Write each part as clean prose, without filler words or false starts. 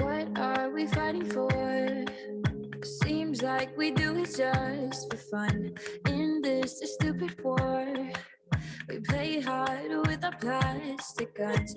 What are we fighting for? Seems like we do it just for fun. In this stupid war, we play hard with our plastic guns.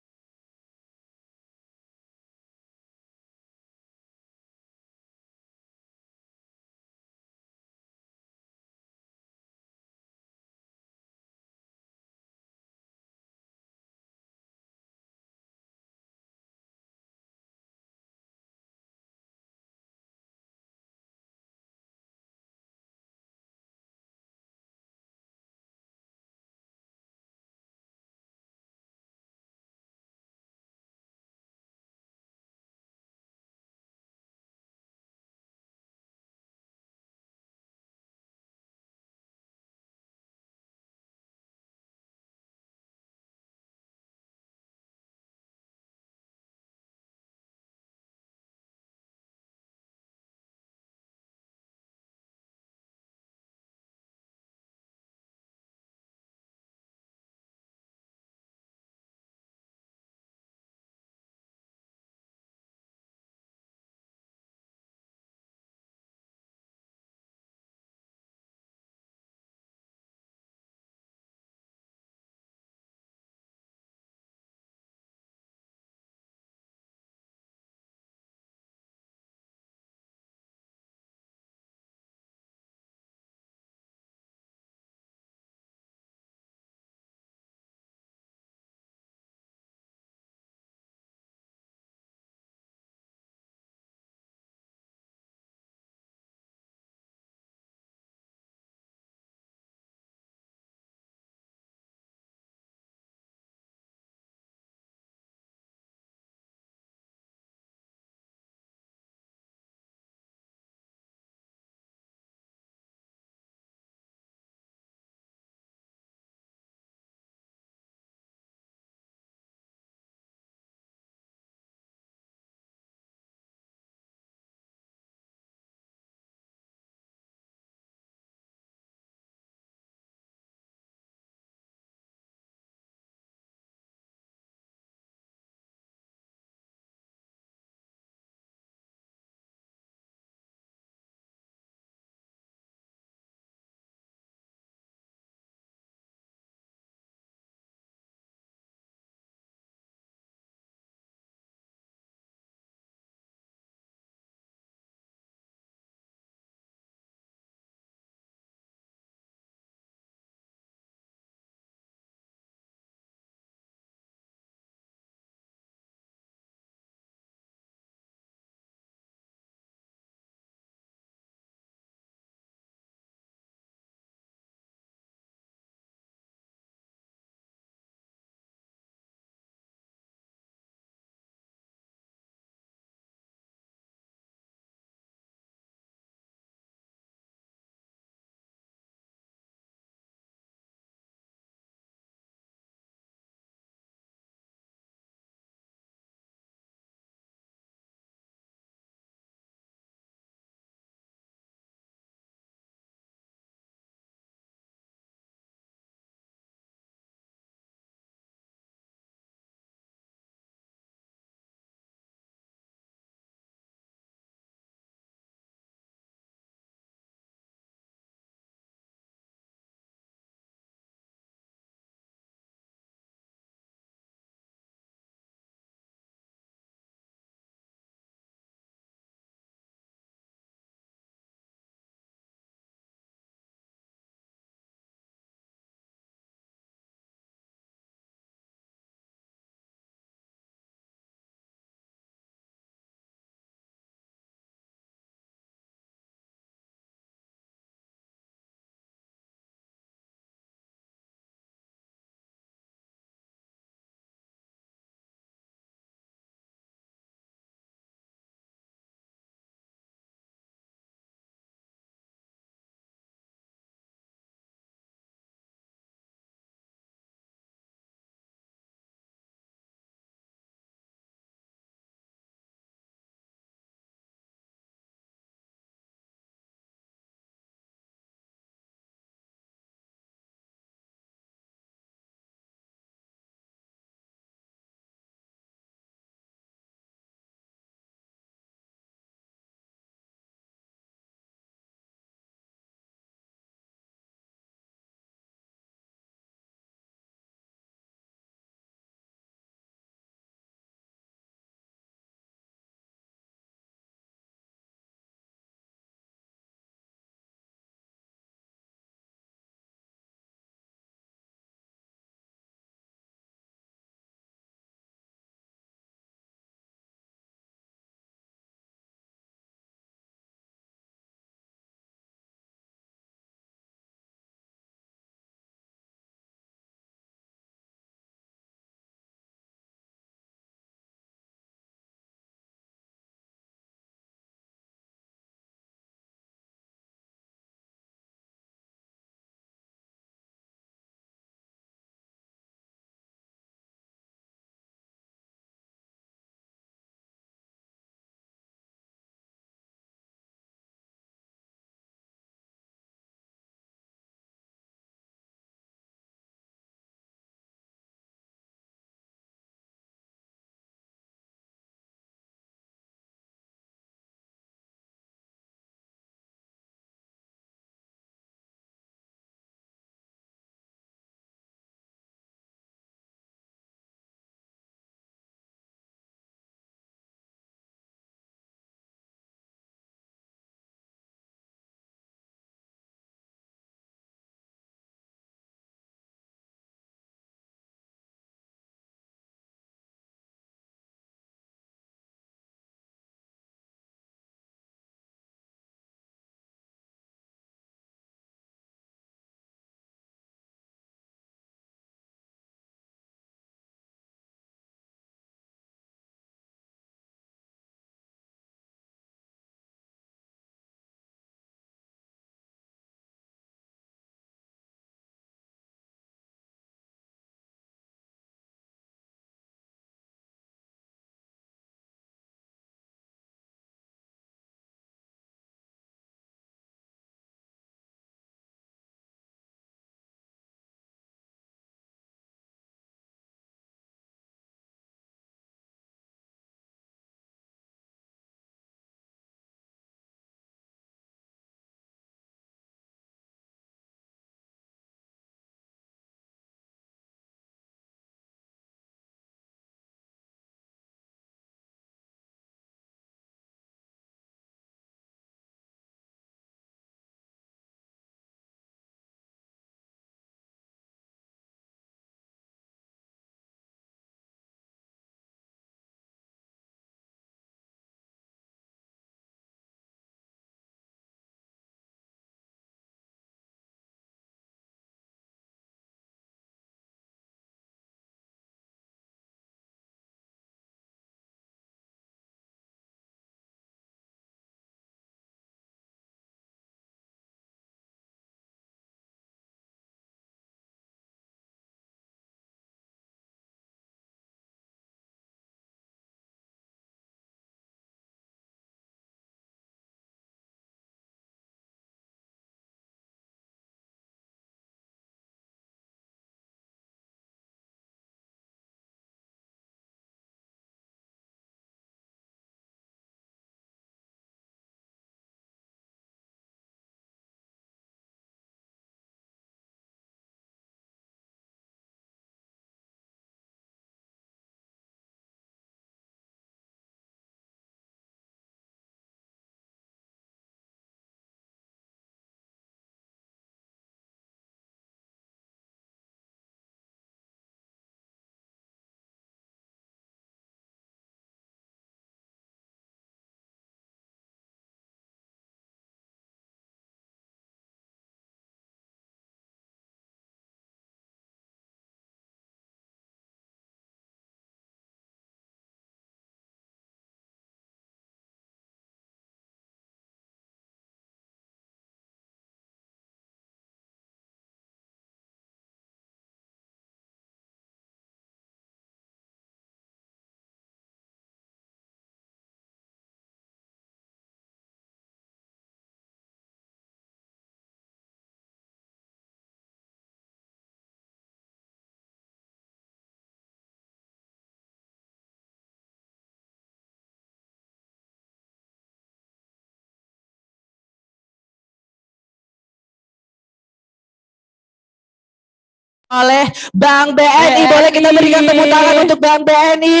oleh Bank BNI. Boleh kita berikan tepuk tangan untuk Bank BNI?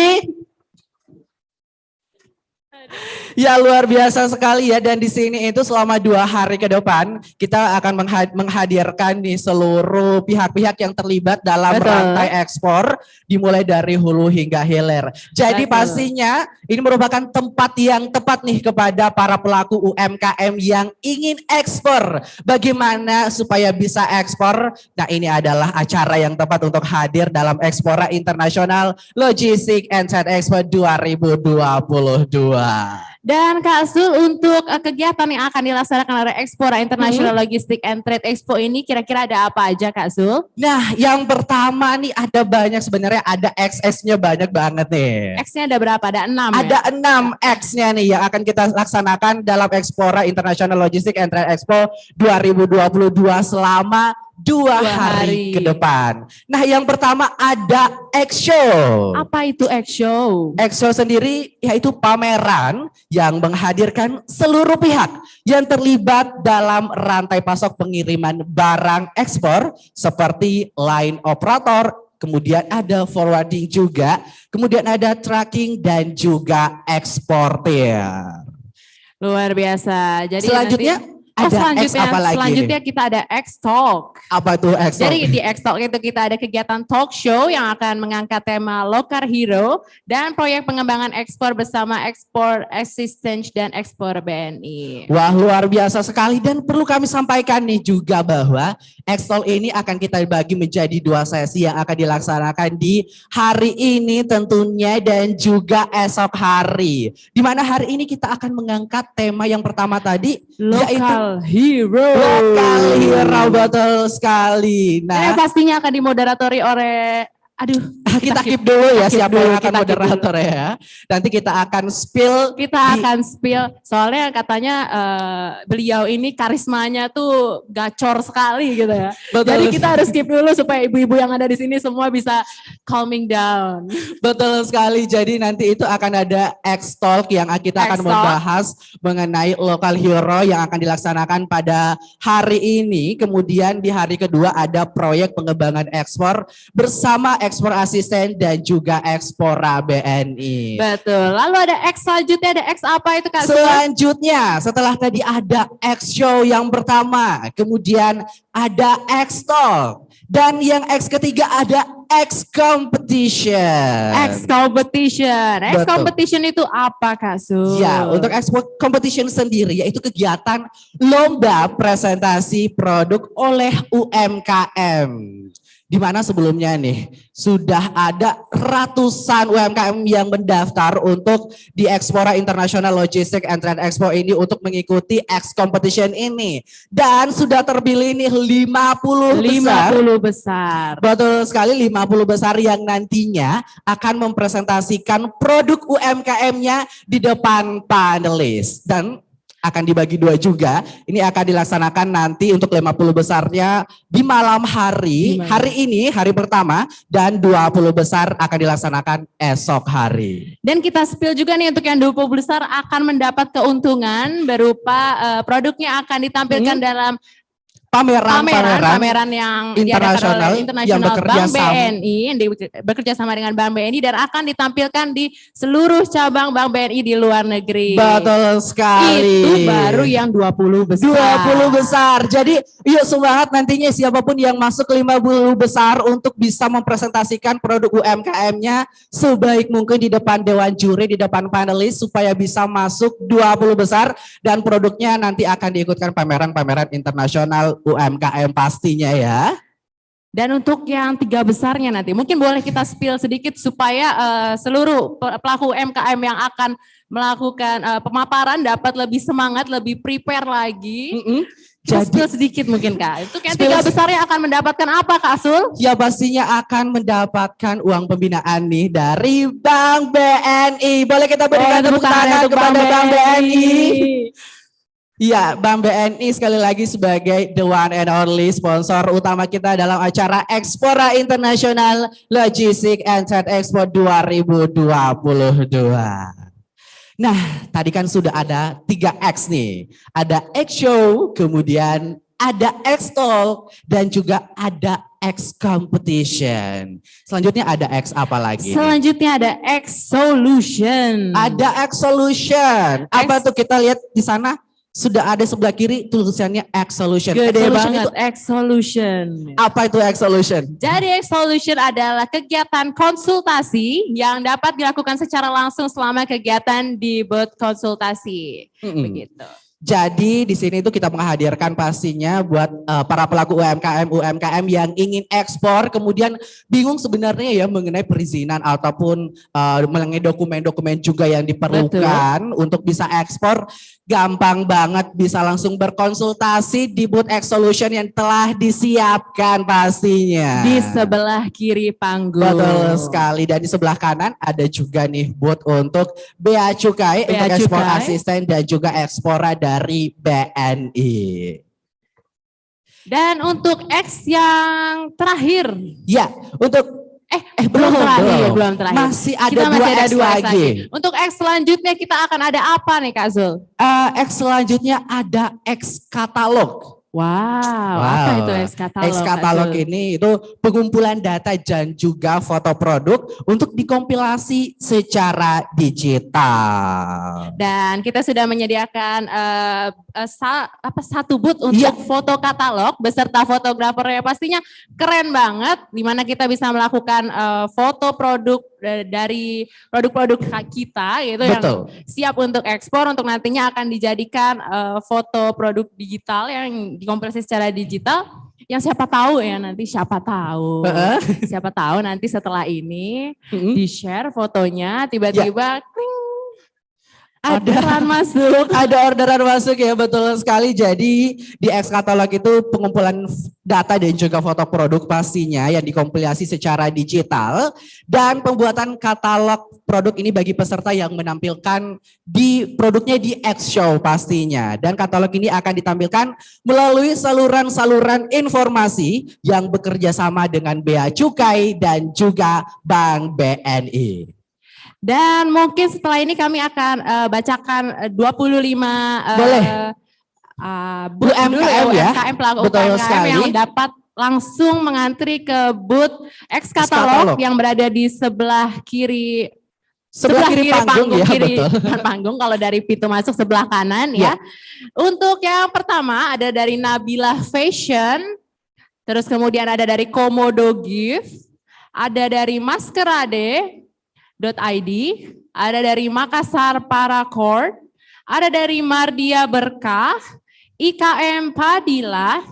Ya luar biasa sekali ya, dan di sini itu selama 2 hari ke depan kita akan menghadirkan nih seluruh pihak-pihak yang terlibat dalam rantai ekspor dimulai dari hulu hingga hilir. Jadi pastinya ini merupakan tempat yang tepat nih kepada para pelaku UMKM yang ingin ekspor. Bagaimana supaya bisa ekspor? Nah, ini adalah acara yang tepat untuk hadir dalam Explora International Logistic and Trade Expo 2022. Dan Kak Sul, untuk kegiatan yang akan dilaksanakan oleh Explora International Logistic and Trade Expo ini kira-kira ada apa aja Kak Sul? Nah, yang pertama nih ada banyak sebenarnya, ada XS-nya banyak banget nih. X-nya ada berapa? Ada 6 Ada 6 X-nya nih yang akan kita laksanakan dalam Explora International Logistic and Trade Expo 2022 selama 2 hari ke depan. Nah, yang pertama ada X-Show. Apa itu X-Show? X-Show sendiri yaitu pameran yang menghadirkan seluruh pihak yang terlibat dalam rantai pasok pengiriman barang ekspor seperti line operator, kemudian ada forwarding juga, kemudian ada tracking dan juga eksportir. Luar biasa. Jadi selanjutnya ada X apa lagi? Selanjutnya kita ada X-Talk. Apa tuh X-Talk? Jadi di X-Talk itu kita ada kegiatan talk show yang akan mengangkat tema Local Hero dan proyek pengembangan ekspor bersama Export Assistance dan Ekspor BNI. Wah, luar biasa sekali, dan perlu kami sampaikan nih juga bahwa X-Talk ini akan kita bagi menjadi 2 sesi yang akan dilaksanakan di hari ini tentunya dan juga esok hari. Di mana hari ini kita akan mengangkat tema yang pertama tadi yaitu Hero. Local Hero, betul sekali. Nah, pastinya akan dimoderatori oleh kita keep dulu ya siapa yang akan moderator ya. Nanti kita akan spill. Soalnya katanya beliau ini karismanya tuh gacor sekali gitu ya. Betul. Jadi kita harus skip dulu supaya ibu-ibu yang ada di sini semua bisa calming down. Betul sekali. Jadi nanti itu akan ada X-Talk yang kita akan membahas mengenai local hero yang akan dilaksanakan pada hari ini. Kemudian di hari kedua ada proyek pengembangan ekspor bersama Ekspor Asisten dan juga Explora BNI. Betul. Lalu ada X selanjutnya, ada X apa itu Kak? Selanjutnya setelah tadi ada X-Show yang pertama, kemudian ada X-Talk, dan yang X ketiga ada X-Competition. X-Competition. X-Competition itu apa Kak Sul? Ya, untuk X-Competition sendiri yaitu kegiatan lomba presentasi produk oleh UMKM. Di mana sebelumnya nih sudah ada ratusan UMKM yang mendaftar untuk di Explora International Logistic and Trade Expo ini untuk mengikuti X-Competition ini. Dan sudah terpilih nih 50 besar. Betul sekali, 50 besar yang nantinya akan mempresentasikan produk UMKM-nya di depan panelis. Dan akan dibagi 2 juga. Ini akan dilaksanakan nanti untuk 50 besarnya di malam hari. Hari ini, hari pertama, dan 20 besar akan dilaksanakan esok hari. Dan kita spill juga nih untuk yang 20 besar akan mendapat keuntungan berupa produknya akan ditampilkan dalam pameran yang internasional yang bekerja Bank BNI yang bekerja sama dengan Bank BNI dan akan ditampilkan di seluruh cabang Bank BNI di luar negeri. Betul sekali. Itu baru yang 20 besar. 20 besar. Jadi yuk semangat nantinya siapapun yang masuk 50 besar untuk bisa mempresentasikan produk UMKM-nya sebaik mungkin di depan dewan juri, di depan panelis supaya bisa masuk 20 besar dan produknya nanti akan diikutkan pameran-pameran internasional UMKM pastinya ya. Dan untuk yang 3 besarnya nanti mungkin boleh kita spill sedikit supaya seluruh pelaku UMKM yang akan melakukan pemaparan dapat lebih semangat, lebih prepare lagi. Jadi spill sedikit mungkin Kak. Untuk yang 3 besarnya akan mendapatkan apa Kak Sul? Ya pastinya akan mendapatkan uang pembinaan nih dari Bank BNI. Boleh kita berikan tepuk tangan kepada Bank BNI. Iya, Bank BNI sekali lagi sebagai the one and only sponsor utama kita dalam acara Explora International Logistic and Trade Expo 2022. Nah, tadi kan sudah ada 3X nih. Ada X-Show, kemudian ada X-Talk, dan juga ada X Competition. Selanjutnya ada X apa lagi? Selanjutnya ada X Solution. Ada X Solution. Apa tuh, kita lihat di sana sudah ada sebelah kiri tulisannya X Solution. Gede X Solution banget, itu X Solution. apa itu X Solution? Jadi X Solution adalah kegiatan konsultasi yang dapat dilakukan secara langsung selama kegiatan di booth konsultasi. Begitu. Jadi di sini itu kita menghadirkan pastinya buat para pelaku UMKM yang ingin ekspor, kemudian bingung sebenarnya ya mengenai perizinan ataupun mengenai dokumen-dokumen juga yang diperlukan untuk bisa ekspor. Gampang banget, bisa langsung berkonsultasi di booth X Solution yang telah disiapkan pastinya. Di sebelah kiri panggung. Betul sekali, dan di sebelah kanan ada juga nih booth untuk Bea Cukai, untuk ekspor asisten dan juga ekspora dari BNI. Dan untuk X yang terakhir. Ya, untuk belum terakhir. Masih ada kita masih ada dua X lagi. Untuk X selanjutnya kita akan ada apa nih Kak Zul? X selanjutnya ada X katalog. Wow, apa itu X katalog? X katalog ini itu pengumpulan data dan juga foto produk untuk dikompilasi secara digital. Dan kita sudah menyediakan satu booth untuk foto katalog beserta fotografernya, pastinya keren banget, di mana kita bisa melakukan foto produk dari produk-produk kita gitu. Betul. Yang siap untuk ekspor, untuk nantinya akan dijadikan foto produk digital yang dikompilasi secara digital, yang siapa tahu nanti setelah ini di-share fotonya tiba-tiba orderan masuk. Ada orderan masuk ya, betul sekali. Jadi di X katalog itu pengumpulan data dan juga foto produk pastinya yang dikompilasi secara digital, dan pembuatan katalog produk ini bagi peserta yang menampilkan di produknya di X Show pastinya. Dan katalog ini akan ditampilkan melalui saluran-saluran informasi yang bekerja sama dengan Bea Cukai dan juga Bank BNI. Dan mungkin setelah ini kami akan bacakan 25 UMKM pelaku UMKM yang dapat langsung mengantri ke booth X katalog yang berada di sebelah kiri panggung, panggung kalau dari pintu masuk sebelah kanan ya. Untuk yang pertama ada dari Nabila Fashion, terus kemudian ada dari Komodo Gift, ada dari Maskerade .id, ada dari Makassar Paracord, ada dari Mardia Berkah, IKM Padilla,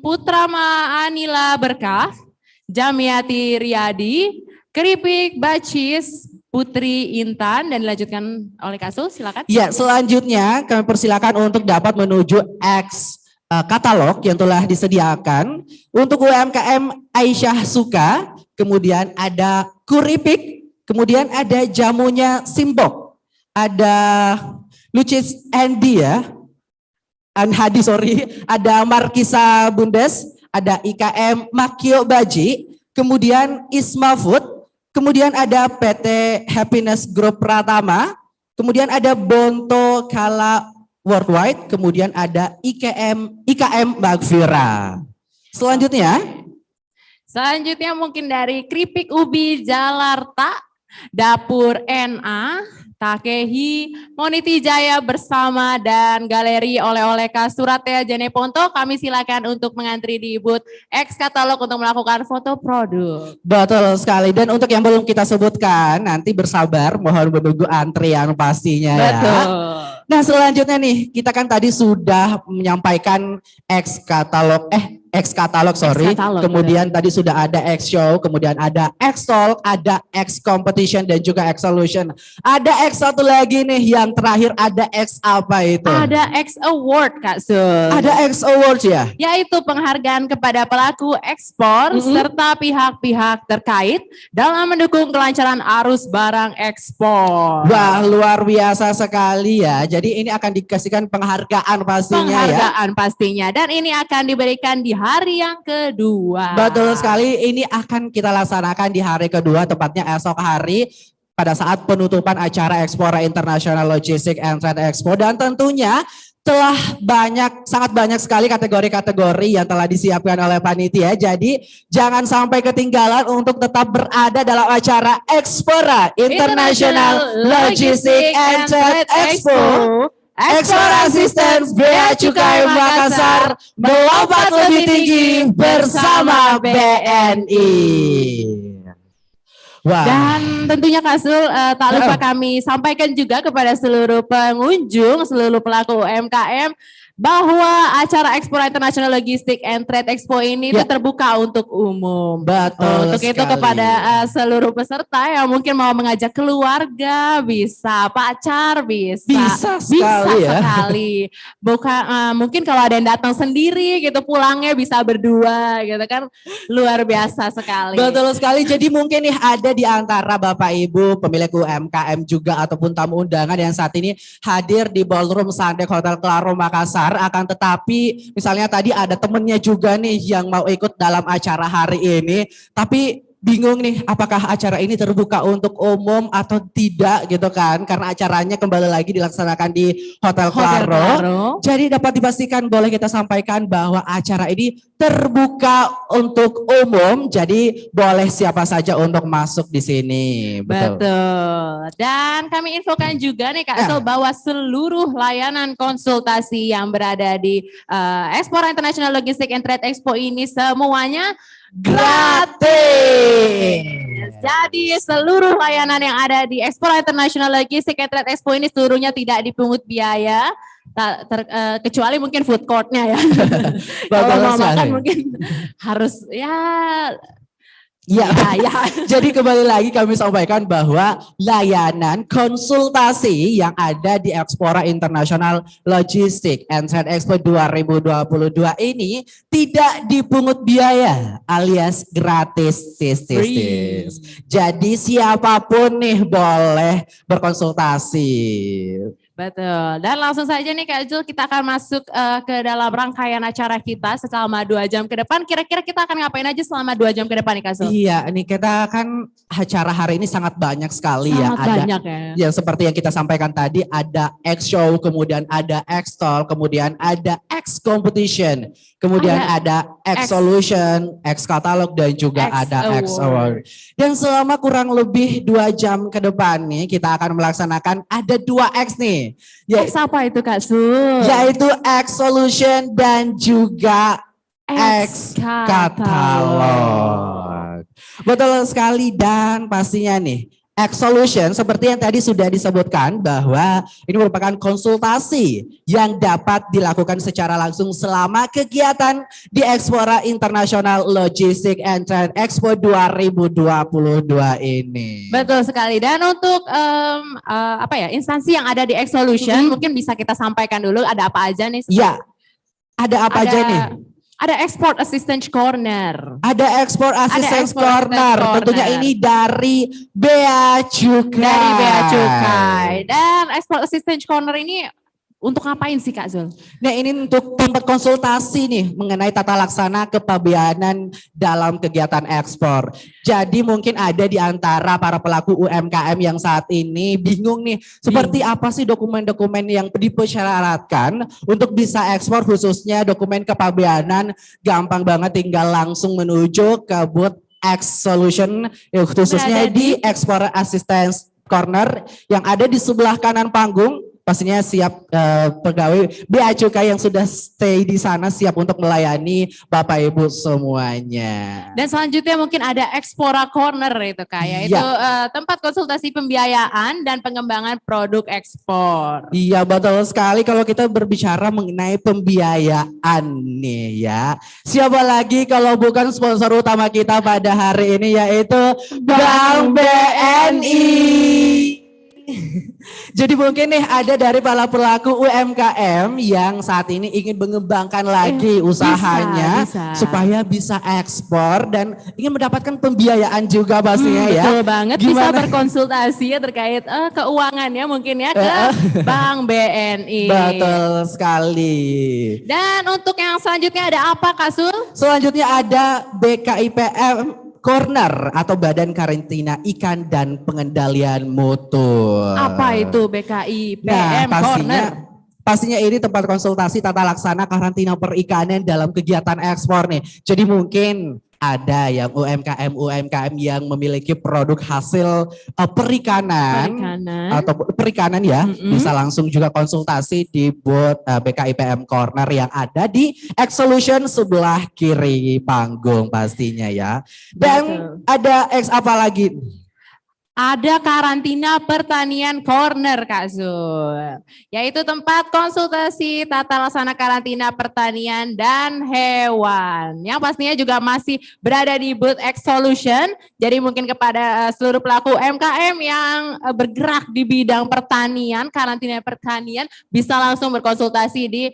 Putrama Anila Berkah, Jamiati Riyadi, Keripik Bacis, Putri Intan, dan dilanjutkan oleh Kasul, silakan. Ya, selanjutnya kami persilakan untuk dapat menuju X katalog yang telah disediakan untuk UMKM Aisyah Suka. Kemudian ada Kuripik, kemudian ada jamunya Simbok, ada Lucis Andy ada Markisa Bundes, ada IKM Makio Baji, kemudian Isma Food, kemudian ada PT Happiness Group Pratama, kemudian ada Bonto Kala Worldwide, kemudian ada IKM Magvira. Selanjutnya mungkin dari Keripik Ubi Jalarta, Dapur NA, Takehi, Moniti Jaya bersama, dan Galeri Oleh-oleh Suratea Jeneponto. Kami silakan untuk mengantri di booth X katalog untuk melakukan foto produk. Betul sekali, dan untuk yang belum kita sebutkan nanti bersabar, mohon menunggu antrian pastinya. Betul. Nah selanjutnya nih, kita kan tadi sudah menyampaikan X katalog, kemudian tadi sudah ada X Show, kemudian ada X Talk, ada X Competition dan juga X Solution. Ada X satu lagi nih yang terakhir, ada X apa itu? Ada X Award Kak Sul. Ada X Award ya? Yaitu penghargaan kepada pelaku ekspor serta pihak-pihak terkait dalam mendukung kelancaran arus barang ekspor. Wah luar biasa sekali ya. Jadi ini akan dikasihkan penghargaan pastinya pastinya, dan ini akan diberikan di hari yang kedua. Betul sekali, ini akan kita laksanakan di hari kedua, tepatnya esok hari pada saat penutupan acara Expora International Logistics and Trade Expo, dan tentunya telah sangat banyak sekali kategori-kategori yang telah disiapkan oleh panitia. Jadi jangan sampai ketinggalan untuk tetap berada dalam acara Explora International Logistic and Trade Expo. Explora Assistance Bea Cukai Makassar melompat lebih tinggi bersama BNI. Wah. Dan tentunya Kak Sul, tak lupa kami sampaikan juga kepada seluruh pengunjung, seluruh pelaku UMKM bahwa acara Explora International Logistic and Trade Expo ini itu terbuka untuk umum. Betul Untuk sekali. itu kepada seluruh peserta yang mungkin mau mengajak keluarga, bisa pacar, bisa sekali. Bukan mungkin kalau ada yang datang sendiri gitu, pulangnya bisa berdua gitu kan, luar biasa sekali. Betul sekali. Jadi mungkin nih ada di antara Bapak Ibu pemilik UMKM juga ataupun tamu undangan yang saat ini hadir di Ballroom Sandek Hotel Claro Makassar, akan tetapi misalnya tadi ada temennya juga nih yang mau ikut dalam acara hari ini, tapi bingung nih apakah acara ini terbuka untuk umum atau tidak gitu kan, karena acaranya kembali lagi dilaksanakan di Hotel Claro. Jadi dapat dipastikan, boleh kita sampaikan bahwa acara ini terbuka untuk umum, jadi boleh siapa saja untuk masuk di sini. Betul. Dan kami infokan juga nih Kak Sul bahwa seluruh layanan konsultasi yang berada di Explora International Logistic and Trade Expo ini semuanya gratis. Jadi seluruh layanan yang ada di Explora International Logistic and Trade Expo ini seluruhnya tidak dipungut biaya. Kecuali mungkin food courtnya ya. Kalau mau makan mungkin harus Ya. Jadi kembali lagi kami sampaikan bahwa layanan konsultasi yang ada di Explora International Logistic and Trade Expo 2022 ini tidak dipungut biaya alias gratis. Jadi siapapun nih boleh berkonsultasi. Betul. Dan langsung saja nih Kak Jul, kita akan masuk ke dalam rangkaian acara kita selama 2 jam ke depan. Kira-kira kita akan ngapain aja selama 2 jam ke depan nih Kak Jul? Iya, ini kita kan acara hari ini sangat banyak sekali banyak ya. Yang seperti yang kita sampaikan tadi, ada X Show, kemudian ada X Talk, kemudian ada X Competition, kemudian ada X Solution, X Katalog, dan juga ada X Award. Dan selama kurang lebih 2 jam ke depan nih, kita akan melaksanakan ada 2 X nih. X apa itu Kak Sul? Yaitu X Solution dan juga X Katalog. Betul sekali, dan pastinya nih X Solution seperti yang tadi sudah disebutkan bahwa ini merupakan konsultasi yang dapat dilakukan secara langsung selama kegiatan di Explora International Logistic and Trade Expo 2022 ini. Betul sekali. Dan untuk instansi yang ada di X Solution mungkin bisa kita sampaikan dulu ada apa aja nih? Ya, ada apa aja nih? Ada Export Assistance Corner. Ada Export Assistance Corner. Tentunya ini dari Bea Cukai. Dan Export Assistance Corner ini untuk ngapain sih Kak Zul? Nah, ini untuk tempat konsultasi nih mengenai tata laksana kepabeanan dalam kegiatan ekspor. Jadi mungkin ada di antara para pelaku UMKM yang saat ini bingung nih, seperti apa sih dokumen-dokumen yang dipersyaratkan untuk bisa ekspor, khususnya dokumen kepabeanan. Gampang banget, tinggal langsung menuju ke booth X Solution, khususnya di Export Assistance Corner yang ada di sebelah kanan panggung. Pastinya siap pegawai Bea Cukai yang sudah stay di sana siap untuk melayani Bapak Ibu semuanya. Dan selanjutnya mungkin ada Explora Corner itu Kak, yaitu tempat konsultasi pembiayaan dan pengembangan produk ekspor. Iya, betul sekali. Kalau kita berbicara mengenai pembiayaan nih ya, siapa lagi kalau bukan sponsor utama kita pada hari ini, yaitu Bank BNI. Jadi mungkin nih ada dari para pelaku UMKM yang saat ini ingin mengembangkan lagi usahanya supaya bisa ekspor dan ingin mendapatkan pembiayaan juga pastinya ya. Betul banget. Gimana? Bisa berkonsultasi ya terkait keuangannya mungkin ya ke Bank BNI. Betul sekali. Dan untuk yang selanjutnya ada apa Kak Sul? Selanjutnya ada BKIPM Corner atau Badan Karantina Ikan dan Pengendalian Mutu. Apa itu BKI PM Corner? pastinya ini tempat konsultasi tata laksana karantina perikanan dalam kegiatan ekspor nih. Jadi mungkin ada yang UMKM yang memiliki produk hasil perikanan atau perikanan ya, bisa langsung juga konsultasi di booth BKIPM Corner yang ada di X Solution sebelah kiri panggung pastinya ya. Dan ada X apa lagi? Ada karantina pertanian corner Kak Zul, yaitu tempat konsultasi tata laksana karantina pertanian dan hewan, yang pastinya juga masih berada di booth X Solution. Jadi mungkin kepada seluruh pelaku UMKM yang bergerak di bidang pertanian, karantina pertanian, bisa langsung berkonsultasi di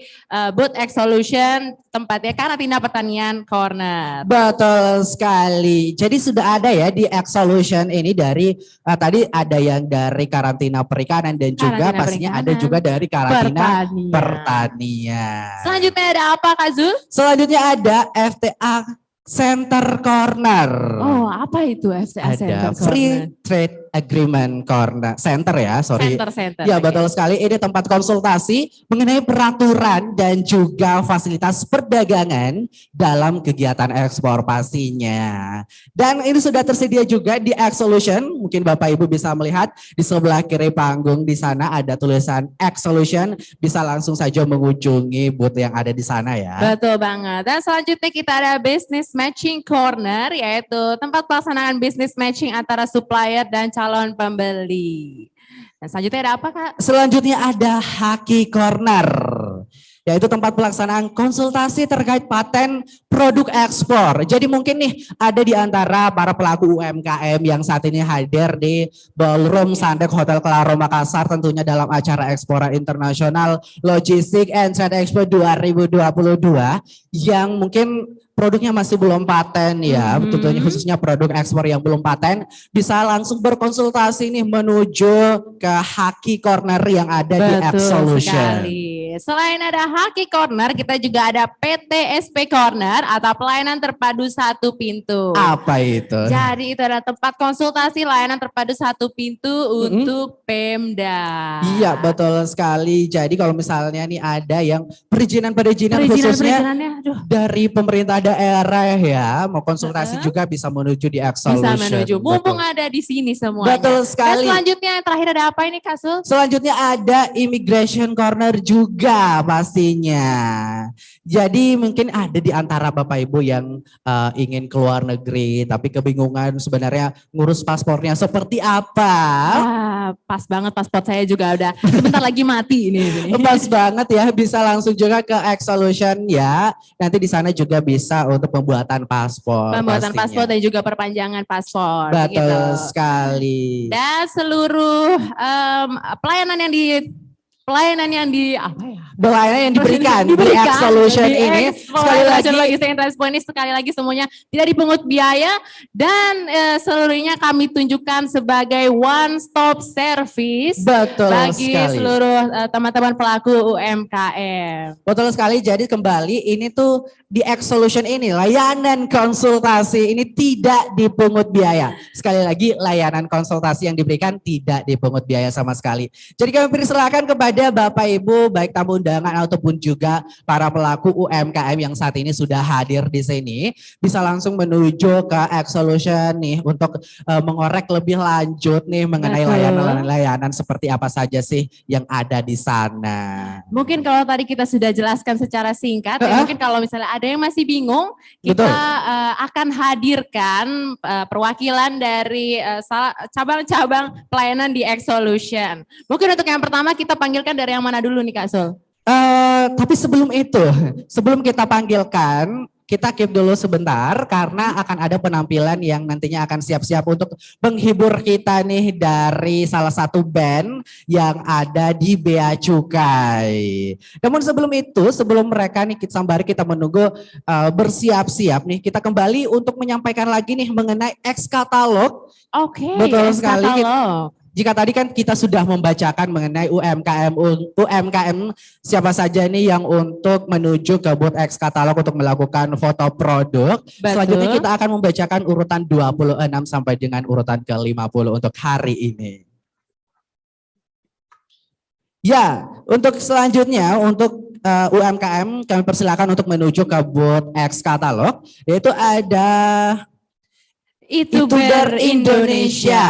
booth X Solution, tempatnya karantina pertanian corner. Betul sekali. Jadi sudah ada ya di X Solution ini dari tadi ada yang dari karantina perikanan dan juga pastinya ada juga dari karantina pertanian. Selanjutnya ada apa Kak Zul? Selanjutnya ada FTA Center Corner. Oh, apa itu FTA Center Corner? Ada Free Trade Agreement Corner Center ya, sorry. Center. Ya betul sekali, ini tempat konsultasi mengenai peraturan dan juga fasilitas perdagangan dalam kegiatan ekspor pastinya. Dan ini sudah tersedia juga di X Solution, mungkin Bapak Ibu bisa melihat di sebelah kiri panggung di sana ada tulisan X Solution, bisa langsung saja mengunjungi booth yang ada di sana ya. Betul banget. Dan selanjutnya kita ada Business Matching Corner, yaitu tempat pelaksanaan business matching antara supplier dan calon pembeli. Dan selanjutnya ada apa Kak? Selanjutnya ada Haki Corner, yaitu tempat pelaksanaan konsultasi terkait paten produk ekspor. Jadi mungkin nih ada di antara para pelaku UMKM yang saat ini hadir di Ballroom Sandek Hotel Claro Makassar tentunya dalam acara Ekspora Internasional Logistik and Trade Expo 2022 yang mungkin produknya masih belum paten ya, tentunya khususnya produk ekspor yang belum paten, bisa langsung berkonsultasi nih menuju ke Haki Corner yang ada di X Solution. Selain ada Haki Corner, kita juga ada PTSP Corner atau pelayanan terpadu satu pintu. Apa itu? Jadi itu adalah tempat konsultasi layanan terpadu satu pintu untuk Pemda. Iya betul sekali. Jadi kalau misalnya nih ada yang perizinan khususnya dari pemerintah daerah ya, mau konsultasi juga bisa menuju di X Solution. Bisa menuju, mumpung ada di sini semuanya. Betul sekali. Dan selanjutnya yang terakhir ada apa ini Kak Sul? Selanjutnya ada Immigration Corner juga pastinya. Jadi mungkin ada di antara Bapak Ibu yang ingin keluar negeri tapi kebingungan sebenarnya ngurus paspornya seperti apa. Pas banget paspor saya juga udah sebentar lagi mati ini. Pas banget ya, bisa langsung juga ke X Solution ya. Nanti di sana juga bisa untuk pembuatan paspor. Pembuatan paspor dan juga perpanjangan paspor. Betul sekali. Dan seluruh pelayanan yang diberikan di X Solution ini sekali lagi semuanya tidak dipungut biaya dan seluruhnya kami tunjukkan sebagai one stop service bagi seluruh teman-teman pelaku UMKM. Betul sekali. Jadi kembali ini tuh di X Solution ini layanan konsultasi ini tidak dipungut biaya. Sekali lagi layanan konsultasi yang diberikan tidak dipungut biaya sama sekali. Jadi kami persilakan kepada Bapak Ibu baik tamu undangan ataupun juga para pelaku UMKM yang saat ini sudah hadir di sini bisa langsung menuju ke X Solution nih untuk mengorek lebih lanjut nih mengenai layanan seperti apa saja sih yang ada di sana. Mungkin kalau tadi kita sudah jelaskan secara singkat, ya mungkin kalau misalnya ada yang masih bingung, kita akan hadirkan perwakilan dari cabang-cabang pelayanan di X Solution. Mungkin untuk yang pertama kita panggilkan dari yang mana dulu nih Kak Sul? Tapi sebelum itu, sebelum kita panggilkan, kita keep dulu sebentar karena akan ada penampilan yang nantinya akan siap-siap untuk menghibur kita nih dari salah satu band yang ada di Bea Cukai. Namun sebelum itu, sebelum mereka nih sembari kita menunggu bersiap-siap nih, kita kembali untuk menyampaikan lagi nih mengenai X Katalog. Oke, betul sekali. Katalog. Jika tadi kan kita sudah membacakan mengenai UMKM siapa saja nih yang untuk menuju ke booth X Katalog untuk melakukan foto produk. Betul. Selanjutnya kita akan membacakan urutan 26 sampai dengan urutan ke-50 untuk hari ini. Ya, untuk selanjutnya untuk UMKM kami persilakan untuk menuju ke booth X katalog, yaitu ada Ituber Indonesia.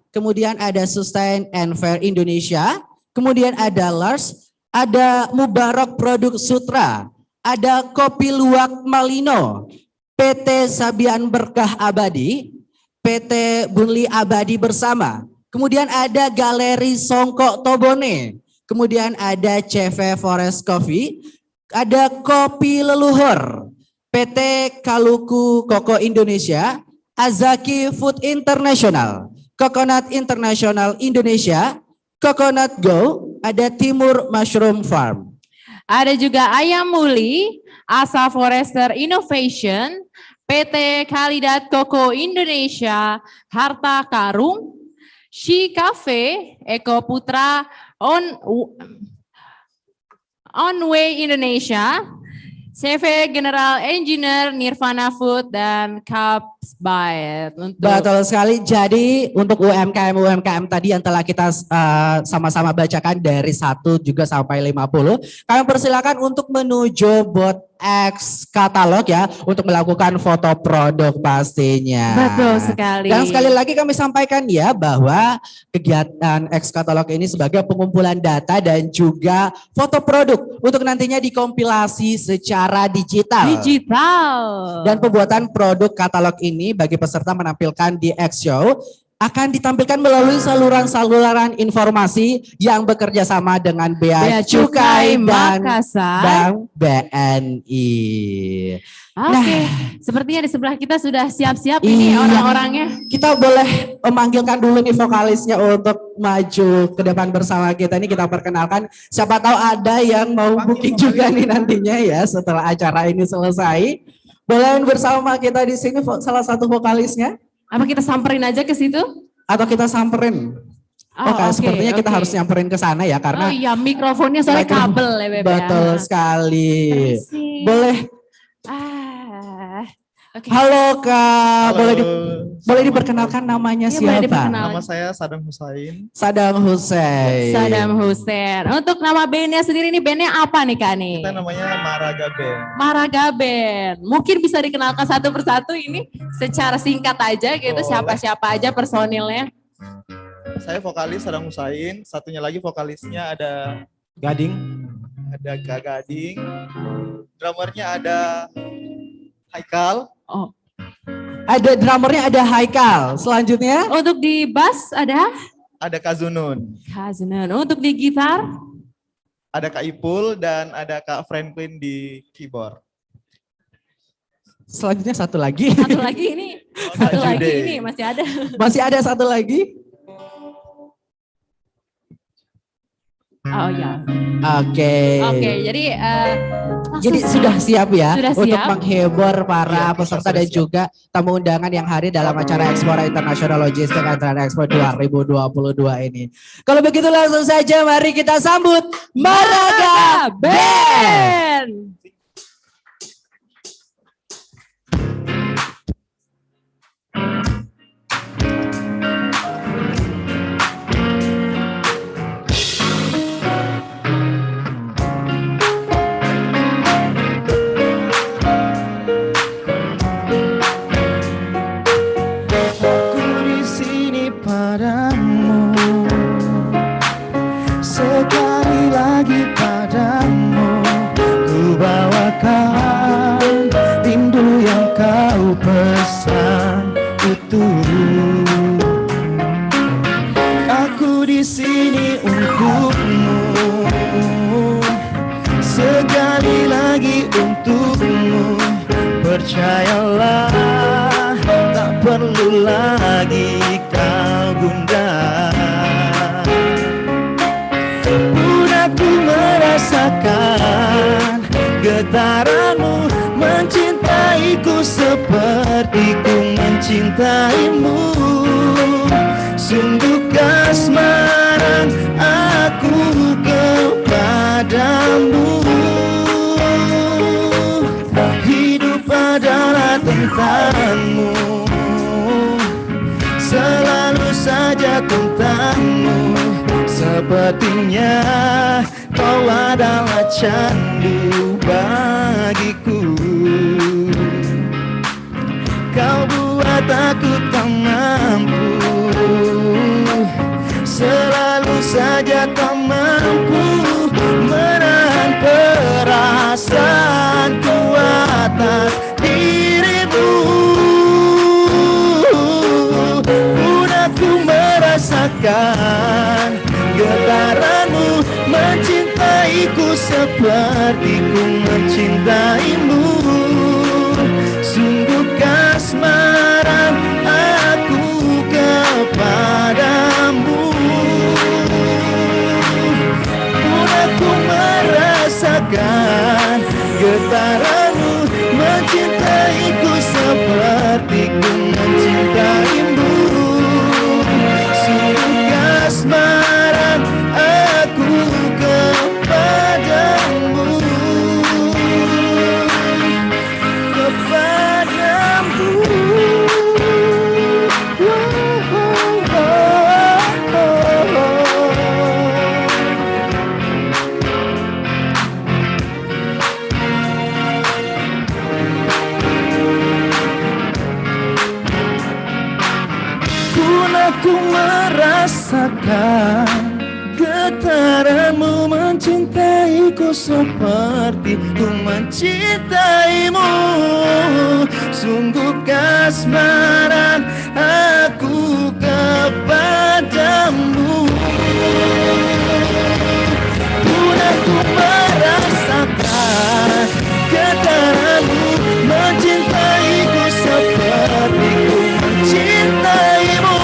Kemudian ada Sustain and Fair Indonesia, kemudian ada Lars, ada Mubarak Produk Sutra, ada Kopi Luwak Malino, PT Sabian Berkah Abadi, PT Bunli Abadi Bersama, kemudian ada Galeri Songkok Tobone, kemudian ada CV Forest Coffee, ada Kopi Leluhur, PT Kaluku Koko Indonesia, Azaki Food International, Coconut International Indonesia, Coconut Go, ada Timur Mushroom Farm. Ada juga Ayam Muli, Asa Forester Innovation, PT Kalidat Koko Indonesia, Harta Karung, She Cafe, Eko Putra, Onway Indonesia, CV General Engineer Nirvana Food dan Capsbite. Betul sekali. Jadi untuk UMKM tadi yang telah kita sama-sama bacakan dari 1 juga sampai 50, kami persilakan untuk menuju booth X katalog ya untuk melakukan foto produk pastinya. Betul sekali. Dan sekali lagi kami sampaikan ya bahwa kegiatan X katalog ini sebagai pengumpulan data dan juga foto produk untuk nantinya dikompilasi secara digital. Dan pembuatan produk katalog ini bagi peserta menampilkan di X Show akan ditampilkan melalui saluran-saluran informasi yang bekerja sama dengan Bea Cukai dan Bank BNI. Oke, sepertinya di sebelah kita sudah siap-siap ini orang-orangnya. Kita boleh memanggilkan dulu nih vokalisnya untuk maju ke depan bersama kita. Ini kita perkenalkan. Siapa tahu ada yang mau booking juga nih nantinya ya setelah acara ini selesai. Boleh bersama kita di sini salah satu vokalisnya. Apa kita samperin aja ke situ? Atau kita samperin? Sepertinya kita harus nyamperin ke sana ya karena. Oh iya, mikrofonnya soalnya kabel ya Beb. Betul sekali. Boleh. Okay. Halo Kak, boleh diperkenalkan namanya siapa? Nama saya Sadam Husain. Sadam Husain. Untuk nama bandnya sendiri nih, bandnya apa nih Kak nih? Kita namanya Maraga Band. Maraga Band. Mungkin bisa dikenalkan satu persatu ini secara singkat aja gitu, siapa-siapa aja personilnya. Saya vokalis Sadam Husain, satunya lagi vokalisnya ada Gading. Ada Kak Gading. Drummernya ada Haikal. Oh. Ada drummernya ada Haikal. Selanjutnya untuk di bass ada Kak Zunun. Untuk di gitar ada Kak Ipul dan ada Kak Franklin di keyboard. Selanjutnya satu lagi ini. Satu lagi ini masih ada. Masih ada satu lagi. Oh ya. Oke, jadi sudah siap ya untuk menghibur para peserta dan juga tamu undangan yang hadir dalam acara Explora International Logistics and Expo 2022 ini. Kalau begitu langsung saja mari kita sambut Maraga Band. Aku di sini untukmu, sekali lagi untukmu. Percayalah, tak perlu lagi kau gundah. Udah ku merasakan getaranmu, mencintaiku seperti ku mencintaimu. Sungguh kasmaran aku kepadamu. Hidup adalah tentangmu, selalu saja tentangmu. Sepertinya kau adalah candu bagiku. Kau buat aku tak mampu, selalu saja tak mampu menahan perasaanku atas dirimu. Udah ku merasakan getaranmu mencintaiku seperti ku mencintaimu. Sungguh kasmaran aku kepadamu. Udah ku merasakan getaranmu mencintaiku seperti ku mencintaimu. Sungguh kasmaran aku kepadamu. Aku merasakan getaranmu mencintaiku seperti ku mencintaimu. Sungguh kasmaran aku kepadamu. Aku merasakan getaranmu mencintaiku seperti ku mencintaimu.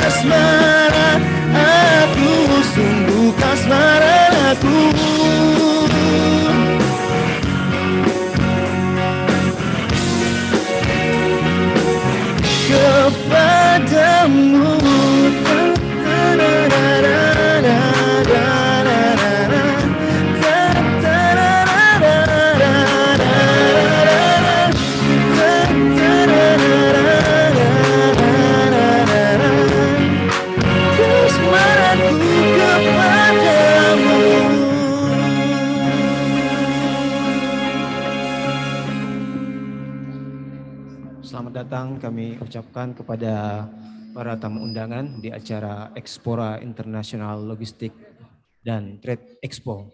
Kasmaran aku, sungguh kasmaran aku. Kepadamu. Selamat datang kami ucapkan kepada para tamu undangan di acara Expora International Logistik dan Trade Expo.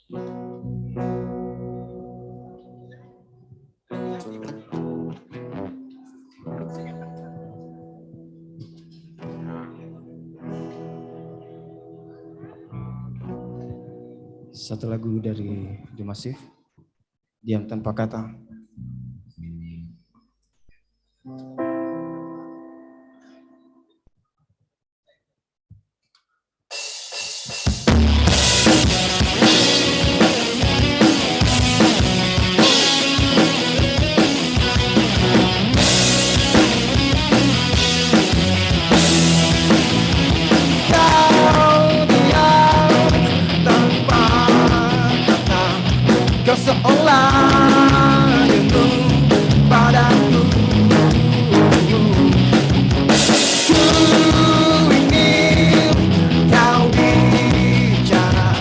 Satu lagu dari The Massive, Diam Tanpa Kata. Kau seolah rindu padaku. Ku ingin kau bicara,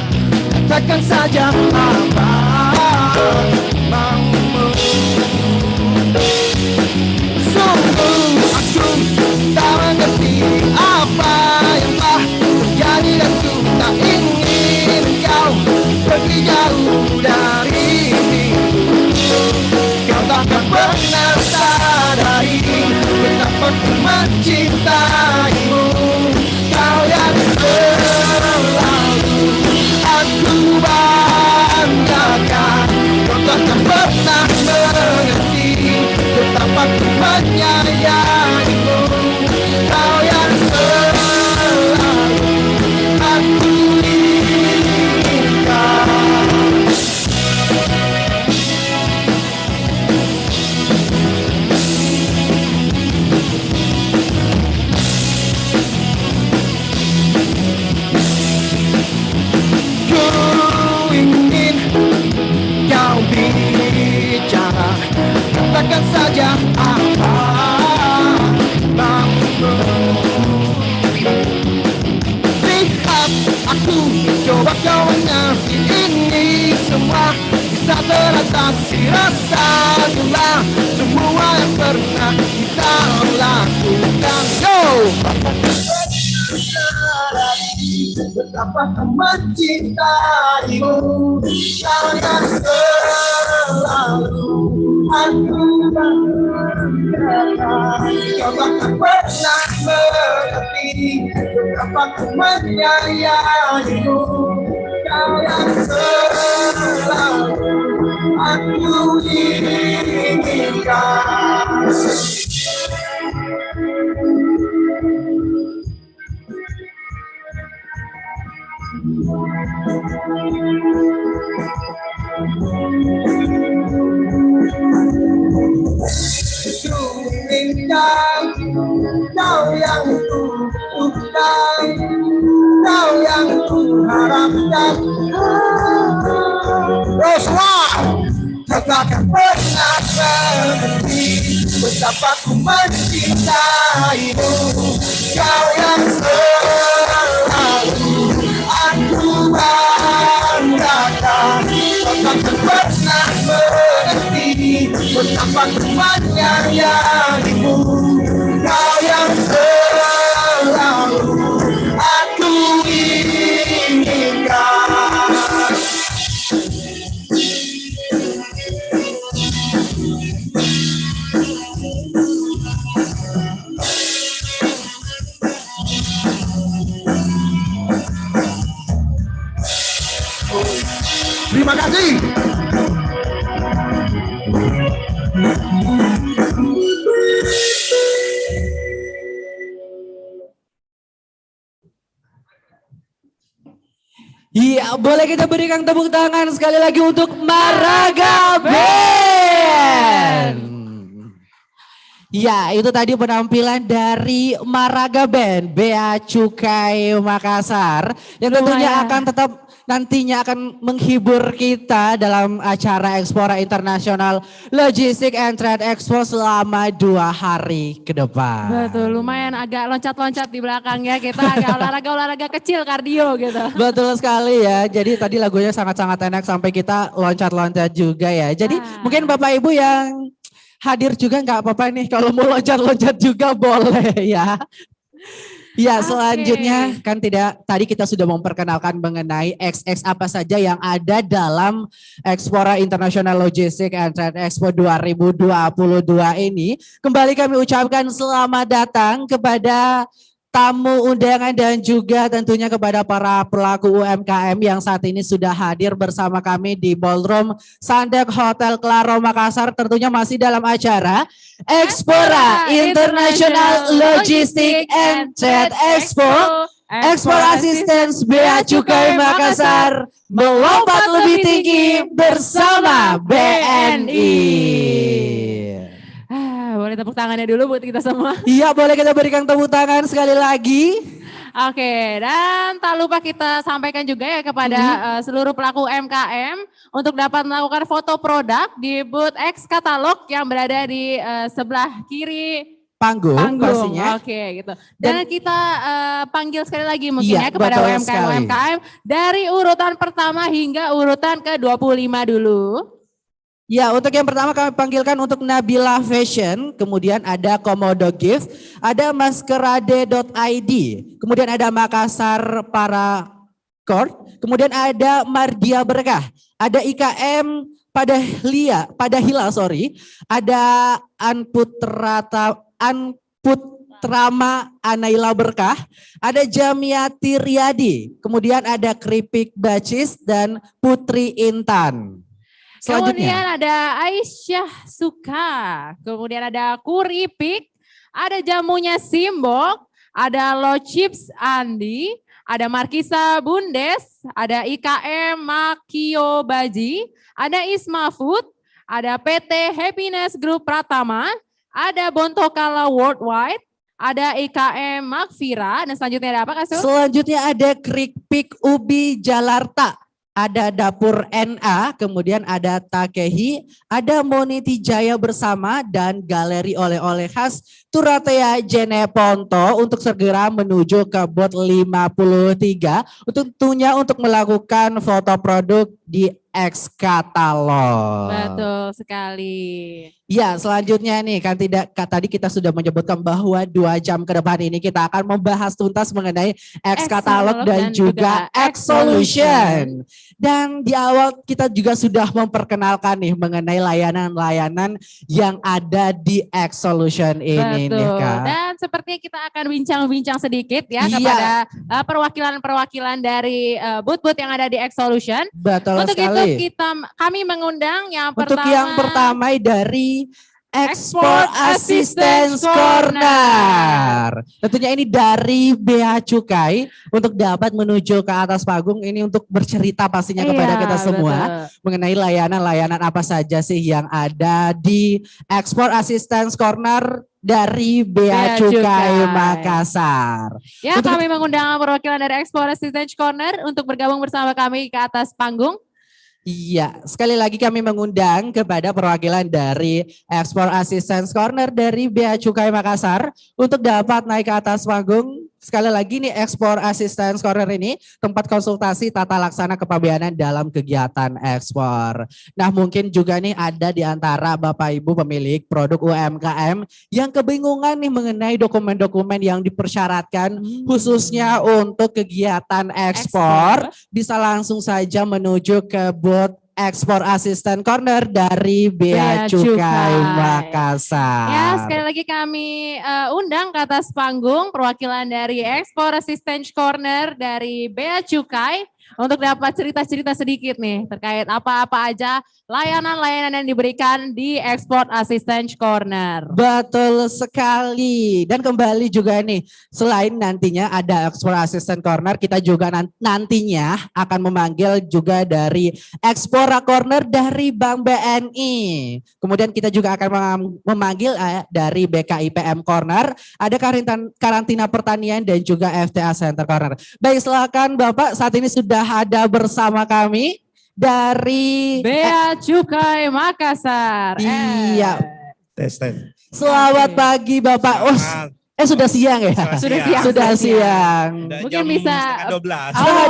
katakan saja apa maumu. Sungguh aku tak mengerti apa yang telah terjadi, dan ku tak ingin kau pergi jauh dari takkan pernah sadari betapa ku mencintaimu. Kau yang selalu aku banggakan. Kau takkan pernah mengerti betapa ku menyayangimu. Kau yang selalu aku inginkan. Bicara, katakan saja apa maumu. Lihat aku, coba kau mengerti ini semua bisa teratasi. Rasa gula semua yang pernah kita lakukan. Yo! Betapa ku mencintaimu. Kau yang selalu aku banggakan. Kau takkan pernah mengerti betapa ku menyayangimu. Kau yang selalu aku inginkan. Inginkan kau yang kubutuhkan, kau yang kuharapkan. Semua katakan pernah mengerti betapa ku mencintaimu. Kau yang selalu aku banggakan. Kau takkan pernah mengerti betapa ku menyayangimu. Kau yang selalu aku inginkan. Terima kasih. Iya, boleh kita berikan tepuk tangan sekali lagi untuk Maraga Band. Ya, itu tadi penampilan dari Maraga Band, Bea Cukai Makassar, yang tentunya akan tetap nantinya akan menghibur kita dalam acara Explora International Logistic and Trade Expo selama 2 hari ke depan. Betul, lumayan agak loncat-loncat di belakang ya, kita agak olahraga-olahraga kecil, kardio gitu. Betul sekali ya, jadi tadi lagunya sangat-sangat enak sampai kita loncat-loncat juga ya. Jadi mungkin Bapak Ibu yang hadir juga nggak apa-apa nih, kalau mau loncat-loncat juga boleh ya. Ya, Oke. selanjutnya kan tadi kita sudah memperkenalkan mengenai XX apa saja yang ada dalam Expora International Logistics and Trade Expo 2022 ini. Kembali kami ucapkan selamat datang kepada tamu undangan dan juga tentunya kepada para pelaku UMKM yang saat ini sudah hadir bersama kami di Ballroom Sandek Hotel Claro Makassar, tentunya masih dalam acara Expora International Logistics and Trade Expo. Ekspor Assistance Bea Cukai Makassar melompat lebih tinggi bersama BNI. Boleh tepuk tangannya dulu buat kita semua. Iya, boleh kita berikan tepuk tangan sekali lagi. Oke, dan tak lupa kita sampaikan juga ya kepada seluruh pelaku UMKM untuk dapat melakukan foto produk di booth X Katalog yang berada di sebelah kiri Panggung pastinya. Oke, gitu. Dan kita panggil sekali lagi mungkin Iya, ya kepada betul UMKM dari urutan pertama hingga urutan ke-25 dulu. Ya, untuk yang pertama kami panggilkan untuk Nabila Fashion, kemudian ada Komodo Gift, ada maskerade.id, kemudian ada Makassar Para Court, kemudian ada Mardia Berkah, ada IKM pada Hilal, ada Anputrama Anaila Berkah, ada Jamiati Riyadi, kemudian ada Keripik Bacis dan Putri Intan. Kemudian ada Aisyah Suka, kemudian ada Kuripik, ada jamunya Simbok, ada Lo Chips Andi, ada Markisa Bundes, ada IKM Makio Baji, ada Isma Food, ada PT Happiness Group Pratama, ada Bontokala Worldwide, ada IKM Makfira, dan selanjutnya ada apa Kak Su? Selanjutnya ada Keripik Ubi Jalarta. Ada Dapur NA, kemudian ada Takehi, ada Moniti Jaya Bersama, dan Galeri Oleh-Oleh Khas Turatea Jeneponto untuk segera menuju ke booth 53 tentunya untuk melakukan foto produk di X Katalog. Betul sekali. Ya, selanjutnya nih kan tadi kita sudah menyebutkan bahwa 2 jam ke depan ini kita akan membahas tuntas mengenai X Katalog dan juga X Solution. Dan di awal kita juga sudah memperkenalkan nih mengenai layanan-layanan yang ada di X Solution ini nih Kak. Dan sepertinya kita akan bincang-bincang sedikit ya kepada perwakilan-perwakilan dari booth-booth yang ada di X Solution. Betul Untuk sekali. itu kami mengundang yang Untuk pertama. yang pertama dari Export Assistance Corner. Tentunya ini dari Bea Cukai untuk dapat menuju ke atas panggung ini untuk bercerita pastinya kepada kita semua mengenai layanan-layanan apa saja sih yang ada di Export Assistance Corner dari Bea Cukai Makassar. Ya, kami mengundang perwakilan dari Export Assistance Corner untuk bergabung bersama kami ke atas panggung. Iya, sekali lagi kami mengundang kepada perwakilan dari Export Assistance Corner dari Bea Cukai Makassar untuk dapat naik ke atas panggung. Sekali lagi nih Export Assistance Corner ini tempat konsultasi tata laksana kepabeanan dalam kegiatan ekspor. Nah, mungkin juga nih ada di antara Bapak Ibu pemilik produk UMKM yang kebingungan nih mengenai dokumen-dokumen yang dipersyaratkan khususnya untuk kegiatan ekspor. Bisa langsung saja menuju ke booth Export Assistant Corner dari Bea Cukai Makassar. Ya, sekali lagi kami undang ke atas panggung perwakilan dari Export Assistant Corner dari Bea Cukai untuk dapat cerita-cerita sedikit nih terkait apa-apa aja layanan-layanan yang diberikan di Export Assistance Corner. Betul sekali. Dan kembali juga nih, selain nantinya ada Export Assistant Corner, kita juga nantinya akan memanggil juga dari Expora Corner dari Bank BNI. Kemudian kita juga akan memanggil dari BKIPM Corner, ada karantina pertanian dan juga FTA Center Corner. Baik, silakan Bapak, saat ini sudah ada bersama kami dari Bea Cukai Makassar. Iya. Tes. Selamat pagi Bapak. Oh, sudah siang ya? Sudah siang. Mungkin bisa 12. Oh.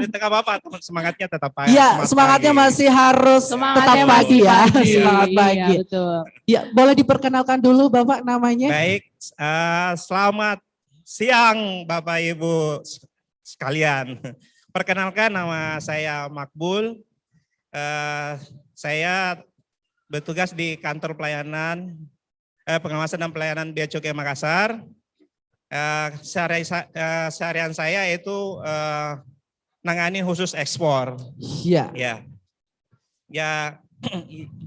Di tengah Bapak semangatnya tetap pagi. Iya, semangatnya masih harus tetap pagi ya. Semangat pagi. Iya, betul. Ya, boleh diperkenalkan dulu Bapak namanya? Baik, selamat siang Bapak Ibu sekalian. Perkenalkan, nama saya Makbul. Saya bertugas di kantor pelayanan pengawasan dan pelayanan Bea Cukai Makassar. Seharian saya itu nangani khusus ekspor. Iya. Ya,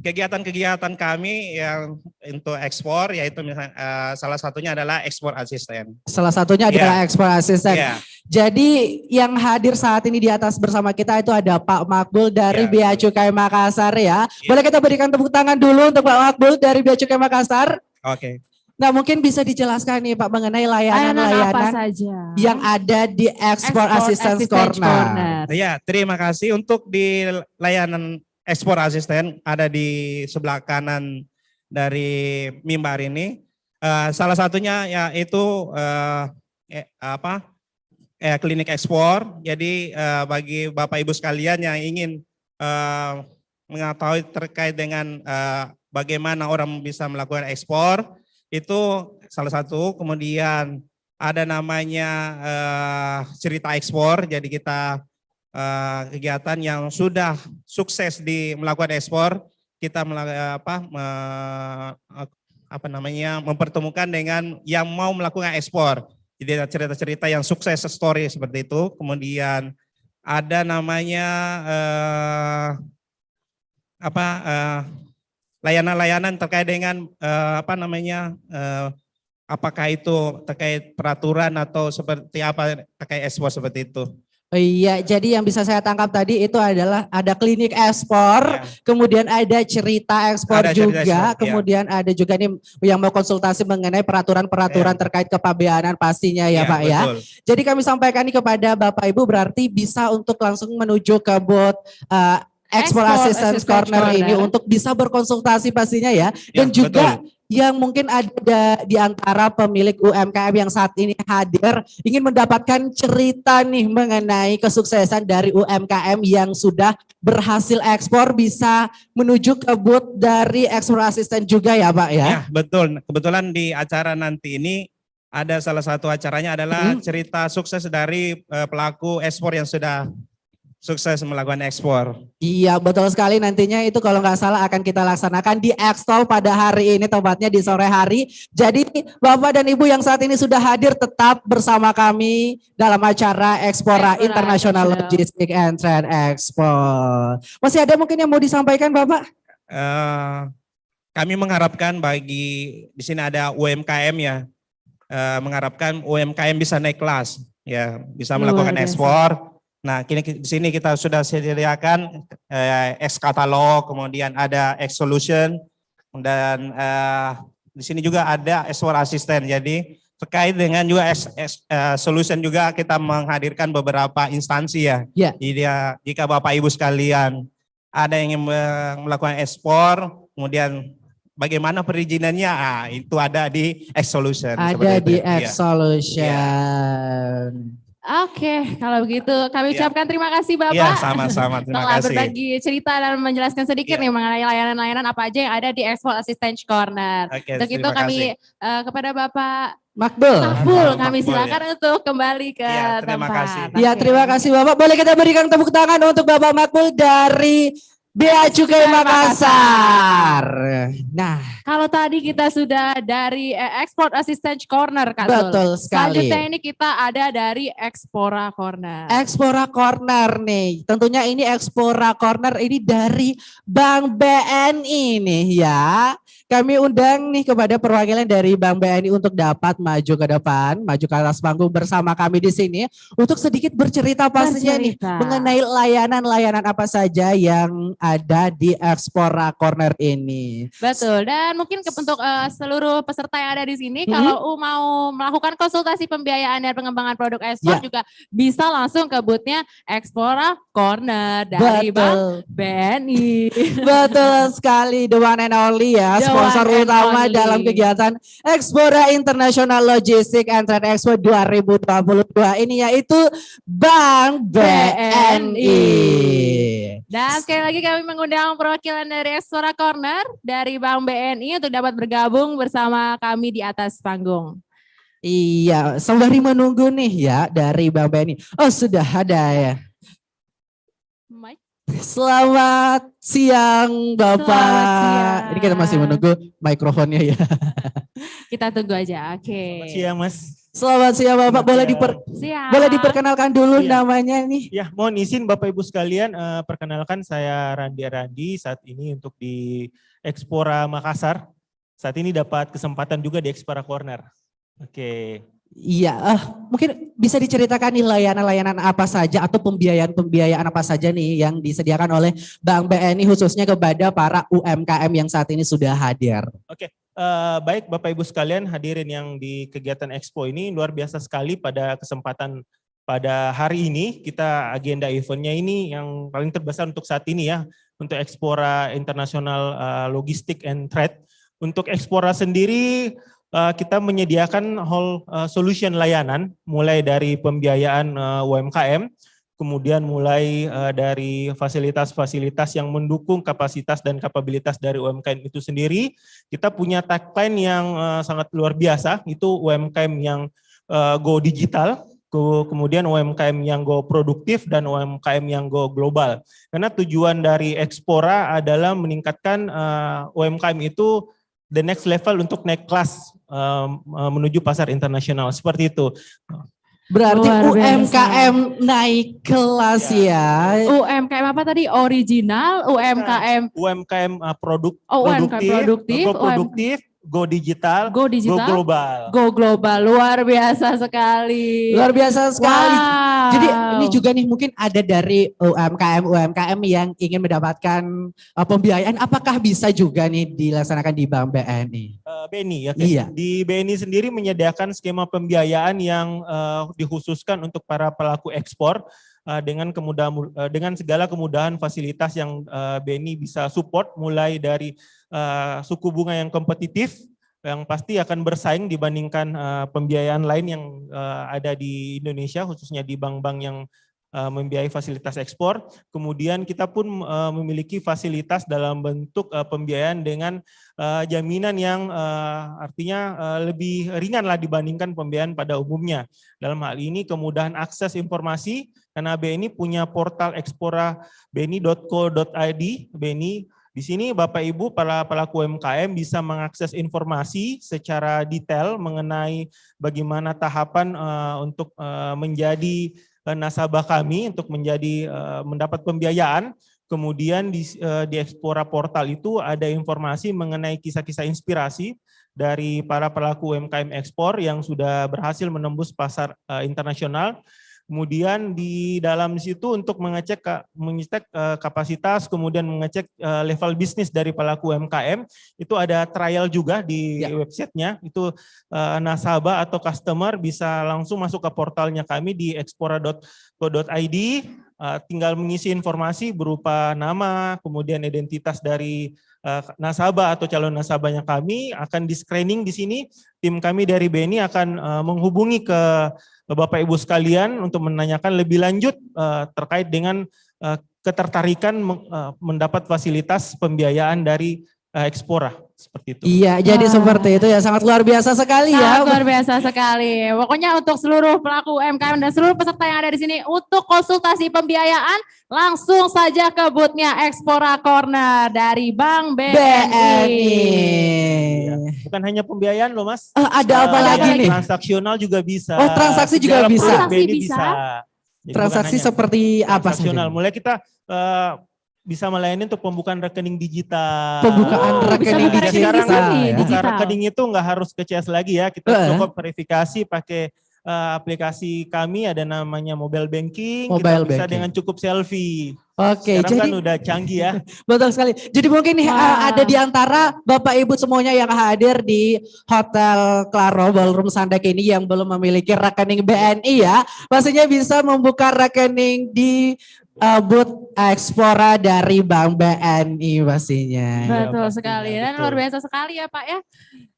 kegiatan-kegiatan kami yang untuk ekspor yaitu misalnya salah satunya adalah ekspor asisten. Salah satunya adalah ekspor asisten. Jadi yang hadir saat ini di atas bersama kita itu ada Pak Makbul dari Bea Cukai Makassar ya. Boleh kita berikan tepuk tangan dulu untuk Pak Makbul dari Bea Cukai Makassar? Oke. Nah, mungkin bisa dijelaskan nih Pak mengenai layanan-layanan yang ada di Ekspor Assistance Corner. Ya, terima kasih. Untuk di layanan ekspor asisten ada di sebelah kanan dari mimbar ini. Salah satunya yaitu klinik ekspor. Jadi bagi Bapak Ibu sekalian yang ingin mengetahui terkait dengan bagaimana orang bisa melakukan ekspor, itu salah satu. Kemudian ada namanya cerita ekspor. Jadi kita kegiatan yang sudah sukses di melakukan ekspor, kita mempertemukan dengan yang mau melakukan ekspor. Jadi ada cerita-cerita yang sukses story seperti itu. Kemudian ada namanya layanan-layanan terkait dengan apakah itu terkait peraturan atau seperti apa terkait ekspor seperti itu. Oh iya, jadi yang bisa saya tangkap tadi itu adalah ada klinik ekspor, kemudian ada cerita ekspor kemudian ada juga nih yang mau konsultasi mengenai peraturan-peraturan terkait kepabeanan pastinya ya Pak ya. Jadi kami sampaikan nih kepada Bapak Ibu berarti bisa untuk langsung menuju ke booth Ekspor Assistance Corner ini untuk bisa berkonsultasi pastinya ya. Dan juga yang mungkin ada di antara pemilik UMKM yang saat ini hadir ingin mendapatkan cerita nih mengenai kesuksesan dari UMKM yang sudah berhasil ekspor, bisa menuju ke booth dari Ekspor Assistance juga ya Pak ya. Ya betul, kebetulan di acara nanti ini ada salah satu acaranya adalah cerita sukses dari pelaku ekspor yang sudah sukses melakukan ekspor. Iya betul sekali, nantinya itu kalau nggak salah akan kita laksanakan di Ekstol pada hari ini, tepatnya di sore hari. Jadi Bapak dan Ibu yang saat ini sudah hadir tetap bersama kami dalam acara Ekspora International Logistic and Trade Expo. Masih ada mungkin yang mau disampaikan Bapak? Kami mengharapkan bagi di sini ada UMKM ya, mengharapkan UMKM bisa naik kelas ya, bisa melakukan ekspor. Nah, kini di sini kita sudah sediakan X-Katalog, kemudian ada X-Solution, dan di sini juga ada Ekspor Assistant. Jadi terkait dengan juga X-Solution juga kita menghadirkan beberapa instansi ya. Jadi jika Bapak Ibu sekalian ada yang ingin melakukan ekspor, kemudian bagaimana perizinannya, itu ada di X-Solution. Ada di X-Solution. Oke, kalau begitu kami ucapkan terima kasih Bapak. Iya, sama-sama. Terima telah kasih. berbagi cerita dan menjelaskan sedikit nih mengenai layanan-layanan apa aja yang ada di Ekspor Assistance Corner. Untuk itu kami kepada Bapak Makbul, kami silakan untuk kembali ke tempat. Ya, terima kasih Bapak. Boleh kita berikan tepuk tangan untuk Bapak Makbul dari Bea Cukai Makassar. Nah, kalau tadi kita sudah dari Export Assistance Corner, Kak Zul. Betul sekali. Selanjutnya ini kita ada dari Ekspora Corner. Ekspora Corner nih, tentunya ini Ekspora Corner ini dari Bank BNI nih ya. Kami undang nih kepada perwakilan dari Bank BNI untuk dapat maju ke depan, maju ke atas panggung bersama kami di sini untuk sedikit bercerita pastinya nih mengenai layanan-layanan apa saja yang ada di Ekspora Corner ini. Betul, dan mungkin untuk seluruh peserta yang ada di sini, kalau mau melakukan konsultasi pembiayaan dan pengembangan produk ekspor juga bisa langsung ke boothnya Ekspora Corner dari Bank BNI. Betul sekali, the one and only ya, sponsor utama dalam kegiatan Ekspora International Logistic and Trade Expo 2022 ini yaitu Bank BNI. Dan sekali lagi kami mengundang perwakilan dari Ekspora Corner dari Bank BNI untuk dapat bergabung bersama kami di atas panggung. Iya, sembari menunggu nih ya dari Bang Benny. Oh sudah ada ya. Mike. Selamat siang Bapak. Selamat siang. Ini kita masih menunggu mikrofonnya ya. Kita tunggu aja. Oke. Selamat siang Mas. Selamat siang Bapak. Siang. Boleh diperkenalkan dulu Iya. namanya nih. Ya, mohon izin Bapak Ibu sekalian, perkenalkan saya Randi saat ini untuk di Expora Makassar. Saat ini dapat kesempatan juga di Expora Corner. Oke. Iya, mungkin bisa diceritakan nih layanan-layanan apa saja atau pembiayaan-pembiayaan apa saja nih yang disediakan oleh Bank BNI khususnya kepada para UMKM yang saat ini sudah hadir. Oke, baik Bapak Ibu sekalian hadirin yang di kegiatan Expo ini luar biasa sekali pada kesempatan pada hari ini. Kita agenda eventnya ini yang paling terbesar untuk saat ini ya, untuk Expora International Logistic and Trade. Untuk Expora sendiri kita menyediakan whole solution layanan mulai dari pembiayaan UMKM, kemudian mulai dari fasilitas-fasilitas yang mendukung kapasitas dan kapabilitas dari UMKM itu sendiri. Kita punya tagline yang sangat luar biasa, itu UMKM yang go digital, kemudian UMKM yang go produktif, dan UMKM yang go global. Karena tujuan dari Expora adalah meningkatkan UMKM itu the next level untuk naik kelas menuju pasar internasional, seperti itu. Berarti Luar biasa. UMKM naik kelas ya. UMKM apa tadi? Original, UMKM. UMKM UMKM produktif, go produktif, go digital, Go digital, go global. Go global. Luar biasa sekali. Luar biasa sekali. Wow. Jadi ini juga nih mungkin ada dari UMKM yang ingin mendapatkan pembiayaan, apakah bisa juga nih dilaksanakan di Bank BNI? BNI ya. Iya. Di BNI sendiri menyediakan skema pembiayaan yang dikhususkan untuk para pelaku ekspor dengan segala kemudahan fasilitas yang BNI bisa support, mulai dari suku bunga yang kompetitif yang pasti akan bersaing dibandingkan pembiayaan lain yang ada di Indonesia, khususnya di bank-bank yang membiayai fasilitas ekspor. Kemudian kita pun memiliki fasilitas dalam bentuk pembiayaan dengan jaminan yang artinya lebih ringan lah dibandingkan pembiayaan pada umumnya. Dalam hal ini kemudahan akses informasi, karena BNI punya portal Expora bni.co.id. BNI di sini Bapak Ibu para pelaku UMKM bisa mengakses informasi secara detail mengenai bagaimana tahapan untuk menjadi nasabah kami, untuk mendapat pembiayaan. Kemudian di Expora Portal itu ada informasi mengenai kisah-kisah inspirasi dari para pelaku UMKM ekspor yang sudah berhasil menembus pasar internasional. Kemudian di dalam situ untuk mengecek kapasitas, kemudian mengecek level bisnis dari pelaku UMKM, itu ada trial juga di websitenya. Itu nasabah atau customer bisa langsung masuk ke portalnya kami di expora.co.id, tinggal mengisi informasi berupa nama, kemudian identitas dari nasabah atau calon nasabahnya kami akan di screening di sini. Tim kami dari BNI akan menghubungi ke Bapak Ibu sekalian untuk menanyakan lebih lanjut terkait dengan ketertarikan mendapat fasilitas pembiayaan dari Expora, seperti itu. Iya, jadi seperti itu ya, sangat luar biasa sekali ya. Sangat luar biasa sekali. Pokoknya untuk seluruh pelaku UMKM dan seluruh peserta yang ada di sini, untuk konsultasi pembiayaan langsung saja ke booth-nya Expora Corner dari Bank BNI. Bukan hanya pembiayaan loh Mas. Ada apa lagi nih? Transaksional juga bisa. Oh, transaksi juga Segala bisa. produk BNI Transaksi bisa. Jadi Transaksi bukan hanya seperti apa transaksional. saja? Mulai kita bisa melayani untuk pembukaan rekening digital. Pembukaan Oh, bisa rekening buka rekening digital. sendiri, Ya. digital. Buka rekening itu nggak harus ke CS lagi ya. Kita cukup verifikasi pakai aplikasi kami, ada namanya mobile banking. Mobile kita bisa banking. dengan cukup selfie. Oke, Sekarang kan jadi udah canggih ya. betul sekali. Jadi mungkin nih ada di antara Bapak Ibu semuanya yang hadir di Hotel Claro Ballroom Sandek ini yang belum memiliki rekening BNI ya, pastinya bisa membuka rekening di booth Expora dari Bank BNI pastinya. Betul pastinya, sekali. Dan betul. luar biasa sekali ya Pak ya.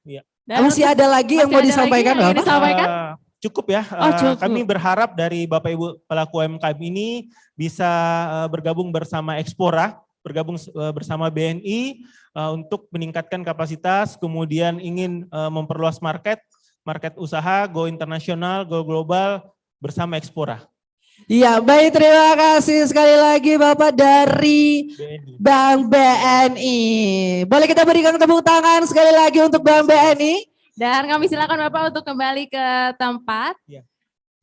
Iya. Dan Masih ada lagi yang mau masih ada disampaikan lagi yang Bapak? disampaikan? Cukup ya. Oh, cukup. Kami berharap dari Bapak Ibu pelaku UMKM ini bisa bergabung bersama Expora, bergabung bersama BNI untuk meningkatkan kapasitas, kemudian ingin memperluas market, market usaha, go internasional, go global bersama Expora. Iya, baik, terima kasih sekali lagi Bapak dari Bank BNI. Boleh kita berikan tepuk tangan sekali lagi untuk Bank BNI? Dan kami silakan Bapak untuk kembali ke tempat.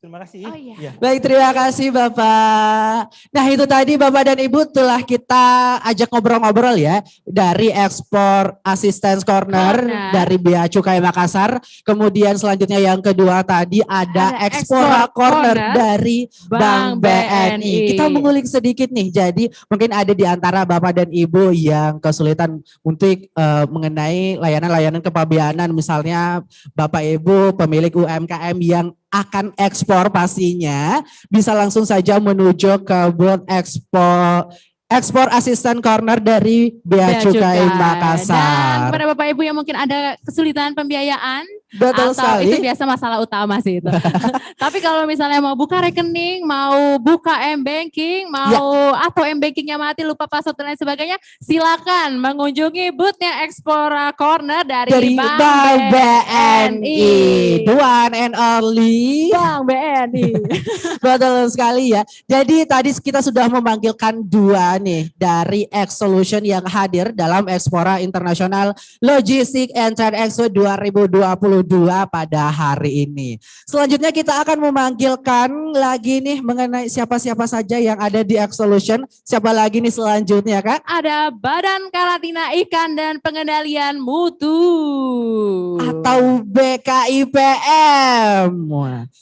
Terima kasih. Oh iya. Baik, terima kasih Bapak. Nah itu tadi Bapak dan Ibu telah kita ajak ngobrol-ngobrol ya. Dari Ekspor Assistance Corner dari Bea Cukai Makassar. Kemudian selanjutnya yang kedua tadi ada Ekspora Corner dari Bank BNI. Kita mengulik sedikit nih. Jadi mungkin ada di antara Bapak dan Ibu yang kesulitan untuk mengenai layanan-layanan kepabeanan. Misalnya Bapak Ibu pemilik UMKM yang akan ekspor pastinya bisa langsung saja menuju ke booth Ekspor Assistant Corner dari Bea Cukai Makassar. Dan kepada Bapak Ibu yang mungkin ada kesulitan pembiayaan, betul atau sekali. itu biasa masalah utama sih itu. Tapi kalau misalnya mau buka rekening, mau buka M-Banking, atau M-Bankingnya mati, lupa password dan lain sebagainya, silakan mengunjungi boothnya Ekspora Corner dari Bank BNI. The one and only Bank BNI. Betul sekali ya. Jadi tadi kita sudah memanggilkan dua nih dari X Solution yang hadir dalam Expora International Logistics and Trade Expo 2022 pada hari ini. Selanjutnya kita akan memanggilkan lagi nih mengenai siapa-siapa saja yang ada di X Solution. Siapa lagi nih selanjutnya Kak? Ada Badan Karantina Ikan dan Pengendalian Mutu. Atau BKIPM.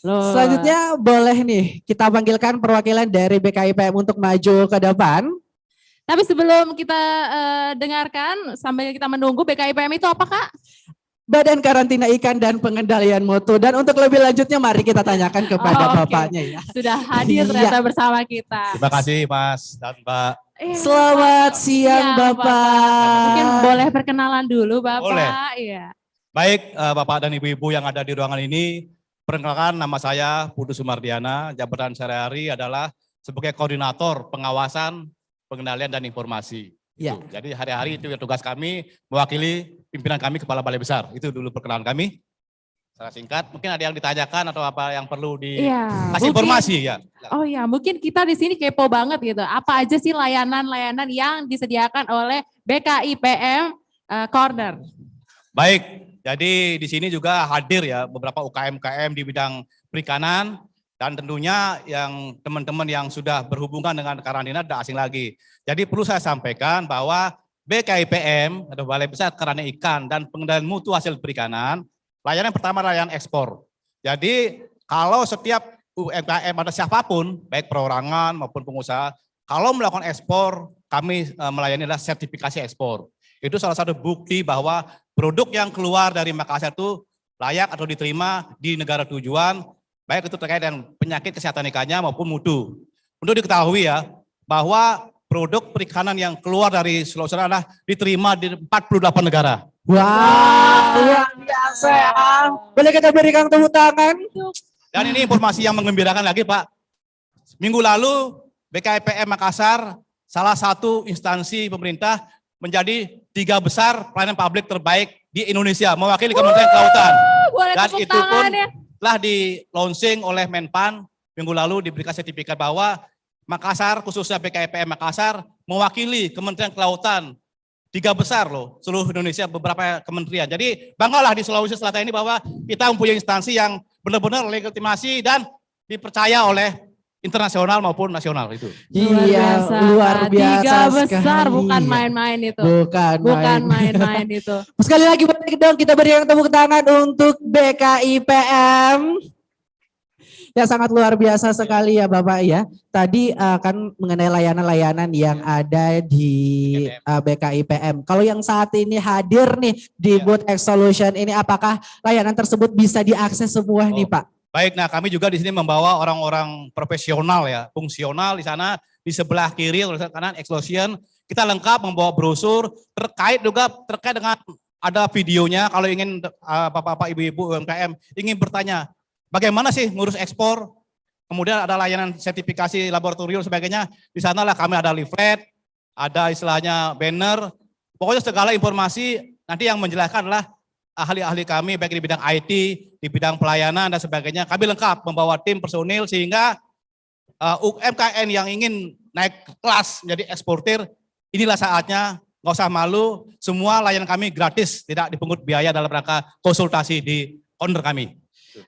Selanjutnya boleh nih kita panggilkan perwakilan dari BKIPM untuk maju ke depan. Tapi sebelum kita dengarkan, sambil kita menunggu BKIPM itu apa Kak? Badan Karantina Ikan dan Pengendalian Mutu. Dan untuk lebih lanjutnya mari kita tanyakan kepada bapaknya ya. Sudah hadir ternyata bersama kita. Terima kasih Mas dan Mbak. Selamat siang Bapak. Mungkin boleh perkenalan dulu Bapak. Boleh. Iya. Baik Bapak dan Ibu-Ibu yang ada di ruangan ini, perkenalkan nama saya Putu Sumardiana, jabatan sehari-hari adalah sebagai koordinator pengawasan, pengendalian dan informasi. Ya. Jadi hari-hari itu tugas kami mewakili pimpinan kami Kepala Balai Besar. Itu dulu perkenalan kami. Secara singkat, mungkin ada yang ditanyakan atau apa yang perlu dikasih informasi ya. Oh ya, mungkin kita di sini kepo banget gitu. Apa aja sih layanan-layanan yang disediakan oleh BKIPM Corner? Baik, jadi di sini juga hadir ya beberapa UKM-UKM di bidang perikanan dan tentunya yang teman-teman yang sudah berhubungan dengan karantina tidak asing lagi. Jadi perlu saya sampaikan bahwa BKIPM atau Balai Besar Karantina Ikan dan Pengendalian Mutu Hasil Perikanan, layanan pertama layanan ekspor. Jadi kalau setiap UMKM ada siapapun, baik perorangan maupun pengusaha, kalau melakukan ekspor, kami melayani adalah sertifikasi ekspor. Itu salah satu bukti bahwa produk yang keluar dari Makassar itu layak atau diterima di negara tujuan, baik itu terkait dengan penyakit kesehatan ikannya maupun mutu. Untuk diketahui ya, bahwa produk perikanan yang keluar dari Sulawesi adalah diterima di 48 negara. Wow, luar biasa. Boleh kita berikan tepuk tangan? Dan ini informasi yang menggembirakan lagi Pak. Minggu lalu BKIPM Makassar, salah satu instansi pemerintah menjadi 3 besar pelayanan publik terbaik di Indonesia, mewakili Kementerian Kelautan. Dan itu pun telah di launching oleh Menpan minggu lalu, diberikan sertifikat bahwa Makassar, khususnya BKIPM Makassar, mewakili Kementerian Kelautan 3 besar loh, seluruh Indonesia beberapa kementerian. Jadi banggalah di Sulawesi Selatan ini bahwa kita mempunyai instansi yang benar-benar legitimasi dan dipercaya oleh internasional maupun nasional itu. Iya, luar biasa. 3 besar, sekali. bukan main-main itu. Bukan main-main itu. Sekali lagi boleh dong kita berikan tepuk tangan untuk BKIPM. Ya sangat luar biasa sekali ya Bapak ya. Tadi kan mengenai layanan-layanan yang ada di BKIPM. Kalau yang saat ini hadir nih di booth X Solution ini, apakah layanan tersebut bisa diakses semua nih Pak? Baik, nah kami juga di sini membawa orang-orang profesional ya, fungsional di sana, di sebelah kiri kanan X Solution. Kita lengkap membawa brosur terkait dengan ada videonya. Kalau ingin Bapak-bapak, Ibu-ibu UMKM ingin bertanya, bagaimana sih ngurus ekspor? Kemudian ada layanan sertifikasi laboratorium sebagainya. Di sanalah kami ada leaflet, ada istilahnya banner. Pokoknya segala informasi nanti yang menjelaskan adalah ahli-ahli kami baik di bidang IT, di bidang pelayanan dan sebagainya. Kami lengkap membawa tim personil sehingga UMKM yang ingin naik kelas menjadi eksportir, inilah saatnya, nggak usah malu, semua layanan kami gratis, tidak dipungut biaya dalam rangka konsultasi di corner kami.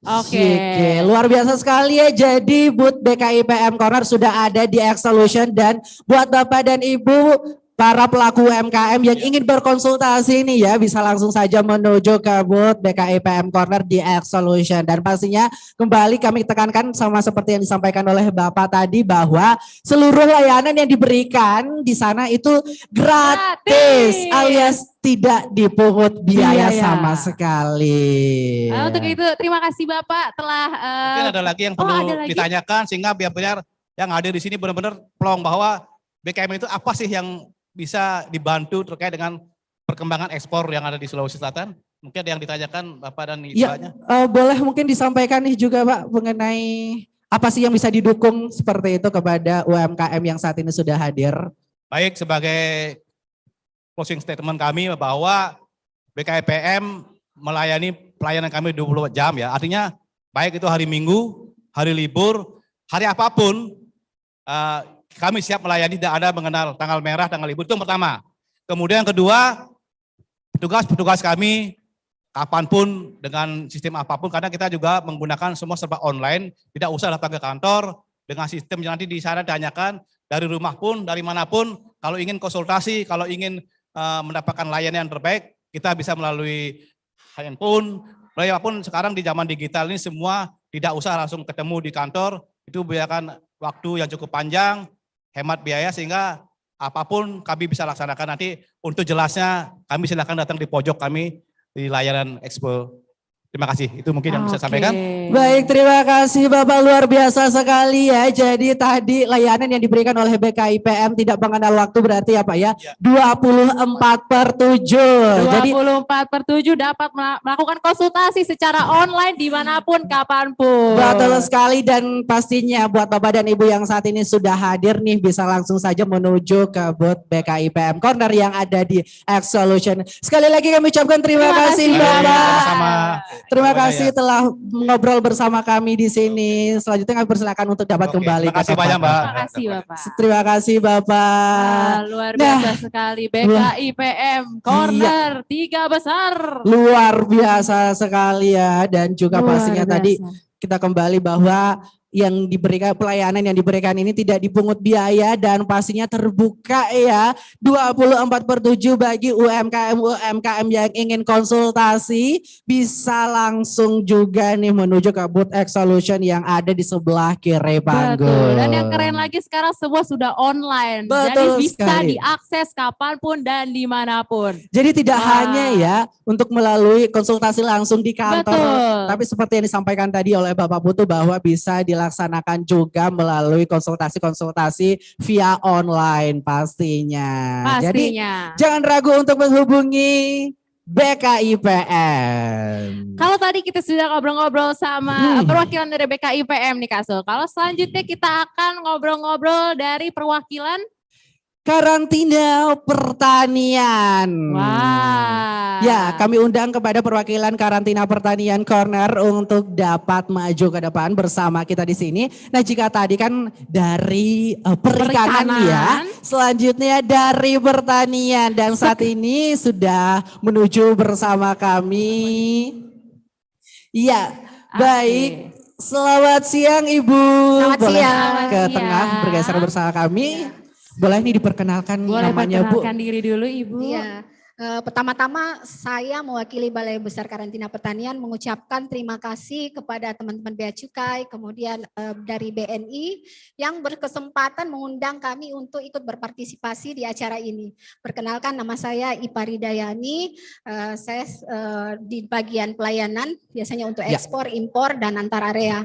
Oke. Luar biasa sekali ya. Jadi booth BKIPM Corner sudah ada di X-Solution, dan buat Bapak dan Ibu para pelaku UMKM yang ingin berkonsultasi nih ya, bisa langsung saja menuju ke booth BKIPM Corner di X-Solution. Dan pastinya kembali kami tekankan sama seperti yang disampaikan oleh Bapak tadi, bahwa seluruh layanan yang diberikan di sana itu gratis alias tidak dipungut biaya sama sekali. Untuk itu terima kasih Bapak telah mungkin ada lagi yang perlu ditanyakan sehingga biar yang hadir di sini benar-benar plong bahwa BKM itu apa sih yang bisa dibantu terkait dengan perkembangan ekspor yang ada di Sulawesi Selatan. Mungkin ada yang ditanyakan Bapak dan Ibu-nya. Boleh mungkin disampaikan nih juga Pak mengenai apa sih yang bisa didukung seperti itu kepada UMKM yang saat ini sudah hadir. Baik, sebagai closing statement kami bahwa BKIPM melayani pelayanan kami 24 jam ya. Artinya baik itu hari Minggu, hari libur, hari apapun kami siap melayani, tidak ada mengenal tanggal merah, tanggal libur, itu yang pertama. Kemudian yang kedua, petugas kami kapanpun dengan sistem apapun, karena kita juga menggunakan semua serba online, tidak usah datang ke kantor, dengan sistem yang nanti di sana ditanyakan, dari rumah pun, dari manapun, kalau ingin konsultasi, kalau ingin mendapatkan layanan yang terbaik, kita bisa melalui handphone, melalui apapun. Sekarang di zaman digital ini semua tidak usah langsung ketemu di kantor, itu biarkan waktu yang cukup panjang, hemat biaya, sehingga apapun kami bisa laksanakan. Nanti untuk jelasnya kami silakan datang di pojok kami di layanan Expo. Terima kasih, itu mungkin yang bisa sampaikan. Baik, terima kasih Bapak, luar biasa sekali ya. Jadi tadi layanan yang diberikan oleh BKIPM tidak mengenal waktu, berarti apa ya? 24/7. 24/7 dapat melakukan konsultasi secara online dimanapun, kapanpun. Betul sekali, dan pastinya buat Bapak dan Ibu yang saat ini sudah hadir nih, bisa langsung saja menuju ke booth BKIPM Corner yang ada di X-Solution. Sekali lagi kami ucapkan terima kasih Bapak. Terima kasih telah ngobrol bersama kami di sini. Selanjutnya kami persilakan untuk dapat kembali. Terima kasih banyak Mbak. Terima kasih Bapak. Terima kasih Bapak. Luar biasa sekali BKIPM Corner 3 besar. Luar biasa sekali ya, dan juga pastinya tadi kita kembali bahwa yang diberikan, pelayanan yang diberikan ini tidak dipungut biaya dan pastinya terbuka ya, 24/7 bagi UMKM yang ingin konsultasi, bisa langsung juga nih menuju ke booth X-Solution yang ada di sebelah kiri panggung. Betul. Dan yang keren lagi sekarang semua sudah online. Betul, jadi bisa sekali. diakses kapanpun dan dimanapun. Jadi tidak hanya ya untuk melalui konsultasi langsung di kantor, tapi seperti yang disampaikan tadi oleh Bapak Putu bahwa bisa dilaksanakan juga melalui konsultasi-konsultasi via online pastinya. Jadi jangan ragu untuk menghubungi BKIPM. Kalau tadi kita sudah ngobrol-ngobrol sama perwakilan dari BKIPM nih Kak Sul. Kalau selanjutnya kita akan ngobrol-ngobrol dari perwakilan Karantina Pertanian. Wah. Ya, kami undang kepada perwakilan Karantina Pertanian Corner untuk dapat maju ke depan bersama kita di sini. Nah, jika tadi kan dari perikanan ya, selanjutnya dari pertanian, dan saat ini sudah menuju bersama kami. Iya, baik. Selamat siang Ibu. Selamat siang. Ke tengah bergeser bersama kami. Boleh nih diperkenalkan namanya Bu. Perkenalkan diri dulu Ibu. Iya. Pertama-tama saya mewakili Balai Besar Karantina Pertanian mengucapkan terima kasih kepada teman-teman Bea Cukai, kemudian dari BNI yang berkesempatan mengundang kami untuk ikut berpartisipasi di acara ini. Perkenalkan, nama saya Ipari Dayani, saya di bagian pelayanan biasanya untuk ekspor, impor, dan antar area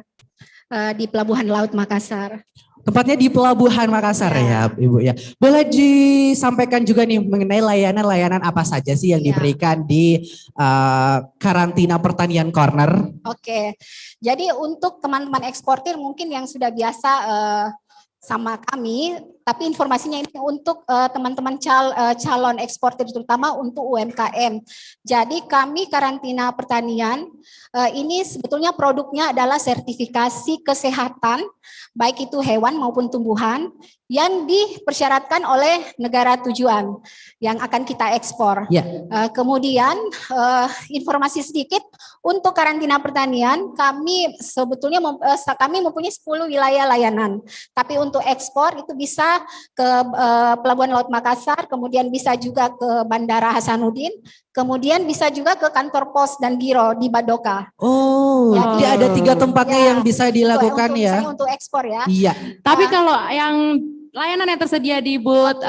di Pelabuhan Laut Makassar. Tempatnya di Pelabuhan Makassar ya Ibu ya. Boleh disampaikan juga nih mengenai layanan-layanan apa saja sih yang diberikan di Karantina Pertanian Corner? Oke, jadi untuk teman-teman eksportir mungkin yang sudah biasa sama kami, Tapi informasinya ini untuk teman-teman calon eksportir, terutama untuk UMKM. Jadi kami Karantina Pertanian ini sebetulnya produknya adalah sertifikasi kesehatan, baik itu hewan maupun tumbuhan, yang dipersyaratkan oleh negara tujuan yang akan kita ekspor. Ya. Kemudian informasi sedikit untuk Karantina Pertanian, kami sebetulnya kami mempunyai 10 wilayah layanan. Tapi untuk ekspor itu bisa ke Pelabuhan Laut Makassar, kemudian bisa juga ke Bandara Hasanuddin, kemudian bisa juga ke kantor pos dan giro di Badoka. Oh, jadi ada 3 tempatnya Ya, yang bisa dilakukan ya. Misalnya untuk ekspor ya. Iya. Tapi kalau yang layanan yang tersedia di booth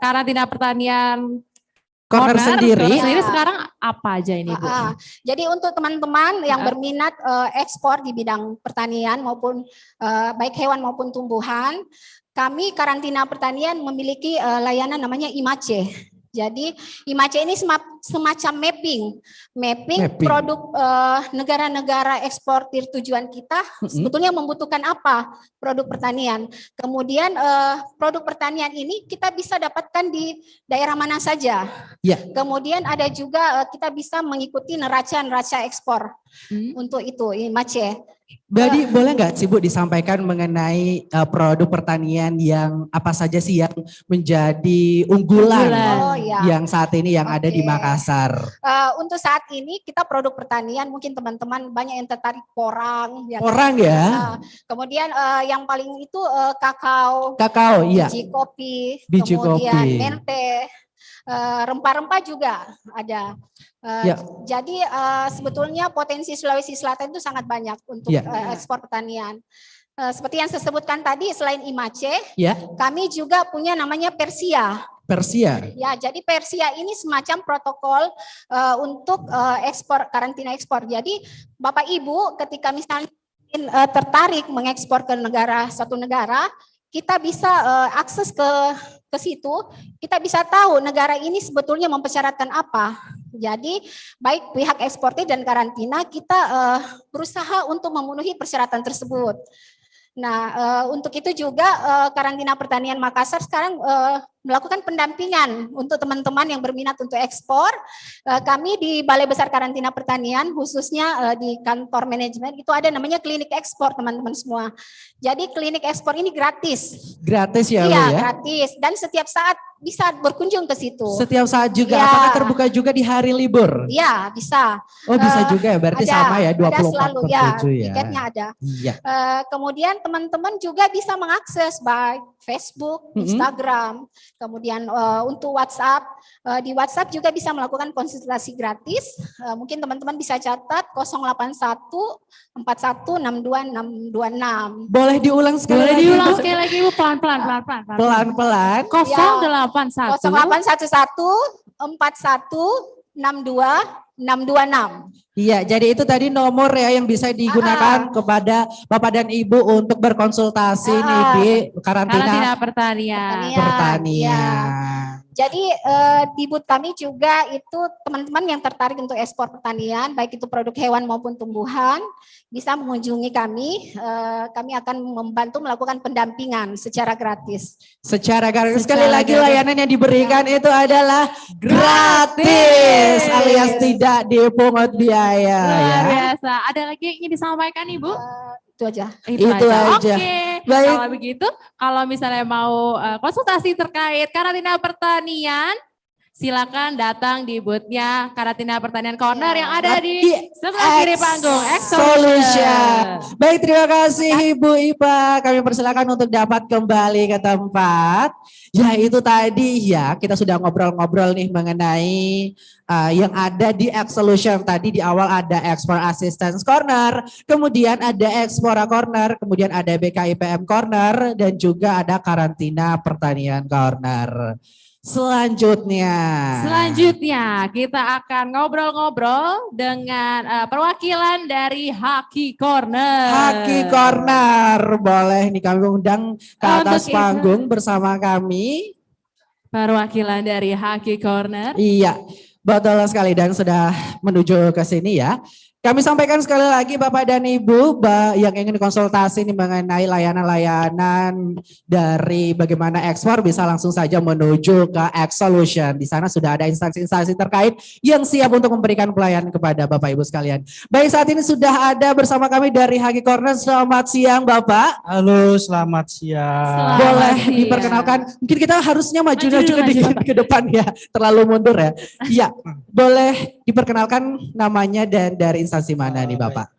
Karantina Pertanian Corner sendiri sekarang apa aja ini, Bu? Jadi untuk teman-teman yang berminat ekspor di bidang pertanian maupun baik hewan maupun tumbuhan, kami Karantina Pertanian memiliki layanan namanya IMACE. Jadi IMACE ini semacam mapping produk negara-negara eksportir tujuan kita sebetulnya membutuhkan apa produk pertanian. Kemudian produk pertanian ini kita bisa dapatkan di daerah mana saja. Ya. Kemudian ada juga kita bisa mengikuti neraca ekspor untuk itu IMACE. Jadi boleh nggak sih Bu disampaikan mengenai produk pertanian yang apa saja sih yang menjadi unggulan yang saat ini yang ada di Makassar? Untuk saat ini kita produk pertanian mungkin teman-teman banyak yang tertarik porang. Porang ya. Kemudian yang paling itu kakao. Kakao, iya. Biji kemudian mente. Rempah-rempah juga ada. Jadi sebetulnya potensi Sulawesi Selatan itu sangat banyak untuk ekspor pertanian. Seperti yang saya sebutkan tadi, selain IMACE, kami juga punya namanya Persia. Ya, jadi Persia ini semacam protokol untuk ekspor, karantina ekspor. Jadi Bapak Ibu ketika misalnya tertarik mengekspor ke suatu negara, kita bisa akses ke situ, kita bisa tahu negara ini sebetulnya mempersyaratkan apa. Jadi baik pihak eksportir dan karantina kita berusaha untuk memenuhi persyaratan tersebut. Nah, untuk itu juga Karantina Pertanian Makassar sekarang melakukan pendampingan untuk teman-teman yang berminat untuk ekspor. Kami di Balai Besar Karantina Pertanian, khususnya di kantor manajemen, itu ada namanya klinik ekspor teman-teman semua. Jadi klinik ekspor ini gratis. Gratis ya? Iya, Bu, ya? gratis. Dan setiap saat bisa berkunjung ke situ. Setiap saat juga? Ya. Apakah terbuka juga di hari libur? Iya, bisa. Oh bisa juga ya, berarti ada, sama ya 24/7 ya? Tiketnya ada. Iya. Kemudian teman-teman juga bisa mengakses baik Facebook, Instagram, kemudian untuk WhatsApp. Di WhatsApp juga bisa melakukan konsultasi gratis. Mungkin teman-teman bisa catat 081 41 62 626. Boleh diulang sekali lagi? Boleh diulang sekali lagi Bu, pelan-pelan. Pelan-pelan. 081 41 41 62 626. Iya, jadi itu tadi nomor ya yang bisa digunakan kepada Bapak dan Ibu untuk berkonsultasi nih di Karantina Pertanian. Ya. Jadi di booth kami juga itu teman-teman yang tertarik untuk ekspor pertanian, baik itu produk hewan maupun tumbuhan, bisa mengunjungi kami. Kami akan membantu melakukan pendampingan secara gratis. Secara gratis. Sekali lagi layanan yang diberikan itu adalah gratis, alias tidak dipungut biaya. Luar biasa. Ada lagi yang ingin disampaikan Ibu? Itu aja. Itu aja. Oke. Baik. Kalau begitu, kalau misalnya mau konsultasi terkait karantina pertanian, silakan datang di booth-nya Karantina Pertanian Corner yang ada di sebelah kiri panggung. Solution. Baik, terima kasih Ibu Ipa. Kami persilakan untuk dapat kembali ke tempat. Ya itu tadi ya, kita sudah ngobrol-ngobrol nih mengenai yang ada di Solution. Tadi di awal ada Export Assistance Corner, kemudian ada Explora Corner, kemudian ada BKIPM Corner, dan juga ada Karantina Pertanian Corner. Selanjutnya kita akan ngobrol-ngobrol dengan perwakilan dari Haki Corner. Haki Corner, boleh nih kami undang ke atas panggung bersama kami. Perwakilan dari Haki Corner. Iya, betul sekali dan sudah menuju ke sini ya. Kami sampaikan sekali lagi Bapak dan Ibu yang ingin konsultasi nih mengenai layanan-layanan dari bagaimana ekspor bisa langsung saja menuju ke X-Solution. Di sana sudah ada instansi-instansi terkait yang siap untuk memberikan pelayanan kepada Bapak Ibu sekalian. Baik, saat ini sudah ada bersama kami dari Haki Corner. Selamat siang Bapak. Halo, selamat siang. Boleh diperkenalkan, mungkin kita harusnya maju dikit ke depan ya, terlalu mundur ya. Iya, boleh diperkenalkan namanya dan dari instansi mana nih Bapak?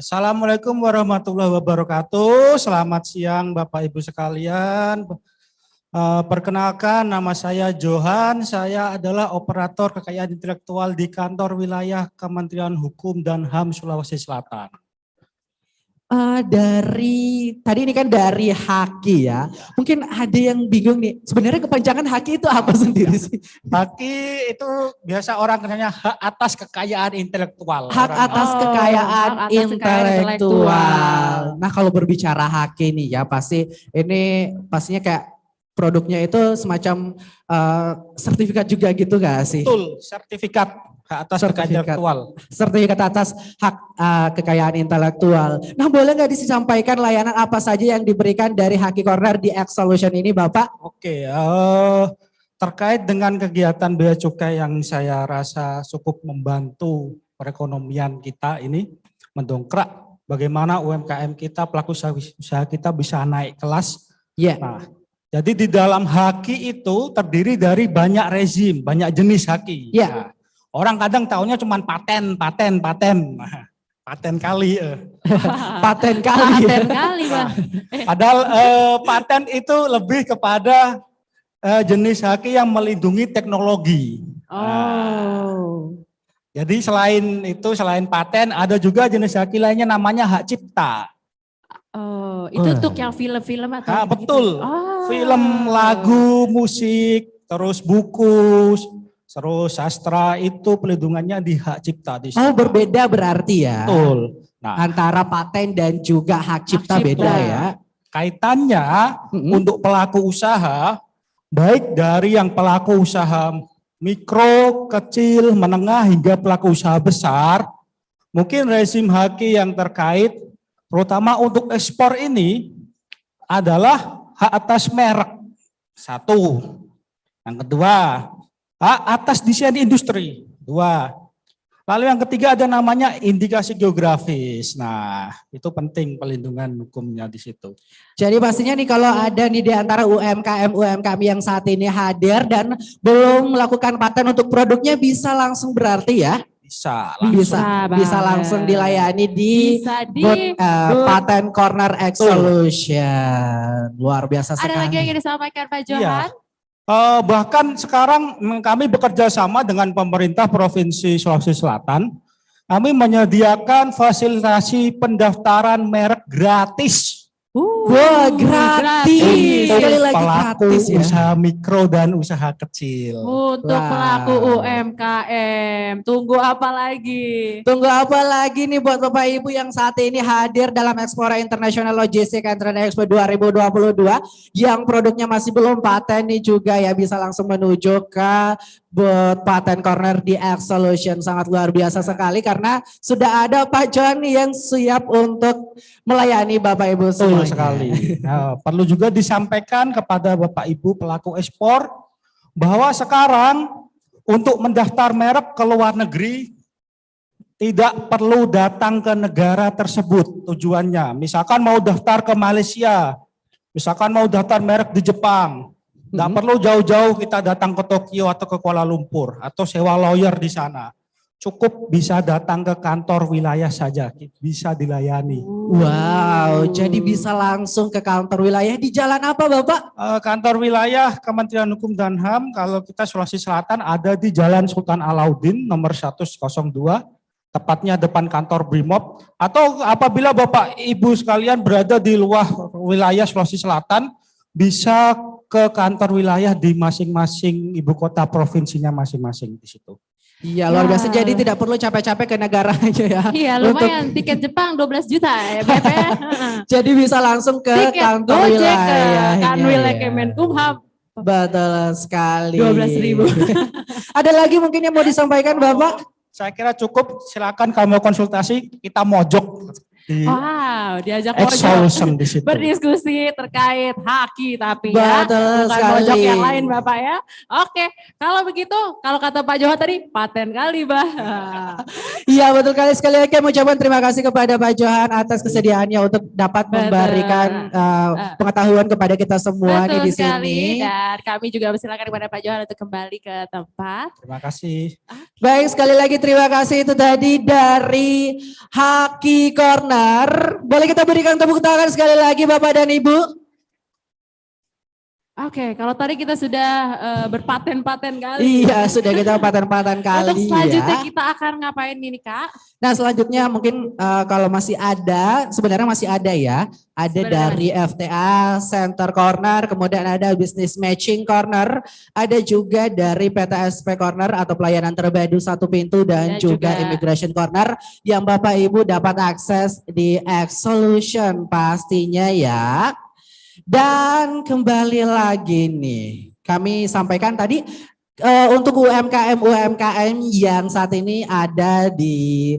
Assalamualaikum warahmatullahi wabarakatuh. Selamat siang Bapak Ibu sekalian. Perkenalkan, nama saya Johan. Saya adalah operator kekayaan intelektual di kantor wilayah Kementerian Hukum dan HAM Sulawesi Selatan. Tadi ini kan dari Haki ya. Mungkin ada yang bingung nih. Sebenarnya kepanjangan Haki itu apa sendiri sih? Haki itu biasa orang kenanya hak atas kekayaan intelektual. Hak atas kekayaan intelektual. Nah, kalau berbicara Haki nih ya pastinya kayak produknya itu semacam sertifikat juga gitu gak sih? Betul, sertifikat hak atas kekayaan intelektual. Sertifikat atas hak kekayaan intelektual. Nah, boleh nggak disampaikan layanan apa saja yang diberikan dari Haki Corner di X-Solution ini Bapak? Oke, terkait dengan kegiatan bea cukai yang saya rasa cukup membantu perekonomian kita ini, mendongkrak bagaimana UMKM kita, pelaku usaha kita bisa naik kelas. Iya. Nah, jadi di dalam Haki itu terdiri dari banyak rezim, banyak jenis Haki. Iya. Nah, orang kadang taunya cuma paten. Nah, paten kali. Paten kali. Paten kali, Bang. Padahal paten itu lebih kepada jenis Haki yang melindungi teknologi. Jadi selain paten, ada juga jenis Haki lainnya namanya hak cipta. Itu untuk yang film-film atau Nah, betul. Oh. Film, lagu, musik, terus buku, terus sastra itu pelindungannya di hak cipta di situ. Oh, berbeda berarti ya. Betul. Nah, antara paten dan juga hak cipta beda ya. Kaitannya untuk pelaku usaha, baik dari yang pelaku usaha mikro, kecil, menengah hingga pelaku usaha besar, mungkin rezim Haki yang terkait terutama untuk ekspor ini adalah hak atas merek. Satu. Yang kedua, hak atas desain industri. Dua. Lalu yang ketiga ada namanya indikasi geografis. Nah, itu penting pelindungan hukumnya di situ. Jadi pastinya nih kalau ada nih di antara UMKM yang saat ini hadir dan belum melakukan paten untuk produknya bisa langsung berarti ya? Bisa langsung dilayani di Paten Corner X-Solution. Luar biasa sekali. Ada lagi yang ingin disampaikan Pak Johan? Iya. Bahkan sekarang kami bekerja sama dengan pemerintah Provinsi Sulawesi Selatan. Kami menyediakan fasilitasi pendaftaran merek gratis. Wah, gratis. Sekali lagi pelaku gratis ya. Usaha mikro dan usaha kecil. Untuk pelaku UMKM. Tunggu apa lagi? Tunggu apa lagi nih buat Bapak Ibu yang saat ini hadir dalam Explora International Logistics and Trade Expo 2022 yang produknya masih belum paten nih juga ya bisa langsung menuju ke Paten Corner di X-Solution. Sangat luar biasa sekali karena sudah ada Pak John yang siap untuk melayani Bapak Ibu semuanya. Betul sekali. Nah, perlu juga disampaikan kepada Bapak Ibu pelaku ekspor bahwa sekarang untuk mendaftar merek ke luar negeri tidak perlu datang ke negara tersebut tujuannya. Misalkan mau daftar ke Malaysia, misalkan mau daftar merek di Jepang, tidak perlu jauh-jauh kita datang ke Tokyo atau ke Kuala Lumpur atau sewa lawyer di sana. Cukup bisa datang ke kantor wilayah saja, bisa dilayani. Wow, jadi bisa langsung ke kantor wilayah di jalan apa Bapak? Kantor wilayah Kementerian Hukum dan HAM, kalau kita Sulawesi Selatan ada di Jalan Sultan Alauddin nomor 102, tepatnya depan kantor Brimob. Atau apabila Bapak Ibu sekalian berada di luar wilayah Sulawesi Selatan, bisa ke kantor wilayah di masing-masing ibu kota provinsinya masing-masing di situ. Iya luar biasa, jadi tidak perlu capek-capek ke negara aja ya. Iya lumayan, tiket Jepang 12 juta ya BP. Jadi bisa langsung ke tiket kantor Gojek wilayah. ke Kanwil Kemenkumham. Betul sekali. 12.000. Ada lagi mungkin yang mau disampaikan Bapak? saya kira cukup. Silakan kalau mau konsultasi kita mojok di Wow, diajak X-Solution di situ. berdiskusi terkait haki tapi Betul bukan sekali. mojok yang lain Bapak ya. Oke, kalau begitu, kalau kata Pak Johan tadi, paten kali Bah. Iya betul sekali lagi kami ucapkan terima kasih kepada Pak Johan atas kesediaannya untuk dapat Betul. memberikan pengetahuan kepada kita semua nih Betul di sekali, sini. dan kami juga bersilakan kepada Pak Johan untuk kembali ke tempat. Terima kasih. Baik, sekali lagi terima kasih itu tadi dari Haki Corner. Boleh kita berikan tepuk tangan sekali lagi Bapak dan Ibu? Oke, kalau tadi kita sudah berpaten-paten kali. Iya, sudah kita paten-paten kali Untuk selanjutnya ya. kita akan ngapain ini Kak? Nah selanjutnya mungkin kalau masih ada, sebenarnya masih ada ya. Ada Sebenarnya dari FTA Center Corner, kemudian ada Business Matching Corner, ada juga dari PTSP Corner atau pelayanan terpadu satu pintu dan juga Immigration Corner yang Bapak Ibu dapat akses di X-Solution pastinya ya. Dan kembali lagi nih, kami sampaikan tadi untuk UMKM yang saat ini ada di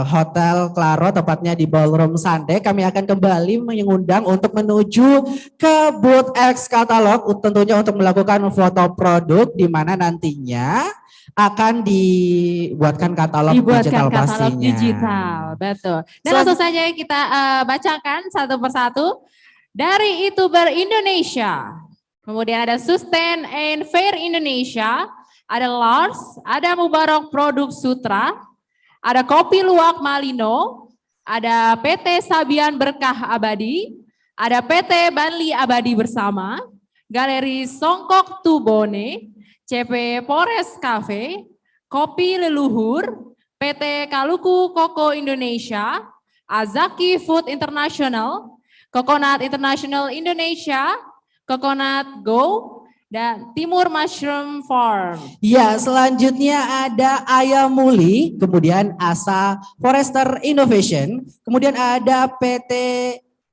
Hotel Claro, tepatnya di Ballroom Sunday, kami akan kembali mengundang untuk menuju ke booth X Katalog, tentunya untuk melakukan foto produk di mana nantinya akan dibuatkan katalog digital pastinya. Digital, betul. Dan langsung saja kita bacakan satu persatu. Dari YouTuber Indonesia, kemudian ada Sustain and Fair Indonesia, ada Lars, ada Mubarak Produk Sutra, ada Kopi Luwak Malino, ada PT Sabian Berkah Abadi, ada PT Banli Abadi Bersama, Galeri Songkok Tubone, CP Pores Cafe, Kopi Leluhur, PT Kaluku Koko Indonesia, Azaki Food International, Coconut International Indonesia, Coconut Go, dan Timur Mushroom Farm. Ya, selanjutnya ada Ayam Muli, kemudian Asa Forester Innovation, kemudian ada PT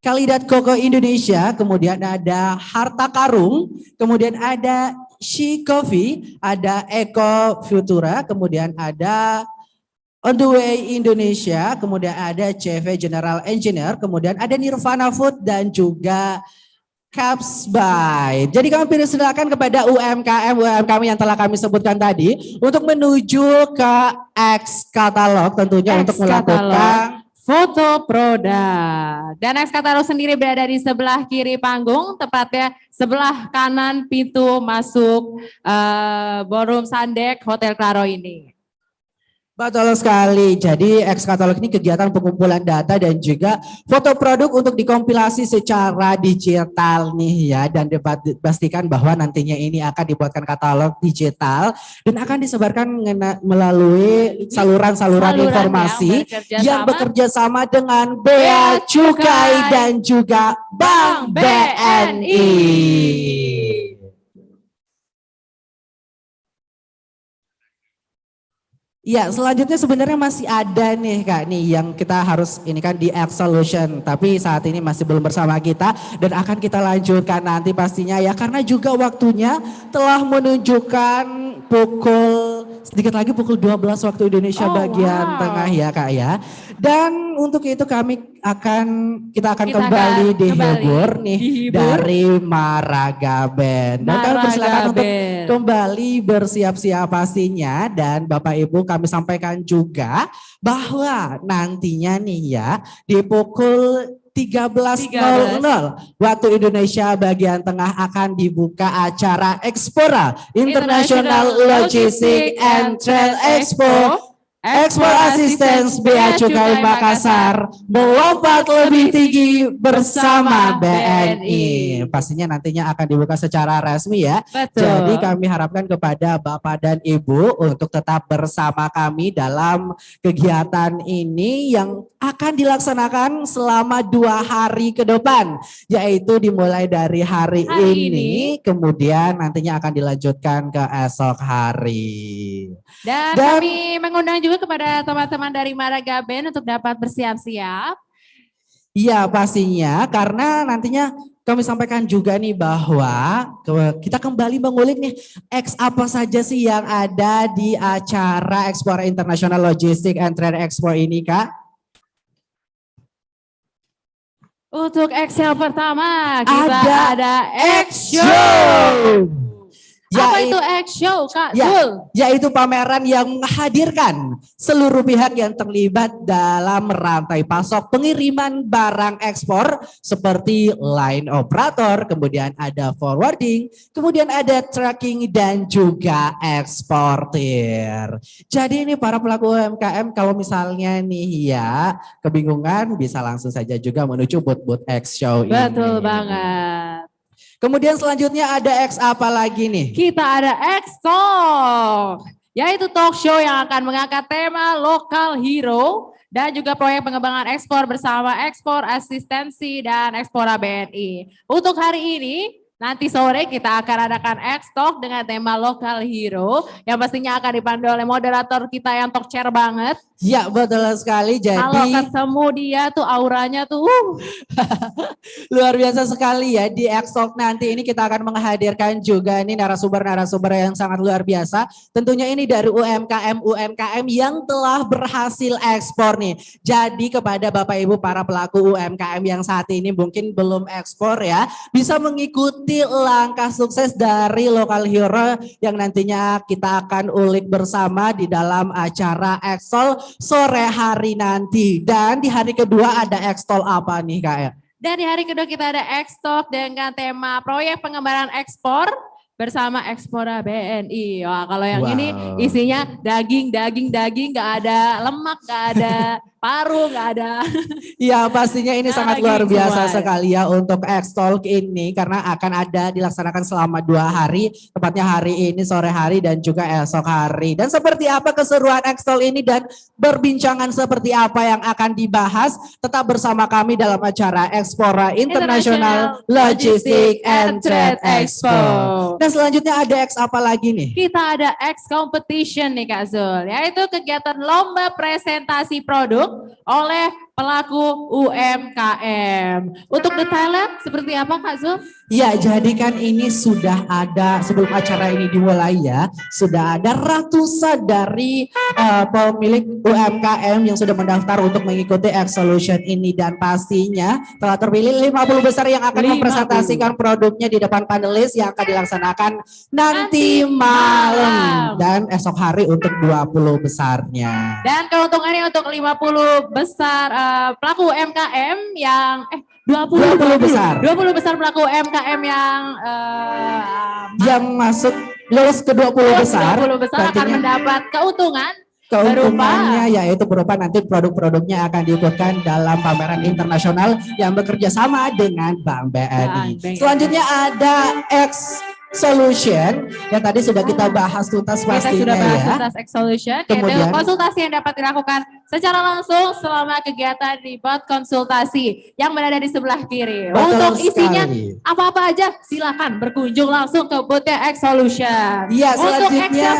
Kalidat Koko Indonesia, kemudian ada Harta Karung, kemudian ada She Coffee, ada Eco Futura, kemudian ada On the Way Indonesia, kemudian ada CV General Engineer, kemudian ada Nirvana Food dan juga Caps by. Jadi kami persilakan kepada UMKM yang telah kami sebutkan tadi untuk menuju ke X Katalog tentunya untuk melakukan foto produk. Dan X Katalog sendiri berada di sebelah kiri panggung, tepatnya sebelah kanan pintu masuk Ballroom Sandek Hotel Claro ini. Betul sekali. Jadi X Katalog ini kegiatan pengumpulan data dan juga foto produk untuk dikompilasi secara digital nih ya, dan dipastikan bahwa nantinya ini akan dibuatkan katalog digital dan akan disebarkan melalui saluran-saluran informasi yang bekerja sama dengan Bea Cukai dan juga Bank BNI. Ya, selanjutnya sebenarnya masih ada nih Kak nih yang kita harus ini kan di X-Solution, tapi saat ini masih belum bersama kita dan akan kita lanjutkan nanti pastinya ya, karena juga waktunya telah menunjukkan sedikit lagi pukul 12 waktu Indonesia bagian tengah ya Kak ya. Dan untuk itu kita akan kembali dihibur nih dari Maraga Band. Dan kami persilakan untuk kembali bersiap-siap pastinya, dan Bapak Ibu kami sampaikan juga bahwa nantinya nih ya di pukul 13.00 waktu Indonesia bagian tengah akan dibuka acara Expora International Logistics and Trade Expo. Export Assistance Bea Cukai Makassar melompat lebih tinggi bersama BNI. Pastinya nantinya akan dibuka secara resmi ya. Betul. Jadi kami harapkan kepada Bapak dan Ibu untuk tetap bersama kami dalam kegiatan ini yang akan dilaksanakan selama 2 hari ke depan. Yaitu dimulai dari hari ini, kemudian nantinya akan dilanjutkan ke esok hari. Dan kami mengundang juga kepada teman-teman dari Maraga Band untuk dapat bersiap-siap. Iya pastinya, karena nantinya kami sampaikan juga nih bahwa kita kembali mengulik nih apa saja sih yang ada di acara Explora International Logistics and Trade Expo ini, Kak? Untuk Excel pertama kita ada X-Show. Apa itu X-Show, Kak Zul? Yaitu pameran yang menghadirkan seluruh pihak yang terlibat dalam rantai pasok pengiriman barang ekspor seperti line operator, kemudian ada forwarding, kemudian ada tracking dan juga eksportir. Jadi ini para pelaku UMKM kalau misalnya nih ya kebingungan bisa langsung saja juga menuju booth X-Show ini. Betul banget. Kemudian selanjutnya ada X apa lagi nih? Kita ada X-Talk, yaitu talk show yang akan mengangkat tema lokal hero dan juga proyek pengembangan ekspor bersama Ekspor Asistensi dan Ekspora BNI. Untuk hari ini, nanti sore kita akan adakan X-Talk dengan tema lokal hero yang pastinya akan dipandu oleh moderator kita yang talk chair banget. Ya betul sekali. Jadi kalau ketemu dia tuh auranya tuh luar biasa sekali ya. Di X-Talk nanti ini kita akan menghadirkan juga ini narasumber-narasumber yang sangat luar biasa. Tentunya ini dari UMKM yang telah berhasil ekspor nih. Jadi kepada Bapak Ibu para pelaku UMKM yang saat ini mungkin belum ekspor ya, bisa mengikuti langkah sukses dari lokal hero yang nantinya kita akan ulik bersama di dalam acara X-Talk sore hari nanti. Dan di hari kedua ada X-Talk apa nih Kak? Dan di hari kedua kita ada X-Talk dengan tema proyek pengembangan ekspor bersama Ekspora BNI. Wah, kalau yang ini isinya daging, gak ada lemak, gak ada paru, gak ada. Ya pastinya ini sangat luar biasa sekali ya untuk X-Talk ini karena akan ada dilaksanakan selama 2 hari, tepatnya hari ini sore hari dan juga esok hari. Dan seperti apa keseruan X-Talk ini dan berbincangan seperti apa yang akan dibahas, tetap bersama kami dalam acara Explora International Logistics and Trade Expo. Dan selanjutnya ada X apa lagi nih? Kita ada X Competition nih Kak Zul, yaitu kegiatan lomba presentasi produk oleh pelaku UMKM. Untuk detailnya seperti apa Kak Zul? Ya, jadi kan ini sudah ada sebelum acara ini dimulai ya, sudah ada ratusan dari pemilik UMKM yang sudah mendaftar untuk mengikuti X-Solution ini dan pastinya telah terpilih 50 besar yang akan mempresentasikan produknya di depan panelis yang akan dilaksanakan nanti malam dan esok hari untuk 20 besarnya. Dan keuntungannya untuk 50 besar pelaku UMKM yang 20 besar. 20 besar pelaku UMKM yang masuk lulus ke 20 besar. 20 besar akan mendapat keuntungannya yaitu berupa nanti produk-produknya akan diikutkan dalam pameran internasional yang bekerja sama dengan Bank BNI. Selanjutnya ada X-Solution yang tadi sudah kita bahas tuntas pastinya ya. Kita sudah bahas tuntas X-Solution, yaitu konsultasi yang dapat dilakukan secara langsung selama kegiatan di bot konsultasi yang berada di sebelah kiri. Untuk isinya apa-apa aja silakan berkunjung langsung ke boothnya X-Solution. Iya, untuk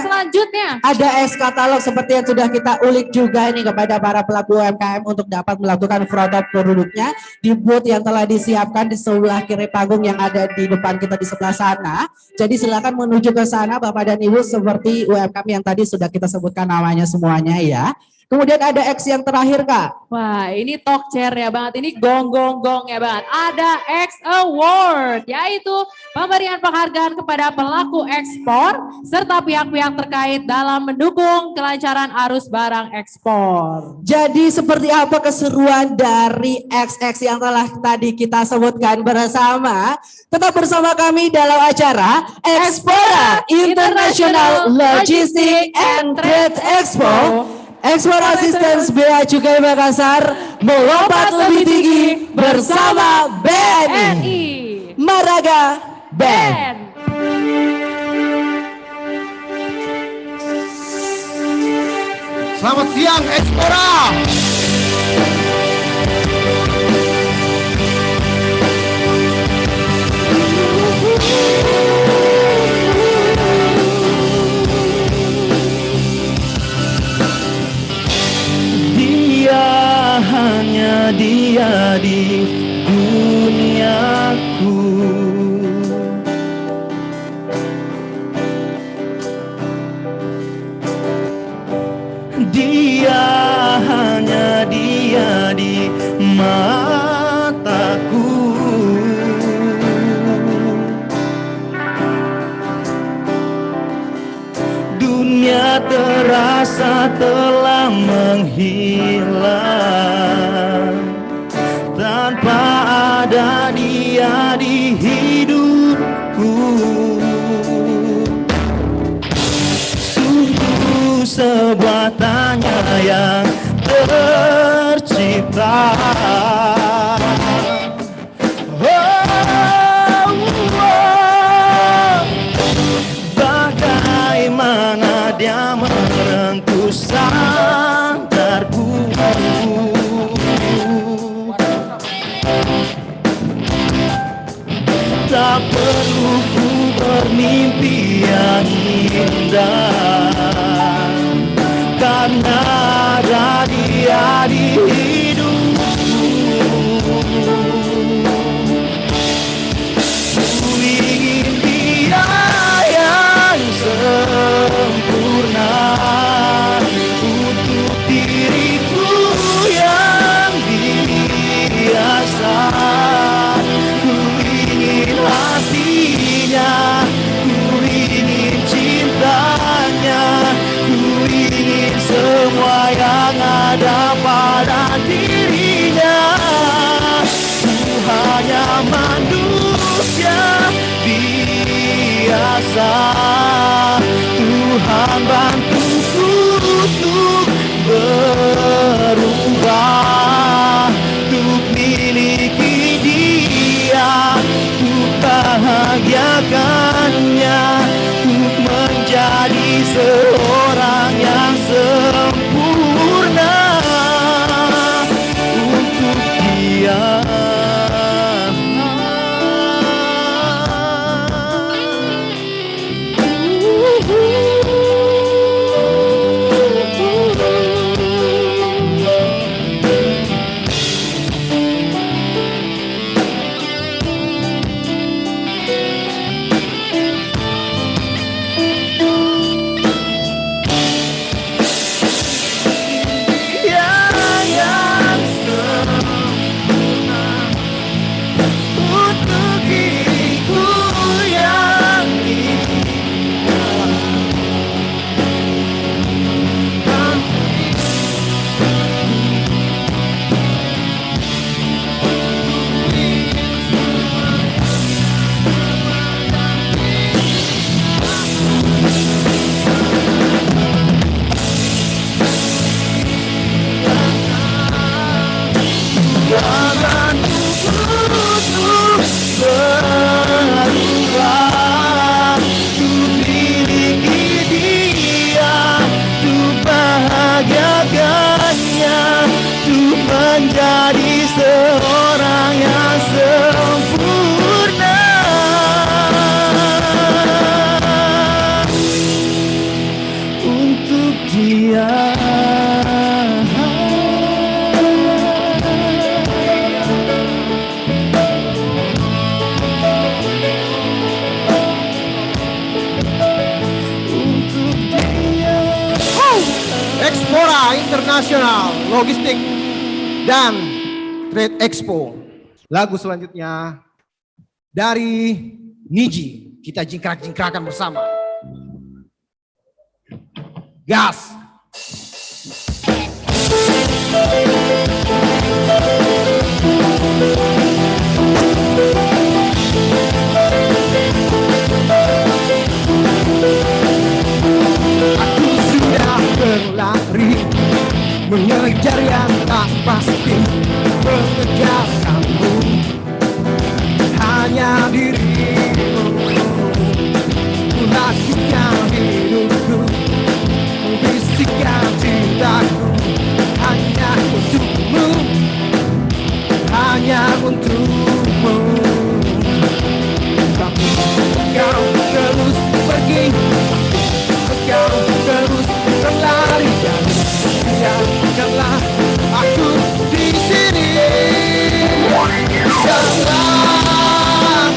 selanjutnya ada X katalog seperti yang sudah kita ulik juga nih kepada para pelaku UMKM untuk dapat melakukan foto produknya di booth yang telah disiapkan di sebelah kiri panggung yang ada di depan kita di sebelah sana. Jadi silakan menuju ke sana Bapak dan Ibu seperti UMKM yang tadi sudah kita sebutkan namanya semuanya ya. Kemudian ada X yang terakhir Kak. Wah ini talk chair ya banget, ini gong ya banget. Ada X Award, yaitu pemberian penghargaan kepada pelaku ekspor serta pihak-pihak terkait dalam mendukung kelancaran arus barang ekspor. Jadi seperti apa keseruan dari XX yang telah tadi kita sebutkan bersama? Tetap bersama kami dalam acara Explora International Logistics and Trade Expo. Ekspor Asistensi Bea Cukai Makassar melompat lebih tinggi bersama BNI. Maraga Band. Selamat siang Ekspora. Hanya dia di duniaku. Dia, hanya dia di mataku. Dunia terasa telah menghilang tanpa ada dia di hidupku. Sungguh sebuah tanya yang tercipta. Bagaimana dia merengkuh sadarku. Tak perlu ku bermimpi yang indah, karena ada dia di hidupku. Ku ingin dia yang sempurna untuk diriku yang biasa. Ku ingin hatinya, ku ingin cintanya, ku ingin semua yang ada pada dirinya. Ku hanya manusia biasa. Tuhan bantuku untuk berubah, untuk miliki dia, untuk bahagiakannya, untuk menjadi seorang yang sempurna untuk dia. Menjadi seorang yang sempurna untuk dia. Untuk dia. Expora International Logistik dan Trade Expo. Lagu selanjutnya dari Niji. Kita jingkrak-jingkrakan bersama. Gas. Aku sudah berlari mengejar yang tak pasti, mengejar kamu, hanya dirimu. Ku lakukan hidupku, bisikan cintaku, hanya untukmu, hanya untukmu. Tapi kau terus pergi, kau terus berlari, dan biarkanlah aku di sini. Salah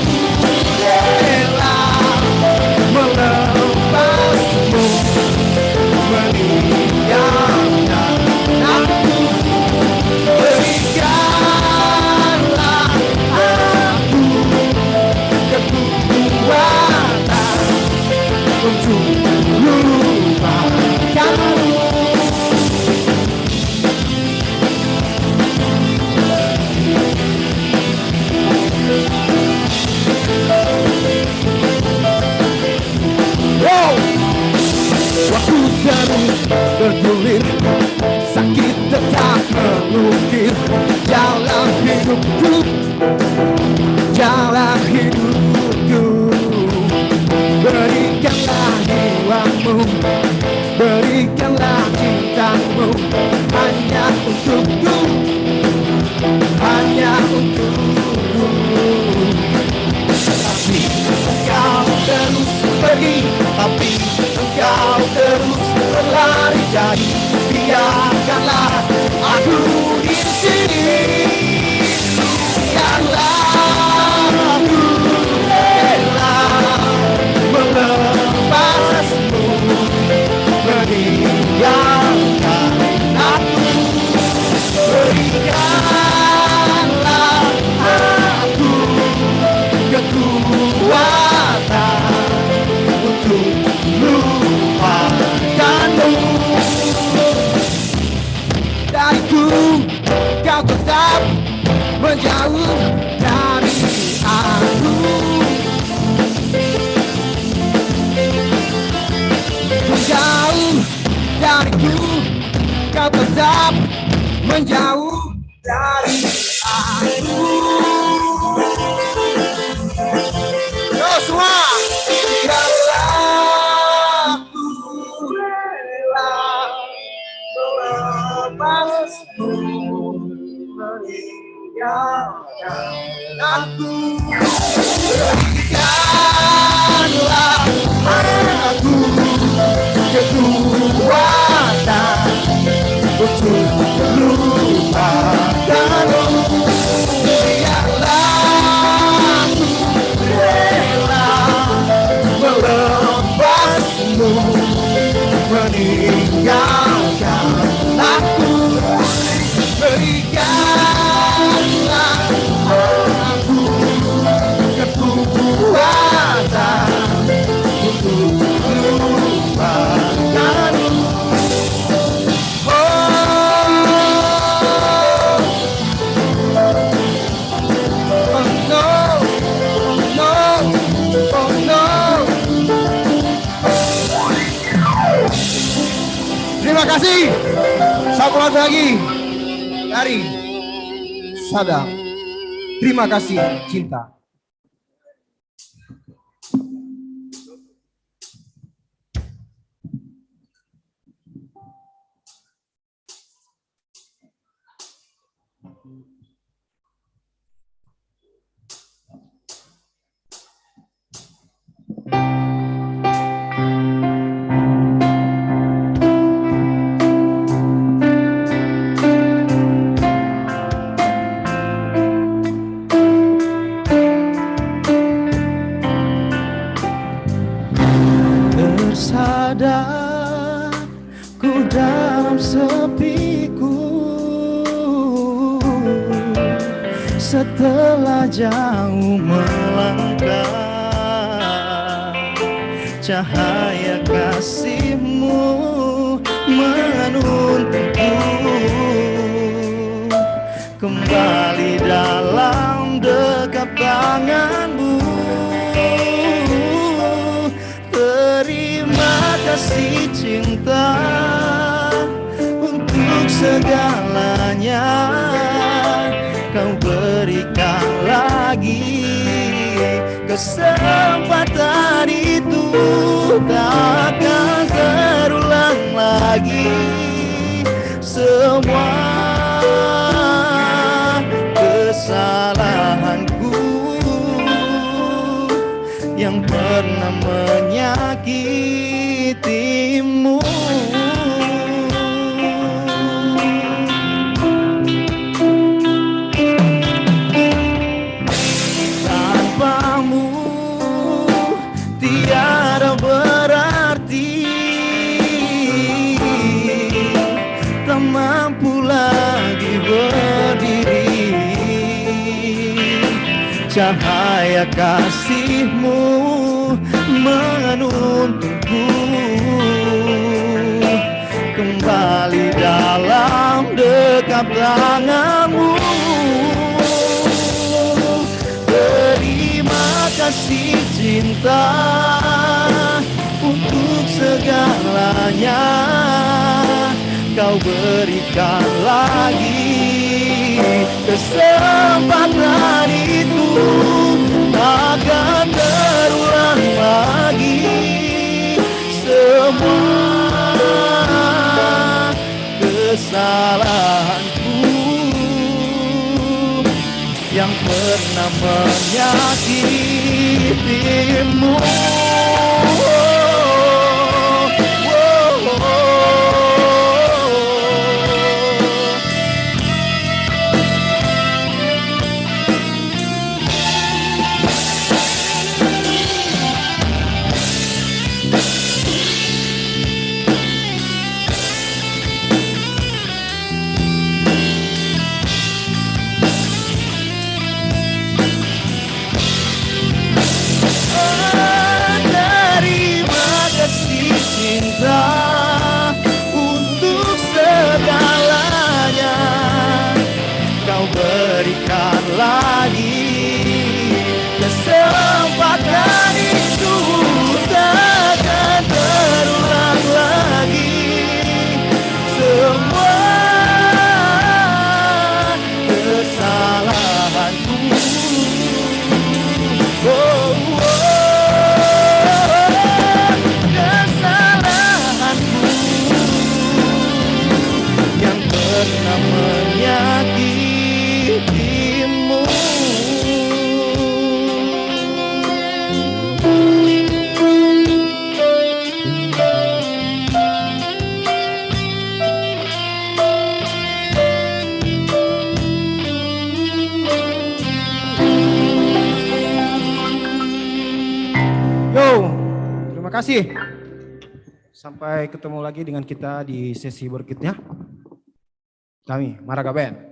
dari aku. Menjauh dariku, kau tetap menjauh dari aku. Yo semua, biarlah aku rela melepasmu, meninggalkan aku. Berikanlah aku kekuatan untuk melupakanmu. Biarlah aku rela melepasmu, meninggalkan aku. Berikanlah aku kekuatan untuk melupakanmu. Terima kasih. Satu lagu lagi dari Sadam. Terima kasih cinta. Tersadar ku dalam sepiku, setelah jauh melangkah, cahaya kasih-Mu menuntunku kembali dalam dekat tangan-Mu. Terima kasih cinta untuk segalanya Kau berikan lagi. Kesempatan itu takkan terulang lagi. Semua kesalahanku yang pernah menyakitimu. Tanpamu tiada berarti, tak mampu lagi berdiri. Cahaya kasih-Mu menuntunku kembali dalam dekat tangan-Mu. Terima kasih cinta untuk segalanya Kau berikan lagi. Kesempatan itu takkan terulang lagi. Semua kesalahanku yang pernah menyakitimu. kasih. Sampai ketemu lagi dengan kita di sesi berikutnya. Kami Maraga Band.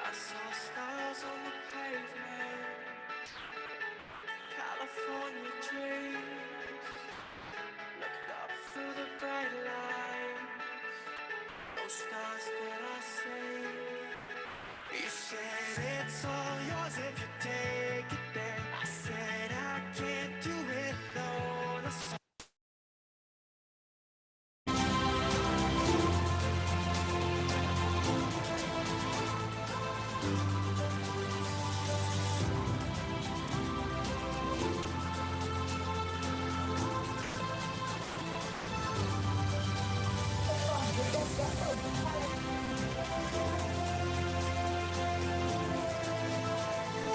I saw stars on the pavement, California dreams. Looked up through the bright lights, those stars that I see. You said it's all yours if you take it there. I said I can't do it alone.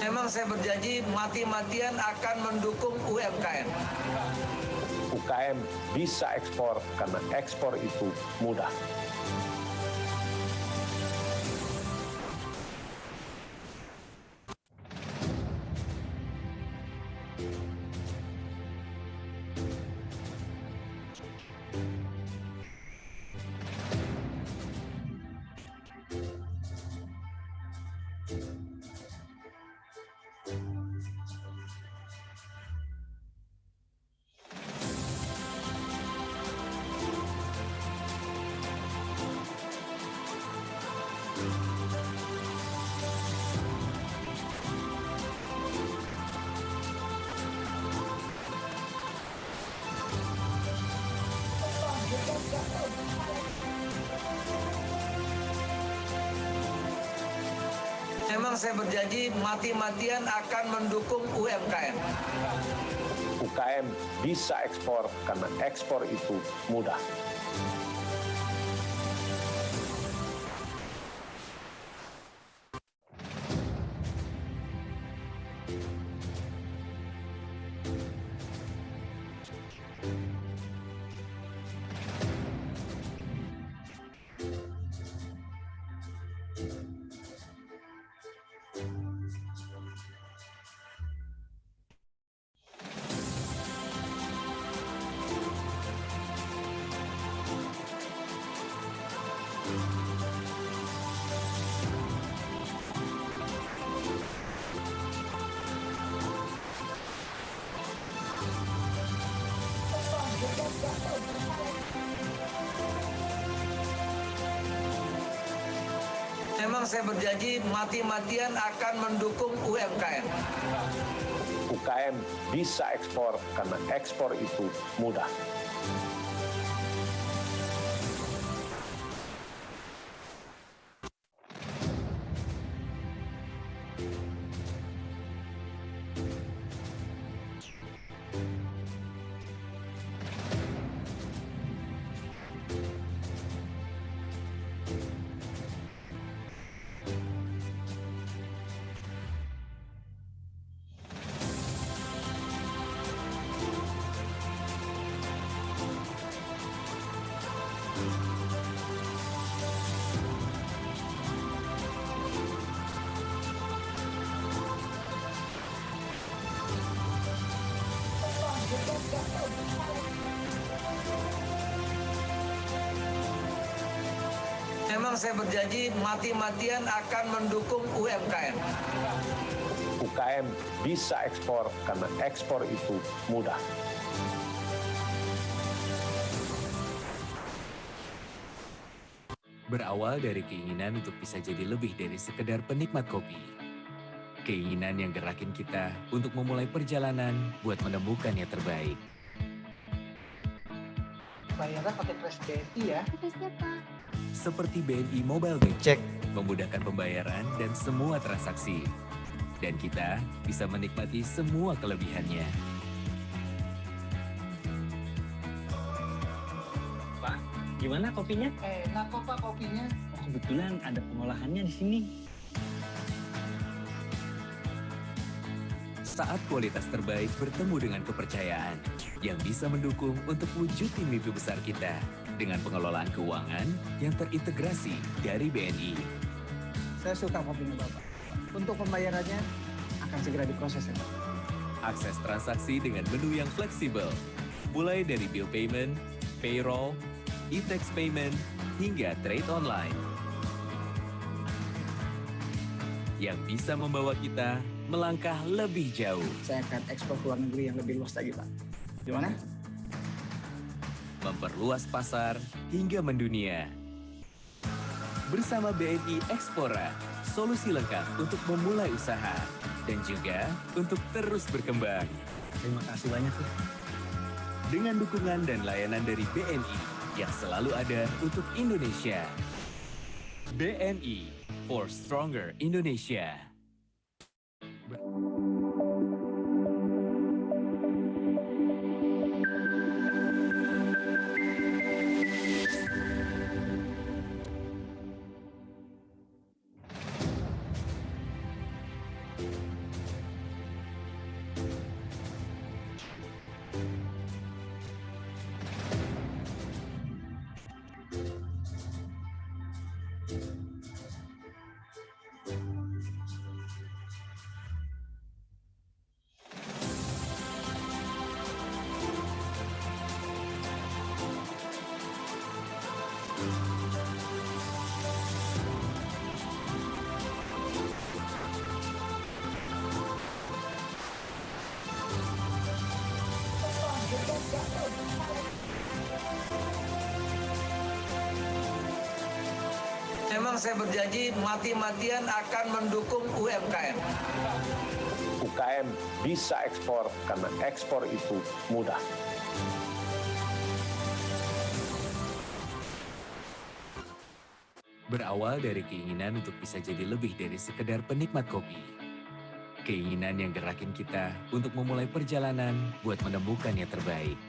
Memang saya berjanji mati-matian akan mendukung UMKM. UKM bisa ekspor karena ekspor itu mudah. Memang saya berjanji mati-matian akan mendukung UMKM. UKM bisa ekspor karena ekspor itu mudah. Memang saya berjanji mati-matian akan mendukung UMKM. UKM bisa ekspor karena ekspor itu mudah. Memang Memang saya berjanji mati-matian akan mendukung UMKM. UKM bisa ekspor karena ekspor itu mudah. Berawal dari keinginan untuk bisa jadi lebih dari sekedar penikmat kopi. Keinginan yang gerakin kita untuk memulai perjalanan buat menemukan yang terbaik. Bayarnya pakai Kres BNI ya. Seperti BNI Mobile Bank, cek memudahkan pembayaran dan semua transaksi. Dan kita bisa menikmati semua kelebihannya. Pak, gimana kopinya? Enak kok Pak kopinya. Kebetulan ada pengolahannya di sini. Saat kualitas terbaik bertemu dengan kepercayaan yang bisa mendukung untuk wujudin mimpi besar kita dengan pengelolaan keuangan yang terintegrasi dari BNI. Saya suka kopinya Bapak. Untuk pembayarannya akan segera diproses ya Pak. Akses transaksi dengan menu yang fleksibel, mulai dari bill payment, payroll, e-tax payment, hingga trade online. Yang bisa membawa kita melangkah lebih jauh. Saya akan ekspor ke luar negeri yang lebih luas lagi Pak. Gimana? Memperluas pasar hingga mendunia. Bersama BNI Ekspora, solusi lengkap untuk memulai usaha dan juga untuk terus berkembang. Terima kasih banyak ya. Dengan dukungan dan layanan dari BNI yang selalu ada untuk Indonesia. BNI for Stronger Indonesia. Memang saya berjanji mati-matian akan mendukung UMKM. UKM bisa ekspor karena ekspor itu mudah. Berawal dari keinginan untuk bisa jadi lebih dari sekedar penikmat kopi. Keinginan yang gerakin kita untuk memulai perjalanan buat menemukan yang terbaik.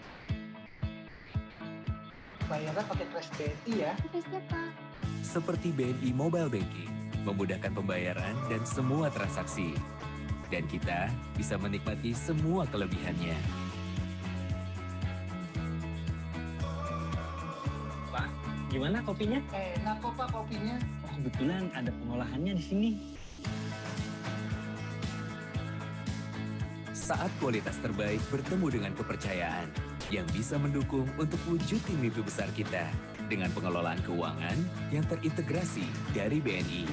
Bayarnya pakai Kres BNI ya. Seperti BNI Mobile Banking, memudahkan pembayaran dan semua transaksi. Dan kita bisa menikmati semua kelebihannya. Pak, gimana kopinya? Enak kok Pak kopinya. Kebetulan ada pengolahannya di sini. Saat kualitas terbaik bertemu dengan kepercayaan yang bisa mendukung untuk wujudin mimpi besar kita dengan pengelolaan keuangan yang terintegrasi dari BNI.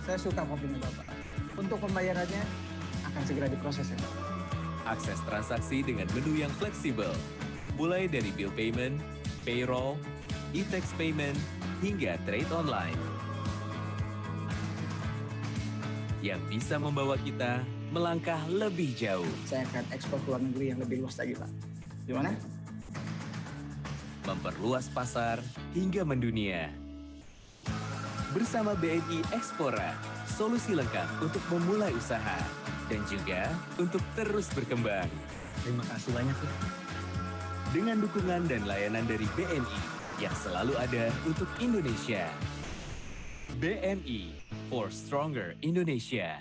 Saya suka kopinya Bapak. Untuk pembayarannya akan segera diproses ya Pak. Akses transaksi dengan menu yang fleksibel, mulai dari bill payment, payroll, e-tax payment, hingga trade online. Yang bisa membawa kita melangkah lebih jauh. Saya akan ekspor ke luar negeri yang lebih luas lagi Pak. Gimana? Memperluas pasar hingga mendunia. Bersama BNI Ekspora, solusi lengkap untuk memulai usaha dan juga untuk terus berkembang. Terima kasih banyak ya. Dengan dukungan dan layanan dari BNI yang selalu ada untuk Indonesia. BNI for Stronger Indonesia.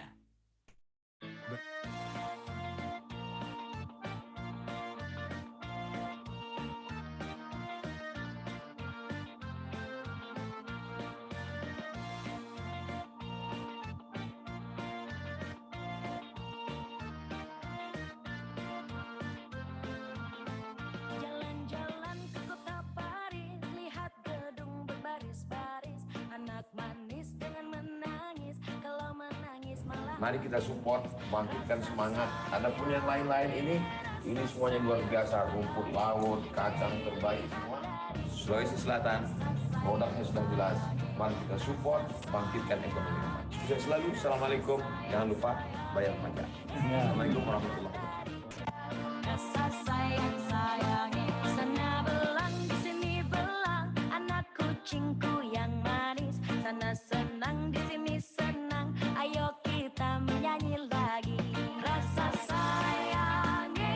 Jalan-jalan ke kota Paris, lihat gedung berbaris-baris, Mari kita support, bangkitkan semangat. Adapun yang lain-lain ini semuanya luar biasa. Rumput laut, kacang terbaik semua. Sulawesi Selatan, produknya sudah jelas. Mari kita support, bangkitkan ekonomi. Sukses selalu. Assalamualaikum. Jangan lupa bayar pajak. Assalamualaikum warahmatullahi wabarakatuh. Rasa sayang sayangi sana belang di sini belang anak kucingku yang manis sana senang di sini senang ayo kita menyanyi lagi rasa sayangi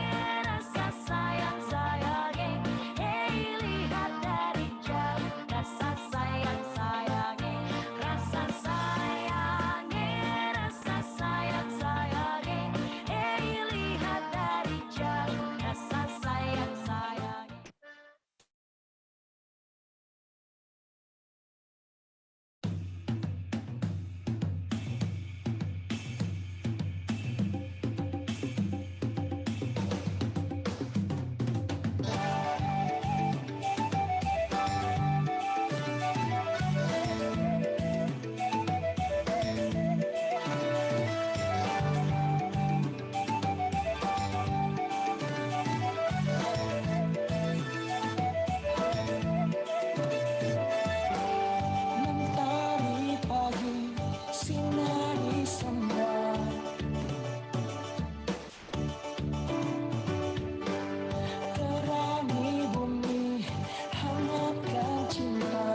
hey lihat dari jauh rasa sayang sayangi hey lihat dari jauh rasa sayang sayangi. Mentari pagi sinari semua terangi bumi hangatkan cinta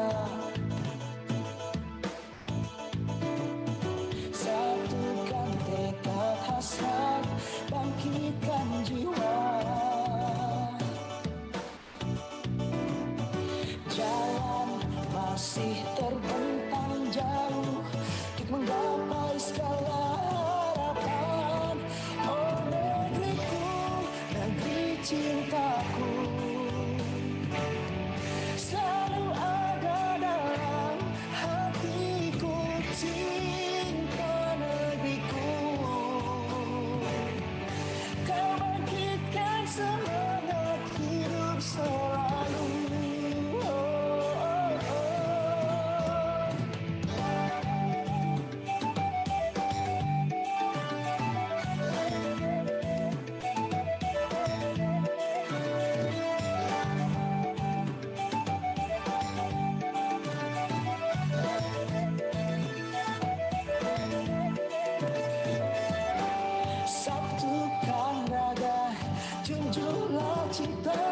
satukan tekad hasrat bangkitkan jiwa jalan masih terbentang jauh untuk menggapai segala harapan. Oh negeriku, negeri cintaku, selalu ada dalam hatiku cinta negeriku. Kau bangkitkan semangat hidup selalu. Satukan raga, junjunglah cinta.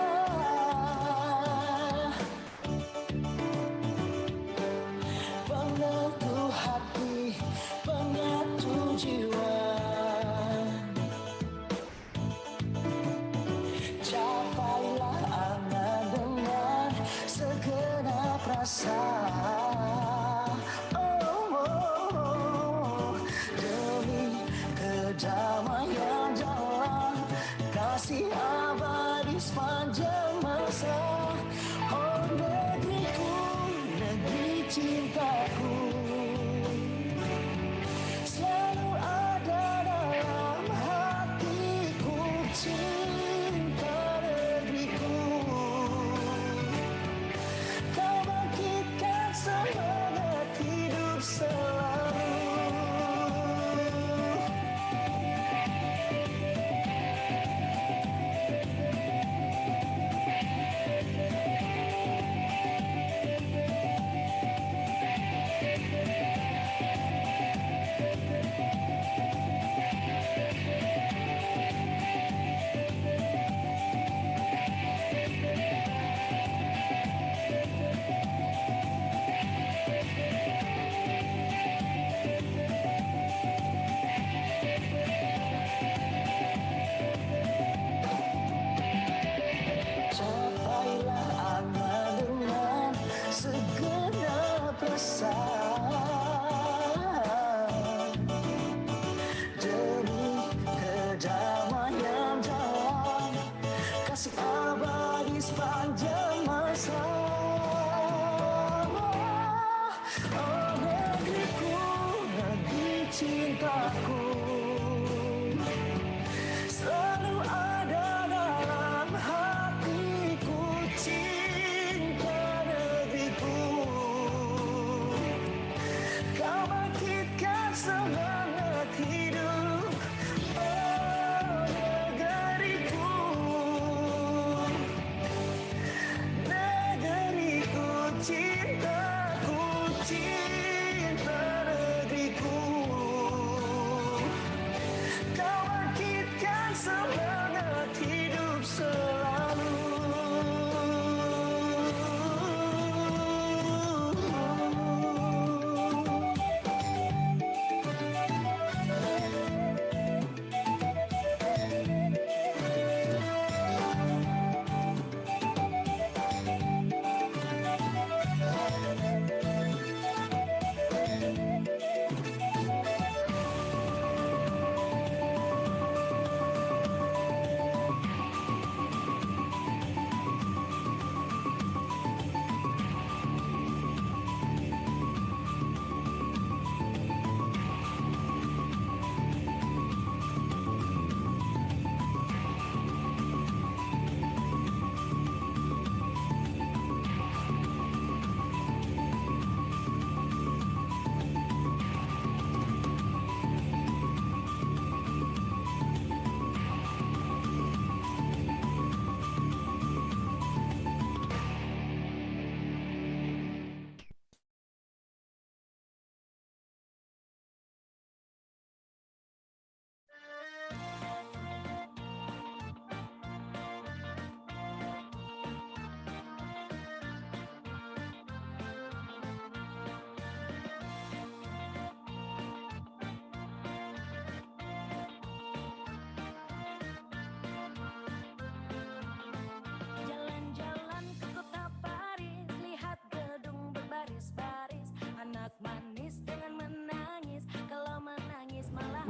Penyatu hati, penyatu jiwa. Capailah angan dengan segenap rasa. Demi kedamaian jalan kasih abadi sepanjang masa. Oh negeriku, negeri cintaku, selalu ada dalam hatiku cinta negeriku. Kau bangkitkan semangat hidup selalu. Capailah angan dengan segenap rasa. Demi kedamaian jalan kasih abadi sepanjang masa. Oh negeriku, negeri cintaku, selalu ada dalam hatiku cinta negeriku. Kau bangkitkan semangat hidup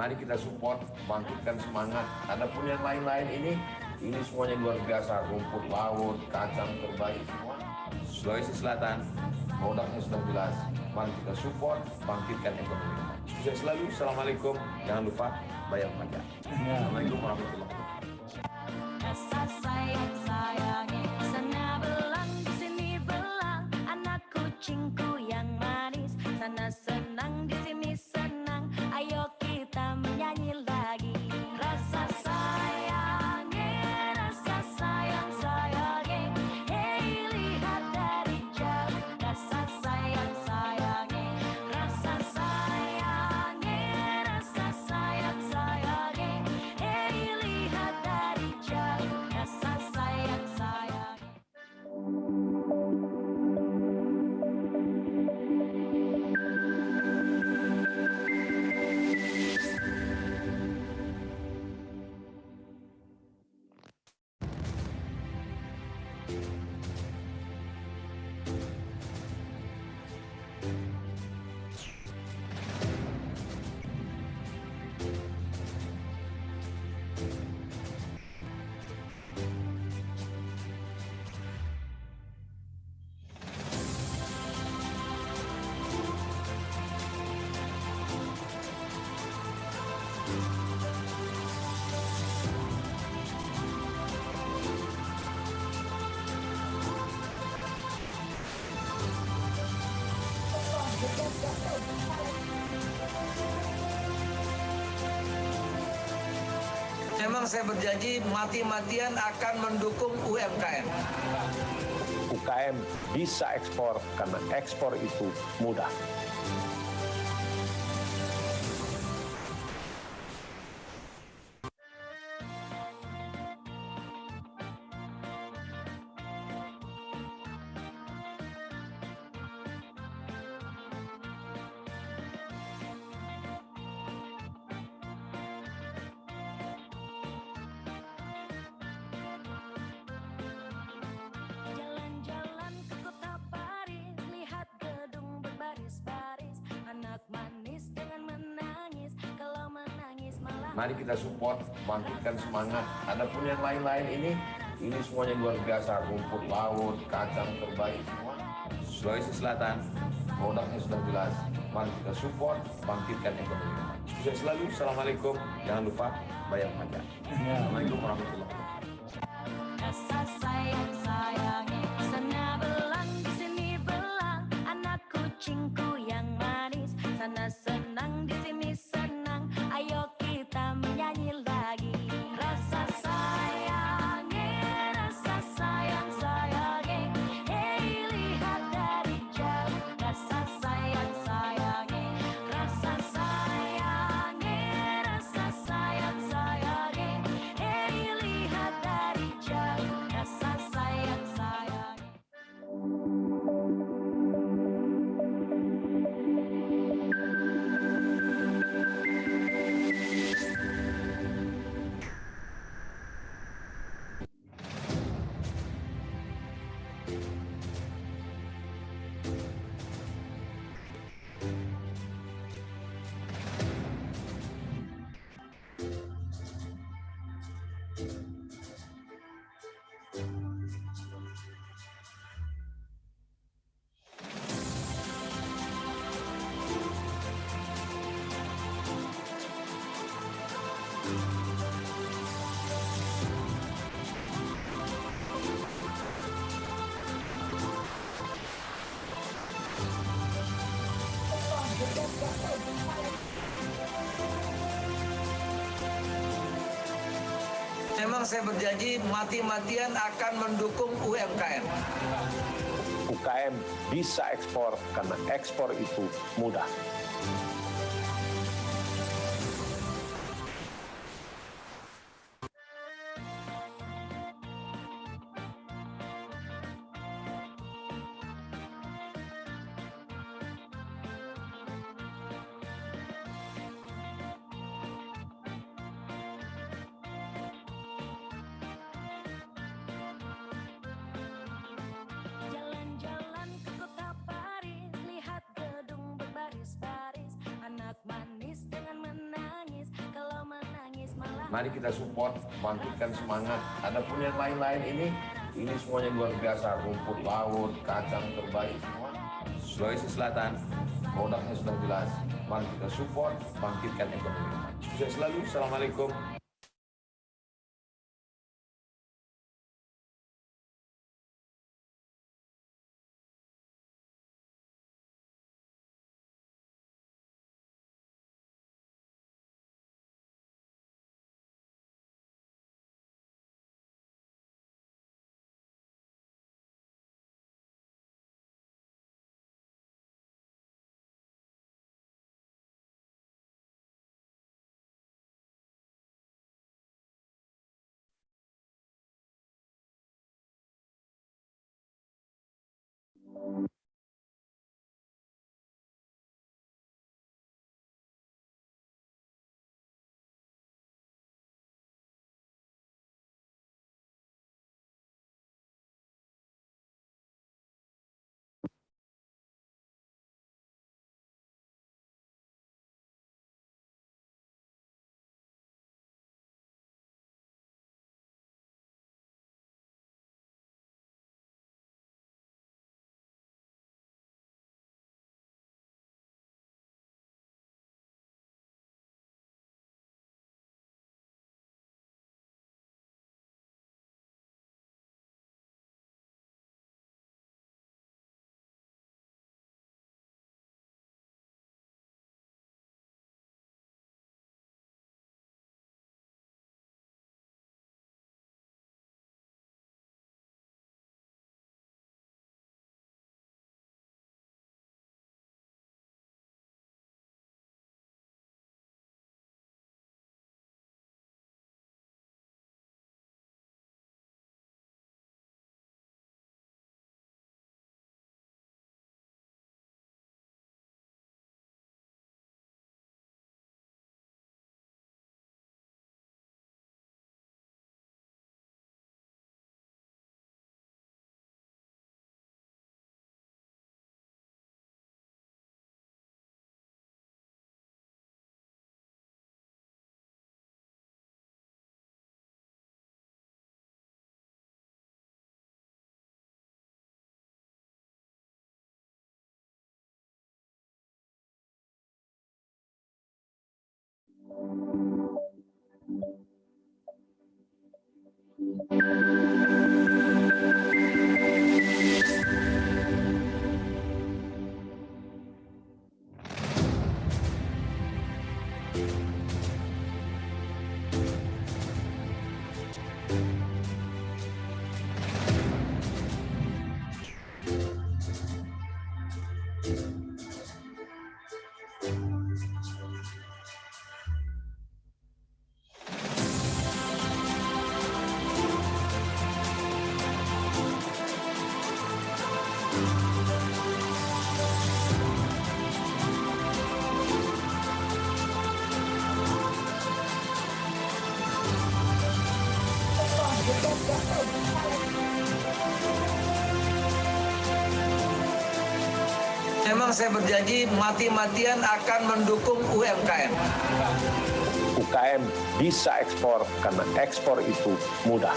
Mari kita support, bangkitkan semangat. Adapun yang lain-lain ini semuanya luar biasa. Rumput laut, kacang terbaik semua. Sulawesi Selatan, produknya sudah jelas. Mari kita support, bangkitkan ekonomi. Sukses selalu. Assalamualaikum. Jangan lupa bayar pajak. Assalamualaikum warahmatullahi wabarakatuh. Rasa sayang sayangi sana belang di sini belang anak kucingku yang manis sana senang di sini senang ayo kita menyanyi lagi rasa sayangi rasa sayang sayangi hey lihat dari jauh rasa sayang sayangi rasa sayangi rasa sayang sayangi hey lihat dari jauh rasa sayang sayangi. Memang saya berjanji mati-matian akan mendukung UMKM. UKM bisa ekspor karena ekspor itu mudah. Jalan-jalan ke kota Paris, lihat gedung berbaris-baris, anak manis dengan menangis, kalau menangis malah. Mari kita support, bangkitkan semangat. Adapun yang lain-lain ini semuanya luar biasa. Rumput laut, kacang terbaik semua. Sulawesi Selatan, produknya sudah jelas. Mari kita support, bangkitkan ekonomi. Sukses selalu. Assalamualaikum. Jangan lupa bayar pajak. Assalamualaikum warahmatullahi wabarakatuh. Rasa sayang sayangi sana belang di sini belang anak kucingku yang manis sana senang di sini senang ayo kita menyanyi lagi rasa sayangi rasa sayang sayangi hey lihat dari jauh rasa sayang sayangi rasa sayangi rasa sayang sayangi hey lihat dari jauh rasa sayang sayangi. Memang saya berjanji mati-matian akan mendukung UMKM. UKM bisa ekspor karena ekspor itu mudah. Jalan-jalan ke kota Paris, lihat gedung berbaris-baris, Mari kita support, bangkitkan semangat. Adapun yang lain-lain ini semuanya luar biasa. Rumput laut, kacang terbaik semua. Sulawesi Selatan, produknya sudah jelas. Mari kita support, bangkitkan ekonomi. Sukses selalu. Assalamualaikum. Memang saya berjanji mati-matian akan mendukung UMKM. UKM bisa ekspor karena ekspor itu mudah.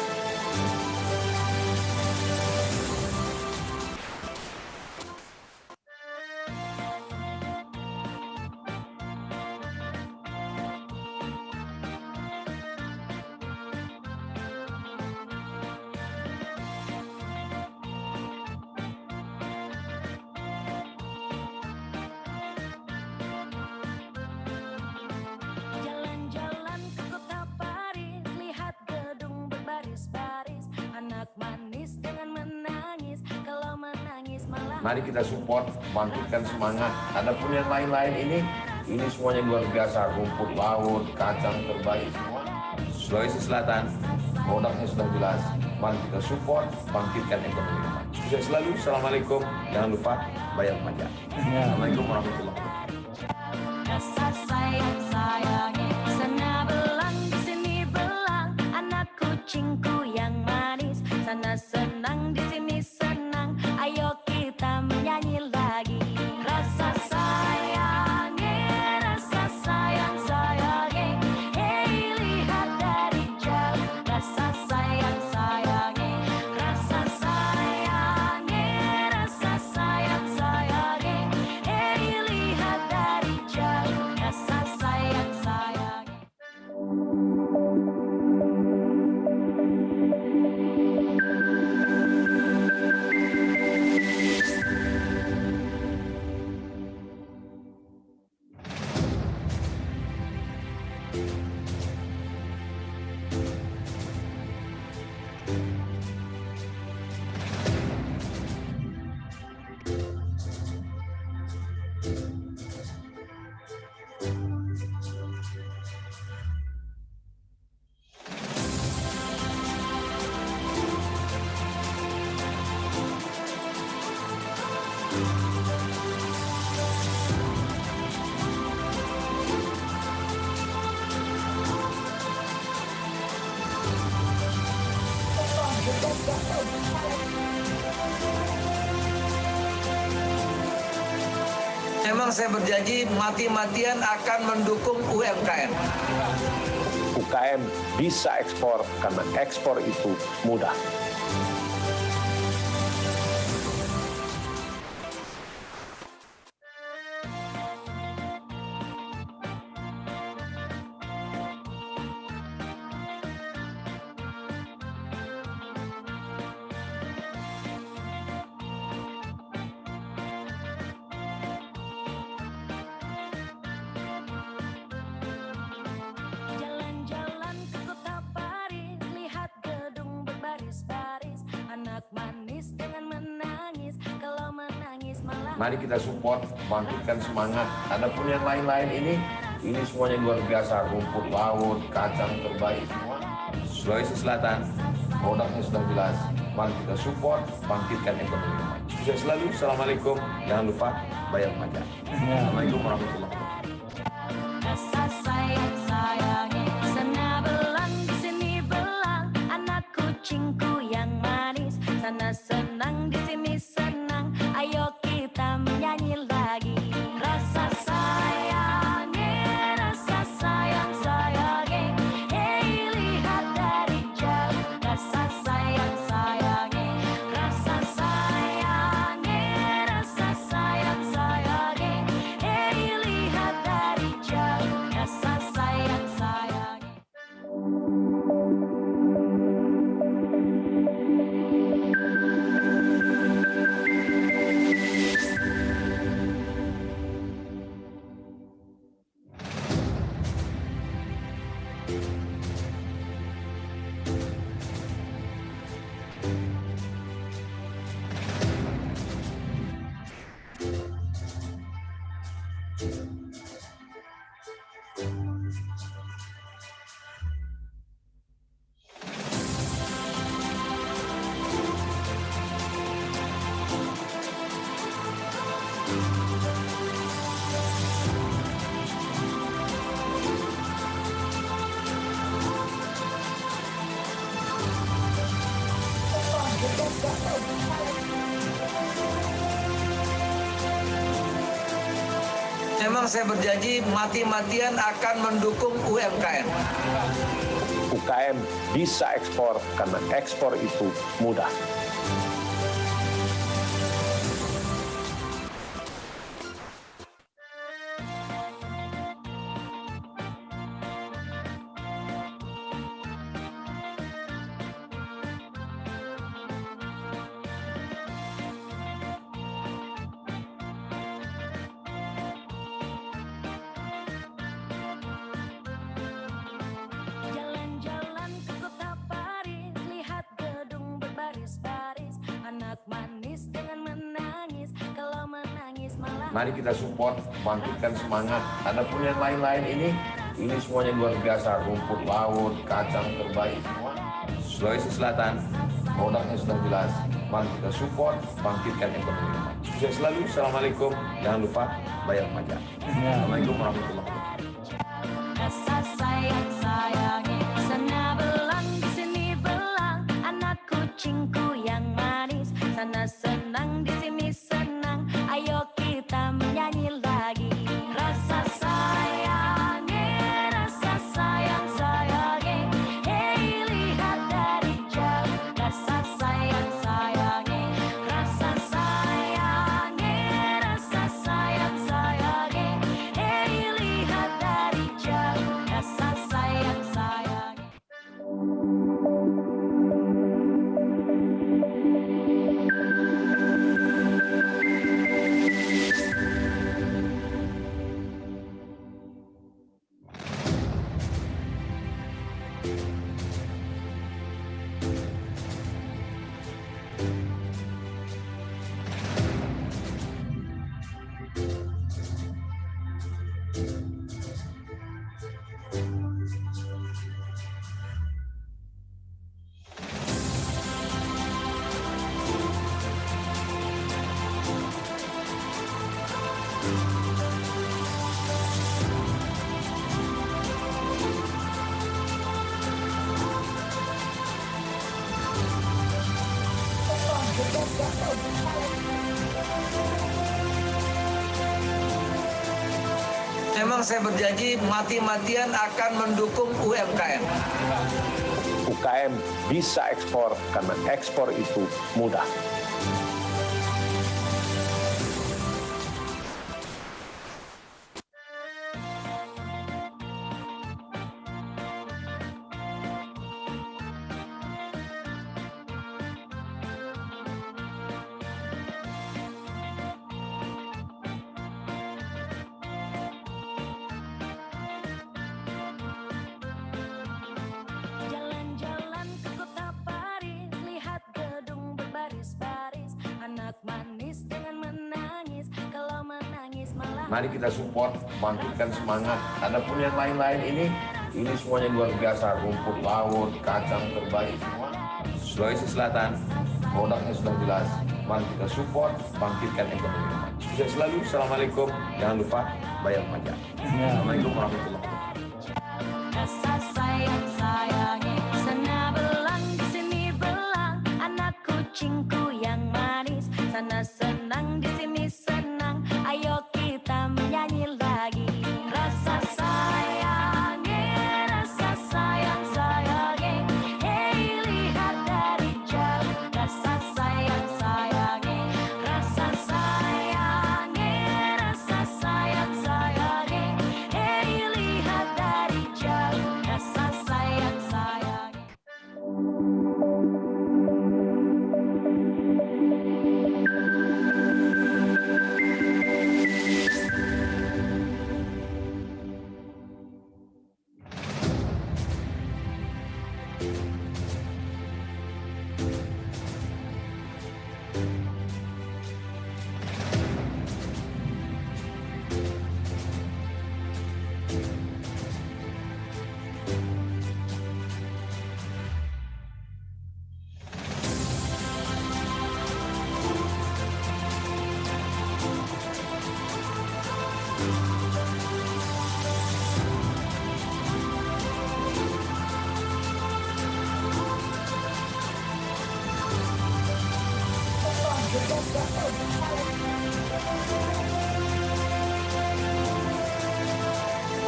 Jalan-jalan ke kota Paris, lihat gedung berbaris-baris, anak manis dengan menangis, kalau menangis malah. Mari kita support, bangkitkan semangat. Adapun yang lain-lain ini semuanya luar biasa. Rumput laut, kacang terbaik semua. Sulawesi Selatan, produknya sudah jelas. Mari kita support, bangkitkan ekonomi. Sukses selalu. Assalamualaikum. Jangan lupa bayar pajak. Assalamualaikum warahmatullahi wabarakatuh. Rasa sayang sayangi, sana belang di sini belang, anak kucingku yang manis, sana senang di sini senang, ayo kita menyanyi lagi. Rasa sayangi, rasa sayang sayangi, hey lihat Memang saya berjanji mati-matian akan mendukung UMKM. UKM bisa ekspor karena ekspor itu mudah. Jalan-jalan ke kota Paris, lihat gedung berbaris-baris, anak manis dengan menangis, kalau menangis malah. Mari kita support, bangkitkan semangat. Adapun yang lain-lain ini semuanya luar biasa. Rumput laut, kacang terbaik semua. Sulawesi Selatan, produknya sudah jelas. Mari kita support, bangkitkan ekonomi. Sukses selalu. Assalamualaikum. Jangan lupa bayar pajak. Assalamualaikum warahmatullahi wabarakatuh. Rasa sayang sayangi, sana belang di sini belang, anak kucingku yang manis, sana senang di sini senang, ayo kita menyanyi lagi. Rasa sayangi, rasa sayang sayangi, hey lihat dari jauh, rasa sayang sayangi, rasa sayangi, rasa sayang sayangi, hey lihat dari jauh, rasa sayang sayangi. Memang saya berjanji mati-matian akan mendukung UMKM. UKM bisa ekspor karena ekspor itu mudah. Jalan-jalan ke kota Paris, lihat gedung berbaris-baris, anak manis dengan menangis, kalau menangis malah. Mari kita support, bangkitkan semangat. Adapun yang lain-lain ini semuanya luar biasa. Rumput laut, kacang terbaik semua. Sulawesi Selatan, produknya sudah jelas. Mari kita support, bangkitkan ekonomi. Sukses selalu. Assalamualaikum. Jangan lupa bayar pajak. Assalamualaikum warahmatullahi wabarakatuh. Rasa sayang sayangi, sana belang di sini belang, anak kucingku yang manis, sana senang di sini senang, ayo kita menyanyi lagi. Rasa sayangi, rasa sayang sayangi, hey lihat dari jauh, rasa sayang sayangi, rasa sayangi, rasa sayang sayangi, hey lihat dari jauh, rasa sayang sayangi. Memang saya berjanji mati-matian akan mendukung UMKM. UKM bisa ekspor karena ekspor itu mudah. Jalan-jalan ke kota Paris, lihat gedung berbaris-baris, anak manis dengan menangis, kalau menangis malah. Mari kita support, bangkitkan semangat. Adapun yang lain-lain ini semuanya luar biasa. Rumput laut, kacang terbaik semua. Sulawesi Selatan, produknya sudah jelas. Mari kita support, bangkitkan ekonomi. Sukses selalu. Assalamualaikum. Jangan lupa bayar pajak. Assalamualaikum warahmatullahi wabarakatuh. Rasa sayang sayangi, sana belang di sini belang, anak kucingku yang manis, sana senang di sini senang, ayo kita menyanyi lagi. Rasa sayangi, rasa sayang sayangi, hey lihat dari jauh. Rasa sayang sayangi, rasa sayangi, rasa sayang sayangi, hey lihat dari jauh. Rasa sayang sayangi.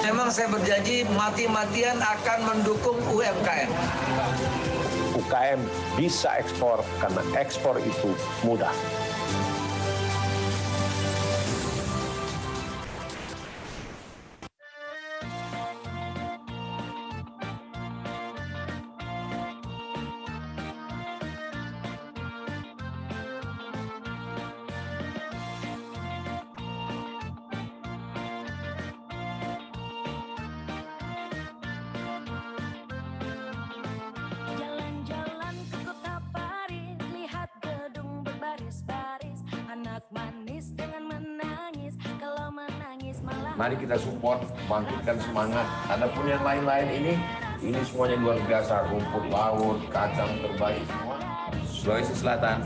Memang saya berjanji mati-matian akan mendukung UMKM. UKM bisa ekspor karena ekspor itu mudah. Jalan-jalan ke kota Paris, lihat gedung berbaris-baris, anak manis dengan menangis, kalau menangis malah. Mari kita support, bangkitkan semangat. Adapun yang lain-lain ini semuanya luar biasa. Rumput laut, kacang terbaik semua. Sulawesi Selatan,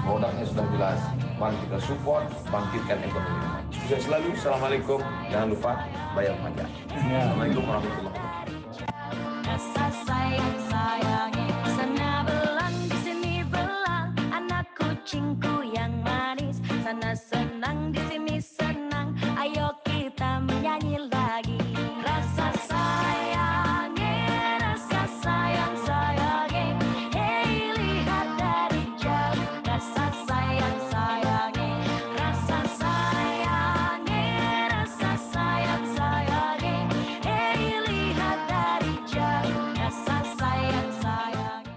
produknya sudah jelas. Mari kita support, bangkitkan ekonomi. Sukses selalu. Assalamualaikum. Jangan lupa bayar pajak. Assalamualaikum warahmatullahi wabarakatuh. Rasa sayang sayangi, sana belang di sini belang, anak kucingku yang manis, sana senang di sini senang, ayo kita menyanyi lagi. Rasa sayangi, rasa sayang sayangi, hey lihat dari jauh. Rasa sayang sayangi, rasa sayangi, rasa sayang sayangi, hey lihat dari jauh. Rasa sayang sayangi.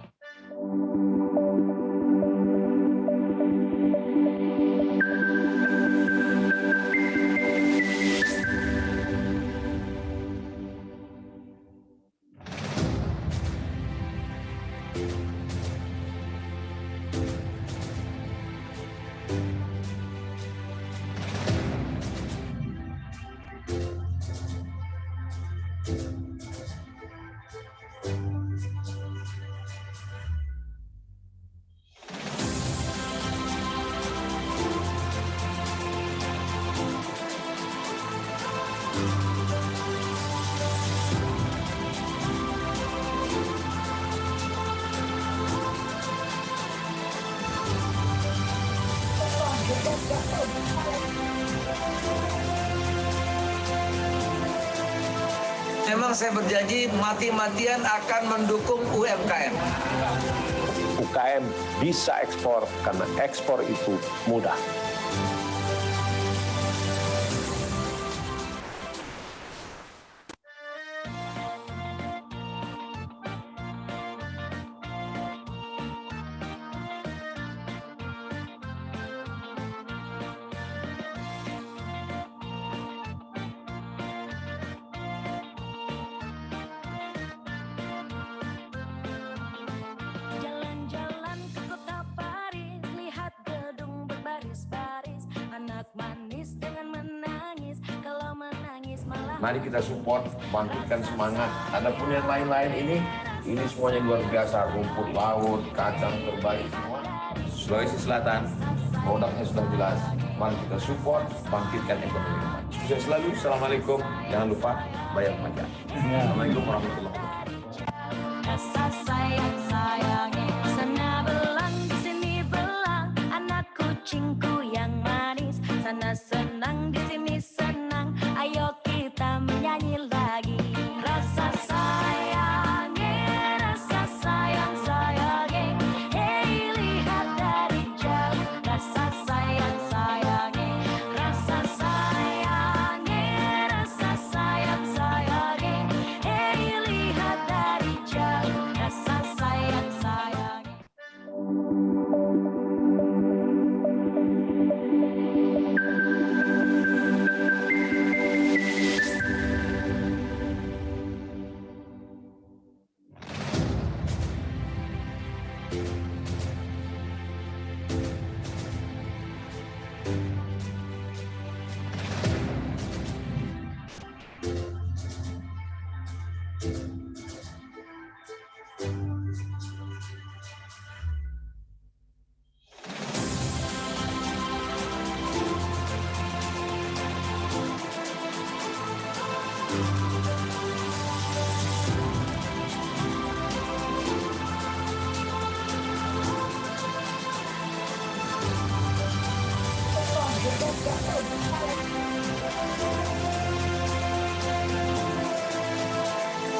Memang saya berjanji mati-matian akan mendukung UMKM. UKM bisa ekspor karena ekspor itu mudah. Jalan-jalan ke kota Paris, lihat gedung berbaris-baris, anak manis dengan menangis, kalau menangis malah. Mari kita support, bangkitkan semangat. Adapun yang lain-lain ini semuanya luar biasa. Rumput laut, kacang terbaik semua. Sulawesi Selatan, produknya sudah jelas. Mari kita support, bangkitkan ekonomi. Sukses selalu. Assalamualaikum. Jangan lupa bayar pajak. Assalamualaikum warahmatullahi wabarakatuh. Rasa sayang-sayangnya, sana belang, di sini belang, anak kucingku yang manis, sana senang, di sini senang, ayo kita menyanyi lagi. Rasa sayangnya, rasa sayang-sayangnya, hey lihat dari jauh, rasa sayang-sayangnya, rasa sayangnya, rasa sayang-sayangnya, hey lihat dari jauh, rasa sayang-sayangnya.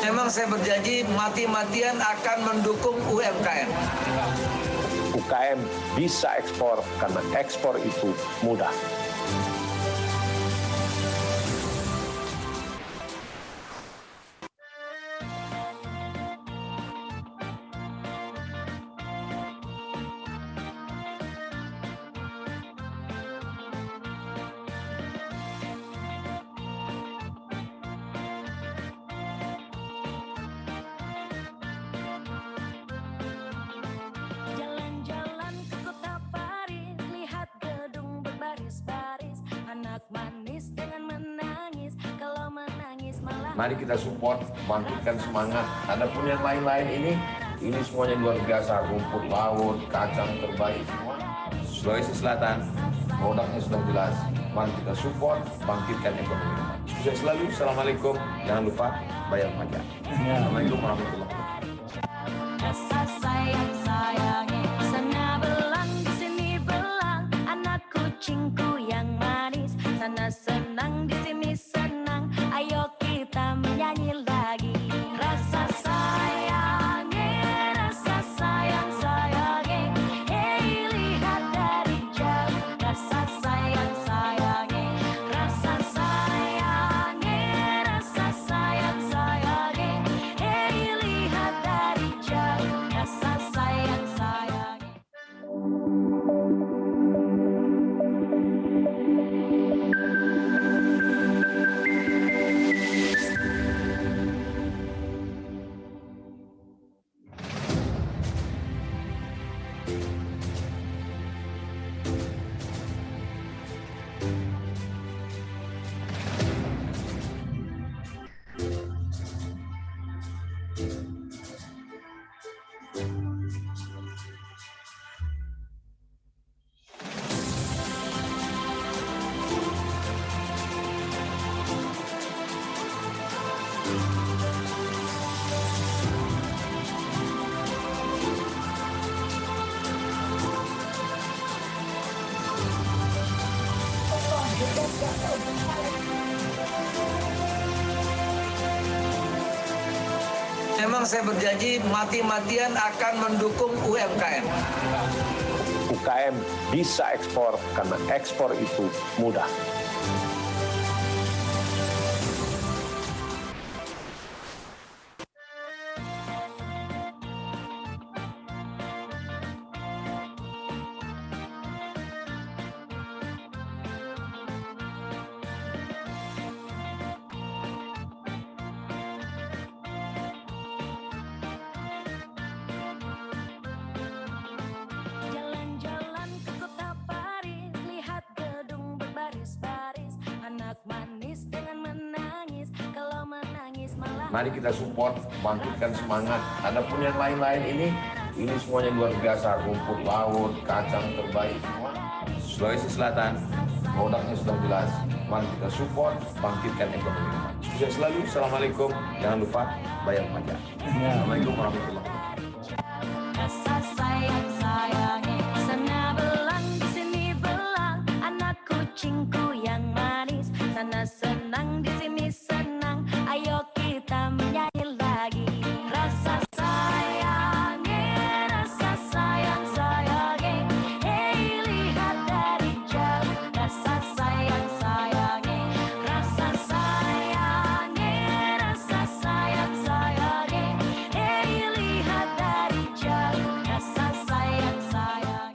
Memang saya berjanji mati-matian akan mendukung UMKM. UKM bisa ekspor karena ekspor itu mudah. Jalan-jalan ke kota Paris, lihat gedung berbaris-baris, anak manis dengan menangis, kalau menangis malah. Mari kita support, bangkitkan semangat. Adapun yang lain-lain ini semuanya luar biasa. Rumput laut, kacang terbaik semua. Sulawesi Selatan, produknya sudah jelas. Mari kita support, bangkitkan ekonomi. Sukses selalu. Assalamualaikum. Jangan lupa bayar pajak. Assalamualaikum warahmatullahi wabarakatuh. Rasa sayang-sayangnya, sana belang, di sini belang, anak kucingku yang manis, sana senang, di sini senang, ayo kita menyanyi lagi. Rasa sayangnya, rasa sayang-sayangnya, hey lihat dari jauh, rasa sayang-sayangnya, rasa sayangnya, rasa sayang-sayangnya, hey lihat dari jauh, rasa sayang-sayangnya. Memang saya berjanji mati-matian akan mendukung UMKM. UKM bisa ekspor karena ekspor itu mudah. Jalan-jalan ke kota Paris, lihat gedung berbaris-baris, anak manis dengan menangis, kalau menangis malah. Mari kita support, bangkitkan semangat. Adapun yang lain-lain ini semuanya luar biasa. Rumput laut, kacang terbaik semua. Sulawesi Selatan, produknya sudah jelas. Mari kita support, bangkitkan ekonomi. Sukses selalu. Assalamualaikum. Jangan lupa bayar pajak. Assalamualaikum warahmatullahi wabarakatuh. Rasa sayang-sayangi, sana belang, di sini belang, anak kucingku yang manis, sana senang, di sini senang, ayo kita menyanyi lagi. Rasa sayangi, rasa sayang-sayangi, hey lihat dari jauh, rasa sayang-sayangi, rasa sayangi, rasa sayang-sayangi, hey lihat dari jauh, rasa sayang-sayangi.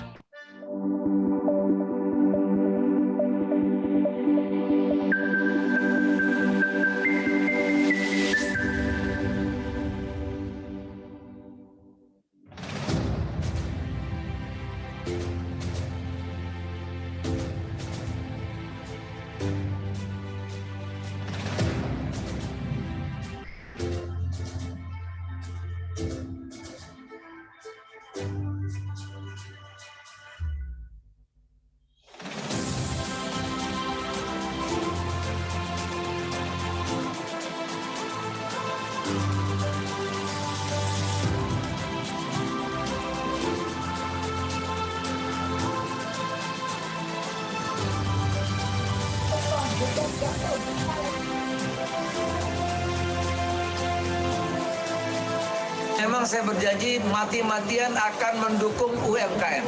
Memang saya berjanji mati-matian akan mendukung UMKM.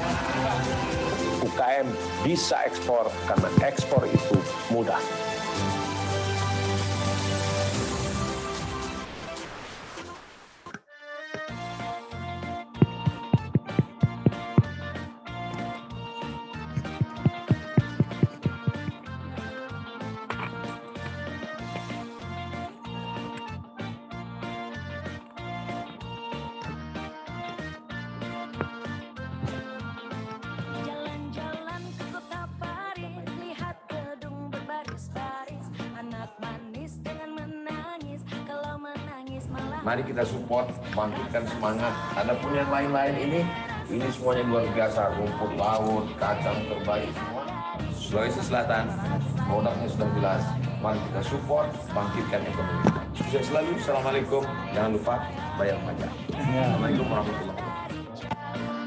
UKM bisa ekspor karena ekspor itu mudah. Jalan-jalan ke kota Paris, lihat gedung berbaris-baris, anak manis dengan menangis, kalau menangis malah. Mari kita support, bangkitkan semangat. Adapun yang lain-lain ini semuanya luar biasa. Rumput laut, kacang terbaik semua. Sulawesi Selatan, produknya sudah jelas. Mari kita support, bangkitkan ekonomi. Sukses selalu. Assalamualaikum. Jangan lupa bayar pajak. Assalamualaikum warahmatullahi wabarakatuh.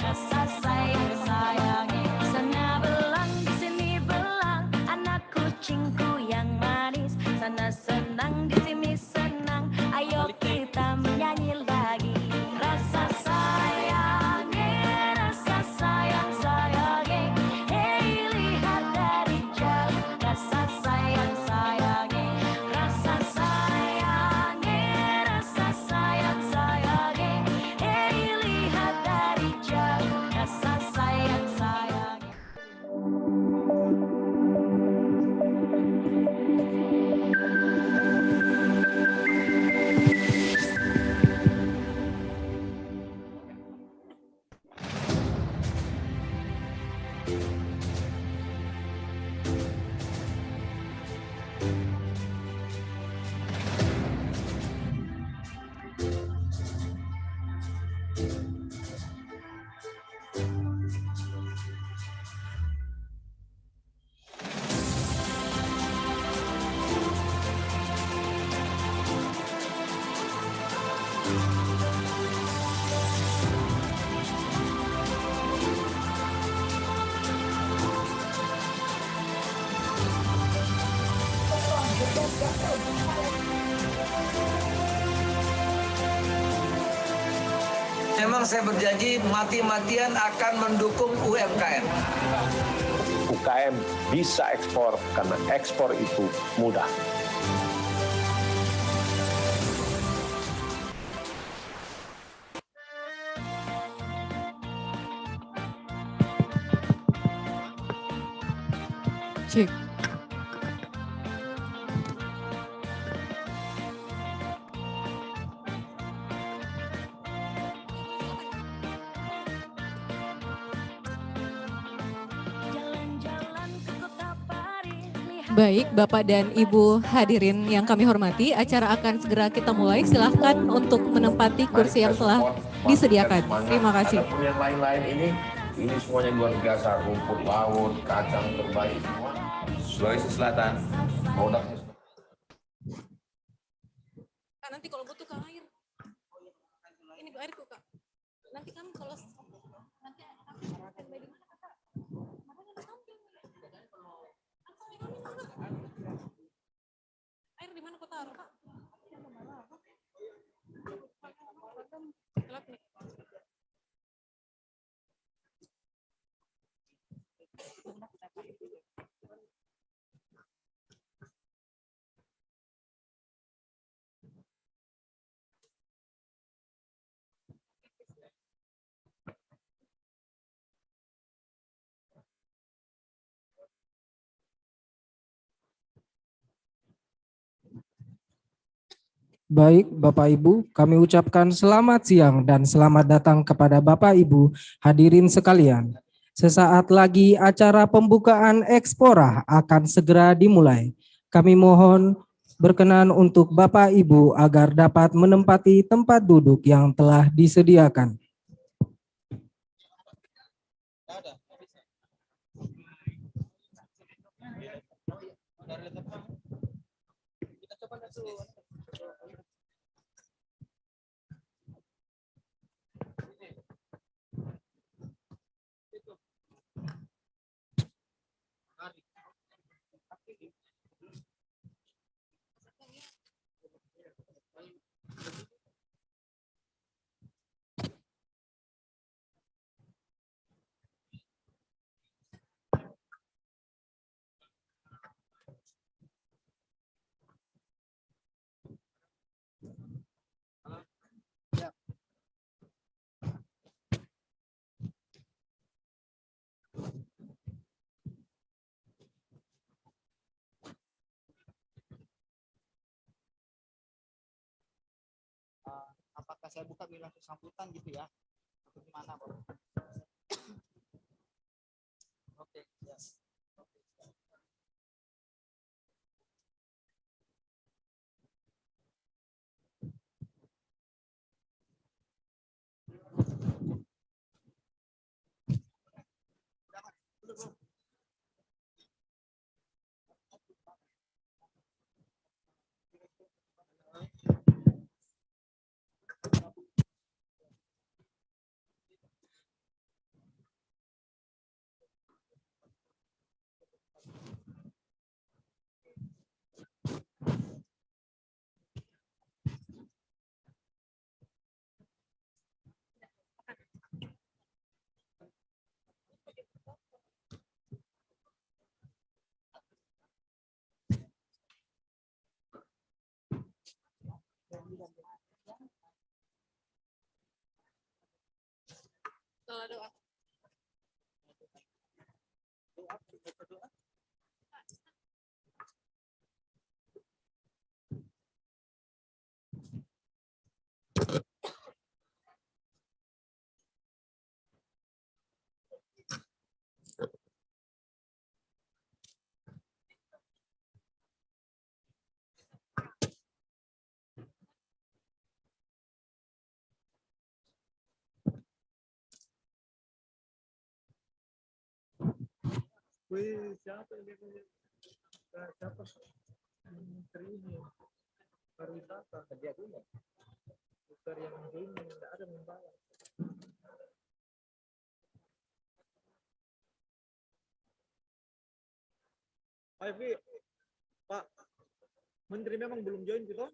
Rasa sayang-sayangi, sana belang, di sini belang, anak kucingku yang manis, sana senang, di sini senang, ayo kita menyanyi lagi. Rasa sayangi, rasa sayang-sayangi, hey lihat dari jauh, rasa sayang-sayangi, rasa sayangi, rasa sayang-sayangi, hey lihat dari jauh, rasa sayang-sayangi. Memang saya berjanji mati-matian akan mendukung UMKM. UKM bisa ekspor karena ekspor itu mudah. Cek. Baik, Bapak dan Ibu hadirin yang kami hormati, acara akan segera kita mulai. Silahkan untuk menempati kursi yang telah disediakan. Terima kasih. Adapun yang lain-lain ini semuanya luar biasa. Rumput laut, kacang terbaik semua. Sulawesi Selatan, produknya. Kak, nanti kalau butuh Kak air. Ini airku Kak. Nanti kami kalau nanti standby di mana Kak? Makanya di samping. Air di mana kau taruh Kak? Gelap nih. Baik, Bapak Ibu, kami ucapkan selamat siang dan selamat datang kepada Bapak Ibu hadirin sekalian. Sesaat lagi acara pembukaan Ekspora akan segera dimulai. Kami mohon berkenan untuk Bapak Ibu agar dapat menempati tempat duduk yang telah disediakan. Apakah saya buka bilang sambutan gitu ya? Atau gimana, Bro? Oke, yes. Doa. Wih, siapa yang siapa menteri ini pariwisata kerja dulu bukan yang ini tidak ada membawa. Pak Evi, Pak Menteri memang belum join gitu?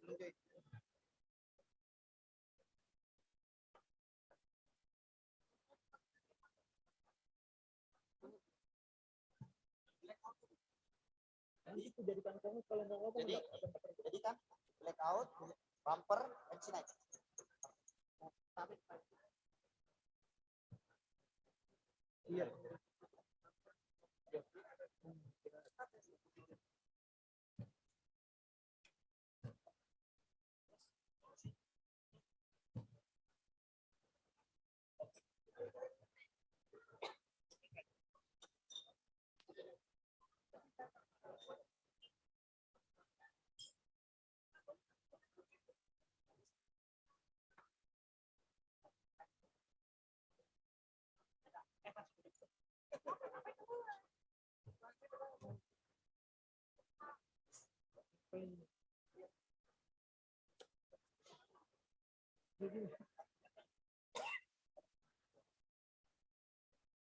Itu jadikan kamu kalau mau ngomong. Jadi kan blackout, bumper, MC naik. Iya.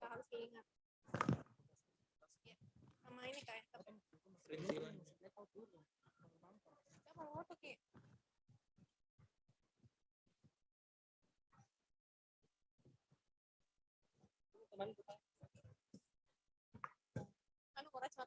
Harus diingat. Sama ini kayak mau foto Ki. Anu racma.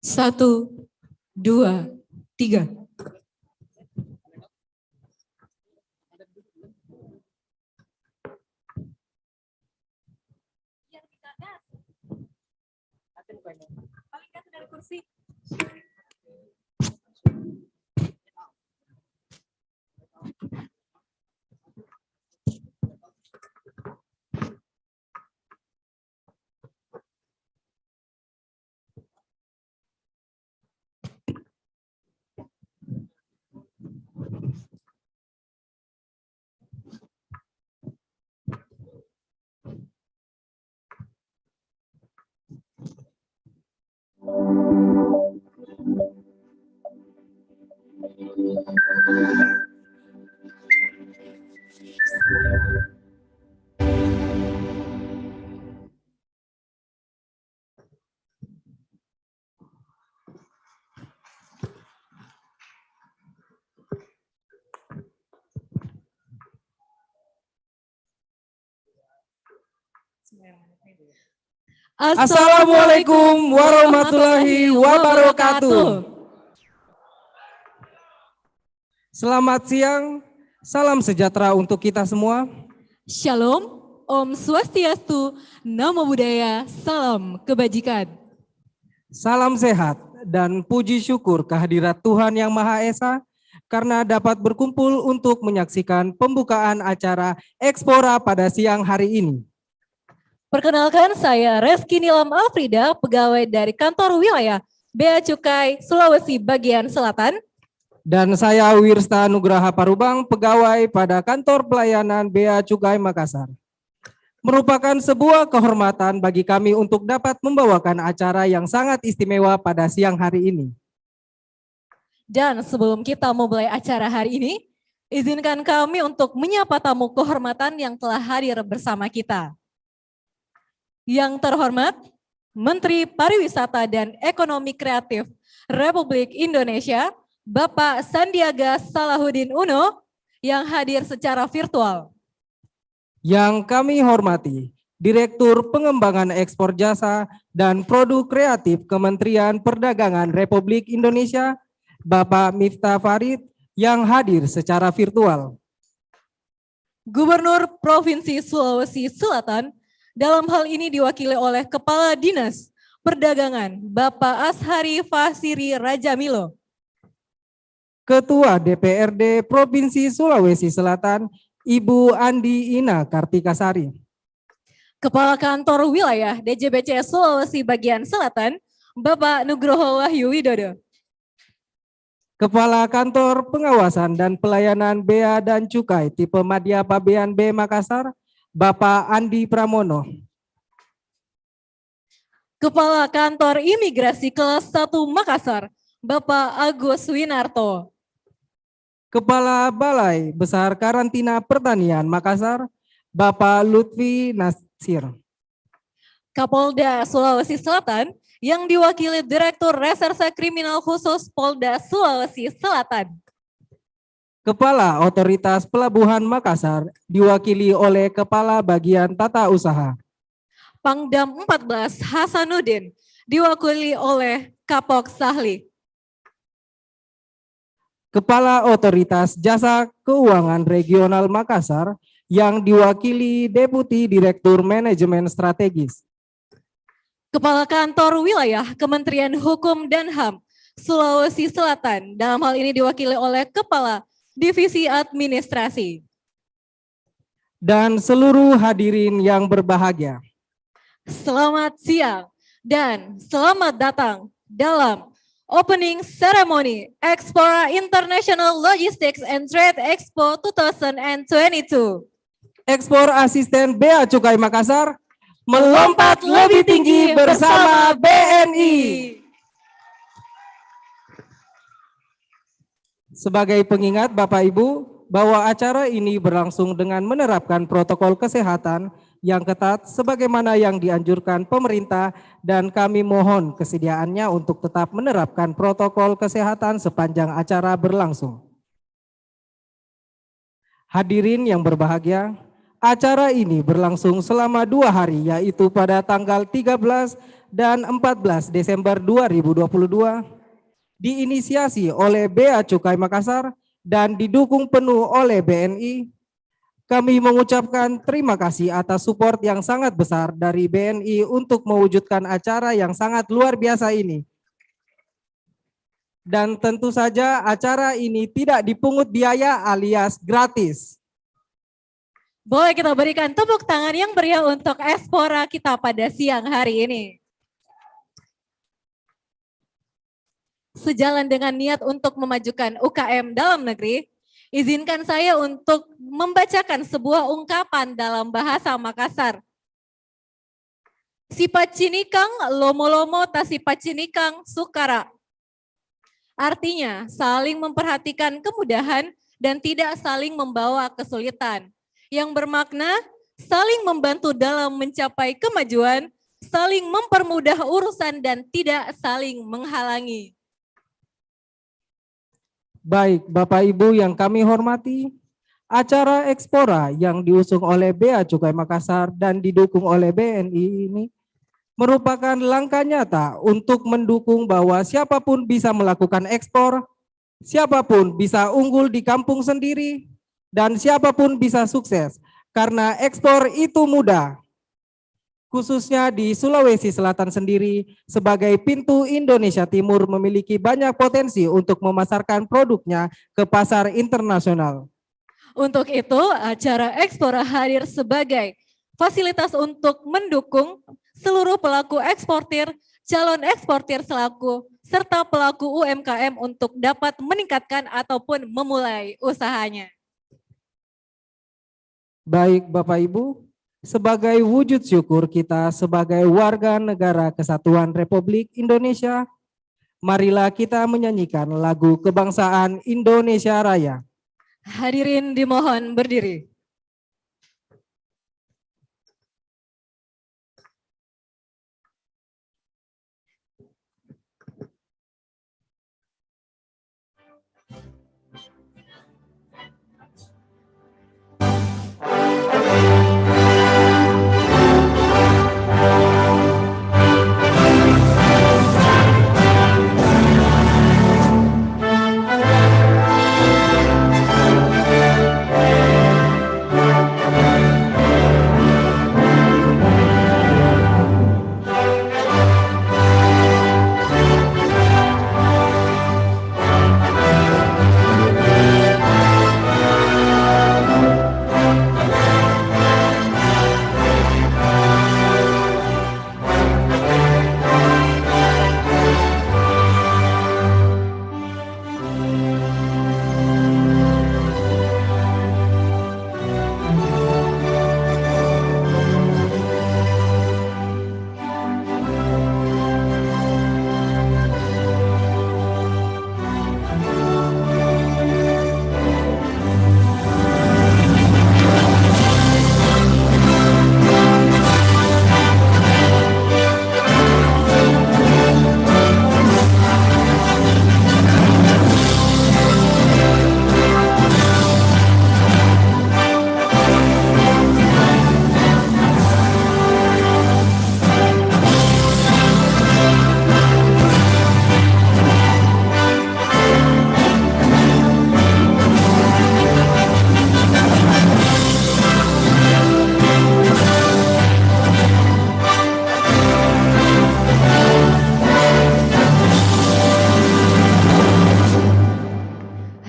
Satu, dua, tiga. Assalamualaikum warahmatullahi wabarakatuh. Selamat siang, salam sejahtera untuk kita semua. Shalom, Om Swastiastu, Namo Buddhaya, salam kebajikan. Salam sehat dan puji syukur kehadirat Tuhan Yang Maha Esa karena dapat berkumpul untuk menyaksikan pembukaan acara Ekspora pada siang hari ini. Perkenalkan, saya Reski Nilam Afrida, pegawai dari kantor wilayah Bea Cukai Sulawesi bagian Selatan. Dan saya Wirsta Nugraha Parubang, pegawai pada kantor pelayanan Bea Cukai Makassar. Merupakan sebuah kehormatan bagi kami untuk dapat membawakan acara yang sangat istimewa pada siang hari ini. Dan sebelum kita memulai acara hari ini, izinkan kami untuk menyapa tamu kehormatan yang telah hadir bersama kita. Yang terhormat, Menteri Pariwisata dan Ekonomi Kreatif Republik Indonesia, Bapak Sandiaga Salahuddin Uno, yang hadir secara virtual. Yang kami hormati, Direktur Pengembangan Ekspor Jasa dan Produk Kreatif Kementerian Perdagangan Republik Indonesia, Bapak Miftah Farid, yang hadir secara virtual. Gubernur Provinsi Sulawesi Selatan, dalam hal ini diwakili oleh Kepala Dinas Perdagangan, Bapak Ashari Fasiri Rajamilo. Ketua DPRD Provinsi Sulawesi Selatan, Ibu Andi Ina Kartikasari. Kepala Kantor Wilayah DJBC Sulawesi Bagian Selatan, Bapak Nugroho Wahyu Widodo. Kepala Kantor Pengawasan dan Pelayanan Bea dan Cukai tipe Madya Pabean B Makassar, Bapak Andi Pramono. Kepala Kantor Imigrasi Kelas 1 Makassar, Bapak Agus Winarto. Kepala Balai Besar Karantina Pertanian Makassar, Bapak Lutfi Nasir. Kapolda Sulawesi Selatan yang diwakili Direktur Reserse Kriminal Khusus Polda Sulawesi Selatan. Kepala Otoritas Pelabuhan Makassar diwakili oleh Kepala Bagian Tata Usaha. Pangdam 14 Hasanuddin diwakili oleh Kapok Sahli. Kepala Otoritas Jasa Keuangan Regional Makassar yang diwakili Deputi Direktur Manajemen Strategis. Kepala Kantor Wilayah Kementerian Hukum dan HAM Sulawesi Selatan, dalam hal ini diwakili oleh Kepala Divisi Administrasi. Dan seluruh hadirin yang berbahagia. Selamat siang dan selamat datang dalam Opening Ceremony Ekspora International Logistics and Trade Expo 2022. Ekspor Asisten Bea Cukai Makassar melompat lebih tinggi bersama BNI. Sebagai pengingat Bapak Ibu, bahwa acara ini berlangsung dengan menerapkan protokol kesehatan yang ketat sebagaimana yang dianjurkan pemerintah dan kami mohon kesediaannya untuk tetap menerapkan protokol kesehatan sepanjang acara berlangsung. Hadirin yang berbahagia, Acara ini berlangsung selama 2 hari, yaitu pada tanggal 13 dan 14 Desember 2022, diinisiasi oleh Bea Cukai Makassar dan didukung penuh oleh BNI. Kami mengucapkan terima kasih atas support yang sangat besar dari BNI untuk mewujudkan acara yang sangat luar biasa ini. Dan tentu saja acara ini tidak dipungut biaya alias gratis. Boleh kita berikan tepuk tangan yang meriah untuk Ekspora kita pada siang hari ini. Sejalan dengan niat untuk memajukan UKM dalam negeri, izinkan saya untuk membacakan sebuah ungkapan dalam bahasa Makassar. Sipacinikang lomo-lomo tasipacinikang sukara. Artinya saling memperhatikan kemudahan dan tidak saling membawa kesulitan. Yang bermakna saling membantu dalam mencapai kemajuan, saling mempermudah urusan dan tidak saling menghalangi. Baik Bapak Ibu yang kami hormati, acara Ekspora yang diusung oleh Bea Cukai Makassar dan didukung oleh BNI ini merupakan langkah nyata untuk mendukung bahwa siapapun bisa melakukan ekspor, siapapun bisa unggul di kampung sendiri, dan siapapun bisa sukses karena ekspor itu mudah. Khususnya di Sulawesi Selatan sendiri sebagai pintu Indonesia Timur memiliki banyak potensi untuk memasarkan produknya ke pasar internasional. Untuk itu acara Ekspora hadir sebagai fasilitas untuk mendukung seluruh pelaku eksportir, calon eksportir selaku, serta pelaku UMKM untuk dapat meningkatkan ataupun memulai usahanya. Baik Bapak Ibu, sebagai wujud syukur kita sebagai warga negara Kesatuan Republik Indonesia, marilah kita menyanyikan lagu kebangsaan Indonesia Raya. Hadirin dimohon berdiri.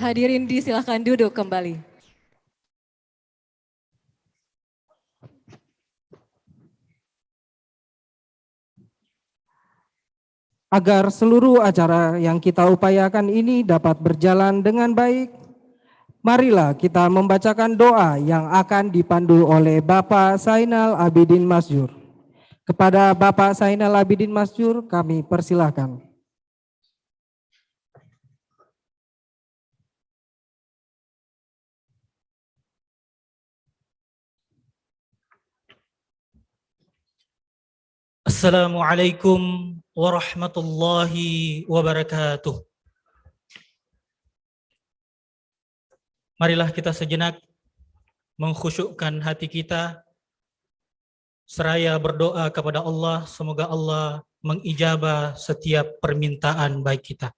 Hadirin disilahkan duduk kembali. Agar seluruh acara yang kita upayakan ini dapat berjalan dengan baik, marilah kita membacakan doa yang akan dipandu oleh Bapak Zainal Abidin Masjur. Kepada Bapak Zainal Abidin Masjur kami persilahkan. Assalamualaikum warahmatullahi wabarakatuh. Marilah kita sejenak mengkhusyukkan hati kita, seraya berdoa kepada Allah, semoga Allah mengijabah setiap permintaan baik kita.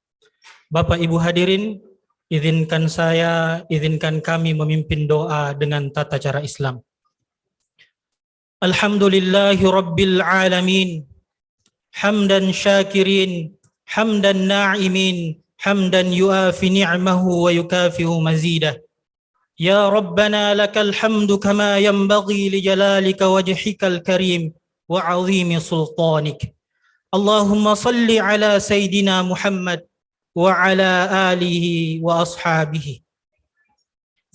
Bapak Ibu hadirin, izinkan kami memimpin doa dengan tata cara Islam. Alhamdulillahi Rabbil Alamin, hamdan syakirin, hamdan na'imin, hamdan yuafi ni'mahu wa yukafihu mazidah. Ya Rabbana lakal hamdu kama yanbaghi li jalalika wajhikal karim wa 'azimi sultanik. Allahumma salli ala Sayyidina Muhammad wa ala alihi wa ashabihi.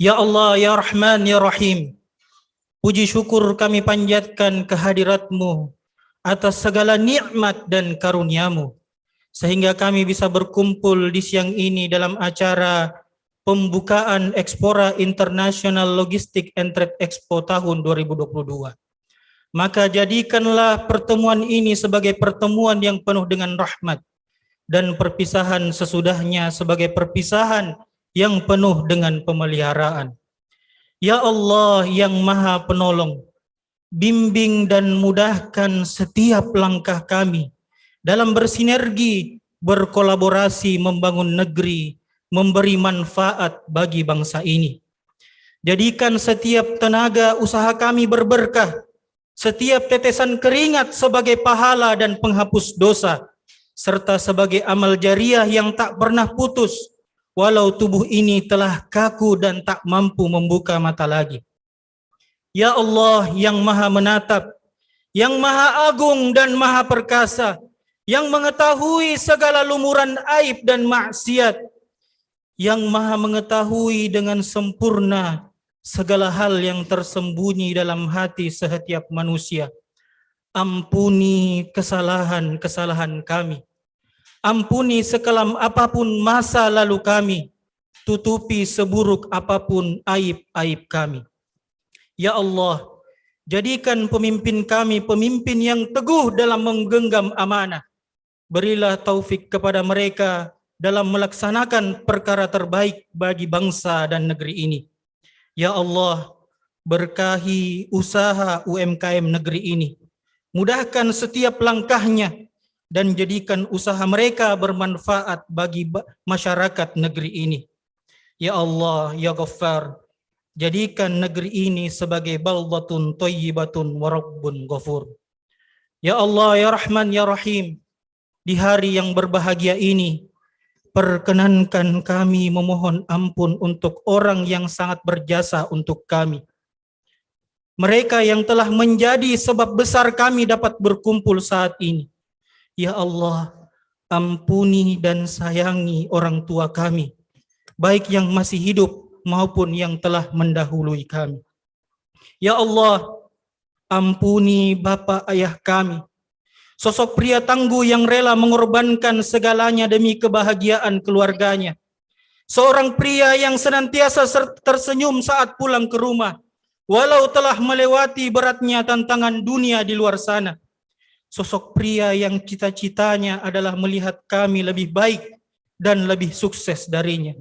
Ya Allah, ya Rahman, ya Rahim, puji syukur kami panjatkan kehadirat-Mu atas segala nikmat dan karunia-Mu, sehingga kami bisa berkumpul di siang ini dalam acara pembukaan Expora International Logistic and Trade Expo tahun 2022. Maka jadikanlah pertemuan ini sebagai pertemuan yang penuh dengan rahmat, dan perpisahan sesudahnya sebagai perpisahan yang penuh dengan pemeliharaan. Ya Allah yang Maha Penolong, bimbing dan mudahkan setiap langkah kami dalam bersinergi, berkolaborasi membangun negeri, memberi manfaat bagi bangsa ini. Jadikan setiap tenaga usaha kami berberkah, setiap tetesan keringat sebagai pahala dan penghapus dosa, serta sebagai amal jariah yang tak pernah putus, walau tubuh ini telah kaku dan tak mampu membuka mata lagi. Ya Allah yang Maha Menatap, yang Maha Agung dan Maha Perkasa, yang mengetahui segala lumuran aib dan maksiat, yang Maha mengetahui dengan sempurna segala hal yang tersembunyi dalam hati setiap manusia. Ampuni kesalahan-kesalahan kami. Ampuni sekelam apapun masa lalu kami. Tutupi seburuk apapun aib-aib kami. Ya Allah, jadikan pemimpin kami pemimpin yang teguh dalam menggenggam amanah. Berilah taufik kepada mereka dalam melaksanakan perkara terbaik bagi bangsa dan negeri ini. Ya Allah, berkahi usaha UMKM negeri ini. Mudahkan setiap langkahnya dan jadikan usaha mereka bermanfaat bagi masyarakat negeri ini. Ya Allah, ya Ghaffar, jadikan negeri ini sebagai baldatun thayyibatun wa rabbun ghafur. Ya Allah, ya Rahman, ya Rahim, di hari yang berbahagia ini, perkenankan kami memohon ampun untuk orang yang sangat berjasa untuk kami. Mereka yang telah menjadi sebab besar kami dapat berkumpul saat ini. Ya Allah, ampuni dan sayangi orang tua kami, baik yang masih hidup maupun yang telah mendahului kami. Ya Allah, ampuni bapak ayah kami, sosok pria tangguh yang rela mengorbankan segalanya demi kebahagiaan keluarganya. Seorang pria yang senantiasa tersenyum saat pulang ke rumah, walau telah melewati beratnya tantangan dunia di luar sana. Sosok pria yang cita-citanya adalah melihat kami lebih baik dan lebih sukses darinya.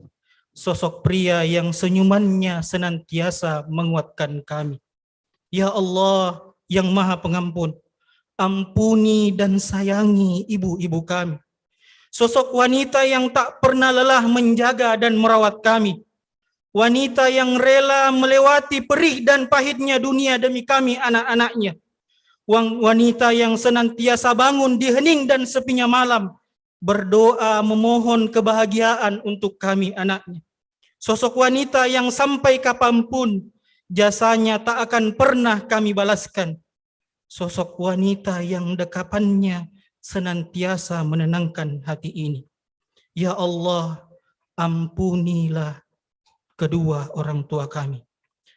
Sosok pria yang senyumannya senantiasa menguatkan kami. Ya Allah yang Maha Pengampun, ampuni dan sayangi ibu-ibu kami. Sosok wanita yang tak pernah lelah menjaga dan merawat kami. Wanita yang rela melewati perih dan pahitnya dunia demi kami anak-anaknya. Wanita yang senantiasa bangun di hening dan sepinya malam, berdoa memohon kebahagiaan untuk kami anaknya. Sosok wanita yang sampai kapanpun jasanya tak akan pernah kami balaskan. Sosok wanita yang dekapannya senantiasa menenangkan hati ini. Ya Allah, ampunilah kedua orang tua kami.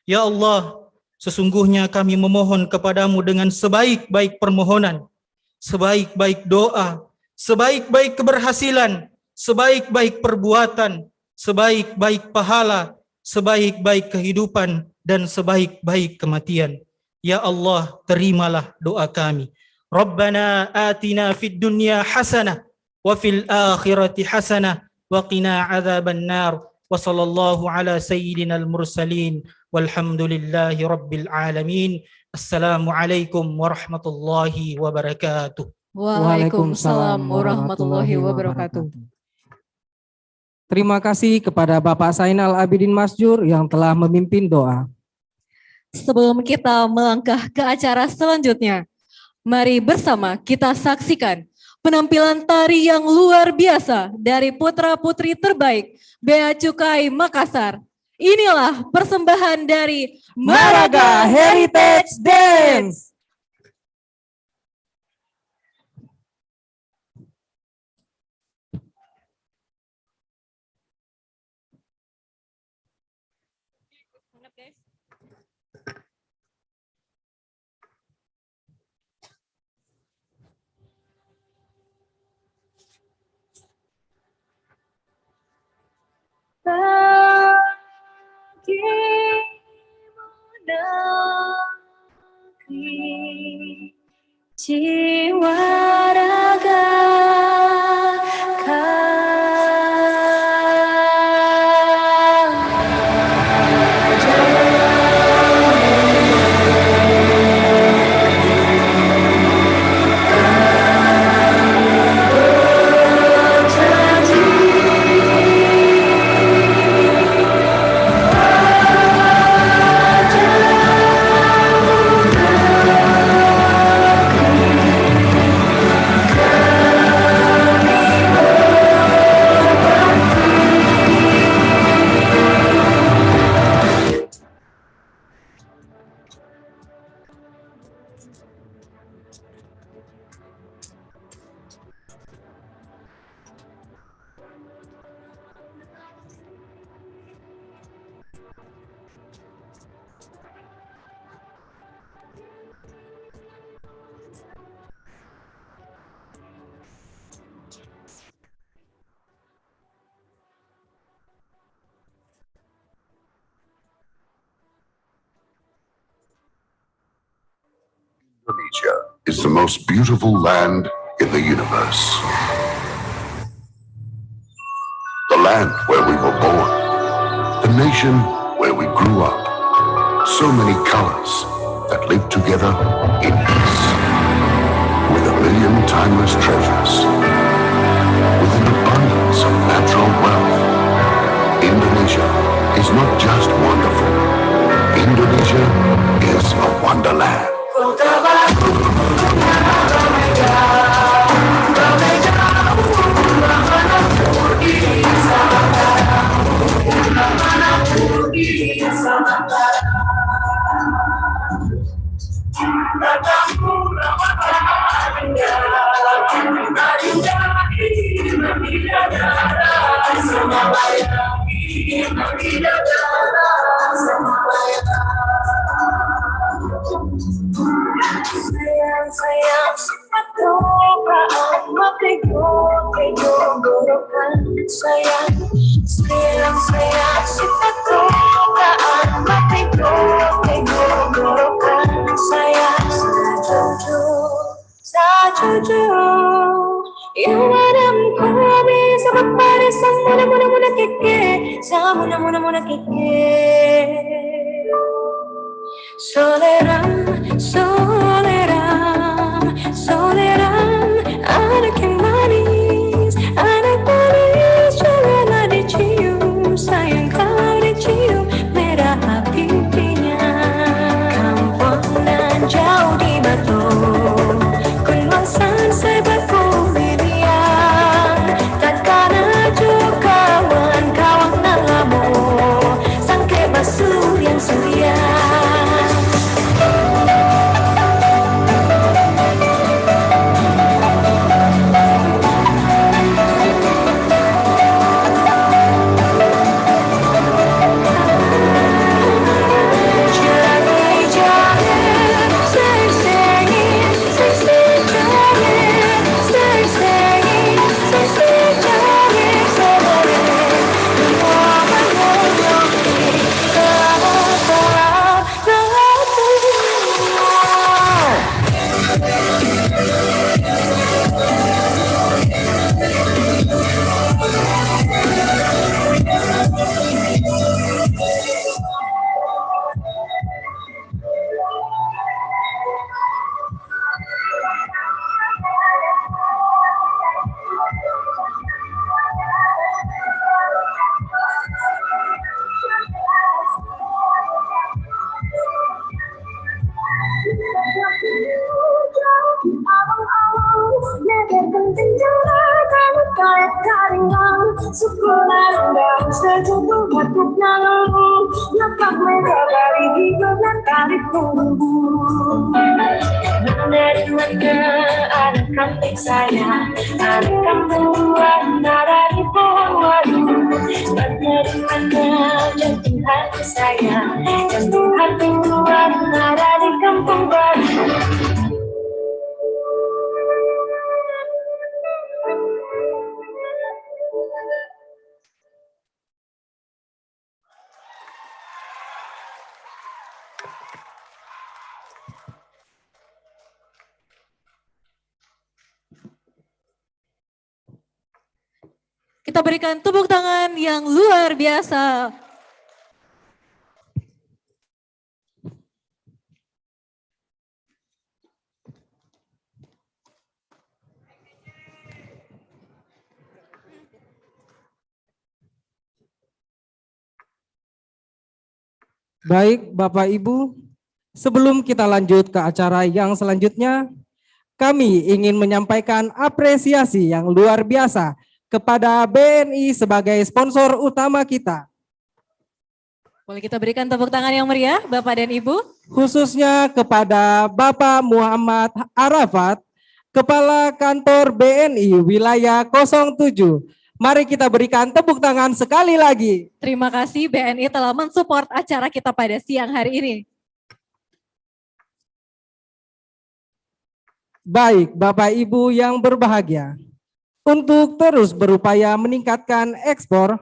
Ya Allah, sesungguhnya kami memohon kepadamu dengan sebaik-baik permohonan, sebaik-baik doa, sebaik-baik keberhasilan, sebaik-baik perbuatan, sebaik-baik pahala, sebaik-baik kehidupan, dan sebaik-baik kematian. Ya Allah, terimalah doa kami. Rabbana atina fid dunya hasanah wa fil akhirati hasanah wa qina adzaban nar. wa sallallahu ala sayyidinal mursalin walhamdulillahi rabbil alamin. Assalamualaikum warahmatullahi wabarakatuh. Waalaikumsalam warahmatullahi wabarakatuh. Terima kasih kepada Bapak Zainal Abidin Masjur yang telah memimpin doa. Sebelum kita melangkah ke acara selanjutnya, mari bersama kita saksikan penampilan tari yang luar biasa dari putra-putri terbaik Bea Cukai Makassar. Inilah persembahan dari Maraga Heritage Dance. Jiwa raga Indonesia is the most beautiful land in the universe. The land where we were born. The nation where we grew up. So many colors that live together in peace. With 1,000,000 timeless treasures. With an abundance of natural wealth. Indonesia is not just wonderful. Indonesia is a wonderland. Sayang sepatu kaaan makego gorokan sayang sepatu kaaan makego gorokan sayang sajuju yang madam kobe sama pare samuna keke samuna keke Soleram, anak yang manis, janganlah dicium, sayang kalau dicium, merah pipinya. Kampungan jauh di batu, kunwasan sebatku milian, takkan aja kawan-kawan nalamu, sangke basuh yang surian. Kurang sejuta batuknya lembut, lepak merah dari hijau dan tarik tunggu. Dari mana anak kampung saya, anak kampung ada di pohon madu. Dari mana jantung hati saya, jantung hati ada di kampung baru. Kita berikan tepuk tangan yang luar biasa. Baik, Bapak Ibu, sebelum kita lanjut ke acara yang selanjutnya, kami ingin menyampaikan apresiasi yang luar biasa kepada BNI sebagai sponsor utama kita. Boleh kita berikan tepuk tangan yang meriah, Bapak dan Ibu? Khususnya kepada Bapak Muhammad Arafat, Kepala Kantor BNI Wilayah 07. Mari kita berikan tepuk tangan sekali lagi. Terima kasih BNI telah mensupport acara kita pada siang hari ini. Baik, Bapak Ibu yang berbahagia. Untuk terus berupaya meningkatkan ekspor,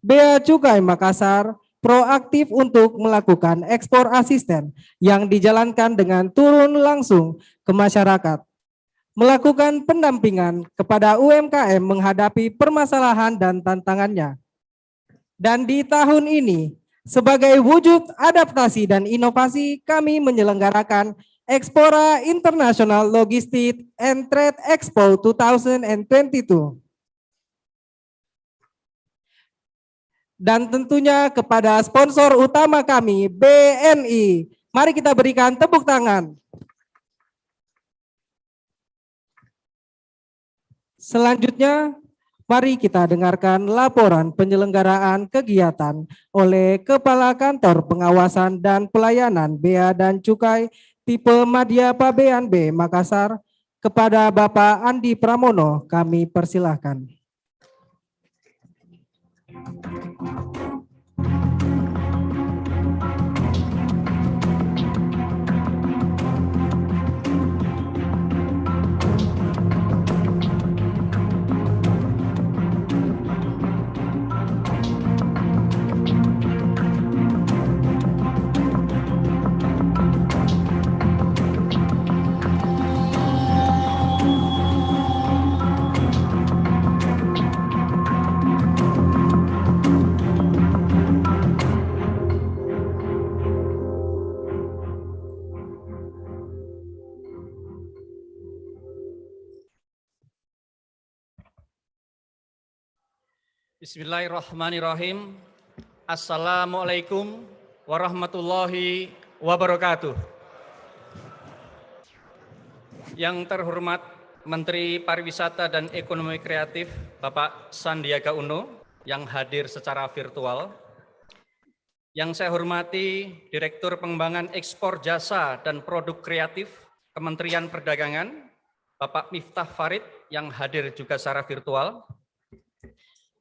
Bea Cukai Makassar proaktif untuk melakukan ekspor asisten yang dijalankan dengan turun langsung ke masyarakat, melakukan pendampingan kepada UMKM menghadapi permasalahan dan tantangannya. Dan di tahun ini, sebagai wujud adaptasi dan inovasi, kami menyelenggarakan Expora International Logistic and Trade Expo 2022. Dan tentunya kepada sponsor utama kami, BNI. Mari kita berikan tepuk tangan. Selanjutnya, mari kita dengarkan laporan penyelenggaraan kegiatan oleh Kepala Kantor Pengawasan dan Pelayanan Bea dan Cukai tipe Madya Pabean B Makassar, kepada Bapak Andi Pramono kami persilahkan. Bismillahirrahmanirrahim. Assalamualaikum warahmatullahi wabarakatuh. Yang terhormat Menteri Pariwisata dan Ekonomi Kreatif Bapak Sandiaga Uno yang hadir secara virtual. Yang saya hormati Direktur Pengembangan Ekspor Jasa dan Produk Kreatif Kementerian Perdagangan Bapak Miftah Farid yang hadir juga secara virtual.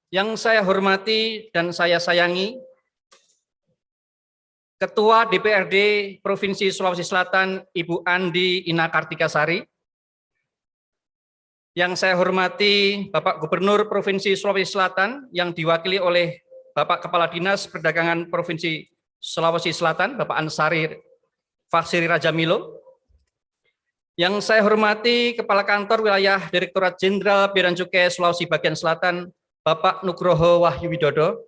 Yang saya hormati dan saya sayangi Ketua DPRD Provinsi Sulawesi Selatan Ibu Andi Ina Kartikasari. Yang saya hormati Bapak Gubernur Provinsi Sulawesi Selatan yang diwakili oleh Bapak Kepala Dinas Perdagangan Provinsi Sulawesi Selatan Bapak Ansari Faksiri Rajamilo. Yang saya hormati Kepala Kantor Wilayah Direktorat Jenderal Bea dan Cukai Sulawesi Bagian Selatan Bapak Nugroho Wahyu Widodo.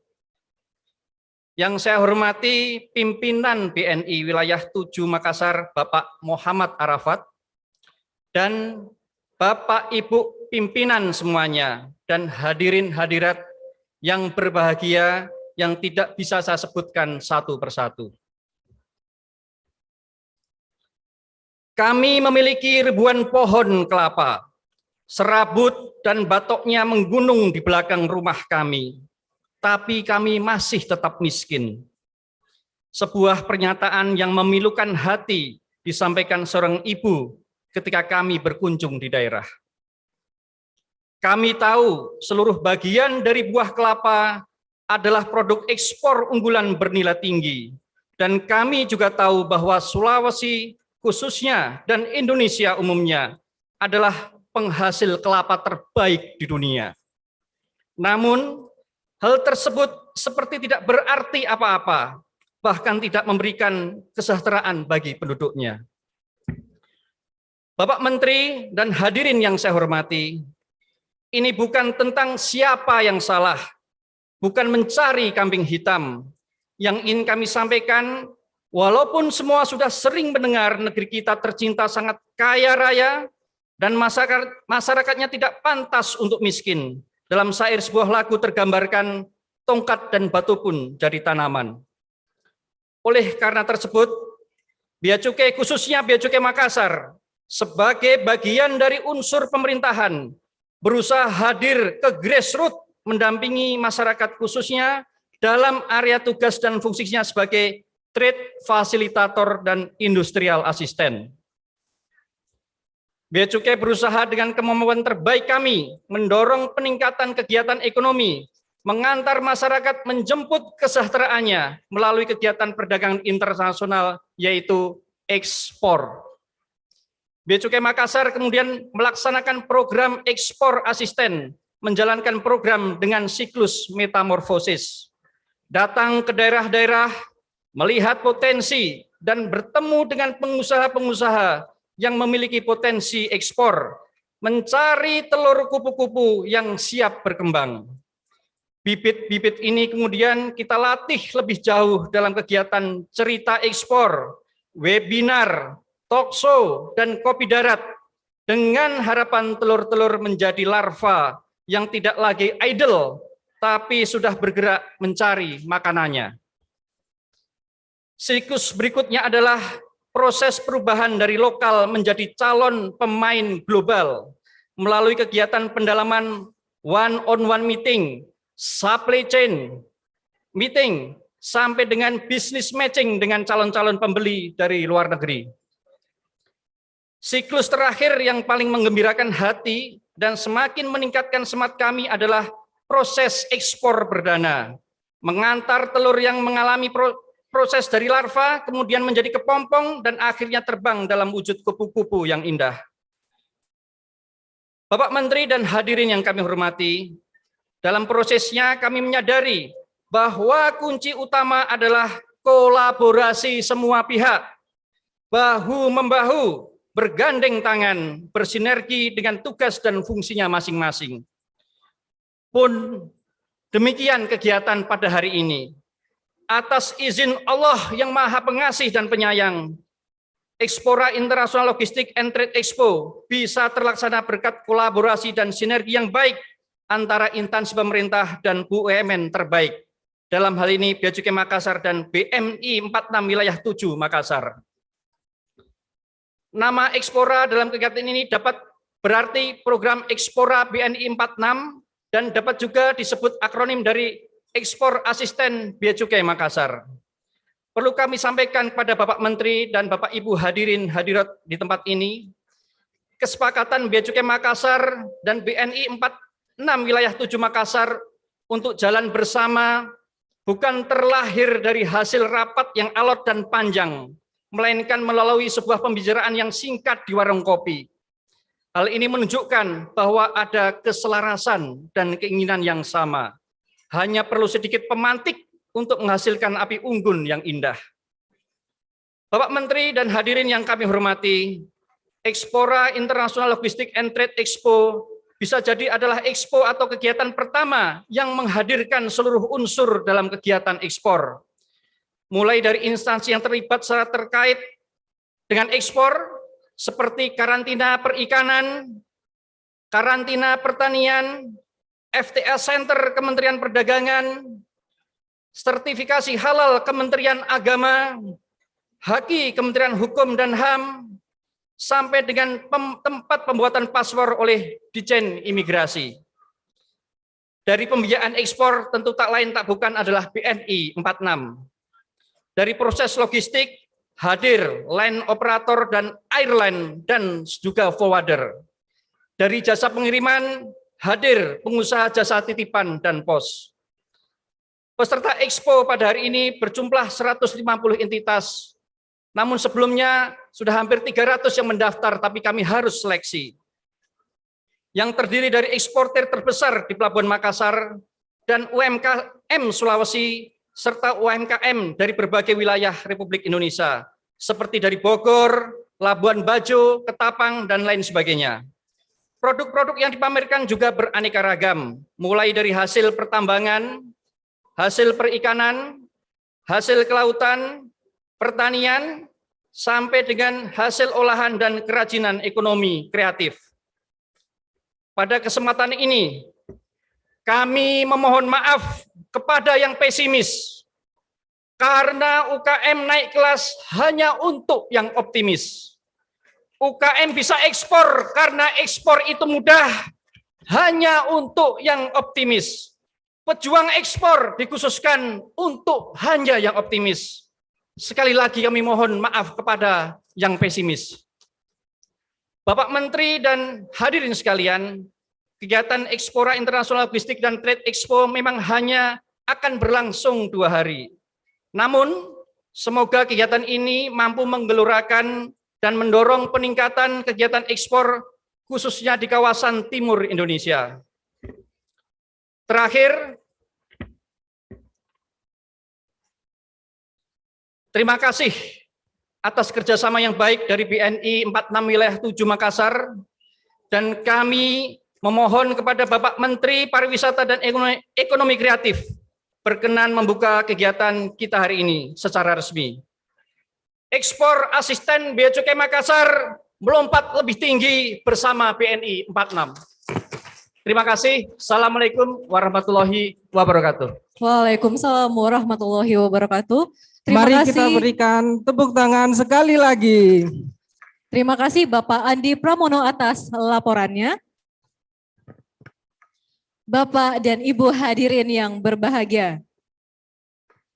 Yang saya hormati pimpinan BNI Wilayah 7 Makassar Bapak Muhammad Arafat dan Bapak Ibu pimpinan semuanya dan hadirin hadirat yang berbahagia yang tidak bisa saya sebutkan satu persatu. Kami memiliki ribuan pohon kelapa, serabut dan batoknya menggunung di belakang rumah kami. tapi kami masih tetap miskin. Sebuah pernyataan yang memilukan hati disampaikan seorang ibu ketika kami berkunjung di daerah. Kami tahu seluruh bagian dari buah kelapa adalah produk ekspor unggulan bernilai tinggi. Dan kami juga tahu bahwa Sulawesi khususnya dan Indonesia umumnya adalah penghasil kelapa terbaik di dunia. Namun, hal tersebut seperti tidak berarti apa-apa, bahkan tidak memberikan kesejahteraan bagi penduduknya. Bapak Menteri dan hadirin yang saya hormati, ini bukan tentang siapa yang salah, bukan mencari kambing hitam. Yang ingin kami sampaikan, walaupun semua sudah sering mendengar negeri kita tercinta sangat kaya raya, dan masyarakatnya tidak pantas untuk miskin. Dalam syair sebuah lagu tergambarkan, tongkat dan batu pun jadi tanaman. Oleh karena tersebut, Bea Cukai khususnya Bea Cukai Makassar, sebagai bagian dari unsur pemerintahan, berusaha hadir ke grassroots mendampingi masyarakat khususnya dalam area tugas dan fungsinya sebagai trade fasilitator dan industrial assistant. Bea Cukai berusaha dengan kemampuan terbaik kami mendorong peningkatan kegiatan ekonomi, mengantar masyarakat menjemput kesejahteraannya melalui kegiatan perdagangan internasional yaitu ekspor. Bea Cukai Makassar kemudian melaksanakan program ekspor asisten, menjalankan program dengan siklus metamorfosis. Datang ke daerah-daerah, melihat potensi dan bertemu dengan pengusaha-pengusaha yang memiliki potensi ekspor, mencari telur kupu-kupu yang siap berkembang. Bibit-bibit ini kemudian kita latih lebih jauh dalam kegiatan cerita ekspor, webinar, talk show, dan kopi darat dengan harapan telur-telur menjadi larva yang tidak lagi idle, tapi sudah bergerak mencari makanannya. Siklus berikutnya adalah proses perubahan dari lokal menjadi calon pemain global melalui kegiatan pendalaman one-on-one meeting, supply chain meeting, sampai dengan business matching dengan calon-calon pembeli dari luar negeri. Siklus terakhir yang paling menggembirakan hati dan semakin meningkatkan semangat kami adalah proses ekspor perdana, mengantar telur yang mengalami proses dari larva, kemudian menjadi kepompong, dan akhirnya terbang dalam wujud kupu-kupu yang indah. Bapak Menteri dan hadirin yang kami hormati, dalam prosesnya kami menyadari bahwa kunci utama adalah kolaborasi semua pihak, bahu-membahu, bergandeng tangan, bersinergi dengan tugas dan fungsinya masing-masing. Pun demikian kegiatan pada hari ini. Atas izin Allah yang Maha Pengasih dan Penyayang, Ekspora International Logistik and Trade Expo bisa terlaksana berkat kolaborasi dan sinergi yang baik antara instansi pemerintah dan BUMN terbaik. Dalam hal ini Bea Cukai Makassar dan BMI 46 Wilayah 7 Makassar. Nama Ekspora dalam kegiatan ini dapat berarti Program Ekspora BNI 46 dan dapat juga disebut akronim dari Ekspor Asisten Bea Cukai Makassar. Perlu kami sampaikan kepada Bapak Menteri dan Bapak Ibu hadirin hadirat di tempat ini, kesepakatan Bea Cukai Makassar dan BNI 46 Wilayah 7 Makassar untuk jalan bersama bukan terlahir dari hasil rapat yang alot dan panjang, melainkan melalui sebuah pembicaraan yang singkat di warung kopi. Hal ini menunjukkan bahwa ada keselarasan dan keinginan yang sama. Hanya perlu sedikit pemantik untuk menghasilkan api unggun yang indah. Bapak Menteri dan hadirin yang kami hormati, Ekspora International Logistik and Trade Expo bisa jadi adalah expo atau kegiatan pertama yang menghadirkan seluruh unsur dalam kegiatan ekspor. Mulai dari instansi yang terlibat secara terkait dengan ekspor, seperti karantina perikanan, karantina pertanian, FTA Center Kementerian Perdagangan, sertifikasi halal Kementerian Agama, Haki Kementerian Hukum dan HAM, sampai dengan tempat pembuatan paspor oleh Ditjen Imigrasi. Dari pembiayaan ekspor tentu tak lain tak bukan adalah BNI 46. Dari proses logistik hadir line operator dan airline dan juga forwarder. Dari jasa pengiriman hadir pengusaha jasa titipan dan pos. Peserta Expo pada hari ini berjumlah 150 entitas. Namun sebelumnya sudah hampir 300 yang mendaftar, tapi kami harus seleksi. Yang terdiri dari eksportir terbesar di Pelabuhan Makassar dan UMKM Sulawesi, serta UMKM dari berbagai wilayah Republik Indonesia, seperti dari Bogor, Labuan Bajo, Ketapang, dan lain sebagainya. Produk-produk yang dipamerkan juga beraneka ragam, mulai dari hasil pertambangan, hasil perikanan, hasil kelautan, pertanian, sampai dengan hasil olahan dan kerajinan ekonomi kreatif. Pada kesempatan ini, kami memohon maaf kepada yang pesimis, karena UKM naik kelas hanya untuk yang optimis. UKM bisa ekspor karena ekspor itu mudah, hanya untuk yang optimis. Pejuang ekspor dikhususkan untuk hanya yang optimis. Sekali lagi kami mohon maaf kepada yang pesimis. Bapak Menteri dan hadirin sekalian, kegiatan Explora International Logistik dan Trade Expo memang hanya akan berlangsung 2 hari. Namun, semoga kegiatan ini mampu menggelurakan dan mendorong peningkatan kegiatan ekspor khususnya di kawasan timur Indonesia. Terakhir, terima kasih atas kerjasama yang baik dari BNI 46 wilayah 7 Makassar, dan kami memohon kepada Bapak Menteri Pariwisata dan Ekonomi Kreatif berkenan membuka kegiatan kita hari ini secara resmi. Ekspor asisten Bea Cukai Makassar melompat lebih tinggi bersama BNI 46. Terima kasih. Assalamualaikum warahmatullahi wabarakatuh. Waalaikumsalam warahmatullahi wabarakatuh. Terima Mari kasih. kita berikan tepuk tangan sekali lagi. Terima kasih Bapak Andi Pramono atas laporannya. Bapak dan Ibu hadirin yang berbahagia.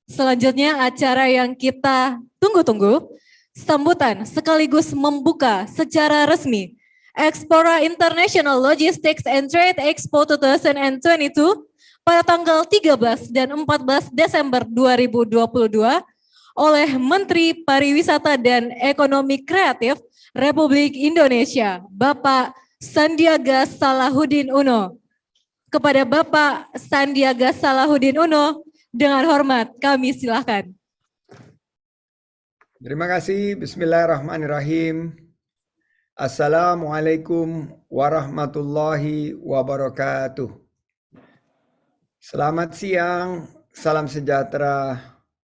Selanjutnya acara yang kita tunggu-tunggu, sambutan sekaligus membuka secara resmi Explora International Logistics and Trade Expo 2022 pada tanggal 13 dan 14 Desember 2022 oleh Menteri Pariwisata dan Ekonomi Kreatif Republik Indonesia, Bapak Sandiaga Salahuddin Uno. Kepada Bapak Sandiaga Salahuddin Uno, dengan hormat kami silakan. Terima kasih. Bismillahirrahmanirrahim. Assalamualaikum warahmatullahi wabarakatuh. Selamat siang, salam sejahtera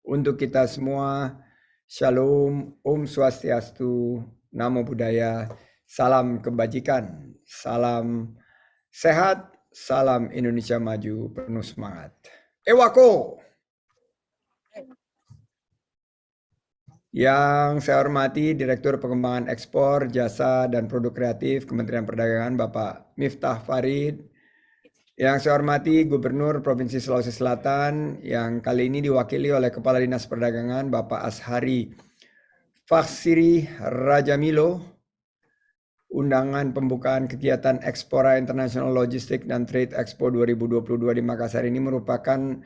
untuk kita semua. Shalom, Om Swastiastu, Namo Buddhaya, salam kebajikan, salam sehat, salam Indonesia maju, penuh semangat. Ewako! Yang saya hormati Direktur Pengembangan Ekspor, Jasa, dan Produk Kreatif Kementerian Perdagangan Bapak Miftah Farid. Yang saya hormati Gubernur Provinsi Sulawesi Selatan yang kali ini diwakili oleh Kepala Dinas Perdagangan Bapak Ashari Fakhsiri Rajamilo. Undangan pembukaan kegiatan Explora International Logistik dan Trade Expo 2022 di Makassar ini merupakan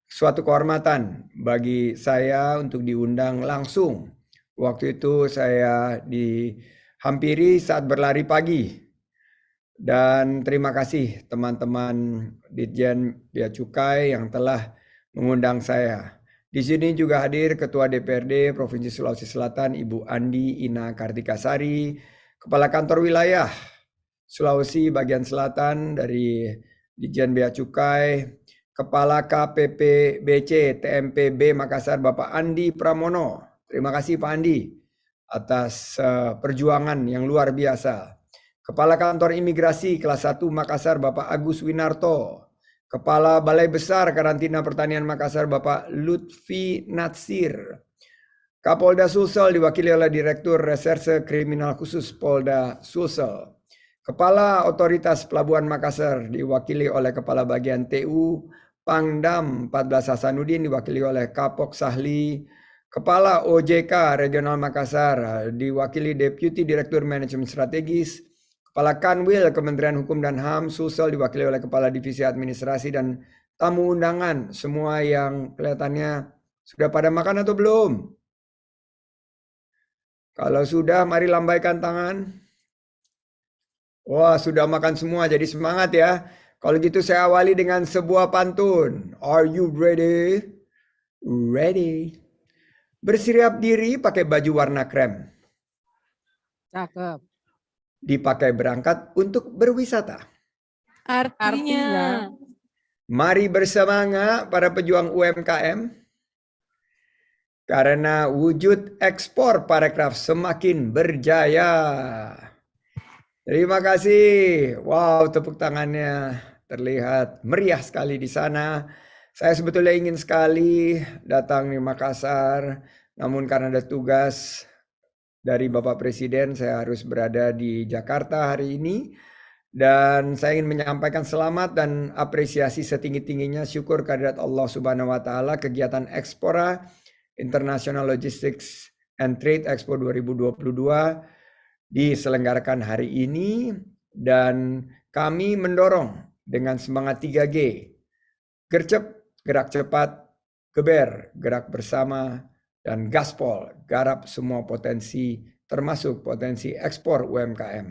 suatu kehormatan bagi saya untuk diundang langsung. Waktu itu saya dihampiri saat berlari pagi. Dan terima kasih teman-teman Ditjen Bea Cukai yang telah mengundang saya. Di sini juga hadir Ketua DPRD Provinsi Sulawesi Selatan Ibu Andi Ina Kartikasari, Kepala Kantor Wilayah Sulawesi bagian Selatan dari Ditjen Bea Cukai, Kepala KPPBC TMPB Makassar Bapak Andi Pramono. Terima kasih Pak Andi atas perjuangan yang luar biasa. Kepala Kantor Imigrasi Kelas 1 Makassar Bapak Agus Winarto. Kepala Balai Besar Karantina Pertanian Makassar Bapak Lutfi Natsir. Kapolda Sulsel diwakili oleh Direktur Reserse Kriminal Khusus Polda Sulsel. Kepala Otoritas Pelabuhan Makassar diwakili oleh Kepala Bagian TU Pangdam 14 Hasanuddin diwakili oleh Kapok Sahli. Kepala OJK Regional Makassar diwakili Deputi Direktur Manajemen Strategis. Kepala Kanwil Kementerian Hukum dan HAM Sulsel diwakili oleh Kepala Divisi Administrasi dan tamu undangan semua yang kelihatannya sudah pada makan atau belum? Kalau sudah, mari lambaikan tangan. Wah, sudah makan semua, jadi semangat ya. Kalau gitu saya awali dengan sebuah pantun. Are you ready? Ready. Bersiap diri pakai baju warna krem. Cakep. Dipakai berangkat untuk berwisata. Artinya. Mari bersemangat para pejuang UMKM. Karena wujud ekspor parekraf semakin berjaya. Terima kasih. Wow, tepuk tangannya terlihat meriah sekali di sana. Saya sebetulnya ingin sekali datang di Makassar, namun karena ada tugas dari Bapak Presiden, saya harus berada di Jakarta hari ini. Dan saya ingin menyampaikan selamat dan apresiasi setinggi-tingginya syukur kehadirat Allah Subhanahu wa taala kegiatan Ekspora International Logistics and Trade Expo 2022 diselenggarakan hari ini, dan kami mendorong dengan semangat 3G. Gercep, gerak cepat, geber, gerak bersama, dan gaspol, garap semua potensi termasuk potensi ekspor UMKM.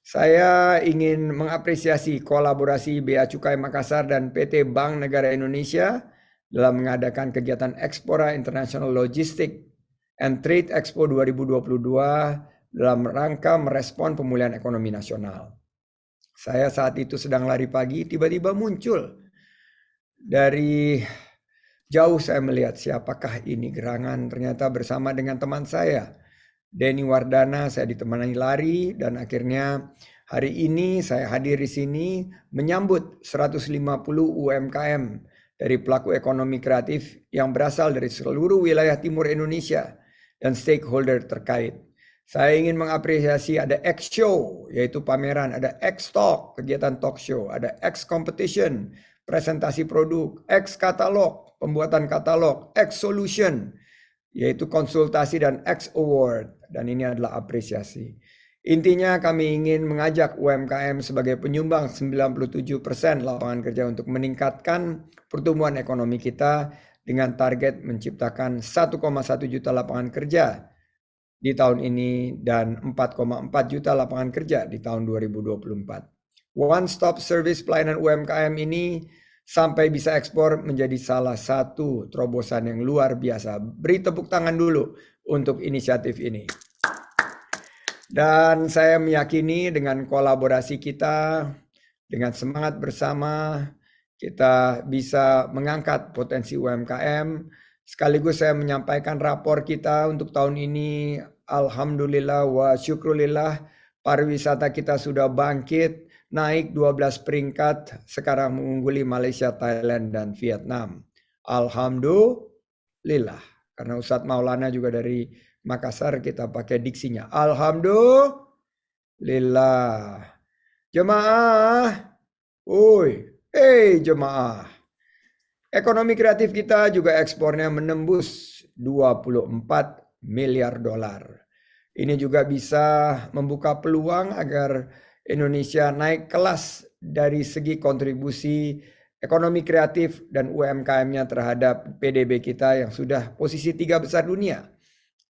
Saya ingin mengapresiasi kolaborasi Bea Cukai Makassar dan PT Bank Negara Indonesia dalam mengadakan kegiatan Ekspora International Logistics and Trade Expo 2022 dalam rangka merespon pemulihan ekonomi nasional. Saya saat itu sedang lari pagi, tiba-tiba muncul. Dari jauh saya melihat siapakah ini gerangan, ternyata bersama dengan teman saya, Denny Wardana, saya ditemani lari, dan akhirnya hari ini saya hadir di sini menyambut 150 UMKM dari pelaku ekonomi kreatif yang berasal dari seluruh wilayah timur Indonesia dan stakeholder terkait. Saya ingin mengapresiasi ada X-Show, yaitu pameran, ada X-Talk, kegiatan talk show, ada X-Competition, presentasi produk, X-Katalog, pembuatan katalog, X-Solution, yaitu konsultasi, dan X-Award, dan ini adalah apresiasi. Intinya kami ingin mengajak UMKM sebagai penyumbang 97% lapangan kerja untuk meningkatkan pertumbuhan ekonomi kita dengan target menciptakan 1,1 juta lapangan kerja di tahun ini dan 4,4 juta lapangan kerja di tahun 2024. One Stop Service pelayanan UMKM ini sampai bisa ekspor menjadi salah satu terobosan yang luar biasa. Beri tepuk tangan dulu untuk inisiatif ini. Dan saya meyakini dengan kolaborasi kita, dengan semangat bersama, kita bisa mengangkat potensi UMKM. Sekaligus saya menyampaikan rapor kita untuk tahun ini. Alhamdulillah wa syukrulillah, pariwisata kita sudah bangkit, naik 12 peringkat, sekarang mengungguli Malaysia, Thailand, dan Vietnam. Alhamdulillah. Karena Ustadz Maulana juga dari Makassar, kita pakai diksinya. Alhamdulillah. Jemaah, jemaah. Ekonomi kreatif kita juga ekspornya menembus 24 miliar dolar. Ini juga bisa membuka peluang agar Indonesia naik kelas dari segi kontribusi ekonomi kreatif dan UMKM-nya terhadap PDB kita yang sudah posisi 3 besar dunia.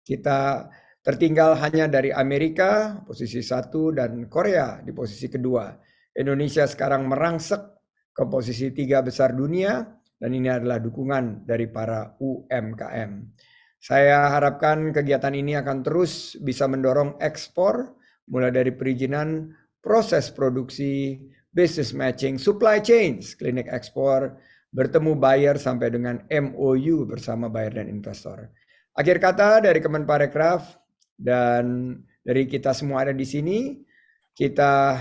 Kita tertinggal hanya dari Amerika, posisi 1, dan Korea di posisi kedua. Indonesia sekarang merangsek ke posisi 3 besar dunia, dan ini adalah dukungan dari para UMKM. Saya harapkan kegiatan ini akan terus bisa mendorong ekspor, mulai dari perizinan, proses produksi, business matching, supply chains, klinik ekspor, bertemu buyer sampai dengan MOU bersama buyer dan investor. Akhir kata dari Kemenparekraf dan dari kita semua ada di sini, kita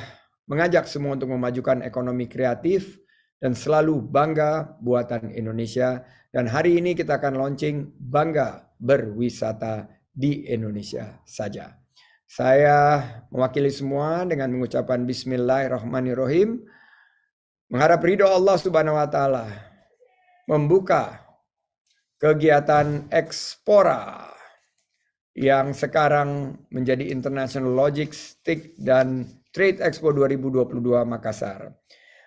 mengajak semua untuk memajukan ekonomi kreatif dan selalu bangga buatan Indonesia. Dan hari ini kita akan launching Bangga Berwisata di Indonesia saja. Saya mewakili semua dengan mengucapkan Bismillahirrahmanirrahim, mengharap ridho Allah Subhanahu wa Ta'ala, membuka kegiatan Ekspora yang sekarang menjadi International Logistics dan Trade Expo 2022 Makassar.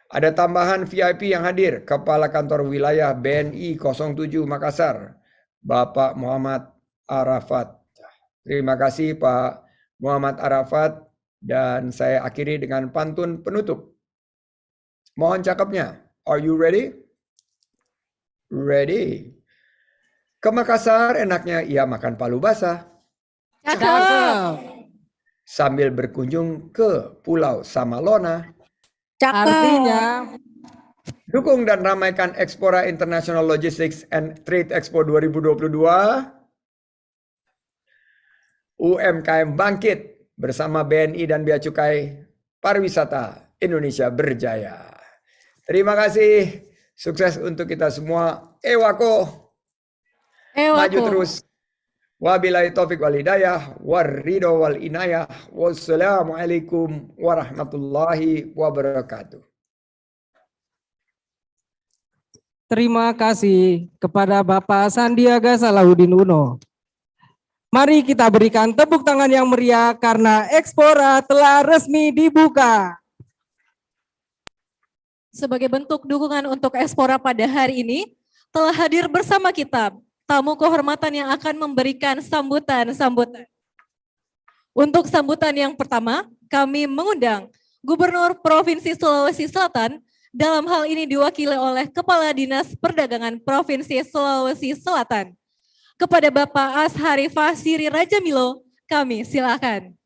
Ada tambahan VIP yang hadir, Kepala Kantor Wilayah BNI 07 Makassar, Bapak Muhammad Arafat. Terima kasih Pak Muhammad Arafat, dan saya akhiri dengan pantun penutup. Mohon cakapnya. Are you ready? Ready. Ke Makassar enaknya ia makan palu basah. Cakep. Sambil berkunjung ke Pulau Samalona. Cakep. Artinya, Dukung dan ramaikan Ekspora International Logistics and Trade Expo 2022. UMKM bangkit bersama BNI dan Bea Cukai, pariwisata Indonesia berjaya. Terima kasih, sukses untuk kita semua. Ewako, maju terus. Wabillahi taufik wal hidayah, warridho wal inayah. Wassalamualaikum warahmatullahi wabarakatuh. terima kasih kepada Bapak Sandiaga Salahuddin Uno. Mari kita berikan tepuk tangan yang meriah karena Ekspora telah resmi dibuka. Sebagai bentuk dukungan untuk Ekspora pada hari ini, telah hadir bersama kita tamu kehormatan yang akan memberikan sambutan. Untuk sambutan yang pertama, kami mengundang Gubernur Provinsi Sulawesi Selatan, dalam hal ini diwakili oleh Kepala Dinas Perdagangan Provinsi Sulawesi Selatan. Kepada Bapak Ashari Fakhsiri Rajamilo, kami silakan.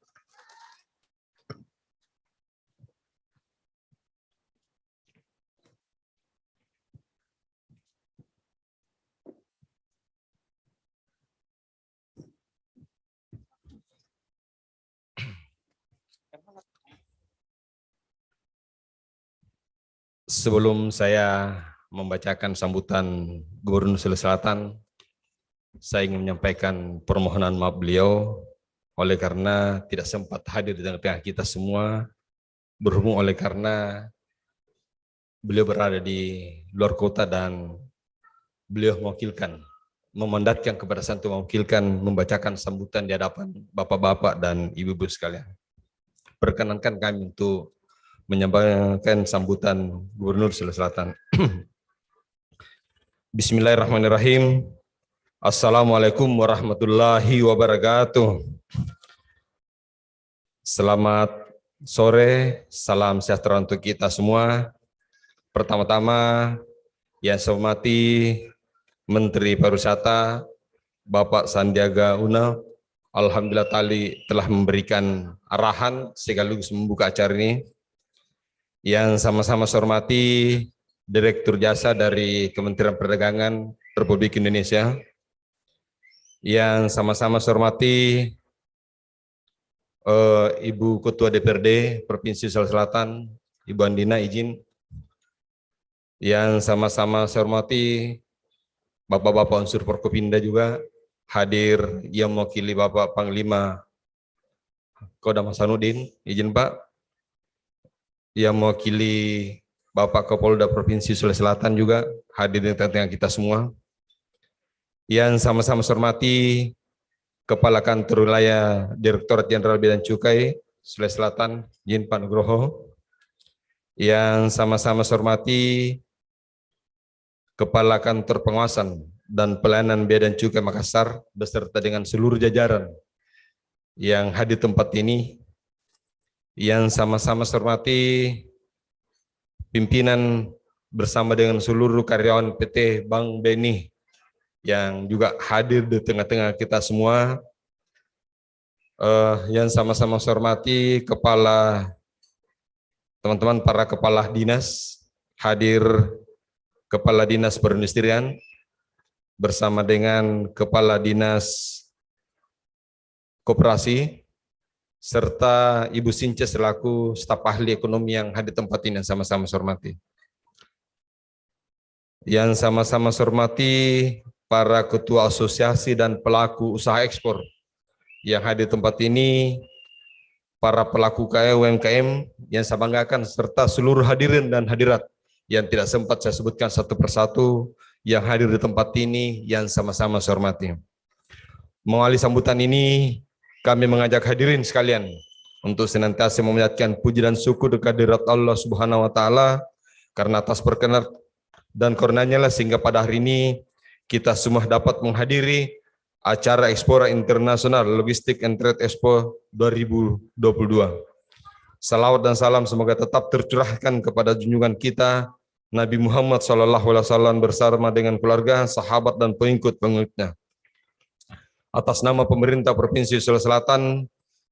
Sebelum saya membacakan sambutan Gubernur Sulawesi Selatan, saya ingin menyampaikan permohonan maaf beliau oleh karena tidak sempat hadir di tengah kita semua, berhubung oleh karena beliau berada di luar kota dan beliau memandatkan kepada saya untuk mewakilkan membacakan sambutan di hadapan bapak-bapak dan ibu-ibu sekalian. Perkenankan kami untuk menyampaikan sambutan Gubernur Sulawesi Selatan. Bismillahirrahmanirrahim. Assalamualaikum warahmatullahi wabarakatuh. Selamat sore, salam sejahtera untuk kita semua. Pertama-tama, yang saya hormati Menteri Pariwisata, Bapak Sandiaga Uno, alhamdulillah telah memberikan arahan sekaligus membuka acara ini. Yang sama-sama saya hormati Direktur Jasa dari Kementerian Perdagangan Republik Indonesia. Yang sama-sama saya hormati Ibu Ketua DPRD Provinsi Sulawesi Selatan, Ibu Andina izin. Yang sama-sama saya hormati Bapak-bapak unsur Forkopimda juga hadir yang mewakili Bapak Panglima Kodam Hasanuddin, izin Pak. Yang mewakili Bapak Kapolda Provinsi Sulawesi Selatan juga hadir di tengah kita semua. Yang sama-sama saya hormati Kepala Kantor Wilayah Direktorat Jenderal Bea dan Cukai Sulawesi Selatan, izin Pak Nugroho. Yang sama-sama saya hormati Kepala Kantor Pengawasan dan Pelayanan Bea dan Cukai Makassar beserta dengan seluruh jajaran yang hadir di tempat ini. Yang sama-sama saya hormati pimpinan bersama dengan seluruh karyawan PT Bank BNI yang juga hadir di tengah-tengah kita semua. Yang sama-sama saya hormati teman-teman para kepala dinas, hadir Kepala Dinas Perindustrian bersama dengan Kepala Dinas Koperasi, serta Ibu Since selaku staf ahli ekonomi yang hadir di tempat ini yang sama-sama saya hormati. Yang sama-sama saya hormati para ketua asosiasi dan pelaku usaha ekspor yang hadir di tempat ini, para pelaku UMKM yang saya banggakan, serta seluruh hadirin dan hadirat yang tidak sempat saya sebutkan satu persatu yang hadir di tempat ini yang sama-sama saya hormati. Mengawali sambutan ini, kami mengajak hadirin sekalian untuk senantiasa memanjatkan puji dan syukur kehadirat Allah Subhanahu wa taala karena atas berkenan dan karunia-Nya lah sehingga pada hari ini kita semua dapat menghadiri acara Expora Internasional Logistik and Trade Expo 2022. Salawat dan salam semoga tetap tercurahkan kepada junjungan kita Nabi Muhammad SAW bersama dengan keluarga, sahabat dan pengikut-pengikutnya. Atas nama pemerintah Provinsi Sulawesi Selatan,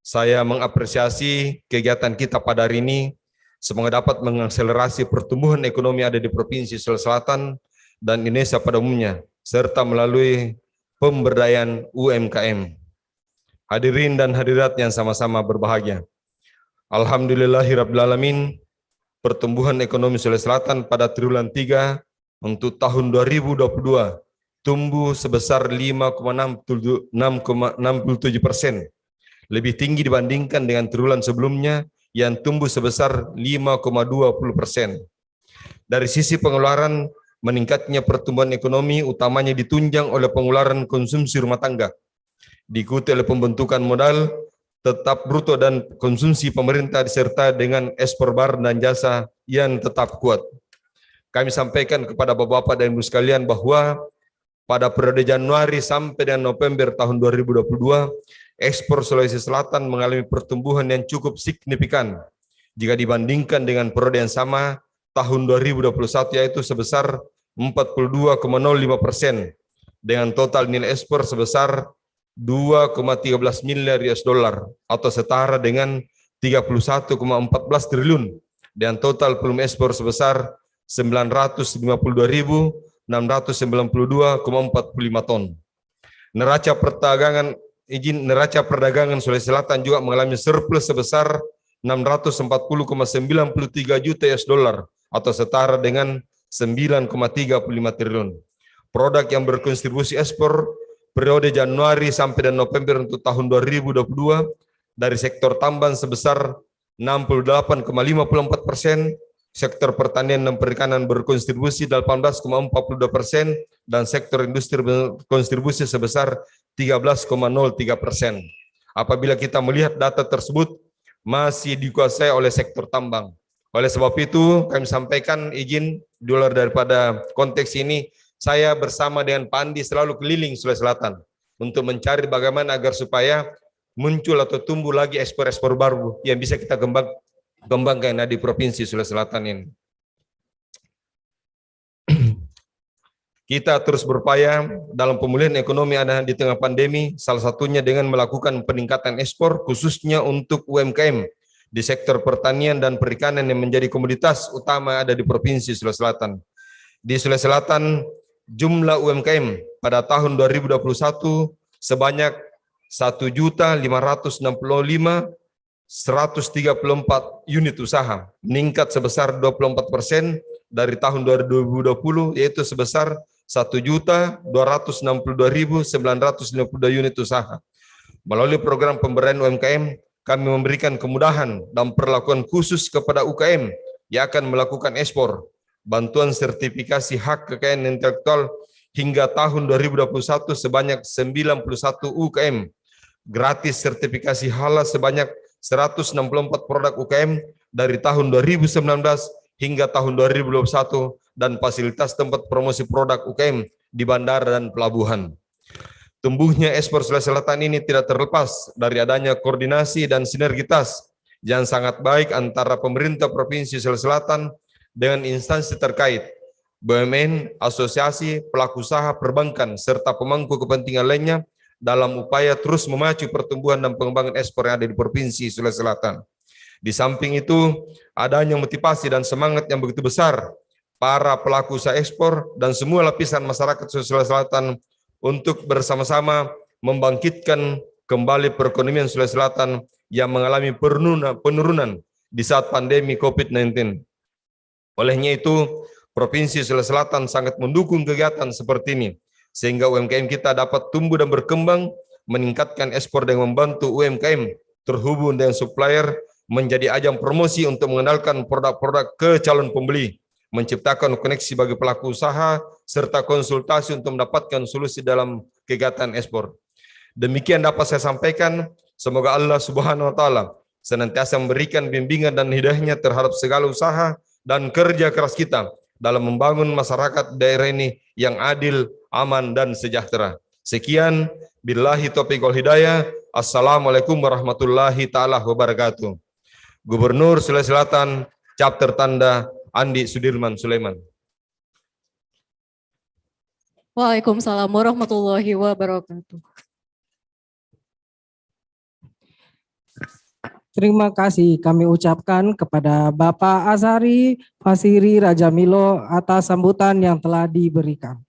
saya mengapresiasi kegiatan kita pada hari ini. Semoga dapat mengakselerasi pertumbuhan ekonomi ada di Provinsi Sulawesi Selatan dan Indonesia pada umumnya, serta melalui pemberdayaan UMKM. Hadirin dan hadirat yang sama-sama berbahagia. Alhamdulillahirrabbilalamin, pertumbuhan ekonomi Sulawesi Selatan pada triwulan 3 untuk tahun 2022 tumbuh sebesar 5,67%, lebih tinggi dibandingkan dengan triwulan sebelumnya yang tumbuh sebesar 5,20%. Dari sisi pengeluaran, meningkatnya pertumbuhan ekonomi utamanya ditunjang oleh pengeluaran konsumsi rumah tangga, diikuti oleh pembentukan modal tetap bruto dan konsumsi pemerintah disertai dengan ekspor barang dan jasa yang tetap kuat. Kami sampaikan kepada Bapak-Bapak dan Ibu sekalian bahwa pada periode Januari sampai dengan November tahun 2022, ekspor Sulawesi Selatan mengalami pertumbuhan yang cukup signifikan jika dibandingkan dengan periode yang sama tahun 2021, yaitu sebesar 42,05% dengan total nilai ekspor sebesar 2,13 miliar US dollar atau setara dengan 31,14 triliun dan total volume ekspor sebesar 992.692,45 ton. Neraca perdagangan Sulawesi Selatan juga mengalami surplus sebesar 640,93 juta US dollar atau setara dengan 9,35 triliun. Produk yang berkontribusi ekspor periode Januari sampai dan November untuk tahun 2022 dari sektor tambang sebesar 68,54%, sektor pertanian dan perikanan berkontribusi 18,42% dan sektor industri berkontribusi sebesar 13,03%. Apabila kita melihat data tersebut masih dikuasai oleh sektor tambang. Oleh sebab itu kami sampaikan izin di luar daripada konteks ini, saya bersama dengan Pak Andi selalu keliling Sulawesi Selatan untuk mencari bagaimana agar supaya muncul atau tumbuh lagi ekspor-ekspor baru yang bisa kita kembangkan di Provinsi Sulawesi Selatan ini. Kita terus berupaya dalam pemulihan ekonomi ada di tengah pandemi, salah satunya dengan melakukan peningkatan ekspor khususnya untuk UMKM di sektor pertanian dan perikanan yang menjadi komoditas utama ada di Provinsi Sulawesi Selatan. Di Sulawesi Selatan, jumlah UMKM pada tahun 2021 sebanyak 1.565.134 unit usaha, meningkat sebesar 24% dari tahun 2020, yaitu sebesar 1.262.952 unit usaha. Melalui program pemberdayaan UMKM, kami memberikan kemudahan dan perlakuan khusus kepada UKM yang akan melakukan ekspor, bantuan sertifikasi hak kekayaan intelektual hingga tahun 2021 sebanyak 91 UKM, gratis sertifikasi halal sebanyak 164 produk UKM dari tahun 2019 hingga tahun 2021 dan fasilitas tempat promosi produk UKM di bandara dan pelabuhan. Tumbuhnya ekspor Sulawesi Selatan ini tidak terlepas dari adanya koordinasi dan sinergitas yang sangat baik antara pemerintah Provinsi Sulawesi Selatan dengan instansi terkait, BUMN, asosiasi, pelaku usaha, perbankan, serta pemangku kepentingan lainnya dalam upaya terus memacu pertumbuhan dan pengembangan ekspor yang ada di Provinsi Sulawesi Selatan. Di samping itu, adanya motivasi dan semangat yang begitu besar para pelaku usaha ekspor dan semua lapisan masyarakat Sulawesi Selatan untuk bersama-sama membangkitkan kembali perekonomian Sulawesi Selatan yang mengalami penurunan di saat pandemi COVID-19. Olehnya itu, Provinsi Sulawesi Selatan sangat mendukung kegiatan seperti ini, sehingga UMKM kita dapat tumbuh dan berkembang, meningkatkan ekspor dengan membantu UMKM terhubung dengan supplier, menjadi ajang promosi untuk mengenalkan produk-produk ke calon pembeli, menciptakan koneksi bagi pelaku usaha, serta konsultasi untuk mendapatkan solusi dalam kegiatan ekspor. Demikian dapat saya sampaikan. Semoga Allah Subhanahu wa Ta'ala senantiasa memberikan bimbingan dan hidayahnya terhadap segala usaha dan kerja keras kita dalam membangun masyarakat daerah ini yang adil, aman, dan sejahtera. Sekian, billahi taufiq wal hidayah. Assalamualaikum warahmatullahi ta'ala wabarakatuh. Gubernur Sulawesi Selatan, Chapter Tanda, Andi Sudirman Sulaiman. Waalaikumsalam warahmatullahi wabarakatuh. Terima kasih kami ucapkan kepada Bapak Azhari Fasiri Rajamilo atas sambutan yang telah diberikan.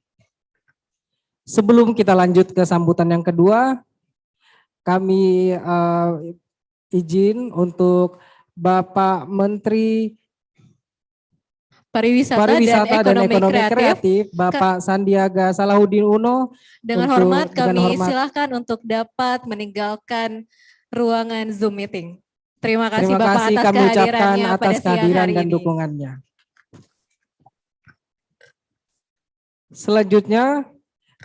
Sebelum kita lanjut ke sambutan yang kedua, kami izin untuk Bapak Menteri Pariwisata dan Ekonomi Kreatif, Bapak Sandiaga Salahuddin Uno. Dengan hormat kami silakan untuk dapat meninggalkan ruangan Zoom meeting. Terima kasih Bapak atas kami ucapkan kehadirannya atas pada siang kehadiran hari dan ini. dukungannya. Selanjutnya,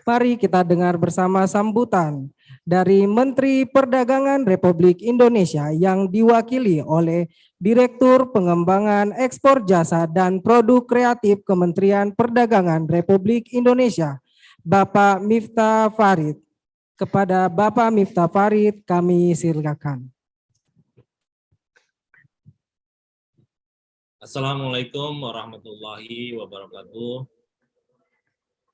mari kita dengar bersama sambutan dari Menteri Perdagangan Republik Indonesia yang diwakili oleh Direktur Pengembangan Ekspor Jasa dan Produk Kreatif Kementerian Perdagangan Republik Indonesia, Bapak Miftah Farid. Kepada Bapak Miftah Farid kami silakan. Assalamualaikum warahmatullahi wabarakatuh.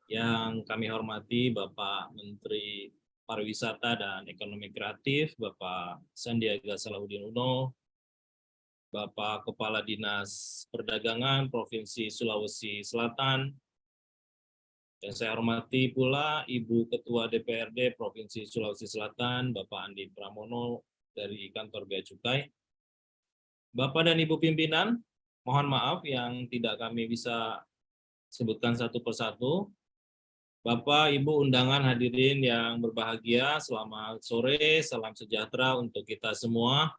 Yang kami hormati Bapak Menteri Pariwisata dan Ekonomi Kreatif, Bapak Sandiaga Salahuddin Uno, Bapak Kepala Dinas Perdagangan Provinsi Sulawesi Selatan, dan saya hormati pula Ibu Ketua DPRD Provinsi Sulawesi Selatan, Bapak Andi Pramono dari Kantor Bea Cukai, Bapak dan Ibu pimpinan, mohon maaf yang tidak kami bisa sebutkan satu persatu. Bapak, Ibu undangan hadirin yang berbahagia, selamat sore, salam sejahtera untuk kita semua.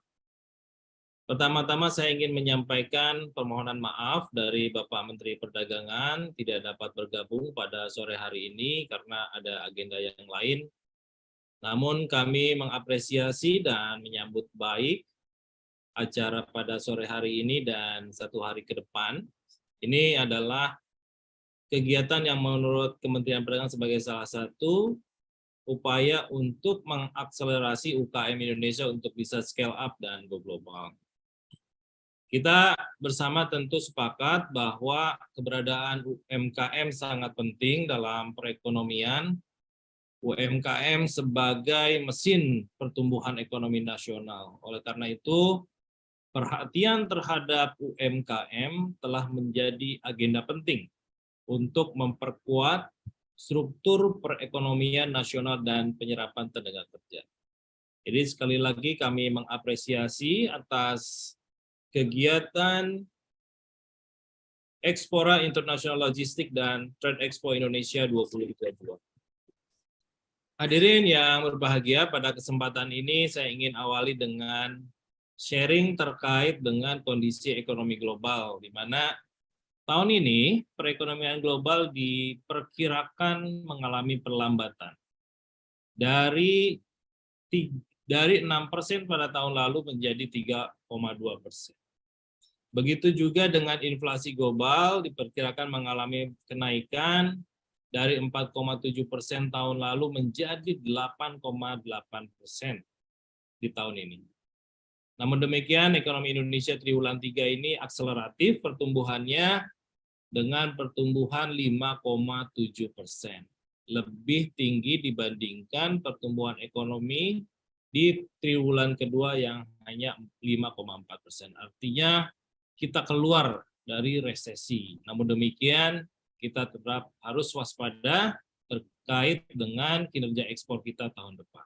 Pertama-tama saya ingin menyampaikan permohonan maaf dari Bapak Menteri Perdagangan tidak dapat bergabung pada sore hari ini karena ada agenda yang lain. Namun kami mengapresiasi dan menyambut baik acara pada sore hari ini dan satu hari ke depan. Ini adalah kegiatan yang menurut Kementerian Perdagangan sebagai salah satu upaya untuk mengakselerasi UKM Indonesia untuk bisa scale up dan go global. Kita bersama tentu sepakat bahwa keberadaan UMKM sangat penting dalam perekonomian. UMKM sebagai mesin pertumbuhan ekonomi nasional. Oleh karena itu, perhatian terhadap UMKM telah menjadi agenda penting untuk memperkuat struktur perekonomian nasional dan penyerapan tenaga kerja. Jadi sekali lagi kami mengapresiasi atas kegiatan Ekspora International Logistik dan Trade Expo Indonesia 2022. Hadirin yang berbahagia, pada kesempatan ini saya ingin awali dengan sharing terkait dengan kondisi ekonomi global, di mana tahun ini perekonomian global diperkirakan mengalami perlambatan. Dari 6% pada tahun lalu menjadi 3,2%. Begitu juga dengan inflasi global diperkirakan mengalami kenaikan dari 4,7% tahun lalu menjadi 8,8% di tahun ini. Namun demikian, ekonomi Indonesia triwulan 3 ini akseleratif pertumbuhannya dengan pertumbuhan 5,7%. Lebih tinggi dibandingkan pertumbuhan ekonomi di triwulan kedua yang hanya 5,4%. Artinya kita keluar dari resesi. Namun demikian, kita tetap harus waspada terkait dengan kinerja ekspor kita tahun depan.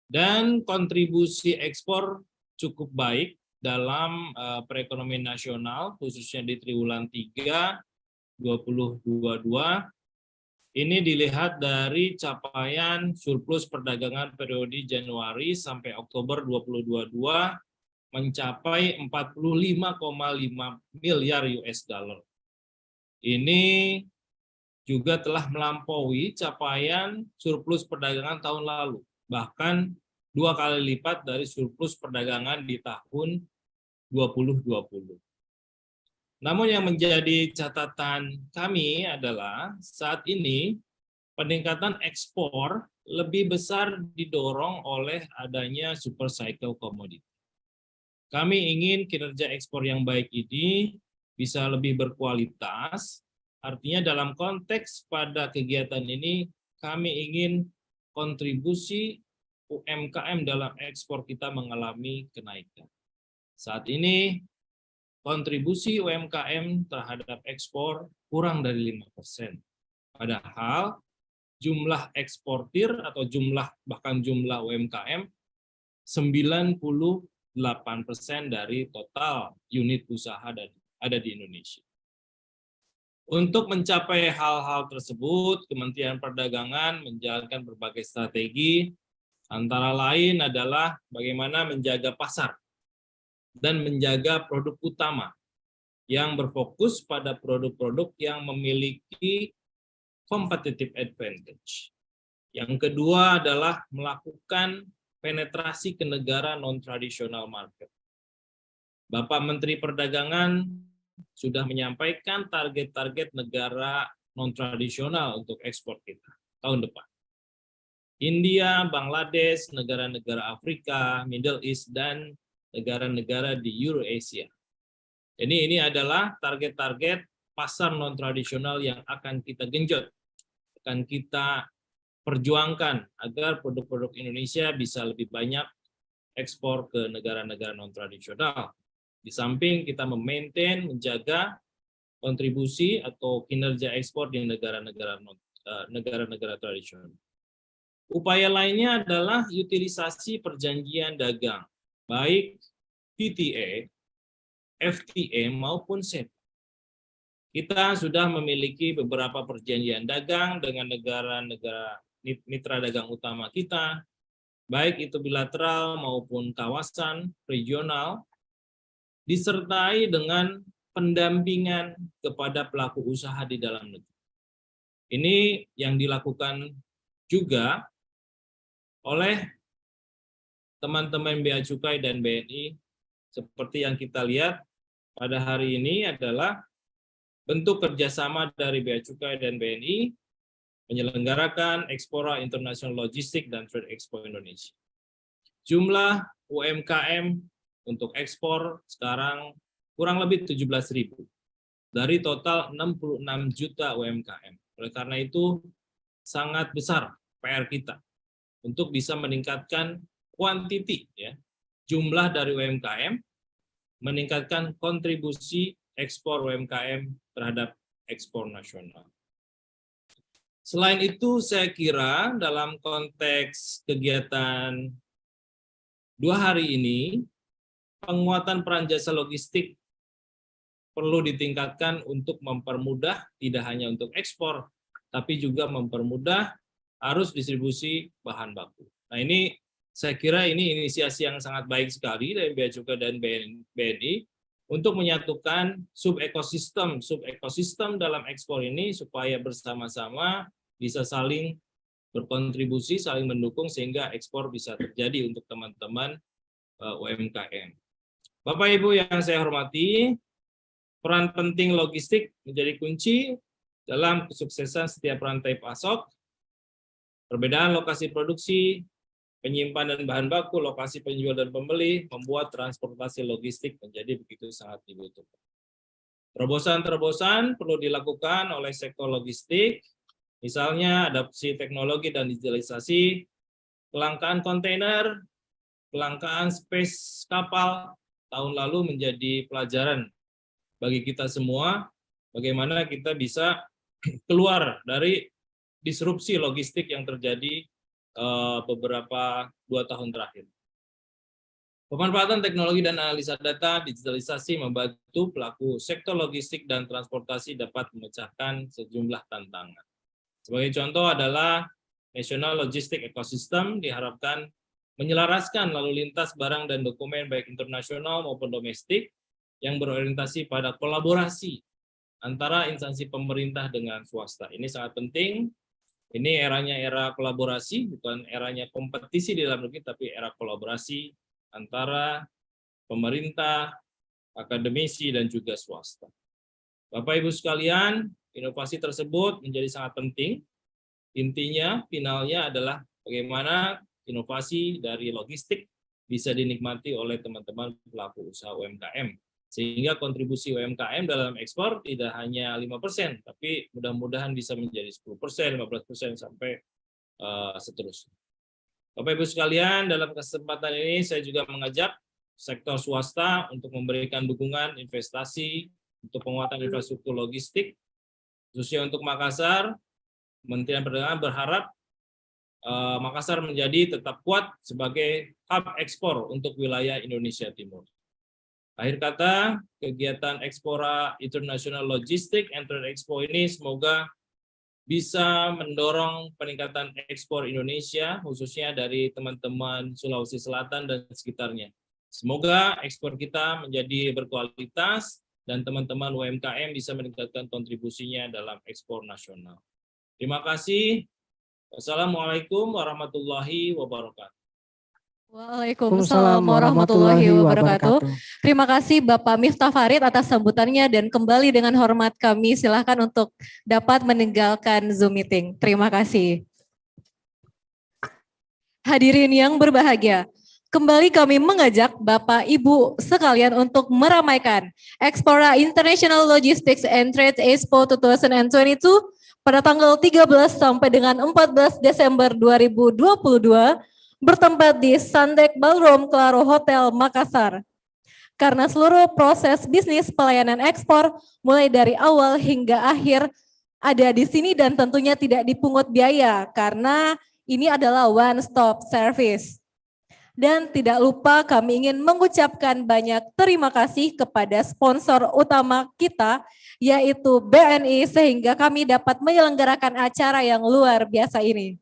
Dan kontribusi ekspor cukup baik dalam perekonomian nasional, khususnya di triwulan 3 2022, Ini dilihat dari capaian surplus perdagangan periode Januari sampai Oktober 2022 mencapai 45,5 miliar US dollar. Ini juga telah melampaui capaian surplus perdagangan tahun lalu, bahkan 2 kali lipat dari surplus perdagangan di tahun 2020. Namun yang menjadi catatan kami adalah saat ini peningkatan ekspor lebih besar didorong oleh adanya super cycle commodity. Kami ingin kinerja ekspor yang baik ini bisa lebih berkualitas, artinya dalam konteks pada kegiatan ini kami ingin kontribusi UMKM dalam ekspor kita mengalami kenaikan. Saat ini kontribusi UMKM terhadap ekspor kurang dari 5%. Padahal jumlah eksportir atau bahkan jumlah UMKM 98% dari total unit usaha ada di Indonesia. Untuk mencapai hal-hal tersebut, Kementerian Perdagangan menjalankan berbagai strategi, antara lain adalah bagaimana menjaga pasar dan menjaga produk utama yang berfokus pada produk-produk yang memiliki competitive advantage. Yang kedua adalah melakukan penetrasi ke negara non-tradisional market. Bapak Menteri Perdagangan sudah menyampaikan target-target negara non-tradisional untuk ekspor kita tahun depan. India, Bangladesh, negara-negara Afrika, Middle East, dan negara-negara di Eurasia. Ini adalah target-target pasar non-tradisional yang akan kita genjot, akan kita perjuangkan agar produk-produk Indonesia bisa lebih banyak ekspor ke negara-negara non-tradisional. Di samping kita memaintain, menjaga kontribusi atau kinerja ekspor di negara-negara tradisional. Upaya lainnya adalah utilisasi perjanjian dagang, baik PTA, FTA maupun CETA. Kita sudah memiliki beberapa perjanjian dagang dengan negara-negara mitra dagang utama kita, baik itu bilateral maupun kawasan regional, disertai dengan pendampingan kepada pelaku usaha di dalam negeri. Ini yang dilakukan juga oleh teman-teman Bea Cukai dan BNI. Seperti yang kita lihat pada hari ini adalah bentuk kerjasama dari Bea Cukai dan BNI menyelenggarakan Expora International Logistik dan Trade Expo Indonesia. Jumlah UMKM untuk ekspor sekarang kurang lebih 17.000 dari total 66 juta UMKM. Oleh karena itu sangat besar PR kita untuk bisa meningkatkan kuantiti, ya, jumlah dari UMKM, meningkatkan kontribusi ekspor UMKM terhadap ekspor nasional. Selain itu, saya kira dalam konteks kegiatan 2 hari ini, penguatan peran jasa logistik perlu ditingkatkan untuk mempermudah tidak hanya untuk ekspor, tapi juga mempermudah arus distribusi bahan baku. Nah, ini saya kira ini inisiasi yang sangat baik sekali dari Bea Cukai dan BNI untuk menyatukan sub-ekosistem dalam ekspor ini supaya bersama-sama bisa saling berkontribusi, saling mendukung sehingga ekspor bisa terjadi untuk teman-teman UMKM. Bapak Ibu yang saya hormati, peran penting logistik menjadi kunci dalam kesuksesan setiap rantai pasok. Perbedaan lokasi produksi, penyimpanan bahan baku, lokasi penjual dan pembeli membuat transportasi logistik menjadi begitu sangat dibutuhkan. Terobosan-terobosan perlu dilakukan oleh sektor logistik, misalnya adopsi teknologi dan digitalisasi, kelangkaan kontainer, kelangkaan space kapal tahun lalu menjadi pelajaran bagi kita semua, bagaimana kita bisa keluar dari disrupsi logistik yang terjadi beberapa 2 tahun terakhir. Pemanfaatan teknologi dan analisa data, digitalisasi membantu pelaku sektor logistik dan transportasi dapat memecahkan sejumlah tantangan. Sebagai contoh adalah National Logistic Ecosystem diharapkan menyelaraskan lalu lintas barang dan dokumen baik internasional maupun domestik yang berorientasi pada kolaborasi antara instansi pemerintah dengan swasta. Ini sangat penting. Ini eranya era kolaborasi, bukan eranya kompetisi di dalam negeri, tapi era kolaborasi antara pemerintah, akademisi, dan juga swasta. Bapak Ibu sekalian, inovasi tersebut menjadi sangat penting. Intinya, finalnya adalah bagaimana inovasi dari logistik bisa dinikmati oleh teman-teman pelaku usaha UMKM. Sehingga kontribusi UMKM dalam ekspor tidak hanya 5%, tapi mudah-mudahan bisa menjadi 10%, 15%, sampai seterusnya. Bapak Ibu sekalian, dalam kesempatan ini saya juga mengajak sektor swasta untuk memberikan dukungan investasi untuk penguatan infrastruktur logistik, khususnya untuk Makassar. Kementerian Perdagangan berharap Makassar menjadi tetap kuat sebagai hub ekspor untuk wilayah Indonesia Timur. Akhir kata, kegiatan Expora International Logistic and Trade Expo ini semoga bisa mendorong peningkatan ekspor Indonesia, khususnya dari teman-teman Sulawesi Selatan dan sekitarnya. Semoga ekspor kita menjadi berkualitas dan teman-teman UMKM bisa meningkatkan kontribusinya dalam ekspor nasional. Terima kasih. Wassalamualaikum warahmatullahi wabarakatuh. Waalaikumsalam warahmatullahi wabarakatuh. Terima kasih Bapak Miftah Farid atas sambutannya, dan kembali dengan hormat kami silakan untuk dapat meninggalkan Zoom meeting. Terima kasih. Hadirin yang berbahagia, kembali kami mengajak Bapak Ibu sekalian untuk meramaikan Expora International Logistics and Trade Expo 2022 pada tanggal 13 sampai dengan 14 Desember 2022 bertempat di Sandek Ballroom Claro Hotel Makassar. Karena seluruh proses bisnis pelayanan ekspor mulai dari awal hingga akhir ada di sini dan tentunya tidak dipungut biaya karena ini adalah one stop service. Dan tidak lupa kami ingin mengucapkan banyak terima kasih kepada sponsor utama kita yaitu BNI sehingga kami dapat menyelenggarakan acara yang luar biasa ini.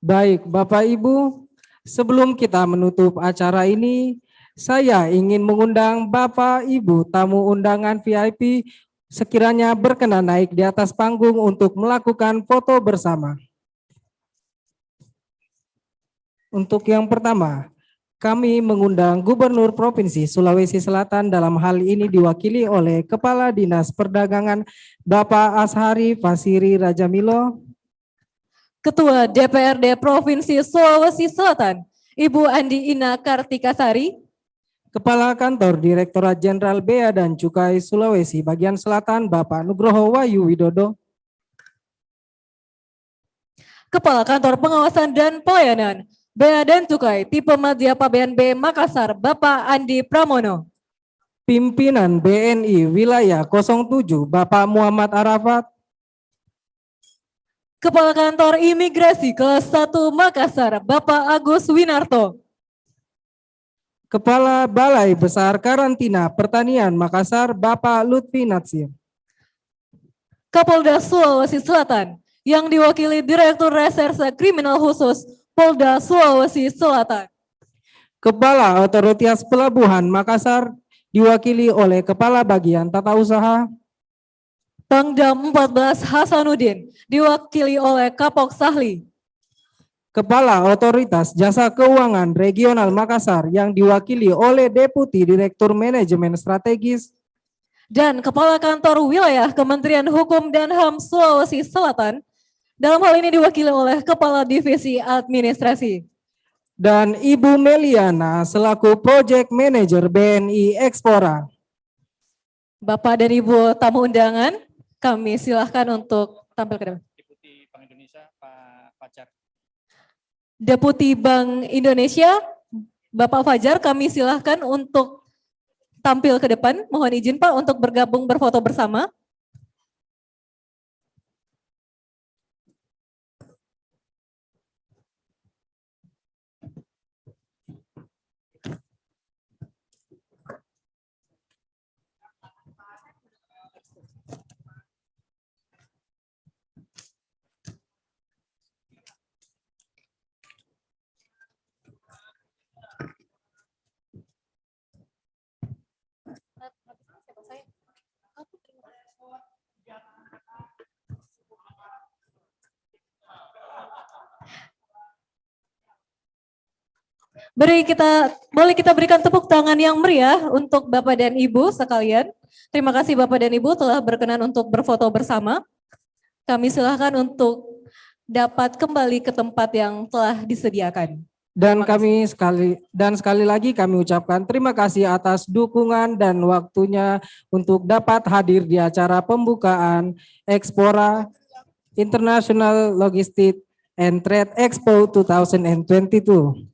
Baik, Bapak Ibu, sebelum kita menutup acara ini, saya ingin mengundang Bapak Ibu tamu undangan VIP sekiranya berkenan naik di atas panggung untuk melakukan foto bersama. Untuk yang pertama, kami mengundang Gubernur Provinsi Sulawesi Selatan, dalam hal ini diwakili oleh Kepala Dinas Perdagangan Bapak Ashari Fasiri Rajamilo, Ketua DPRD Provinsi Sulawesi Selatan, Ibu Andi Ina Kartikasari, Kepala Kantor Direktorat Jenderal Bea dan Cukai Sulawesi Bagian Selatan, Bapak Nugroho Wahyu Widodo, Kepala Kantor Pengawasan dan Pelayanan Bea dan Cukai Tipe Madya BNB Makassar, Bapak Andi Pramono, Pimpinan BNI Wilayah 07, Bapak Muhammad Arafat, Kepala Kantor Imigrasi Kelas 1 Makassar, Bapak Agus Winarto, Kepala Balai Besar Karantina Pertanian Makassar, Bapak Lutfi Natsir, Kapolda Sulawesi Selatan yang diwakili Direktur Reserse Kriminal Khusus Polda Sulawesi Selatan, Kepala Otoritas Pelabuhan Makassar diwakili oleh Kepala Bagian Tata Usaha, Pangdam 14 Hasanuddin diwakili oleh Kapok Sahli, Kepala Otoritas Jasa Keuangan Regional Makassar yang diwakili oleh Deputi Direktur Manajemen Strategis, dan Kepala Kantor Wilayah Kementerian Hukum dan HAM Sulawesi Selatan, dalam hal ini diwakili oleh Kepala Divisi Administrasi. Dan Ibu Meliana selaku Project Manager BNI Expora. Bapak dan Ibu tamu undangan, kami silahkan untuk tampil ke depan. Deputi Bank Indonesia, Pak Fajar. Deputi Bank Indonesia, Bapak Fajar, kami silahkan untuk tampil ke depan. Mohon izin Pak untuk bergabung berfoto bersama. Boleh kita berikan tepuk tangan yang meriah untuk Bapak dan Ibu sekalian. Terima kasih Bapak dan Ibu telah berkenan untuk berfoto bersama. Kami silakan untuk dapat kembali ke tempat yang telah disediakan. Dan sekali lagi kami ucapkan terima kasih atas dukungan dan waktunya untuk dapat hadir di acara pembukaan Expora International Logistics and Trade Expo 2022.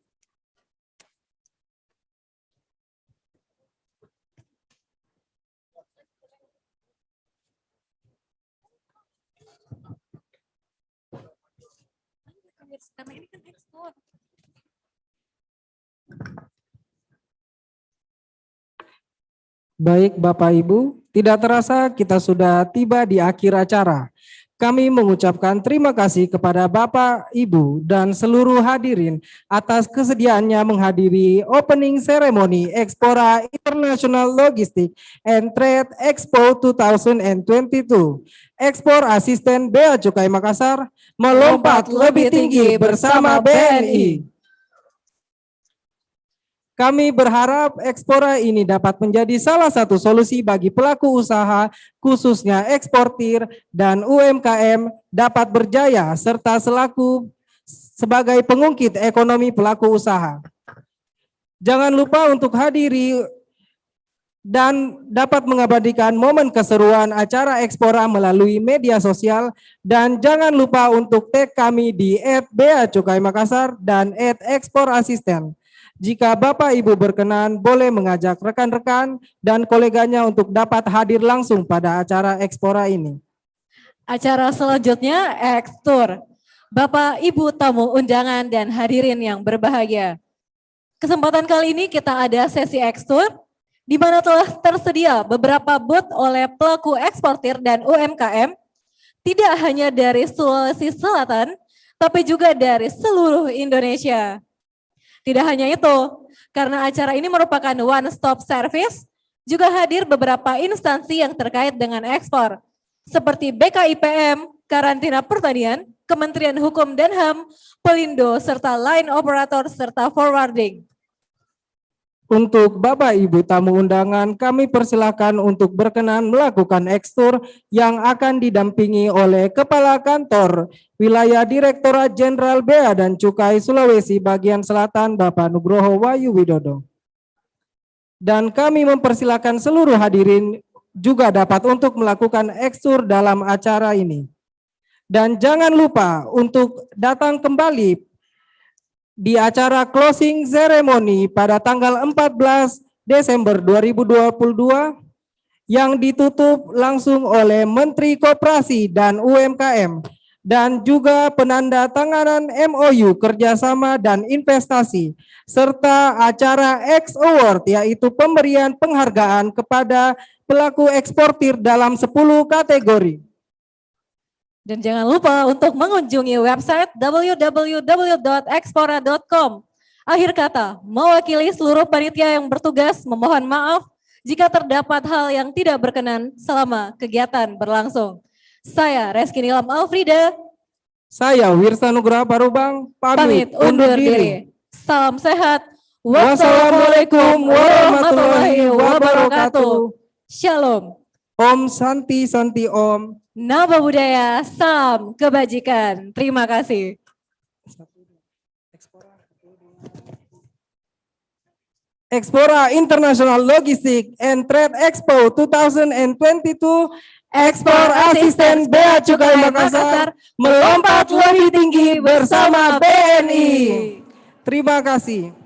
Baik Bapak Ibu, tidak terasa kita sudah tiba di akhir acara. Kami mengucapkan terima kasih kepada Bapak, Ibu, dan seluruh hadirin atas kesediaannya menghadiri opening ceremony Expora International Logistics and Trade Expo 2022. Ekspor Asisten Bea Cukai Makassar melompat lebih tinggi bersama BNI. Kami berharap Expora ini dapat menjadi salah satu solusi bagi pelaku usaha, khususnya eksportir dan UMKM dapat berjaya serta sebagai pengungkit ekonomi pelaku usaha. Jangan lupa untuk hadiri dan dapat mengabadikan momen keseruan acara Expora melalui media sosial, dan jangan lupa untuk tag kami di @beacukai_makassar dan @eksporasisten. Jika Bapak Ibu berkenan, boleh mengajak rekan-rekan dan koleganya untuk dapat hadir langsung pada acara Expora ini. Acara selanjutnya X-Tour. Bapak, Ibu, tamu undangan dan hadirin yang berbahagia. Kesempatan kali ini kita ada sesi X-Tour, di mana telah tersedia beberapa booth oleh pelaku eksportir dan UMKM, tidak hanya dari Sulawesi Selatan, tapi juga dari seluruh Indonesia. Tidak hanya itu, karena acara ini merupakan one-stop service, juga hadir beberapa instansi yang terkait dengan ekspor, seperti BKIPM, Karantina Pertanian, Kementerian Hukum dan HAM, Pelindo, serta line operator serta forwarding. Untuk Bapak Ibu tamu undangan, kami persilakan untuk berkenan melakukan X-Tour yang akan didampingi oleh Kepala Kantor Wilayah Direktorat Jenderal Bea dan Cukai Sulawesi Bagian Selatan, Bapak Nugroho Wahyu Widodo. Dan kami mempersilakan seluruh hadirin juga dapat untuk melakukan X-Tour dalam acara ini. Dan jangan lupa untuk datang kembali di acara closing ceremony pada tanggal 14 Desember 2022 yang ditutup langsung oleh Menteri Koperasi dan UMKM dan juga penanda tanganan MOU kerjasama dan investasi serta acara X Award, yaitu pemberian penghargaan kepada pelaku eksportir dalam 10 kategori. Dan jangan lupa untuk mengunjungi website www.expora.com. Akhir kata, mewakili seluruh panitia yang bertugas memohon maaf jika terdapat hal yang tidak berkenan selama kegiatan berlangsung. Saya Reski Nilam Alfrida. Saya Wirsa Nugraha Parubang, pamit undur diri. Salam sehat. Wassalamualaikum warahmatullahi wabarakatuh. Shalom. Om Santi Santi Om. Nama budaya, salam kebajikan. Terima kasih. Expora International Logistics and Trade Expo 2022, Ekspor Asisten Bea Cukai Makassar melompat lebih tinggi bersama BNI. Terima kasih.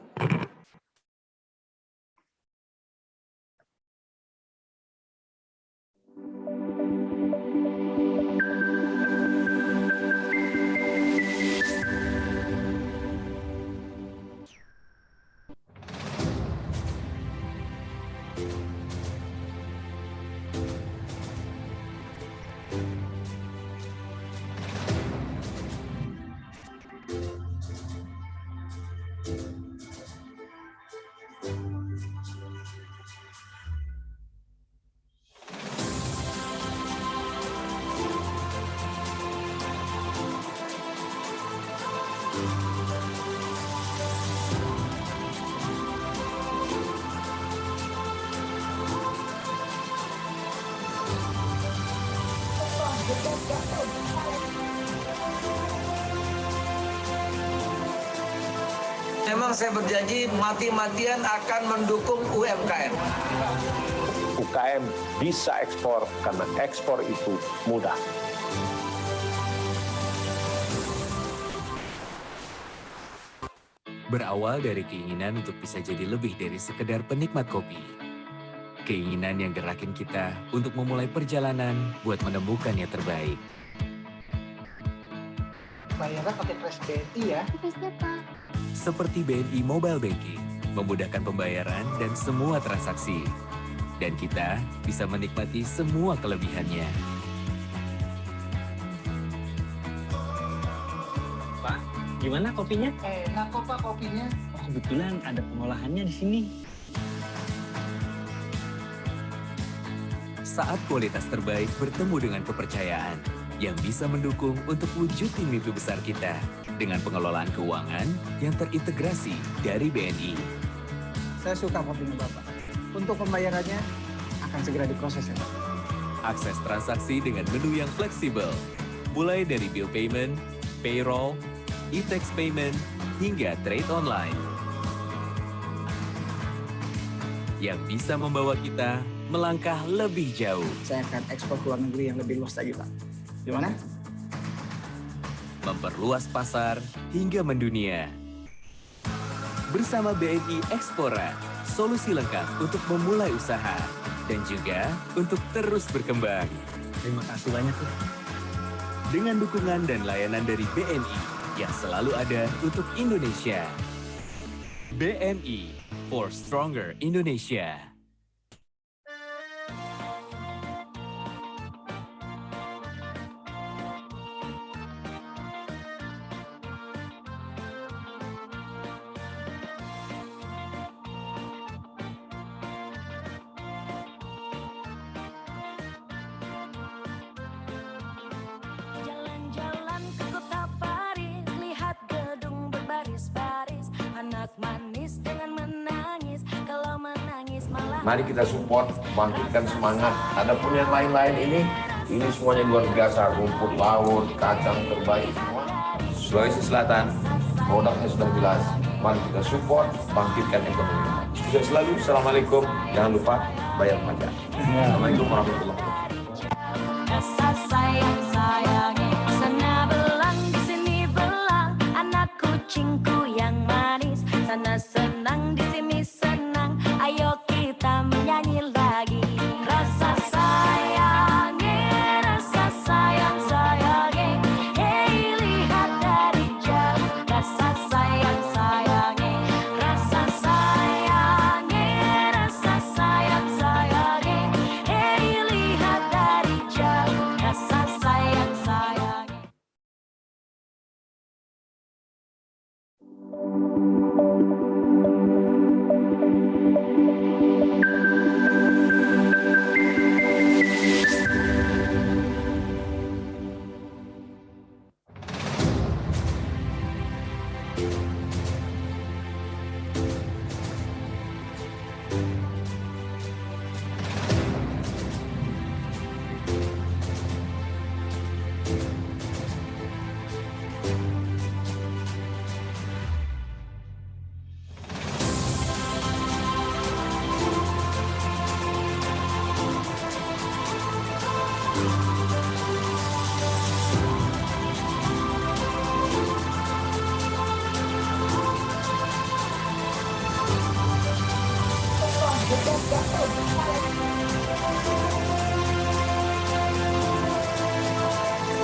Memang saya berjanji mati-matian akan mendukung UMKM. UKM bisa ekspor karena ekspor itu mudah. Berawal dari keinginan untuk bisa jadi lebih dari sekedar penikmat kopi. Keinginan yang gerakin kita untuk memulai perjalanan buat menemukan yang terbaik. Bayarnya pakai Kres BNI ya. Seperti BNI Mobile Banking, memudahkan pembayaran dan semua transaksi. Dan kita bisa menikmati semua kelebihannya. Pak, gimana kopinya? Enak kok Pak kopinya. Oh, kebetulan ada pengolahannya di sini. Saat kualitas terbaik bertemu dengan kepercayaan yang bisa mendukung untuk wujudin mimpi besar kita dengan pengelolaan keuangan yang terintegrasi dari BNI. Saya suka kopinya Bapak. Untuk pembayarannya akan segera diproses ya Pak. Akses transaksi dengan menu yang fleksibel, mulai dari bill payment, payroll, e-tax payment, hingga trade online. Yang bisa membawa kita melangkah lebih jauh. Saya akan ekspor ke luar negeri yang lebih luas lagi Pak. Gimana? Memperluas pasar hingga mendunia. Bersama BNI Ekspora, solusi lengkap untuk memulai usaha dan juga untuk terus berkembang. Terima kasih banyak ya. Dengan dukungan dan layanan dari BNI yang selalu ada untuk Indonesia. BNI for Stronger Indonesia. Jalan-jalan ke kota Paris, lihat gedung berbaris-baris, anak manis dengan menangis, kalau menangis malah. Mari kita support, bangkitkan semangat. Adapun yang lain-lain ini semuanya luar biasa. Rumput laut, kacang terbaik semua. Sulawesi Selatan, produknya sudah jelas. Mari kita support, bangkitkan ekonomi. Sukses selalu. Assalamualaikum. Jangan lupa bayar pajak. Assalamualaikum warahmatullahi wabarakatuh. Rasa sayang sayangi, sana belang di sini belang, anak kucingku yang manis, sana senang di sini senang, ayo kita menyanyi lagi. Rasa sayangi, rasa sayang sayangi, hey lihat dari jauh, rasa sayang sayangi, rasa sayangi, rasa sayang sayangi, hey lihat dari jauh, rasa sayang sayangi.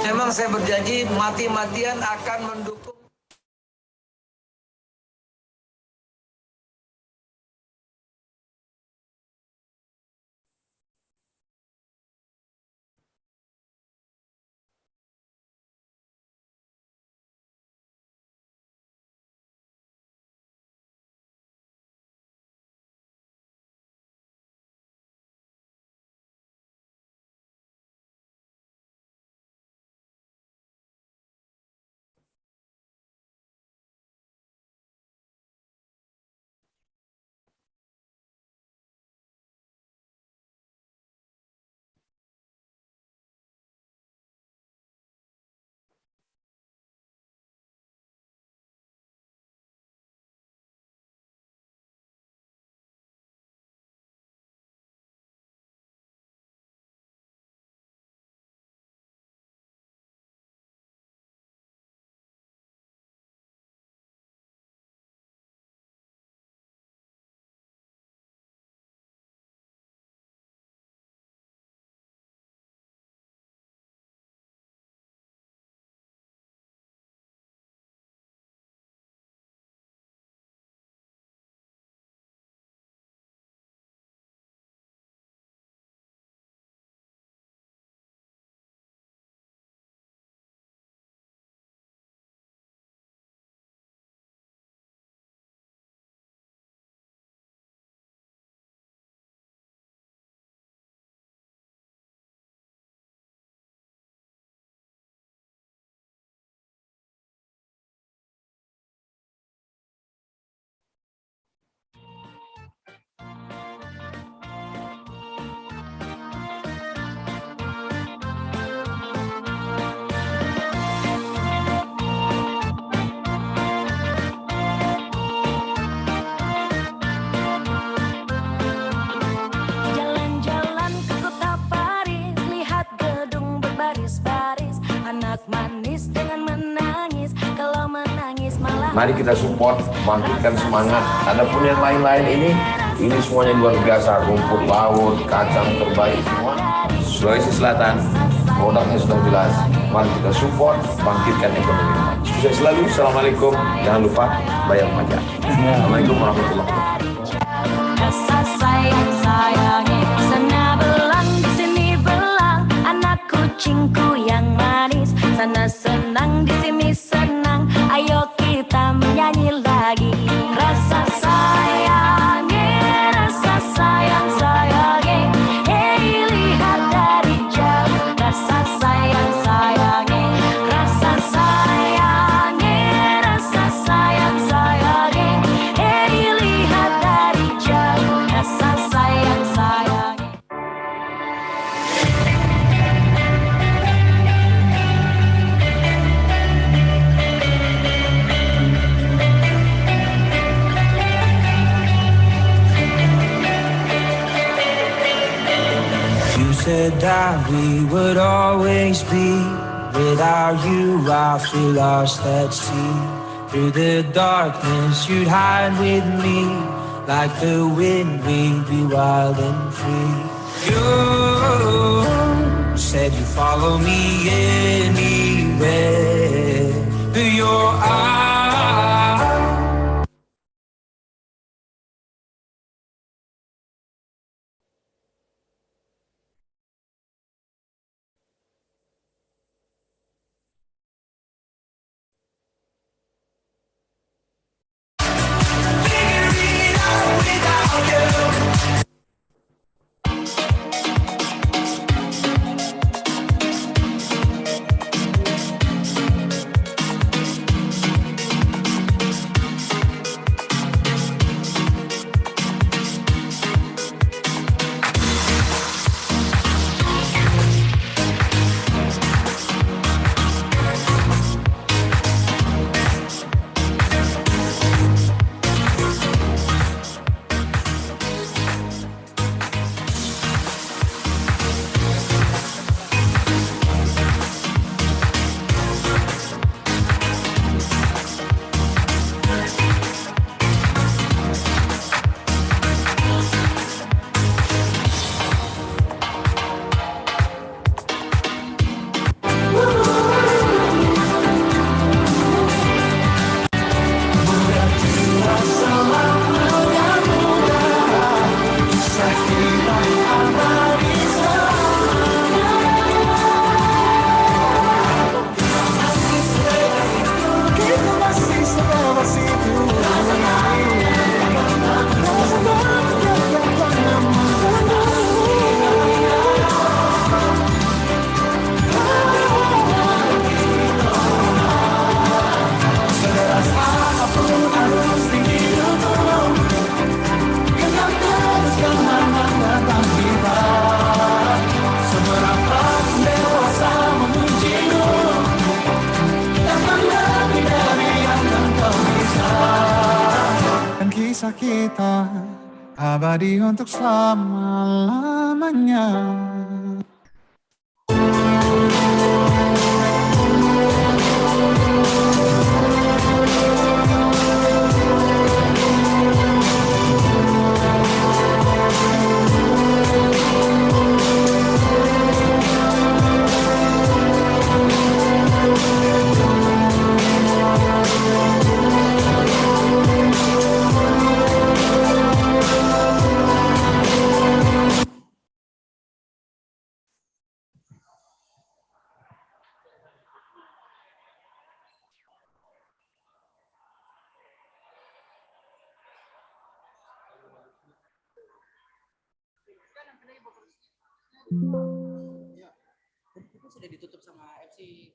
Memang saya berjanji mati-matian akan mendukung Mari kita support, bangkitkan semangat. Adapun yang lain-lain ini semuanya luar biasa. Rumput laut, kacang terbaik semua. Sulawesi Selatan, produknya sudah jelas. Mari kita support, bangkitkan ekonomi. Sukses selalu. Assalamualaikum. Jangan lupa bayar pajak. Assalamualaikum warahmatullahi wabarakatuh. Rasa sayang sayangi sana belang di sini belang anak kucingku yang manis sana senang di sini senang ayo kita menyanyi lagi rasa sayangi rasa sayang sayangi hey lihat dari jauh rasa sayang sayangi rasa sayangi rasa sayang sayangi hey lihat dari jauh rasa sayang sayangi. You said that we would always be. Without you, I feel lost at sea. Through the darkness, you'd hide with me. Like the wind, we'd be wild and free. You said you'd follow me anywhere. Through your eyes. Kisah kita abadi untuk selama-lamanya. Sudah ditutup sama FC.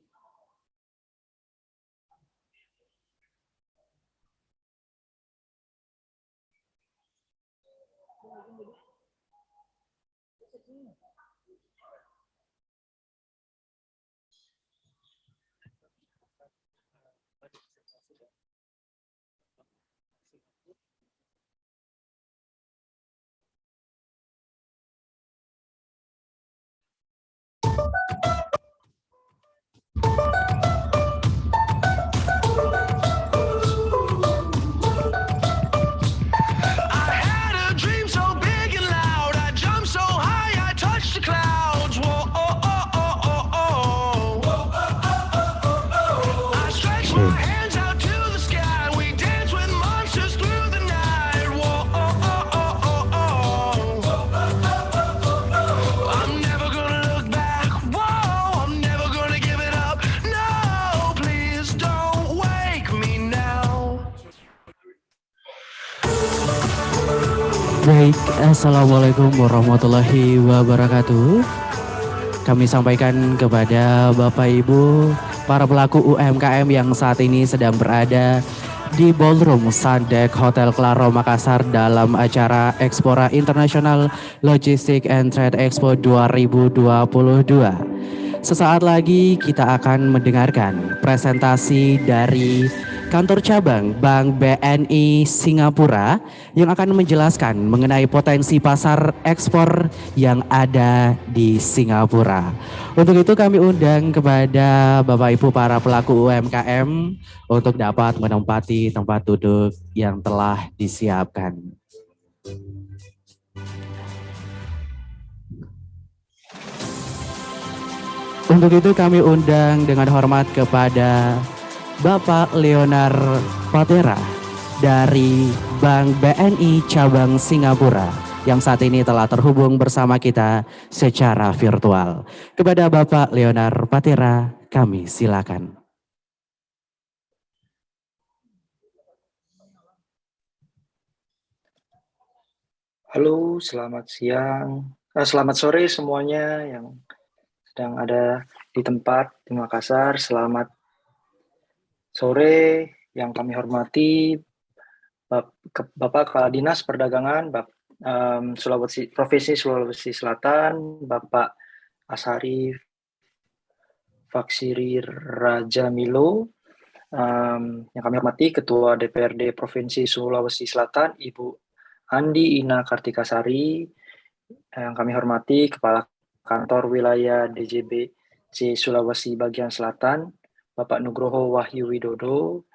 Hands out to the sky, we dance with monsters through the night. Whoa, oh, oh, oh, oh, oh. I'm never gonna look back. Whoa, I'm never gonna give it up. No, please don't wake me now. Baik, Assalamualaikum warahmatullahi wabarakatuh. Kami sampaikan kepada Bapak Ibu, para pelaku UMKM yang saat ini sedang berada di Ballroom Sandek Hotel Claro Makassar dalam acara Expora International Logistic and Trade Expo 2022. Sesaat lagi kita akan mendengarkan presentasi dari kantor cabang Bank BNI Singapura yang akan menjelaskan mengenai potensi pasar ekspor yang ada di Singapura. Untuk itu kami undang kepada Bapak Ibu para pelaku UMKM untuk dapat menempati tempat duduk yang telah disiapkan. Untuk itu kami undang dengan hormat kepada Bapak Leonard Patera dari Bank BNI Cabang Singapura yang saat ini telah terhubung bersama kita secara virtual. Kepada Bapak Leonard Patera, kami silakan. Halo, selamat siang. Selamat sore semuanya yang sedang ada di tempat di Makassar. Selamat sore yang kami hormati Bapak Kepala Dinas Perdagangan Provinsi Sulawesi Selatan, Bapak Asari Faksiri Rajamilo, yang kami hormati Ketua DPRD Provinsi Sulawesi Selatan, Ibu Andi Ina Kartikasari, yang kami hormati Kepala Kantor Wilayah DJBC Sulawesi Bagian Selatan, Bapak Nugroho Wahyu Widodo,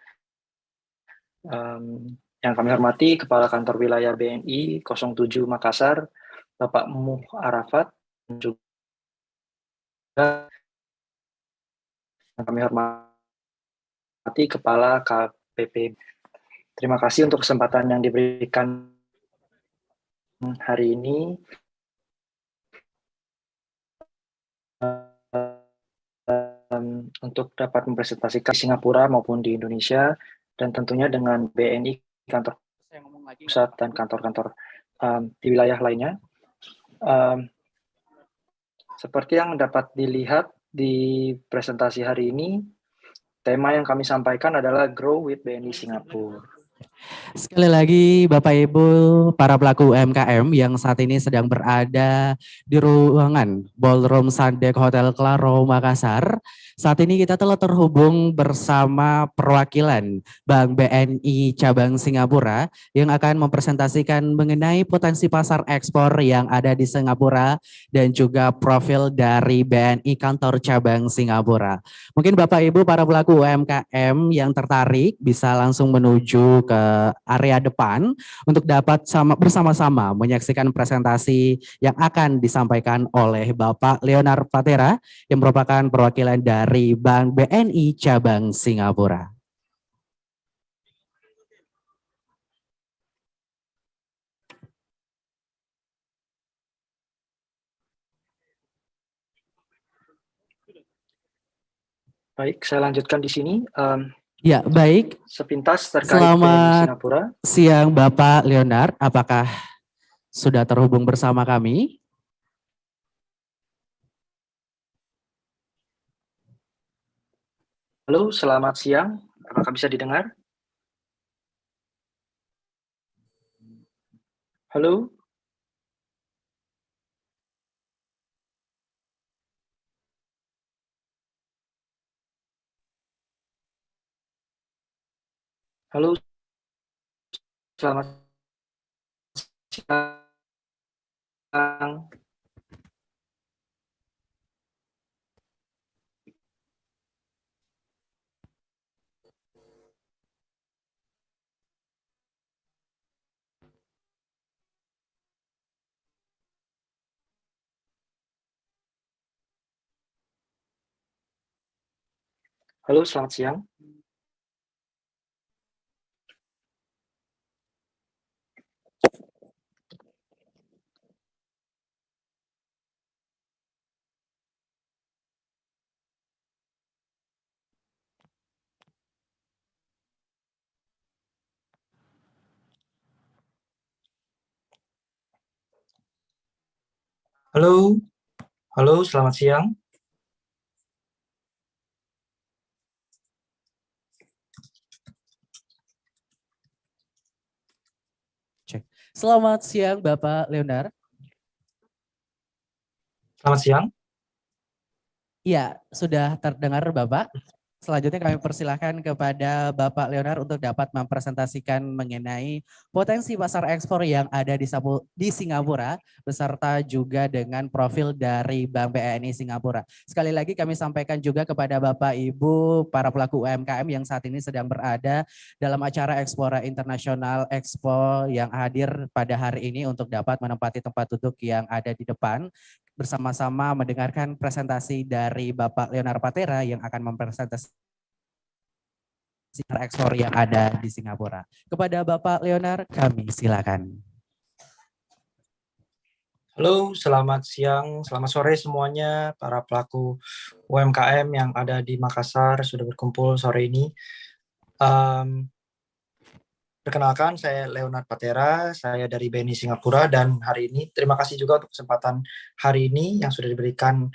yang kami hormati Kepala Kantor Wilayah BNI 07 Makassar, Bapak Muh Arafat, juga yang kami hormati Kepala KPP. Terima kasih untuk kesempatan yang diberikan hari ini. Untuk dapat mempresentasikan di Singapura maupun di Indonesia, dan tentunya dengan BNI kantor pusat dan kantor-kantor di wilayah lainnya. Seperti yang dapat dilihat di presentasi hari ini, tema yang kami sampaikan adalah Grow with BNI Singapura. Sekali lagi Bapak Ibu para pelaku UMKM yang saat ini sedang berada di ruangan Ballroom Sandek Hotel Claro Makassar. Saat ini kita telah terhubung bersama perwakilan Bank BNI Cabang Singapura yang akan mempresentasikan mengenai potensi pasar ekspor yang ada di Singapura dan juga profil dari BNI Kantor Cabang Singapura. Mungkin Bapak Ibu para pelaku UMKM yang tertarik bisa langsung menuju ke area depan untuk dapat bersama-sama menyaksikan presentasi yang akan disampaikan oleh Bapak Leonard Patera yang merupakan perwakilan dari Bank BNI Cabang Singapura. Baik, saya lanjutkan di sini. Ya, baik. Sepintas terkait Selamat Singapura. siang Bapak Leonard, apakah sudah terhubung bersama kami? Halo, selamat siang. Apakah bisa didengar? Halo? Halo, selamat siang. Halo, selamat siang. Halo, halo, selamat siang. Selamat siang Bapak Leonard. Selamat siang. Iya, sudah terdengar Bapak. Selanjutnya kami persilahkan kepada Bapak Leonard untuk dapat mempresentasikan mengenai potensi pasar ekspor yang ada di Singapura beserta juga dengan profil dari Bank BNI Singapura. Sekali lagi kami sampaikan juga kepada Bapak Ibu para pelaku UMKM yang saat ini sedang berada dalam acara Ekspora Internasional Expo yang hadir pada hari ini untuk dapat menempati tempat duduk yang ada di depan, bersama-sama mendengarkan presentasi dari Bapak Leonard Patera yang akan mempresentasikan ekspor yang ada di Singapura. Kepada Bapak Leonard, kami silakan. Halo, selamat siang, selamat sore semuanya para pelaku UMKM yang ada di Makassar sudah berkumpul sore ini. Perkenalkan, saya Leonard Patera, saya dari BNI Singapura, dan hari ini terima kasih juga untuk kesempatan hari ini yang sudah diberikan,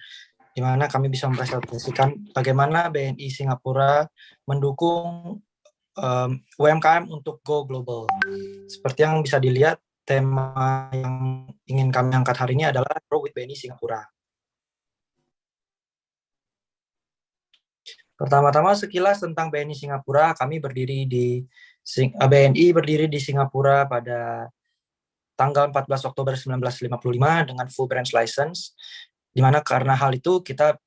di mana kami bisa mempresentasikan bagaimana BNI Singapura mendukung UMKM untuk go global. Seperti yang bisa dilihat, tema yang ingin kami angkat hari ini adalah Grow with BNI Singapura. Pertama-tama sekilas tentang BNI Singapura, BNI berdiri di Singapura pada tanggal 14 Oktober 1955 dengan full branch license, di mana karena hal itu kita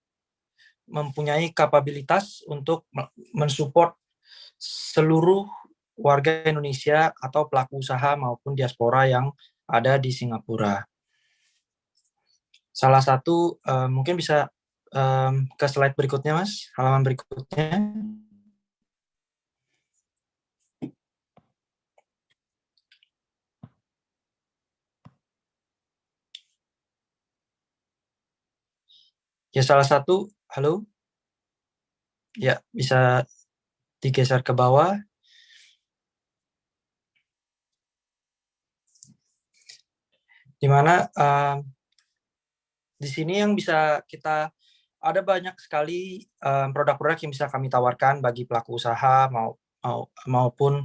mempunyai kapabilitas untuk mensupport seluruh warga Indonesia atau pelaku usaha maupun diaspora yang ada di Singapura. Salah satu, mungkin bisa ke slide berikutnya, Mas, halaman berikutnya. Ya, salah satu, halo? Ya, bisa digeser ke bawah. Di mana di sini yang bisa kita, ada banyak sekali produk-produk yang bisa kami tawarkan bagi pelaku usaha maupun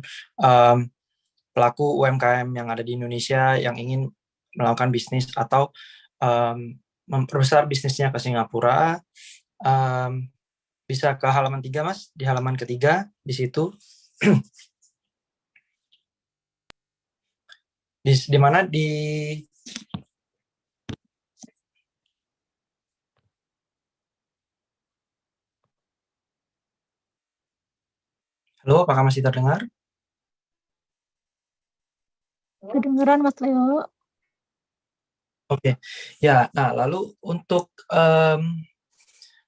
pelaku UMKM yang ada di Indonesia yang ingin melakukan bisnis atau memperbesar bisnisnya ke Singapura. Bisa ke halaman 3, Mas, di halaman ketiga, di situ. di mana Halo, apakah masih terdengar? Kedengeran Mas Leo. Oke, ya. Nah, lalu untuk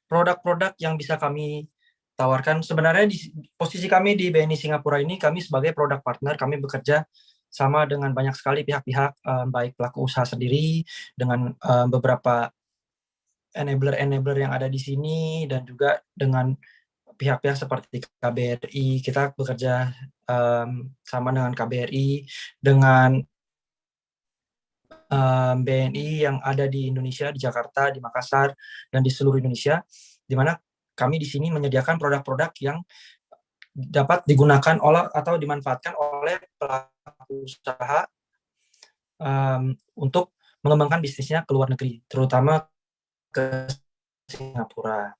produk-produk yang bisa kami tawarkan, sebenarnya di posisi kami di BNI Singapura ini, kami sebagai produk partner, kami bekerja sama dengan banyak sekali pihak-pihak, baik pelaku usaha sendiri, dengan beberapa enabler-enabler yang ada di sini, dan juga dengan pihak-pihak seperti KBRI. Kita bekerja sama dengan KBRI, dengan BNI yang ada di Indonesia, di Jakarta, di Makassar, dan di seluruh Indonesia, di mana kami di sini menyediakan produk-produk yang dapat digunakan atau dimanfaatkan oleh pelaku usaha untuk mengembangkan bisnisnya ke luar negeri, terutama ke Singapura.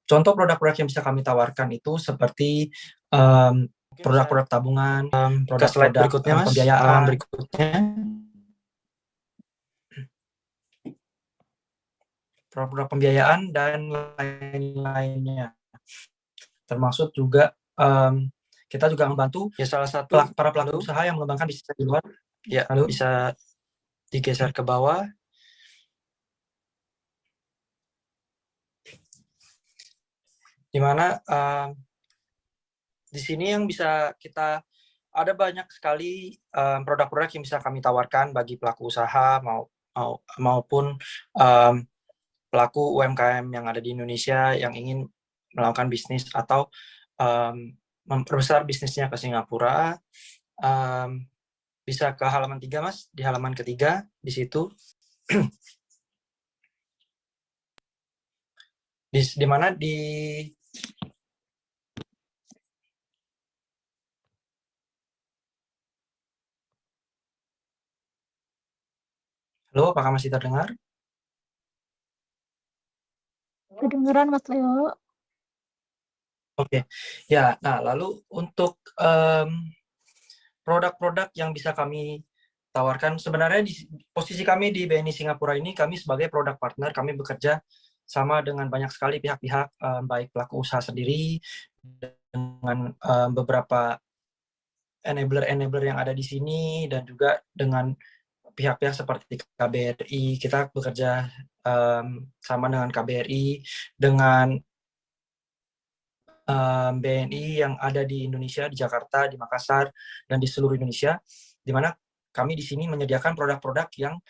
Contoh produk-produk yang bisa kami tawarkan itu seperti produk-produk tabungan, produk-produk berikutnya, Mas, pembiayaan berikutnya, produk pembiayaan dan lain-lainnya. Termasuk juga kita juga membantu ya salah satu para pelaku usaha yang mengembangkan bisnis di luar. Ya, lalu bisa digeser ke bawah. Di mana di sini yang bisa kita, ada banyak sekali produk-produk yang bisa kami tawarkan bagi pelaku usaha maupun pelaku UMKM yang ada di Indonesia yang ingin melakukan bisnis atau memperbesar bisnisnya ke Singapura. Bisa ke halaman 3, Mas, di halaman ketiga, di situ. di mana di Halo, apakah masih terdengar? Kedengeran Mas Leo. Oke, ya. Nah, lalu untuk produk-produk yang bisa kami tawarkan, sebenarnya di posisi kami di BNI Singapura ini, kami sebagai produk partner, kami bekerja sama dengan banyak sekali pihak-pihak, baik pelaku usaha sendiri, dengan beberapa enabler-enabler yang ada di sini, dan juga dengan pihak-pihak seperti KBRI. Kita bekerja sama dengan KBRI, dengan BNI yang ada di Indonesia, di Jakarta, di Makassar, dan di seluruh Indonesia, di mana kami di sini menyediakan produk-produk yang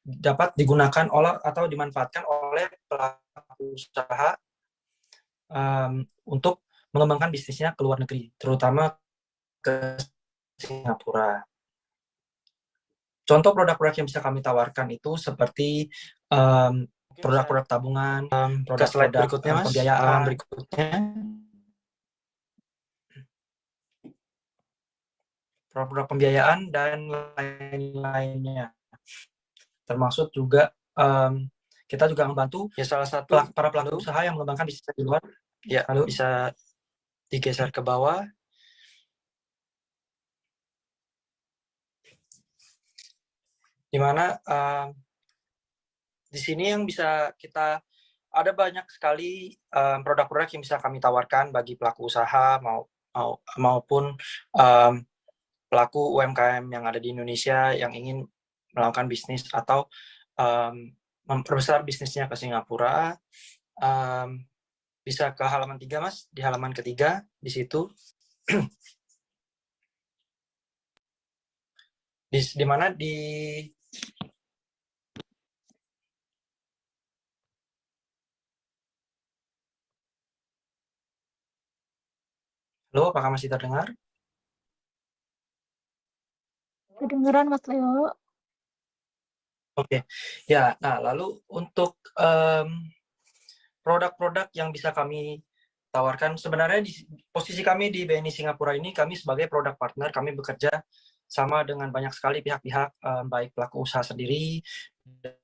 dapat digunakan atau dimanfaatkan oleh pelaku usaha untuk mengembangkan bisnisnya ke luar negeri, terutama ke Singapura. Contoh produk-produk yang bisa kami tawarkan itu seperti produk-produk tabungan, produk-produk pembiayaan, produk pembiayaan dan lain-lainnya. Termasuk juga kita juga membantu salah satu para pelaku usaha yang mengembangkan bisnis di luar. Ya, lalu bisa digeser ke bawah. Di mana di sini yang bisa kita, ada banyak sekali produk-produk yang bisa kami tawarkan bagi pelaku usaha maupun pelaku UMKM yang ada di Indonesia yang ingin melakukan bisnis atau memperbesar bisnisnya ke Singapura. Bisa ke halaman 3, Mas, di halaman ketiga di situ. Di mana di Halo, apakah masih terdengar? Kedengeran Mas Leo. Oke, ya. Nah, lalu untuk produk-produk yang bisa kami tawarkan, sebenarnya di posisi kami di BNI Singapura ini, kami sebagai produk partner, kami bekerja sama dengan banyak sekali pihak-pihak, baik pelaku usaha sendiri,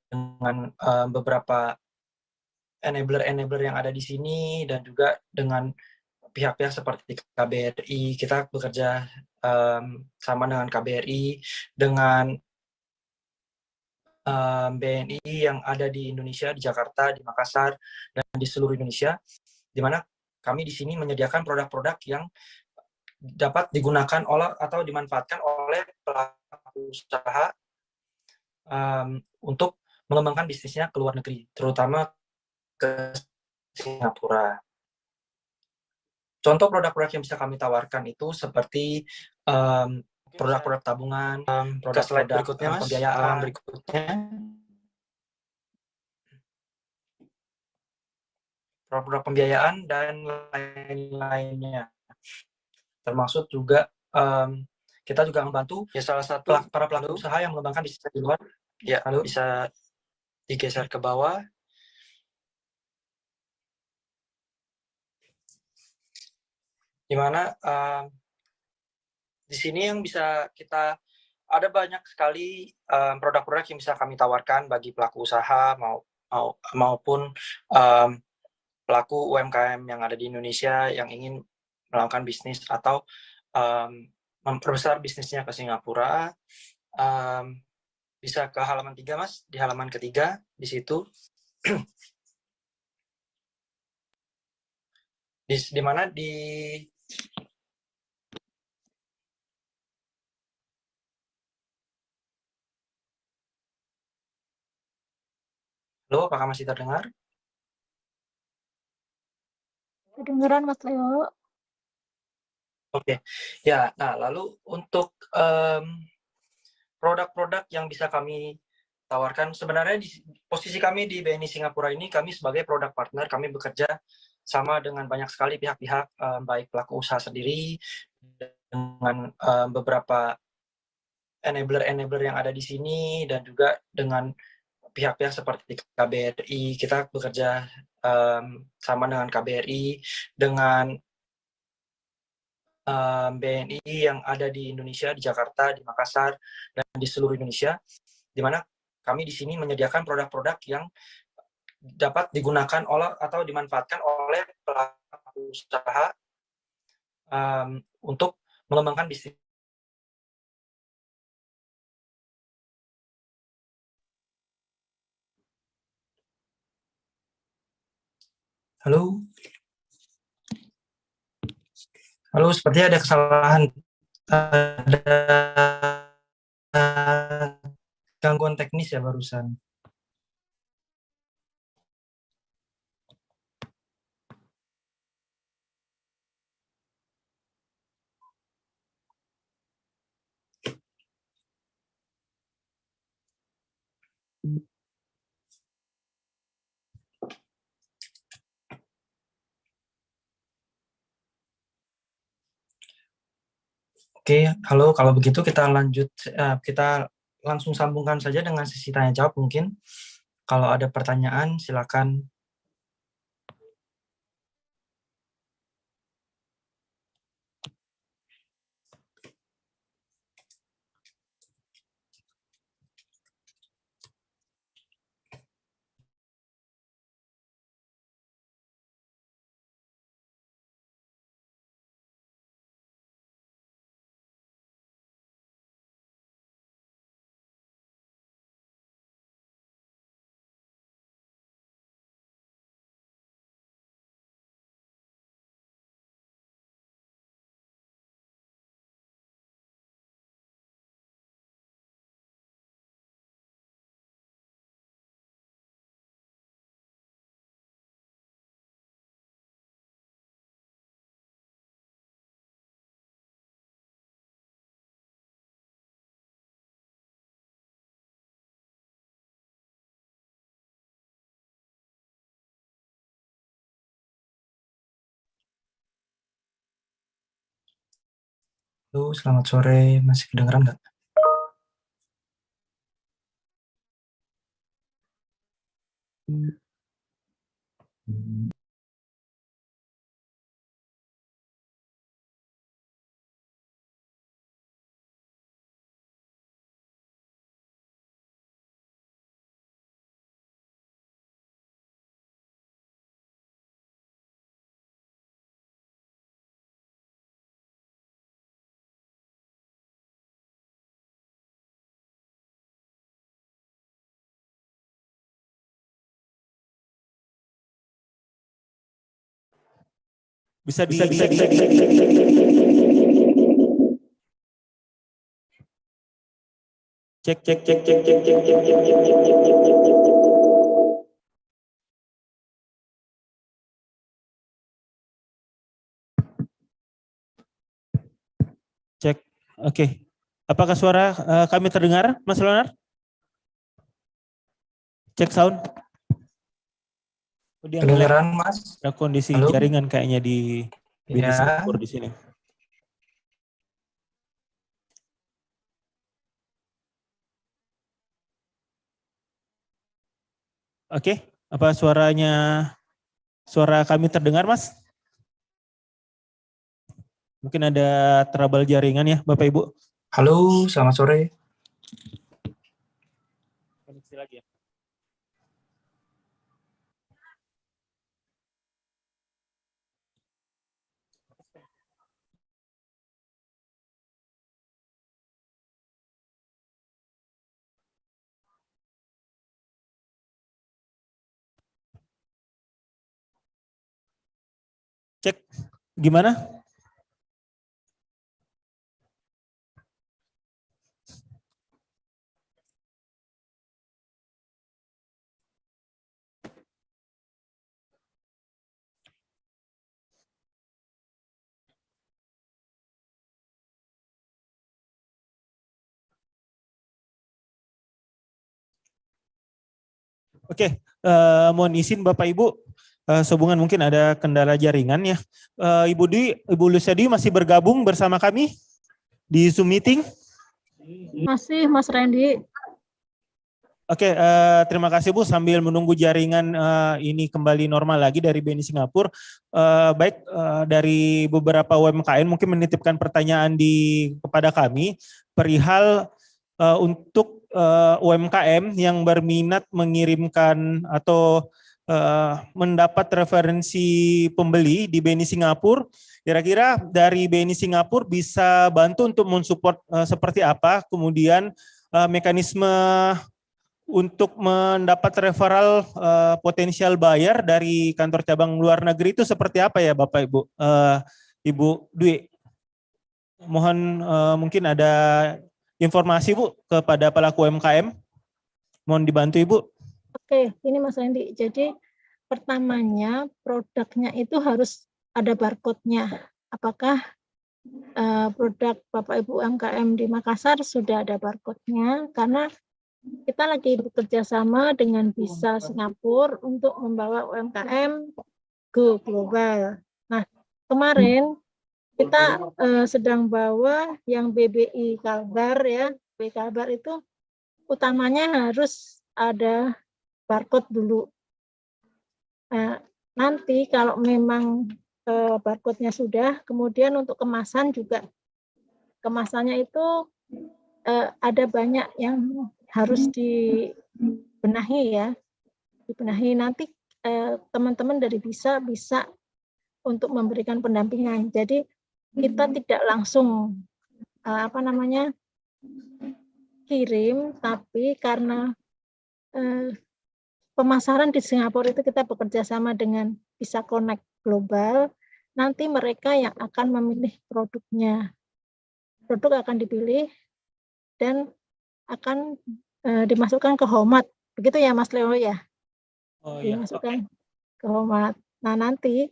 dengan beberapa enabler-enabler yang ada di sini, dan juga dengan pihak-pihak seperti KBRI. Kita bekerja sama dengan KBRI, dengan BNI yang ada di Indonesia, di Jakarta, di Makassar, dan di seluruh Indonesia, di mana kami di sini menyediakan produk-produk yang dapat digunakan atau dimanfaatkan oleh pelaku usaha untuk mengembangkan bisnisnya ke luar negeri, terutama ke Singapura. Contoh produk-produk yang bisa kami tawarkan itu seperti produk-produk tabungan, produk-produk pembiayaan berikutnya, produk pembiayaan dan lain-lainnya. Termasuk juga kita juga membantu salah satu para pelaku usaha yang mengembangkan bisnis di luar. Ya, lalu bisa digeser ke bawah. Di mana di sini yang bisa kita, ada banyak sekali produk-produk yang bisa kami tawarkan bagi pelaku usaha maupun pelaku UMKM yang ada di Indonesia yang ingin melakukan bisnis atau memperbesar bisnisnya ke Singapura. Bisa ke halaman 3, Mas, di halaman ketiga di situ. Di mana di Halo, apakah masih terdengar? Kedengeran Mas Leo. Oke, ya. Nah, lalu untuk produk-produk yang bisa kami tawarkan, sebenarnya di posisi kami di BNI Singapura ini, kami sebagai produk partner, kami bekerja sama dengan banyak sekali pihak-pihak, baik pelaku usaha sendiri, dengan beberapa enabler-enabler yang ada di sini, dan juga dengan pihak-pihak seperti KBRI, kita bekerja sama dengan KBRI, dengan BNI yang ada di Indonesia, di Jakarta, di Makassar, dan di seluruh Indonesia, di mana kami di sini menyediakan produk-produk yang dapat digunakan atau dimanfaatkan oleh pelaku usaha untuk mengembangkan bisnis. Halo? Halo, sepertinya ada kesalahan. Ada gangguan teknis ya barusan. Oke, halo. Kalau begitu kita lanjut, kita langsung sambungkan saja dengan sesi tanya jawab mungkin. Kalau ada pertanyaan, silakan. Halo, selamat sore. Masih kedengeran nggak? Bisa di cek. Oke. Apakah suara kami terdengar, Mas Leonard? Cek sound. Kedengeran, Mas? Ada kondisi Halo? jaringan kayaknya di Ya. Singapura di sini. Oke, apa suara kami terdengar, Mas? Mungkin ada trouble jaringan ya, Bapak Ibu. Halo, selamat sore. Koneksi lagi ya. Cek, gimana? Oke, mohon izin Bapak Ibu, sehubungan mungkin ada kendala jaringan ya. Ibu Luciadi masih bergabung bersama kami di Zoom meeting? Masih, Mas Randy. Oke, terima kasih Bu. Sambil menunggu jaringan ini kembali normal lagi dari BNI Singapura, baik dari beberapa UMKM mungkin menitipkan pertanyaan kepada kami perihal untuk UMKM yang berminat mengirimkan atau mendapat referensi pembeli di BNI Singapura. Kira-kira dari BNI Singapura bisa bantu untuk mensupport seperti apa, kemudian mekanisme untuk mendapat referral potensial buyer dari kantor cabang luar negeri itu seperti apa ya Bapak Ibu? Ibu Dwi, mohon mungkin ada informasi Bu kepada pelaku UMKM. Mohon dibantu Ibu. Oke, ini Mas Randy. Jadi pertamanya produknya itu harus ada barcode-nya. Apakah produk Bapak Ibu UMKM di Makassar sudah ada barcode-nya? Karena kita lagi bekerja sama dengan Bisa Singapura untuk membawa UMKM go global. Nah, kemarin kita sedang bawa yang BBI Kalbar ya. BBI Kalbar itu utamanya harus ada barcode dulu. Nanti kalau memang barcode-nya sudah, kemudian untuk kemasan juga. Kemasannya itu ada banyak yang harus dibenahi ya, dibenahi. Nanti teman-teman dari bisa untuk memberikan pendampingan. Jadi kita tidak langsung kirim, tapi karena pemasaran di Singapura itu kita bekerja sama dengan Bisa Connect Global. Nanti mereka yang akan memilih produknya. Produk akan dipilih dan akan dimasukkan ke Homat, begitu ya Mas Leo ya? Oh, dimasukkan ke Homat. Nah nanti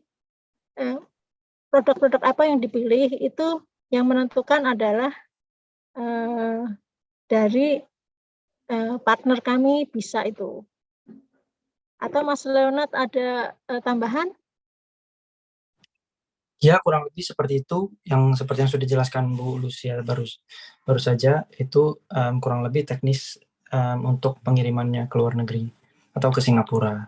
produk-produk apa yang dipilih itu yang menentukan adalah dari partner kami Bisa itu. Atau Mas Leonard ada tambahan? Ya, kurang lebih seperti itu. Yang seperti yang sudah dijelaskan Bu Lucia baru saja, itu kurang lebih teknis untuk pengirimannya ke luar negeri atau ke Singapura.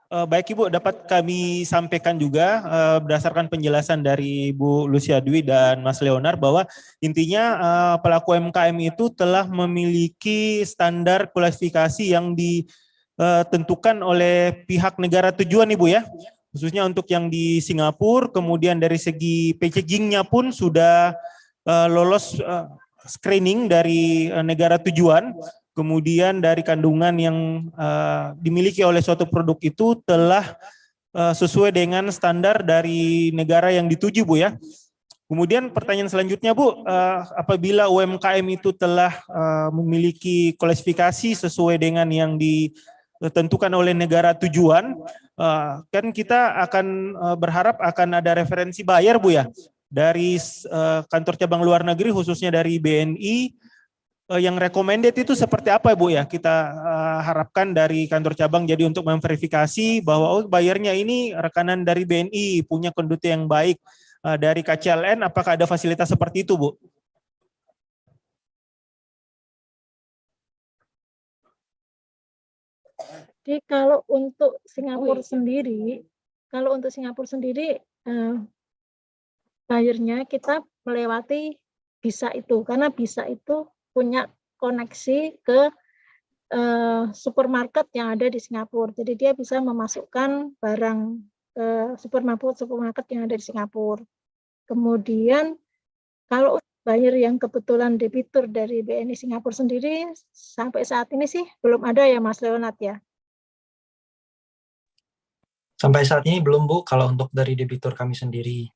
Baik Ibu, dapat kami sampaikan juga berdasarkan penjelasan dari Bu Lucia Dwi dan Mas Leonard bahwa intinya pelaku UMKM itu telah memiliki standar kualifikasi yang ditentukan oleh pihak negara tujuan Ibu ya, khususnya untuk yang di Singapura. Kemudian dari segi packagingnya pun sudah lolos screening dari negara tujuan. Kemudian dari kandungan yang dimiliki oleh suatu produk itu telah sesuai dengan standar dari negara yang dituju Bu ya. Kemudian pertanyaan selanjutnya Bu, apabila UMKM itu telah memiliki kualifikasi sesuai dengan yang ditentukan oleh negara tujuan, kan kita akan berharap akan ada referensi buyer Bu ya, dari kantor cabang luar negeri khususnya dari BNI. Yang recommended itu seperti apa Bu ya, kita harapkan dari kantor cabang jadi untuk memverifikasi bahwa bayarnya ini rekanan dari BNI, punya konduti yang baik. Dari KCLN apakah ada fasilitas seperti itu Bu? Jadi kalau untuk Singapura sendiri, bayarnya kita melewati Bisa itu, karena Bisa itu punya koneksi ke supermarket yang ada di Singapura. Jadi dia bisa memasukkan barang ke supermarket yang ada di Singapura. Kemudian kalau buyer yang kebetulan debitur dari BNI Singapura sendiri, sampai saat ini sih belum ada ya Mas Leonard ya? Sampai saat ini belum Bu, kalau untuk dari debitur kami sendiri.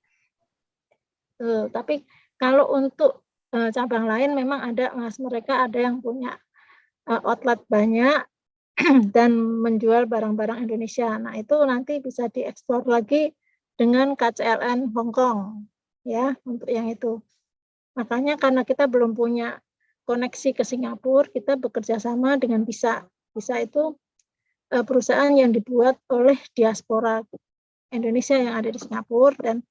Tapi kalau untuk cabang lain memang ada Mas, mereka ada yang punya outlet banyak dan menjual barang-barang Indonesia. Nah itu nanti bisa diekspor lagi dengan KCLN Hong Kong ya, untuk yang itu. Makanya karena kita belum punya koneksi ke Singapura, kita bekerja sama dengan Bisa. Bisa itu perusahaan yang dibuat oleh diaspora Indonesia yang ada di Singapura, dan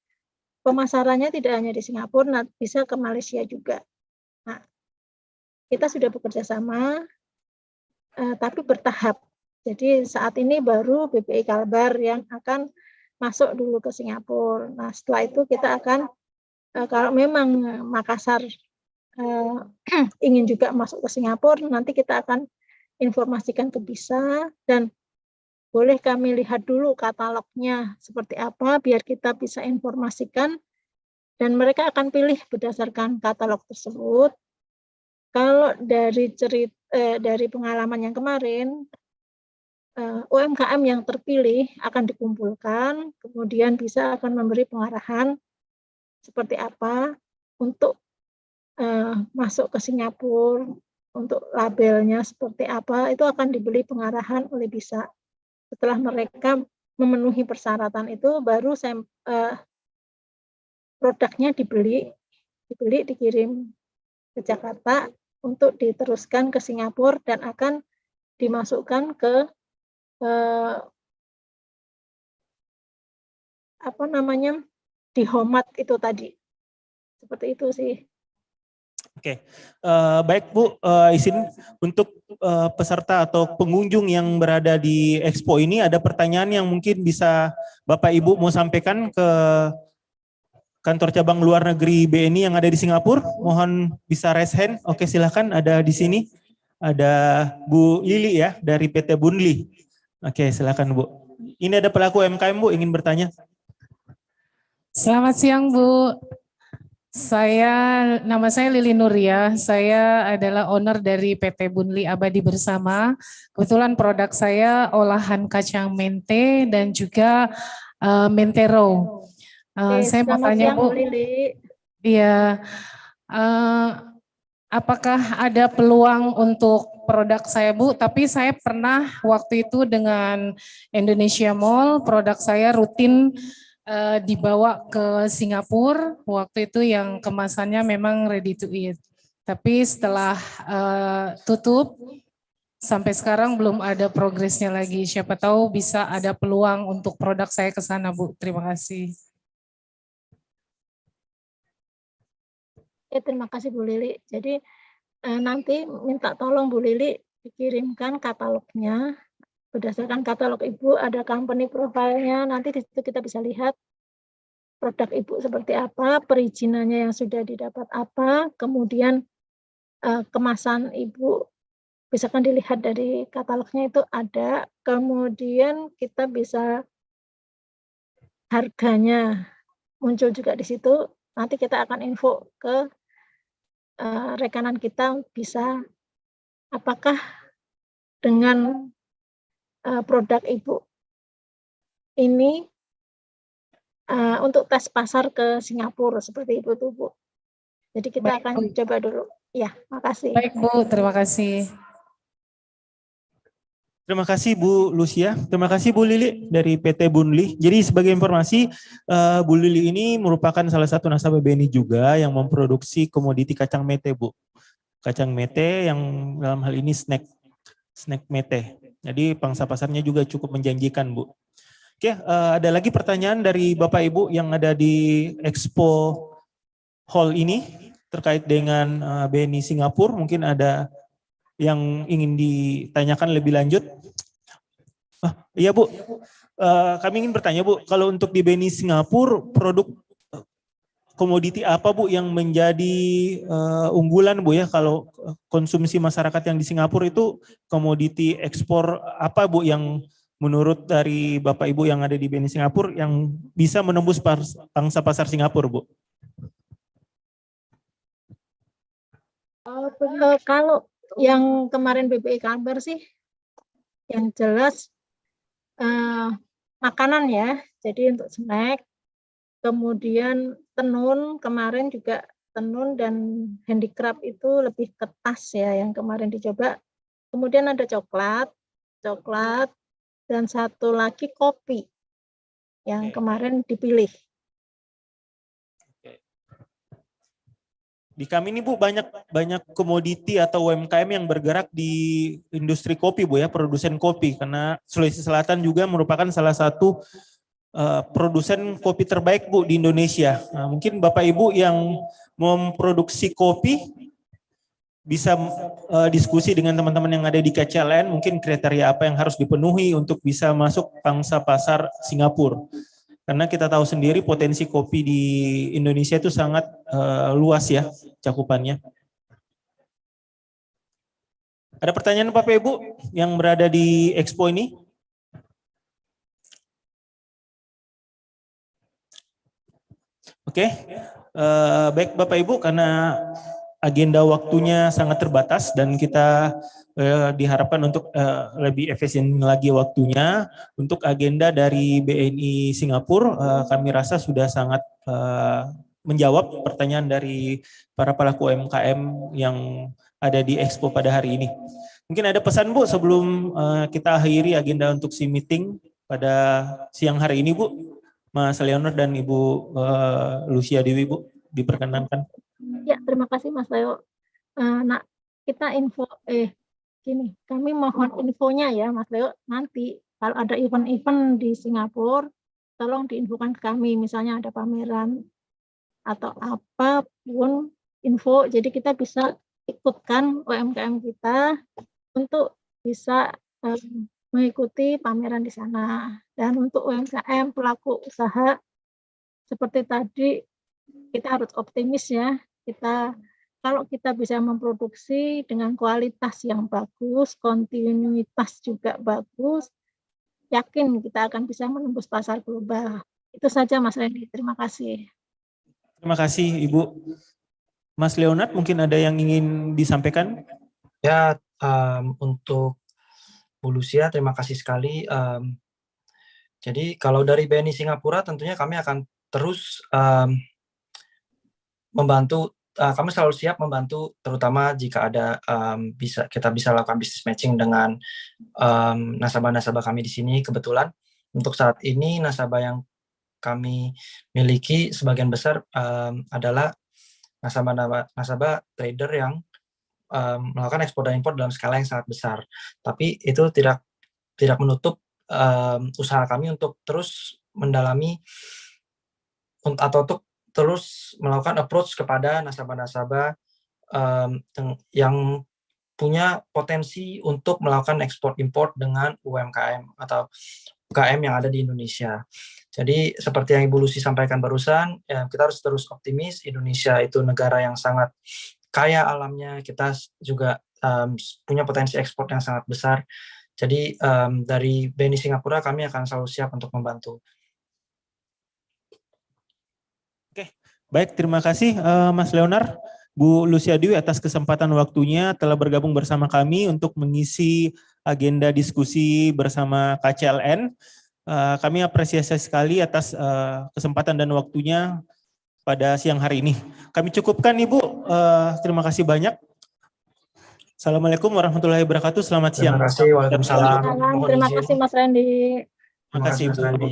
pemasarannya tidak hanya di Singapura, bisa ke Malaysia juga. Nah, kita sudah bekerja sama, tapi bertahap. Jadi saat ini baru BPI Kalbar yang akan masuk dulu ke Singapura. Nah, setelah itu kita akan, kalau memang Makassar ingin juga masuk ke Singapura, nanti kita akan informasikan ke BISA, dan boleh kami lihat dulu katalognya seperti apa, biar kita bisa informasikan, dan mereka akan pilih berdasarkan katalog tersebut. Kalau dari dari pengalaman yang kemarin, UMKM yang terpilih akan dikumpulkan, kemudian BISA akan memberi pengarahan seperti apa untuk masuk ke Singapura, untuk labelnya seperti apa, itu akan diberi pengarahan oleh BISA. Setelah mereka memenuhi persyaratan itu, baru produknya dibeli, dikirim ke Jakarta untuk diteruskan ke Singapura dan akan dimasukkan ke apa namanya, di Homat itu tadi. Seperti itu sih. Oke, baik Bu, izin untuk peserta atau pengunjung yang berada di Expo ini, ada pertanyaan yang mungkin bisa Bapak Ibu mau sampaikan ke kantor cabang luar negeri BNI yang ada di Singapura. Mohon bisa raise hand. Oke, silakan, ada di sini. Ada Bu Lili ya dari PT Bunli. Oke, silakan Bu. Ini ada pelaku UMKM Bu ingin bertanya. Selamat siang Bu. Nama saya Lili Nuria, saya adalah owner dari PT Bunli Abadi Bersama. Kebetulan produk saya olahan kacang mente dan juga mentero. Saya mau tanya Bu, iya, apakah ada peluang untuk produk saya Bu? Tapi saya pernah waktu itu dengan Indonesia Mall, produk saya rutin dibawa ke Singapura, waktu itu yang kemasannya memang ready to eat. Tapi setelah tutup, sampai sekarang belum ada progresnya lagi. Siapa tahu bisa ada peluang untuk produk saya ke sana Bu. Terima kasih. Terima kasih Bu Lili. Jadi nanti minta tolong Bu Lili dikirimkan katalognya. Berdasarkan katalog Ibu ada company profile-nya, nanti di situ kita bisa lihat produk Ibu seperti apa, perizinannya yang sudah didapat apa, kemudian kemasan Ibu bisa kan dilihat dari katalognya itu ada, kemudian kita bisa harganya muncul juga di situ, nanti kita akan info ke rekanan kita bisa apakah dengan produk Ibu ini untuk tes pasar ke Singapura seperti itu tuh Bu. Jadi kita akan coba dulu. Ya, makasih. Baik Bu, terima kasih. Terima kasih Bu Lucia, terima kasih Bu Lili dari PT Bunli. Jadi sebagai informasi, Bu Lili ini merupakan salah satu nasabah BNI juga yang memproduksi komoditi kacang mete Bu. Kacang mete yang dalam hal ini snack mete. Jadi pangsa pasarnya juga cukup menjanjikan Bu. Oke, ada lagi pertanyaan dari Bapak Ibu yang ada di Expo Hall ini terkait dengan BNI Singapura. Mungkin ada yang ingin ditanyakan lebih lanjut. Iya Bu, kami ingin bertanya Bu, kalau untuk di BNI Singapura produk komoditi apa Bu yang menjadi unggulan Bu ya, kalau konsumsi masyarakat yang di Singapura itu komoditi ekspor apa Bu yang menurut dari Bapak Ibu yang ada di BNI Singapura yang bisa menembus pangsa pasar Singapura Bu? Kalau yang kemarin BPI Kalbar sih yang jelas makanan ya, jadi untuk snack, kemudian tenun, kemarin juga tenun dan handicraft itu lebih ke tas ya yang kemarin dicoba. Kemudian ada coklat, dan satu lagi kopi yang kemarin dipilih. Di kami ini Bu banyak komoditi atau UMKM yang bergerak di industri kopi Bu ya, produsen kopi, karena Sulawesi Selatan juga merupakan salah satu produsen kopi terbaik Bu di Indonesia. Nah, mungkin Bapak Ibu yang memproduksi kopi bisa diskusi dengan teman-teman yang ada di KCLN, mungkin kriteria apa yang harus dipenuhi untuk bisa masuk pangsa pasar Singapura. Karena kita tahu sendiri potensi kopi di Indonesia itu sangat luas ya cakupannya. Ada pertanyaan Bapak Ibu yang berada di Expo ini? Oke, baik Bapak Ibu, karena agenda waktunya sangat terbatas dan kita diharapkan untuk lebih efisien lagi waktunya. Untuk agenda dari BNI Singapura, kami rasa sudah sangat menjawab pertanyaan dari para pelaku UMKM yang ada di Expo pada hari ini. Mungkin ada pesan Bu sebelum kita akhiri agenda untuk si meeting pada siang hari ini Bu, Mas Leonard dan Ibu Lucia Dewi Bu, diperkenankan. Ya, terima kasih Mas Leo. Nah, kita gini, kami mohon infonya ya Mas Leo, nanti kalau ada event-event di Singapura, tolong diinfokan ke kami, misalnya ada pameran atau apapun info, jadi kita bisa ikutkan UMKM kita untuk bisa mengikuti pameran di sana. Dan untuk UMKM pelaku usaha seperti tadi, kita harus optimis ya. Kalau kita bisa memproduksi dengan kualitas yang bagus, kontinuitas juga bagus, yakin kita akan bisa menembus pasar global. Itu saja Mas Randy, terima kasih. Terima kasih Ibu. Mas Leonard, mungkin ada yang ingin disampaikan? Ya, untuk Bu Lucia, terima kasih sekali. Jadi kalau dari BNI Singapura, tentunya kami akan terus membantu. Kami selalu siap membantu, terutama jika ada kita bisa lakukan business matching dengan nasabah-nasabah kami di sini. Kebetulan untuk saat ini nasabah yang kami miliki sebagian besar adalah nasabah trader yang melakukan ekspor dan impor dalam skala yang sangat besar. Tapi itu tidak menutup usaha kami untuk terus mendalami atau untuk terus melakukan approach kepada nasabah-nasabah yang punya potensi untuk melakukan ekspor impor dengan UMKM atau UKM yang ada di Indonesia. Jadi seperti yang Ibu Lucy sampaikan barusan, ya, kita harus terus optimis. Indonesia itu negara yang sangat kaya alamnya, kita juga punya potensi ekspor yang sangat besar. Jadi dari BNI Singapura kami akan selalu siap untuk membantu. Oke, baik, terima kasih Mas Leonard. Bu Lucia Dewi atas kesempatan waktunya telah bergabung bersama kami untuk mengisi agenda diskusi bersama KCLN. Kami apresiasi sekali atas kesempatan dan waktunya pada siang hari ini. Kami cukupkan Ibu, terima kasih banyak. Assalamualaikum warahmatullahi wabarakatuh, selamat siang. Terima kasih, waalaikumsalam. Terima kasih Mas Randy. Terima kasih Ibu.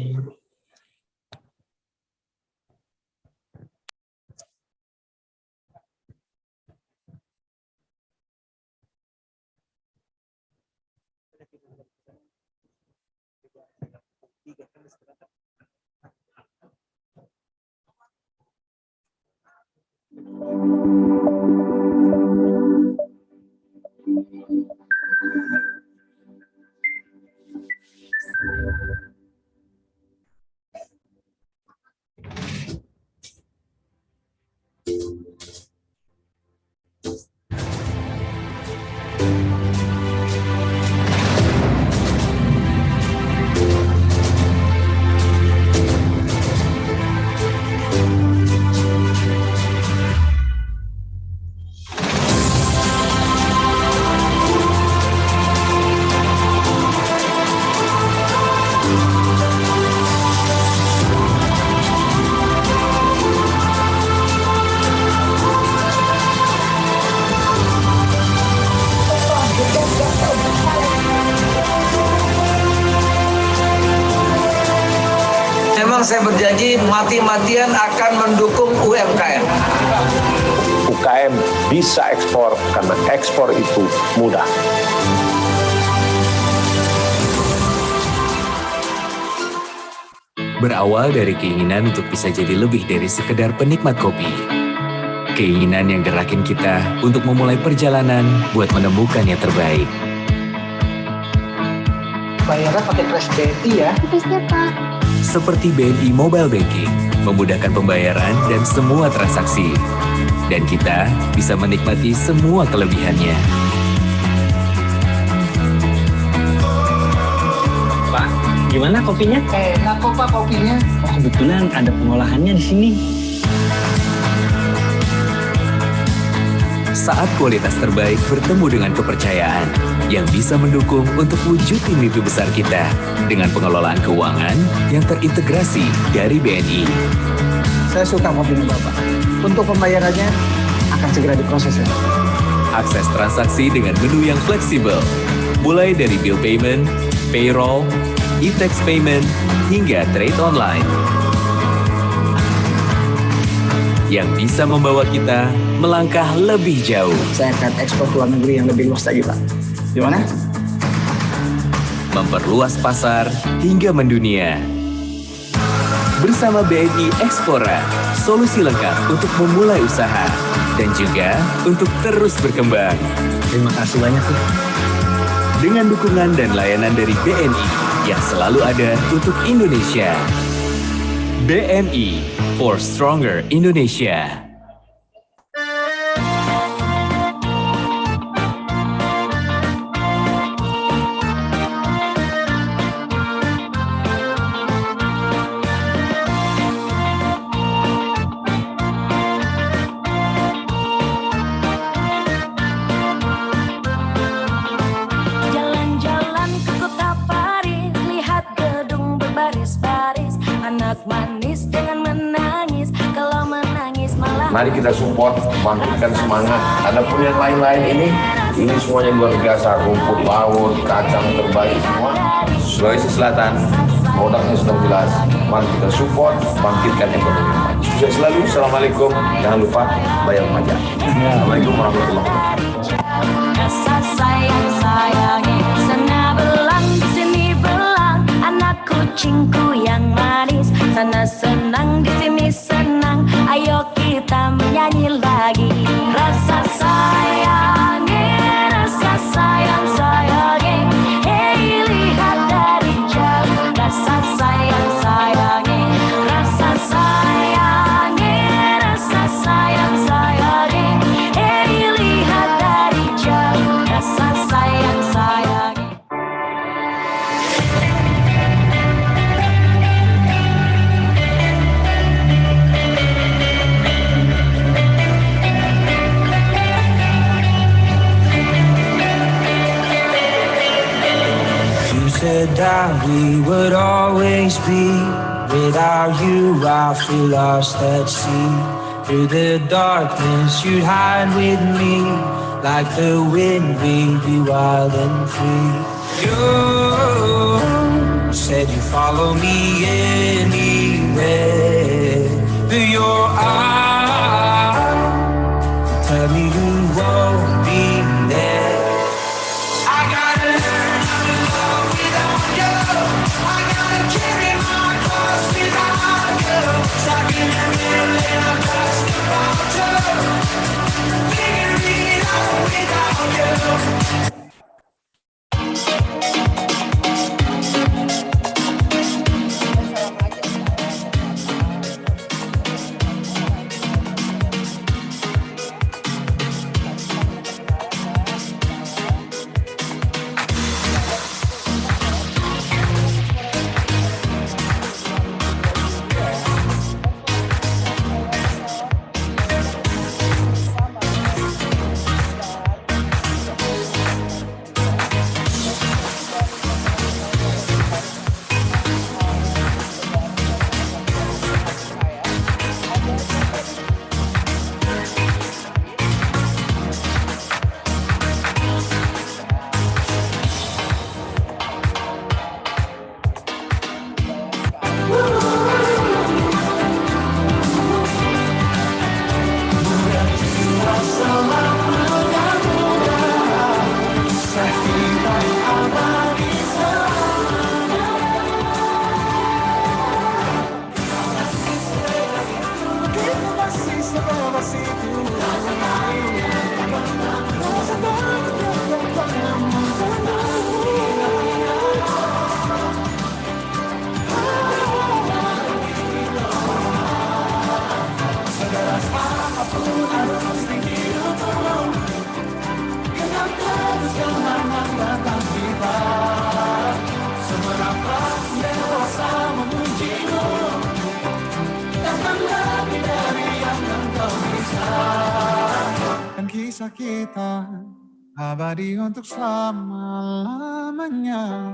Saya berjanji mati-matian akan mendukung UMKM. UKM bisa ekspor karena ekspor itu mudah. Berawal dari keinginan untuk bisa jadi lebih dari sekedar penikmat kopi, Keinginan yang gerakin kita untuk memulai perjalanan buat menemukan yang terbaik. Bayarnya pakai Kris BNI ya. Krisnya Pak. Seperti BNI Mobile Banking, memudahkan pembayaran dan semua transaksi. Dan kita bisa menikmati semua kelebihannya. Pak, gimana kopinya? Enak kok Pak kopinya. Oh, kebetulan ada pengolahannya di sini. Saat kualitas terbaik bertemu dengan kepercayaan yang bisa mendukung untuk wujudin mimpi besar kita dengan pengelolaan keuangan yang terintegrasi dari BNI. Saya suka kopinya Bapak. Untuk pembayarannya akan segera diproses ya. Akses transaksi dengan menu yang fleksibel, mulai dari bill payment, payroll, e-tax payment, hingga trade online. Yang bisa membawa kita melangkah lebih jauh. Saya akan ekspor ke luar negeri yang lebih luas lagi Pak. Gimana? Memperluas pasar hingga mendunia. Bersama BNI Explora, solusi lengkap untuk memulai usaha dan juga untuk terus berkembang. Terima kasih banyak ya. Dengan dukungan dan layanan dari BNI yang selalu ada untuk Indonesia. BNI for Stronger Indonesia. Jalan-jalan ke kota Paris, lihat gedung berbaris-baris, anak manis dengan menangis, kalau menangis malah. Mari kita support, bangkitkan semangat. Adapun yang lain-lain ini semuanya luar biasa. Rumput laut, kacang terbaik semua. Sulawesi Selatan, produknya sudah jelas. Mari kita support, bangkitkan ekonomi. Sukses selalu. Assalamualaikum. Jangan lupa bayar pajak. Assalamualaikum warahmatullahi wabarakatuh. Rasa sayang-sayangi, sana belang, di sini belang, anak kucingku yang manis, sana senang, di sini senang, ayo kita menyanyi lagi. Rasa sayangi, rasa sayang-sayangi, hey lihat dari jauh, rasa sayang-sayangi, rasa sayangi, rasa sayang-sayangi, hey lihat dari jauh, rasa sayang-sayangi. You said that we would always be. Without you, I feel lost at sea. Through the darkness, you'd hide with me. Like the wind, we'd be wild and free. You said you'd follow me anywhere. Through your eyes, tell me you won't be there. I gotta learn how to love without you. I gotta carry my cross without you. Stuck in the middle and I'm just about to figure it out without you. kisah kita abadi untuk selama-lamanya.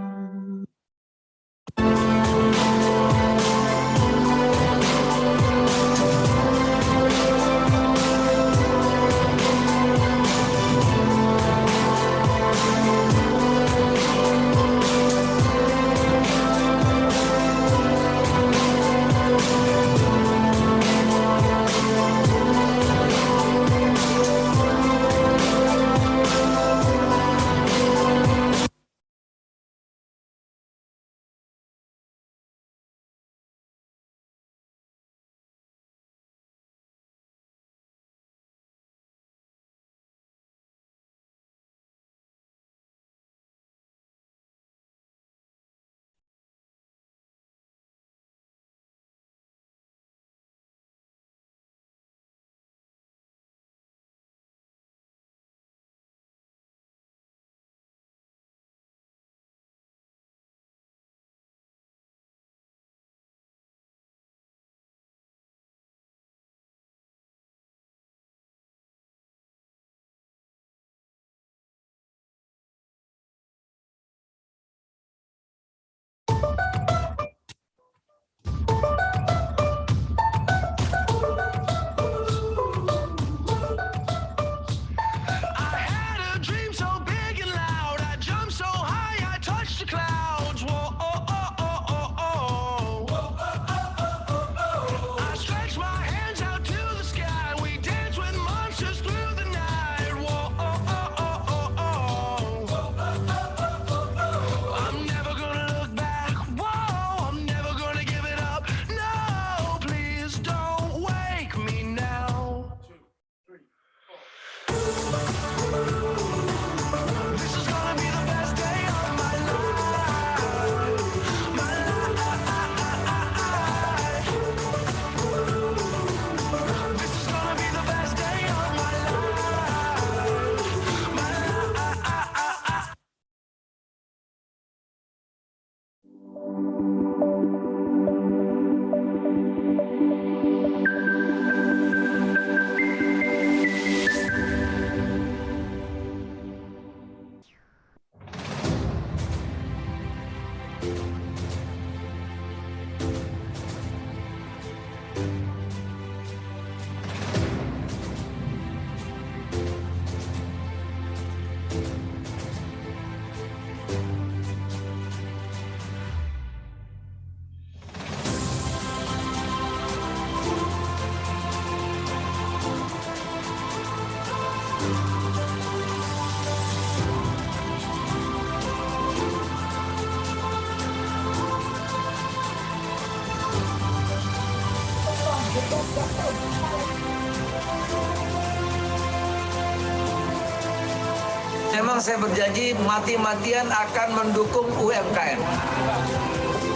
Memang saya berjanji mati-matian akan mendukung UMKM.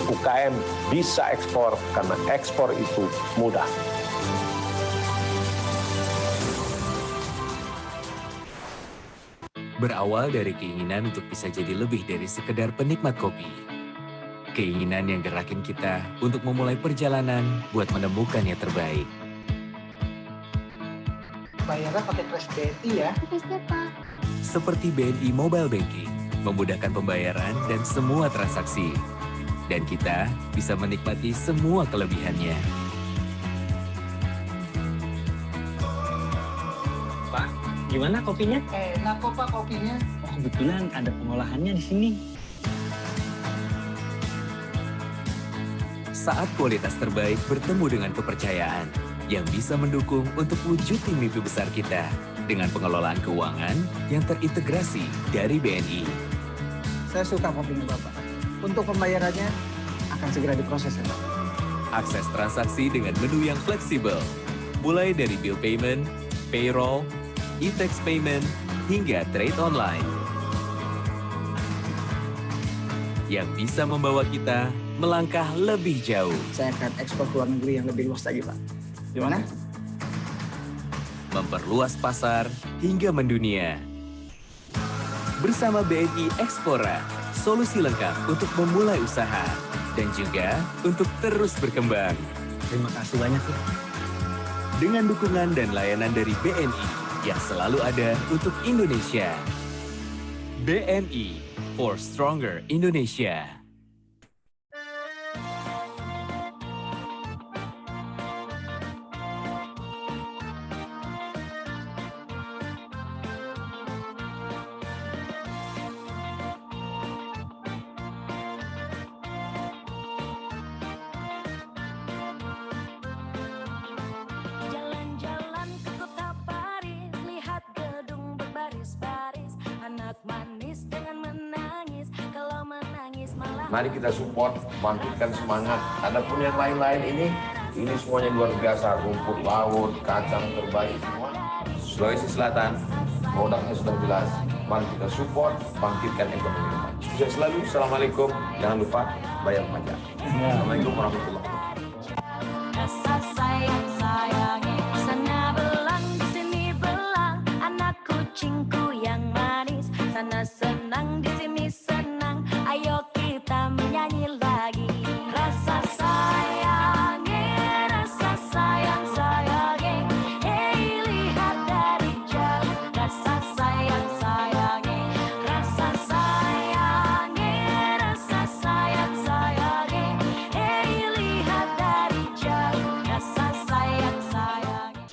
UKM bisa ekspor karena ekspor itu mudah. Berawal dari keinginan untuk bisa jadi lebih dari sekedar penikmat kopi. Keinginan yang gerakin kita untuk memulai perjalanan buat menemukan yang terbaik. Bayarnya pakai Kris BNI ya. Seperti BNI Mobile Banking, memudahkan pembayaran dan semua transaksi. Dan kita bisa menikmati semua kelebihannya. Pak, gimana kopinya? Enak kok Pak kopinya. Oh, kebetulan ada pengolahannya di sini. Saat kualitas terbaik bertemu dengan kepercayaan yang bisa mendukung untuk wujudin mimpi besar kita dengan pengelolaan keuangan yang terintegrasi dari BNI. Saya suka kopinya Bapak. Untuk pembayarannya akan segera diproses ya Pak. Akses transaksi dengan menu yang fleksibel, mulai dari bill payment, payroll, e-tax payment, hingga trade online. Yang bisa membawa kita melangkah lebih jauh. Saya akan ekspor ke luar negeri yang lebih luas lagi Pak. Gimana? Memperluas pasar hingga mendunia. Bersama BNI Ekspora, solusi lengkap untuk memulai usaha dan juga untuk terus berkembang. Terima kasih banyak ya. Dengan dukungan dan layanan dari BNI, yang selalu ada untuk Indonesia. BNI for Stronger Indonesia. Jalan-jalan ke kota Paris, lihat gedung berbaris-baris, anak manis dengan menangis, kalau menangis malah. Mari kita support, bangkitkan semangat. Adapun yang lain-lain ini semuanya luar biasa. Rumput laut, kacang terbaik semua. Sulawesi Selatan, produknya sudah jelas. Mari kita support, bangkitkan ekonomi. Sukses selalu. Assalamualaikum. Jangan lupa bayar pajak. Assalamualaikum warahmatullahi wabarakatuh. Rasa sayang sayangi, sana belang di sini belang, anak kucingku yang manis, sana senang di sini senang, ayo kita menyanyi lagi. Rasa sayangi, rasa sayang sayangi, hey lihat dari jauh. Rasa sayang sayangi, rasa sayangi, rasa sayang sayangi, hey lihat dari jauh. Rasa sayang sayangi.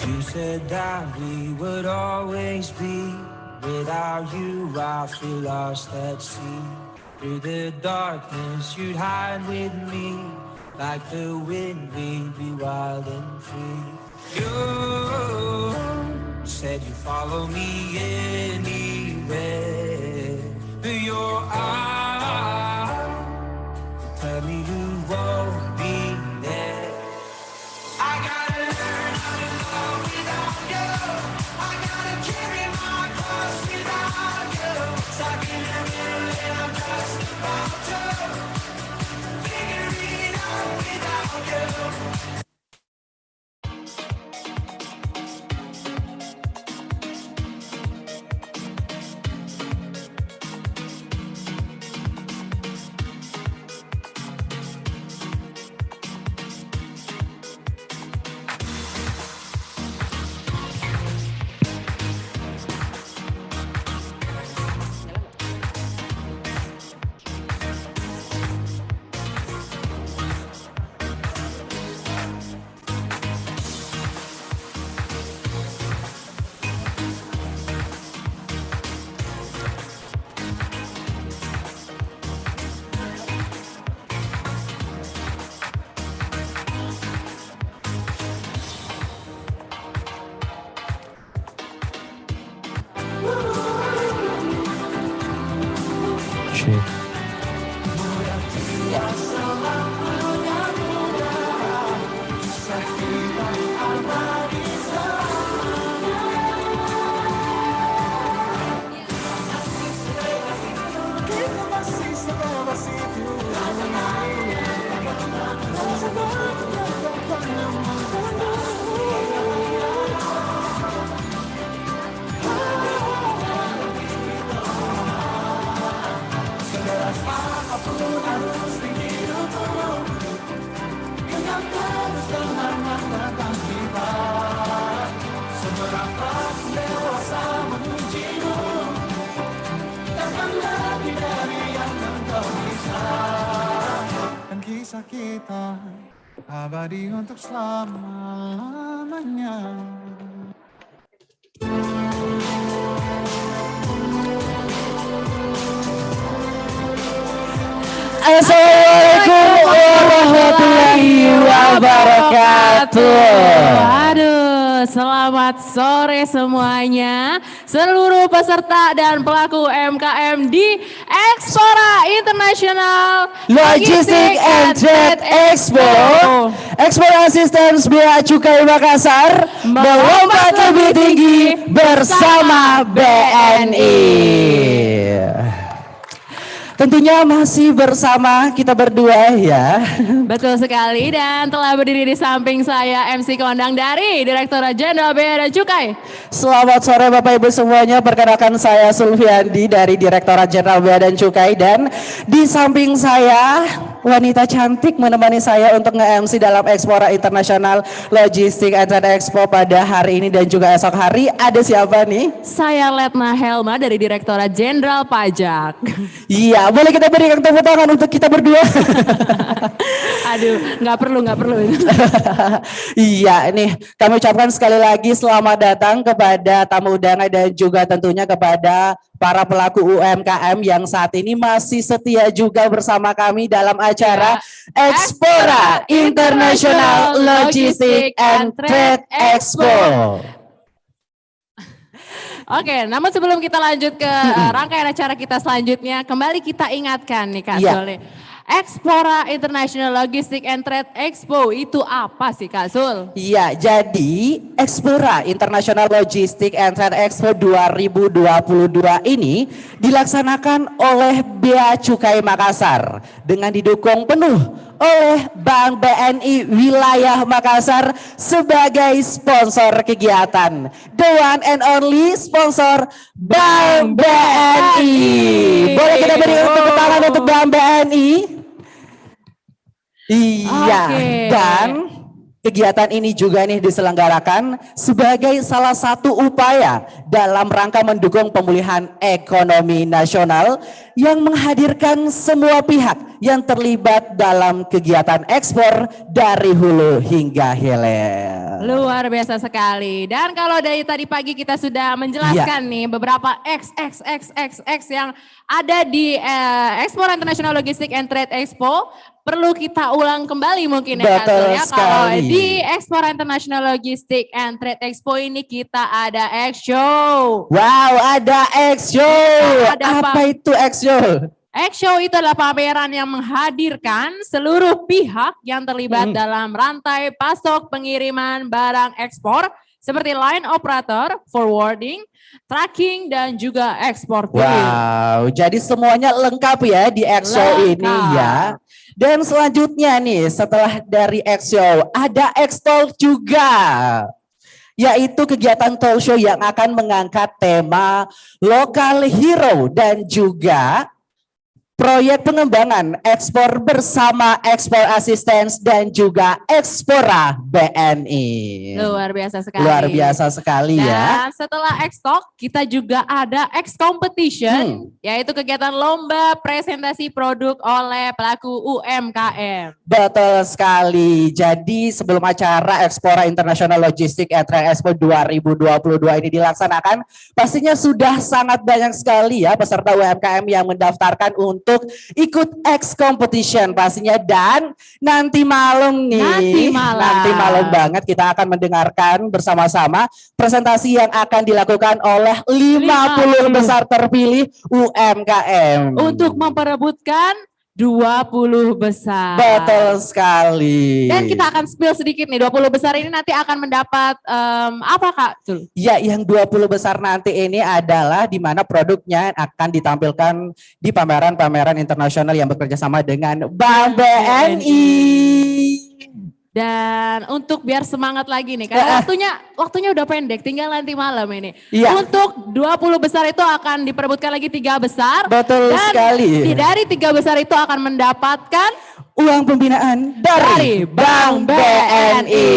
You said that we would always be. Without you, I feel lost at sea. Through the darkness, you'd hide with me. Like the wind, we'd be wild and free. You said you'd follow me anywhere. Your eyes tell me you won't be there. I gotta learn how to love without you. I gotta carry my cross without you. Stuck in the middle and I'm just about to figure it out without you. Dan kisah kita abadi untuk selamanya. Assalamualaikum warahmatullahi wabarakatuh. Aduh, selamat sore semuanya, seluruh peserta dan pelaku UMKM di Expora International Logistik and Trade Expo, Expora Systems Bea Cukai Makassar melompat lebih tinggi bersama BNI. tentunya masih bersama kita berdua ya. Betul sekali, dan telah berdiri di samping saya MC kondang dari Direktorat Jenderal Bea dan Cukai. Selamat sore Bapak Ibu semuanya, perkenalkan saya Sulfiandi dari Direktorat Jenderal Bea dan Cukai, dan di samping saya wanita cantik menemani saya untuk nge-MC dalam Explora International Logistik and Trade Expo pada hari ini dan juga esok hari. Ada siapa nih? Saya Letna Helma dari Direktorat Jenderal Pajak. Iya, boleh kita berikan tepuk tangan untuk kita berdua. Aduh, nggak perlu. Iya, nih kami ucapkan sekali lagi selamat datang kepada tamu undangan dan juga tentunya kepada para pelaku UMKM yang saat ini masih setia juga bersama kami dalam acara Explora International Logistik and Trade Expo. Oke, namun sebelum kita lanjut ke rangkaian acara kita selanjutnya, kembali kita ingatkan nih Kak Sul. Explora International Logistik and Trade Expo itu apa sih Kak Sul? Iya, jadi Explora International Logistik and Trade Expo 2022 ini dilaksanakan oleh Bea Cukai Makassar dengan didukung penuh oleh Bank BNI Wilayah Makassar sebagai sponsor kegiatan. The one and only sponsor Bank BNI. Boleh kita beri tepuk tangan untuk Bank BNI? Iya, dan kegiatan ini juga nih diselenggarakan sebagai salah satu upaya dalam rangka mendukung pemulihan ekonomi nasional yang menghadirkan semua pihak yang terlibat dalam kegiatan ekspor dari hulu hingga hilir. Luar biasa sekali. Dan kalau dari tadi pagi kita sudah menjelaskan nih beberapa X yang ada di Explora International Logistik and Trade Expo, perlu kita ulang kembali mungkin ya Kak Sul ya. Kalau di Explora International Logistik and Trade Expo ini kita ada X-Show. Wow, ada X-Show. Apa itu X-Show? X-Show itu adalah pameran yang menghadirkan seluruh pihak yang terlibat dalam rantai pasok pengiriman barang ekspor seperti line operator, forwarding, tracking, dan juga ekspor. Wow, jadi semuanya lengkap ya di X-Show ini ya. Dan selanjutnya nih setelah dari X-Show ada X-Talk juga. Yaitu kegiatan talk show yang akan mengangkat tema Local Hero dan juga proyek pengembangan ekspor bersama Ekspor Assistance dan juga Explora BNI. Luar biasa sekali. Luar biasa sekali ya. Dan setelah X-Talk kita juga ada X-Competition, yaitu kegiatan lomba presentasi produk oleh pelaku UMKM. Betul sekali. Jadi sebelum acara Explora International Logistik and Trade Expo 2022 ini dilaksanakan, pastinya sudah sangat banyak sekali ya peserta UMKM yang mendaftarkan untuk ikut X Competition pastinya, dan nanti malam nih, nanti malam banget kita akan mendengarkan bersama-sama presentasi yang akan dilakukan oleh 50 besar terpilih UMKM untuk memperebutkan 20 besar. Betul sekali. Dan kita akan spill sedikit nih, 20 besar ini nanti akan mendapat apa Kak? Ya, yang 20 besar nanti ini adalah di mana produknya akan ditampilkan di pameran-pameran internasional yang bekerja sama dengan Bank BNI. Dan untuk biar semangat lagi nih, karena waktunya udah pendek, tinggal nanti malam ini. Iya. Untuk 20 besar itu akan diperebutkan lagi 3 besar. Betul dan sekali. Dari 3 besar itu akan mendapatkan uang pembinaan dari Bank BNI.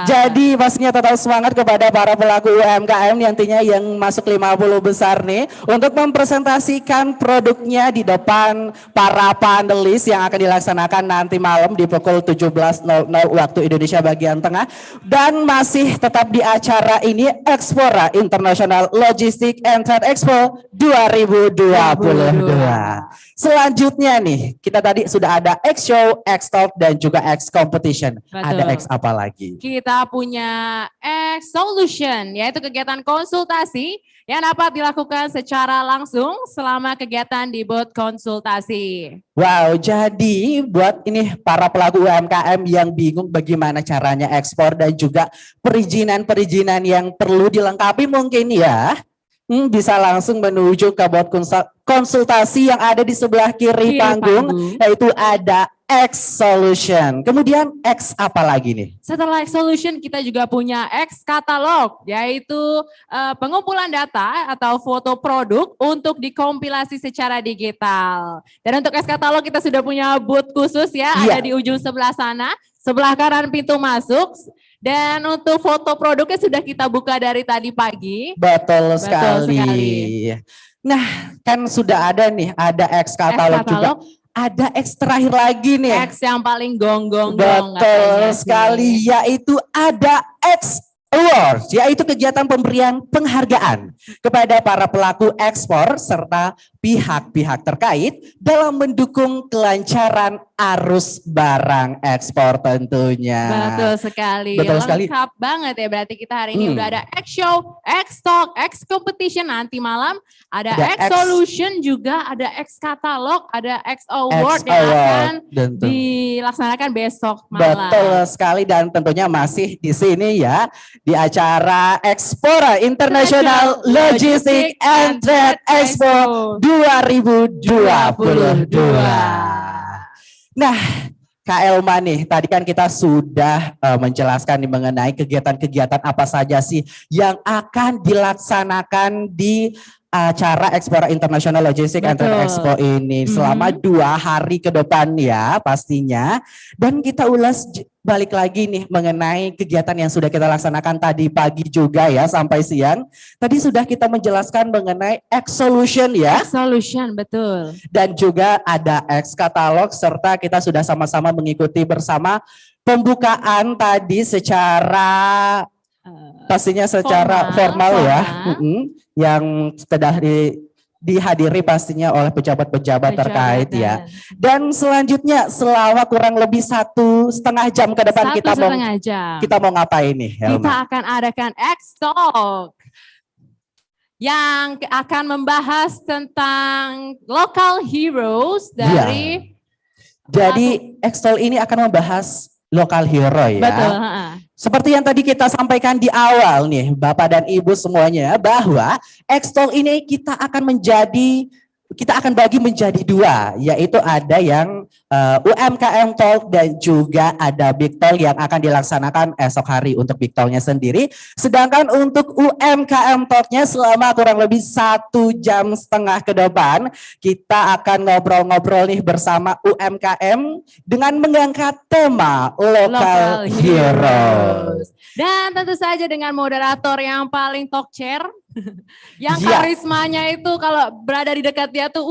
Jadi pastinya tetap semangat kepada para pelaku UMKM nantinya yang masuk 50 besar nih untuk mempresentasikan produknya di depan para panelis yang akan dilaksanakan nanti malam di pukul 17.00 waktu Indonesia bagian tengah. Dan masih tetap di acara ini Explora International Logistik and Trade Expo 2022. Selanjutnya nih, kita tadi sudah ada X-Show, X-Talk, dan juga X-Competition. Ada X apa lagi? Kita punya X-Solution, yaitu kegiatan konsultasi yang dapat dilakukan secara langsung selama kegiatan di booth konsultasi. Wow, jadi buat ini para pelaku UMKM yang bingung bagaimana caranya ekspor dan juga perizinan-perizinan yang perlu dilengkapi mungkin ya. bisa langsung menuju ke booth konsultasi yang ada di sebelah kiri panggung, yaitu ada X Solution. Kemudian X apa lagi nih? Setelah X Solution kita juga punya X Katalog, yaitu pengumpulan data atau foto produk untuk dikompilasi secara digital. Dan untuk X Katalog kita sudah punya booth khusus ya, ada di ujung sebelah sana, sebelah kanan pintu masuk. Dan untuk foto produknya sudah kita buka dari tadi pagi. Betul sekali. Nah, kan sudah ada nih, ada X Katalog juga. Ada X terakhir lagi nih. X yang paling gonggong. Betul sekali, yaitu ada X Awards, yaitu kegiatan pemberian penghargaan kepada para pelaku ekspor serta pihak-pihak terkait dalam mendukung kelancaran arus barang ekspor tentunya. Betul sekali. Betul sekali. Lengkap banget ya, berarti kita hari ini udah ada X Show, X Talk, X Competition, nanti malam ada X Solution juga, ada X Katalog, ada X Award yang akan dilaksanakan besok malam. Betul sekali, dan tentunya masih di sini ya, di acara Expora International Logistics and Trade Expo 2022. Nah, Kak Elma nih, tadi kan kita sudah menjelaskan nih mengenai kegiatan-kegiatan apa saja sih yang akan dilaksanakan di acara Expora International Logistics and Trade Expo ini selama 2 hari ke depan ya pastinya. Dan kita ulas balik lagi nih mengenai kegiatan yang sudah kita laksanakan tadi pagi juga ya sampai siang. Tadi sudah kita menjelaskan mengenai X Solution ya. X Solution, betul. Dan juga ada X Katalog, serta kita sudah sama-sama mengikuti bersama pembukaan tadi secara pastinya secara formal ya. Yang sudah dihadiri pastinya oleh pejabat-pejabat terkait ya. Dan selanjutnya selama kurang lebih 1,5 jam ke depan kita mau ngapain nih, Helma? Kita akan adakan X Talk yang akan membahas tentang local heroes dari Jadi X Talk ini akan membahas local hero ya. Betul. Seperti yang tadi kita sampaikan di awal nih, Bapak dan Ibu semuanya, bahwa X Talk ini kita akan bagi menjadi 2, yaitu ada yang UMKM Talk dan juga ada Big Talk yang akan dilaksanakan esok hari untuk Big Talk-nya sendiri. Sedangkan untuk UMKM Talk-nya selama kurang lebih 1,5 jam ke depan, kita akan ngobrol-ngobrol nih bersama UMKM dengan mengangkat tema Local Heroes. Dan tentu saja dengan moderator yang paling talk chair, yang karismanya itu kalau berada di dekat dia tuh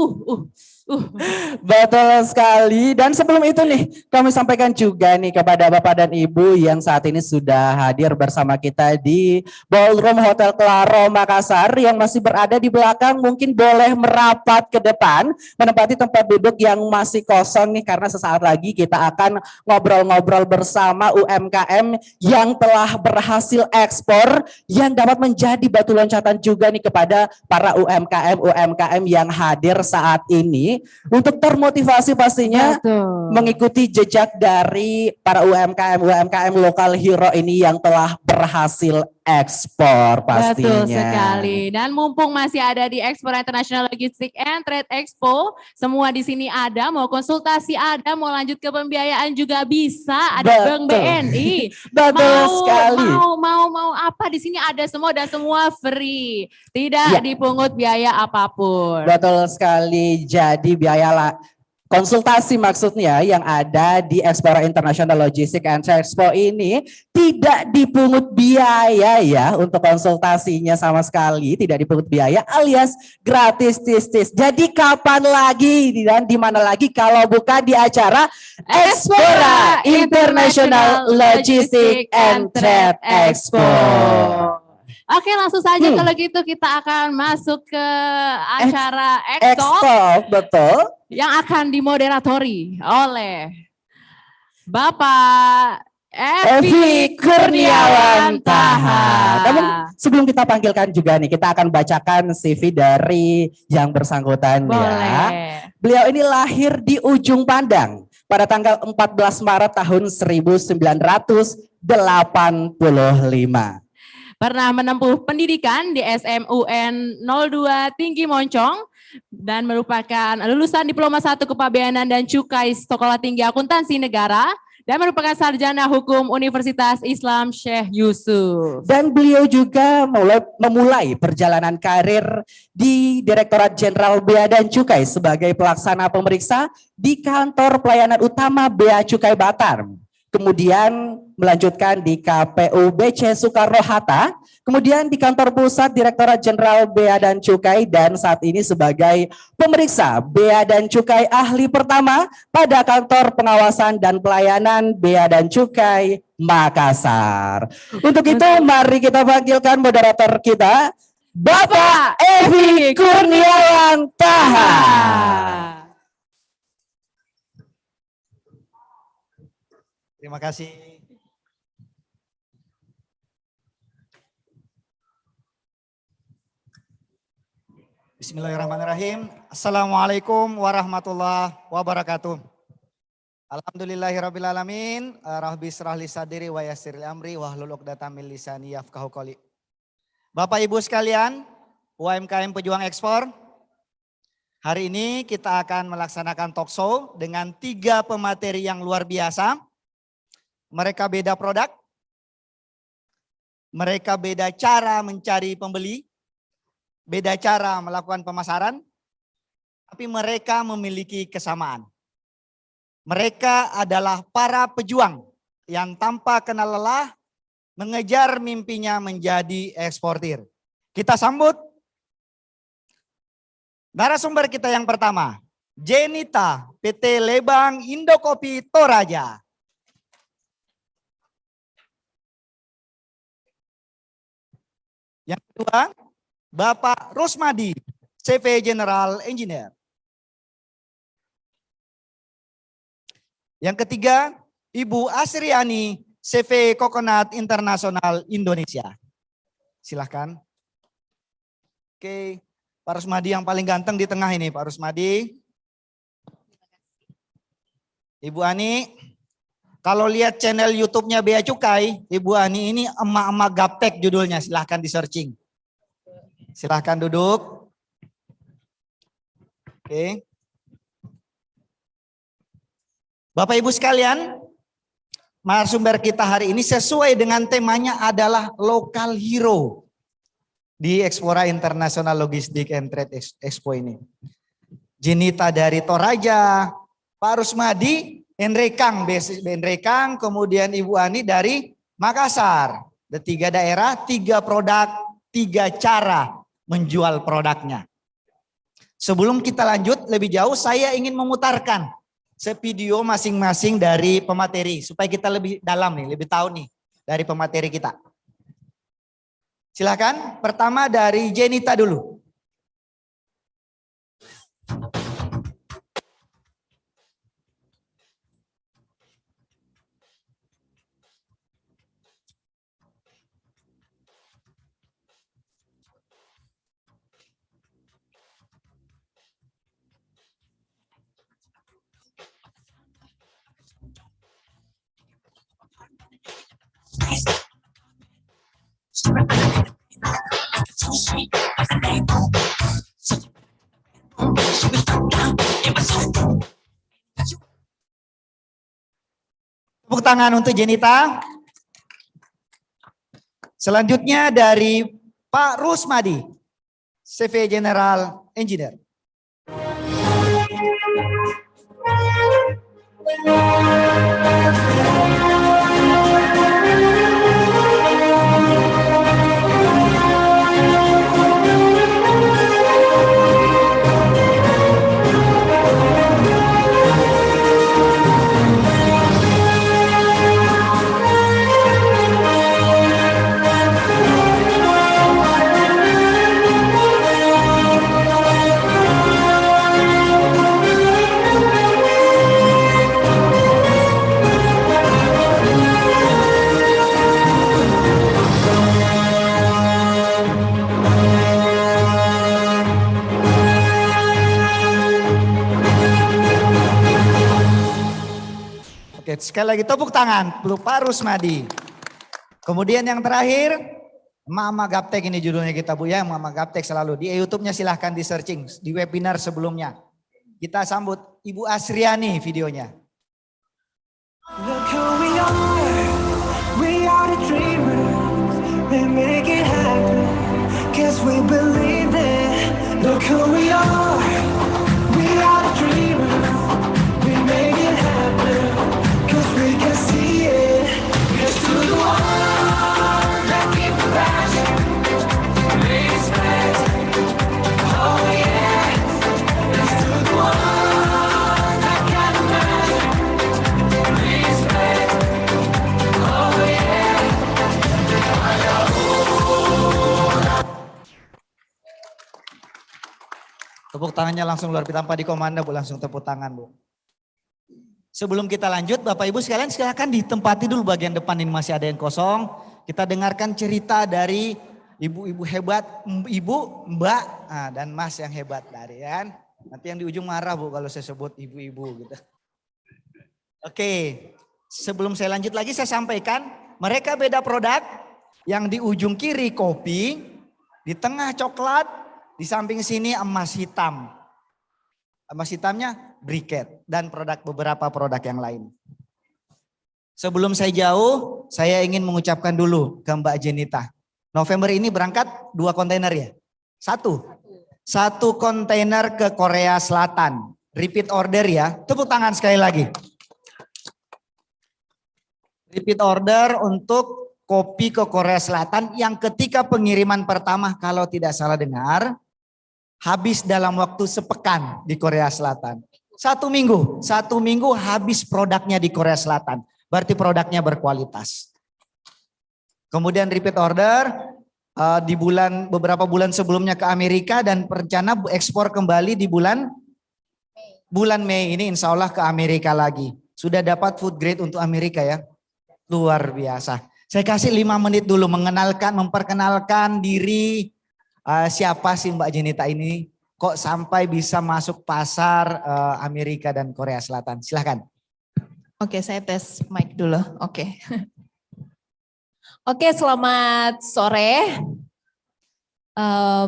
Betul sekali. Dan sebelum itu nih, kami sampaikan juga nih kepada Bapak dan Ibu yang saat ini sudah hadir bersama kita di Ballroom Hotel Claro Makassar, yang masih berada di belakang mungkin boleh merapat ke depan menempati tempat duduk yang masih kosong nih, karena sesaat lagi kita akan ngobrol-ngobrol bersama UMKM yang telah berhasil ekspor, yang dapat menjadi batu loncatan juga nih kepada para UMKM yang hadir saat ini, untuk termotivasi pastinya mengikuti jejak dari para UMKM lokal hero ini yang telah berhasil ekspor pastinya. Betul sekali. Dan mumpung masih ada di Expora International Logistics and Trade Expo, semua di sini ada, mau konsultasi ada, mau lanjut ke pembiayaan juga bisa, ada Bank BNI. Betul sekali. Mau apa di sini ada semua, dan semua free. Tidak dipungut biaya apapun. Betul sekali. Jadi biaya konsultasi maksudnya yang ada di Expora International Logistics and Trade Expo ini tidak dipungut biaya ya, untuk konsultasinya sama sekali tidak dipungut biaya, alias gratis tis. Jadi kapan lagi dan di mana lagi kalau bukan di acara Expora International Logistics and Trade Expo. Oke, langsung saja kalau gitu kita akan masuk ke acara X Talk, betul. Yang akan dimoderatori oleh Bapak Evi Kurniawan Taha. Namun sebelum kita panggilkan juga nih, kita akan bacakan CV dari yang bersangkutan ya. Beliau ini lahir di Ujung Pandang pada tanggal 14 Maret tahun 1985. pernah menempuh pendidikan di SMUN 02 Tinggi Moncong dan merupakan lulusan Diploma 1 Kepabeanan dan Cukai Sekolah Tinggi Akuntansi Negara dan merupakan sarjana hukum Universitas Islam Syekh Yusuf. Dan beliau juga memulai perjalanan karir di Direktorat Jenderal Bea dan Cukai sebagai pelaksana pemeriksa di kantor pelayanan utama Bea Cukai Batam. Kemudian melanjutkan di KPU BC Soekarno-Hatta, kemudian di kantor pusat Direktorat Jenderal Bea dan Cukai, dan saat ini sebagai pemeriksa Bea dan Cukai ahli pertama pada kantor pengawasan dan pelayanan Bea dan Cukai Makassar. Untuk itu mari kita panggilkan moderator kita, Bapak Evi Kurniawan Taha. Terima kasih. Bismillahirrahmanirrahim. Assalamualaikum warahmatullahi wabarakatuh. Alhamdulillahirrabbilalamin. Rabbi shrah li sadri wa yassir li amri wahlul 'uqdatam min lisani yafqahu qouli. Bapak Ibu sekalian, UMKM Pejuang Ekspor, hari ini kita akan melaksanakan talk show dengan 3 pemateri yang luar biasa. Mereka beda produk, mereka beda cara mencari pembeli, beda cara melakukan pemasaran, tapi mereka memiliki kesamaan. Mereka adalah para pejuang yang tanpa kenal lelah mengejar mimpinya menjadi eksportir. Kita sambut narasumber kita yang pertama, Jenita, PT Lebang Indokopi Toraja. Yang kedua, Bapak Rusmadi, CV General Engineer. Yang ketiga, Ibu Asriani, CV Coconut Internasional Indonesia. Silahkan. Oke, Pak Rusmadi yang paling ganteng di tengah ini, Pak Rusmadi. Ibu Ani, kalau lihat channel YouTube-nya Bea Cukai, Ibu Ani ini emak-emak gaptek judulnya, silahkan di searching. Silahkan duduk. Oke. Bapak Ibu sekalian, narasumber kita hari ini sesuai dengan temanya adalah Local Hero di Expora International Logistic and Trade Expo ini. Jenita dari Toraja, Pak Rusmadi, Enrekang, kemudian Ibu Ani dari Makassar. Ada 3 daerah, 3 produk, 3 cara menjual produknya. Sebelum kita lanjut lebih jauh, saya ingin memutarkan video masing-masing dari pemateri supaya kita lebih dalam nih, lebih tahu nih dari pemateri kita. Silakan, pertama dari Jenita dulu. Tepuk tangan untuk Jenita. Selanjutnya dari Pak Rusmadi, CV General Engineer. Sekali lagi tepuk tangan, Pak Rusmadi. Kemudian yang terakhir, Mama Gaptek ini judulnya kita Bu ya, Mama Gaptek selalu. Di YouTube-nya silahkan di searching, di webinar sebelumnya. Kita sambut Ibu Asriani videonya. Look who we are the dreamers, we make it happen, cause we believe it. Look who we are the dreamers, we make it happen, cause we can see it. Here's to the one that keep the passion, respect, oh yeah. Here's to the one that can imagine, respect, oh yeah. Tepuk tangannya langsung luar biasa tanpa dikomando Bu, langsung tepuk tangan Bu. Sebelum kita lanjut Bapak Ibu sekalian silakan ditempati dulu bagian depan ini masih ada yang kosong. Kita dengarkan cerita dari ibu-ibu hebat, ibu, mbak, dan mas yang hebat dari kan. Nanti yang di ujung marah Bu kalau saya sebut ibu-ibu gitu. Oke, sebelum saya lanjut lagi saya sampaikan mereka beda produk. Yang di ujung kiri kopi, di tengah coklat, di samping sini emas hitam. Emas hitamnya briket dan beberapa produk yang lain. Sebelum saya jauh, saya ingin mengucapkan dulu ke Mbak Jenita. November ini berangkat 2 kontainer ya? Satu kontainer ke Korea Selatan. Repeat order ya. Tepuk tangan sekali lagi. Repeat order untuk kopi ke Korea Selatan yang ketika pengiriman pertama kalau tidak salah dengar habis dalam waktu sepekan di Korea Selatan. 1 minggu habis produknya di Korea Selatan. Berarti produknya berkualitas. Kemudian repeat order di beberapa bulan sebelumnya ke Amerika dan rencana ekspor kembali di bulan Mei ini insya Allah ke Amerika lagi. Sudah dapat food grade untuk Amerika ya. Luar biasa. Saya kasih 5 menit dulu memperkenalkan diri. Siapa sih Mbak Jenita ini? Kok sampai bisa masuk pasar Amerika dan Korea Selatan? Silahkan. Oke, saya tes mic dulu. Oke. Oke, selamat sore.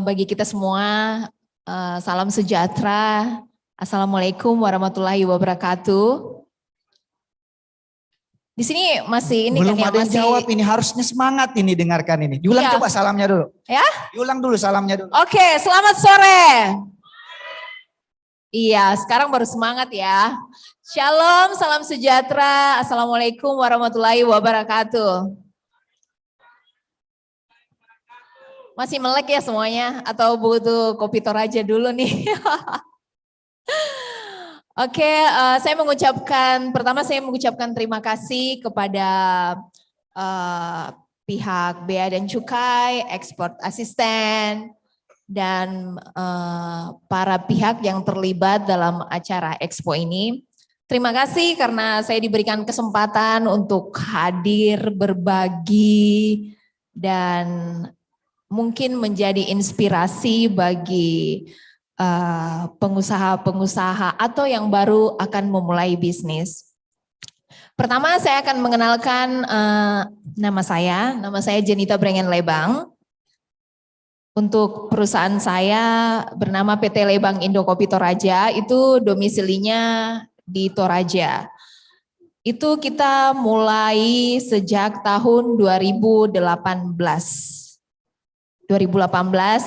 Bagi kita semua, salam sejahtera. Assalamualaikum warahmatullahi wabarakatuh. Di sini masih ini belum kan ada yang jawab ini, harusnya semangat ini dengarkan ini. Diulang coba salamnya dulu. Ya? Diulang dulu salamnya dulu. Oke, selamat sore. Iya, sekarang baru semangat ya. Shalom, salam sejahtera. Assalamualaikum warahmatullahi wabarakatuh. Masih melek ya semuanya? Atau butuh kopi Toraja dulu nih? Oke, saya mengucapkan terima kasih kepada pihak Bea dan Cukai, Ekspor Asisten, dan para pihak yang terlibat dalam acara Expo ini. Terima kasih karena saya diberikan kesempatan untuk hadir, berbagi, dan mungkin menjadi inspirasi bagi pengusaha-pengusaha atau yang baru akan memulai bisnis. Pertama saya akan mengenalkan nama saya Jenita Brengen Lebang. Untuk perusahaan saya bernama PT Lebang Indo Kopi Toraja, itu domisilinya di Toraja. Itu kita mulai sejak tahun 2018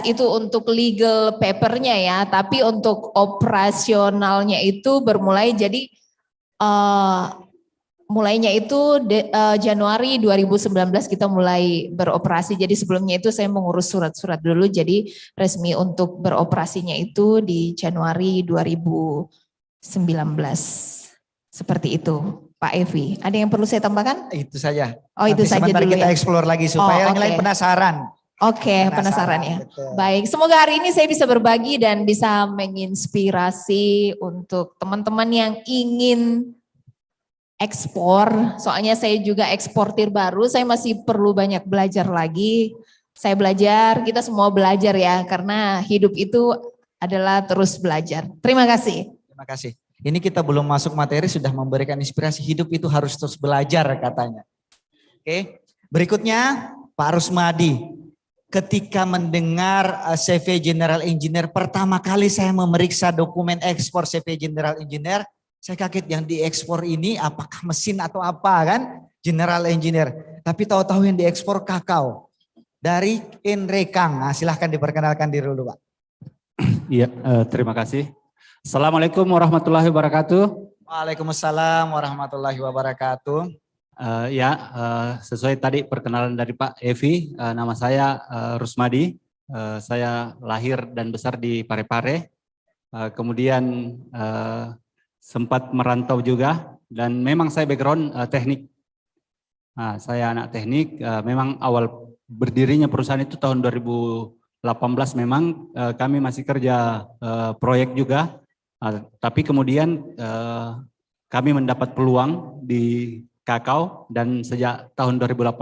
itu untuk legal papernya ya, tapi untuk operasionalnya itu bermulai jadi mulainya itu Januari 2019 kita mulai beroperasi. Jadi sebelumnya itu saya mengurus surat-surat dulu, jadi resmi untuk beroperasinya itu di Januari 2019. Seperti itu Pak Evi. Ada yang perlu saya tambahkan? Itu saja. Oh itu saja dulu kita ya. explore lagi supaya yang lain penasaran. Oke, penasaran ya. Betul. Baik, semoga hari ini saya bisa berbagi dan bisa menginspirasi untuk teman-teman yang ingin ekspor. Soalnya saya juga eksportir baru, saya masih perlu banyak belajar lagi. Saya belajar, kita semua belajar ya, karena hidup itu adalah terus belajar. Terima kasih. Terima kasih. Ini kita belum masuk materi sudah memberikan inspirasi, hidup itu harus terus belajar katanya. Oke, berikutnya Pak Rusmadi. ketika mendengar CV General Engineer, pertama kali saya memeriksa dokumen ekspor CV General Engineer, saya kaget yang diekspor ini apakah mesin atau apa kan? General Engineer. Tapi tahu-tahu yang diekspor kakao dari Enrekang. Nah, silahkan diperkenalkan diri dulu Pak. Iya, terima kasih. Assalamualaikum warahmatullahi wabarakatuh. Waalaikumsalam warahmatullahi wabarakatuh. Sesuai tadi perkenalan dari Pak Evi, nama saya Rusmadi. Saya lahir dan besar di Parepare. Kemudian sempat merantau juga dan memang saya background teknik. Nah, saya anak teknik, memang awal berdirinya perusahaan itu tahun 2018 memang kami masih kerja proyek juga, tapi kemudian kami mendapat peluang di kakao dan sejak tahun 2018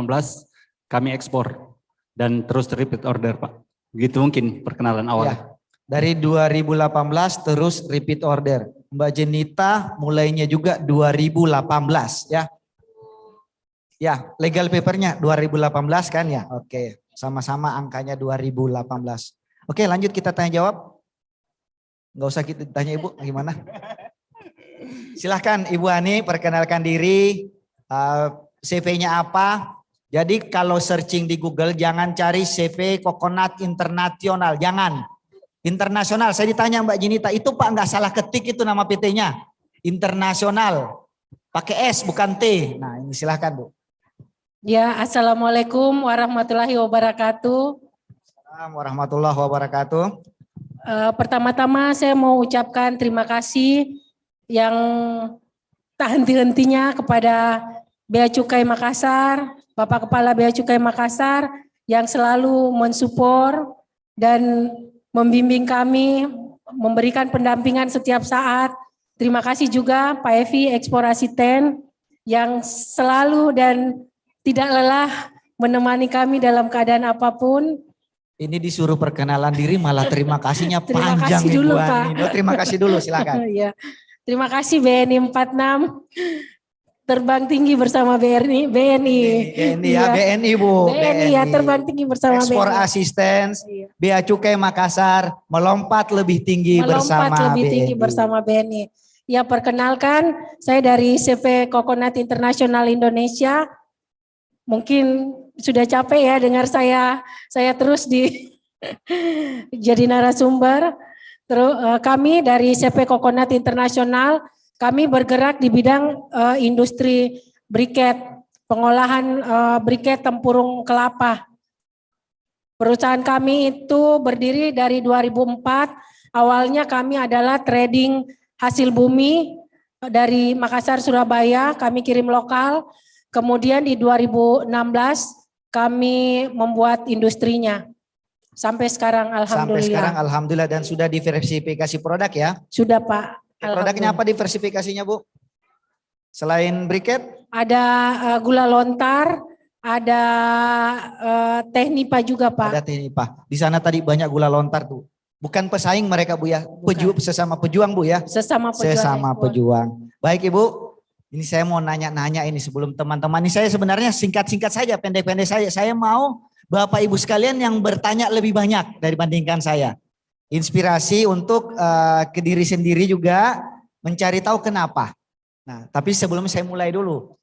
kami ekspor dan terus repeat order Pak. Begitu mungkin perkenalan awal. Ya, dari 2018 terus repeat order. Mbak Jenita mulainya juga 2018 ya. Ya, legal papernya 2018 kan ya? Oke, sama-sama angkanya 2018. Oke, lanjut kita tanya jawab. Nggak usah kita tanya Ibu, gimana? Silahkan Ibu Ani perkenalkan diri, CV-nya apa. Jadi kalau searching di Google jangan cari CV Coconut Internasional, jangan. Internasional, saya ditanya Mbak Jenita, itu Pak nggak salah ketik itu nama PT-nya. Internasional, pakai S bukan T. Nah ini silahkan Bu. Ya, Assalamualaikum warahmatullahi wabarakatuh. Assalamualaikum warahmatullahi wabarakatuh. Pertama-tama saya mau ucapkan terima kasih yang tak henti-hentinya kepada Bea Cukai Makassar, Bapak Kepala Bea Cukai Makassar yang selalu mensupport dan membimbing kami, memberikan pendampingan setiap saat. Terima kasih juga Pak Evi, Ekspor Asisten yang selalu dan tidak lelah menemani kami dalam keadaan apapun. Ini disuruh perkenalan diri malah terima kasihnya Terima panjang kasih dulu, Ibu Pak. Ani. Terima kasih dulu silakan. Ya. Terima kasih BNI 46 terbang tinggi bersama BNI. BNI ya, BNI Bu. BNI ya, terbang tinggi bersama Ekspor BNI. Assistance, Bea Cukai Makassar melompat lebih tinggi bersama lebih tinggi BNI. bersama BNI. Ya, perkenalkan saya dari CV Coconut Internasional Indonesia. Mungkin sudah capek ya dengar saya terus jadi narasumber. Terus kami dari CV Coconut Internasional, kami bergerak di bidang industri briket, pengolahan briket tempurung kelapa. Perusahaan kami itu berdiri dari 2004. Awalnya kami adalah trading hasil bumi dari Makassar, Surabaya, kami kirim lokal. Kemudian di 2016 kami membuat industrinya. Sampai sekarang alhamdulillah. Sampai sekarang alhamdulillah dan sudah diversifikasi produk ya? Sudah Pak. Produknya apa diversifikasinya Bu? Selain briket? Ada gula lontar, ada Teknipa juga Pak. Ada Teknipa. Di sana tadi banyak gula lontar tuh. Bukan pesaing mereka Bu ya? Sesama pejuang Bu ya? Sesama pejuang. Sesama pejuang. Baik Ibu. Ini saya mau nanya-nanya ini sebelum teman-teman. Ini saya sebenarnya singkat-singkat saja, pendek-pendek saja. Saya mau Bapak Ibu sekalian yang bertanya lebih banyak dibandingkan saya. Inspirasi untuk ke diri sendiri juga mencari tahu kenapa. Nah, tapi sebelum saya mulai dulu.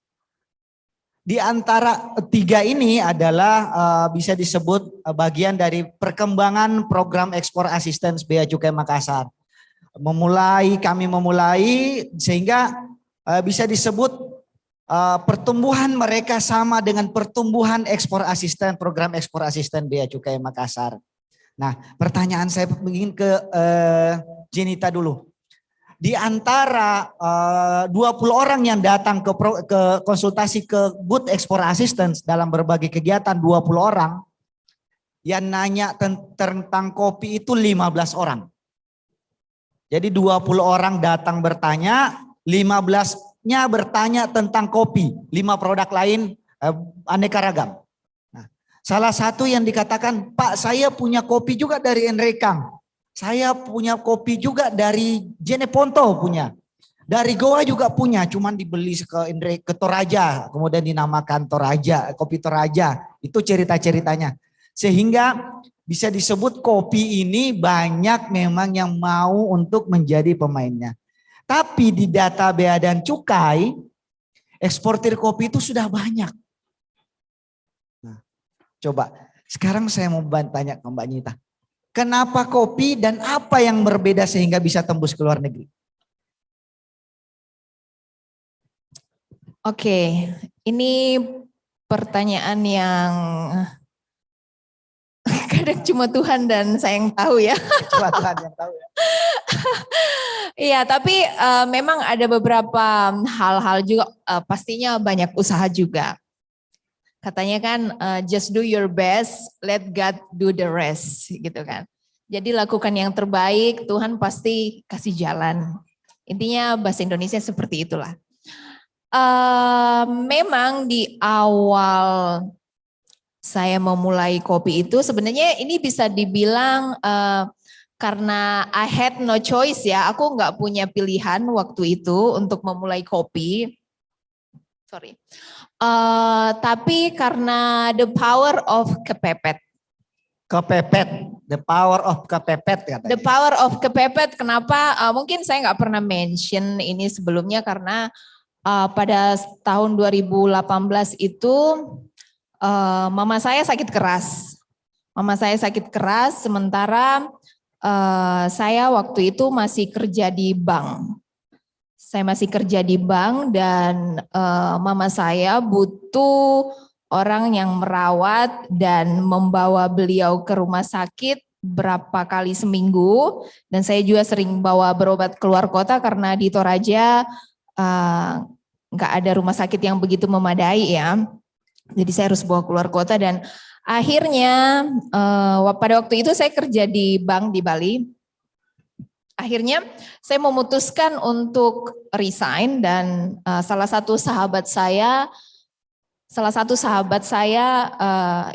Di antara tiga ini adalah bisa disebut bagian dari perkembangan program ekspor asistens Bea Cukai Makassar. Kami memulai sehingga bisa disebut pertumbuhan mereka sama dengan pertumbuhan ekspor asisten, program ekspor asisten Bea Cukai Makassar. Nah, pertanyaan saya ingin ke Jenita dulu. Di antara 20 orang yang datang ke konsultasi ke booth ekspor assistance dalam berbagai kegiatan, 20 orang yang nanya tentang kopi itu 15 orang. Jadi 20 orang datang bertanya, 15-nya bertanya tentang kopi, 5 produk lain aneka ragam. Nah, salah satu yang dikatakan, Pak saya punya kopi juga dari Enrekang. Saya punya kopi juga dari Jeneponto punya. Dari Goa juga punya, cuman dibeli ke Toraja, kemudian dinamakan Toraja, kopi Toraja. Itu cerita-ceritanya. Sehingga bisa disebut kopi ini banyak memang yang mau untuk menjadi pemainnya. Tapi di data Bea dan Cukai, eksportir kopi itu sudah banyak. Nah, coba sekarang saya mau tanya ke Mbak Nita. Kenapa kopi dan apa yang berbeda sehingga bisa tembus ke luar negeri? Oke, ini pertanyaan yang kadang cuma Tuhan dan saya yang tahu ya. Cuma Tuhan yang tahu ya. Iya, tapi memang ada beberapa hal-hal juga, pastinya banyak usaha juga. Katanya kan just do your best, let God do the rest gitu kan. Jadi lakukan yang terbaik, Tuhan pasti kasih jalan. Intinya bahasa Indonesia seperti itulah. Memang di awal saya memulai kopi itu sebenarnya ini bisa dibilang karena I had no choice ya, aku nggak punya pilihan waktu itu untuk memulai kopi. Sorry. Tapi karena the power of kepepet. Kepepet, the power of kepepet katanya. The power of kepepet, kenapa? Mungkin saya nggak pernah mention ini sebelumnya karena pada tahun 2018 itu mama saya sakit keras. Mama saya sakit keras sementara saya waktu itu masih kerja di bank. Saya masih kerja di bank dan mama saya butuh orang yang merawat dan membawa beliau ke rumah sakit berapa kali seminggu. Dan saya juga sering bawa berobat keluar kota karena di Toraja nggak ada rumah sakit yang begitu memadai ya. Jadi saya harus bawa keluar kota dan akhirnya pada waktu itu saya kerja di bank di Bali. Akhirnya saya memutuskan untuk resign dan salah satu sahabat saya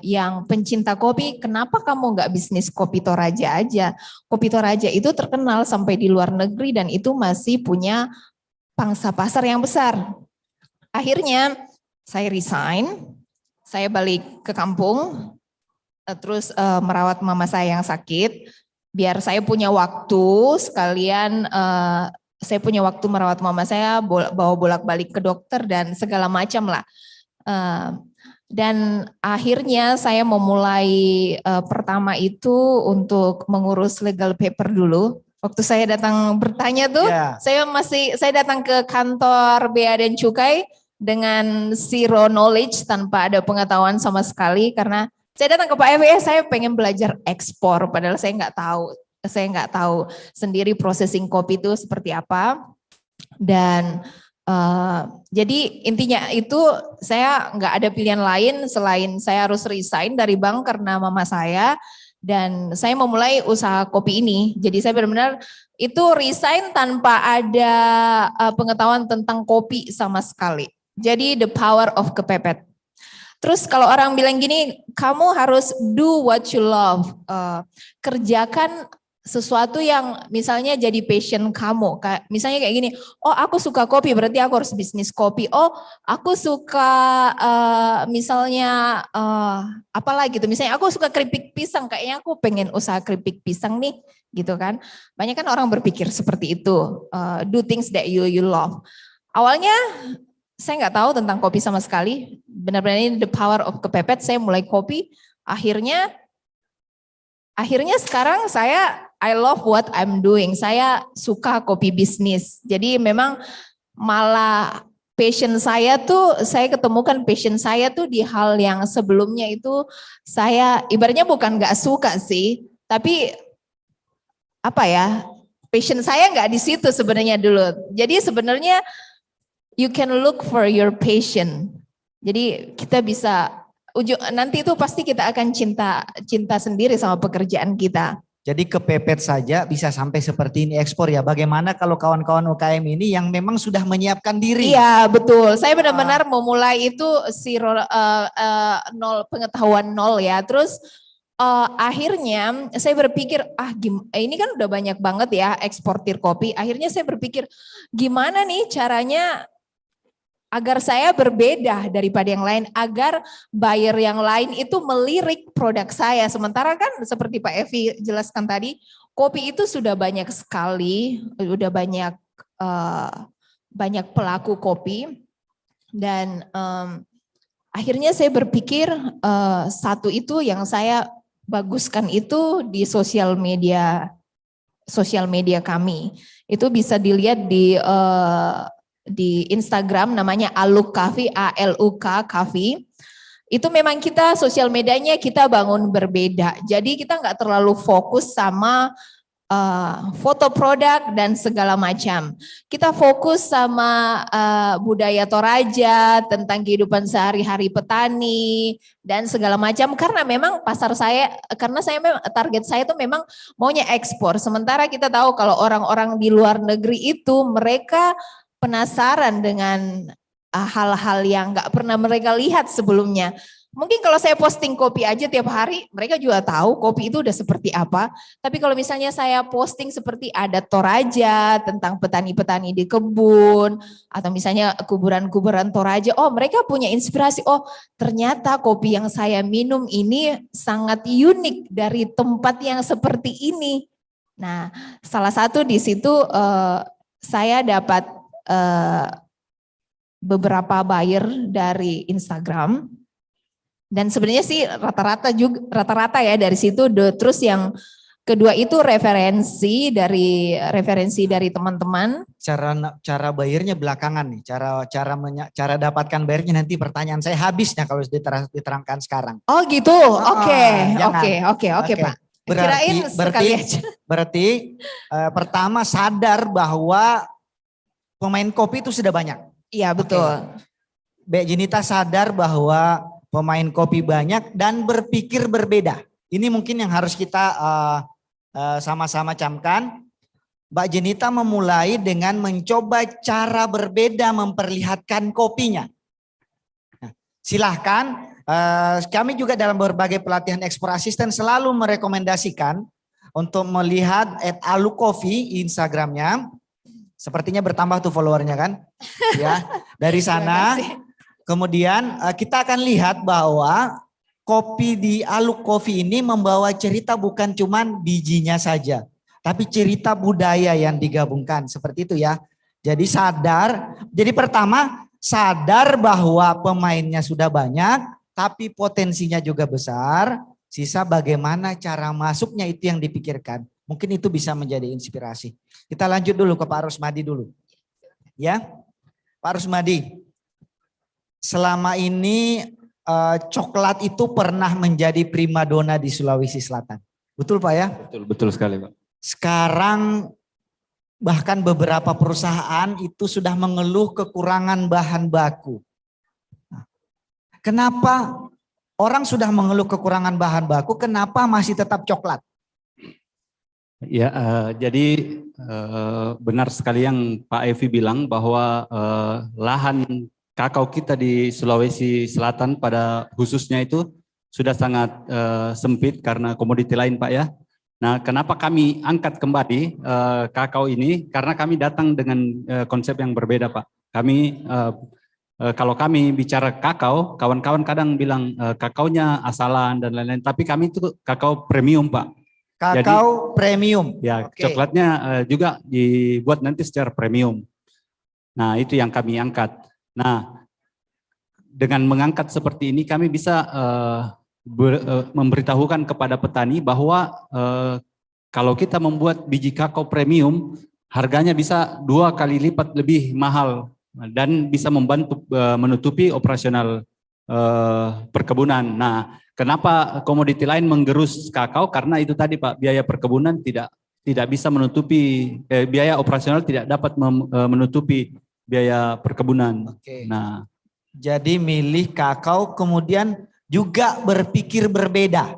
yang pencinta kopi, kenapa kamu nggak bisnis kopi Toraja aja? Kopi Toraja itu terkenal sampai di luar negeri dan itu masih punya pangsa pasar yang besar. Akhirnya saya resign, saya balik ke kampung, terus merawat mama saya yang sakit. Biar saya punya waktu sekalian, saya punya waktu merawat mama saya, bawa bolak-balik ke dokter dan segala macam lah. Dan akhirnya saya memulai pertama itu untuk mengurus legal paper dulu. Waktu saya datang bertanya tuh, saya datang ke kantor Bea dan Cukai dengan zero knowledge tanpa ada pengetahuan sama sekali karena saya datang ke Pak FE, saya pengen belajar ekspor, padahal saya nggak tahu sendiri processing kopi itu seperti apa. Dan jadi intinya itu saya nggak ada pilihan lain selain saya harus resign dari bank karena mama saya dan saya memulai usaha kopi ini. Jadi saya benar-benar itu resign tanpa ada pengetahuan tentang kopi sama sekali. Jadi the power of kepepet. Terus kalau orang bilang gini, kamu harus do what you love. Kerjakan sesuatu yang misalnya jadi passion kamu. Misalnya kayak gini, oh aku suka kopi berarti aku harus bisnis kopi. Oh aku suka misalnya apalah gitu. Misalnya aku suka keripik pisang, kayaknya aku pengen usaha keripik pisang nih gitu kan. Banyak kan orang berpikir seperti itu. Do things that you love. Awalnya saya nggak tahu tentang kopi sama sekali. Benar-benar ini the power of kepepet. Saya mulai kopi. Akhirnya sekarang I love what I'm doing. Saya suka kopi bisnis. Jadi memang malah passion saya tuh, saya ketemukan passion saya tuh di hal yang sebelumnya itu saya ibaratnya bukan nggak suka sih, tapi apa ya, passion saya nggak di situ sebenarnya dulu. Jadi sebenarnya you can look for your passion. Jadi kita bisa nanti itu pasti kita akan cinta sendiri sama pekerjaan kita. Jadi kepepet saja bisa sampai seperti ini ekspor ya. Bagaimana kalau kawan-kawan UKM ini yang memang sudah menyiapkan diri? Iya betul. Saya benar-benar memulai itu pengetahuan nol ya. Terus akhirnya saya berpikir ini kan udah banyak banget ya eksportir kopi. Akhirnya saya berpikir gimana nih caranya agar saya berbeda daripada yang lain, agar buyer yang lain itu melirik produk saya. Sementara kan seperti Pak Evi jelaskan tadi, kopi itu sudah banyak sekali, udah banyak pelaku kopi, dan akhirnya saya berpikir satu itu yang saya baguskan itu di sosial media kami. Itu bisa dilihat di Instagram namanya Aluk Coffee, ALUK Coffee. Itu memang kita sosial medianya kita bangun berbeda. Jadi kita nggak terlalu fokus sama foto produk dan segala macam. Kita fokus sama budaya Toraja, tentang kehidupan sehari-hari petani dan segala macam, karena memang target saya itu memang maunya ekspor. Sementara kita tahu kalau orang-orang di luar negeri itu mereka penasaran dengan hal-hal yang nggak pernah mereka lihat sebelumnya. Mungkin kalau saya posting kopi aja tiap hari, mereka juga tahu kopi itu udah seperti apa. Tapi kalau misalnya saya posting seperti adat Toraja, tentang petani-petani di kebun, atau misalnya kuburan-kuburan Toraja, oh mereka punya inspirasi, oh ternyata kopi yang saya minum ini sangat unik dari tempat yang seperti ini. Nah, salah satu di situ saya dapat beberapa buyer dari Instagram. Dan sebenarnya sih rata-rata ya dari situ. Terus yang kedua itu referensi dari teman-teman. Cara bayarnya belakangan nih. Cara dapatkan bayarnya nanti pertanyaan saya habisnya kalau diterangkan sekarang. Oh gitu. Oke Pak. Berarti pertama sadar bahwa pemain kopi itu sudah banyak. Iya betul. Mbak Jenita sadar bahwa pemain kopi banyak dan berpikir berbeda. Ini mungkin yang harus kita sama-sama camkan. Mbak Jenita memulai dengan mencoba cara berbeda memperlihatkan kopinya. Nah, silahkan, kami juga dalam berbagai pelatihan ekspor asisten selalu merekomendasikan untuk melihat @alucoffee Instagramnya. Sepertinya bertambah tuh followernya kan. Ya, dari sana. Kemudian kita akan lihat bahwa kopi di Aluk Coffee ini membawa cerita bukan cuman bijinya saja, tapi cerita budaya yang digabungkan seperti itu ya. Jadi pertama sadar bahwa pemainnya sudah banyak, tapi potensinya juga besar. Sisa bagaimana cara masuknya itu yang dipikirkan. Mungkin itu bisa menjadi inspirasi. Kita lanjut dulu ke Pak Rusmadi dulu. Ya, Pak Rusmadi. Selama ini coklat itu pernah menjadi primadona di Sulawesi Selatan. Betul Pak ya? Betul sekali Pak. Sekarang bahkan beberapa perusahaan itu sudah mengeluh kekurangan bahan baku. Kenapa orang sudah mengeluh kekurangan bahan baku, kenapa masih tetap coklat? Ya, jadi benar sekali yang Pak Evi bilang bahwa lahan kakao kita di Sulawesi Selatan pada khususnya itu sudah sangat sempit karena komoditi lain Pak ya. Nah kenapa kami angkat kembali kakao ini? Karena kami datang dengan konsep yang berbeda Pak. Kami kalau kami bicara kakao, kawan-kawan kadang bilang kakaonya asalan dan lain-lain. Tapi kami itu kakao premium Pak. Kakao premium. Ya, coklatnya juga dibuat nanti secara premium. Nah itu yang kami angkat. Nah, dengan mengangkat seperti ini kami bisa memberitahukan kepada petani bahwa kalau kita membuat biji kakao premium, harganya bisa 2 kali lipat lebih mahal dan bisa membantu menutupi operasional perkebunan. Nah, kenapa komoditi lain menggerus kakao? Karena itu tadi Pak, biaya perkebunan tidak bisa menutupi biaya operasional, tidak dapat menutupi biaya perkebunan. Oke. Nah, jadi milih kakao kemudian juga berpikir berbeda.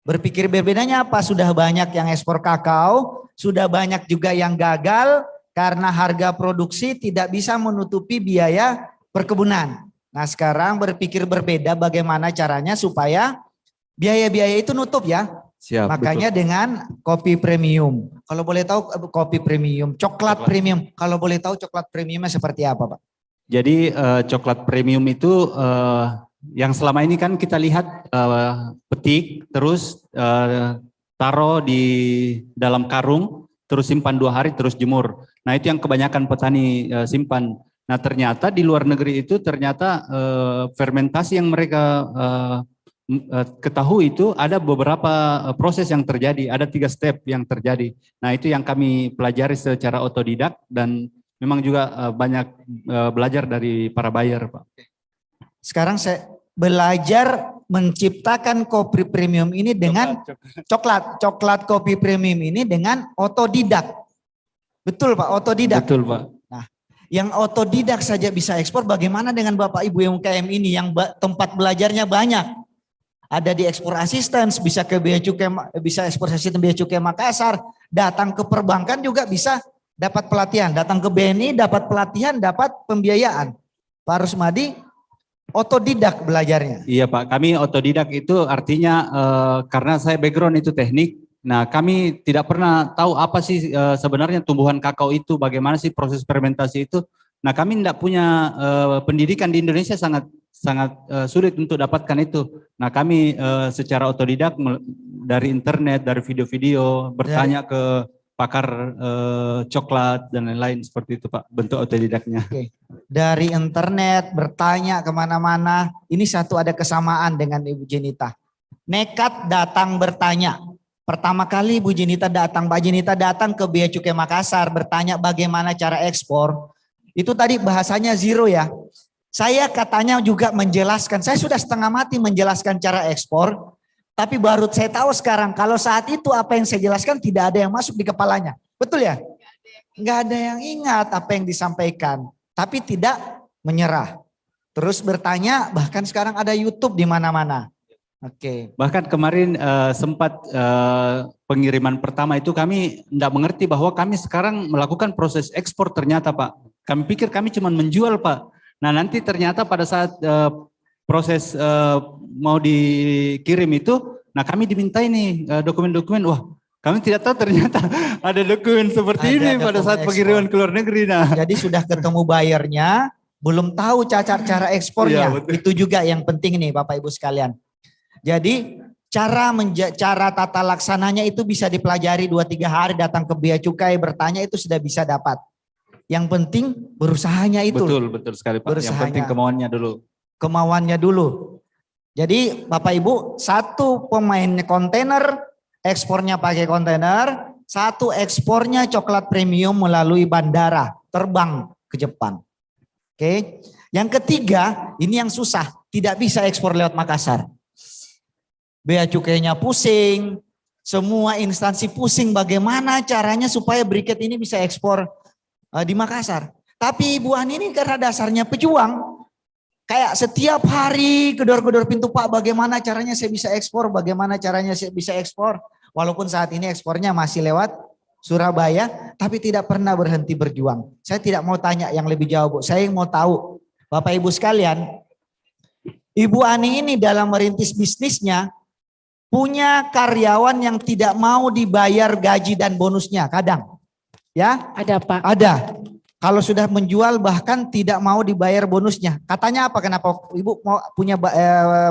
Berpikir berbedanya apa? Sudah banyak yang ekspor kakao, sudah banyak juga yang gagal karena harga produksi tidak bisa menutupi biaya perkebunan. Nah, sekarang berpikir berbeda bagaimana caranya supaya biaya-biaya itu nutup ya. Siap, makanya betul. Dengan kopi premium. Kalau boleh tahu kopi premium, coklat premium. Kalau boleh tahu coklat premiumnya seperti apa Pak? Jadi coklat premium itu yang selama ini kan kita lihat petik terus taruh di dalam karung terus simpan 2 hari terus jemur. Nah itu yang kebanyakan petani simpan. Nah ternyata di luar negeri itu ternyata fermentasi yang mereka ketahui itu ada beberapa proses yang terjadi, ada 3 step yang terjadi. Nah itu yang kami pelajari secara otodidak dan memang juga banyak belajar dari para buyer, Pak. Sekarang saya belajar menciptakan kopi premium ini dengan coklat kopi premium ini dengan otodidak. Betul Pak, otodidak. Betul Pak. Nah, yang otodidak saja bisa ekspor, bagaimana dengan Bapak Ibu UMKM ini yang tempat belajarnya banyak? Ada di ekspor assistance, bisa ke Bea Cukai, bisa ekspor assistance Bea Cukai Makassar, datang ke perbankan juga bisa dapat pelatihan, datang ke BNI dapat pelatihan, dapat pembiayaan. Pak Rusmadi otodidak belajarnya. Iya Pak, kami otodidak itu artinya karena saya background itu teknik. Nah kami tidak pernah tahu apa sih sebenarnya tumbuhan kakao itu, bagaimana sih proses fermentasi itu. Nah kami tidak punya pendidikan di Indonesia, sangat sulit untuk dapatkan itu. Nah kami secara otodidak dari internet, dari video-video, bertanya ke pakar coklat dan lain-lain seperti itu Pak, bentuk otodidaknya. Oke. Dari internet, bertanya kemana-mana, ini satu ada kesamaan dengan Ibu Jenita. Nekat datang bertanya. Pertama kali Bu Jenita datang, Mbak Jenita datang ke Bea Cukai Makassar bertanya bagaimana cara ekspor. Itu tadi bahasanya zero ya. Saya katanya juga menjelaskan, saya sudah setengah mati menjelaskan cara ekspor. Tapi baru saya tahu sekarang kalau saat itu apa yang saya jelaskan tidak ada yang masuk di kepalanya. Betul ya? Nggak ada yang ingat apa yang disampaikan. Tapi tidak menyerah. Terus bertanya, bahkan sekarang ada YouTube di mana-mana. Oke. Bahkan kemarin sempat pengiriman pertama itu kami tidak mengerti bahwa kami sekarang melakukan proses ekspor ternyata Pak. Kami pikir kami cuma menjual Pak. Nah nanti ternyata pada saat proses mau dikirim itu, nah kami dimintai nih dokumen-dokumen. Wah kami tidak tahu ternyata ada dokumen seperti ini pada saat pengiriman ke luar negeri. Nah. Jadi sudah ketemu bayarnya, belum tahu cara ekspornya. Ya, itu juga yang penting nih Bapak Ibu sekalian. Jadi cara tata laksananya itu bisa dipelajari 2-3 hari, datang ke Bea Cukai bertanya itu sudah bisa dapat. Yang penting berusahanya itu. Betul sekali Pak. Yang penting kemauannya dulu. Kemauannya dulu. Jadi Bapak Ibu, satu pemainnya kontainer, ekspornya pakai kontainer, satu ekspornya coklat premium melalui bandara, terbang ke Jepang. Oke. Yang ketiga, ini yang susah, tidak bisa ekspor lewat Makassar. Bea Cukainya pusing, semua instansi pusing bagaimana caranya supaya briket ini bisa ekspor di Makassar. Tapi Ibu Ani ini karena dasarnya pejuang, kayak setiap hari gedor-gedor pintu Pak, bagaimana caranya saya bisa ekspor, bagaimana caranya saya bisa ekspor. Walaupun saat ini ekspornya masih lewat Surabaya, tapi tidak pernah berhenti berjuang. Saya tidak mau tanya yang lebih jauh Bu, saya yang mau tahu Bapak Ibu sekalian, Ibu Ani ini dalam merintis bisnisnya, punya karyawan yang tidak mau dibayar gaji dan bonusnya kadang. Ya? Ada Pak. Ada. Kalau sudah menjual bahkan tidak mau dibayar bonusnya. Katanya apa? Kenapa Ibu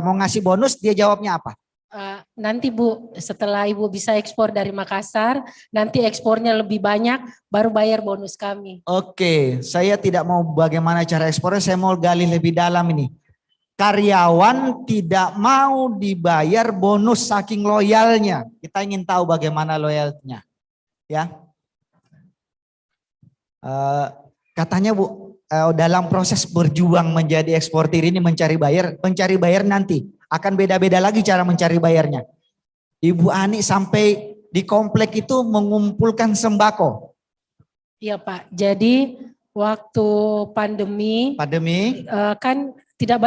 mau ngasih bonus? Dia jawabnya apa? Nanti Bu, setelah Ibu bisa ekspor dari Makassar, nanti ekspornya lebih banyak, baru bayar bonus kami. Oke, saya tidak mau bagaimana cara ekspornya, saya mau gali lebih dalam ini. Karyawan tidak mau dibayar bonus saking loyalnya. Kita ingin tahu bagaimana loyalnya. Ya. Katanya Bu, dalam proses berjuang menjadi eksportir ini mencari bayar nanti akan beda-beda lagi cara mencari bayarnya. Ibu Ani sampai di komplek itu mengumpulkan sembako. Iya Pak, jadi waktu pandemi kan tidak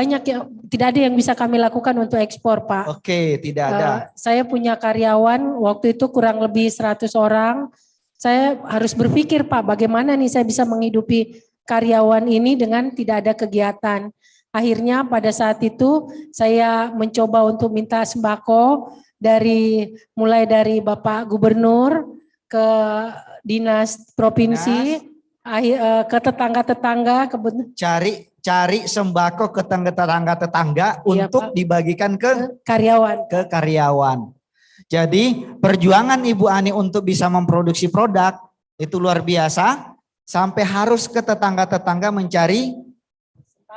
ada yang bisa kami lakukan untuk ekspor Pak. Oke, tidak ada. Saya punya karyawan waktu itu kurang lebih 100 orang. Saya harus berpikir Pak, bagaimana nih saya bisa menghidupi karyawan ini dengan tidak ada kegiatan. Akhirnya pada saat itu saya mencoba untuk minta sembako mulai dari Bapak Gubernur ke Dinas Provinsi, ke tetangga-tetangga cari sembako ke tetangga-tetangga untuk dibagikan ke karyawan. Jadi perjuangan Ibu Ani untuk bisa memproduksi produk itu luar biasa, sampai harus ke tetangga-tetangga mencari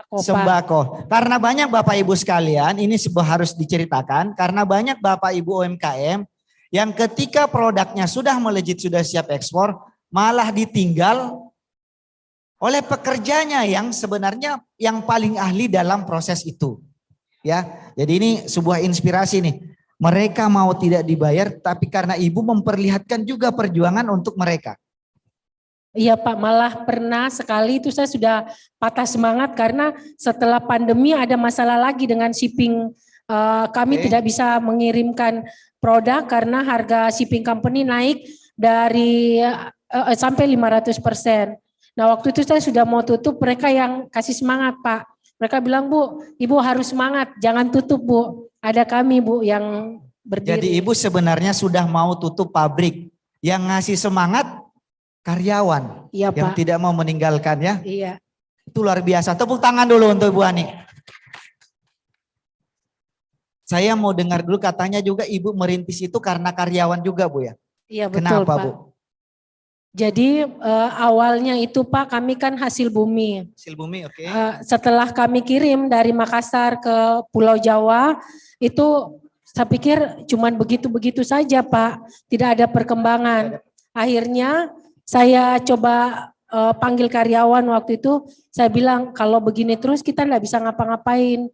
sembako. Karena banyak Bapak Ibu sekalian, ini sebuah harus diceritakan, karena banyak Bapak Ibu UMKM yang ketika produknya sudah melejit, sudah siap ekspor, malah ditinggal oleh pekerjanya yang sebenarnya yang paling ahli dalam proses itu. Ya, jadi ini sebuah inspirasi nih. Mereka mau tidak dibayar, tapi karena Ibu memperlihatkan juga perjuangan untuk mereka. Iya Pak, malah pernah sekali itu saya sudah patah semangat karena setelah pandemi ada masalah lagi dengan shipping. Kami tidak bisa mengirimkan produk karena harga shipping company naik dari sampai 500%. Nah waktu itu saya sudah mau tutup, mereka yang kasih semangat Pak. Mereka bilang, Bu, Ibu harus semangat, jangan tutup Bu. Ada kami Bu yang berdiri. Jadi Ibu sebenarnya sudah mau tutup pabrik, yang ngasih semangat karyawan. Iya, yang Pak. tidak mau meninggalkan ya. Iya. Itu luar biasa. Tepuk tangan dulu untuk Ibu Ani. Saya mau dengar dulu, katanya juga Ibu merintis itu karena karyawan juga Bu ya. Iya betul Kenapa Pak. Bu? Jadi awalnya itu Pak, kami kan hasil bumi. Hasil bumi, oke. Setelah kami kirim dari Makassar ke Pulau Jawa, itu saya pikir cuman begitu-begitu saja Pak, tidak ada perkembangan. Akhirnya saya coba panggil karyawan waktu itu, saya bilang kalau begini terus kita nggak bisa ngapa-ngapain.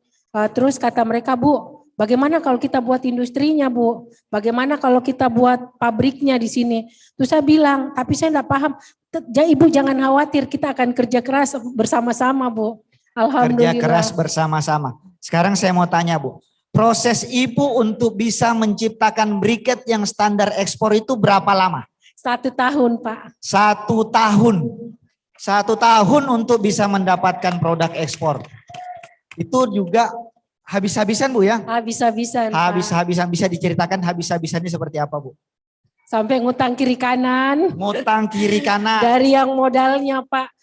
Terus kata mereka, Bu, bagaimana kalau kita buat industrinya Bu? Bagaimana kalau kita buat pabriknya di sini? Terus saya bilang, tapi saya enggak paham. Ibu jangan khawatir, kita akan kerja keras bersama-sama Bu. Alhamdulillah. Kerja keras bersama-sama. Sekarang saya mau tanya Bu, proses Ibu untuk bisa menciptakan briket yang standar ekspor itu berapa lama? 1 tahun Pak. 1 tahun. 1 tahun untuk bisa mendapatkan produk ekspor. Itu juga habis-habisan Bu ya? Habis-habisan. Habis-habisan, bisa diceritakan habis-habisannya seperti apa Bu? Sampai ngutang kiri kanan. Ngutang kiri kanan. Dari yang modalnya Pak.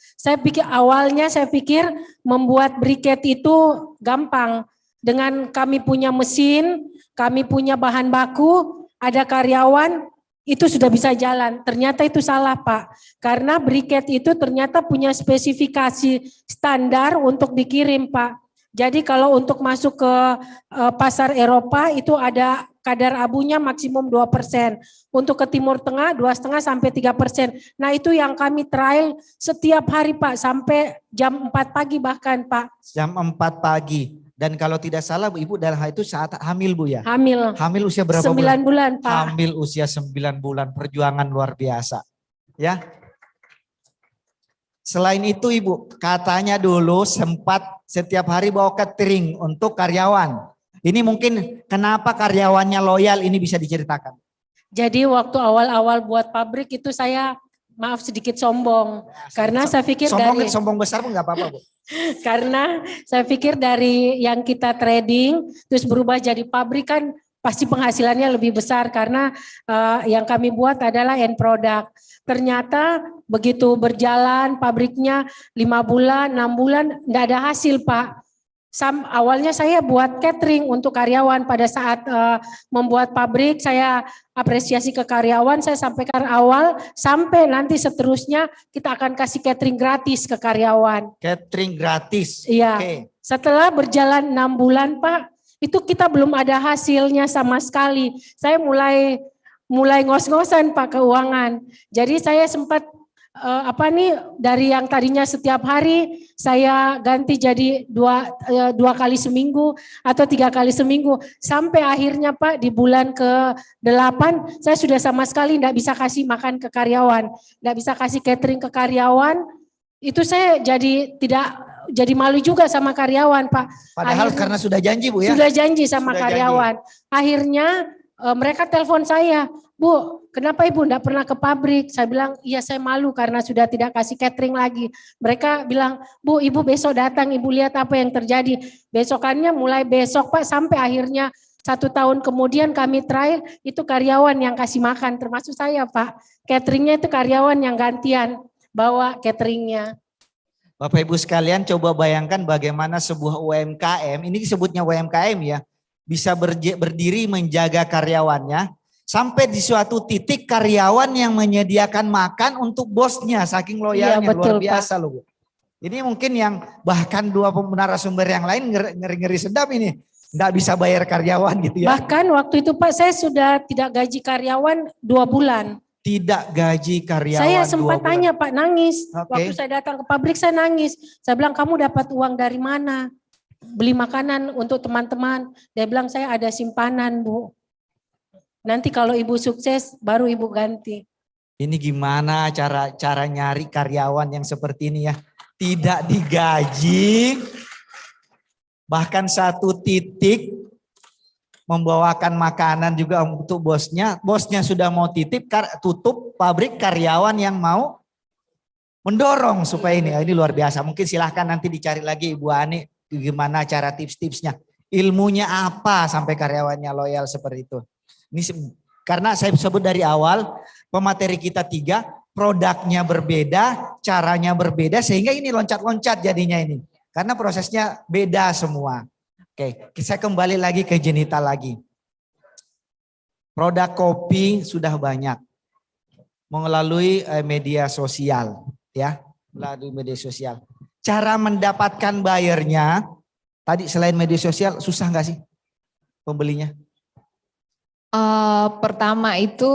Awalnya saya pikir membuat briket itu gampang. Dengan kami punya mesin, kami punya bahan baku, ada karyawan, itu sudah bisa jalan. Ternyata itu salah Pak. Karena briket itu ternyata punya spesifikasi standar untuk dikirim Pak. Jadi kalau untuk masuk ke pasar Eropa itu ada kadar abunya maksimum 2%. Untuk ke Timur Tengah 2,5 sampai 3%. Nah itu yang kami trial setiap hari Pak, sampai jam 4 pagi bahkan Pak. Jam 4 pagi. Dan kalau tidak salah Bu, Ibu dalam hal itu saat hamil Bu ya? Hamil. Hamil usia berapa 9 bulan Pak. Hamil usia 9 bulan, perjuangan luar biasa. Ya. Selain itu Ibu, katanya dulu sempat setiap hari bawa catering untuk karyawan. Ini mungkin kenapa karyawannya loyal, ini bisa diceritakan. Jadi waktu awal-awal buat pabrik itu saya maaf sedikit sombong. Karena saya pikir sombong besar pun nggak apa-apa Bu. Karena saya pikir dari yang kita trading terus berubah jadi pabrik kan pasti penghasilannya lebih besar karena yang kami buat adalah end product. Ternyata begitu berjalan pabriknya 5 bulan, 6 bulan enggak ada hasil Pak. Awalnya saya buat catering untuk karyawan. Pada saat membuat pabrik saya apresiasi ke karyawan, saya sampaikan awal sampai nanti seterusnya kita akan kasih catering gratis ke karyawan. Catering gratis? Iya. Okay. Setelah berjalan 6 bulan Pak, itu kita belum ada hasilnya sama sekali. Saya mulai ngos-ngosan Pak keuangan. Jadi saya sempat dari yang tadinya setiap hari saya ganti jadi dua kali seminggu atau 3 kali seminggu. Sampai akhirnya Pak di bulan ke-8 saya sudah sama sekali tidak bisa kasih makan ke karyawan. Tidak bisa kasih catering ke karyawan. Itu saya jadi malu juga sama karyawan Pak. Padahal karena sudah janji Bu ya? Sudah janji sama Sudah karyawan. Akhirnya mereka telepon saya, Bu, kenapa Ibu enggak pernah ke pabrik? Saya bilang, iya saya malu karena sudah tidak kasih catering lagi. Mereka bilang, Bu, Ibu besok datang, Ibu lihat apa yang terjadi. Besokannya mulai besok Pak, sampai akhirnya 1 tahun kemudian kami trial, itu karyawan yang kasih makan, termasuk saya Pak. Cateringnya itu karyawan yang gantian. bawa cateringnya. Bapak Ibu sekalian coba bayangkan bagaimana sebuah UMKM, ini disebutnya UMKM ya, bisa berdiri menjaga karyawannya, sampai di suatu titik karyawan yang menyediakan makan untuk bosnya, saking loyalnya, Iya, betul, luar biasa loh Bu. Ini mungkin yang bahkan dua narasumber yang lain ngeri-ngeri sedap ini, nggak bisa bayar karyawan gitu ya. Bahkan waktu itu Pak saya sudah tidak gaji karyawan 2 bulan. Tidak gaji karyawan. Saya sempat 2 bulan. tanya Pak, nangis. Oke. Waktu saya datang ke pabrik saya nangis. Saya bilang kamu dapat uang dari mana? Beli makanan untuk teman-teman. Dia bilang saya ada simpanan Bu. Nanti kalau Ibu sukses baru Ibu ganti. Ini gimana cara nyari karyawan yang seperti ini ya? Tidak digaji, bahkan satu titik membawakan makanan juga untuk bosnya. Bosnya sudah mau tutup pabrik, karyawan yang mau mendorong supaya ini luar biasa. Mungkin silahkan nanti dicari lagi Ibu Ani gimana cara tips-tipsnya. Ilmunya apa sampai karyawannya loyal seperti itu. Ini karena saya sebut dari awal pemateri kita 3. Produknya berbeda, caranya berbeda, sehingga ini loncat-loncat jadinya ini. Karena prosesnya beda semua. Oke, saya kembali lagi ke Jenita lagi. Produk kopi sudah banyak. Melalui media sosial. Ya, melalui media sosial. Cara mendapatkan buyernya, tadi selain media sosial, susah nggak sih pembelinya? Pertama itu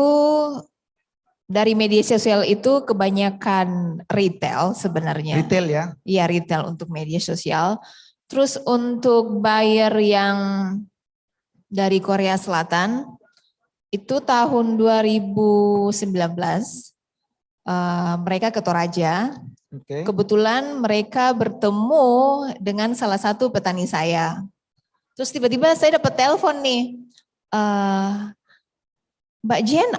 dari media sosial itu kebanyakan retail sebenarnya. Retail ya? Iya retail untuk media sosial. Terus untuk buyer yang dari Korea Selatan itu tahun 2019 mereka ke Toraja. Okay. Kebetulan mereka bertemu dengan salah satu petani saya. Terus tiba-tiba saya dapat telepon nih, Mbak Jen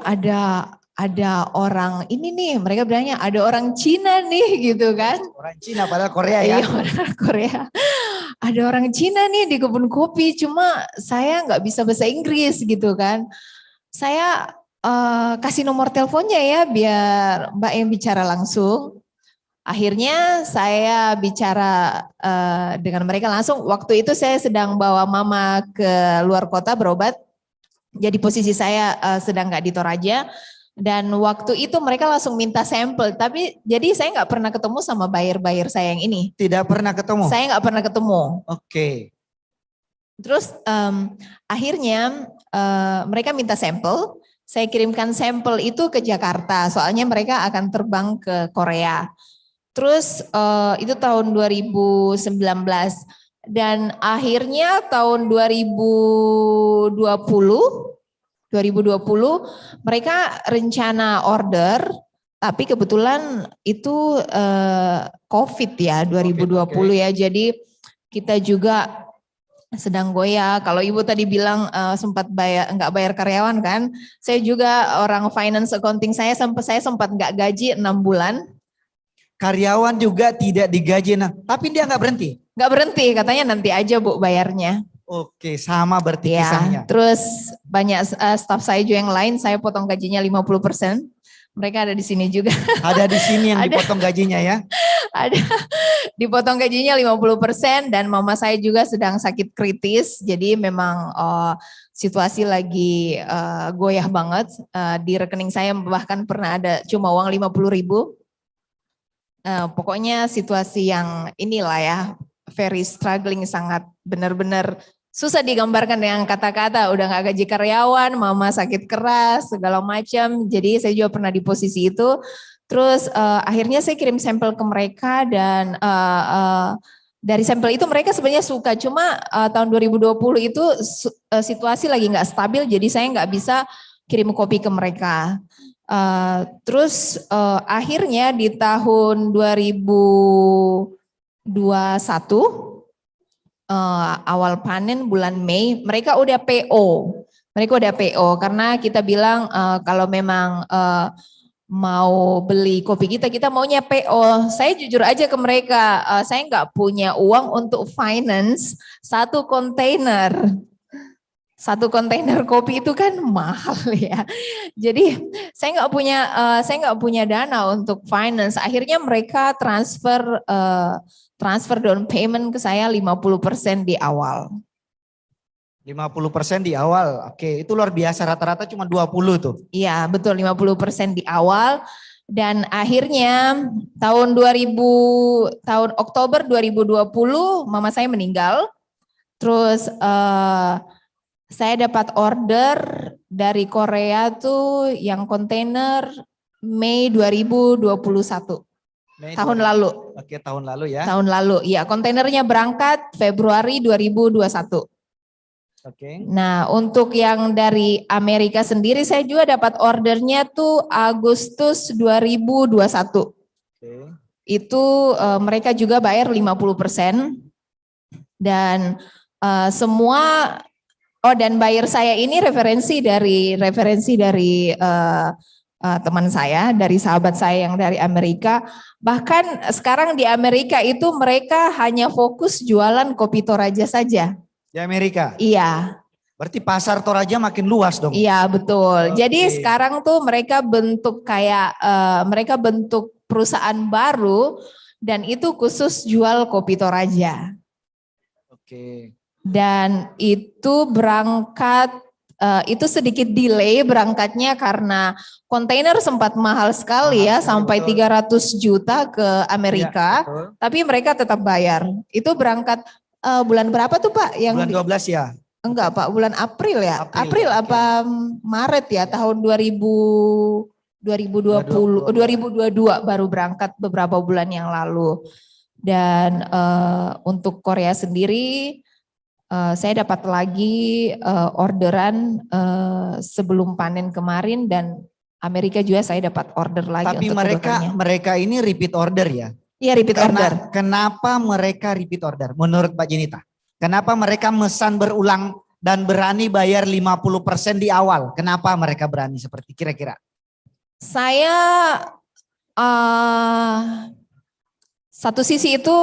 ada orang ini nih, mereka bilangnya ada orang Cina nih gitu kan. Orang Cina padahal Korea ya. Iya padahal Korea. Ada orang Cina nih di kebun kopi, cuma saya nggak bisa bahasa Inggris gitu kan. Saya kasih nomor teleponnya ya biar Mbak yang bicara langsung. Akhirnya saya bicara dengan mereka langsung. Waktu itu saya sedang bawa mama ke luar kota berobat. Jadi posisi saya sedang nggak di Toraja. Dan waktu itu mereka langsung minta sampel. Tapi jadi saya nggak pernah ketemu sama buyer-buyer saya yang ini. Tidak pernah ketemu? Saya nggak pernah ketemu. Oke. Terus akhirnya mereka minta sampel. Saya kirimkan sampel itu ke Jakarta. Soalnya mereka akan terbang ke Korea. Terus itu tahun 2019. Dan akhirnya tahun 2020 mereka rencana order, tapi kebetulan itu COVID ya 2020 okay. Ya. Jadi kita juga sedang goyah. Kalau Ibu tadi bilang sempat nggak bayar karyawan kan, saya juga orang finance accounting saya sempat nggak gaji 6 bulan. Karyawan juga tidak digaji, tapi dia nggak berhenti? Nggak berhenti, katanya nanti aja Bu bayarnya. Oke, sama berarti ya, kisahnya. Terus banyak staff saya juga yang lain, saya potong gajinya 50%. Mereka ada di sini juga. Ada di sini yang dipotong gajinya ya? Ada, dipotong gajinya 50% dan mama saya juga sedang sakit kritis. Jadi memang situasi lagi goyah banget. Di rekening saya bahkan pernah ada cuma uang 50.000. Pokoknya situasi yang inilah ya, very struggling, sangat benar-benar susah digambarkan dengan kata-kata. Udah gak gaji karyawan, mama sakit keras, segala macam. Jadi saya juga pernah di posisi itu. Terus akhirnya saya kirim sampel ke mereka dan dari sampel itu mereka sebenarnya suka. Cuma tahun 2020 itu situasi lagi gak stabil, jadi saya gak bisa kirim kopi ke mereka. Terus akhirnya di tahun 2021 awal panen bulan Mei mereka udah PO. Mereka udah PO karena kita bilang kalau memang mau beli kopi kita maunya PO. Saya jujur aja ke mereka, saya nggak punya uang untuk finance 1 kontainer. 1 kontainer kopi itu kan mahal ya. Jadi saya nggak punya dana untuk finance. Akhirnya mereka transfer down payment ke saya 50% di awal. 50% di awal. Oke, itu luar biasa, rata-rata cuma 20 tuh. Iya, betul 50% di awal. Dan akhirnya tahun Oktober 2020 mama saya meninggal. Terus saya dapat order dari Korea tuh yang kontainer Mei 2021. Tahun lalu. Oke, tahun lalu ya. Tahun lalu, ya, kontainernya berangkat Februari 2021. Oke. Nah, untuk yang dari Amerika sendiri saya juga dapat ordernya tuh Agustus 2021. Oke. Itu mereka juga bayar 50%. Dan semua dan buyer saya ini referensi dari teman saya, dari sahabat saya yang dari Amerika. Bahkan sekarang di Amerika itu mereka hanya fokus jualan kopi Toraja saja. Di Amerika? Iya. Berarti pasar Toraja makin luas dong? Iya, betul. Oke. Jadi sekarang tuh mereka bentuk perusahaan baru dan itu khusus jual kopi Toraja. Oke. Dan itu berangkat, itu sedikit delay berangkatnya karena kontainer sempat mahal sekali ya, sampai 300 juta ke Amerika, Ya, tapi mereka tetap bayar. Itu berangkat bulan berapa tuh Pak? Bulan 12 ya? Enggak Pak, bulan April ya? April apa Maret ya tahun 2022 baru berangkat beberapa bulan yang lalu. Dan untuk Korea sendiri saya dapat lagi orderan sebelum panen kemarin dan Amerika juga saya dapat order lagi. Tapi untuk mereka ini repeat order ya? Iya, repeat order. Kenapa mereka repeat order menurut Mbak Jenita? Kenapa mereka mesan berulang dan berani bayar 50% di awal? Kenapa mereka berani seperti kira-kira? Saya satu sisi itu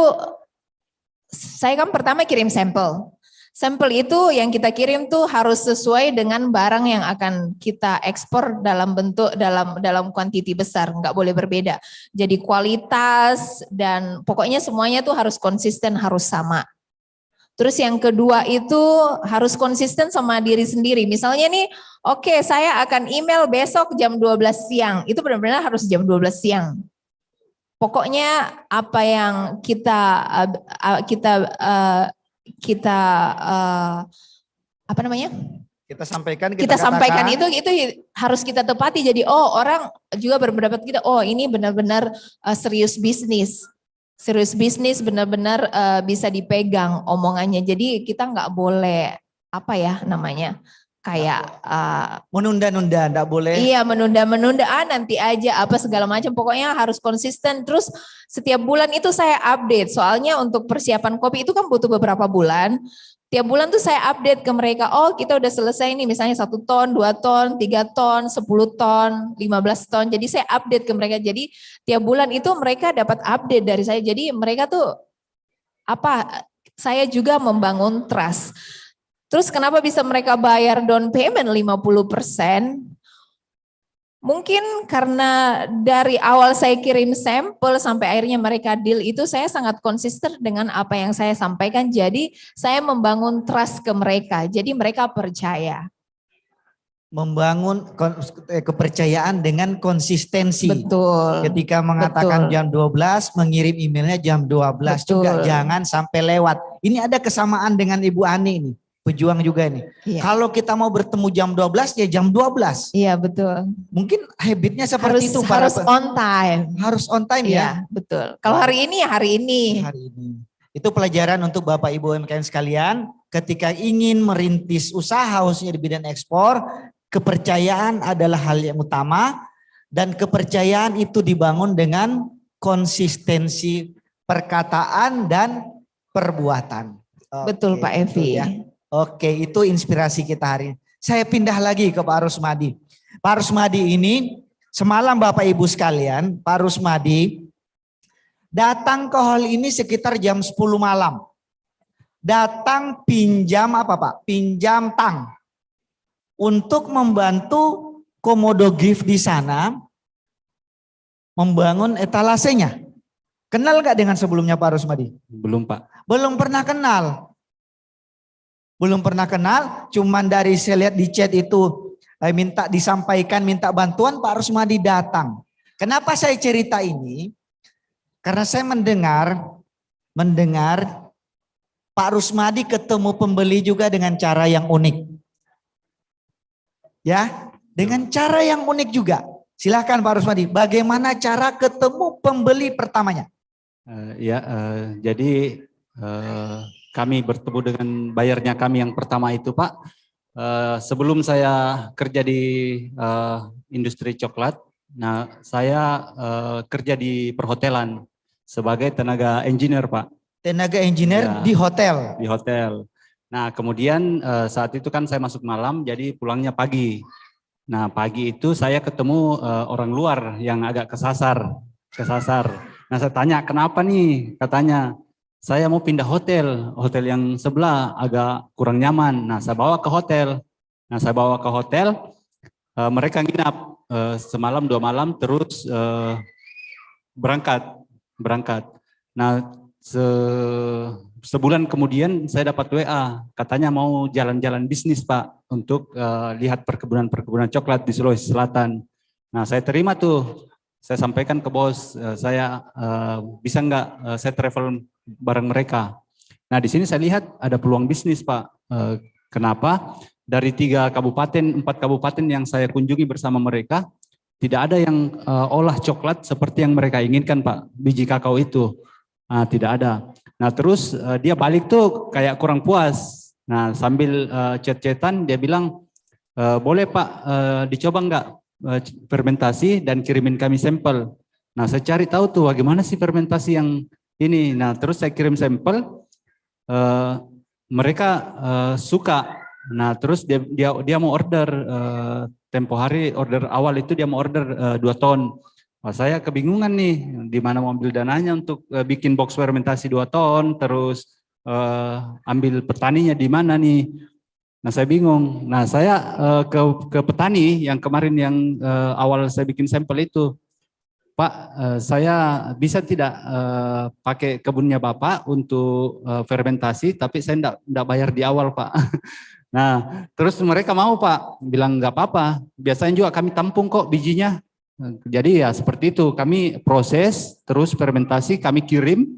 saya kan pertama kirim sampel. Sampel itu yang kita kirim tuh harus sesuai dengan barang yang akan kita ekspor dalam bentuk dalam kuantiti besar, nggak boleh berbeda. Jadi kualitas dan pokoknya semuanya tuh harus konsisten, harus sama. Terus yang kedua itu harus konsisten sama diri sendiri. Misalnya nih, oke, saya akan email besok jam 12 siang. Itu benar-benar harus jam 12 siang. Pokoknya apa yang kita sampaikan itu harus kita tepati. Jadi orang juga berpendapat kita, ini benar-benar serius bisnis. Serius bisnis benar-benar bisa dipegang omongannya. Jadi kita nggak boleh kayak menunda-nunda, enggak boleh. Iya, menunda-menunda, nanti aja apa segala macam. Pokoknya harus konsisten. Terus setiap bulan itu saya update. Soalnya untuk persiapan kopi itu kan butuh beberapa bulan. Tiap bulan tuh saya update ke mereka, kita udah selesai nih misalnya 1 ton, 2 ton, 3 ton, 10 ton, 15 ton. Jadi saya update ke mereka. Jadi tiap bulan itu mereka dapat update dari saya. Jadi mereka tuh saya juga membangun trust. Terus kenapa bisa mereka bayar down payment 50%? Mungkin karena dari awal saya kirim sampel sampai akhirnya mereka deal itu saya sangat konsisten dengan apa yang saya sampaikan. Jadi saya membangun trust ke mereka. Jadi mereka percaya. Membangun kepercayaan dengan konsistensi. Betul. Ketika mengatakan jam 12, mengirim emailnya jam 12 juga. Jangan sampai lewat. Ini ada kesamaan dengan Ibu Ani ini. Pejuang juga nih. Iya. Kalau kita mau bertemu jam 12 ya jam 12. Iya, betul. Mungkin habitnya seperti itu. Harus on time. Harus on time ya. Betul. Kalau hari ini ya hari ini. Hari ini. Itu pelajaran untuk Bapak Ibu UMKM sekalian. Ketika ingin merintis usaha khususnya di bidang ekspor, kepercayaan adalah hal yang utama. Dan kepercayaan itu dibangun dengan konsistensi perkataan dan perbuatan. Betul Pak Evi. Ya. Oke, itu inspirasi kita hari ini. Saya pindah lagi ke Pak Rusmadi. Pak Rusmadi ini semalam Bapak Ibu sekalian, Pak Rusmadi datang ke hall ini sekitar jam 10 malam. Datang pinjam apa Pak? Pinjam tang. untuk membantu Komodo Gift di sana membangun etalasenya. Kenal gak dengan sebelumnya Pak Rusmadi? Belum Pak. Belum pernah kenal. Belum pernah kenal, cuman dari saya lihat di chat itu minta disampaikan, minta bantuan, Pak Rusmadi datang. Kenapa saya cerita ini? Karena saya mendengar Pak Rusmadi ketemu pembeli juga dengan cara yang unik. Ya, dengan cara yang unik juga. Silakan Pak Rusmadi, bagaimana cara ketemu pembeli pertamanya? Jadi kami bertemu dengan bayarnya kami yang pertama itu Pak. Sebelum saya kerja di industri coklat, nah saya kerja di perhotelan sebagai tenaga engineer Pak. Tenaga engineer di hotel? Di hotel. Nah kemudian saat itu kan saya masuk malam jadi pulangnya pagi. Nah pagi itu saya ketemu orang luar yang agak kesasar. Nah saya tanya kenapa nih, katanya saya mau pindah hotel yang sebelah agak kurang nyaman. Nah saya bawa ke hotel. Mereka nginap semalam 2 malam terus berangkat. Nah sebulan kemudian saya dapat WA, katanya mau jalan-jalan bisnis Pak untuk lihat perkebunan coklat di Sulawesi Selatan. Nah saya terima tuh, saya sampaikan ke bos, saya bisa nggak saya travel bareng mereka. Nah di sini saya lihat ada peluang bisnis Pak. Kenapa? Dari 4 kabupaten yang saya kunjungi bersama mereka, tidak ada yang olah coklat seperti yang mereka inginkan Pak, biji kakao itu. Nah, tidak ada. Nah terus dia balik tuh kayak kurang puas. Nah sambil chat-chatan dia bilang, boleh Pak dicoba nggak fermentasi dan kirimin kami sampel. Nah saya cari tahu tuh bagaimana sih fermentasi yang ini. Nah terus saya kirim sampel, mereka suka. Nah terus dia mau order, tempo hari order awal itu dia mau order 2 ton. Wah, saya kebingungan nih di mana mau ambil dananya untuk bikin box fermentasi 2 ton, terus ambil petaninya di mana nih. Nah saya bingung. Nah saya ke petani yang kemarin yang awal saya bikin sampel itu, Pak saya bisa tidak pakai kebunnya Bapak untuk fermentasi, tapi saya enggak bayar di awal Pak. Nah terus mereka mau Pak, bilang nggak apa-apa, biasanya juga kami tampung kok bijinya. Jadi ya seperti itu, kami proses terus fermentasi kami kirim.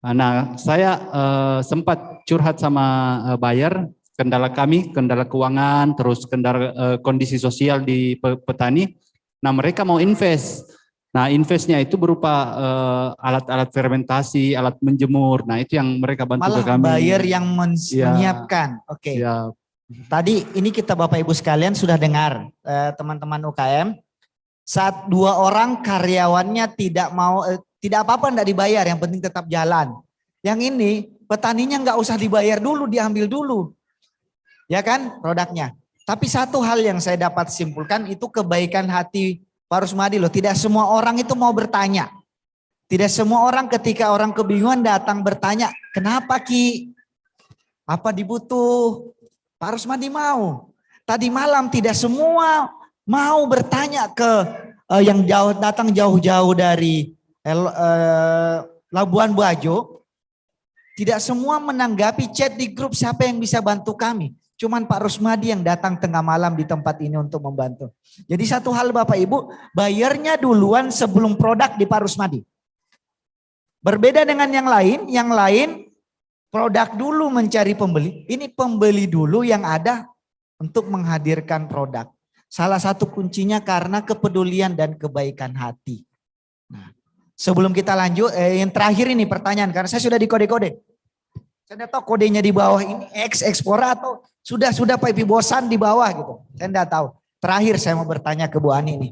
Nah saya sempat curhat sama buyer, kendala keuangan, terus kendala kondisi sosial di petani. Nah mereka mau invest. Nah investnya itu berupa alat-alat fermentasi, alat menjemur. Nah itu yang mereka bantu ke kami. Malah buyer yang menyiapkan. Oke. Tadi ini kita Bapak Ibu sekalian sudah dengar teman-teman UKM. Saat 2 orang karyawannya tidak mau, tidak apa-apa enggak dibayar, yang penting tetap jalan. Yang ini petaninya enggak usah dibayar dulu, diambil dulu. Ya kan produknya. Tapi satu hal yang saya dapat simpulkan itu kebaikan hati Pak Rusmadi loh. Tidak semua orang itu mau bertanya. Tidak semua orang ketika orang kebingungan datang bertanya, kenapa Ki? Apa dibutuh? Pak Rusmadi mau. Tadi malam tidak semua mau bertanya ke yang datang jauh-jauh dari Labuan Bajo. Tidak semua menanggapi chat di grup siapa yang bisa bantu kami. Cuman Pak Rusmadi yang datang tengah malam di tempat ini untuk membantu. Jadi satu hal Bapak Ibu, bayarnya duluan sebelum produk di Pak Rusmadi. Berbeda dengan yang lain produk dulu mencari pembeli. Ini pembeli dulu yang ada untuk menghadirkan produk. Salah satu kuncinya karena kepedulian dan kebaikan hati. Nah, sebelum kita lanjut, yang terakhir ini pertanyaan, karena saya sudah di kode-kode. Saya tidak tahu kodenya di bawah ini X Expora atau sudah Pak Ibu bosan di bawah gitu. Saya tidak tahu. Terakhir saya mau bertanya ke Bu Ani ini.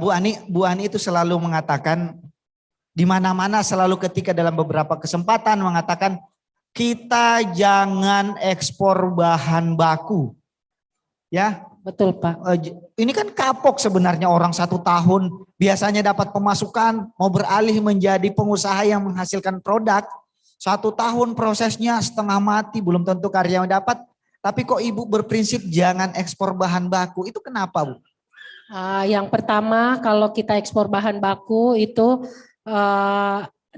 Bu Ani itu selalu mengatakan di mana-mana, selalu ketika dalam beberapa kesempatan mengatakan kita jangan ekspor bahan baku. Ya, betul Pak. Ini kan kapok sebenarnya, orang 1 tahun biasanya dapat pemasukan, mau beralih menjadi pengusaha yang menghasilkan produk. 1 tahun prosesnya setengah mati, belum tentu karyawan dapat. Tapi kok Ibu berprinsip jangan ekspor bahan baku, itu kenapa Bu? Yang pertama, kalau kita ekspor bahan baku itu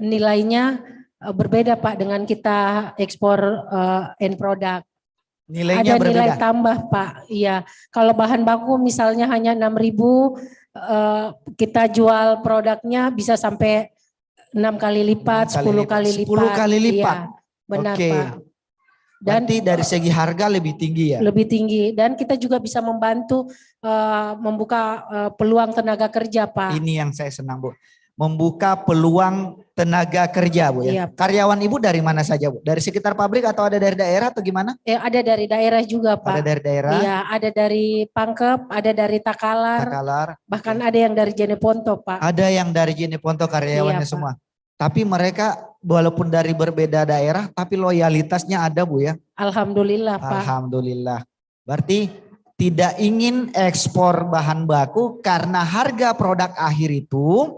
nilainya berbeda Pak dengan kita ekspor end product. Nilainya ada berbeda. Nilai tambah Pak. Iya. Kalau bahan baku misalnya hanya 6.000, kita jual produknya bisa sampai 6 kali lipat, 10 kali lipat. 10 kali lipat. Iya, benar Oke. Pak. Dan berarti dari segi harga lebih tinggi ya? Lebih tinggi, dan kita juga bisa membantu membuka peluang tenaga kerja Pak. Ini yang saya senang Bu. Membuka peluang tenaga kerja Bu ya. Iya. Karyawan Ibu dari mana saja Bu? Dari sekitar pabrik atau ada dari daerah atau gimana? Ada dari daerah juga Pak. Ada dari daerah? Iya, ada dari Pangkep, ada dari Takalar. Bahkan ada yang dari Jeneponto Pak. Ada yang dari Jeneponto karyawannya Iya, semua. Tapi mereka walaupun dari berbeda daerah tapi loyalitasnya ada Bu ya. Alhamdulillah Pak. Alhamdulillah. Berarti tidak ingin ekspor bahan baku karena harga produk akhir itu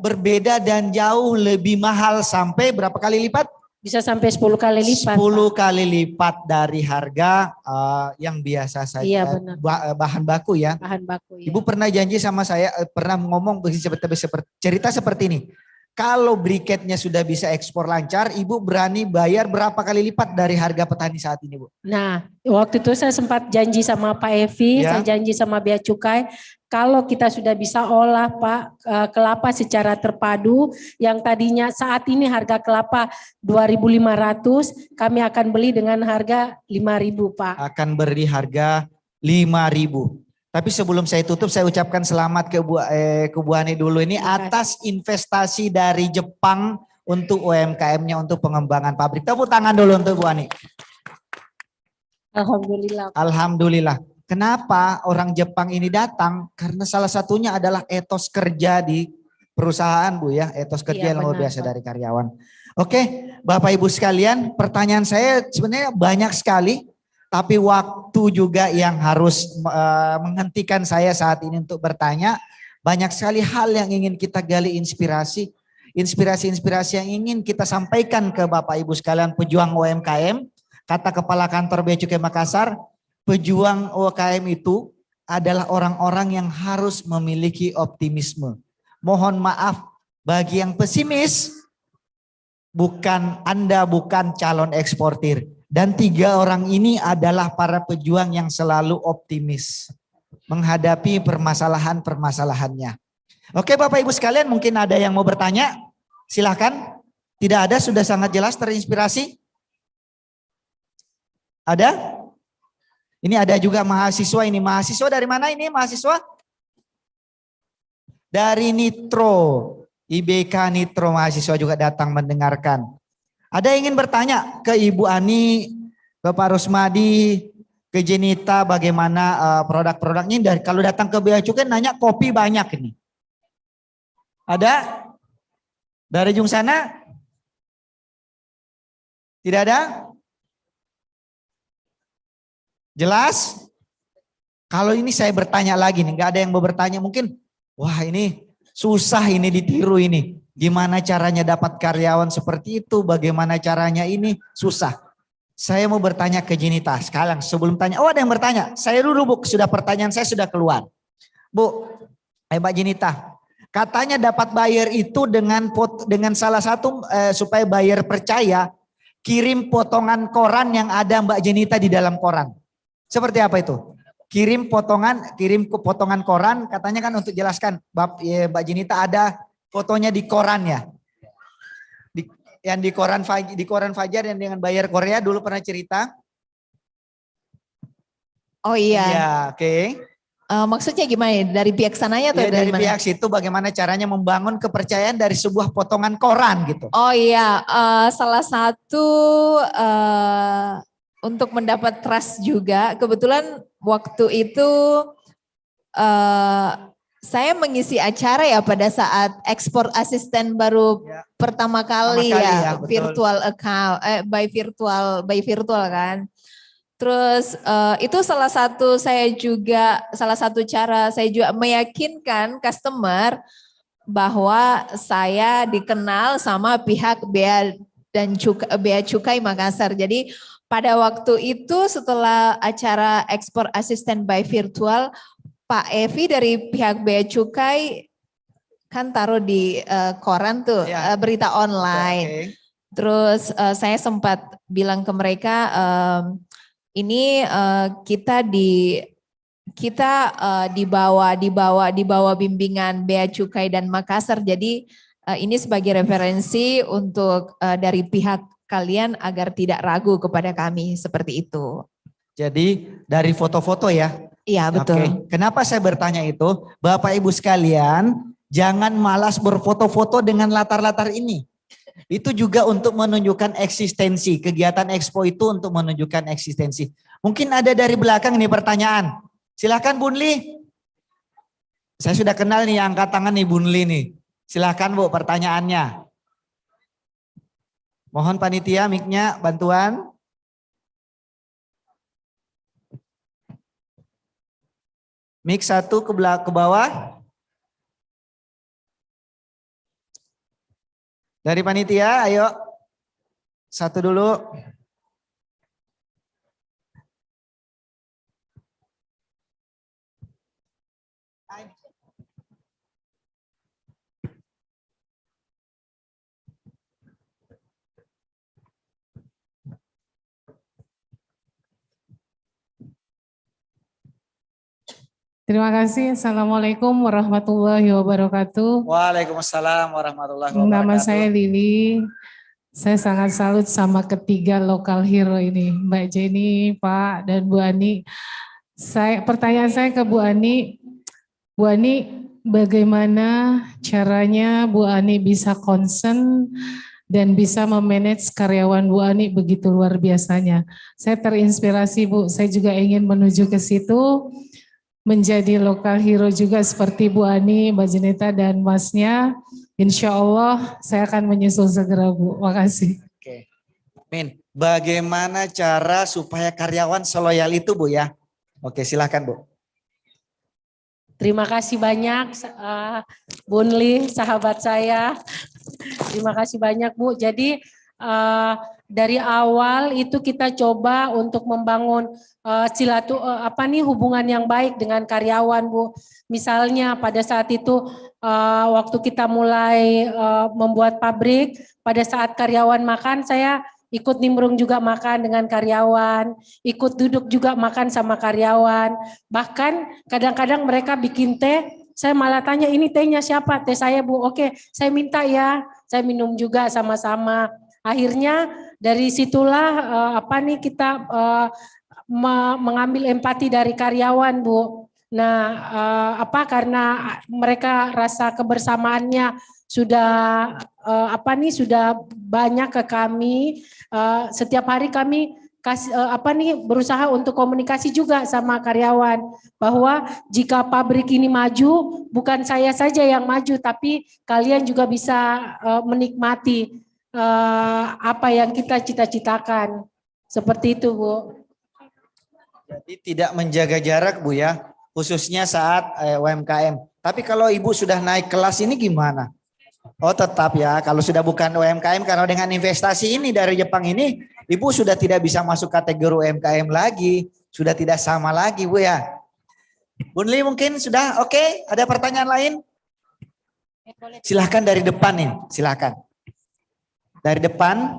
berbeda dan jauh lebih mahal sampai berapa kali lipat? Bisa sampai 10 kali lipat. 10 kali lipat dari harga yang biasa saja. Iya, benar. Bahan baku ya. Bahan baku. Ya. Ibu pernah janji sama saya, pernah ngomong cerita seperti ini. Kalau briketnya sudah bisa ekspor lancar, Ibu berani bayar berapa kali lipat dari harga petani saat ini Bu? Nah, waktu itu saya sempat janji sama Pak Evi, Ya. saya janji sama Bea Cukai, kalau kita sudah bisa olah Pak kelapa secara terpadu, yang tadinya saat ini harga kelapa 2.500, kami akan beli dengan harga 5.000 Pak. Akan beri harga 5.000. Tapi sebelum saya tutup, saya ucapkan selamat ke Bu Ani dulu ini atas investasi dari Jepang untuk UMKM-nya untuk pengembangan pabrik. Tepuk tangan dulu untuk Bu Ani. Alhamdulillah. Alhamdulillah. Kenapa orang Jepang ini datang? Karena salah satunya adalah etos kerja di perusahaan Bu ya. Etos kerja yang luar biasa dari karyawan. Oke, Bapak Ibu sekalian, pertanyaan saya sebenarnya banyak sekali. Tapi waktu juga yang harus menghentikan saya saat ini untuk bertanya. Banyak sekali hal yang ingin kita gali inspirasi. Inspirasi-inspirasi yang ingin kita sampaikan ke Bapak Ibu sekalian pejuang UMKM. Kata Kepala Kantor Bea Cukai Makassar, pejuang UMKM itu adalah orang-orang yang harus memiliki optimisme. Mohon maaf bagi yang pesimis, Anda bukan calon eksportir. Dan 3 orang ini adalah para pejuang yang selalu optimis menghadapi permasalahan-permasalahannya. Oke Bapak Ibu sekalian, mungkin ada yang mau bertanya? Silahkan. Tidak ada, sudah sangat jelas terinspirasi. Ada? Ini ada juga mahasiswa ini. Mahasiswa dari mana ini mahasiswa? Dari Nitro. IBK Nitro mahasiswa juga datang mendengarkan. Ada yang ingin bertanya ke Ibu Ani, ke Pak Rusmadi, ke Jenita bagaimana produk-produknya dari kalau datang ke Bea Cukai nanya kopi banyak ini. Ada? Dari ujung sana? Tidak ada? Jelas? Kalau ini saya bertanya lagi nih, nggak ada yang mau bertanya mungkin, wah ini susah ini ditiru ini. Gimana caranya dapat karyawan seperti itu? Bagaimana caranya ini? Susah. Saya mau bertanya ke Jenita sekarang sebelum tanya. Oh ada yang bertanya. Saya dulu Bu, sudah pertanyaan saya sudah keluar. Bu, Mbak Jenita. Katanya dapat buyer itu dengan salah satu supaya buyer percaya. Kirim potongan koran yang ada Mbak Jenita di dalam koran. Seperti apa itu? Kirim potongan koran katanya kan untuk jelaskan. Mbak Jenita ada fotonya di koran ya. Yang di koran Fajar yang dengan bayar Korea dulu pernah cerita. Oh iya. Iya, oke. Maksudnya gimana? Dari pihak sananya atau dari mana? pihak situ bagaimana caranya membangun kepercayaan dari sebuah potongan koran gitu. Oh iya, salah satu untuk mendapat trust juga. Kebetulan waktu itu saya mengisi acara ya pada saat ekspor asisten baru pertama kali ya virtual account by virtual kan. Terus itu salah satu cara saya juga meyakinkan customer bahwa saya dikenal sama pihak Bea Cukai Makassar. Jadi pada waktu itu setelah acara ekspor asisten by virtual, Pak Evi dari pihak Bea Cukai kan taruh di koran tuh berita online. Terus saya sempat bilang ke mereka, ini kita di bawah bimbingan Bea Cukai dan Makassar. Jadi ini sebagai referensi untuk dari pihak kalian agar tidak ragu kepada kami seperti itu. Jadi dari foto-foto ya? Iya betul. Oke. Kenapa saya bertanya itu? Bapak Ibu sekalian, jangan malas berfoto-foto dengan latar-latar ini. Itu juga untuk menunjukkan eksistensi. Kegiatan Expo itu untuk menunjukkan eksistensi. Mungkin ada dari belakang nih pertanyaan. Silakan Bunli. Saya sudah kenal nih angkat tangan nih Bunli nih. Silakan Bu pertanyaannya. Mohon panitia mic-nya bantuan. Mic 1 ke bawah. Dari panitia, ayo. 1 dulu. Terima kasih. Assalamualaikum warahmatullahi wabarakatuh. Waalaikumsalam warahmatullahi wabarakatuh. Nama saya Lili. Saya sangat salut sama ketiga lokal hero ini, Mbak Jenny, Pak, dan Bu Ani. Pertanyaan saya ke Bu Ani. Bu Ani, bagaimana caranya Bu Ani bisa concern dan bisa memanage karyawan Bu Ani begitu luar biasanya? Saya terinspirasi Bu, saya juga ingin menuju ke situ. Menjadi lokal hero juga seperti Bu Ani, Mbak Jenita, dan Masnya. Insya Allah saya akan menyusul segera Bu. Makasih. Oke. Min, bagaimana cara supaya karyawan seloyal itu Bu ya? Oke silahkan Bu. Terima kasih banyak Bunli, sahabat saya. Terima kasih banyak Bu. Jadi dari awal itu kita coba untuk membangun hubungan yang baik dengan karyawan Bu. Misalnya pada saat itu waktu kita mulai membuat pabrik, pada saat karyawan makan saya ikut nimbrung juga makan dengan karyawan, ikut duduk juga makan sama karyawan. Bahkan kadang-kadang mereka bikin teh, saya malah tanya ini tehnya siapa? Teh saya Bu. Oke, saya minta ya. Saya minum juga sama-sama. Akhirnya dari situlah kita mengambil empati dari karyawan Bu. Nah, karena mereka rasa kebersamaannya sudah sudah banyak ke kami. Setiap hari kami berusaha untuk komunikasi juga sama karyawan bahwa jika pabrik ini maju, bukan saya saja yang maju, tapi kalian juga bisa menikmati apa yang kita cita-citakan. Seperti itu Bu. Jadi tidak menjaga jarak Bu ya, khususnya saat UMKM. Tapi kalau Ibu sudah naik kelas ini gimana? Oh tetap ya, kalau sudah bukan UMKM, karena dengan investasi ini dari Jepang ini, Ibu sudah tidak bisa masuk kategori UMKM lagi, sudah tidak sama lagi Bu ya. Bunli mungkin sudah oke, ada pertanyaan lain? Silahkan dari depan nih, silahkan. Dari depan.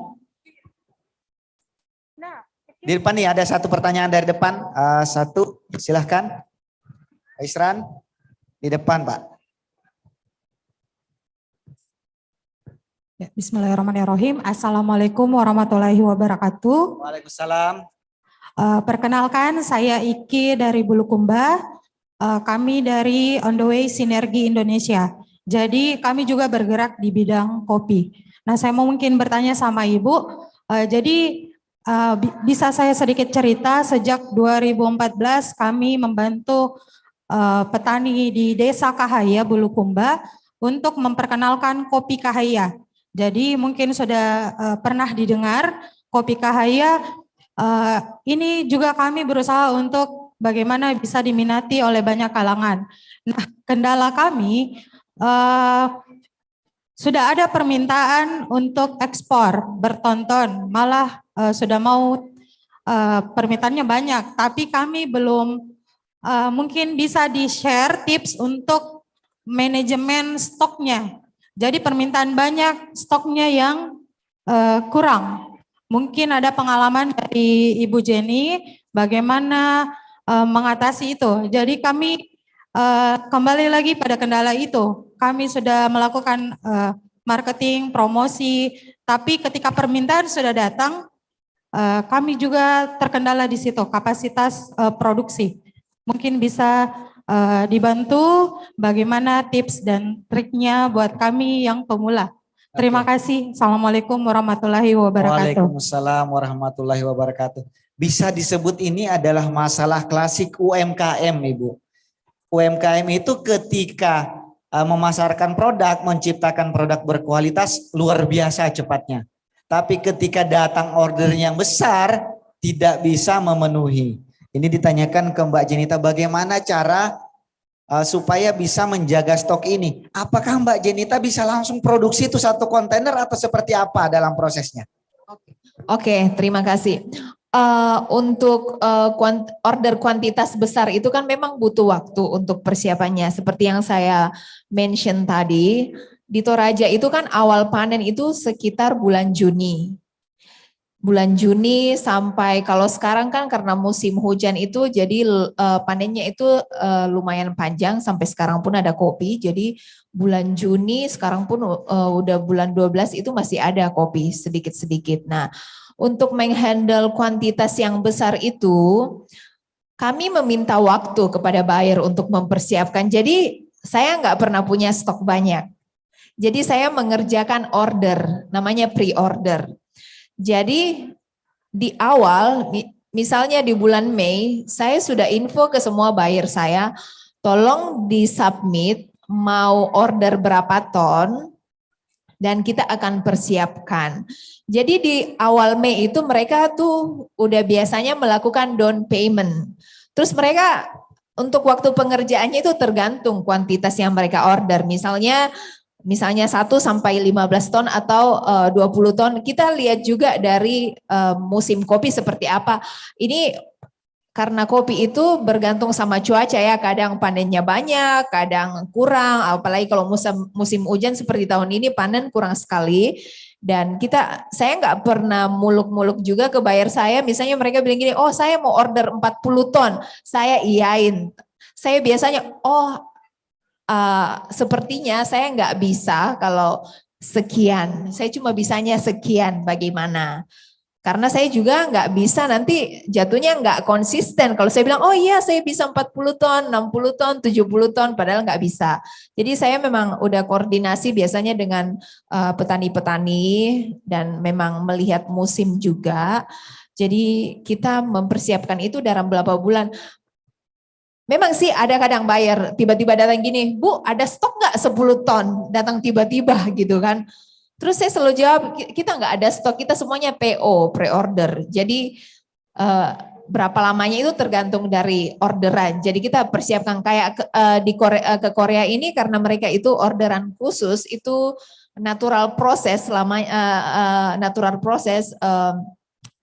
Di depan nih ada satu pertanyaan dari depan. Satu, silahkan. Isran, di depan Pak. Ya, bismillahirrahmanirrahim. Assalamualaikum warahmatullahi wabarakatuh. Waalaikumsalam. Perkenalkan saya Iki dari Bulukumba. Kami dari On The Way Sinergi Indonesia. Jadi kami juga bergerak di bidang kopi. Nah saya mau mungkin bertanya sama Ibu. Bisa saya sedikit cerita sejak 2014 kami membantu petani di Desa Kahaya Bulukumba untuk memperkenalkan kopi Kahaya. Jadi mungkin sudah pernah didengar kopi Kahaya. Ini juga kami berusaha untuk bagaimana bisa diminati oleh banyak kalangan. Nah, kendala kami sudah ada permintaan untuk ekspor bertonton, malah sudah mau permintaannya banyak, tapi kami belum mungkin bisa di-share tips untuk manajemen stoknya. Jadi permintaan banyak, stoknya yang kurang. Mungkin ada pengalaman dari Ibu Jenny bagaimana mengatasi itu. Jadi kami kembali lagi pada kendala itu. Kami sudah melakukan marketing, promosi, tapi ketika permintaan sudah datang, kami juga terkendala di situ, kapasitas produksi. Mungkin bisa dibantu bagaimana tips dan triknya buat kami yang pemula. Terima kasih. Assalamualaikum warahmatullahi wabarakatuh. Waalaikumsalam warahmatullahi wabarakatuh. Bisa disebut ini adalah masalah klasik UMKM, Ibu. UMKM itu ketika memasarkan produk, menciptakan produk berkualitas luar biasa cepatnya. Tapi ketika datang order yang besar, tidak bisa memenuhi. Ini ditanyakan ke Mbak Jenita, bagaimana cara supaya bisa menjaga stok ini? Apakah Mbak Jenita bisa langsung produksi itu 1 kontainer atau seperti apa dalam prosesnya? Oke, terima kasih. Untuk order kuantitas besar itu kan memang butuh waktu untuk persiapannya. Seperti yang saya mention tadi, di Toraja itu kan awal panen itu sekitar bulan Juni. Bulan Juni sampai, kalau sekarang kan karena musim hujan itu jadi panennya itu lumayan panjang, sampai sekarang pun ada kopi. Jadi bulan Juni sekarang pun udah bulan 12 itu masih ada kopi sedikit-sedikit. Nah, untuk menghandle kuantitas yang besar itu, kami meminta waktu kepada buyer untuk mempersiapkan. Jadi saya nggak pernah punya stok banyak. Jadi saya mengerjakan order, namanya pre-order. Jadi di awal, misalnya di bulan Mei, saya sudah info ke semua buyer saya, tolong di-submit mau order berapa ton, dan kita akan persiapkan. Jadi di awal Mei itu mereka tuh udah biasanya melakukan down payment. Terus mereka untuk waktu pengerjaannya itu tergantung kuantitas yang mereka order. Misalnya 1 sampai 15 ton atau 20 ton. Kita lihat juga dari musim kopi seperti apa. Ini karena kopi itu bergantung sama cuaca ya, kadang panennya banyak, kadang kurang, apalagi kalau musim hujan seperti tahun ini panen kurang sekali. Dan saya nggak pernah muluk-muluk juga ke buyer saya, misalnya mereka bilang gini, oh saya mau order 40 ton, saya iyain. Saya biasanya, sepertinya saya nggak bisa kalau sekian, saya cuma bisanya sekian, bagaimana? Karena saya juga nggak bisa nanti jatuhnya nggak konsisten. Kalau saya bilang, oh iya saya bisa 40 ton, 60 ton, 70 ton, padahal nggak bisa. Jadi saya memang udah koordinasi biasanya dengan petani-petani dan memang melihat musim juga. Jadi kita mempersiapkan itu dalam beberapa bulan. Memang sih ada kadang buyer tiba-tiba datang gini, Bu ada stok nggak 10 ton, datang tiba-tiba gitu kan. Terus saya selalu jawab, kita nggak ada stok, kita semuanya PO, pre-order. Jadi berapa lamanya itu tergantung dari orderan. Jadi kita persiapkan kayak ke Korea ini karena mereka itu orderan khusus, itu natural proses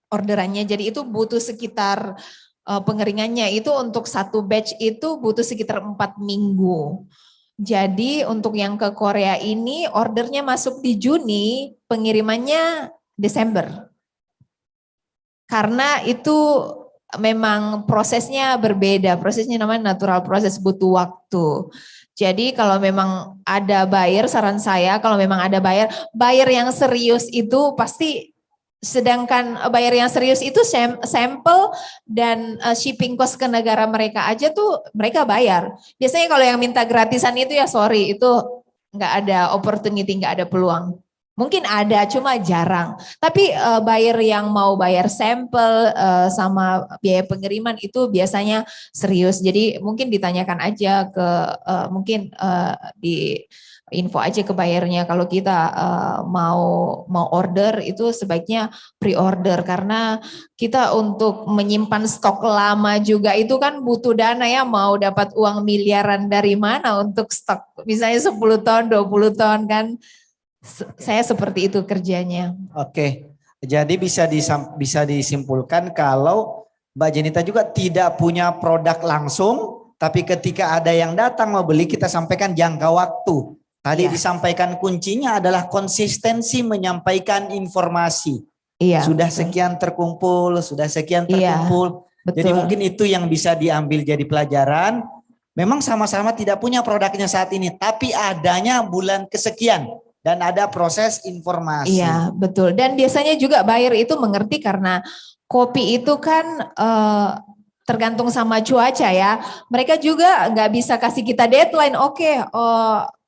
orderannya. Jadi itu butuh sekitar pengeringannya itu untuk 1 batch itu butuh sekitar 4 minggu. Jadi untuk yang ke Korea ini ordernya masuk di Juni, pengirimannya Desember. Karena itu memang prosesnya berbeda, prosesnya namanya natural proses, butuh waktu. Jadi kalau memang ada buyer, saran saya kalau memang ada buyer yang serius itu pasti, sedangkan buyer yang serius itu sampel dan shipping cost ke negara mereka aja tuh mereka bayar. Biasanya kalau yang minta gratisan itu ya sorry, itu nggak ada opportunity, nggak ada peluang. Mungkin ada, cuma jarang. Tapi buyer yang mau bayar sampel sama biaya pengiriman itu biasanya serius. Jadi mungkin ditanyakan aja ke mungkin di info aja ke buyernya kalau kita mau order itu sebaiknya pre-order, karena kita untuk menyimpan stok lama juga itu kan butuh dana ya, mau dapat uang miliaran dari mana untuk stok misalnya 10 ton, 20 ton kan. Saya seperti itu kerjanya. Oke. Jadi bisa disimpulkan kalau Mbak Jenita juga tidak punya produk langsung, tapi ketika ada yang datang mau beli kita sampaikan jangka waktu. Tadi disampaikan kuncinya adalah konsistensi menyampaikan informasi. Sudah sekian terkumpul, sudah sekian terkumpul. Jadi mungkin itu yang bisa diambil jadi pelajaran. Memang sama-sama tidak punya produknya saat ini, tapi adanya bulan kesekian dan ada proses informasi. Iya, betul. Dan biasanya juga buyer itu mengerti karena kopi itu kan tergantung sama cuaca ya. Mereka juga nggak bisa kasih kita deadline. Oke,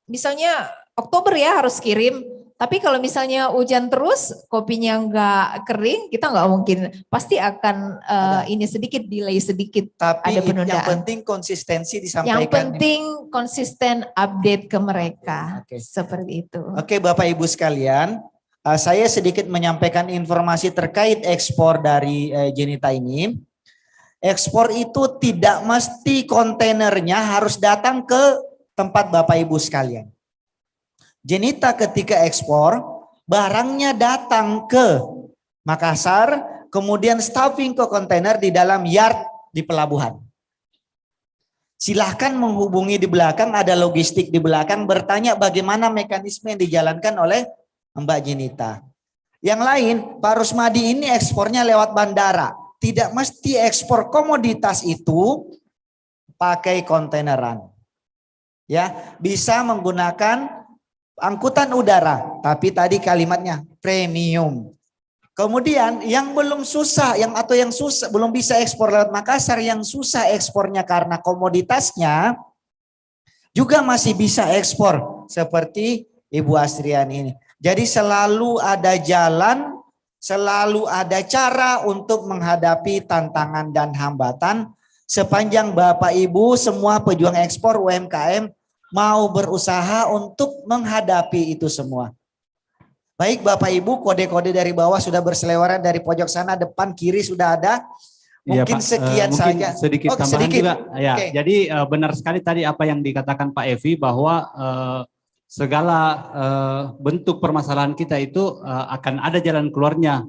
misalnya Oktober ya harus kirim. Tapi kalau misalnya hujan terus, kopinya nggak kering, kita nggak mungkin. Pasti akan ini sedikit, delay sedikit. Tapi ada penundaan. yang penting konsistensi disampaikan. Yang penting konsisten update ke mereka. Seperti itu. Oke Bapak Ibu sekalian, saya sedikit menyampaikan informasi terkait ekspor dari Jenita ini. Ekspor itu tidak mesti kontainernya harus datang ke tempat Bapak Ibu sekalian. Jenita ketika ekspor, barangnya datang ke Makassar, kemudian stuffing ke kontainer di dalam yard di pelabuhan. Silahkan menghubungi di belakang, ada logistik di belakang, bertanya bagaimana mekanisme yang dijalankan oleh Mbak Jenita. Yang lain, Pak Rusmadi ini ekspornya lewat bandara. Tidak mesti ekspor komoditas itu pakai kontaineran. Ya, bisa menggunakan angkutan udara, tapi tadi kalimatnya premium. Kemudian yang belum susah, yang susah belum bisa ekspor lewat Makassar, yang susah ekspornya karena komoditasnya juga masih bisa ekspor seperti Ibu Astriani ini. Jadi selalu ada jalan, selalu ada cara untuk menghadapi tantangan dan hambatan sepanjang Bapak Ibu semua pejuang ekspor UMKM mau berusaha untuk menghadapi itu semua. Baik Bapak Ibu, kode-kode dari bawah sudah berselewaran, dari pojok sana, depan, kiri sudah ada. Mungkin sekian mungkin saja. Sedikit tambahan juga. Ya, Okay. Jadi benar sekali tadi apa yang dikatakan Pak Evi bahwa segala bentuk permasalahan kita itu akan ada jalan keluarnya.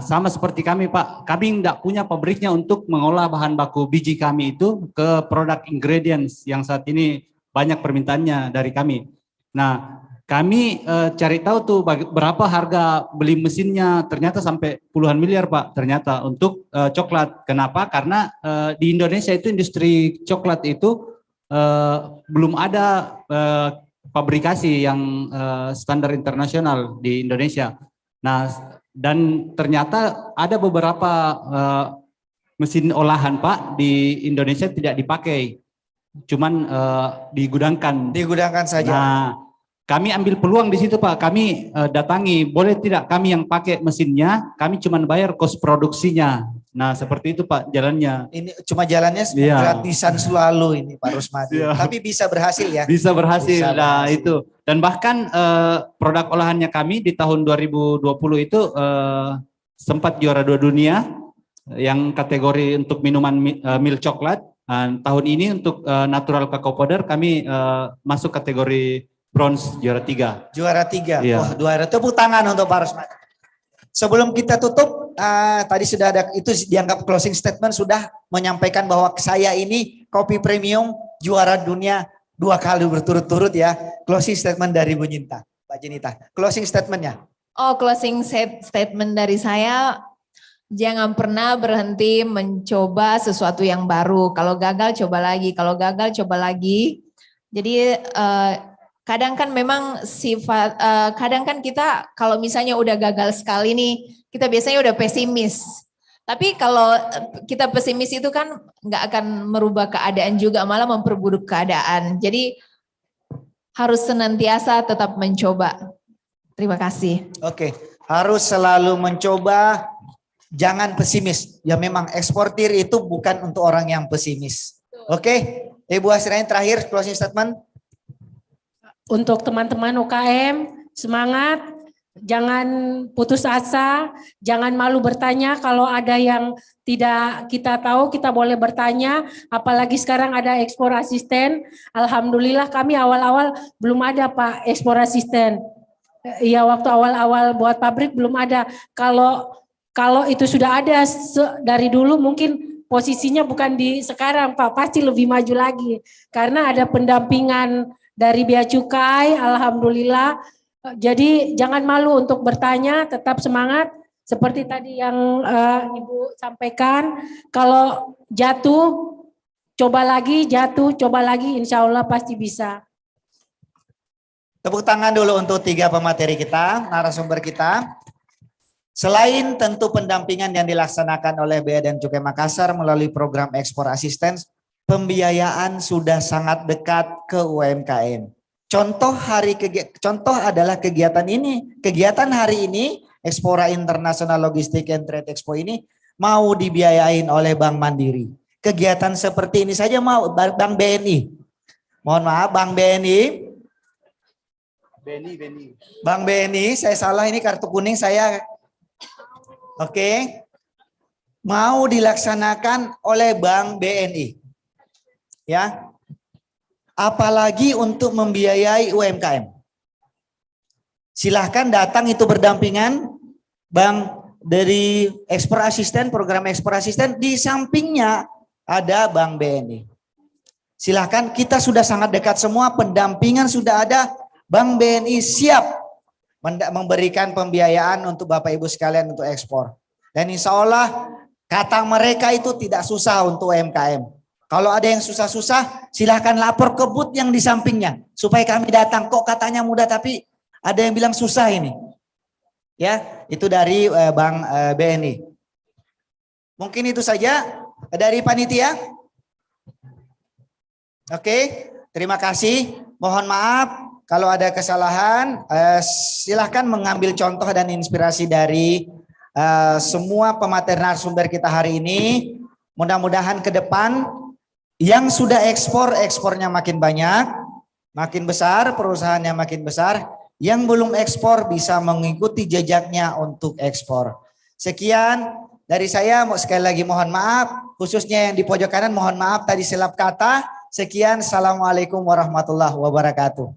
Sama seperti kami Pak, kami tidak punya pabriknya untuk mengolah bahan baku biji kami itu ke produk ingredients yang saat ini banyak permintaannya dari kami. Nah, kami cari tahu tuh berapa harga beli mesinnya, ternyata sampai puluhan miliar Pak, ternyata untuk coklat. Kenapa? Karena di Indonesia itu industri coklat itu belum ada pabrikasi yang standar internasional di Indonesia. Nah, dan ternyata ada beberapa mesin olahan Pak di Indonesia tidak dipakai. Cuman digudangkan saja. Nah, kami ambil peluang di situ Pak. Kami datangi, boleh tidak kami yang pakai mesinnya, kami cuman bayar kos produksinya. Nah, seperti itu Pak jalannya. Ini cuma jalannya gratisan selalu ini Pak Rusmadi. Tapi bisa berhasil ya. Bisa berhasil. Nah, itu. Dan bahkan produk olahannya kami di tahun 2020 itu sempat juara 2 dunia yang kategori untuk minuman milk coklat. Tahun ini untuk natural cocoa powder kami masuk kategori bronze juara 3. Juara 3. Iya. Wah, juara. Tepuk tangan untuk Pak Rusmadi. Sebelum kita tutup, tadi sudah ada itu dianggap closing statement, sudah menyampaikan bahwa saya ini kopi premium juara dunia 2 kali berturut-turut ya. Closing statement dari Bu Jenita, Mbak Jenita. Closing statementnya. Closing statement dari saya. Jangan pernah berhenti mencoba sesuatu yang baru. Kalau gagal coba lagi, kalau gagal coba lagi. Jadi kadang kan memang kadang kan kita kalau misalnya udah gagal sekali nih, kita biasanya udah pesimis. Tapi kalau kita pesimis itu kan nggak akan merubah keadaan juga, malah memperburuk keadaan. Jadi harus senantiasa tetap mencoba. Terima kasih. Oke, harus selalu mencoba. Jangan pesimis. Ya memang eksportir itu bukan untuk orang yang pesimis. Oke, Ibu Astriani terakhir closing statement. Untuk teman-teman UKM, semangat, jangan putus asa, jangan malu bertanya. Kalau ada yang tidak kita tahu, kita boleh bertanya. Apalagi sekarang ada ekspor asisten. Alhamdulillah kami awal-awal belum ada Pak ekspor asisten. ya waktu awal-awal buat pabrik belum ada. Kalau itu sudah ada dari dulu mungkin posisinya bukan di sekarang Pak, pasti lebih maju lagi. Karena ada pendampingan dari Bea Cukai, alhamdulillah. Jadi jangan malu untuk bertanya, tetap semangat. Seperti tadi yang Ibu sampaikan, kalau jatuh, coba lagi, insya Allah pasti bisa. Tepuk tangan dulu untuk 3 pemateri kita, narasumber kita. Selain tentu pendampingan yang dilaksanakan oleh Bea dan Cukai Makassar melalui program ekspor asisten, pembiayaan sudah sangat dekat ke UMKM. Contoh adalah kegiatan ini, kegiatan hari ini, Explora International Logistic and Trade Expo ini mau dibiayain oleh Bank Mandiri. Kegiatan seperti ini saja mau Bank BNI. Mohon maaf Bank BNI. Bank BNI, saya salah ini kartu kuning saya. Oke. Mau dilaksanakan oleh Bank BNI. Ya. Apalagi untuk membiayai UMKM. Silahkan datang itu berdampingan bank dari ekspor asisten, program ekspor asisten, di sampingnya ada Bank BNI. Silahkan, kita sudah sangat dekat semua, pendampingan sudah ada, Bank BNI siap memberikan pembiayaan untuk Bapak Ibu sekalian untuk ekspor. Dan insya Allah kata mereka itu tidak susah untuk UMKM. Kalau ada yang susah-susah, silahkan lapor ke booth yang di sampingnya. Supaya kami datang, kok katanya mudah tapi ada yang bilang susah ini. Ya, itu dari Bank BNI. Mungkin itu saja dari panitia. Oke, terima kasih. Mohon maaf kalau ada kesalahan. Silahkan mengambil contoh dan inspirasi dari semua pemateri narasumber kita hari ini. Mudah-mudahan ke depan yang sudah ekspor, ekspornya makin banyak, makin besar, perusahaannya makin besar. Yang belum ekspor bisa mengikuti jejaknya untuk ekspor. Sekian dari saya, sekali lagi mohon maaf, khususnya yang di pojok kanan mohon maaf tadi silap kata. Sekian, assalamualaikum warahmatullahi wabarakatuh.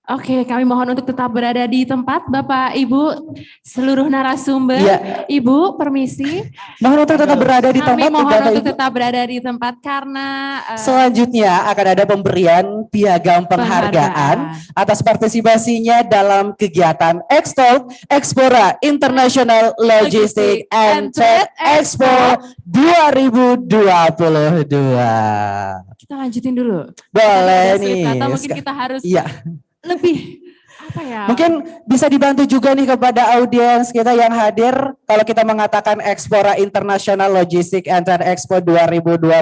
Oke, kami mohon untuk tetap berada di tempat, Bapak, Ibu, seluruh narasumber. Ya. Ibu, permisi. Mohon untuk tetap berada di tempat. Kami mohon Bapak, untuk Ibu. tetap berada di tempat karena Selanjutnya akan ada pemberian piagam penghargaan atas partisipasinya dalam kegiatan Explora International Logistic and Trade Expo 2022. kita lanjutin dulu. Boleh nih. Atau mungkin kita harus lebih apa ya? Mungkin bisa dibantu juga nih kepada audiens kita yang hadir kalau kita mengatakan Explora International Logistic and Trade Expo 2022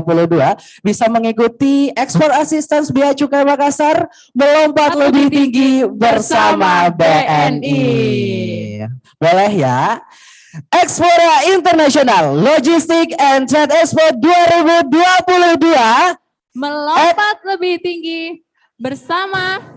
bisa mengikuti Ekspor Assistance Bea Cukai Makassar melompat lebih tinggi bersama BNI. Boleh ya? Explora International Logistic and Trade Expo 2022 melompat lebih tinggi bersama.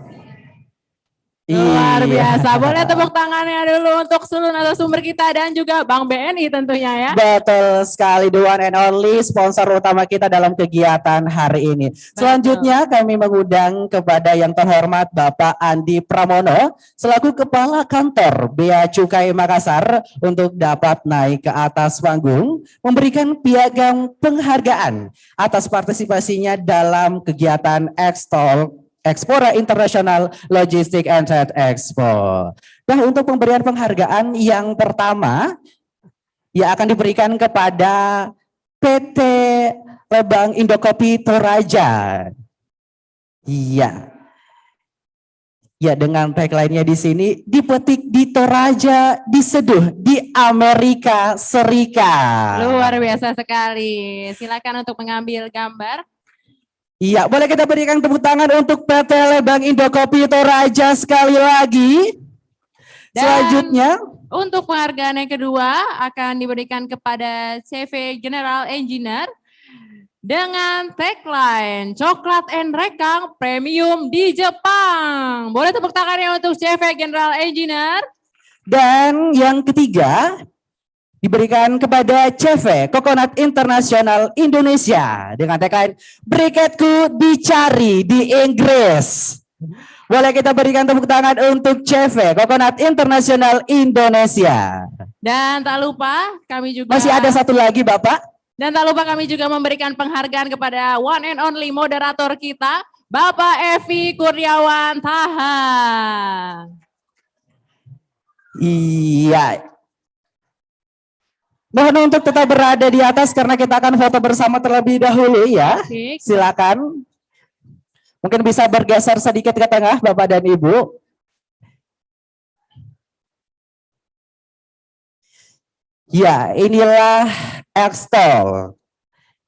Luar biasa. Boleh tepuk tangannya dulu untuk seluruh narasumber kita dan juga Bank BNI tentunya ya. Betul sekali, the one and only sponsor utama kita dalam kegiatan hari ini. Selanjutnya kami mengundang kepada yang terhormat Bapak Andi Pramono selaku Kepala Kantor Bea Cukai Makassar untuk dapat naik ke atas panggung memberikan piagam penghargaan atas partisipasinya dalam kegiatan Explora International Logistic and Trade Expo. Nah, untuk pemberian penghargaan yang pertama yang akan diberikan kepada PT Lebang Indokopi Toraja. Iya. Ya, dengan tagline-nya di sini, dipetik di Toraja, diseduh di Amerika Serikat. Luar biasa sekali. Silakan untuk mengambil gambar. Iya, boleh kita berikan tepuk tangan untuk PT Lebang Indokopi Toraja sekali lagi. Dan selanjutnya, untuk penghargaan yang kedua akan diberikan kepada CV General Engineer dengan tagline Coklat and Rekang Premium di Jepang. Boleh tepuk tangannya untuk CV General Engineer. Dan yang ketiga diberikan kepada CV Coconut International Indonesia dengan tagline "Briketku dicari di Inggris". Boleh kita berikan tepuk tangan untuk CV Coconut International Indonesia. Dan tak lupa kami juga Masih ada satu lagi Bapak. Dan tak lupa kami juga memberikan penghargaan kepada one and only moderator kita, Bapak Evi Kurniawan Taha. Iya. Mohon untuk tetap berada di atas karena kita akan foto bersama terlebih dahulu ya. Silakan. Mungkin bisa bergeser sedikit ke tengah Bapak dan Ibu. Ya, inilah Extol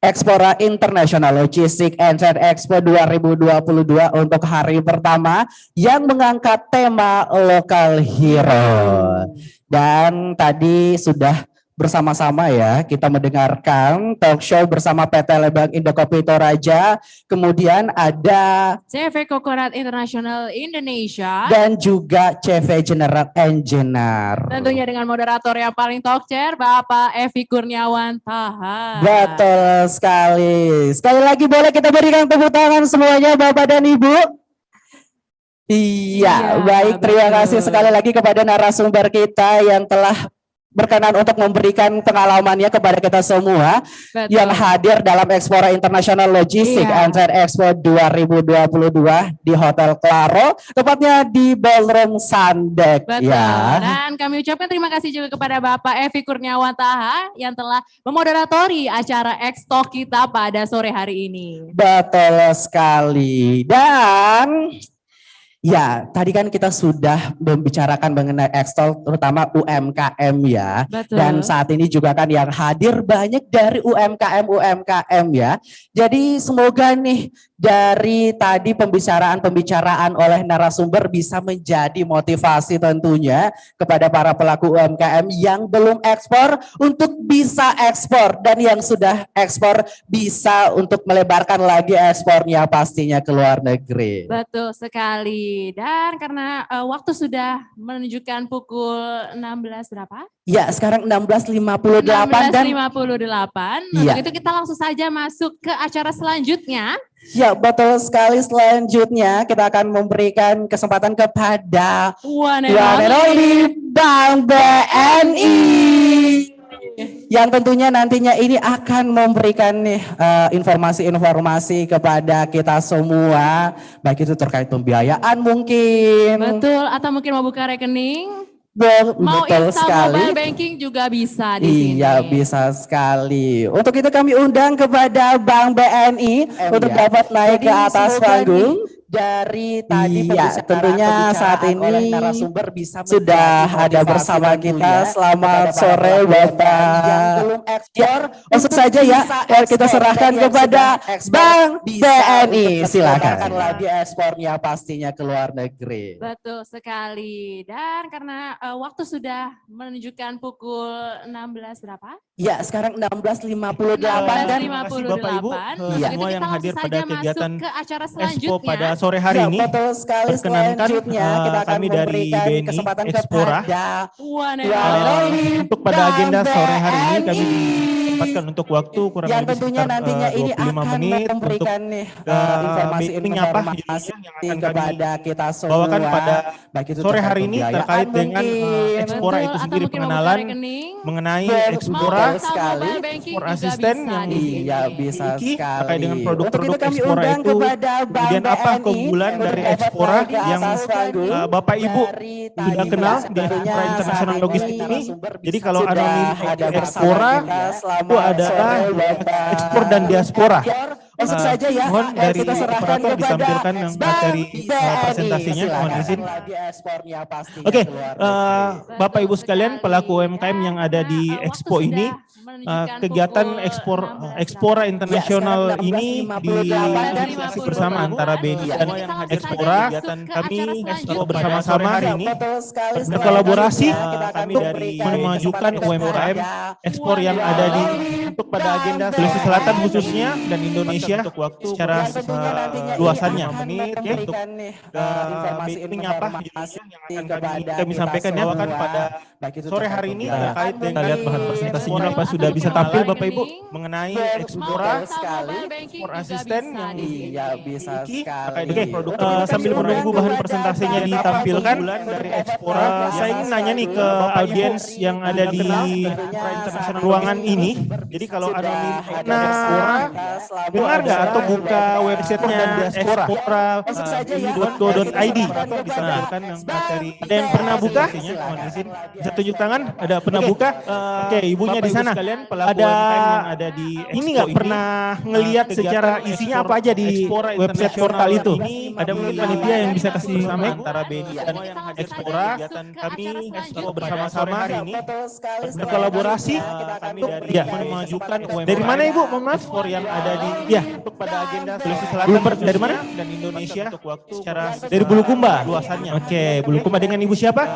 Expora International Logistic and Trade Expo 2022 untuk hari pertama yang mengangkat tema Local Hero. Dan tadi sudah bersama-sama ya kita mendengarkan talk show bersama PT Lebang Indokopi Toraja, kemudian ada CV Coconut International Indonesia dan juga CV General Engineer. Tentunya dengan moderator yang paling talk chair, Bapak Evi Kurniawan Taha. Betul sekali. Sekali lagi boleh kita berikan tepuk tangan semuanya Bapak dan Ibu. Iya, baik, terima kasih sekali lagi kepada narasumber kita yang telah berkenan untuk memberikan pengalamannya kepada kita semua. Betul. Yang hadir dalam Expora International Logistic and Trade Expo 2022 di Hotel Claro, tepatnya di Ballroom Sandek. Betul. Ya. Dan kami ucapkan terima kasih juga kepada Bapak Evi Kurniawan Taha yang telah memoderatori acara X-Talk kita pada sore hari ini. Betul sekali. Dan ya, tadi kan kita sudah membicarakan mengenai Extol, terutama UMKM ya. Betul. Dan saat ini juga kan yang hadir banyak dari UMKM ya. Jadi semoga nih dari tadi pembicaraan oleh narasumber bisa menjadi motivasi tentunya kepada para pelaku UMKM yang belum ekspor untuk bisa ekspor, dan yang sudah ekspor bisa untuk melebarkan lagi ekspornya pastinya ke luar negeri. Betul sekali. Dan karena waktu sudah menunjukkan pukul 16 berapa? Ya, sekarang 16.58 dan 16.58. Iya. Untuk itu kita langsung saja masuk ke acara selanjutnya. ya, betul sekali. Selanjutnya kita akan memberikan kesempatan kepada One and only Bank BNI. Yang tentunya nantinya ini akan memberikan nih informasi-informasi kepada kita semua, baik itu terkait pembiayaan mungkin. Betul, atau mungkin mau buka rekening. Mau Betul install sekali. mobile banking juga bisa di sini. Iya, bisa sekali. Untuk itu kami undang kepada Bank BNI untuk dapat naik ke atas panggung. Dari tadi tentunya saat ini narasumber bisa sudah ada bersama kita. Selamat sore Bapak. Yang belum ekspor, langsung saja ya kita serahkan kepada Bank BNI. Silakan. Lagi ekspornya pastinya ke luar negeri. Betul sekali. Dan karena waktu sudah menunjukkan pukul 16 berapa? Ya, sekarang 16.58 dan 16.58. Bapak Ibu semua yang hadir pada kegiatan ke acara Expo selanjutnya. pada sore hari ini. Betul sekali. Perkenankan Selanjutnya kita akan kami dari memberikan BNI kesempatan Expora kepada untuk pada agenda sore hari ini kami ditempatkan untuk waktu kurang yang lebih tentunya sekitar nantinya ini 25 akan menit memberikan nih informasi kepada kita semua. bawakan pada baik itu sore terkait hari ini pembiayaan terkait dengan mungkin. Expora itu sendiri, pengenalan mengenai Expora, Export Assistant yang Iya, bisa dimiliki sekali. terkait dengan Untuk produk-produk itu kami Expora undang itu. kepada Bank Kemudian apa BNI keunggulan untuk dari dapat Expora naik ke yang atas panggung. Bapak Ibu sudah kenal di Expora International Logistik ini. Jadi kalau anonim Expora itu adalah ekspor dan diaspora. Langsung saja ya, Mohon dari kita serahkan operator kepada ditampilkan yang materi presentasinya. Mohon izin. Oke, Bapak Ibu sekalian, pelaku UMKM yang ada di Expo ini, kegiatan Expora Internasional ini bersama antara BNI dan Expora. Kami bersama-sama hari ini berkolaborasi memajukan UMKM ekspor yang ada di untuk pada agenda Sulawesi Selatan khususnya dan Indonesia secara luasannya. Untuk menyapa yang akan kami sampaikan ya pada sore hari ini terkait dengan kita lihat bahan presentasinya apa sudah bisa tampil Bapak Ibu mengenai Expora ekspor asisten yang bisa sekali. Sambil menunggu bahan presentasinya ditampilkan dari Expora, saya ingin nanya nih ke audiens yang ada di ruangan ini. Jadi kalau anonim, dengar nggak atau buka websitenya expora.go.id bisa kan yang materi. Ada yang pernah buka? Bisa tunjuk tangan. Ada pernah buka? Oke, ibunya di sana. Ada di ini nggak pernah ngelihat secara isinya apa aja di website portal itu? Ada mungkin panitia yang bisa kasih sama antara BNI dan Expora. Kami bersama-sama hari ini berkolaborasi ya memajukan UMKM. Dari mana Ibu? Mohon maaf. Ekspor yang ada di untuk pada agenda Sulawesi Selatan dari mana? Dan Indonesia secara dari Bulukumba luasannya. Oke, Bulukumba dengan Ibu siapa?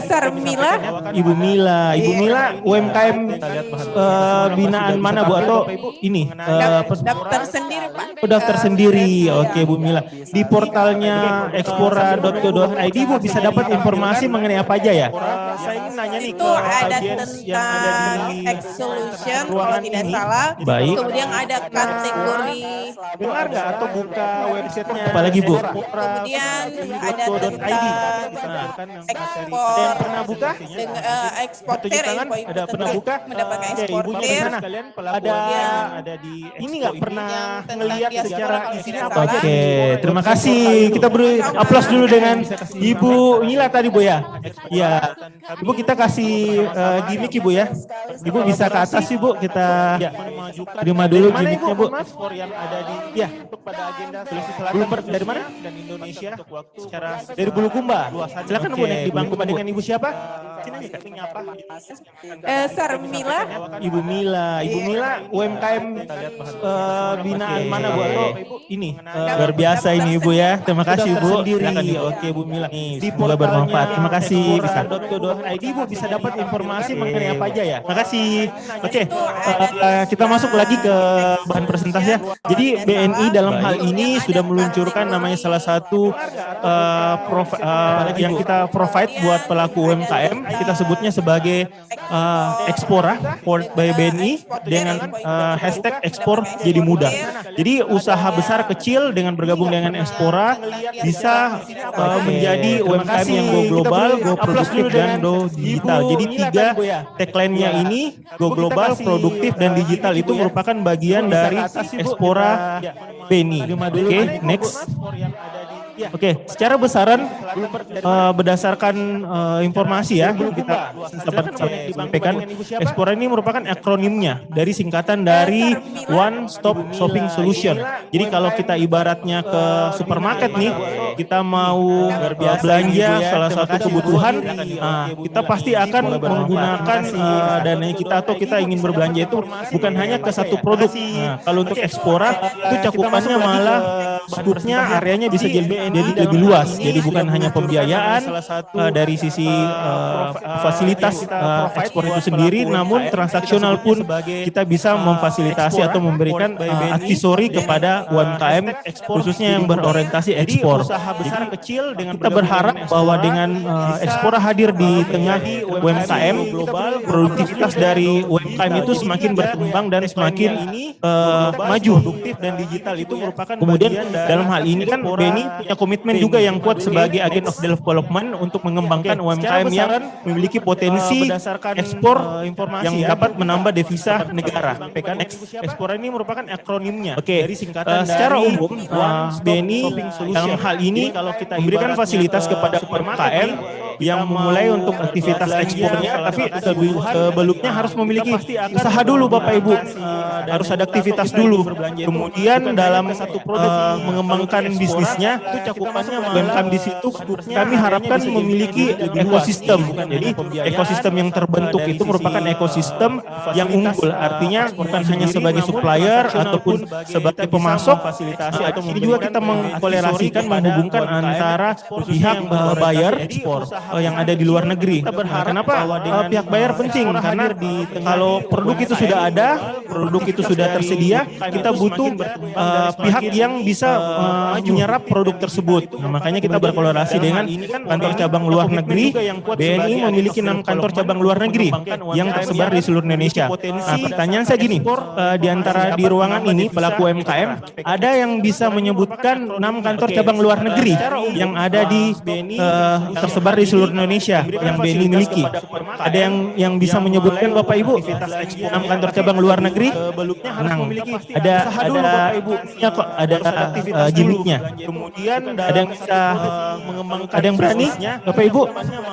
Sarmila. Ibu Mila. Ibu Mila UMKM binaan mana Bu atau ini? Daftar sendiri Pak. Daftar sendiri. Oke Bu Mila. Di portalnya expora.go.id Bu bisa dapat informasi mengenai apa aja ya? Saya ingin nanya nih itu ada tentang X-Solution kalau tidak salah. Baik. Kemudian ada kategori. Dengar nggak atau buka websitenya? Apalagi Bu? Kemudian ada tentang ekspor. Yang pernah buka? Eksporter. Ada pernah buka? Mendapatkan eksporter. Ada di ini nggak pernah ngelihat secara isinya apa? Oke, terima kasih. Kita beri aplaus dulu dengan Ibu Mila tadi Bu ya. Iya. Ibu kita kasih gimmick Ibu ya. Ibu bisa ke atas Ibu, kita terima dulu gimmicknya Bu. Yang ada di untuk pada agenda Sulawesi Selatan dari mana? Dan Indonesia secara dari Bulukumba. Silakan Bu naik di bangku dengan Ibu siapa? Sarmila. Ibu Mila. Ibu Mila UMKM binaan mana Bu atau ini? Luar biasa ini Ibu ya. Terima kasih Bu. Oke Bu Mila. Semoga bermanfaat. Terima kasih. Bisa .id Bu bisa dapat informasi mengenai apa aja ya. Terima kasih. Oke, kita masuk lagi ke bahan presentasi ya. Jadi BNI dalam hal ini sudah meluncurkan namanya salah satu yang kita provide buat pelaku UMKM. Kita sebutnya sebagai Expora powered by BNI dengan hashtag ekspor jadi mudah. Jadi usaha besar kecil dengan bergabung dengan Expora bisa menjadi UMKM yang go global, go produktif dan go digital. Jadi 3 tagline-nya ini go global, produktif dan digital itu merupakan bagian dari Expora BNI. Oke, next. Oke, secara besaran berdasarkan informasi ya kita dapat sampaikan, Expora ini merupakan akronimnya dari singkatan dari One Stop Shopping Solution. Jadi kalau kita ibaratnya ke supermarket nih, kita mau belanja salah satu kebutuhan, kita pasti akan menggunakan dana kita atau kita ingin berbelanja itu bukan hanya ke satu produk. Kalau untuk Expora itu cakupannya malah skupnya areanya bisa jadi lebih luas. Jadi bukan hanya pembiayaan dari sisi fasilitas ekspor itu sendiri, namun transaksional pun kita bisa memfasilitasi atau memberikan aksesori kepada UMKM khususnya yang berorientasi ekspor. Kita berharap bahwa dengan Expora hadir di tengah UMKM, produktivitas dari UMKM itu semakin berkembang dan semakin maju. Dan digital itu merupakan kemudian dalam hal ini kan BNI punya komitmen juga yang kuat sebagai agen of development untuk mengembangkan UMKM yang memiliki potensi ekspor yang dapat menambah devisa negara. Expora ini merupakan akronimnya. Oke, secara umum BNI dalam hal ini memberikan fasilitas kepada UMKM yang memulai untuk aktivitas ekspornya, tapi sebelumnya harus memiliki usaha dulu Bapak Ibu, harus ada aktivitas dulu. Kemudian dalam mengembangkan bisnisnya, itu cakupannya UMKM di situ kami harapkan memiliki ekosistem. Jadi ekosistem yang terbentuk itu merupakan ekosistem yang unggul. Artinya bukan hanya sebagai supplier ataupun sebagai pemasok. Ini juga kita mengkolerasikan, menghubungkan antara pihak buyer yang ada di luar negeri. Kenapa pihak buyer penting? Karena kalau produk itu sudah ada, produk itu sudah tersedia, kita butuh pihak yang bisa menyerap produk tersebut. Nah, makanya kita berkolaborasi dengan kantor cabang luar negeri. BNI memiliki 6 kantor cabang luar negeri yang tersebar di seluruh Indonesia. Nah, pertanyaan saya gini, di antara di ruangan ini pelaku UMKM, ada yang bisa menyebutkan 6 kantor cabang luar negeri yang ada di tersebar di seluruh Indonesia yang BNI miliki. Ada yang bisa menyebutkan Bapak Ibu 6 kantor cabang luar negeri? Ada gimmicknya. Kemudian ada yang bisa mengembangkan, ada yang berani? Bapak Ibu,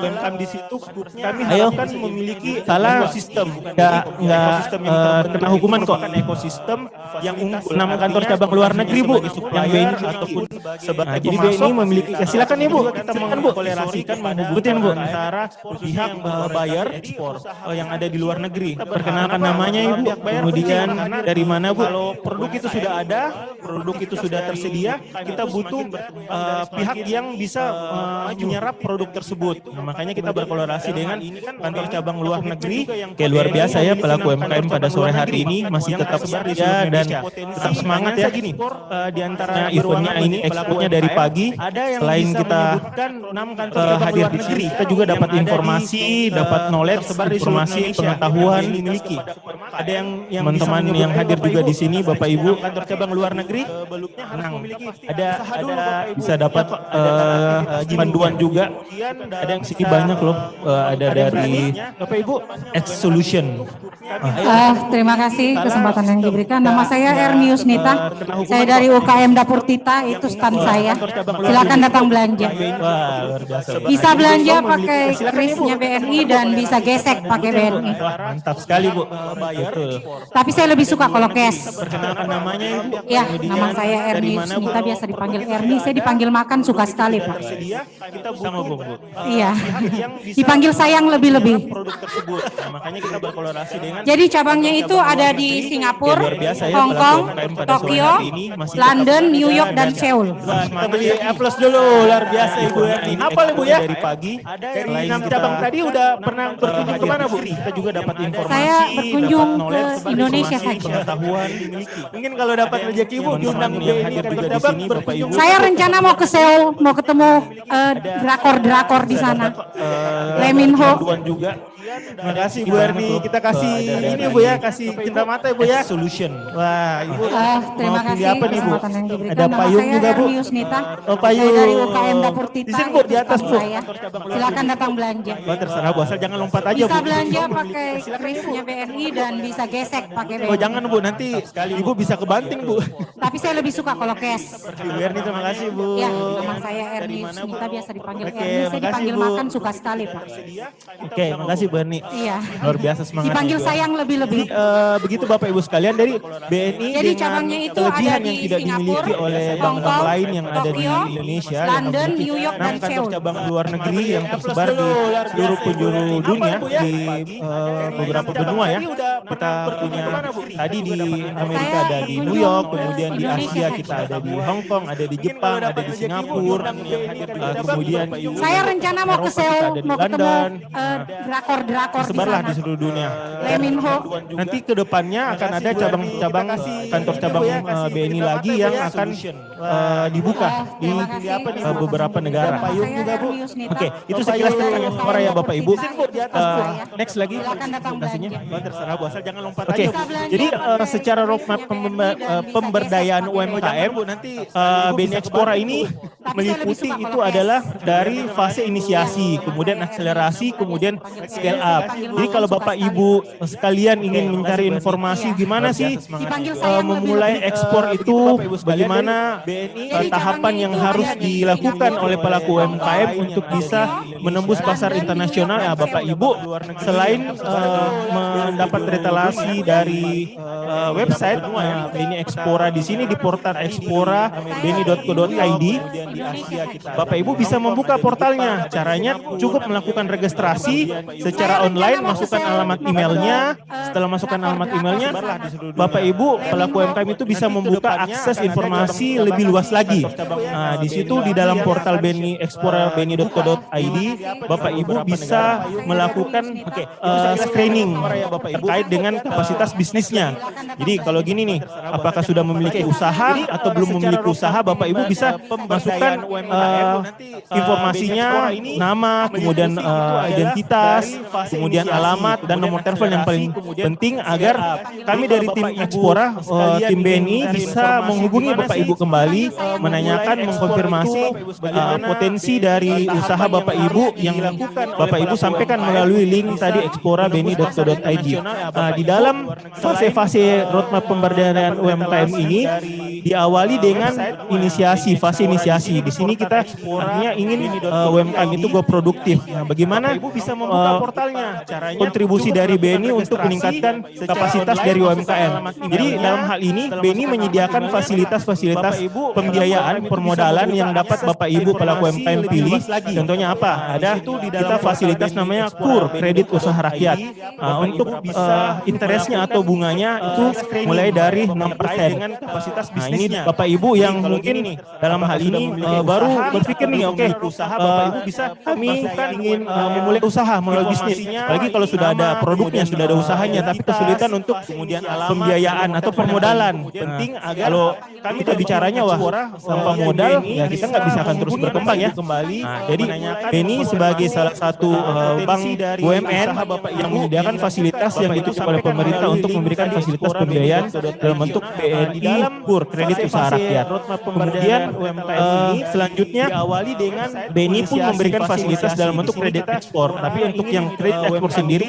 UMKM di situ kami harapkan memiliki salah sistem, nggak kena hukuman kok. Ekosistem yang unggul. 6 kantor cabang luar negeri Bu, yang BNI ataupun sebagai jadi BNI memiliki. Silakan Ibu, kita mengkolerasikan, menghubungkan Bu antara pihak buyer yang ada di luar negeri. Perkenalkan namanya Ibu, kemudian dari mana Bu? Kalau produk itu sudah ada, produk itu sudah tersedia, kita butuh pihak yang bisa menyerap produk tersebut. Nah, makanya kita berkolaborasi dengan kantor cabang luar negeri. Kayak luar biasa ya pelaku UMKM pada sore hari ini masih tetap bekerja dan tetap semangat ya. Di antara eventnya ini expo-nya dari pagi. Selain kita hadir di sini, kita juga dapat informasi, dapat knowledge, informasi, pengetahuan dimiliki. Ada yang teman-teman yang hadir juga di sini, Bapak Ibu, kantor cabang luar negeri. Ada bisa dapat panduan juga. Ada yang sini banyak loh. Ada dari Bapak Ibu X-Solution. Terima kasih kesempatan yang diberikan. Nama saya Erni Yusnita. Saya dari UKM Dapur Tita, itu stand saya. Silakan datang belanja. Bisa belanja pakai krisnya BNI dan bisa gesek pakai BNI. Mantap sekali Bu. Tapi saya lebih suka kalau cash. Perkenalkan namanya Ibu. Ya, nama saya Erni Yusnita, biasa dipanggil Erni. Saya dipanggil makan suka sekali Pak. Sama Bu. Iya. Dipanggil sayang lebih-lebih. Makanya kita berkolaborasi dengan. Jadi cabangnya itu ada di Singapura, Hong Kong, Tokyo, London, New York, dan Seoul. Kita beli plus dulu, luar biasa Ibu Erni. Apa Ibu ya? Dari pagi, dari 6 cabang tadi udah pernah berkunjung kemana Bu? Kita juga dapat informasi. Saya berkunjung ke Indonesia saja. Pengetahuan dimiliki. Mungkin kalau dapat rezeki Bu, diundang BNI kantor cabang berkunjung. Saya rencana mau ke Seoul, mau ketemu drakor-drakor di sana. Lee Min Ho. Terima kasih Bu Erni, kita kasih ini Bu ya, kasih cinta mata Bu ya. Solution. Wah Ibu terima kasih apa nih Bu? Ada payung juga Bu. Oh payung. Saya dari UKM Dapur Tita. Di sini Bu, di atas Bu. Silakan datang belanja. Oh terserah Bu, asal jangan lompat aja Bu. Bisa belanja pakai krisnya BNI dan bisa gesek pakai BNI. Oh jangan Bu, nanti Ibu bisa kebanting Bu. Tapi saya lebih suka kalau cash. Bu Erni terima kasih Bu. Ya, nama saya Erni Yusnita, biasa dipanggil Erni. Saya dipanggil makan suka sekali Pak. Oke, makasih Bu Erni. Iya. Luar biasa semangat. Dipanggil sayang lebih-lebih. Begitu Bapak Ibu sekalian, dari BNI jadi dengan cabangnya itu kelebihan ada yang di tidak dimiliki oleh bank-bank lain yang ada di Tokyo, Indonesia, London, yang New York, dan kantor Seoul. cabang luar negeri yang tersebar di seluruh penjuru dunia di beberapa benua ya. Kita punya tadi di Amerika ada di New York, kemudian di Asia kita ada di Hong Kong, ada di Jepang, ada di Singapura, kemudian saya rencana mau ke Seoul, mau ketemu drakor-drakor di sebarlah sana. di seluruh dunia. Lee Min Ho. Nanti ke depannya akan ada cabang-cabang kantor cabang BNI lagi yang akan dibuka di beberapa negara. Oke, itu sekilas tentang Ekspora ya Bapak Ibu. Next lagi presentasinya. Terserah Bu, asal jangan lompat aja. Jadi secara roadmap pemberdayaan UMKM BNI Ekspora ini meliputi itu adalah dari fase inisiasi, kemudian akselerasi, kemudian scale up. Jadi kalau Bapak Ibu sekalian ingin mencari informasi gimana sih memulai ekspor itu, bagaimana tahapan yang harus dilakukan oleh pelaku UMKM untuk bisa menembus pasar internasional, ya Bapak Ibu selain mendapat retelasi dari website BNI Expora di sini di portal Expora bni.co.id. Bapak Ibu bisa membuka portalnya. Caranya cukup melakukan registrasi secara online, masukkan alamat emailnya. Setelah masukkan alamat emailnya, Bapak Ibu pelaku UMKM itu bisa membuka akses informasi lebih luas lagi. Nah, di situ di dalam portal BNI Expora bni.co.id, Bapak Ibu bisa melakukan screening terkait dengan kapasitas bisnisnya. Jadi kalau gini nih, apakah sudah memiliki usaha atau belum memiliki usaha, Bapak Ibu bisa masukkan informasinya, nama, kemudian identitas, kemudian alamat dan nomor telepon yang paling penting agar kami dari tim Expora, tim BNI bisa menghubungi Bapak Ibu kembali, menanyakan, mengkonfirmasi potensi dari usaha Bapak Ibu yang Bapak Ibu sampaikan melalui link tadi expora.bni.co.id. Di dalam fase-fase roadmap pemberdayaan UMKM ini diawali dengan fase inisiasi. Di sini kita artinya ingin UMKM itu go produktif. Nah, bagaimana bisa membuka portalnya? Kontribusi dari BNI untuk meningkatkan kapasitas dari UMKM. Jadi dalam hal ini BNI menyediakan fasilitas-fasilitas pembiayaan, permodalan yang dapat Bapak Ibu pelaku UMKM pilih. Contohnya apa? Ada kita fasilitas namanya KUR, kredit usaha rakyat. Untuk interestnya atau bunganya itu mulai dari 6%. Nah, ini Bapak Ibu yang mungkin dalam hal ini baru berpikir nih, oke, usaha Bapak Ibu bisa kami ingin memulai usaha, melalui bisnis. Apalagi kalau sudah ada produknya, sudah ada usahanya, tapi kesulitan untuk kemudian pembiayaan atau permodalan. Penting agar kalau kita bicaranya tanpa modal, ya kita nggak bisa akan terus berkembang ya. Nah, jadi BNI sebagai salah satu bank BUMN yang menyediakan fasilitas yang dibutuhkan oleh pemerintah untuk memberikan fasilitas pembiayaan dalam bentuk BNI KUR, kredit usaha rakyat. Kemudian selanjutnya BNI pun memberikan fasilitas dalam bentuk kredit ekspor. Tapi untuk yang kredit ekspor sendiri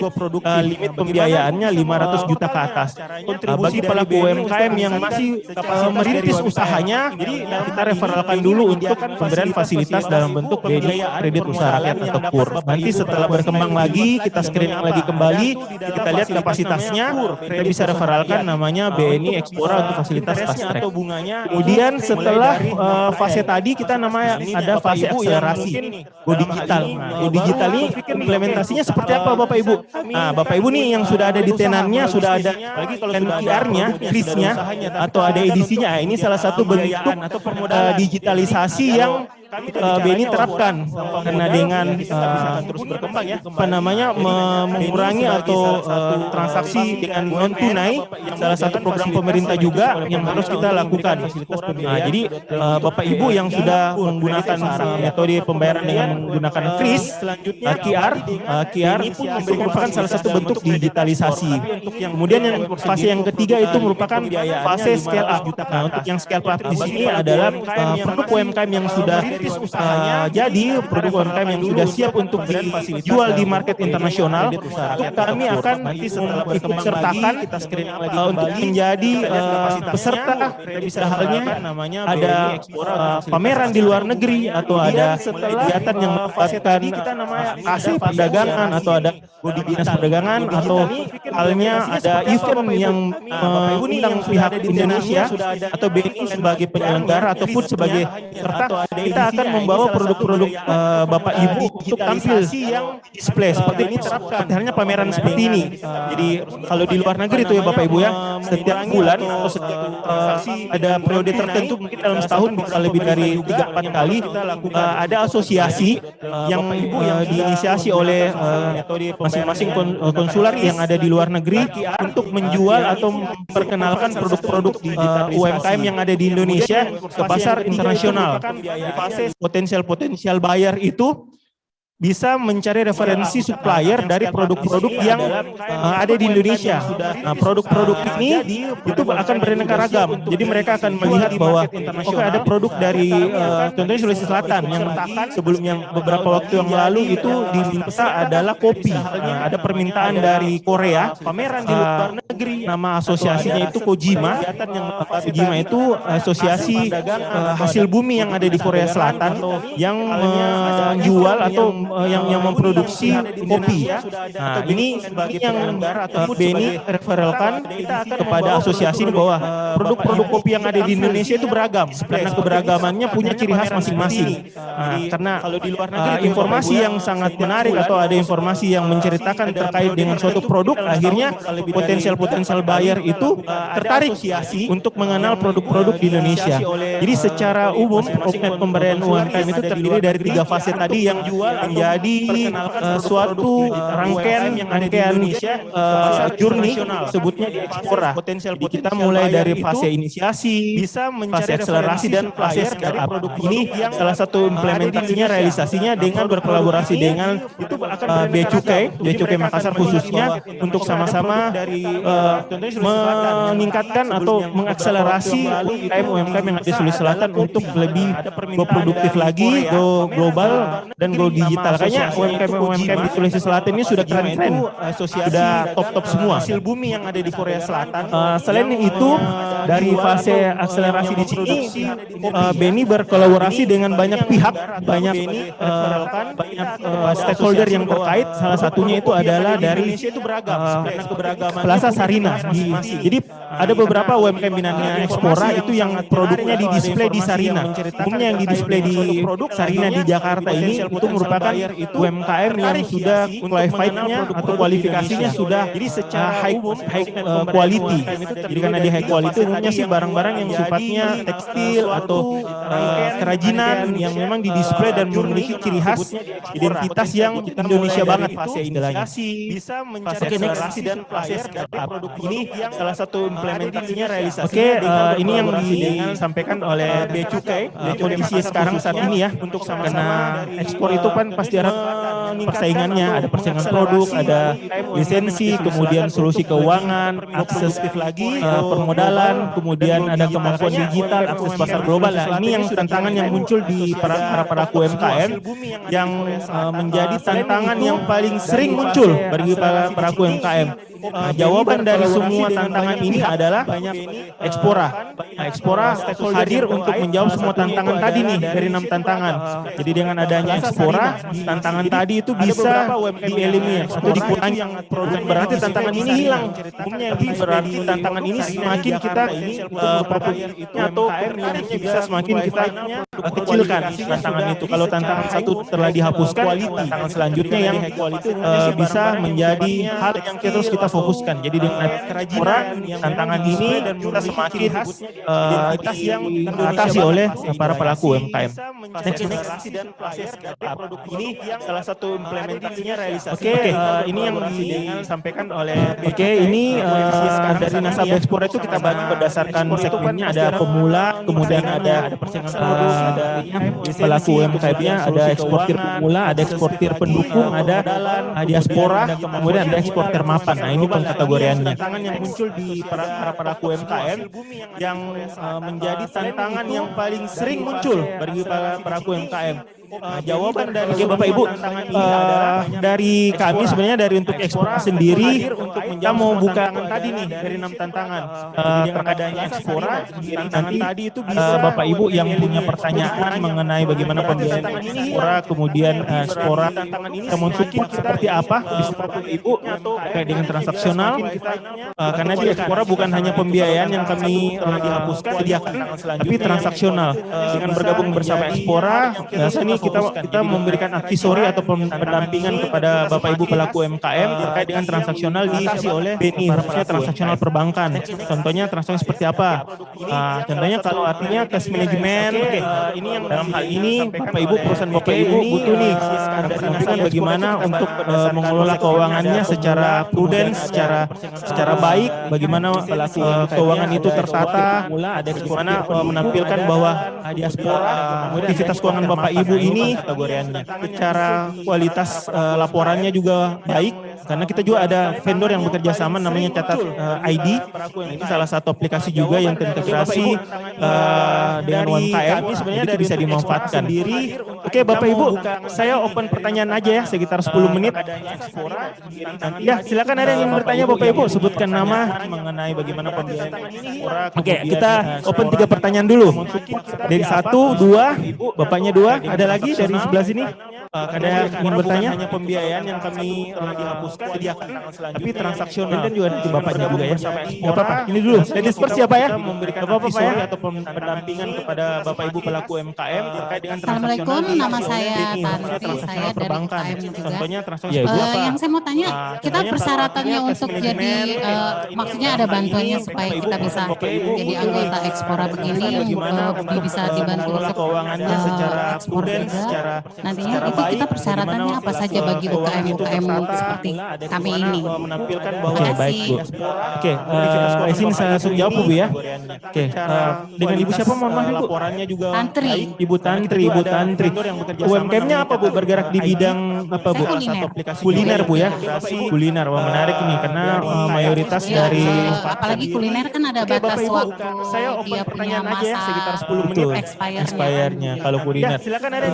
limit pembiayaannya 500 juta ke atas. Bagi pelaku UMKM yang masih merintis usahanya, jadi kita referalkan dulu untuk pemberian fasilitas dalam bentuk BNI kredit usaha rakyat atau KUR. Nanti setelah berkembang lagi, kita screening lagi kembali, kita lihat kapasitasnya, kita bisa referalkan namanya BNI Expora untuk fasilitas fast track. Kemudian setelah fase tadi kita namanya ada fase akselerasi go digital. Go digital ini implementasinya seperti apa Bapak Ibu? Nah, Bapak Ibu nih yang sudah ada di tenannya, sudah ada QR-nya, kris-nya atau ada edisinya. Ini salah satu bentuk digitalisasi yang BNI terapkan karena dengan mengurangi atau transaksi dengan non tunai, salah satu program pemerintah juga yang harus kita lakukan. Nah, jadi Bapak Ibu yang sudah menggunakan metode pembayaran dengan menggunakan kris, QR itu merupakan salah satu bentuk digitalisasi. Kemudian yang fase yang ketiga itu merupakan fase scale up. Nah, untuk yang scale up di sini adalah produk UMKM yang sudah jadi produk UMKM yang sudah siap untuk dijual di market internasional, itu kami akan ikut sertakan untuk menjadi peserta. Halnya ada pameran di luar negeri atau ada kegiatan yang memanfaatkan KC perdagangan atau ada dinas perdagangan atau halnya ada event yang mengundang pihak Indonesia atau BNI sebagai penyelenggara ataupun sebagai peserta. Kita akan membawa produk-produk Bapak Ibu untuk tampil display seperti ini, seperti halnya pameran seperti ini. Jadi kalau di luar negeri itu ya Bapak Ibu ya, setiap bulan atau setiap ada periode tertentu, mungkin dalam setahun bisa lebih dari 3-4 kali ada asosiasi yang diinisiasi oleh masing-masing konsulat yang ada di luar negeri untuk menjual atau memperkenalkan produk-produk UMKM yang ada di Indonesia ke pasar internasional. Potensial buyer itu bisa mencari referensi supplier dari produk-produk yang ada di Indonesia. Nah, produk-produk ini itu akan beraneka ragam. Jadi mereka akan melihat bahwa oke, ada produk dari contohnya Sulawesi Selatan yang sebelumnya beberapa waktu yang lalu itu diminta adalah kopi. Nah, ada permintaan dari Korea, pameran di luar negeri. Nama asosiasinya itu Kojima. Kojima itu asosiasi hasil bumi yang ada di Korea Selatan yang menjual atau yang memproduksi kopi. Nah, ini yang Beni referalkan kepada asosiasi bahwa produk-produk kopi yang ada di Indonesia itu beragam karena keberagamannya punya ciri khas masing-masing. Nah, karena kalau di luar negeri informasi yang sangat menarik atau ada informasi yang menceritakan terkait dengan suatu produk, akhirnya potensial buyer itu tertarik untuk mengenal produk-produk di Indonesia. Jadi secara umum roadmap pemberdayaan UMKM itu terdiri dari 3 fase tadi yang menjadi suatu rangkaian journey sebutnya di Explora. Jadi kita mulai dari fase inisiasi, fase akselerasi dan fase scale up. Ini salah satu implementasinya, realisasinya dengan berkolaborasi dengan Bea Cukai Makassar khususnya untuk sama-sama meningkatkan atau mengakselerasi UMKM yang ada di Sulawesi Selatan untuk lebih go produktif lagi, go global dan go digital. Kayaknya UMKM di Sulawesi Selatan ini sudah keren-keren, sudah top semua. Hasil bumi yang ada di Korea Selatan. Selain itu dari fase akselerasi di sini, Beni berkolaborasi dengan banyak pihak, banyak stakeholder yang terkait. Salah satunya itu adalah dari Plaza Sarina. Jadi ada beberapa UMKM binanya Explora itu yang produknya di display di Sarina. Umumnya yang di display di Sarina di Jakarta ini itu merupakan UMKM yang sudah qualified-nya atau kualifikasinya sudah high quality. Jadi karena di high quality umumnya sih barang-barang yang sifatnya tekstil atau kerajinan yang memang di display dan memiliki ciri khas identitas yang Indonesia banget istilahnya. Fase akselerasi dan fase scale up. Ini salah satu implementasinya, realisasinya. Oke, ini yang disampaikan oleh Bea Cukai kondisi sekarang saat ini ya, untuk karena ekspor itu kan pasti ada persaingannya, ada persaingan produk, ada lisensi, kemudian solusi keuangan, akses permodalan, kemudian ada kemampuan digital, akses pasar global. Nah, ini yang tantangan yang muncul di para pelaku UMKM yang menjadi tantangan yang paling sering muncul bagi para pelaku UMKM. Nah, jawaban dari semua tantangan ini adalah Explora. Explora hadir untuk menjawab semua tantangan tadi nih, dari 6 tantangan. Jadi dengan adanya Explora, tantangan tadi itu bisa dieliminasi atau dikurangi. Berarti tantangan ini hilang. Berarti tantangan ini semakin kita atau bisa semakin kita kecilkan tantangan itu. Kalau tantangan satu telah dihapuskan, tantangan selanjutnya yang bisa menjadi hal yang terus kita fokuskan. Jadi dengan Explora, tantangan ini kita semakin diatasi oleh para pelaku UMKM. Ini salah satu implementasinya, realisasi. Oke, ini yang disampaikan oleh ini dari nasabah Explora itu kita bagi berdasarkan segmennya, ada pemula, kemudian ada pelaku UMKM-nya, ada eksportir pemula, ada eksportir pendukung, ada diaspora, kemudian ada eksportir mapan. Nah, ini pengkategoriannya. Tantangan yang muncul di para pelaku UMKM yang menjadi tantangan yang paling sering muncul bagi para pelaku UMKM. Jawaban dari Bapak Ibu dari kami sebenarnya dari untuk Explora sendiri kita mau buka tadi nih dari 6 tantangan terkadangnya Explora. Tantangan tadi itu bisa Bapak Ibu yang punya pertanyaan mengenai bagaimana pembiayaan Explora, kemudian Explora kita masukin seperti apa bisa Bapak Ibu terkait dengan transaksional, karena di Explora bukan hanya pembiayaan yang kami dihapuskan sediakan, tapi transaksional. Dengan bergabung bersama Explora, biasanya kita memberikan advisori atau pendampingan kepada Bapak Ibu pelaku UMKM terkait dengan transaksional diisi oleh Beni, khususnya transaksional perbankan. Contohnya transaksi seperti apa? Contohnya kalau artinya cash management, ini yang dalam hal ini Bapak Ibu, perusahaan Bapak Ibu butuh nih pendampingan bagaimana untuk mengelola keuangannya secara prudence, secara baik, bagaimana keuangan itu tertata, bagaimana menampilkan bahwa diaspora aktivitas keuangan Bapak Ibu ini kategoriannya. Secara kualitas laporannya juga baik, karena kita juga ada vendor yang bekerja sama namanya Catat ID. Ini salah satu aplikasi juga yang terintegrasi dengan UMKM, itu bisa dimanfaatkan. Oke Bapak Ibu, saya open pertanyaan aja ya, sekitar 10 menit. Ya silakan, ada yang ingin bertanya Bapak Ibu, sebutkan nama mengenai bagaimana pembiayaan. Oke, kita open 3 pertanyaan dulu. Dari 1, 2, Bapaknya 2, ada lagi dari sebelah sini. Ada ingin bertanya? Hanya pembiayaan yang kami dihapuskan, sediakan tapi transaksional. Dan juga nanti bapaknya juga ya. Gak apa-apa, ini dulu. Jadi seperti apa ya? Memberikan advisory atau pendampingan kepada Bapak Ibu pelaku UMKM terkait dengan transaksional. Assalamualaikum, nama saya Tanti, saya dari UKM juga. Contohnya transaksional yang saya mau tanya, kita persyaratannya untuk jadi, maksudnya ada bantuannya supaya kita bisa jadi anggota Ekspora begini, bisa dibantu untuk keuangannya secara prudent, secara nantinya itu kita persyaratannya apa saja bagi UKM seperti kami ini. Menampilkan bahwa baik Bu. Oke, izin saya jawab Bu ya. Oke, dengan Ibu siapa mohon maaf Ibu? Laporannya juga Tantri. Ibu Tantri. UMKM-nya apa Bu? Bergerak di bidang apa Bu? Kuliner Bu ya. Kuliner, wah menarik nih karena mayoritas dari apalagi kuliner kan ada batas waktu dia punya masa sekitar 10 menit expirednya kalau kuliner.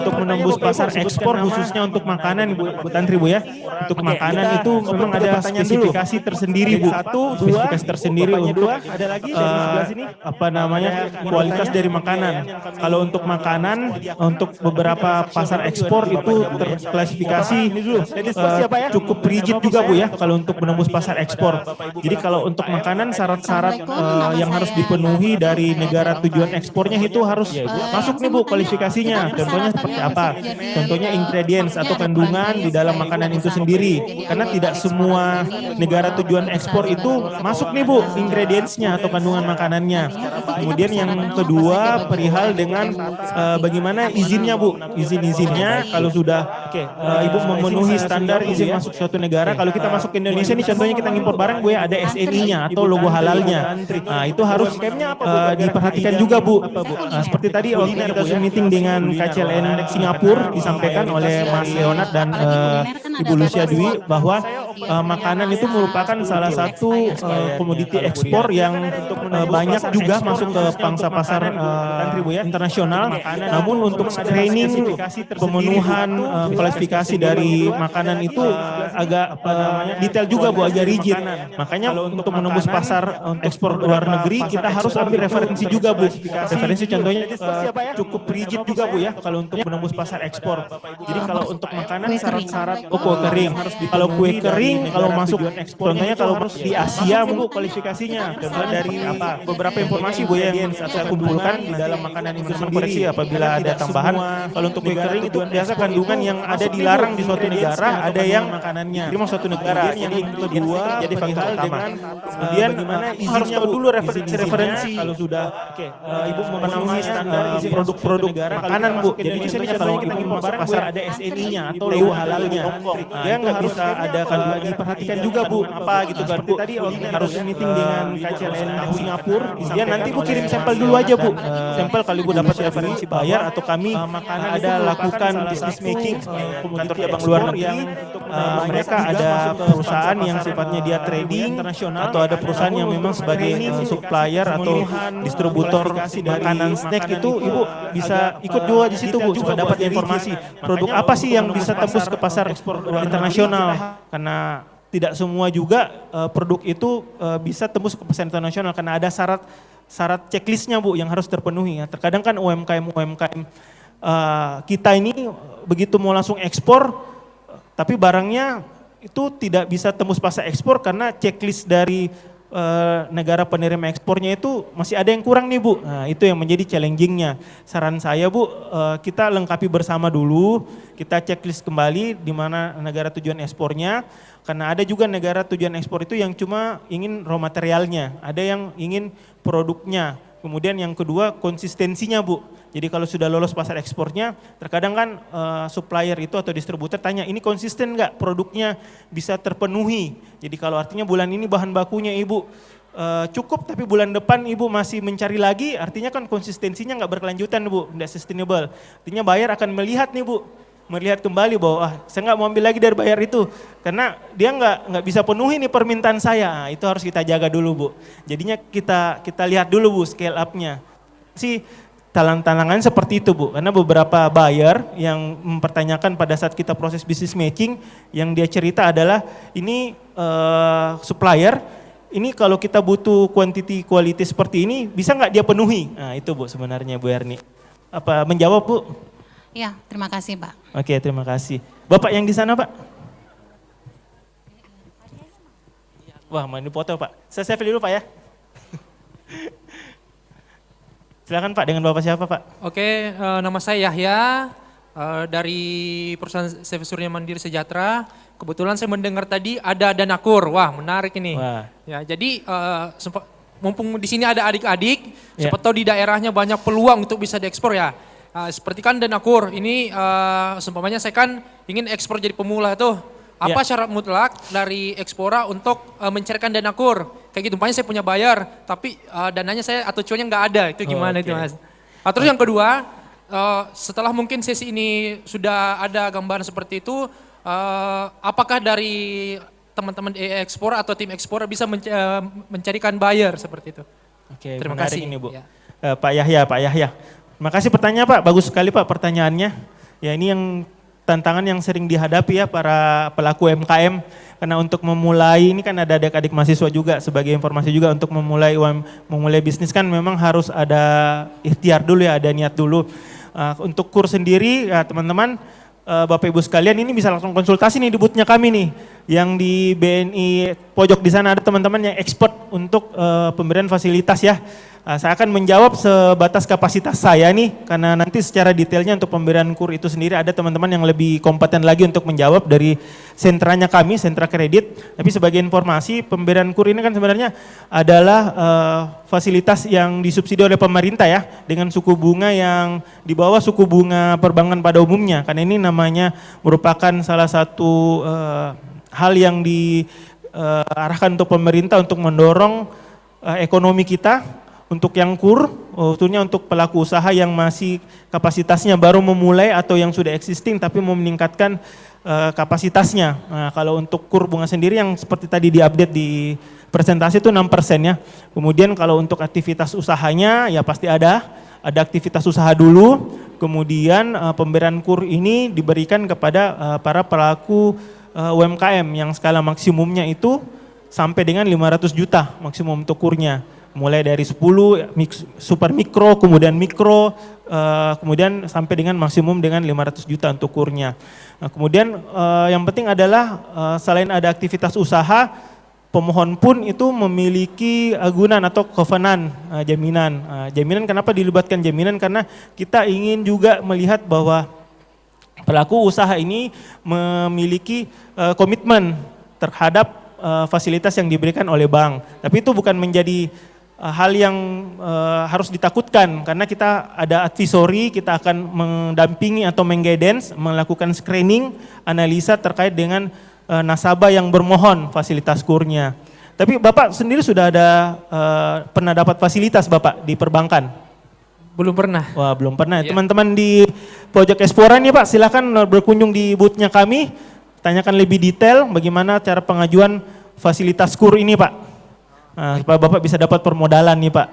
Untuk menembus pasar ekspor khususnya untuk makanan Bu Tantri Bu ya. Untuk makanan itu memang ada spesifikasi tersendiri Bu. Spesifikasi tersendiri untuk apa namanya kualitas dari makanan. Kalau untuk makanan untuk beberapa pasar ekspor itu terklasifikasi cukup rigid juga Bu ya kalau untuk menembus pasar ekspor. Jadi kalau untuk makanan syarat-syarat yang harus dipenuhi dari negara tujuan ekspornya itu harus masuk nih Bu kualifikasinya. Contohnya seperti apa? Contohnya ingredients atau kandungan di dalam makanan itu sendiri. Karena tidak semua negara tujuan ekspor itu masuk nih Bu ingredientsnya atau kandungan makanannya. Kemudian yang kedua perihal dengan bagaimana izinnya Bu. Izin-izinnya kalau sudah Ibu memenuhi standar izin masuk suatu negara. Kalau kita masuk ke Indonesia nih contohnya kita ngimpor barang Bu ya ada SNI-nya atau logo halalnya. Nah itu harus diperhatikan juga Bu. Seperti tadi waktu kita meeting dengan KCLN Singapura disampaikan oleh Mas Leonard dan Ibu Lucia Dwi bahwa makanan itu merupakan salah satu komoditi ekspor yang banyak juga masuk ke pangsa pasar internasional. Namun untuk screening pemenuhan kualifikasi dari makanan itu agak detail juga Bu, agak rigid. Makanya untuk menembus pasar ekspor luar negeri kita harus ambil referensi juga Bu. Referensi contohnya cukup rigid juga Bu ya kalau untuk menembus pasar ekspor. Jadi kalau untuk makanan syarat-syarat kue kering. Kalau kue kering kalau masuk contohnya kalau di Asia Bu kualifikasinya. Contoh dari beberapa informasi Bu yang saya kumpulkan di dalam makanan itu sendiri apabila ada tambahan. Kalau untuk kue kering itu biasa kandungan yang ada dilarang di suatu negara, ada yang makanannya di suatu negara. Jadi kedua jadi faktor utama. Kemudian harus tahu dulu referensi kalau sudah Ibu memenuhi produk-produk makanan Bu. Jadi misalnya kalau Ibu masuk pasar ada SNI-nya atau logo halalnya. Dia nggak bisa ada kandungan diperhatikan juga Bu. Apa gitu kan Bu. Tadi harus meeting dengan KCLN Singapura. Dia nanti Bu kirim sampel dulu aja Bu. Sampel kalau Ibu dapat referensi bayar atau kami ada lakukan business making kantor cabang luar negeri. Mereka ada perusahaan yang sifatnya dia trading atau ada perusahaan yang memang sebagai supplier atau distributor makanan snack itu Ibu bisa ikut juga di situ Bu supaya dapat informasi produk apa sih yang bisa tembus ke pasar ekspor internasional karena tidak semua juga produk itu bisa tembus ke pasar internasional karena ada syarat checklistnya Bu yang harus terpenuhi ya. Terkadang kan UMKM kita ini begitu mau langsung ekspor tapi barangnya itu tidak bisa tembus pasar ekspor karena checklist dari negara penerima ekspornya itu masih ada yang kurang nih Bu. Nah itu yang menjadi challengingnya. Saran saya Bu, kita lengkapi bersama dulu, kita checklist kembali di mana negara tujuan ekspornya. Karena ada juga negara tujuan ekspor itu yang cuma ingin raw materialnya, ada yang ingin produknya. Kemudian yang kedua konsistensinya Bu. Jadi kalau sudah lolos pasar ekspornya, terkadang kan supplier itu atau distributor tanya, ini konsisten nggak produknya bisa terpenuhi. Jadi kalau artinya bulan ini bahan bakunya Ibu cukup, tapi bulan depan Ibu masih mencari lagi, artinya kan konsistensinya nggak berkelanjutan Bu, nggak sustainable. Artinya buyer akan melihat nih Bu, melihat kembali bahwa saya nggak mau ambil lagi dari buyer itu, karena dia nggak bisa penuhi nih permintaan saya. Nah, itu harus kita jaga dulu Bu. Jadinya kita lihat dulu Bu scale up-nya. Tantangan seperti itu Bu, karena beberapa buyer yang mempertanyakan pada saat kita proses business matching, yang dia cerita adalah ini supplier, ini kalau kita butuh quality seperti ini, bisa nggak dia penuhi? Nah itu Bu sebenarnya Bu Erni. Apa menjawab Bu? Ya, terima kasih Pak. Oke, terima kasih. Bapak yang di sana Pak? Wah, mau ini foto Pak. Saya save dulu Pak ya. Silakan Pak, dengan Bapak siapa Pak? Oke, nama saya Yahya dari perusahaan Service Surya Mandiri Sejahtera. Kebetulan saya mendengar tadi ada Danakur. Wah, menarik ini. Wah. Ya, jadi mumpung di sini ada adik-adik, siapa tahu di daerahnya banyak peluang untuk bisa diekspor ya. Seperti kan Danakur ini seumpamanya saya kan ingin ekspor jadi pemula tuh. Apa syarat mutlak dari Ekspora untuk mencairkan Danakur? Kayak gitu, umpamanya saya punya bayar, tapi dananya saya atau cuannya nggak ada, itu gimana itu Mas? Terus yang kedua, setelah mungkin sesi ini sudah ada gambaran seperti itu, apakah dari teman-teman Ekspora atau tim Ekspora bisa mencarikan buyer seperti itu? Oke, terima kasih kasih. ini Bu. Ya. Pak Yahya. Terima kasih pertanyaan Pak, bagus sekali Pak pertanyaannya. Ya ini yang tantangan yang sering dihadapi ya para pelaku UMKM. Karena untuk memulai, ini kan ada adik-adik mahasiswa juga sebagai informasi juga untuk memulai bisnis kan memang harus ada ikhtiar dulu ya, ada niat dulu. Untuk kurs sendiri ya teman-teman, Bapak Ibu sekalian ini bisa langsung konsultasi nih di booth-nya kami nih. Yang di BNI pojok di sana ada teman-teman yang expert untuk pemberian fasilitas ya. Saya akan menjawab sebatas kapasitas saya nih, karena nanti secara detailnya untuk pemberian kur itu sendiri ada teman-teman yang lebih kompeten lagi untuk menjawab dari sentranya kami, sentra kredit. Tapi sebagai informasi, pemberian kur ini kan sebenarnya adalah fasilitas yang disubsidi oleh pemerintah ya, dengan suku bunga yang di bawah suku bunga perbankan pada umumnya. Karena ini namanya merupakan salah satu hal yang diarahkan untuk pemerintah untuk mendorong ekonomi kita. Untuk yang kur, tentunya untuk pelaku usaha yang masih kapasitasnya baru memulai atau yang sudah existing tapi mau meningkatkan kapasitasnya. Nah, kalau untuk kur bunga sendiri yang seperti tadi diupdate di presentasi itu 6% ya. Kemudian kalau untuk aktivitas usahanya ya pasti ada aktivitas usaha dulu, kemudian pemberian kur ini diberikan kepada para pelaku UMKM yang skala maksimumnya itu sampai dengan 500 juta maksimum untuk kurnya. Mulai dari 10 super mikro, kemudian mikro, kemudian sampai dengan maksimum dengan 500 juta untuk kurnya. Nah, kemudian yang penting adalah selain ada aktivitas usaha, pemohon pun itu memiliki agunan atau covenant, jaminan. Jaminan kenapa dilibatkan jaminan? Karena kita ingin juga melihat bahwa pelaku usaha ini memiliki komitmen terhadap fasilitas yang diberikan oleh bank. Tapi itu bukan menjadi hal yang harus ditakutkan karena kita ada advisory, kita akan mendampingi atau mengguidance, melakukan screening, analisa terkait dengan nasabah yang bermohon fasilitas kurnya. Tapi Bapak sendiri sudah ada pernah dapat fasilitas Bapak di perbankan? Belum pernah. Wah, belum pernah. Teman-teman di pojok Ekspora nih Pak, silakan berkunjung di booth-nya kami, tanyakan lebih detail bagaimana cara pengajuan fasilitas kur ini Pak. Nah, supaya Bapak bisa dapat permodalan nih Pak.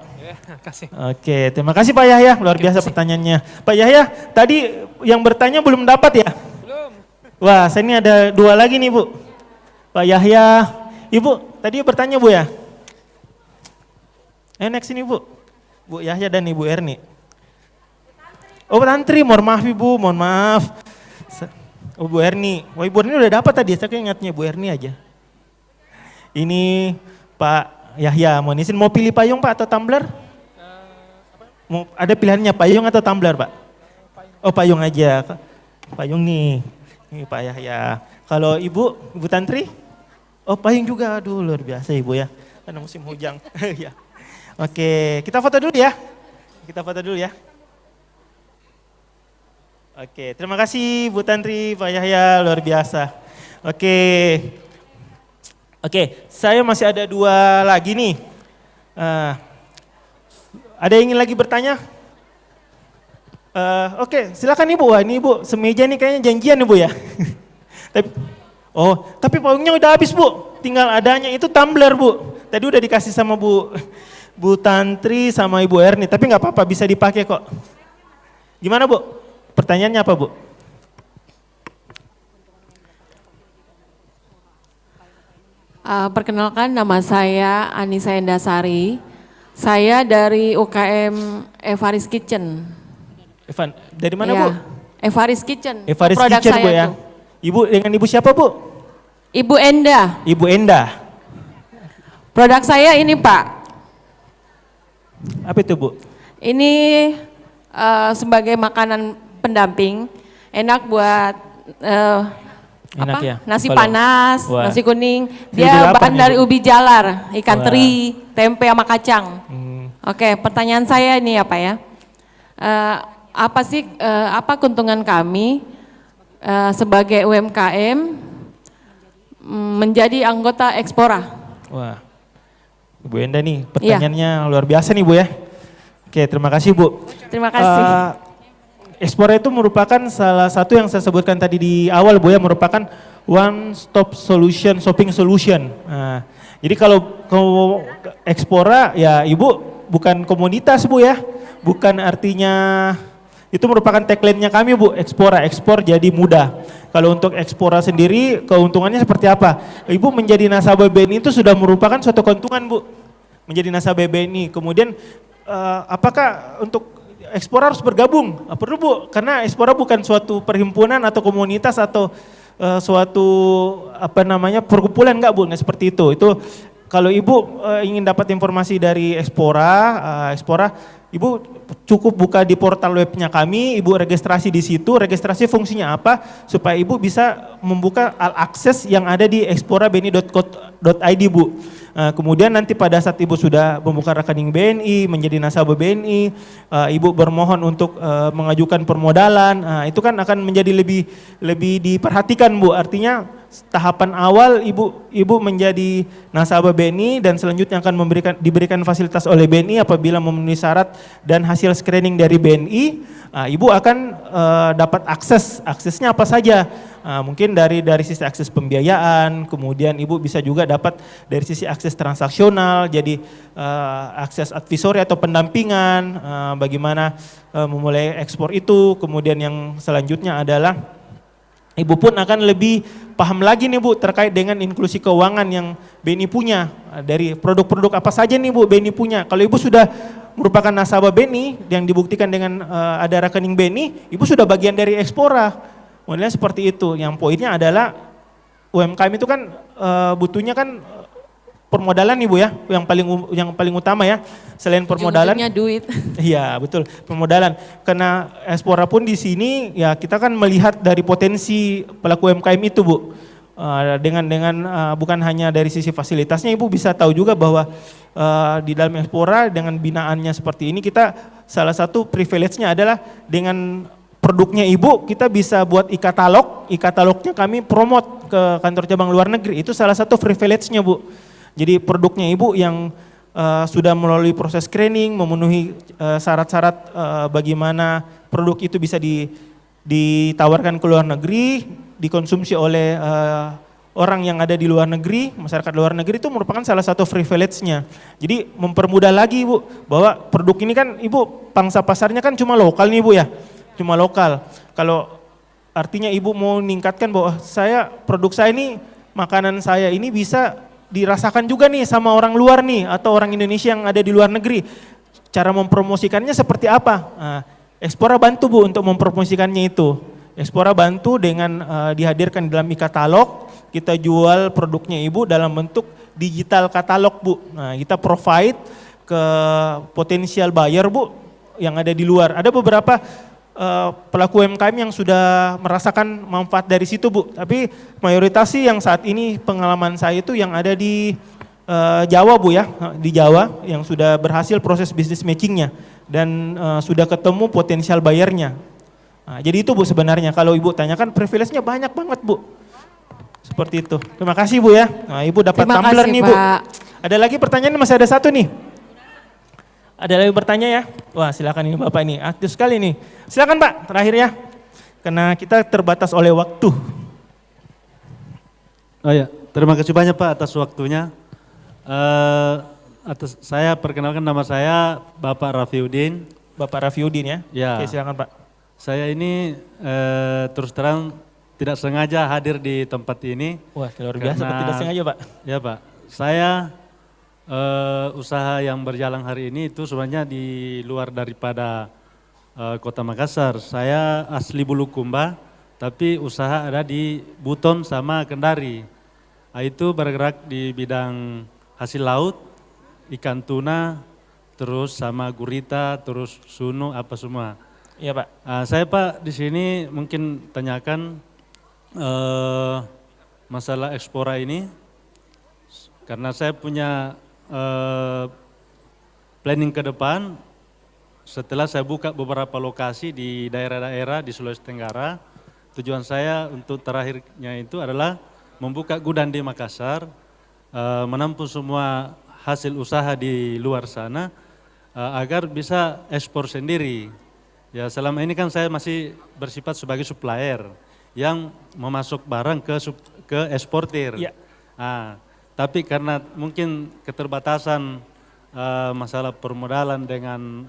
Oke, terima kasih Pak Yahya, luar biasa pertanyaannya. Pak Yahya, tadi yang bertanya belum dapat ya? Belum. Wah, saya ini ada 2 lagi nih Bu. Pak Yahya, Ibu tadi bertanya Bu ya? Next ini Bu. Bu Yahya dan Ibu Erni. Oh Tantri, mohon maaf Ibu, mohon maaf. Oh Bu Erni, wah Ibu Erni udah dapat tadi, saya ingatnya Bu Erni aja. Ini Pak Yahya, mohon izin mau pilih payung Pak atau tumbler? Mau ada pilihannya payung atau tumbler Pak? Oh payung aja, payung nih, ini Pak Yahya. Kalau Ibu Tantri? Oh payung juga, aduh luar biasa Ibu ya, karena musim hujan. Ya. Oke, kita foto dulu ya. Oke, terima kasih Bu Tantri, Pak Yahya, luar biasa. Oke, saya masih ada 2 lagi nih. Ada yang ingin lagi bertanya? Oke, silakan Ibu. Wah, ini Ibu semeja nih kayaknya janjian Ibu ya. Tapi payungnya udah habis Bu. Tinggal adanya itu tumbler Bu. Tadi udah dikasih sama Bu Tantri sama Ibu Erni, tapi nggak apa-apa bisa dipakai kok. Gimana Bu? Pertanyaannya apa Bu? Perkenalkan nama saya Anissa Endasari. Saya dari UKM Evaris Kitchen. Evan, dari mana Bu? Evaris Kitchen. Evaris produk Kitchen saya Bu ya. tuh. Ibu dengan ibu siapa Bu? Ibu Enda. Ibu Enda. Produk saya ini Pak. Apa itu Bu? Ini sebagai makanan pendamping, enak buat Enak ya? nasi Kalau- panas, Wah. nasi kuning. Jadi Dia lapar bahan nih, dari Bu. ubi jalar, ikan Wah. teri, tempe sama kacang. Hmm. Oke, pertanyaan saya ini apa ya? Apa sih apa keuntungan kami sebagai UMKM menjadi anggota Ekspora? Wah, Bu Enda nih pertanyaannya luar biasa nih Bu ya. Oke, terima kasih Bu. Terima kasih. Ekspora itu merupakan salah satu yang saya sebutkan tadi di awal Bu ya, merupakan one stop solution, shopping solution. Nah, jadi kalau Ekspora ya Ibu bukan komoditas Bu ya, bukan artinya itu merupakan tagline-nya kami Bu, Ekspora, ekspor jadi mudah. Kalau untuk Ekspora sendiri keuntungannya seperti apa? Ibu menjadi nasabah BNI itu sudah merupakan suatu keuntungan Bu, menjadi nasabah BNI. Kemudian apakah untuk Ekspora harus bergabung? Perlu Bu, karena Ekspora bukan suatu perhimpunan atau komunitas atau suatu apa namanya perkumpulan, enggak Bu, enggak seperti itu. Itu kalau Ibu ingin dapat informasi dari Ekspora, Ibu cukup buka di portal webnya kami, Ibu registrasi di situ. Registrasi fungsinya apa? Supaya Ibu bisa membuka all access yang ada di eksporabni.co.id Bu. Kemudian nanti pada saat Ibu sudah membuka rekening BNI, menjadi nasabah BNI, Ibu bermohon untuk mengajukan permodalan, itu kan akan menjadi lebih diperhatikan Bu. Artinya tahapan awal Ibu menjadi nasabah BNI dan selanjutnya akan diberikan fasilitas oleh BNI apabila memenuhi syarat dan hasil screening dari BNI, Ibu akan dapat aksesnya apa saja. Mungkin dari sisi akses pembiayaan, kemudian Ibu bisa juga dapat dari sisi akses transaksional, jadi akses advisory atau pendampingan, bagaimana memulai ekspor itu. Kemudian yang selanjutnya adalah Ibu pun akan lebih paham lagi nih Bu terkait dengan inklusi keuangan yang BNI punya. Dari produk-produk apa saja nih Bu BNI punya. Kalau Ibu sudah merupakan nasabah BNI yang dibuktikan dengan ada rekening BNI, Ibu sudah bagian dari Ekspora. Modelnya seperti itu. Yang poinnya adalah UMKM itu kan butuhnya kan permodalan nih Bu ya, yang paling utama ya. Selain permodalan, Ujung-ujungnya duit. Iya betul, permodalan. Karena Ekspora pun di sini ya kita kan melihat dari potensi pelaku UMKM itu Bu. Dengan bukan hanya dari sisi fasilitasnya, Ibu bisa tahu juga bahwa di dalam Ekspora dengan binaannya seperti ini, kita salah satu privilege-nya adalah dengan produknya Ibu kita bisa buat e-katalognya kami promote ke kantor cabang luar negeri. Itu salah satu privilege-nya Bu. Jadi produknya Ibu yang sudah melalui proses screening, memenuhi syarat-syarat bagaimana produk itu bisa ditawarkan ke luar negeri, dikonsumsi oleh orang yang ada di luar negeri, masyarakat luar negeri, itu merupakan salah satu privilege-nya. Jadi mempermudah lagi Bu, bahwa produk ini kan Ibu pangsa pasarnya kan cuma lokal nih Bu ya, cuma lokal. Kalau artinya Ibu mau meningkatkan bahwa produk saya ini, makanan saya ini bisa dirasakan juga nih sama orang luar nih atau orang Indonesia yang ada di luar negeri. Cara mempromosikannya seperti apa? Ekspora bantu Bu untuk mempromosikannya itu. Ekspora bantu dengan dihadirkan dalam e-katalog, kita jual produknya Ibu dalam bentuk digital katalog Bu. Nah, kita provide ke potensial buyer Bu yang ada di luar. Ada beberapa pelaku UMKM yang sudah merasakan manfaat dari situ Bu, tapi mayoritas sih yang saat ini pengalaman saya itu yang ada di Jawa Bu ya, di Jawa yang sudah berhasil proses bisnis matchingnya dan sudah ketemu potensial bayarnya. Nah, jadi itu Bu sebenarnya kalau Ibu tanyakan privilege-nya banyak banget Bu, seperti itu. Terima kasih Bu ya, nah, Ibu dapat tumbler nih Bu. Ada lagi pertanyaan, masih ada satu nih. Ada lagi bertanya ya? Wah silakan ini Bapak ini, aktif sekali nih. Silakan Pak, terakhir ya. Karena kita terbatas oleh waktu. Oh ya, terima kasih banyak Pak atas waktunya. Saya perkenalkan, nama saya Bapak Rafiuddin. Bapak Rafiuddin ya? Ya. Oke silakan Pak. Saya ini terus terang tidak sengaja hadir di tempat ini. Wah luar biasa, tidak sengaja Pak. Ya Pak, saya usaha yang berjalan hari ini itu sebenarnya di luar daripada Kota Makassar. Saya asli Bulukumba, tapi usaha ada di Buton sama Kendari. Itu bergerak di bidang hasil laut, ikan tuna, terus sama gurita, terus sunu, apa semua. Iya Pak. Saya Pak di sini mungkin tanyakan masalah Ekspora ini, karena saya punya planning ke depan. Setelah saya buka beberapa lokasi di daerah-daerah di Sulawesi Tenggara, tujuan saya untuk terakhirnya itu adalah membuka gudang di Makassar, menampung semua hasil usaha di luar sana, agar bisa ekspor sendiri. Ya selama ini kan saya masih bersifat sebagai supplier yang memasuk barang ke eksportir. Ya. Tapi karena mungkin keterbatasan masalah permodalan dengan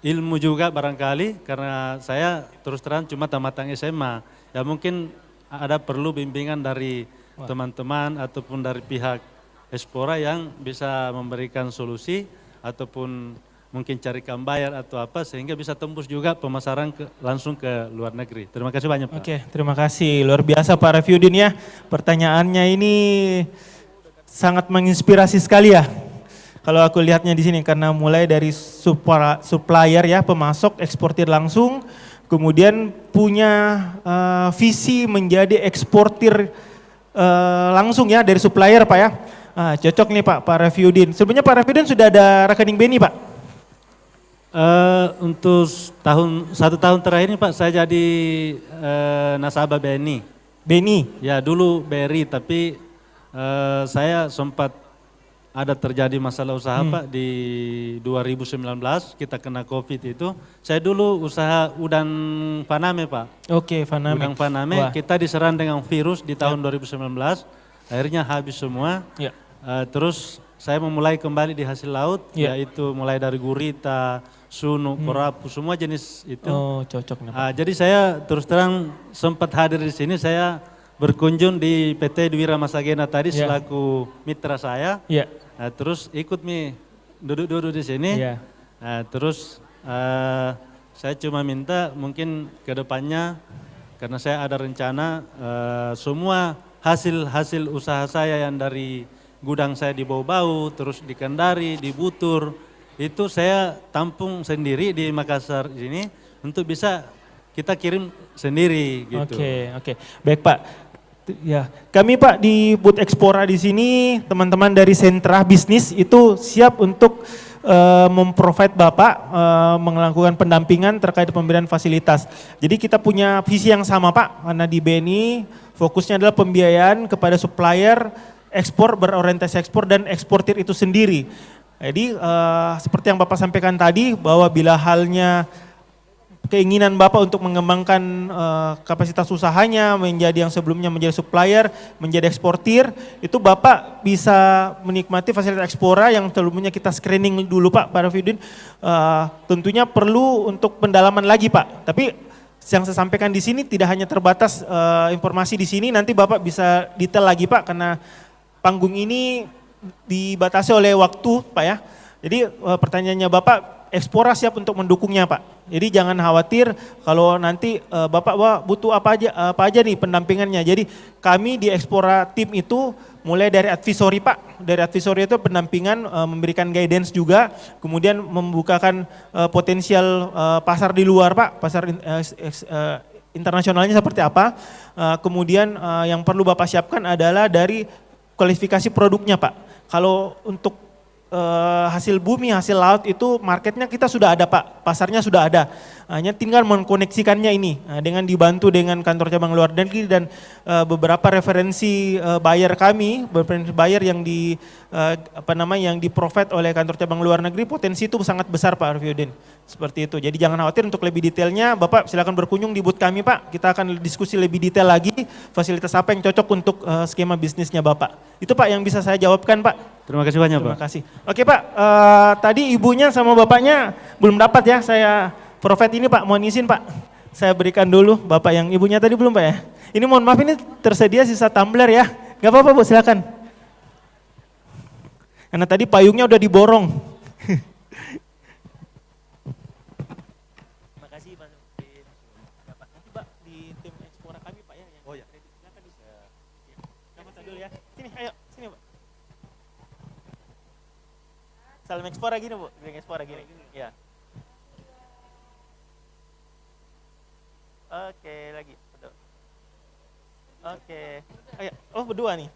ilmu juga barangkali, karena saya terus terang cuma tamatang SMA, ya mungkin ada perlu bimbingan dari teman-teman ataupun dari pihak Ekspora yang bisa memberikan solusi ataupun mungkin carikan bayar atau apa sehingga bisa tembus juga pemasaran langsung ke luar negeri. Terima kasih banyak Pak. Oke, terima kasih. Luar biasa Pak Reviudin ya. Pertanyaannya ini sangat menginspirasi sekali ya. Kalau aku lihatnya di sini, karena mulai dari supplier ya, pemasok, eksportir langsung, kemudian punya visi menjadi eksportir langsung ya dari supplier Pak ya. Cocok nih Pak Reviudin. Sebenarnya Pak Reviudin sudah ada rekening BNI Pak? Untuk 1 tahun terakhir ini Pak saya jadi nasabah BNI. BNI? Ya dulu BRI, tapi saya sempat ada terjadi masalah usaha Pak di 2019, kita kena COVID itu. Saya dulu usaha udang faname Pak. Oke, faname. Udang faname, kita diserang dengan virus di tahun 2019, akhirnya habis semua. Ya. Terus saya memulai kembali di hasil laut, yaitu mulai dari gurita, sunu, korapu, semua jenis itu. Oh, cocok nih Pak. Jadi saya terus terang sempat hadir di sini, saya berkunjung di PT Dwi Ramasagena tadi selaku mitra saya. Terus ikut duduk-duduk di sini. Terus saya cuma minta mungkin ke depannya, karena saya ada rencana semua hasil usaha saya yang dari gudang saya di Bau-Bau, terus di Kendari, di Butur, itu saya tampung sendiri di Makassar sini untuk bisa kita kirim sendiri gitu. Oke. Baik Pak. Ya, kami Pak di Booth Ekspora di sini, teman-teman dari sentra bisnis itu siap untuk memprovide Bapak melakukan pendampingan terkait pemberian fasilitas. Jadi kita punya visi yang sama Pak, karena di BNI fokusnya adalah pembiayaan kepada supplier ekspor, berorientasi ekspor dan eksportir itu sendiri. Jadi seperti yang Bapak sampaikan tadi, bahwa bila halnya keinginan Bapak untuk mengembangkan kapasitas usahanya menjadi yang sebelumnya menjadi supplier, menjadi eksportir, itu Bapak bisa menikmati fasilitas Ekspora yang sebelumnya kita screening dulu Pak Reviudin. Tentunya perlu untuk pendalaman lagi Pak, tapi yang saya sampaikan di sini tidak hanya terbatas informasi di sini, nanti Bapak bisa detail lagi Pak, karena panggung ini dibatasi oleh waktu Pak ya. Jadi pertanyaannya Bapak, Ekspora siap untuk mendukungnya Pak. Jadi jangan khawatir kalau nanti Bapak butuh apa aja nih pendampingannya. Jadi kami di Ekspora tim itu mulai dari advisory Pak. Dari advisory itu pendampingan, memberikan guidance juga, kemudian membukakan potensial pasar di luar Pak, pasar internasionalnya seperti apa. Kemudian yang perlu Bapak siapkan adalah dari kualifikasi produknya Pak. Kalau untuk hasil bumi, hasil laut itu marketnya kita sudah ada Pak, pasarnya sudah ada. Hanya tinggal mengkoneksikannya ini dengan dibantu dengan kantor cabang luar negeri dan beberapa referensi buyer kami, referensi buyer yang yang di-provide oleh kantor cabang luar negeri, potensi itu sangat besar Pak Reviudin. Seperti itu. Jadi jangan khawatir, untuk lebih detailnya Bapak silakan berkunjung di booth kami Pak. Kita akan diskusi lebih detail lagi fasilitas apa yang cocok untuk skema bisnisnya Bapak. Itu Pak yang bisa saya jawabkan Pak. Terima kasih banyak Pak. Terima kasih. Oke Pak, tadi ibunya sama bapaknya belum dapat ya, saya provide ini Pak, mohon izin Pak. Saya berikan dulu Bapak yang ibunya tadi belum Pak ya. Ini mohon maaf, ini tersedia sisa tumbler ya. Gak apa-apa Bu, silakan. Karena tadi payungnya udah diborong. kasih Pak. Nanti Pak di tim Ekspora kami Pak ya. Oh ya. Silakan bisa. Nama dulu ya. Sini, ayo, sini Pak. Salam Ekspora gini Bu, dengan Ekspora gini. Ya. Oke, lagi. Betul. Oke. Ayo, oh berdua nih.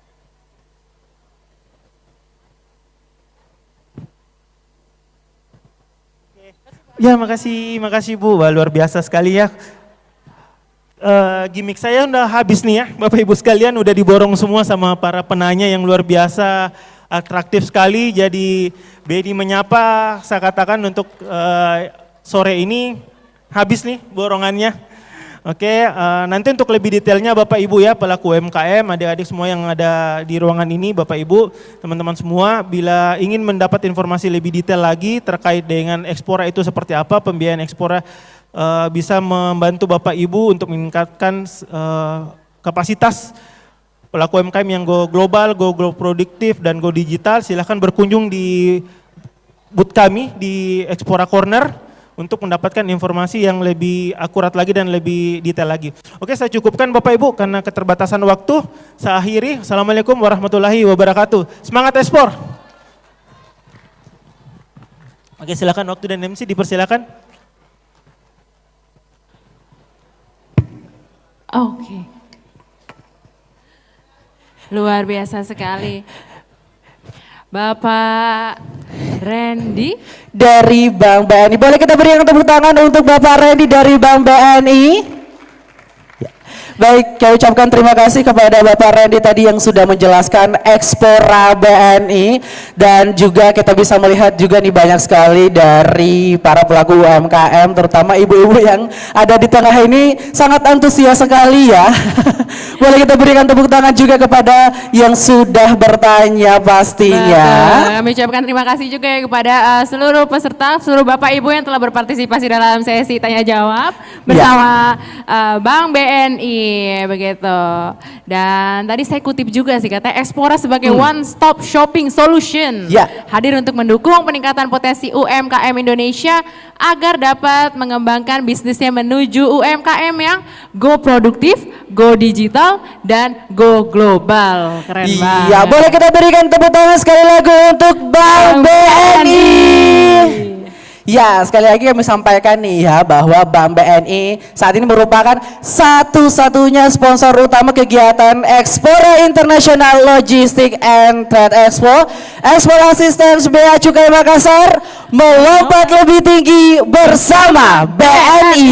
Ya, makasih Bu, wah, luar biasa sekali ya. Gimik saya udah habis nih ya, Bapak Ibu sekalian udah diborong semua sama para penanya yang luar biasa, atraktif sekali. Jadi Bedi menyapa, saya katakan untuk sore ini habis nih borongannya. Oke, nanti untuk lebih detailnya Bapak Ibu ya, pelaku UMKM, adik-adik semua yang ada di ruangan ini, Bapak Ibu, teman-teman semua, bila ingin mendapat informasi lebih detail lagi terkait dengan Ekspora itu seperti apa, pembiayaan Ekspora bisa membantu Bapak Ibu untuk meningkatkan kapasitas pelaku UMKM yang go global, go produktif, dan go digital. Silahkan berkunjung di booth kami di Ekspora Corner untuk mendapatkan informasi yang lebih akurat lagi dan lebih detail lagi. Oke, saya cukupkan Bapak Ibu karena keterbatasan waktu. Saya akhiri. Assalamualaikum warahmatullahi wabarakatuh. Semangat ekspor. Oke, silakan waktu dan MC dipersilakan. Oke. Luar biasa sekali. Bapak Randy dari Bank BNI. Boleh kita berikan tepuk tangan untuk Bapak Randy dari Bank BNI. Baik, saya ucapkan terima kasih kepada Bapak Randy tadi yang sudah menjelaskan Ekspora BNI, dan juga kita bisa melihat juga nih banyak sekali dari para pelaku UMKM, terutama ibu-ibu yang ada di tengah ini sangat antusias sekali ya. Boleh kita berikan tepuk tangan juga kepada yang sudah bertanya pastinya. Betul. Kami ucapkan terima kasih juga ya kepada seluruh peserta, seluruh Bapak Ibu yang telah berpartisipasi dalam sesi tanya jawab bersama Bank BNI. Begitu. Dan tadi saya kutip juga sih, katanya Ekspora sebagai one stop shopping solution hadir untuk mendukung peningkatan potensi UMKM Indonesia agar dapat mengembangkan bisnisnya menuju UMKM yang go produktif, go digital, dan go global. Keren banget. Iya, boleh kita berikan tepuk tangan sekali lagi untuk Bank BNI. Ya, sekali lagi kami sampaikan nih ya bahwa Bank BNI saat ini merupakan satu-satunya sponsor utama kegiatan Ekspora International Logistic and Trade Expo. Ekspor Assistance Bea Cukai Makassar melompat lebih tinggi bersama BNI.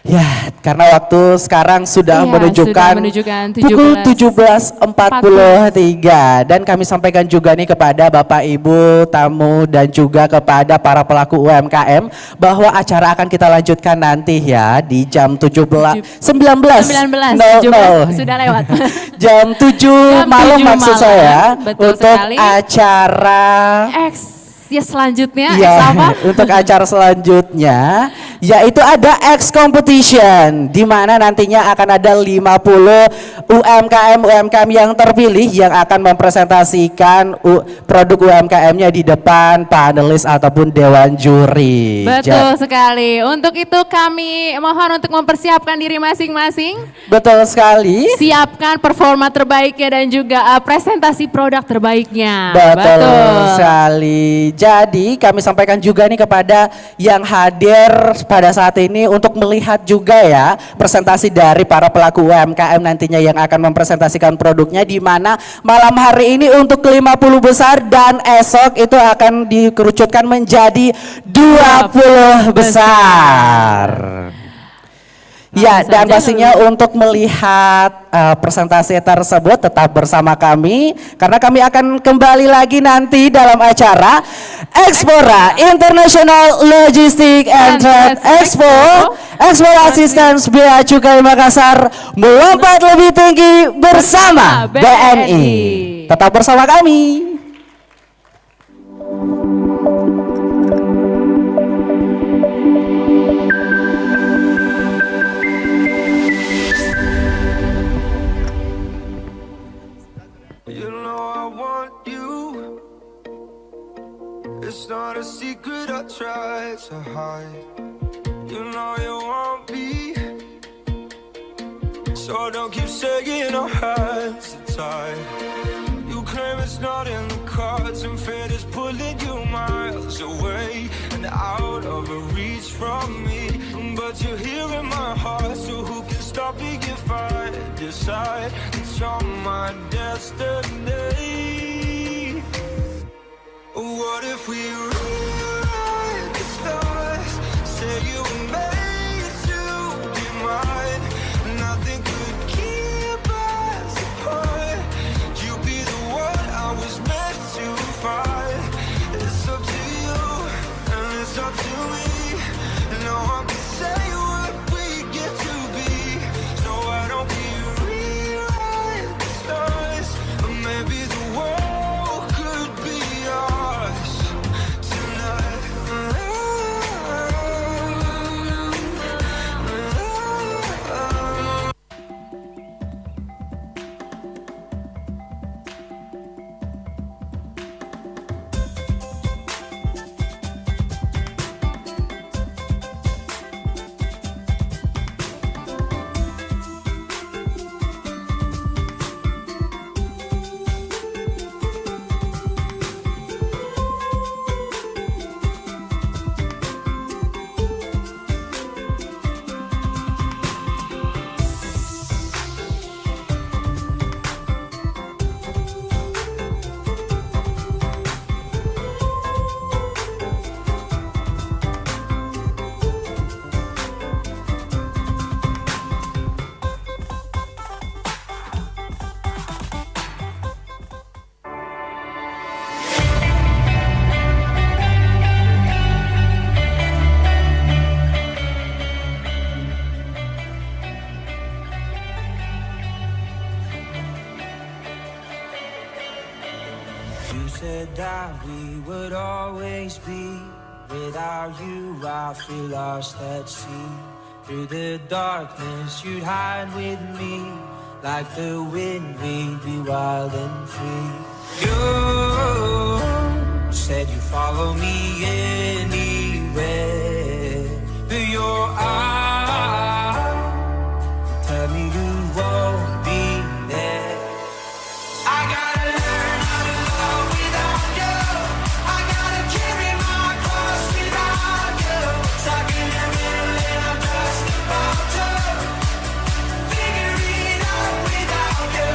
Ya, karena waktu sekarang sudah menunjukkan pukul 17.43 dan kami sampaikan juga nih kepada Bapak Ibu tamu dan juga kepada para pelaku UMKM bahwa acara akan kita lanjutkan nanti ya di jam 19 sudah lewat. Jam 7 malam maksud saya. Betul untuk sekali. Acara selanjutnya untuk acara selanjutnya yaitu ada X Competition, di mana nantinya akan ada 50 UMKM yang terpilih yang akan mempresentasikan produk UMKM-nya di depan panelis ataupun dewan juri. Betul sekali. Untuk itu kami mohon untuk mempersiapkan diri masing-masing. Betul sekali. Siapkan performa terbaiknya dan juga presentasi produk terbaiknya. Betul sekali. Jadi kami sampaikan juga nih kepada yang hadir pada saat ini untuk melihat juga ya presentasi dari para pelaku UMKM nantinya yang akan mempresentasikan produknya, di mana malam hari ini untuk 50 besar dan esok itu akan dikerucutkan menjadi 20 besar. Ya, dan pastinya untuk melihat presentasi tersebut tetap bersama kami karena kami akan kembali lagi nanti dalam acara Ekspora International Logistic and Trade Expo. Ekspor Assistance Bea Cukai Makassar melompat lebih tinggi bersama BNI. Tetap bersama kami. It's not a secret I tried to hide. You know you want me, so don't keep saying our hands are tied. You claim it's not in the cards, and fate is pulling you miles away and out of reach from me. But you're here in my heart, so who can stop me if I decide that you're my destiny? What if we rewrite the stars? Say you were made to be mine. Nothing could keep us apart. You be the one I was meant to find. It's up to you and it's up to me. No one can say what we get to be. So why don't we rewrite the stars? Or maybe the world could be ours tonight. You said that we would always be. Without you, I feel lost at sea. Through the darkness, you'd hide with me. Like the wind, we'd be wild and free. You said you'd follow me anywhere. But your eyes tell me you won't be there. I gotta learn how to love without you. I gotta carry my cross without you. Stuck in the middle and I'm just about to figure it out without you.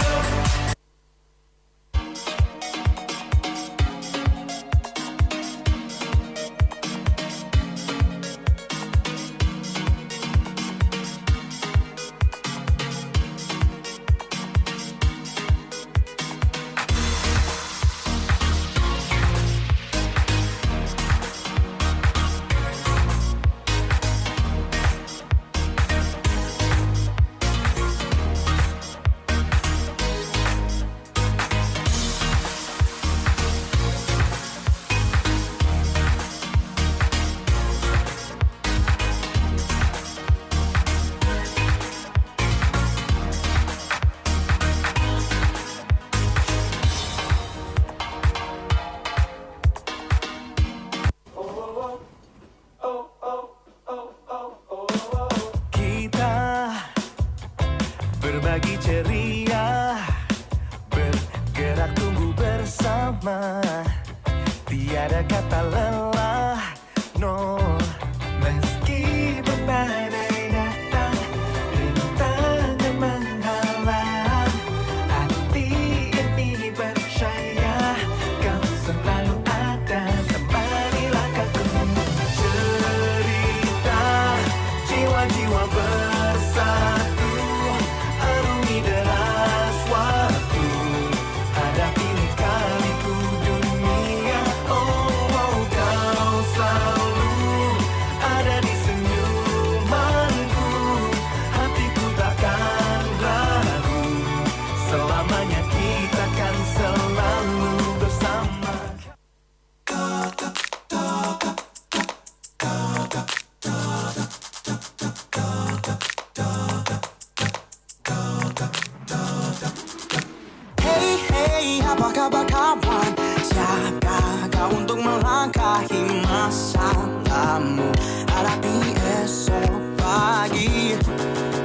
hadapi esok pagi.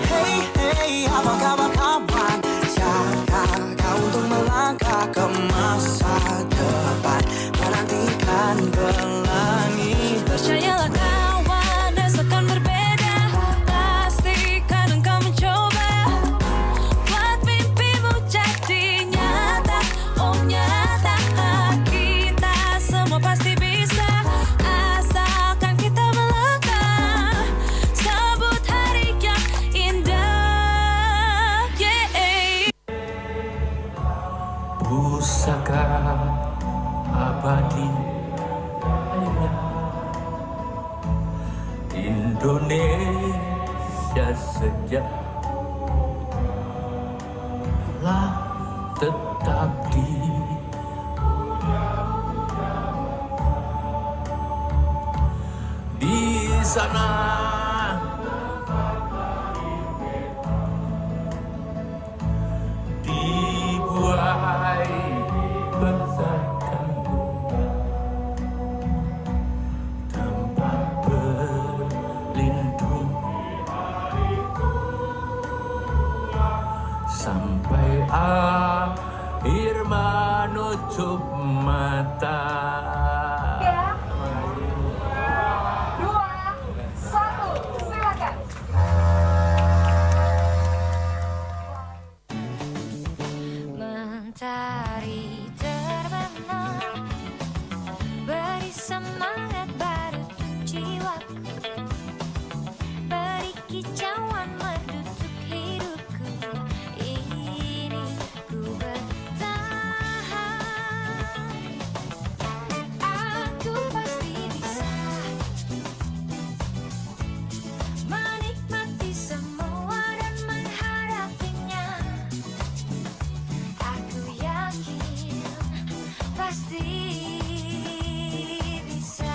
Hey hey, apa kabar kawan? Siapa kau untuk melangkah ke masa depan, menantikan pelangi. Percayalah kawan, asalkan berbeda, pastikan engkau mencoba. Buat mimpimu jadi nyata, oh nyata. Kita semua pasti bisa, asalkan kita melangkah. Sebut hari yang indah, yeah. Pusaka abadi Indonesia sejak lah tetap di sana. Dibuai besarkan tempat berlindung sampai akhir menutup mata. Mentari terbenam, beri semangat baru jiwaku, beri kicauan menutup hidupku. Ini ku bertahan, aku pasti bisa menikmati semua dan menghadapinya. Aku yakin pasti bisa.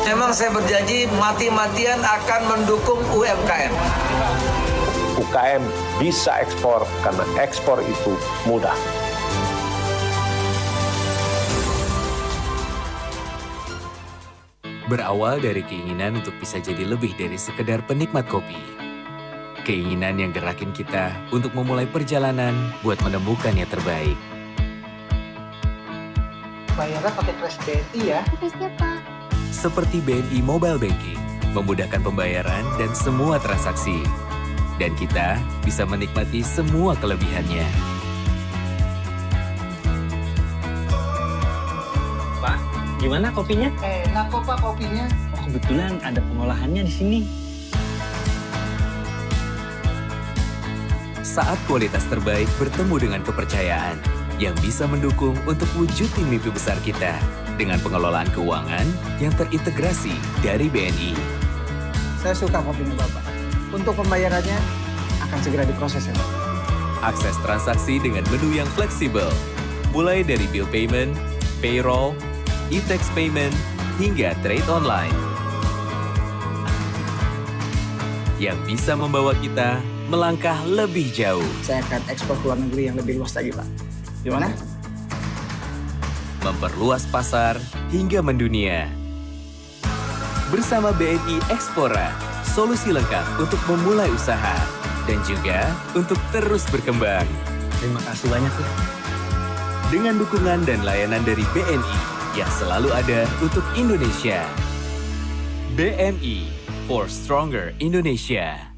Memang saya berjanji mati-matian akan mendukung UMKM. UKM bisa ekspor karena ekspor itu mudah. Berawal dari keinginan untuk bisa jadi lebih dari sekedar penikmat kopi. Keinginan yang gerakin kita untuk memulai perjalanan buat menemukan yang terbaik. Bayarnya pakai Kris BNI ya. Seperti BNI Mobile Banking, memudahkan pembayaran dan semua transaksi. Dan kita bisa menikmati semua kelebihannya. Pak, gimana kopinya? Enak kok Pak kopinya. Oh, kebetulan ada pengolahannya di sini. Saat kualitas terbaik bertemu dengan kepercayaan yang bisa mendukung untuk wujudin mimpi besar kita dengan pengelolaan keuangan yang terintegrasi dari BNI. Saya suka kopinya Bapak. Untuk pembayarannya akan segera diproses ya Pak. Akses transaksi dengan menu yang fleksibel, mulai dari bill payment, payroll, e-tax payment, hingga trade online. Yang bisa membawa kita melangkah lebih jauh. Saya akan ekspor ke luar negeri yang lebih luas lagi Pak. Gimana? Memperluas pasar hingga mendunia. Bersama BNI Ekspora, solusi lengkap untuk memulai usaha dan juga untuk terus berkembang. Terima kasih banyak ya. Dengan dukungan dan layanan dari BNI, yang selalu ada untuk Indonesia. BNI for Stronger Indonesia.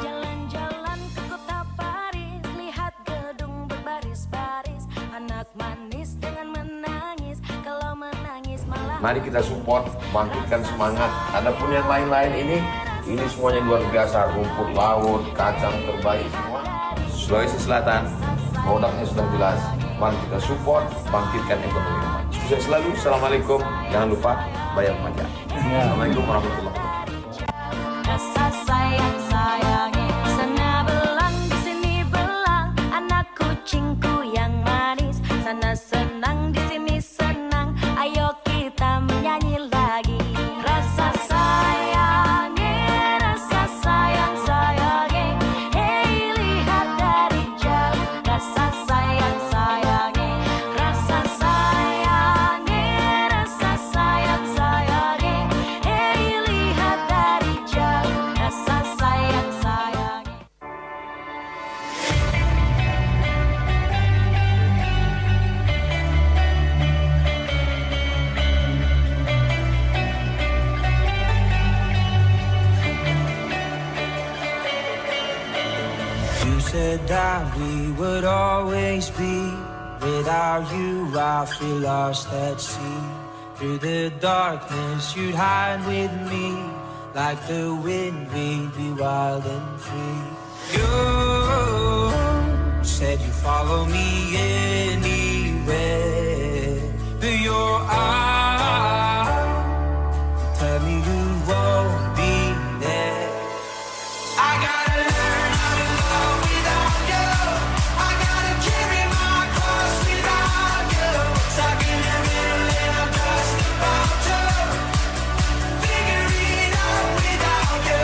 Jalan-jalan ke kota Paris, lihat gedung berbaris-baris, anak manis dengan menangis, kalau menangis malah. Mari kita support, bangkitkan semangat. Adapun yang lain-lain ini semuanya luar biasa. Rumput laut, kacang terbaik semua. Sulawesi Selatan, produknya sudah jelas. Mari kita support, bangkitkan ekonomi. Sukses selalu. Assalamualaikum. Jangan lupa bayar pajak. Assalamualaikum warahmatullahi wabarakatuh. Rasa sayang sayangi, sana belang di sini belang, anak kucingku yang manis, sana senang di sini senang, ayo kita menyanyi lagi. Rasa sayangi, rasa sayang sayangi, hey lihat dari jauh. Rasa sayang sayangi, rasa sayangi, rasa sayang sayangi, hey lihat dari jauh. Rasa sayang sayangi. You said that we would always be. Without you, I feel lost at sea. Through the darkness, you'd hide with me. Like the wind, we'd be wild and free. You said you'd follow me anywhere. But your eyes tell me you won't be there. I gotta learn how to love without you. I gotta carry my cross without you. Stuck in the middle and I'm just about to figure it out without you.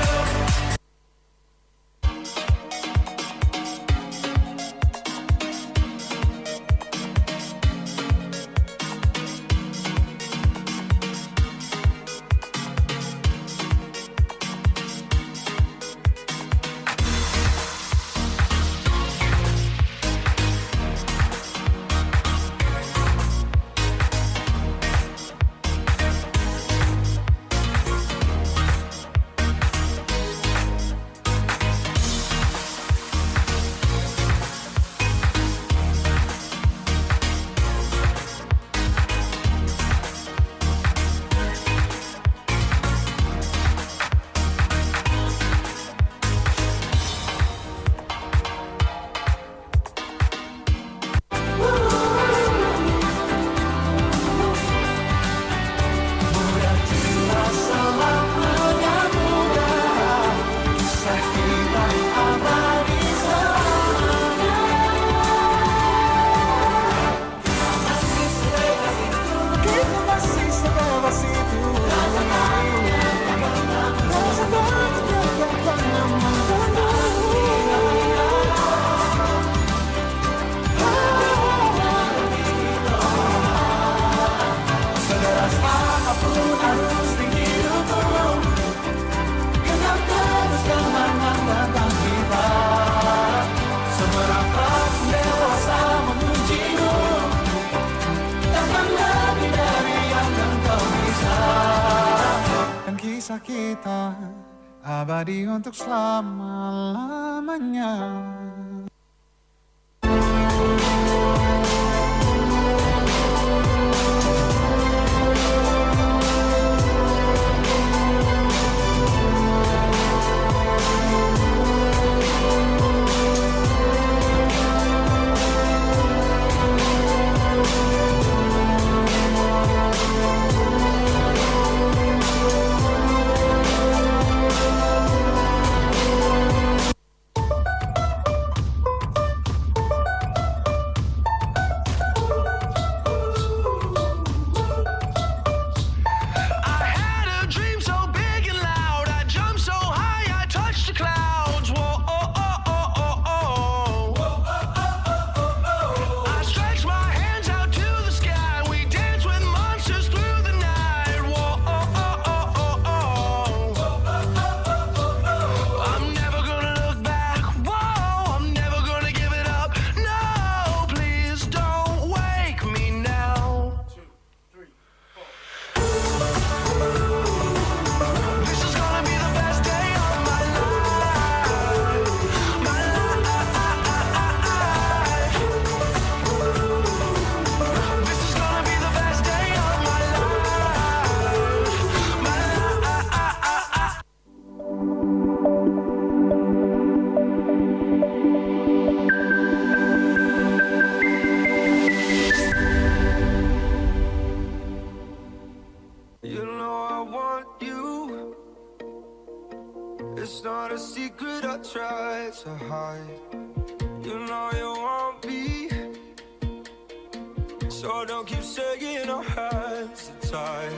Kisah kita abadi untuk selama-lamanya. So don't keep saying our hands are tied.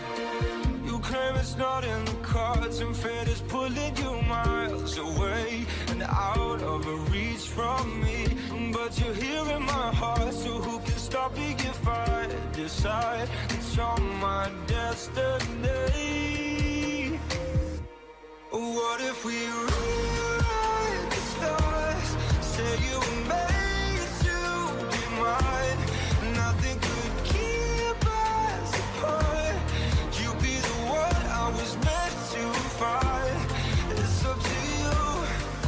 You claim it's not in the cards, and fate is pulling you miles away and out of reach from me. But you're here in my heart, so who can stop me if I decide that you're my destiny? What if we rewrite the stars? Say you were made to be mine. Nothing could keep us apart. You be the one I was meant to find. It's up to you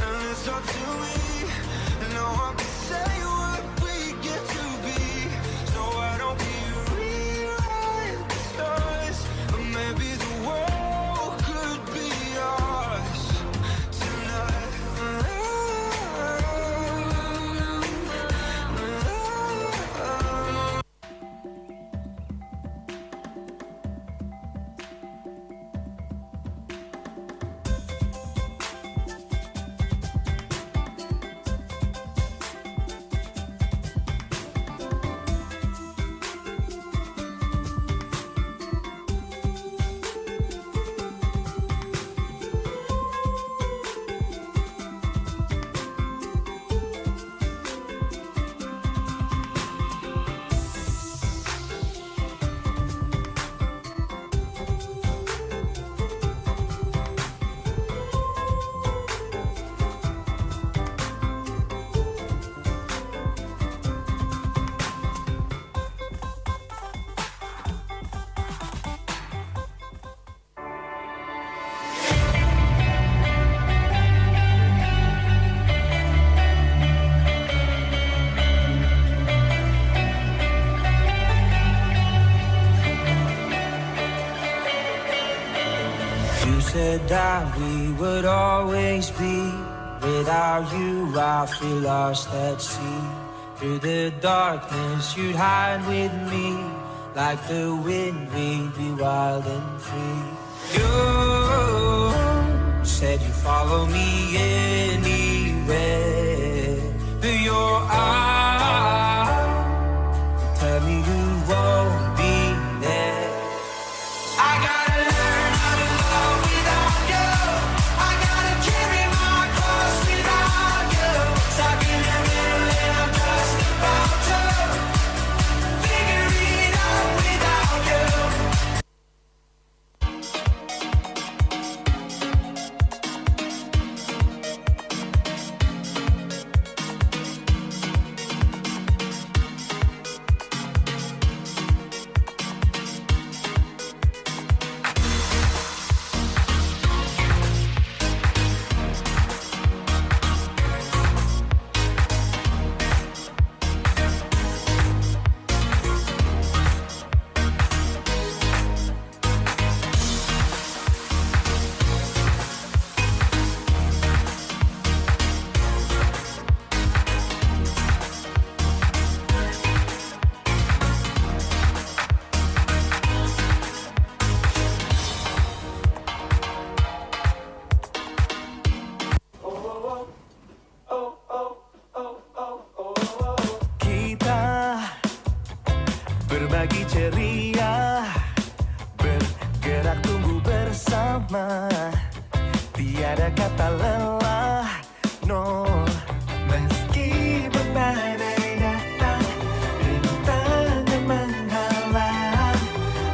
and it's up to me. No one can say what we get to be. So why don't we rewrite the stars? Or maybe the world could be ours tonight. You said that we would always be. Without you, I feel lost at sea. Through the darkness, you'd hide with me. Like the wind, we'd be wild and free. You said you'd follow me anywhere. Through your eyes, tell me you won't be there. I gotta learn how to love without you. I gotta carry my cross without you. Stuck in the middle and I'm just about to figure it out without you. Kita berbagi ceria, bergerak tumbuh bersama. Tiada kata lelah, no. Meski badai datang, rintangan menghalang,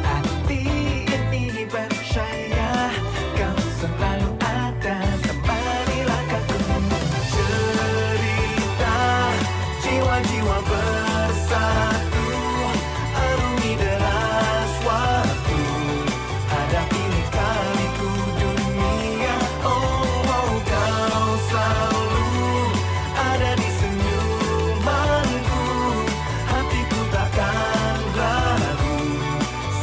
hati ini percaya kau selalu ada. Temanilah aku cerita jiwa-jiwa bersatu, arungi deras waktu, hadapi lika-liku dunia. Oh, kau selalu ada di senyumanku, hatiku takkan ragu,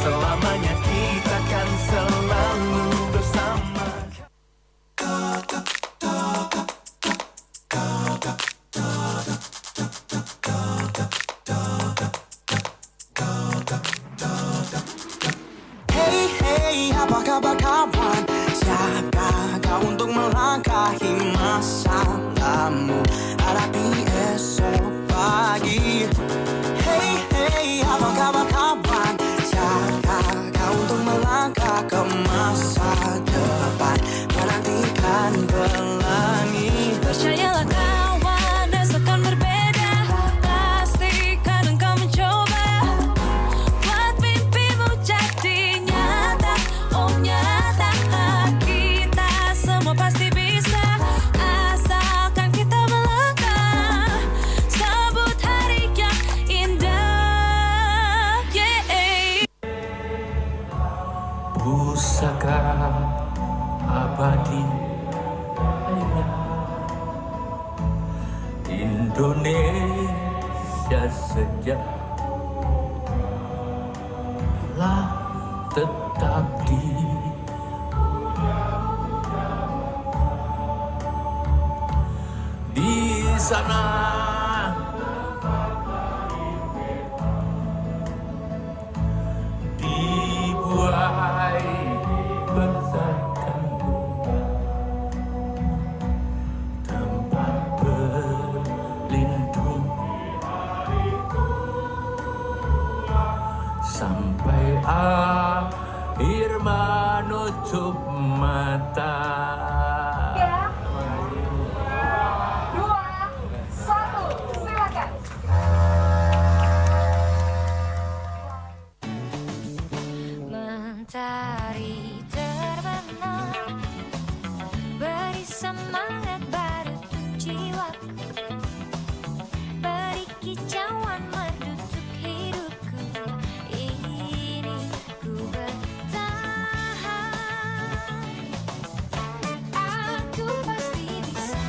selamanya kita kan selalu bersama. sejak lah tetap di sana. Dibuai besarkan tempat berlindung sampai akhir menutup mata. Mentari terbenam, beri semangat baru jiwaku, beri kicauan menutup hidupku. Ini ku bertahan, aku pasti bisa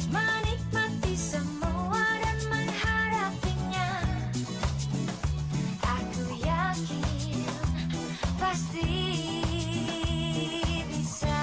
menikmati semua dan menghadapinya. Aku yakin pasti bisa.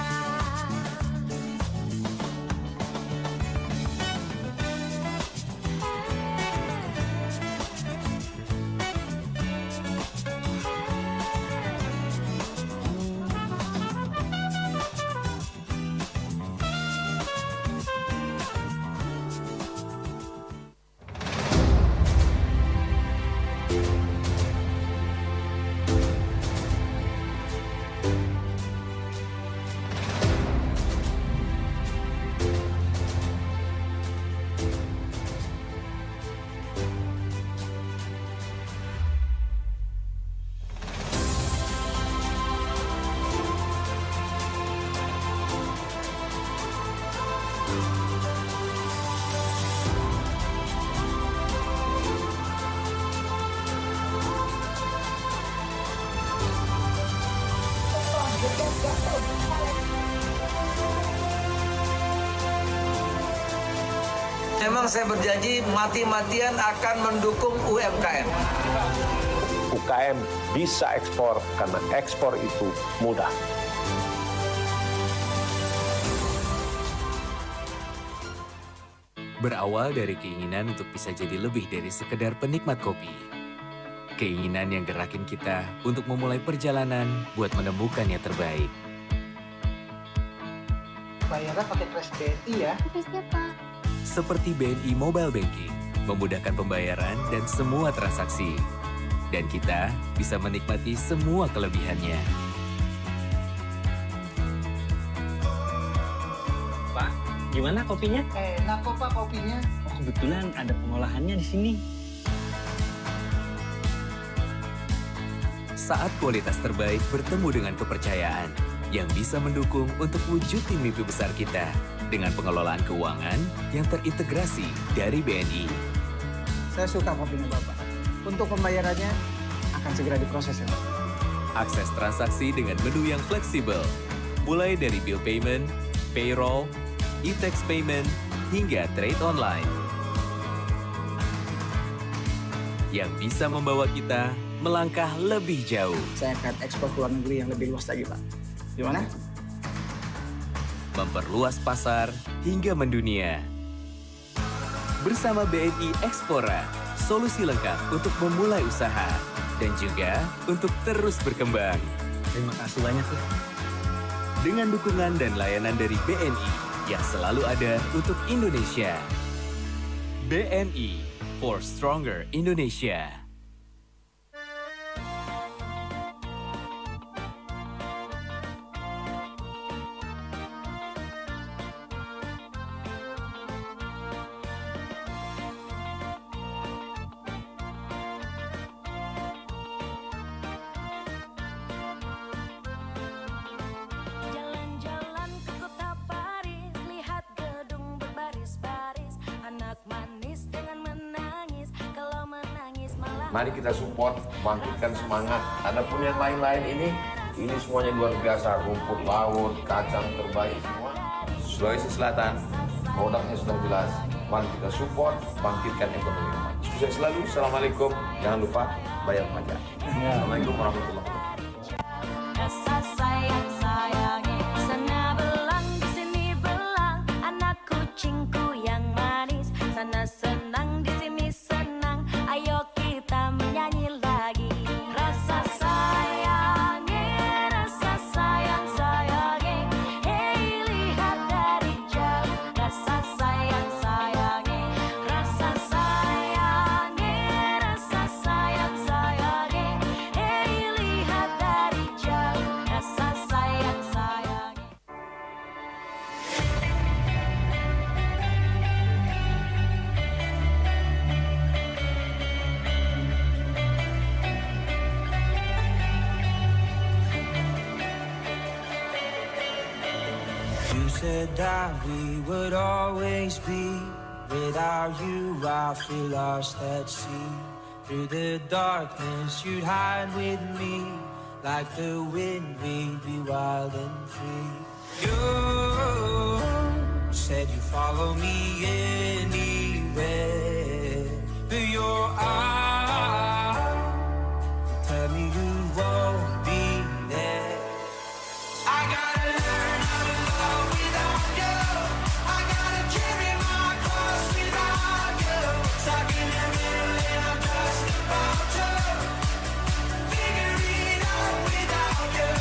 Memang saya berjanji mati-matian akan mendukung UMKM. UKM bisa ekspor karena ekspor itu mudah. Berawal dari keinginan untuk bisa jadi lebih dari sekedar penikmat kopi. Keinginan yang gerakin kita untuk memulai perjalanan buat menemukan yang terbaik. Bayarnya pakai Kris BNI ya. Seperti BNI Mobile Banking, memudahkan pembayaran dan semua transaksi. Dan kita bisa menikmati semua kelebihannya. Pak, gimana kopinya? Enak kok Pak kopinya. Oh, kebetulan ada pengolahannya di sini. Saat kualitas terbaik bertemu dengan kepercayaan yang bisa mendukung untuk wujudin mimpi besar kita dengan pengelolaan keuangan yang terintegrasi dari BNI. Saya suka kopinya Bapak. Untuk pembayarannya akan segera diproses ya Pak. Akses transaksi dengan menu yang fleksibel, mulai dari bill payment, payroll, e-tax payment, hingga trade online. Yang bisa membawa kita melangkah lebih jauh. Saya akan ekspor ke luar negeri yang lebih luas lagi Pak. Gimana? Memperluas pasar hingga mendunia. Bersama BNI Ekspora, solusi lengkap untuk memulai usaha dan juga untuk terus berkembang. Terima kasih banyak ya. Dengan dukungan dan layanan dari BNI yang selalu ada untuk Indonesia. BNI for Stronger Indonesia. Jalan-jalan ke kota Paris, lihat gedung berbaris-baris, anak manis dengan menangis, kalau menangis malah. Mari kita support, bangkitkan semangat. Adapun yang lain-lain ini semuanya luar biasa. Rumput laut, kacang terbaik semua. Sulawesi Selatan produknya sudah jelas. Mari kita support, bangkitkan ekonomi. Sukses selalu. Assalamualaikum. Jangan lupa bayar pajak. Assalamualaikum warahmatullahi wabarakatuh. Rasa sayang sayangi sana belang di sini belang anak kucingku yang manis sana senang di sini senang ayo kita menyanyi lagi rasa sayangi rasa sayang sayangi hey lihat dari jauh rasa sayang sayangi rasa sayangi rasa sayang sayangi hey lihat dari jauh rasa sayang sayangi. You said that we would always be. Without you, I feel lost at sea. Through the darkness, you'd hide with me. Like the wind, we'd be wild and free. You said you'd follow me anywhere. But your eyes tell me you won't be there. I gotta learn how to love without you. I gotta carry my cross without you. Stuck in the middle and I'm just about to figure it out without you.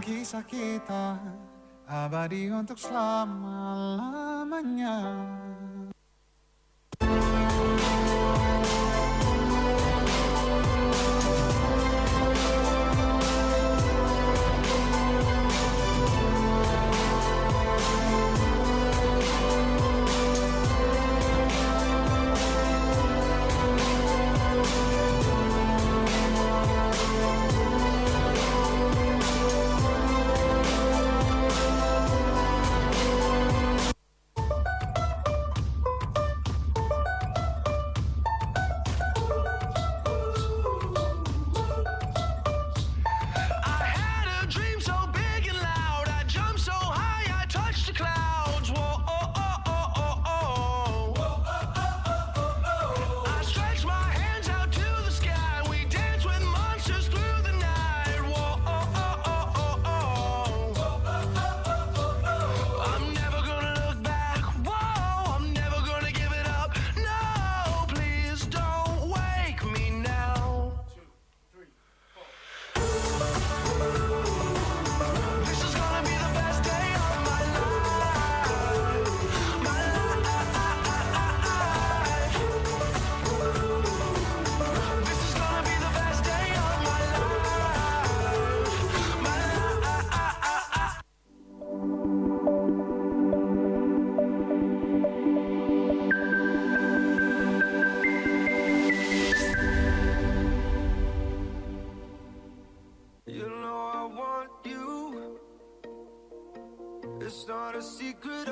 Kisah kita abadi untuk selama-lamanya.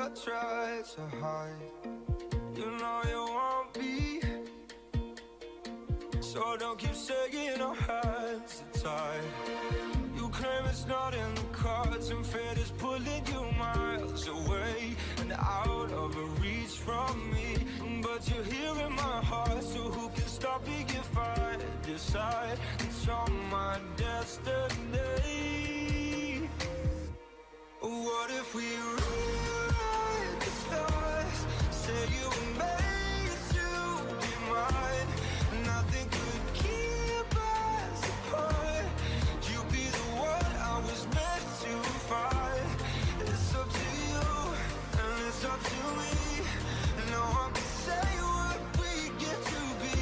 I try to hide. You know you won't be, so don't keep saying our hands are tied. You claim it's not in the cards, and fate is pulling you miles away and out of reach from me. But you're here in my heart, so who can stop me if I decide it's on my destiny? What if we rewrite the stars? Say you were made to be mine. Nothing could keep us apart. You be the one I was meant to find. It's up to you and it's up to me. No one can say what we get to be.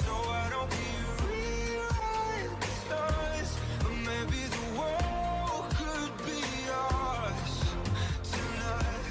So why don't we rewrite the stars? Or maybe the world could be ours tonight.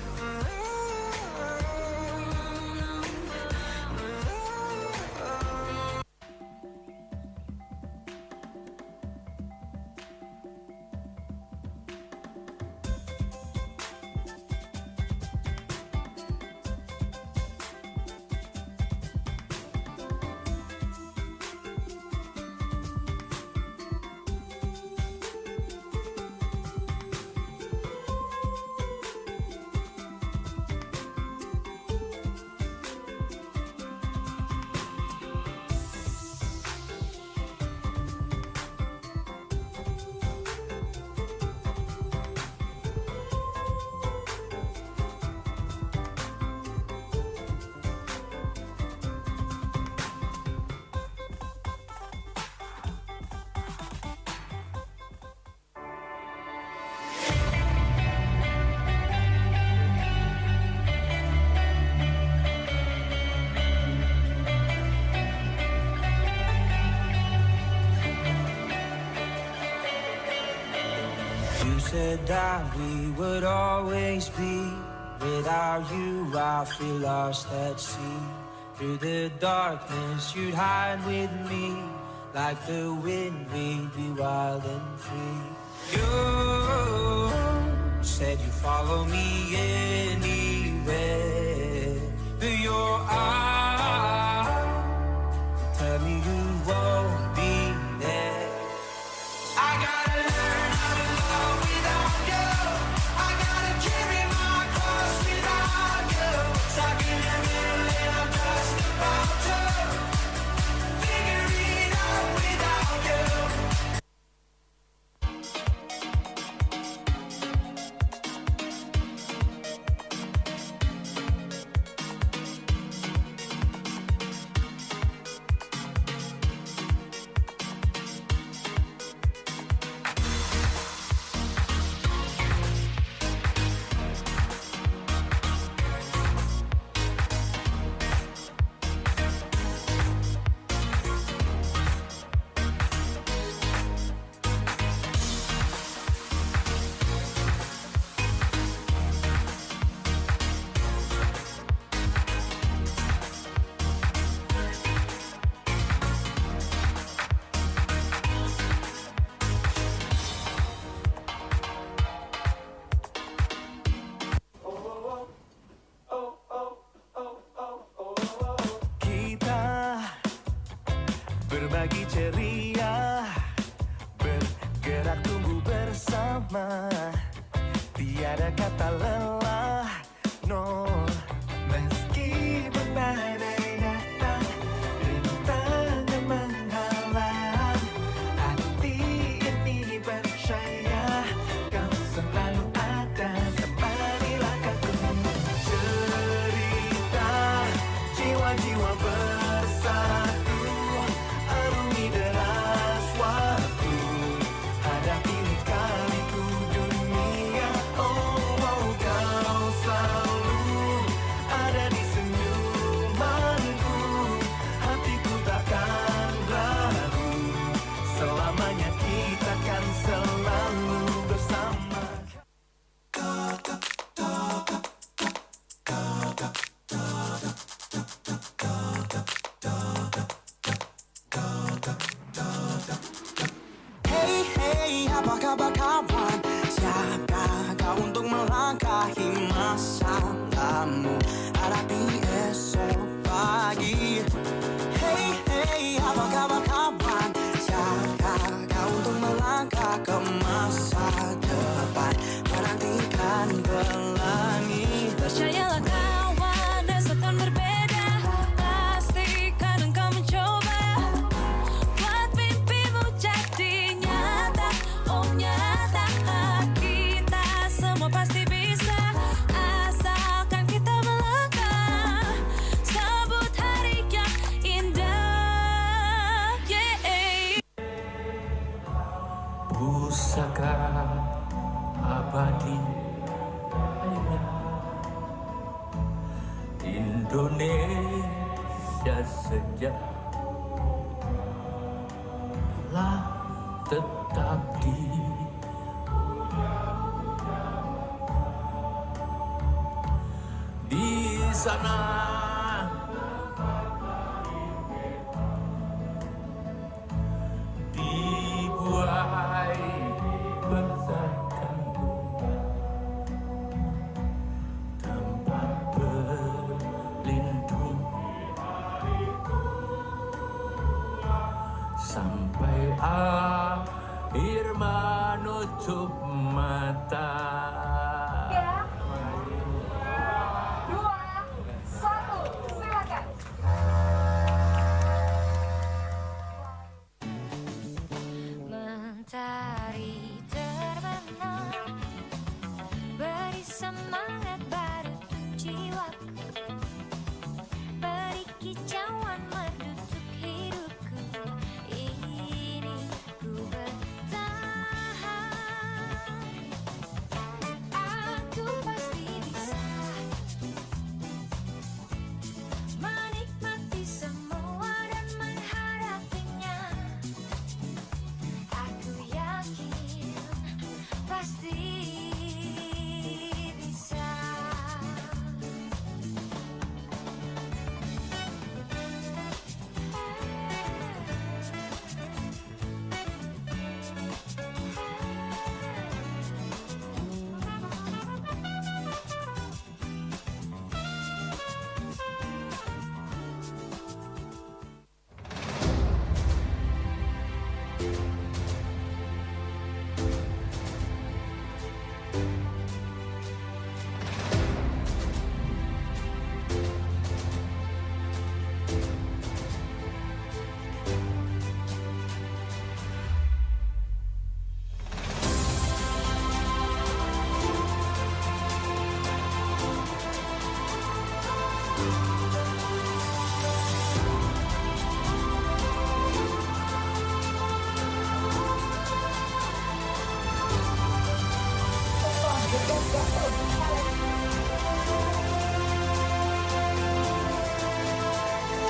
You said that we would always be. Without you, I feel lost at sea. Through the darkness, you'd hide with me. Like the wind, we'd be wild and free. You said you'd follow me anywhere. But your eyes tell me you won't be there. I gotta learn how to love without you. I gotta carry my cross without you. Stuck in the middle and I'm just about to figure it out without you. Kita berbagi ceria, bergerak tumbuh bersama, tiada kata lelah, no. Meski badai datang, rintangan menghalang, hati ini percaya kau selalu ada, temanilah aku. Cerita jiwa-jiwa bersatu, arungi deras waktu, hadapi lika-liku dunia. Oh, oh, kau selalu ada di senyumanku, hatiku takkan ragu, selamanya kita kan selalu bersama. Hey, hey, apa kabar kawan? Siapkah kau untuk melangkahi masa? masalahmu hadapi esok pagi. Hey hey, apa kabar kawan? Siapkah kau untuk melangkah ke masa depan, menantikan pelangi? Percayalah kawan, esok akan berbeda. Pastikan engkau mencoba buat mimpimu jadi nyata. Oh nyata, kita semua pasti bisa, asalkan kita melangkah. Sambut hari yang indah. Yeah. Pusaka abadi Indonesia sejak lah tetap di sana. Dibuai besarkan tempat berlindung sampai akhir menutup mata. Mentari terbenam, beri semangat baru untuk jiwaku, beri kicauan menutup hidupku. Ini ku bertahan, aku pasti bisa menikmati semua dan menghadapinya. Aku yakin pasti bisa.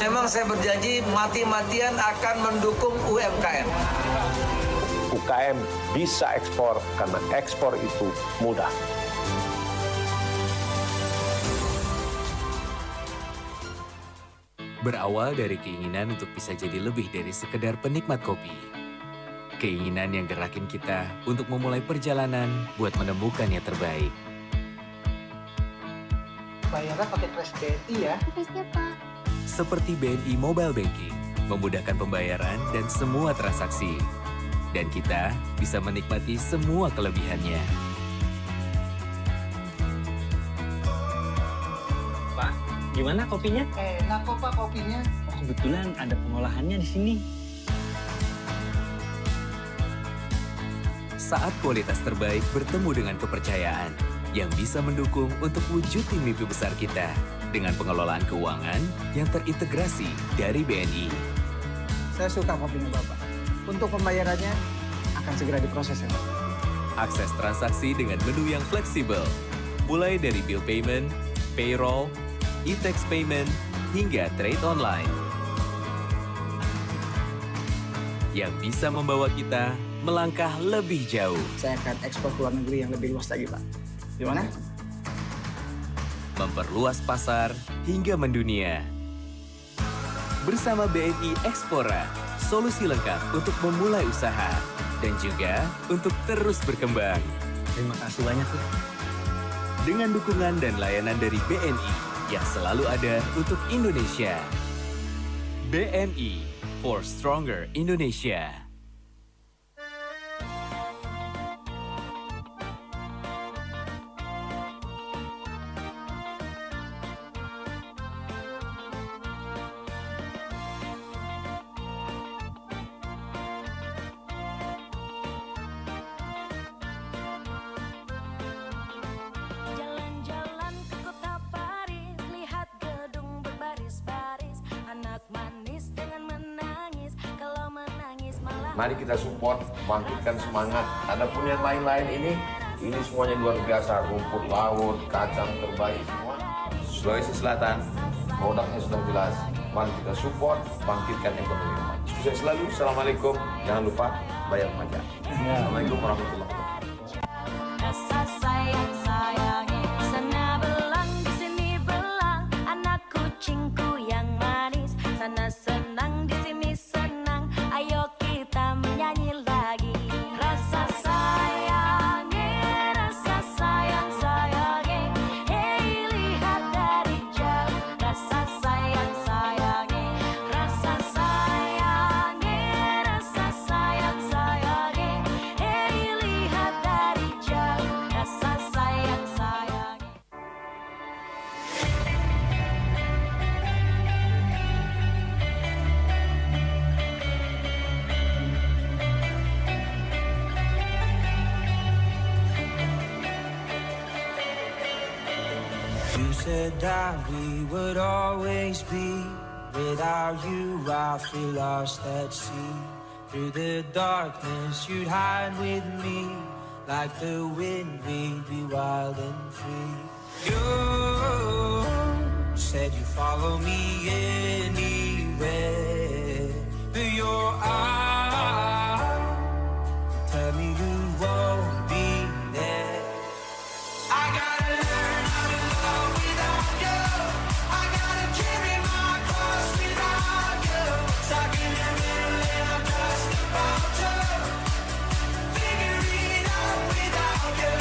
Memang saya berjanji mati-matian akan mendukung UMKM. UKM bisa ekspor karena ekspor itu mudah. Berawal dari keinginan untuk bisa jadi lebih dari sekedar penikmat kopi. Keinginan yang gerakin kita untuk memulai perjalanan buat menemukan yang terbaik. Bayarnya pakai Trust BNI ya. Seperti BNI Mobile Banking, memudahkan pembayaran dan semua transaksi. Dan kita bisa menikmati semua kelebihannya. Pak, gimana kopinya? Enak kok Pak kopinya. Oh, kebetulan ada pengolahannya di sini. Saat kualitas terbaik bertemu dengan kepercayaan yang bisa mendukung untuk wujudin mimpi besar kita dengan pengelolaan keuangan yang terintegrasi dari BNI. Saya suka kopinya Bapak. Untuk pembayarannya akan segera diproses ya Pak. Akses transaksi dengan menu yang fleksibel, mulai dari bill payment, payroll, e-tax payment, hingga trade online. Yang bisa membawa kita melangkah lebih jauh. Saya akan ekspor ke luar negeri yang lebih luas lagi Pak. Gimana? Memperluas pasar hingga mendunia. Bersama BNI Ekspora, solusi lengkap untuk memulai usaha dan juga untuk terus berkembang. Terima kasih banyak ya. dengan dukungan dan layanan dari BNI yang selalu ada untuk Indonesia. BNI for Stronger Indonesia. Jalan-jalan ke kota Paris, lihat gedung berbaris-baris, anak manis dengan menangis, kalau menangis malah. Mari kita support, bangkitkan semangat. Adapun yang lain-lain ini semuanya luar biasa. Rumput laut, kacang terbaik semua. Sulawesi Selatan, produknya sudah jelas. Mari kita support, bangkitkan ekonomi. Sukses selalu. Assalamualaikum. Jangan lupa bayar pajak. Assalamualaikum warahmatullahi wabarakatuh. Rasa sayang sayangi, sana belang di sini belang, anak kucingku yang manis, sana senang di sini senang, ayo kita menyanyi lagi. Rasa sayangi, rasa sayang sayangi, hey lihat dari jauh. Rasa sayang sayangi, rasa sayangi, rasa sayang sayangi, hey lihat dari jauh. Rasa sayang sayangi. You said that we would always be. Without you, I feel lost at sea. Through the darkness, you'd hide with me. Like the wind, we'd be wild and free. You said you'd follow me anywhere. But your eyes tell me you won't be there. I gotta learn how to love without you. I gotta carry my cross without you. Stuck in the middle and I'm just about to figure it out without you.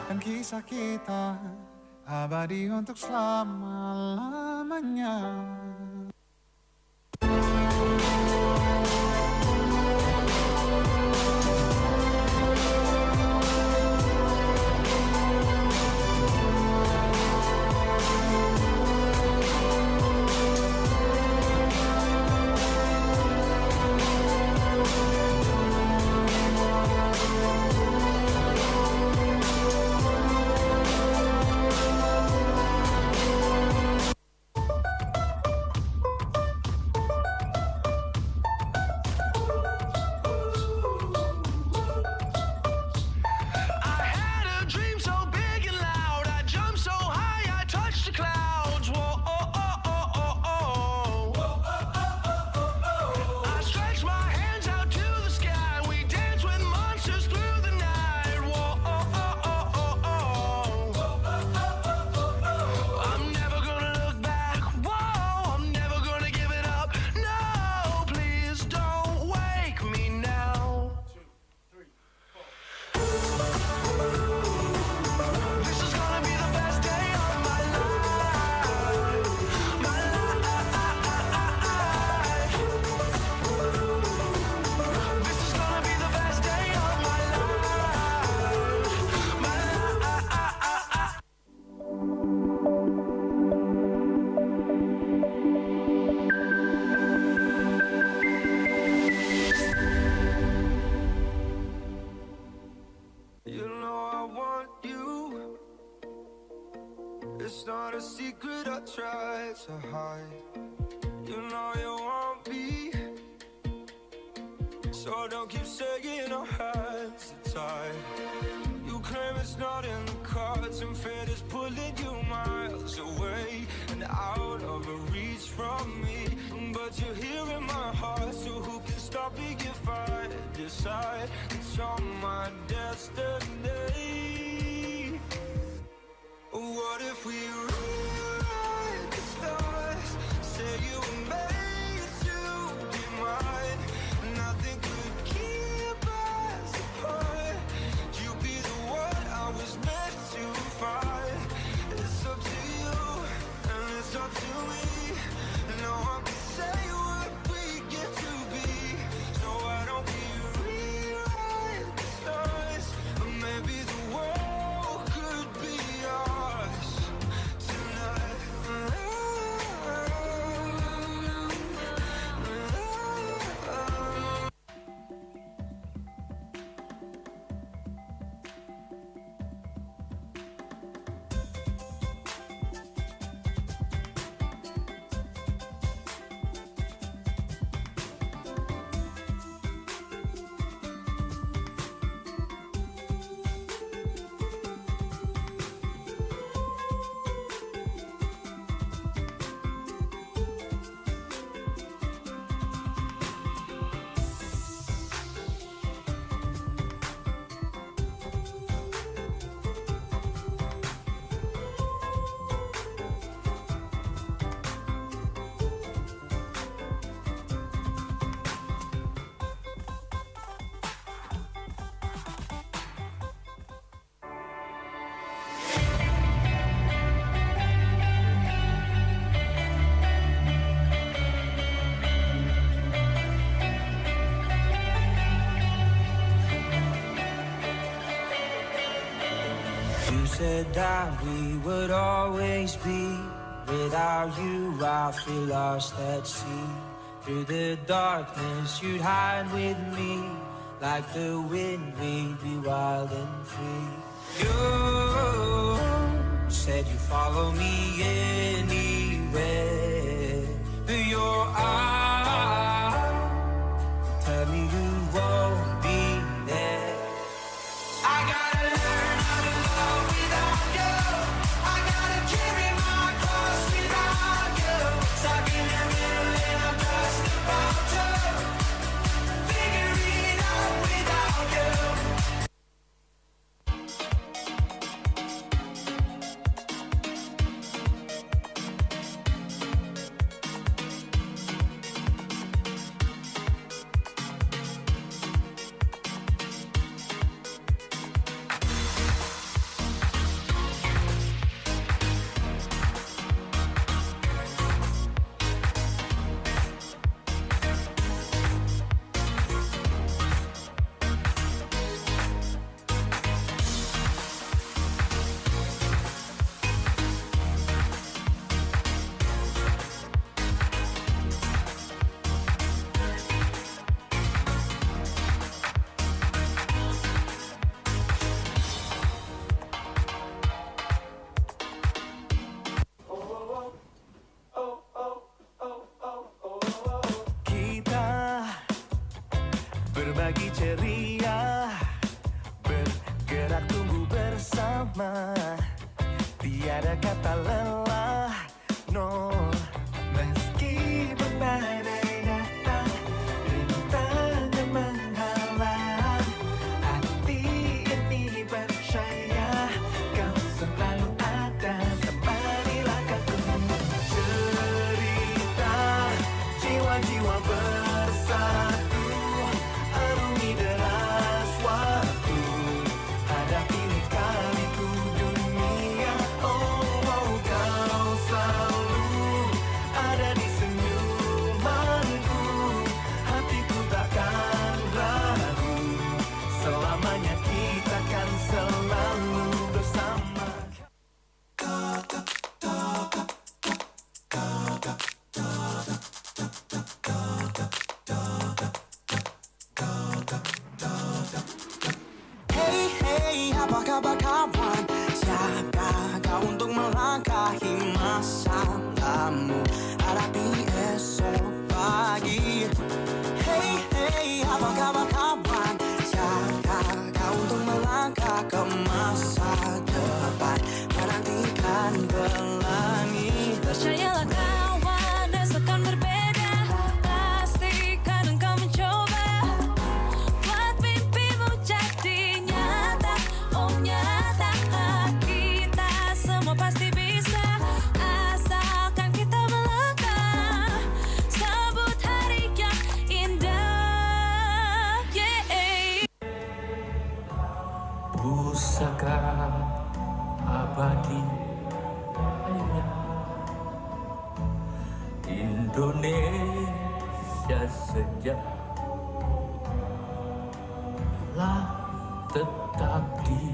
Dan kisah kita abadi untuk selama-lamanya. a secret I tried to hide. You know you want me, so don't keep saying our hands are tied. You claim it's not in the cards, and fate is pulling you miles away and out of reach from me. But you're here in my heart, so who can stop me if I decide that you're my destiny? What if we rewrite the stars? Say you were made to be mine. Nothing could keep us apart. You be the one I was meant to find. It's up to you and it's up to me. No one can say what we get to be. So why don't we rewrite the stars? Or maybe the world could be ours tonight. You said that we would always be. Without you, I feel lost at sea. Through the darkness, you'd hide with me. Like the wind, we'd be wild and free. You said you'd follow me anywhere. But your eyes tell me you won't be there. I gotta learn how to love without you. I gotta carry my cross without you. Stuck in the middle and I'm just about to figure it out without you. berbagi ceria, bergerak tumbuh bersama, tiada kata lelah, no. Meski badai datang, rintangan menghalang, hati ini percaya kau selalu ada, temanilah aku. Cerita jiwa-jiwa bersatu, arungi deras waktu, hadapi lika-liku dunia. Oh, kau selalu ada di senyumanku, hatiku takkan ragu, selamanya kita kan selalu bersama. Hey, hey, apa kabar kawan? Siapkah kau untuk melangkahi kamu hadapi esok pagi. Hey hey, apa kabar kawan? Siapkah kau untuk melangkah ke masa depan, menantikan pelangi? Percayalah kawan, esok akan berbeda. Pastikan engkau mencoba buat mimpimu jadi nyata. Oh nyata, kita semua pasti bisa, asalkan kita melangkah. Sambut hari yang indah. Yeah. Pusaka abadi Indonesia sejak lah tetap di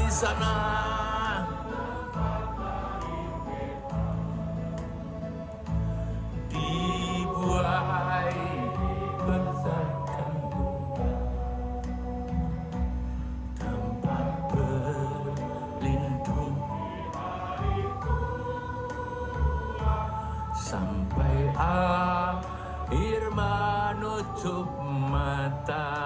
sana. Dibuai besarkan tempat berlindung sampai akhir menutup mata.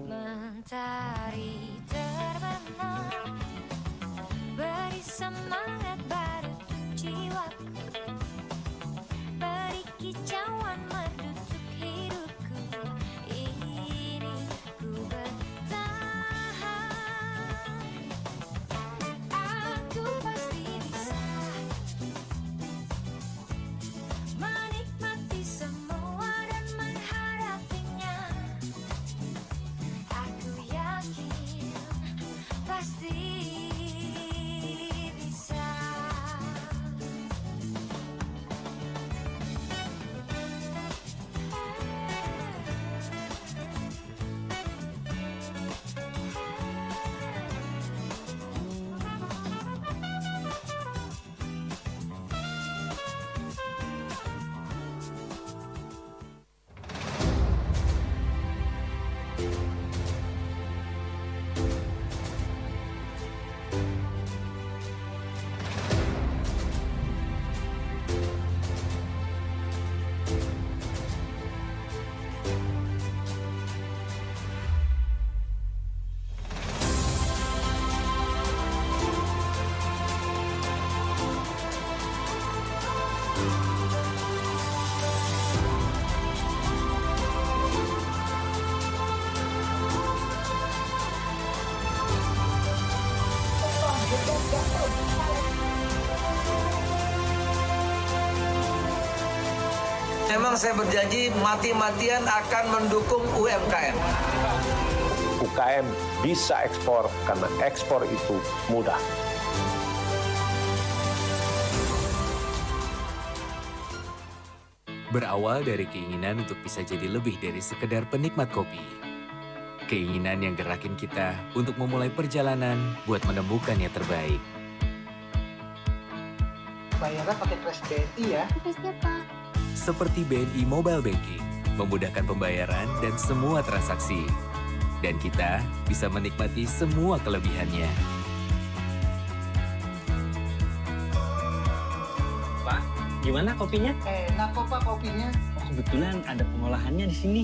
Mentari terbenam, beri semangat baru untuk jiwaku, beri kicauan merdu untuk hidupku. Ini ku bertahan, aku pasti bisa menikmati semua dan menghadapinya. Aku yakin pasti bisa. Memang saya berjanji mati-matian akan mendukung UMKM. UKM bisa ekspor karena ekspor itu mudah. Berawal dari keinginan untuk bisa jadi lebih dari sekedar penikmat kopi. Keinginan yang gerakin kita untuk memulai perjalanan buat menemukan yang terbaik. Bayarnya pakai Kres BNI ya. Seperti BNI Mobile Banking, memudahkan pembayaran dan semua transaksi. Dan kita bisa menikmati semua kelebihannya. Pak, gimana kopinya? Enak kok Pak kopinya. Oh, kebetulan ada pengolahannya di sini.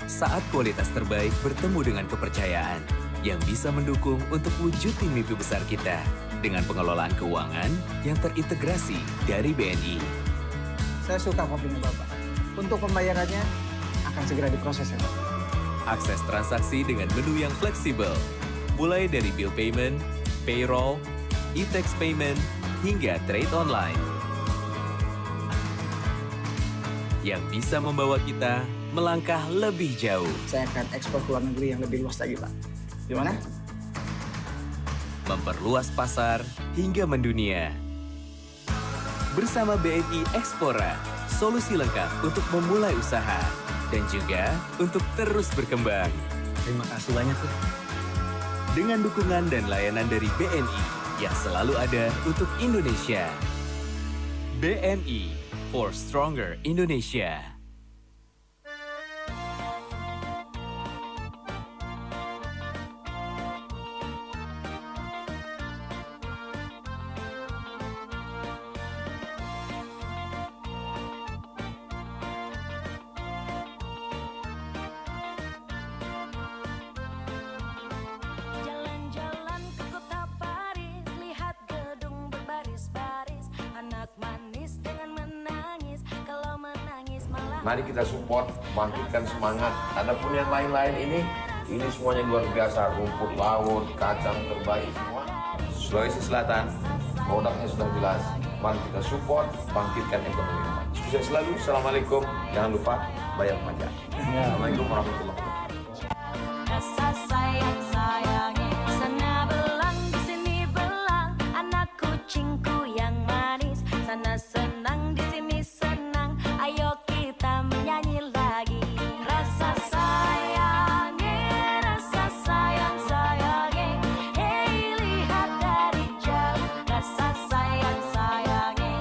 Saat kualitas terbaik bertemu dengan kepercayaan yang bisa mendukung untuk wujudin mimpi besar kita dengan pengelolaan keuangan yang terintegrasi dari BNI. Saya suka kopinya Bapak. Untuk pembayarannya akan segera diproses ya Pak. Akses transaksi dengan menu yang fleksibel, mulai dari bill payment, payroll, e-tax payment, hingga trade online. Yang bisa membawa kita melangkah lebih jauh. Saya akan ekspor ke luar negeri yang lebih luas lagi Pak. Gimana? Memperluas pasar hingga mendunia. Bersama BNI Ekspora, solusi lengkap untuk memulai usaha dan juga untuk terus berkembang. Terima kasih banyak ya. dengan dukungan dan layanan dari BNI yang selalu ada untuk Indonesia. BNI for Stronger Indonesia. Mari kita support, bangkitkan semangat. Adapun yang lain-lain ini semuanya luar biasa. Rumput laut, kacang terbaik semua. Sulawesi Selatan, produknya sudah jelas. Mari kita support, bangkitkan ekonomi. Sukses selalu. Assalamualaikum. Jangan lupa bayar pajak. Assalamualaikum warahmatullahi wabarakatuh. Rasa sayang sayangi sana belang di sini belang anak kucingku yang manis sana senang di sini senang ayo kita menyanyi lagi rasa sayangi hey lihat dari jauh rasa sayang sayangi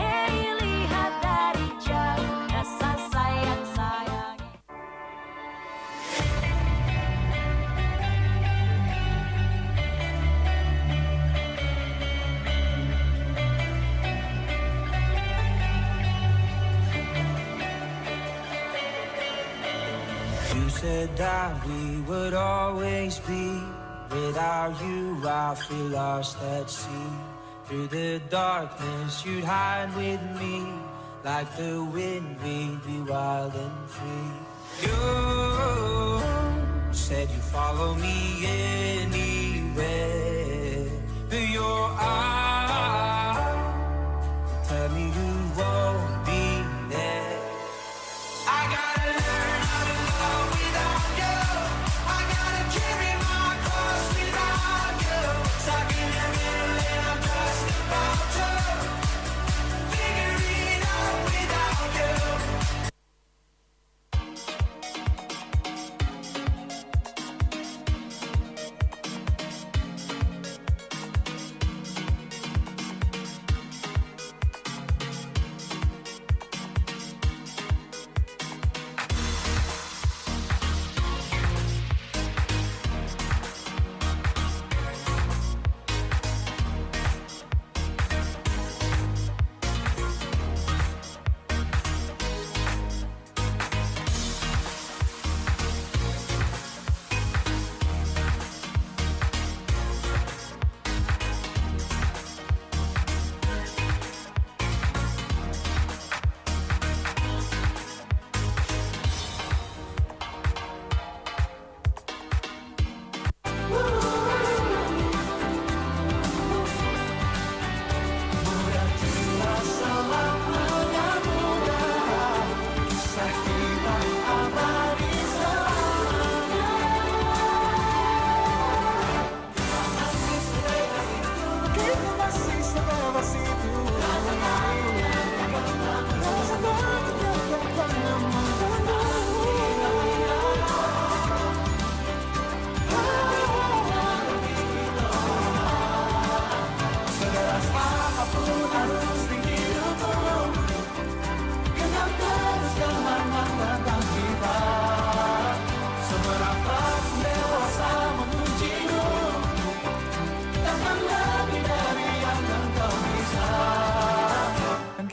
hey lihat dari jauh rasa sayang sayangi. You said that we would always be. Without you, I feel lost at sea. Through the darkness, you'd hide with me. Like the wind, we'd be wild and free. You said you'd follow me anywhere. Your eyes tell me you won't be there. I gotta learn how to love without you. I gotta carry my cross without you. Stuck in the middle and I'm just about to figure it out without you.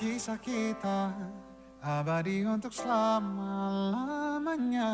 Kisah kita abadi untuk selama-lamanya.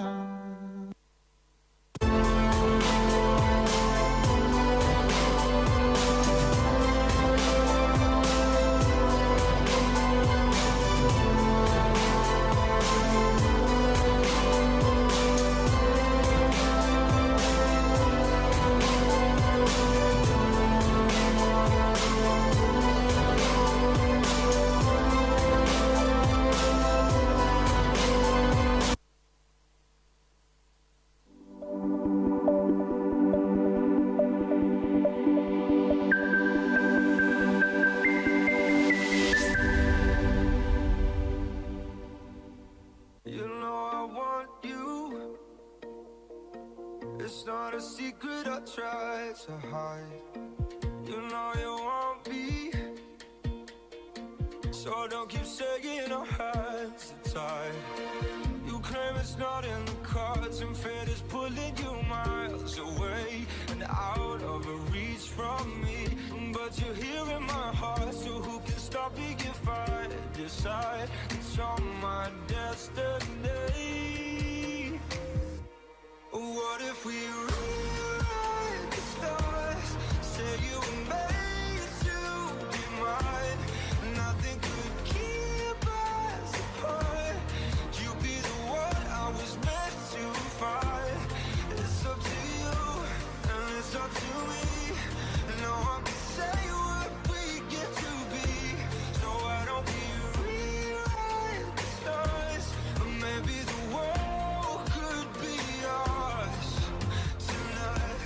So don't keep saying our hands are tied. You claim it's not in the cards, and fate is pulling you miles away and out of reach from me. But you're here in my heart, so who can stop me if I decide it's on my destiny? What if we rewrite the stars? Say you were made to be mine. Nothing could keep us apart. You be the one I was meant to find. It's up to you and it's up to me. No one can say what we get to be. So why don't we rewrite the stars? Or maybe the world could be ours tonight.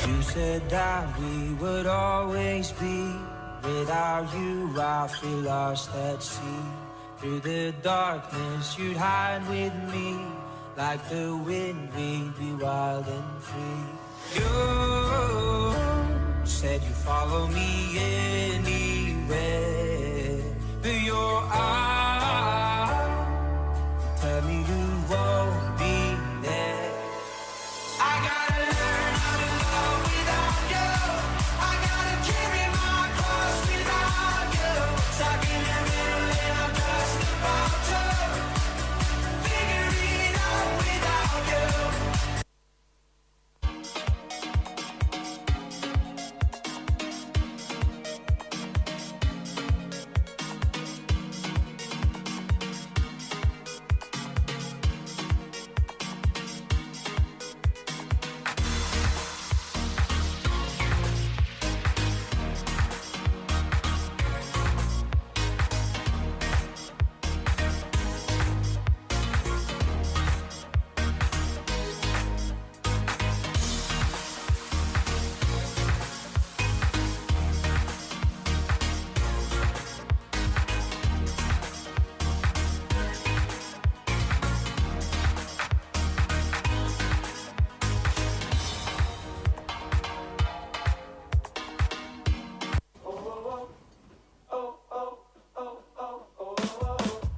You said that we would always be. Without you, I feel lost at sea. Through the darkness, you'd hide with me. Like the wind, we'd be wild and free. You said you'd follow me anywhere. But your eyes tell me you won't be there. I gotta learn how to love without you. I gotta carry my cross without you. Stuck in the middle and I'm just about to figure it out without you.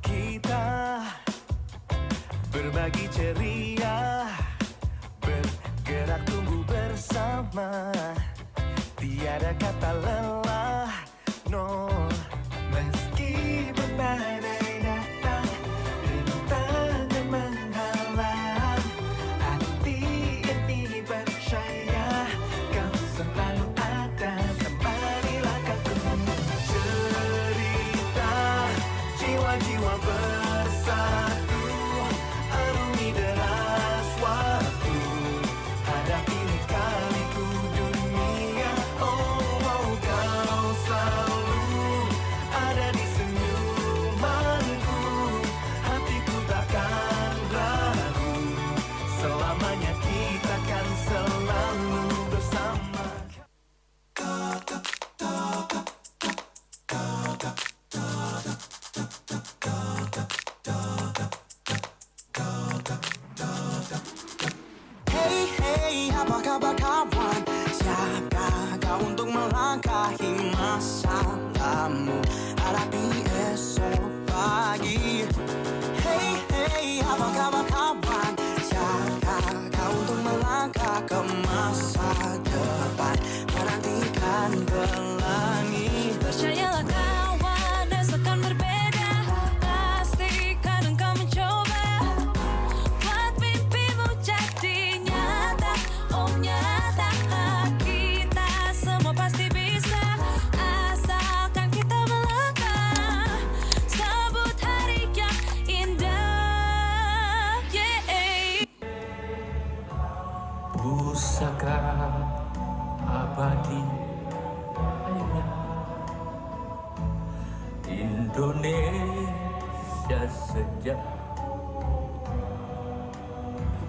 Kita berbagi ceria, bergerak tumbuh bersama, tiada kata lelah, no. Meski badai datang, rintangan menghalang, hati ini percaya kau selalu ada, temanilah aku. Cerita jiwa-jiwa bersatu, arungi deras waktu, hadapi lika-liku dunia. Oh, oh, kau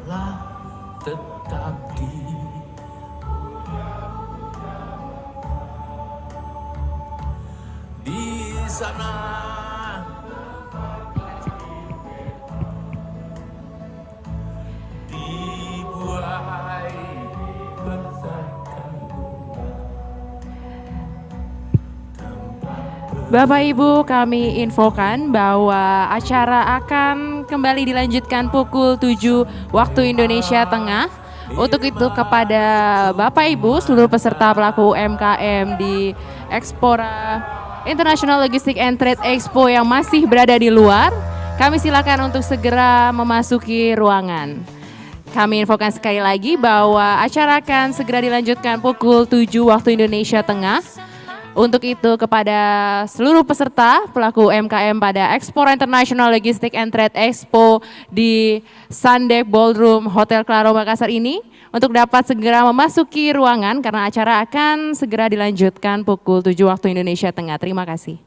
Lah tetap di sana. Dibuai Bapak Ibu, kami infokan bahwa acara akan kembali dilanjutkan pukul 7 waktu Indonesia Tengah. Untuk itu kepada Bapak Ibu seluruh peserta pelaku UMKM di Expora International Logistic and Trade Expo yang masih berada di luar, kami silakan untuk segera memasuki ruangan. Kami infokan sekali lagi bahwa acara akan segera dilanjutkan pukul 7 waktu Indonesia Tengah. Untuk itu kepada seluruh peserta pelaku UMKM pada Expora International Logistic and Trade Expo di Sandek Ballroom Hotel Claro Makassar ini untuk dapat segera memasuki ruangan karena acara akan segera dilanjutkan pukul 7 waktu Indonesia Tengah. Terima kasih.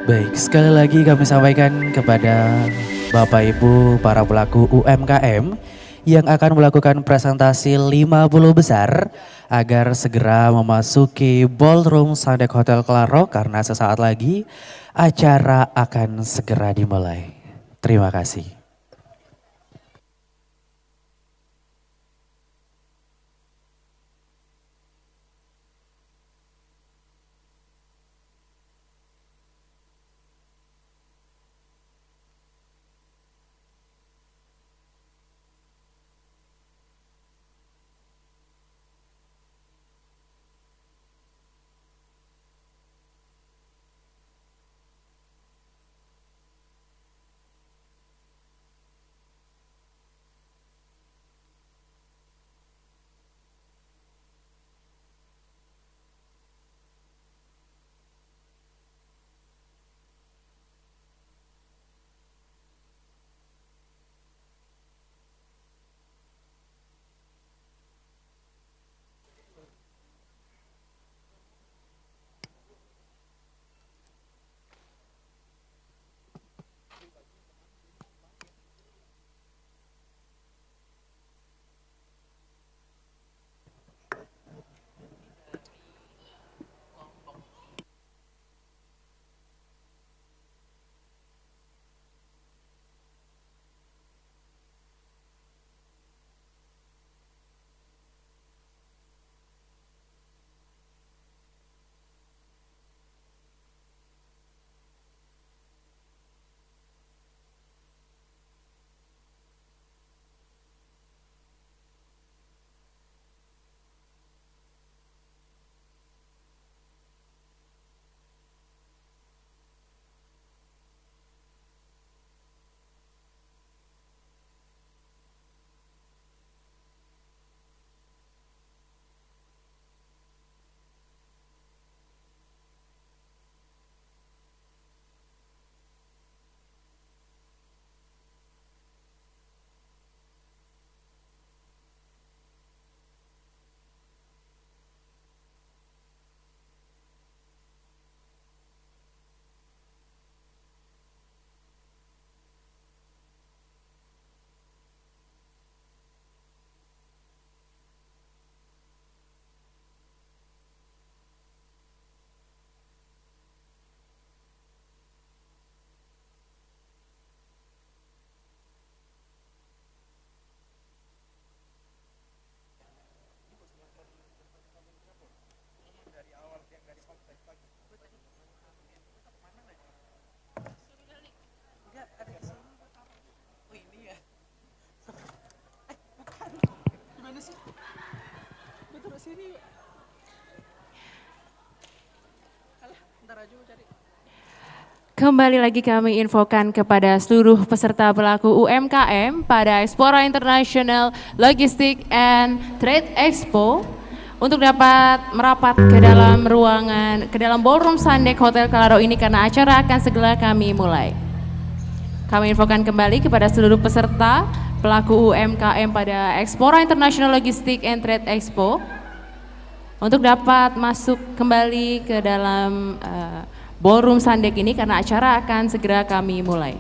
Baik, sekali lagi kami sampaikan kepada Bapak Ibu para pelaku UMKM yang akan melakukan presentasi 50 besar agar segera memasuki ballroom Sandek Hotel Claro karena sesaat lagi acara akan segera dimulai. Terima kasih. Kembali lagi kami infokan kepada seluruh peserta pelaku UMKM pada Expora International Logistic and Trade Expo untuk dapat merapat ke dalam ballroom Sandek Hotel Claro ini karena acara akan segera kami mulai. Kami infokan kembali kepada seluruh peserta pelaku UMKM pada Expora International Logistic and Trade Expo untuk dapat masuk kembali ke dalam ballroom Sandek ini karena acara akan segera kami mulai.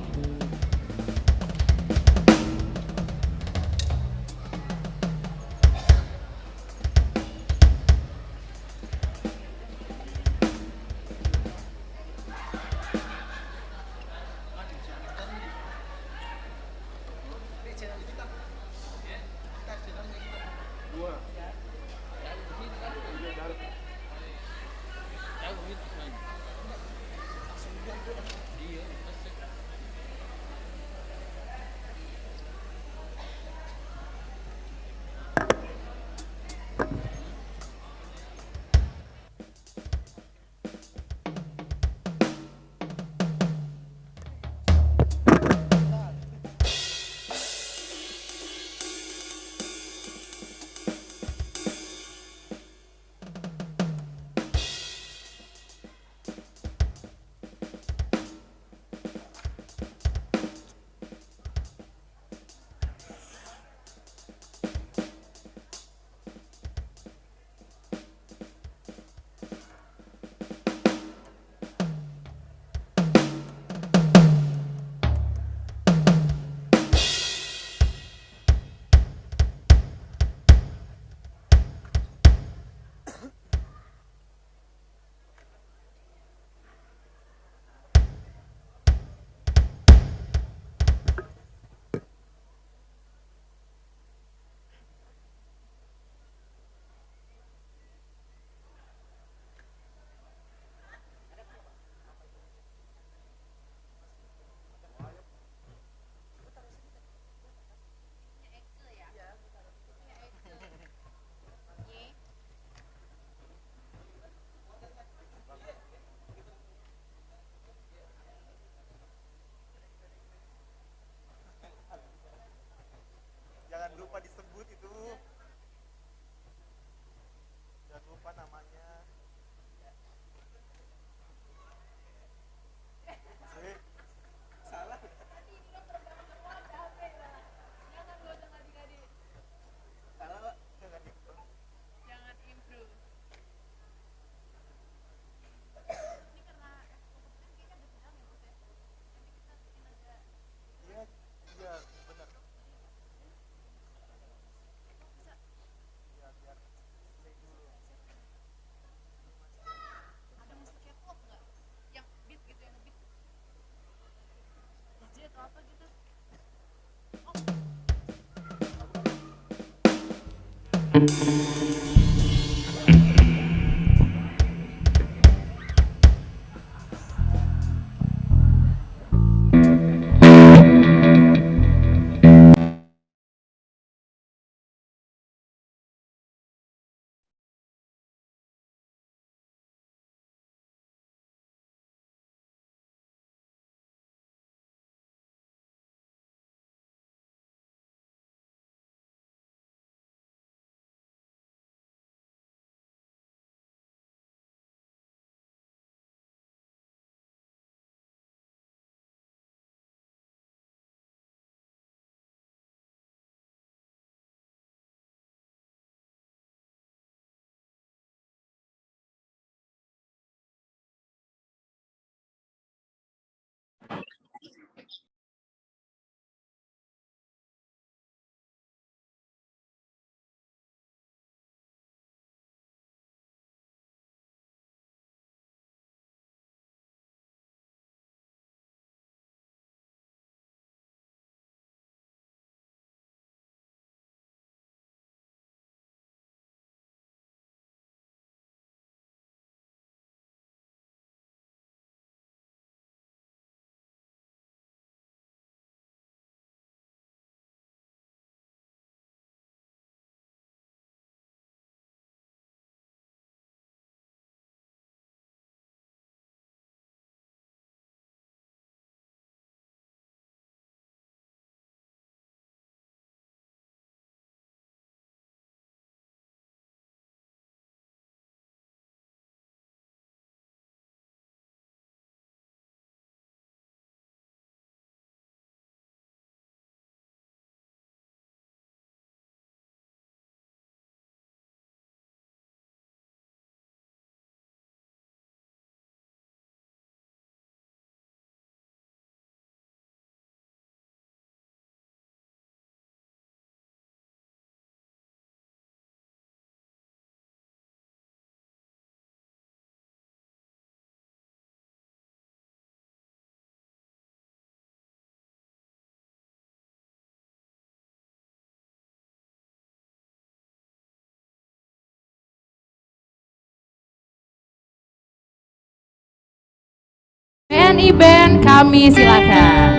BNI Band, kami silakan.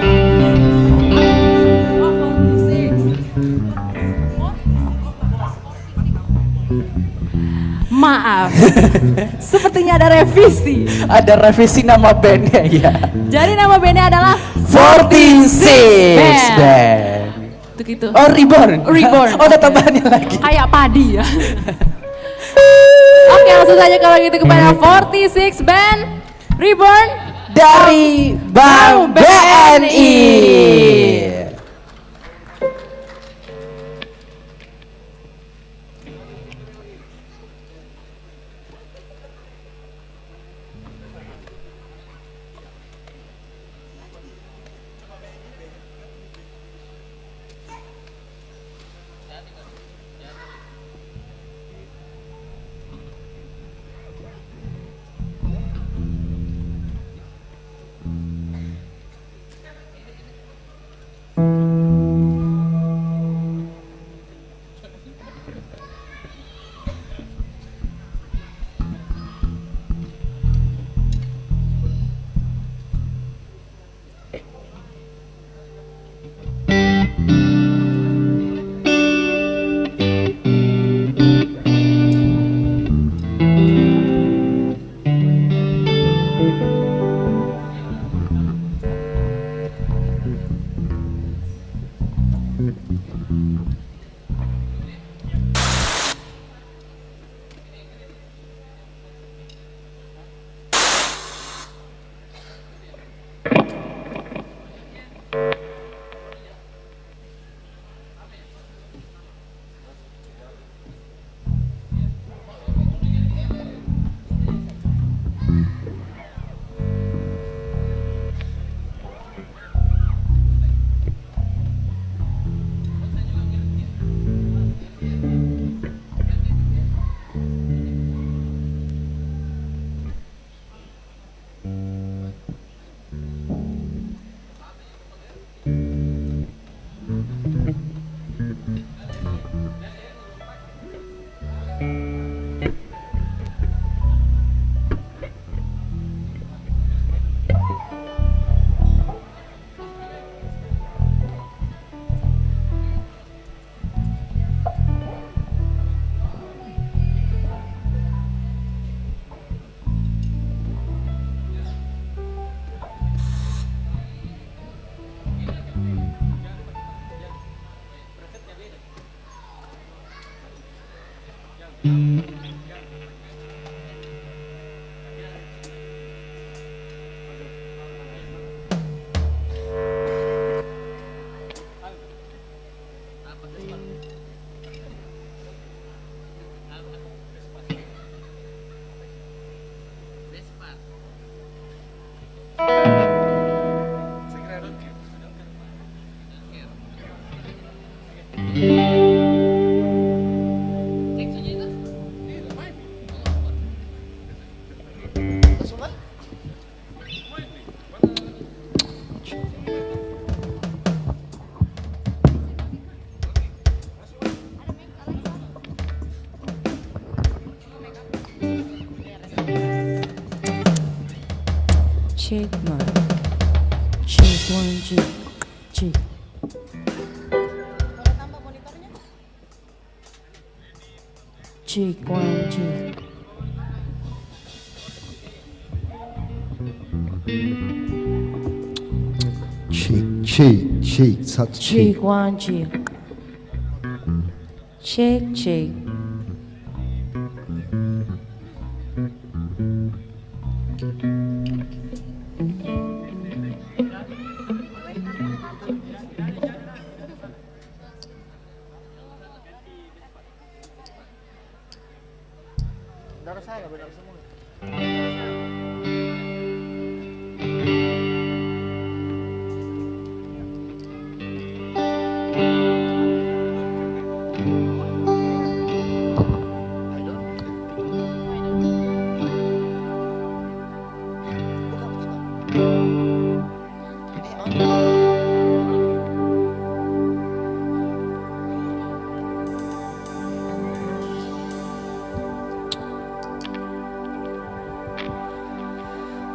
Maaf, sepertinya ada revisi. Ada revisi nama bandnya ya. Jadi nama bandnya adalah 46 Band. Untuk itu. Oh Reborn. Reborn. Oh ada tambahannya lagi. Kayak padi ya. Oke, langsung saja kalau gitu kepada 46 Band Reborn dari Bank BNI. Check my check one check check. Check one check. cheek, satu Check one check. Check check.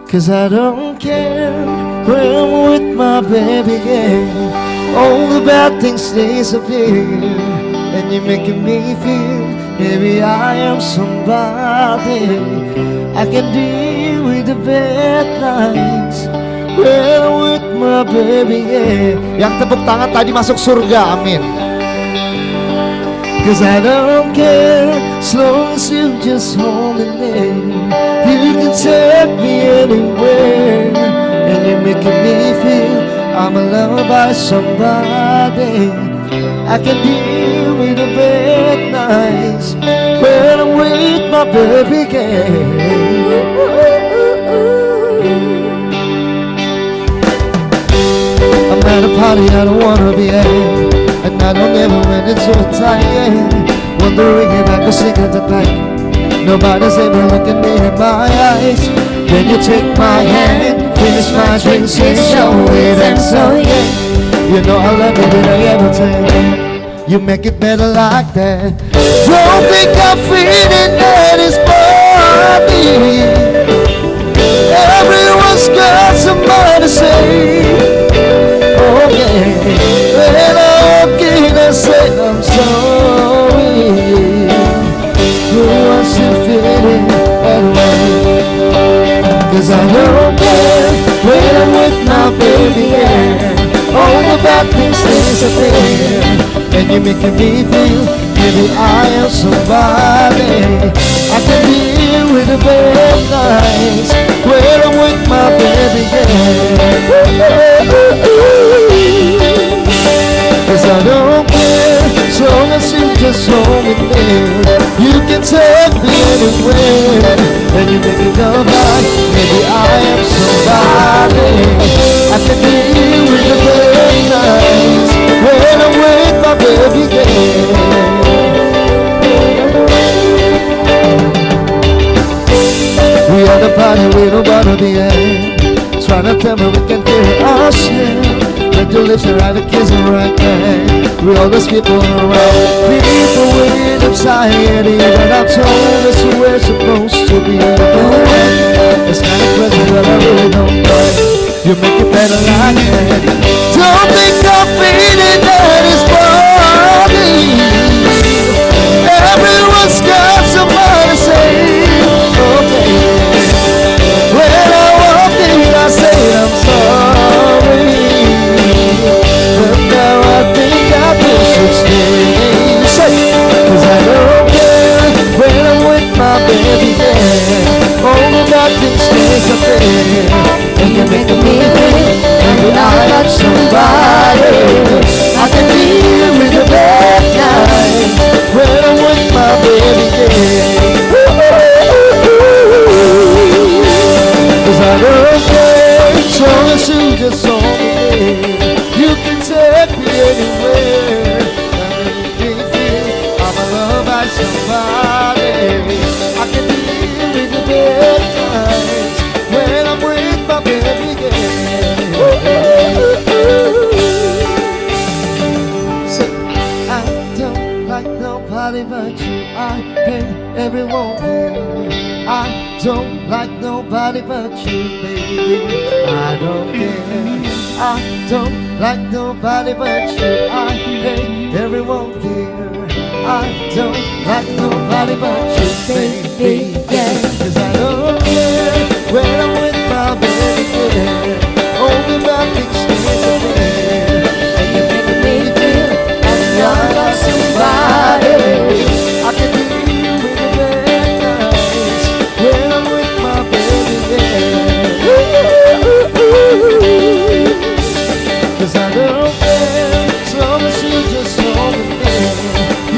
Cause I don't care when I'm with my baby, yeah. All the bad things disappear, and you're making me feel maybe I am somebody. I can deal with the bad nights when I'm with my baby, yeah. Yang tepuk tangan tadi masuk surga, amin. Cause I don't care as long as you just hold me there. You can take me anywhere, and you're making me feel I'm loved by somebody. I can deal with the bad nights when I'm with my baby girl. I'm at a party I don't wanna be at, and I don't ever when it's so tired. Wondering if I could sing at the night. Nobody's ever looking me in my eyes. When you take my hand, finish my drinks and show it, and so yeah, you know I love it, did I ever tell you? You make it better like that. Don't think I'm feeling that it's body. Everyone's got somebody to say. Oh yeah, when I walk in I say I'm sorry. Who wants to fit in that way? Cause I don't care when I'm with my baby, yeah. All the bad things disappear, and you're making me feel maybe I am somebody. I can deal with the bad nights when I'm with my baby, yeah. Cause I don't care as long as you just hold me there. You can take me anywhere, and you make me know that maybe I am somebody. I can deal with the bad nights when I'm with my baby girl. We are the party we don't wanna be at. Trying to tell me we can hear ourselves. Let your lips are right, a kiss and right back. We all those people around, people with anxiety, but I'm told us we're supposed to be alone. It's kind of crazy, but I really don't know. You make it better like that. Don't think I'm feeling that it's body. Everyone's got somebody to say. Okay. When I walk in, I say I'm sorry. But now I think I should stay. Say somebody. I can deal with the bad times when I'm with my baby girl. So I don't like nobody but you. I hate everyone here. I don't like nobody but you, baby. I don't care. I don't like nobody but you. I hate everyone here. I don't like nobody but you, baby. Yeah. 'Cause I don't care when I'm with my baby. Only my pictures are there. And you make me feel like you're somebody. I can deal with the bad times when I'm with my baby. Yeah. 'Cause I don't care as long as you just hold me.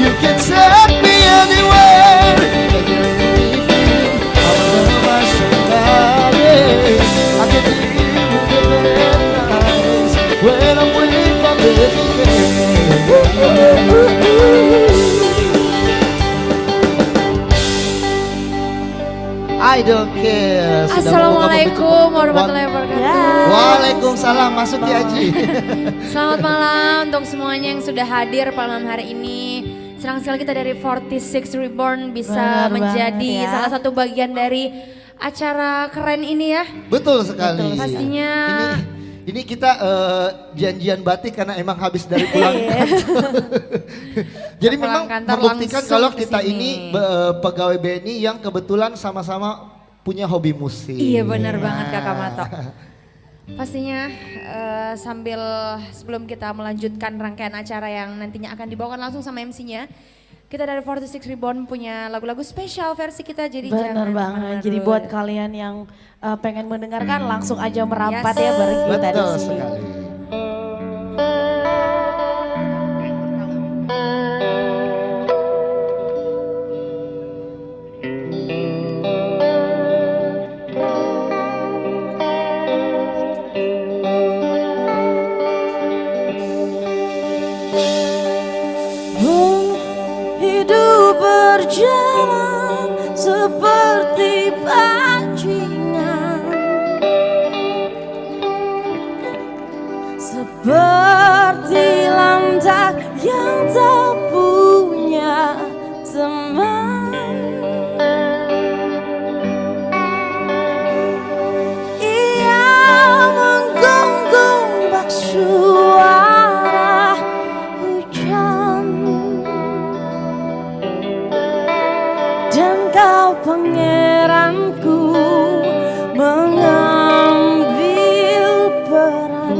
You can take me anywhere. And you make me feel I'm loved by somebody. I can deal with the bad times when I'm with my baby. I don't care. Assalamualaikum warahmatullahi wabarakatuh. Waalaikumsalam, masuk ya Haji. Selamat malam untuk semuanya yang sudah hadir malam hari ini. Senang sekali kita dari 46 Reborn bisa Benar menjadi banget ya. salah satu bagian dari acara keren ini ya. Betul sekali. Betul, pastinya. Ini kita janjian batik karena emang habis dari pulang kantor. Jadi memang membuktikan kalau kita ini pegawai BNI yang kebetulan sama-sama punya hobi musik. Iya benar banget Kakak Mato. Pastinya sebelum kita melanjutkan rangkaian acara yang nantinya akan dibawakan langsung sama MC-nya. Kita dari 46 Reborn punya lagu-lagu spesial versi kita, jadi Benar jangan banget. kemana-mana Jadi dulu. buat kalian yang pengen mendengarkan langsung aja merapat ya bareng kita di Betul sini. sekali. Hidup berjalan seperti bajingan, seperti landak yang tak punya teman. Ia menggonggong bak suara hujan, dan kau pangeranku mengambil peran.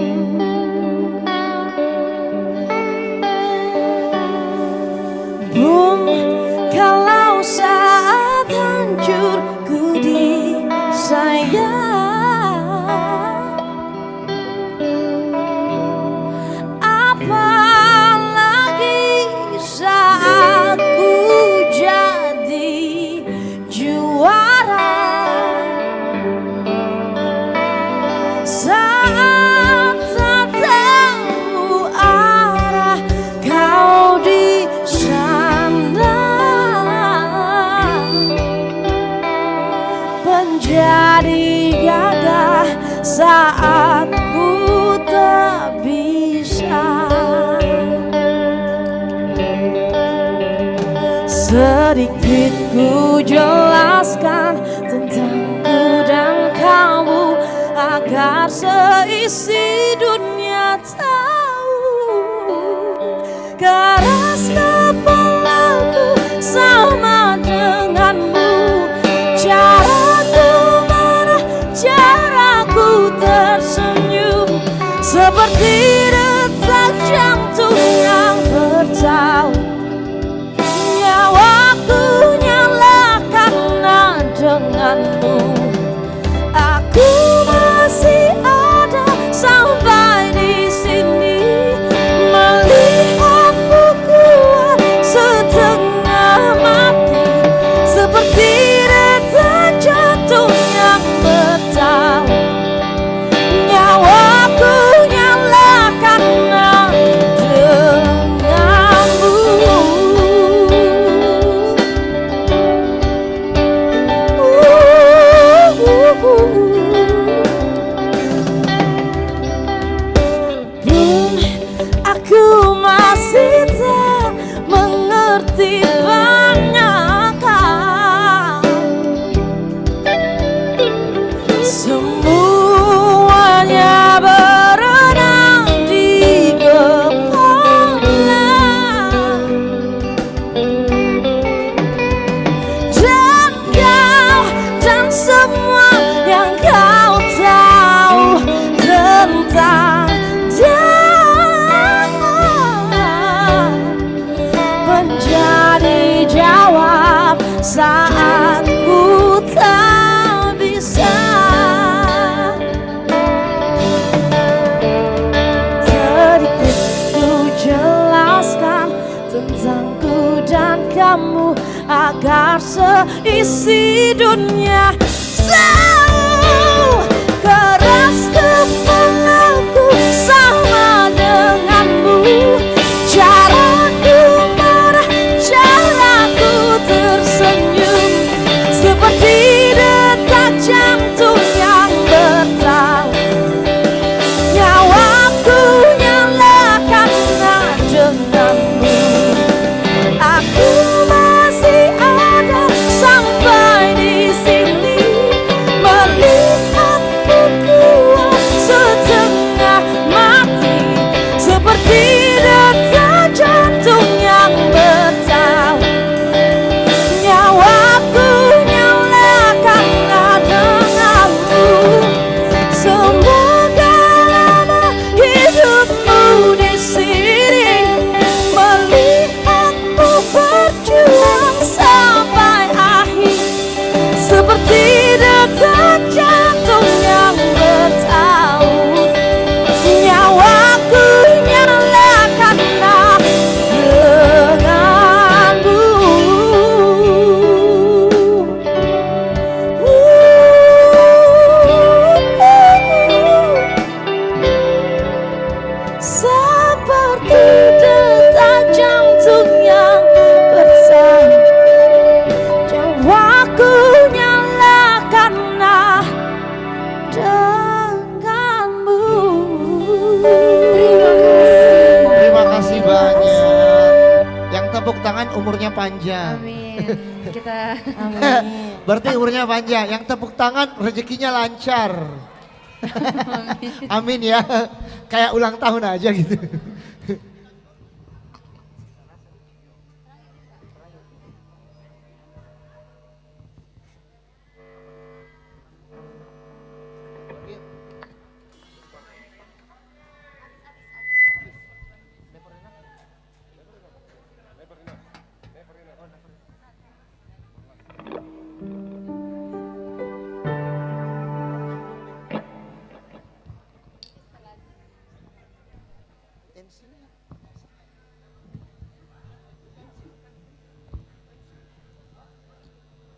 Bum, kalau saat hancurku disayang, apalagi saat ku jadi juara, saat tak tahu arah kau di sana, menjadi gagah saat ku tak bisa. Sedikit ku jelaskan tentangku dan kamu agar seisi dunia tahu. Keras kepalaku sama denganmu, caraku marah, caraku tersenyum, seperti detak jantung yang bertaut. Nyawaku nyala karena denganmu. Aku masih ada sampai di sini, melihatmu kuat setengah mati, seperti detak jantung yang bertaut. Nyawaku nyala karena tanpamu agar seisi dunia tahu keras kepalaku sama denganmu. Caraku marah, caraku tersenyum, seperti detak jantung yang bertaut. Nyawaku nyalakan denganmu. Aku masih ada sampai di sini, melihatmu kuat setengah mati, seperti detak jantung yang bertaut. Nyawaku nyalakan denganmu. Semoga lama hidupmu di sini, melihatmu berjuang sampai akhir, seperti detak jantung yang bertaut. Nyawaku nyalakanlah denganmu. Seperti detak jantung yang bertaut. Nyawaku nyalakanlah denganmu. Terima kasih banyak. Yang tepuk tangan umurnya panjang. Amin. Kita Berarti umurnya panjang. Yang tepuk tangan rezekinya lancar. Amin ya. Kayak ulang tahun aja gitu.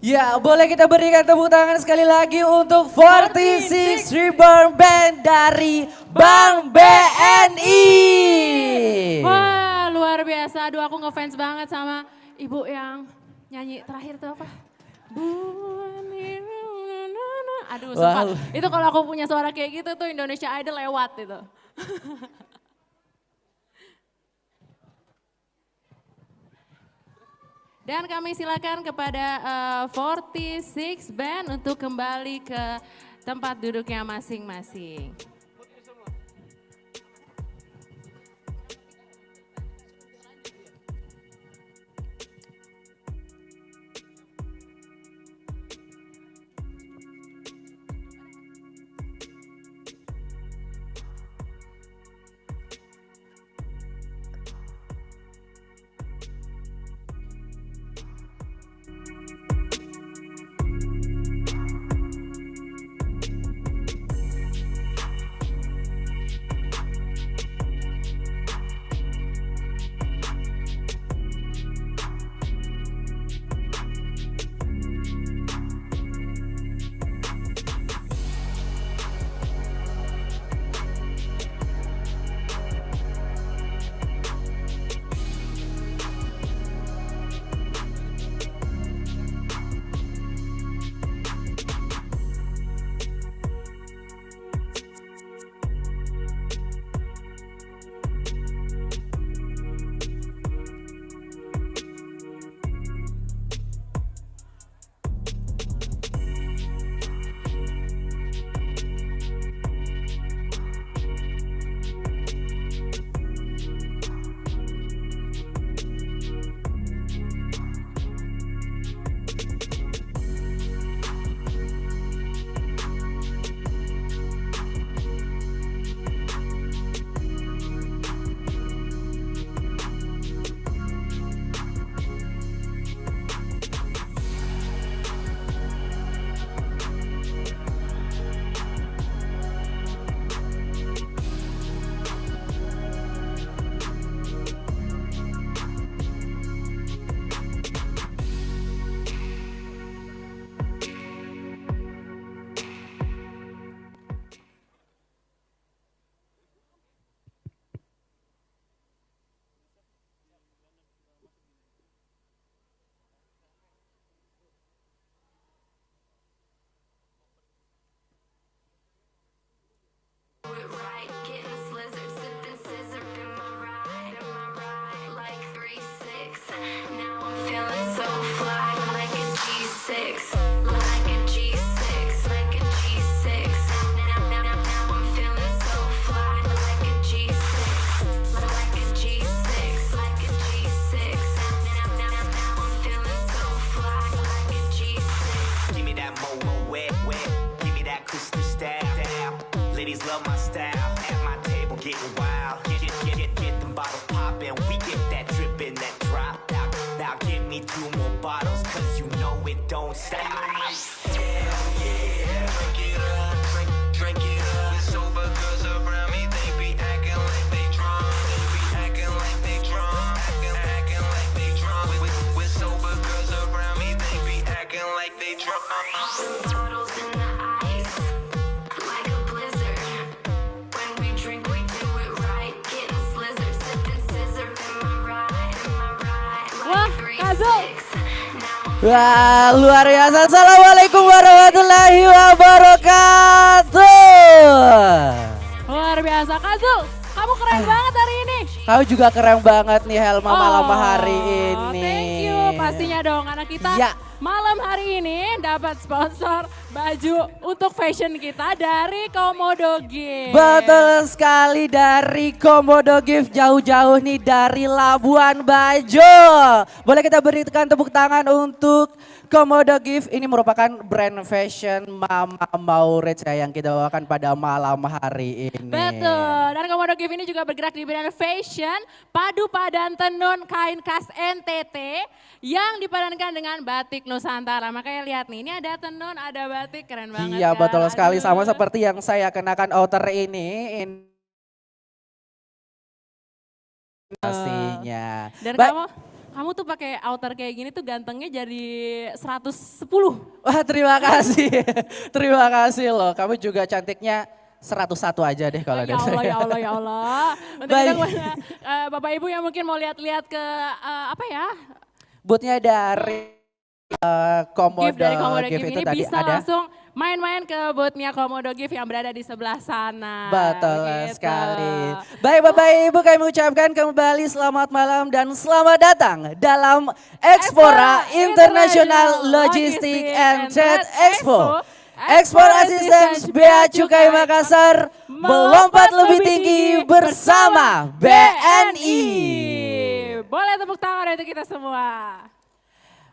Ya, boleh kita berikan tepuk tangan sekali lagi untuk 46 Reborn Band dari Bank BNI. Wah, luar biasa. Aduh, aku ngefans banget sama ibu yang nyanyi terakhir tuh apa? Aduh, sumpah. Wow. Itu kalau aku punya suara kayak gitu tuh Indonesia Idol lewat itu. Dan kami silakan kepada 46 Band untuk kembali ke tempat duduknya masing-masing. me 2 more bottles, cause you know it don't stop. Hell yeah, drink it up, drink it up. Sober girls around me, they be acting like they drunk. They be acting like they drunk, acting like they drunk. With sober girls around me, they be acting like they drunk. Bottles in the ice, like a blizzard. When we drink, we do it right. Getting slizzard, sipping scissor. Am I right? Am I right? Wah, Kak Zul. Wah, luar biasa. Assalamualaikum warahmatullahi wabarakatuh. Luar biasa, Kak Zul. Kamu keren banget hari ini. Kau juga keren banget nih Helma malam hari ini. Thank you, pastinya dong. Karena kita malam hari ini dapat sponsor baju untuk fashion kita dari Komodo Gift. Betul sekali, dari Komodo Gift, jauh-jauh nih dari Labuan Bajo. Boleh kita berikan tepuk tangan untuk Komodo Gift. Ini merupakan brand fashion Mama Maurits yang kita bawakan pada malam hari ini. Betul, dan Komodo Gift ini juga bergerak di bidang fashion, padu padan tenun kain khas NTT yang dipadankan dengan batik Nusantara. Makanya lihat nih, ini ada tenun, ada batik, keren banget. Iya, kan? betul sekali, sama seperti yang saya kenakan outer ini. Pastinya. Dan kamu tuh pakai outer kayak gini tuh gantengnya jadi 110. Wah, terima kasih. Terima kasih loh. Kamu juga cantiknya 101 aja deh kalau ya Allah, ya Allah, ya Allah. Untuk Baik. kita, Bapak Ibu yang mungkin mau lihat-lihat ke apa ya? Bootnya dari Komodo Gift dari Komodo Gift Gift itu ini tadi bisa ada. langsung main-main ke bootnya Komodo Gift yang berada di sebelah sana. Betul gitu. sekali. Baik Bapak Ibu, kami ucapkan kembali selamat malam dan selamat datang dalam Expora International Logistic and Trade Expo. Ekspor Assistance Bea Cukai Makassar melompat lebih tinggi bersama BNI. Boleh tepuk tangan untuk kita semua.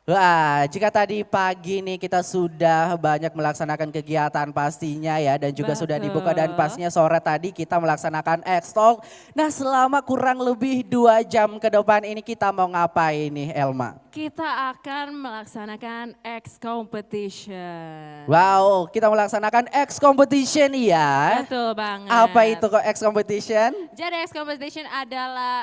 Wah, jika tadi pagi nih kita sudah banyak melaksanakan kegiatan pastinya ya, dan juga sudah dibuka, dan pastinya sore tadi kita melaksanakan X-Talk. Nah, selama kurang lebih 2 jam ke depan ini kita mau ngapain nih Elma? Kita akan melaksanakan X Competition. Wow, kita melaksanakan X Competition ya. Betul banget. Apa itu kok X Competition? Jadi X Competition adalah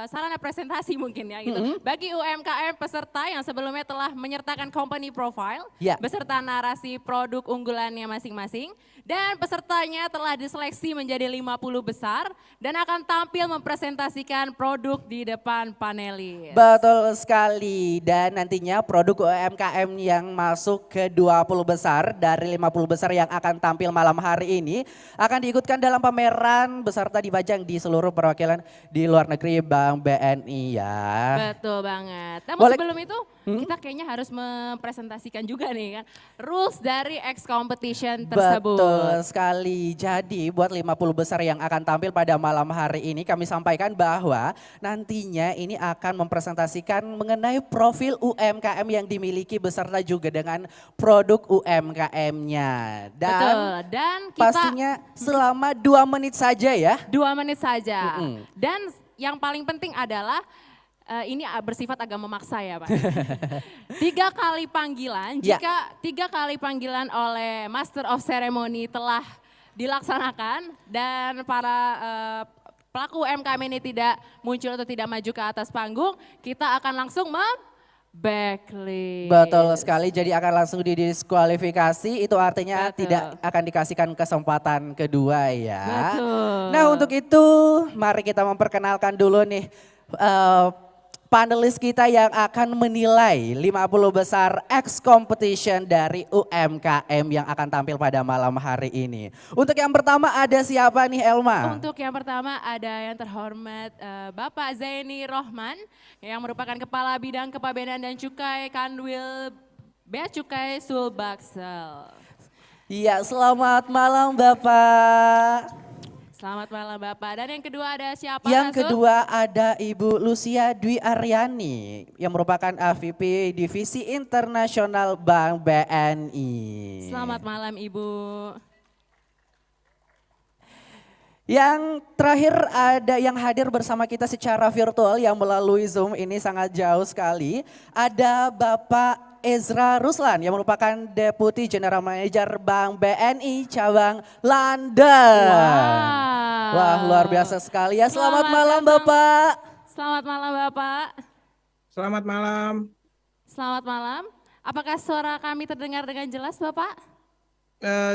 sarana presentasi mungkin ya gitu. Bagi UMKM peserta yang sebelumnya telah menyertakan company profile beserta narasi produk unggulannya masing-masing, dan pesertanya telah diseleksi menjadi 50 besar dan akan tampil mempresentasikan produk di depan panelis. Betul sekali, dan nantinya produk UMKM yang masuk ke 20 besar dari 50 besar yang akan tampil malam hari ini akan diikutkan dalam pameran beserta dipajang di seluruh perwakilan di luar negeri Bank BNI ya. Betul banget. Namun sebelum itu kita kayaknya harus mempresentasikan juga nih kan rules dari X Competition tersebut. Betul sekali. Jadi buat 50 besar yang akan tampil pada malam hari ini kami sampaikan bahwa nantinya ini akan mempresentasikan mengenai profil UMKM yang dimiliki beserta juga dengan produk UMKM-nya. Dan kita pastinya selama 2 menit saja ya. 2 menit saja. Dan yang paling penting adalah ini bersifat agak memaksa ya Pak. 3 kali panggilan, jika 3 kali panggilan oleh Master of Ceremony telah dilaksanakan dan para pelaku UMKM ini tidak muncul atau tidak maju ke atas panggung, kita akan langsung backlist. Betul sekali, jadi akan langsung didiskualifikasi, itu artinya tidak akan dikasihkan kesempatan kedua ya. Betul. Nah untuk itu mari kita memperkenalkan dulu nih panelis kita yang akan menilai 50 besar X Competition dari UMKM yang akan tampil pada malam hari ini. Untuk yang pertama ada siapa nih Elma? Untuk yang pertama ada yang terhormat Bapak Zaini Rohman yang merupakan Kepala Bidang Kepabeanan dan Cukai Kanwil Bea Cukai Sulbaksel. Iya, selamat malam Bapak. Selamat malam Bapak. Dan yang kedua ada siapa? Yang kedua ada Ibu Lucia Dwi Aryani yang merupakan AVP Divisi Internasional Bank BNI. Selamat malam Ibu. Yang terakhir ada yang hadir bersama kita secara virtual yang melalui Zoom ini sangat jauh sekali. Ada Bapak Ezra Ruslan yang merupakan Deputi General Manager Bank BNI Cabang London. Wah, luar biasa sekali ya. Selamat malam Bapak. Selamat malam Bapak. Selamat malam. Selamat malam. Apakah suara kami terdengar dengan jelas Bapak?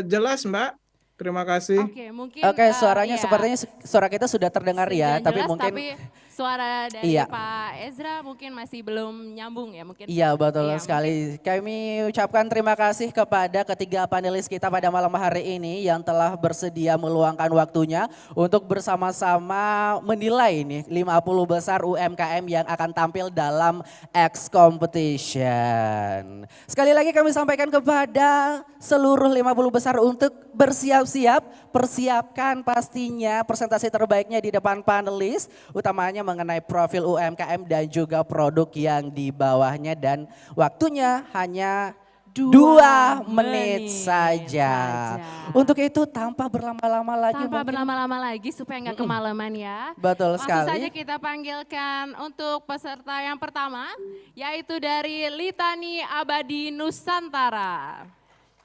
Jelas Mbak. Terima kasih. Oke, mungkin suaranya sepertinya suara kita sudah terdengar ya, tapi jelas, mungkin tapi suara dari iya. Pak Ezra mungkin masih belum nyambung ya mungkin. Iya betul sekali. Kami ucapkan terima kasih kepada ketiga panelis kita pada malam hari ini yang telah bersedia meluangkan waktunya untuk bersama-sama menilai nih 50 besar UMKM yang akan tampil dalam X Competition. Sekali lagi kami sampaikan kepada seluruh 50 besar untuk bersiap-siap, persiapkan pastinya presentasi terbaiknya di depan panelis, utamanya mengenai profil UMKM dan juga produk yang di bawahnya, dan waktunya hanya 2 menit saja. Untuk itu tanpa berlama-lama lagi. Tanpa berlama-lama lagi supaya nggak kemalaman ya. Betul Langsung sekali. saja kita panggilkan untuk peserta yang pertama, yaitu dari Litani Abadi Nusantara.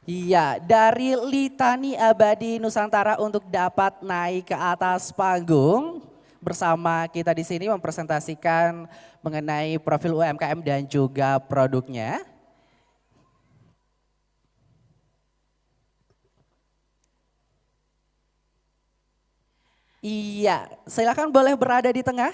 Iya, dari Litani Abadi Nusantara untuk dapat naik ke atas panggung bersama kita di sini mempresentasikan mengenai profil UMKM dan juga produknya. Iya, silakan boleh berada di tengah.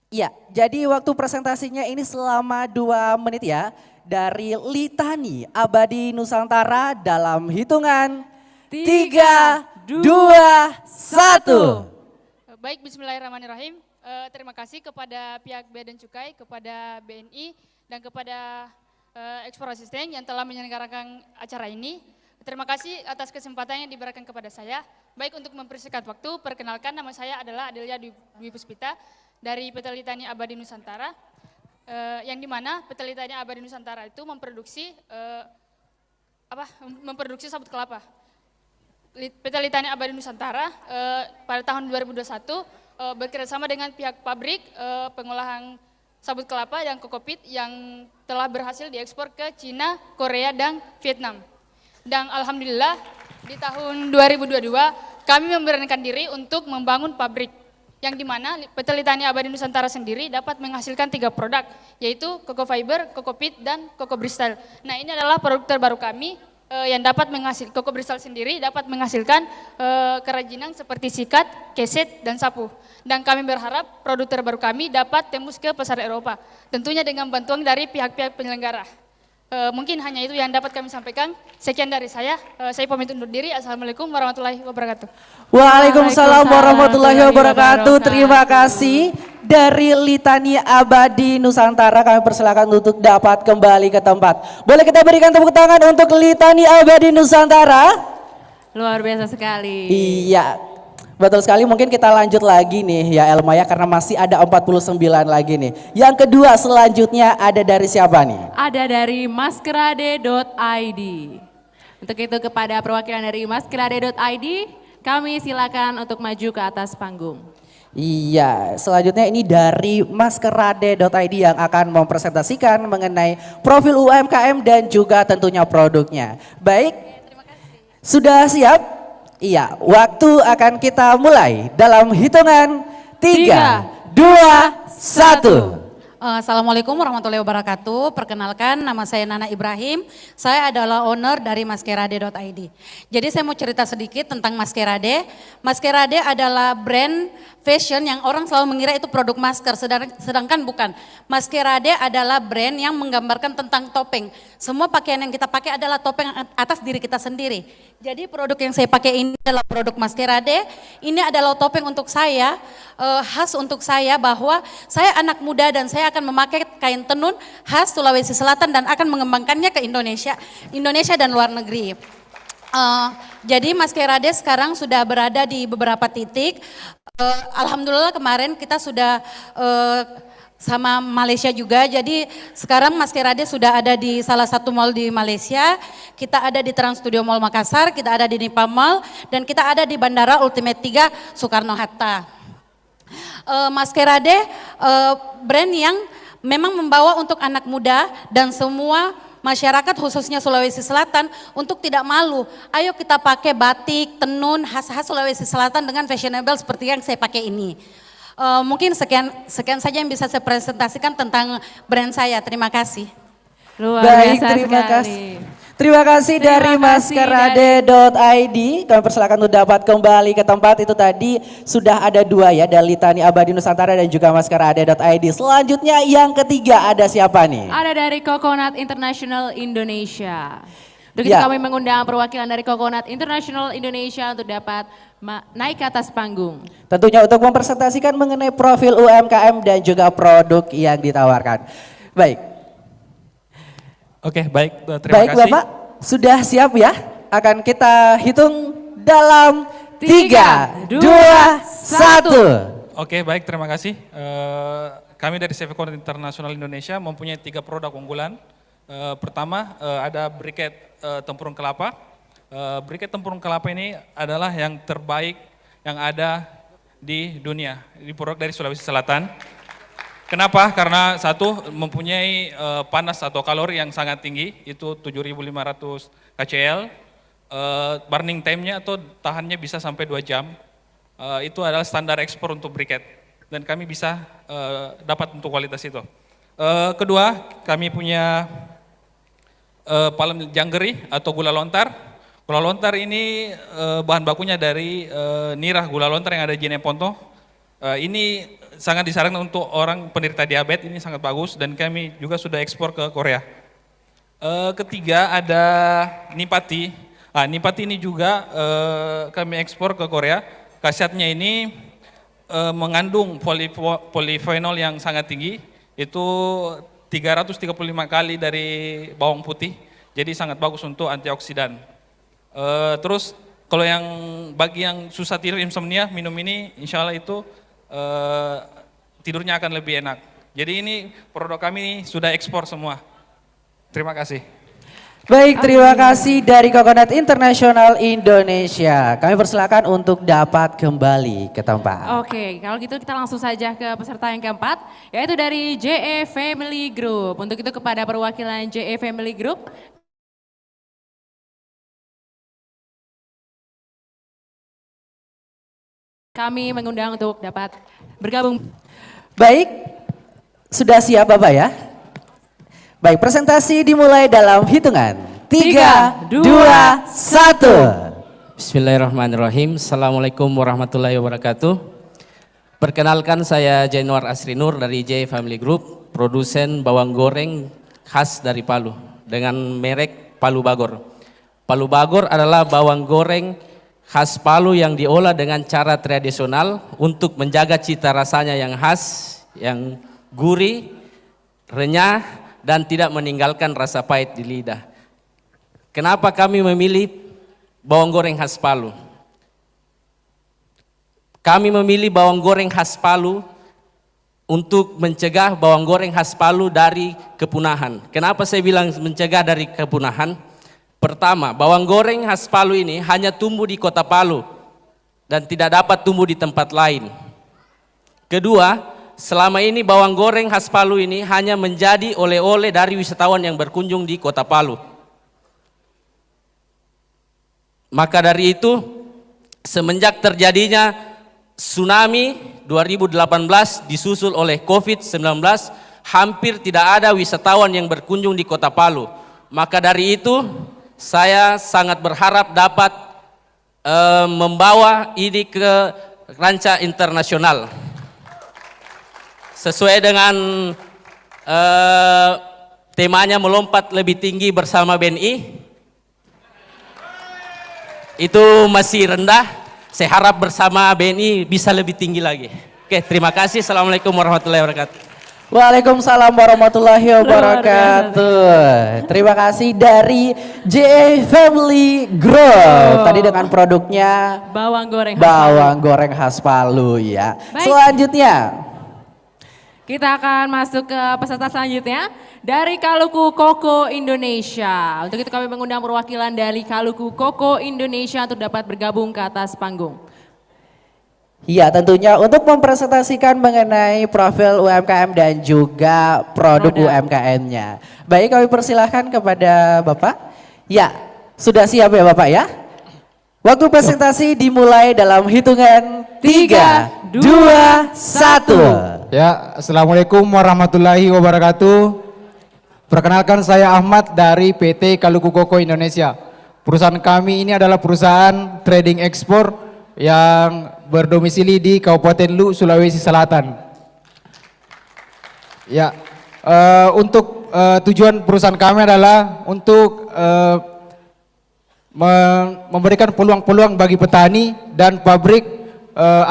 Iya, jadi waktu presentasinya ini selama 2 menit ya. Dari Litani Abadi Nusantara dalam hitungan 3, 2, 1. Baik, bismillahirrahmanirrahim. Terima kasih kepada pihak Bea dan Cukai, kepada BNI, dan kepada Ekspor Asisten yang telah menyelenggarakan acara ini. Terima kasih atas kesempatan yang diberikan kepada saya. Baik, untuk mempersingkat waktu, perkenalkan nama saya adalah Adelia Dwi Puspita dari PT Litani Abadi Nusantara. Yang dimana PT Litani Abadi Nusantara itu memproduksi sabut kelapa. PT Litani Abadi Nusantara pada tahun 2021 bekerjasama dengan pihak pabrik pengolahan sabut kelapa dan kokopit yang telah berhasil diekspor ke Cina, Korea, dan Vietnam. Dan alhamdulillah di tahun 2022 kami memberanikan diri untuk membangun pabrik. Yang dimana PT Litani Abadi Nusantara sendiri dapat menghasilkan 3 produk, yaitu Koko Fiber, Kokopit, dan Koko Bristol. Nah, ini adalah produk terbaru kami yang dapat menghasilkan, Koko Bristol sendiri dapat menghasilkan kerajinan seperti sikat, keset, dan sapu. Dan kami berharap produk terbaru kami dapat tembus ke pasar Eropa, tentunya dengan bantuan dari pihak-pihak penyelenggara. Mungkin hanya itu yang dapat kami sampaikan. Sekian dari saya pamit undur diri. Assalamualaikum warahmatullahi wabarakatuh. Waalaikumsalam warahmatullahi wabarakatuh. Terima kasih dari Litani Abadi Nusantara. Kami persilakan untuk dapat kembali ke tempat. Boleh kita berikan tepuk tangan untuk Litani Abadi Nusantara? Luar biasa sekali. Iya. Betul sekali, mungkin kita lanjut lagi nih ya Elma ya, karena masih ada 49 lagi nih. Yang kedua selanjutnya ada dari siapa nih? Ada dari maskerade.id. Untuk itu kepada perwakilan dari maskerade.id, kami silakan untuk maju ke atas panggung. Iya, selanjutnya ini dari maskerade.id yang akan mempresentasikan mengenai profil UMKM dan juga tentunya produknya. Baik, sudah siap? Iya, waktu akan kita mulai dalam hitungan 3, 2, 1. Assalamualaikum warahmatullahi wabarakatuh. Perkenalkan, nama saya Nana Ibrahim. Saya adalah owner dari maskerade.id. Jadi saya mau cerita sedikit tentang Maskerade. Maskerade adalah brand fashion yang orang selalu mengira itu produk masker, sedangkan bukan. Maskerade adalah brand yang menggambarkan tentang topeng. Semua pakaian yang kita pakai adalah topeng atas diri kita sendiri. Jadi produk yang saya pakai ini adalah produk Maskerade. Ini adalah topeng untuk saya, khas untuk saya, bahwa saya anak muda dan saya akan memakai kain tenun khas Sulawesi Selatan dan akan mengembangkannya ke Indonesia dan luar negeri. Jadi Maskerade sekarang sudah berada di beberapa titik. Alhamdulillah kemarin kita sudah sama Malaysia juga. Jadi sekarang Maskerade sudah ada di salah satu mall di Malaysia. Kita ada di Trans Studio Mall Makassar, kita ada di Nipa Mall, dan kita ada di Bandara Ultimate 3 Soekarno-Hatta. Maskerade brand yang memang membawa untuk anak muda dan semua masyarakat khususnya Sulawesi Selatan untuk tidak malu. Ayo kita pakai batik, tenun, khas-khas Sulawesi Selatan dengan fashionable seperti yang saya pakai ini. Mungkin sekian saja yang bisa saya presentasikan tentang brand saya. Terima kasih. Luar Baik, biasa terima sekali. kasih. Terima kasih dari maskerade.id. Kami persilakan untuk dapat kembali ke tempat. Itu tadi sudah ada 2 ya, dari Litani Abadi Nusantara dan juga maskerade.id. Selanjutnya yang ketiga ada siapa nih? Ada dari Coconut International Indonesia. Untuk itu Ya. kami mengundang perwakilan dari Coconut International Indonesia untuk dapat naik ke atas panggung. Tentunya untuk mempresentasikan mengenai profil UMKM dan juga produk yang ditawarkan. Baik. Oke, baik. Terima Baik kasih. Bapak, sudah siap ya? Akan kita hitung dalam 3, 2, 1. Oke, baik. Terima kasih. Kami dari CV Coconut International Indonesia mempunyai 3 produk unggulan. Pertama ada briket tempurung kelapa. Briket tempurung kelapa ini adalah yang terbaik yang ada di dunia, di produk dari Sulawesi Selatan. Kenapa? Karena satu mempunyai panas atau kalori yang sangat tinggi, itu 7.500 kcal. Burning time-nya atau tahannya bisa sampai 2 jam. Itu adalah standar ekspor untuk briket dan kami bisa dapat untuk kualitas itu. Kedua, kami punya palem janggeri atau gula lontar. Gula lontar ini bahan bakunya dari nirah gula lontar yang ada di Jeneponto. Ini sangat disarankan untuk orang penderita diabetes, ini sangat bagus dan kami juga sudah ekspor ke Korea. Ketiga ada Nipati. Nipati ini juga kami ekspor ke Korea. Khasiatnya ini mengandung polifenol yang sangat tinggi, itu 335 kali dari bawang putih, jadi sangat bagus untuk antioksidan. Terus kalau yang bagi yang susah tidur insomnia, minum ini insya Allah itu tidurnya akan lebih enak. Jadi ini produk kami sudah ekspor semua. Terima kasih. Baik, terima kasih dari Coconut International Indonesia. Kami persilakan untuk dapat kembali ke tempat. Oke, kalau gitu kita langsung saja ke peserta yang keempat, yaitu dari JE Family Group. Untuk itu kepada perwakilan JE Family Group, kami mengundang untuk dapat bergabung. Baik, sudah siap Bapak ya? Baik, presentasi dimulai dalam hitungan 3, 2, 1. Bismillahirrahmanirrahim. Assalamualaikum warahmatullahi wabarakatuh. Perkenalkan, saya Januar Asrinur dari J Family Group, produsen bawang goreng khas dari Palu dengan merek Palu Bagor. Palu Bagor adalah bawang goreng khas Palu yang diolah dengan cara tradisional untuk menjaga cita rasanya yang khas, yang gurih, renyah, dan tidak meninggalkan rasa pahit di lidah. Kenapa kami memilih bawang goreng khas Palu? Kami memilih bawang goreng khas Palu untuk mencegah bawang goreng khas Palu dari kepunahan. Kenapa saya bilang mencegah dari kepunahan? Pertama, bawang goreng khas Palu ini hanya tumbuh di kota Palu dan tidak dapat tumbuh di tempat lain. Kedua, selama ini bawang goreng khas Palu ini hanya menjadi oleh-oleh dari wisatawan yang berkunjung di kota Palu. Maka dari itu, semenjak terjadinya tsunami 2018 disusul oleh COVID-19, hampir tidak ada wisatawan yang berkunjung di kota Palu. Maka dari itu, saya sangat berharap dapat membawa ini ke kancah internasional. Sesuai dengan temanya melompat lebih tinggi bersama BNI, itu masih rendah. Saya harap bersama BNI bisa lebih tinggi lagi. Oke, terima kasih. Assalamualaikum warahmatullahi wabarakatuh. Waalaikumsalam warahmatullahi wabarakatuh. Terima kasih dari JE Family Group. Tadi dengan produknya bawang goreng khas bawang goreng khas Palu ya. Baik. Selanjutnya Kita akan masuk ke peserta selanjutnya dari Kaluku Koko Indonesia. Untuk itu kami mengundang perwakilan dari Kaluku Koko Indonesia untuk dapat bergabung ke atas panggung. Iya, tentunya untuk mempresentasikan mengenai profil UMKM dan juga produk UMKM-nya. Baik, kami persilahkan kepada Bapak. Ya, sudah siap ya Bapak ya? Waktu presentasi dimulai dalam hitungan 3, 2, 1. Ya, Assalamualaikum warahmatullahi wabarakatuh. Perkenalkan saya Ahmad dari PT Kaluku Koko Indonesia. Perusahaan kami ini adalah perusahaan trading ekspor yang berdomisili di Kabupaten Lu, Sulawesi Selatan. Ya, untuk tujuan perusahaan kami adalah untuk memberikan peluang-peluang bagi petani dan pabrik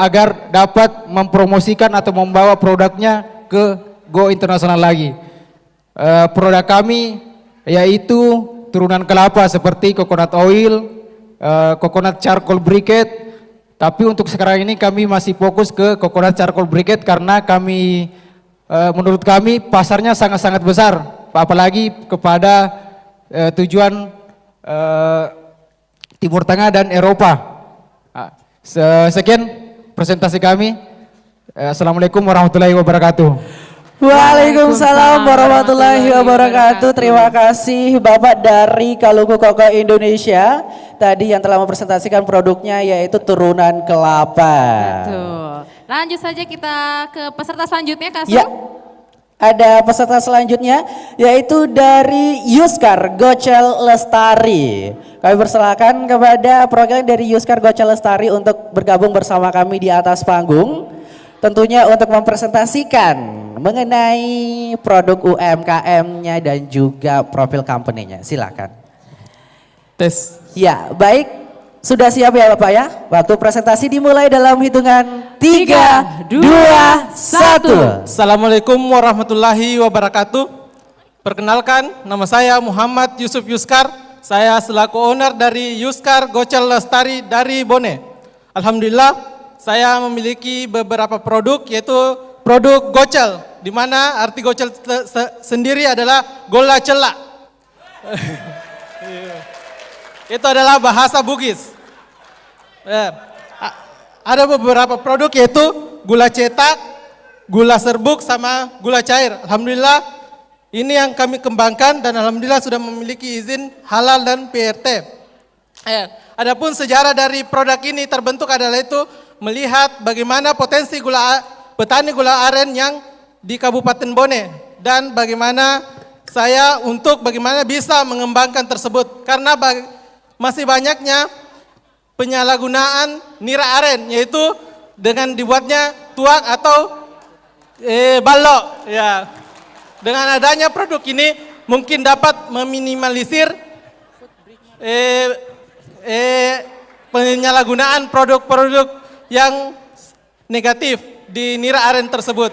agar dapat mempromosikan atau membawa produknya ke go internasional lagi. Produk kami yaitu turunan kelapa seperti coconut oil, coconut charcoal briquette. Tapi untuk sekarang ini kami masih fokus ke coconut charcoal briquette karena kami menurut kami pasarnya sangat-sangat besar, apalagi kepada tujuan Timur Tengah dan Eropa. Sekian presentasi kami. Assalamualaikum warahmatullahi wabarakatuh. Waalaikumsalam warahmatullahi wabarakatuh. Terima kasih Bapak dari Kaluku Koko Indonesia. Tadi yang telah mempresentasikan produknya yaitu turunan kelapa. Betul. Lanjut saja kita ke peserta selanjutnya Kak Su. Ya. Ada peserta selanjutnya yaitu dari Yuskar Gocel Lestari. Kami persilakan kepada perwakilan dari Yuskar Gocel Lestari untuk bergabung bersama kami di atas panggung. Tentunya untuk mempresentasikan mengenai produk UMKM-nya dan juga profil company-nya. Silakan. Tes. Ya, baik. Sudah siap ya Bapak ya? Waktu presentasi dimulai dalam hitungan 3, 2, 1. Assalamualaikum warahmatullahi wabarakatuh. Perkenalkan, nama saya Muhammad Yusuf Yuskar. Saya selaku owner dari Yuskar Gocel Lestari dari Bone. Alhamdulillah, saya memiliki beberapa produk yaitu produk gocel, di mana arti gocel sendiri adalah gola celak. Itu adalah bahasa Bugis. Ada beberapa produk yaitu gula cetak, gula serbuk sama gula cair. Alhamdulillah ini yang kami kembangkan dan alhamdulillah sudah memiliki izin halal dan PRT. Adapun sejarah dari produk ini terbentuk adalah itu melihat bagaimana potensi petani gula aren yang di Kabupaten Bone dan bagaimana saya untuk bagaimana bisa mengembangkan tersebut karena masih banyaknya penyalahgunaan nira aren yaitu dengan dibuatnya tuak atau balok ya. Dengan adanya produk ini mungkin dapat meminimalisir penyalahgunaan produk-produk yang negatif di nira aren tersebut.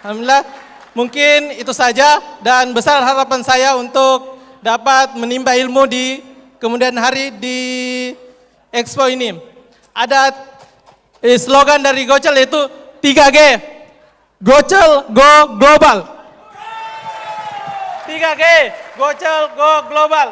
Alhamdulillah mungkin itu saja dan besar harapan saya untuk dapat menimba ilmu di kemudian hari di Expo ini. Ada slogan dari Gocel yaitu 3G. Gocel Go Global. 3G Gocel Go Global.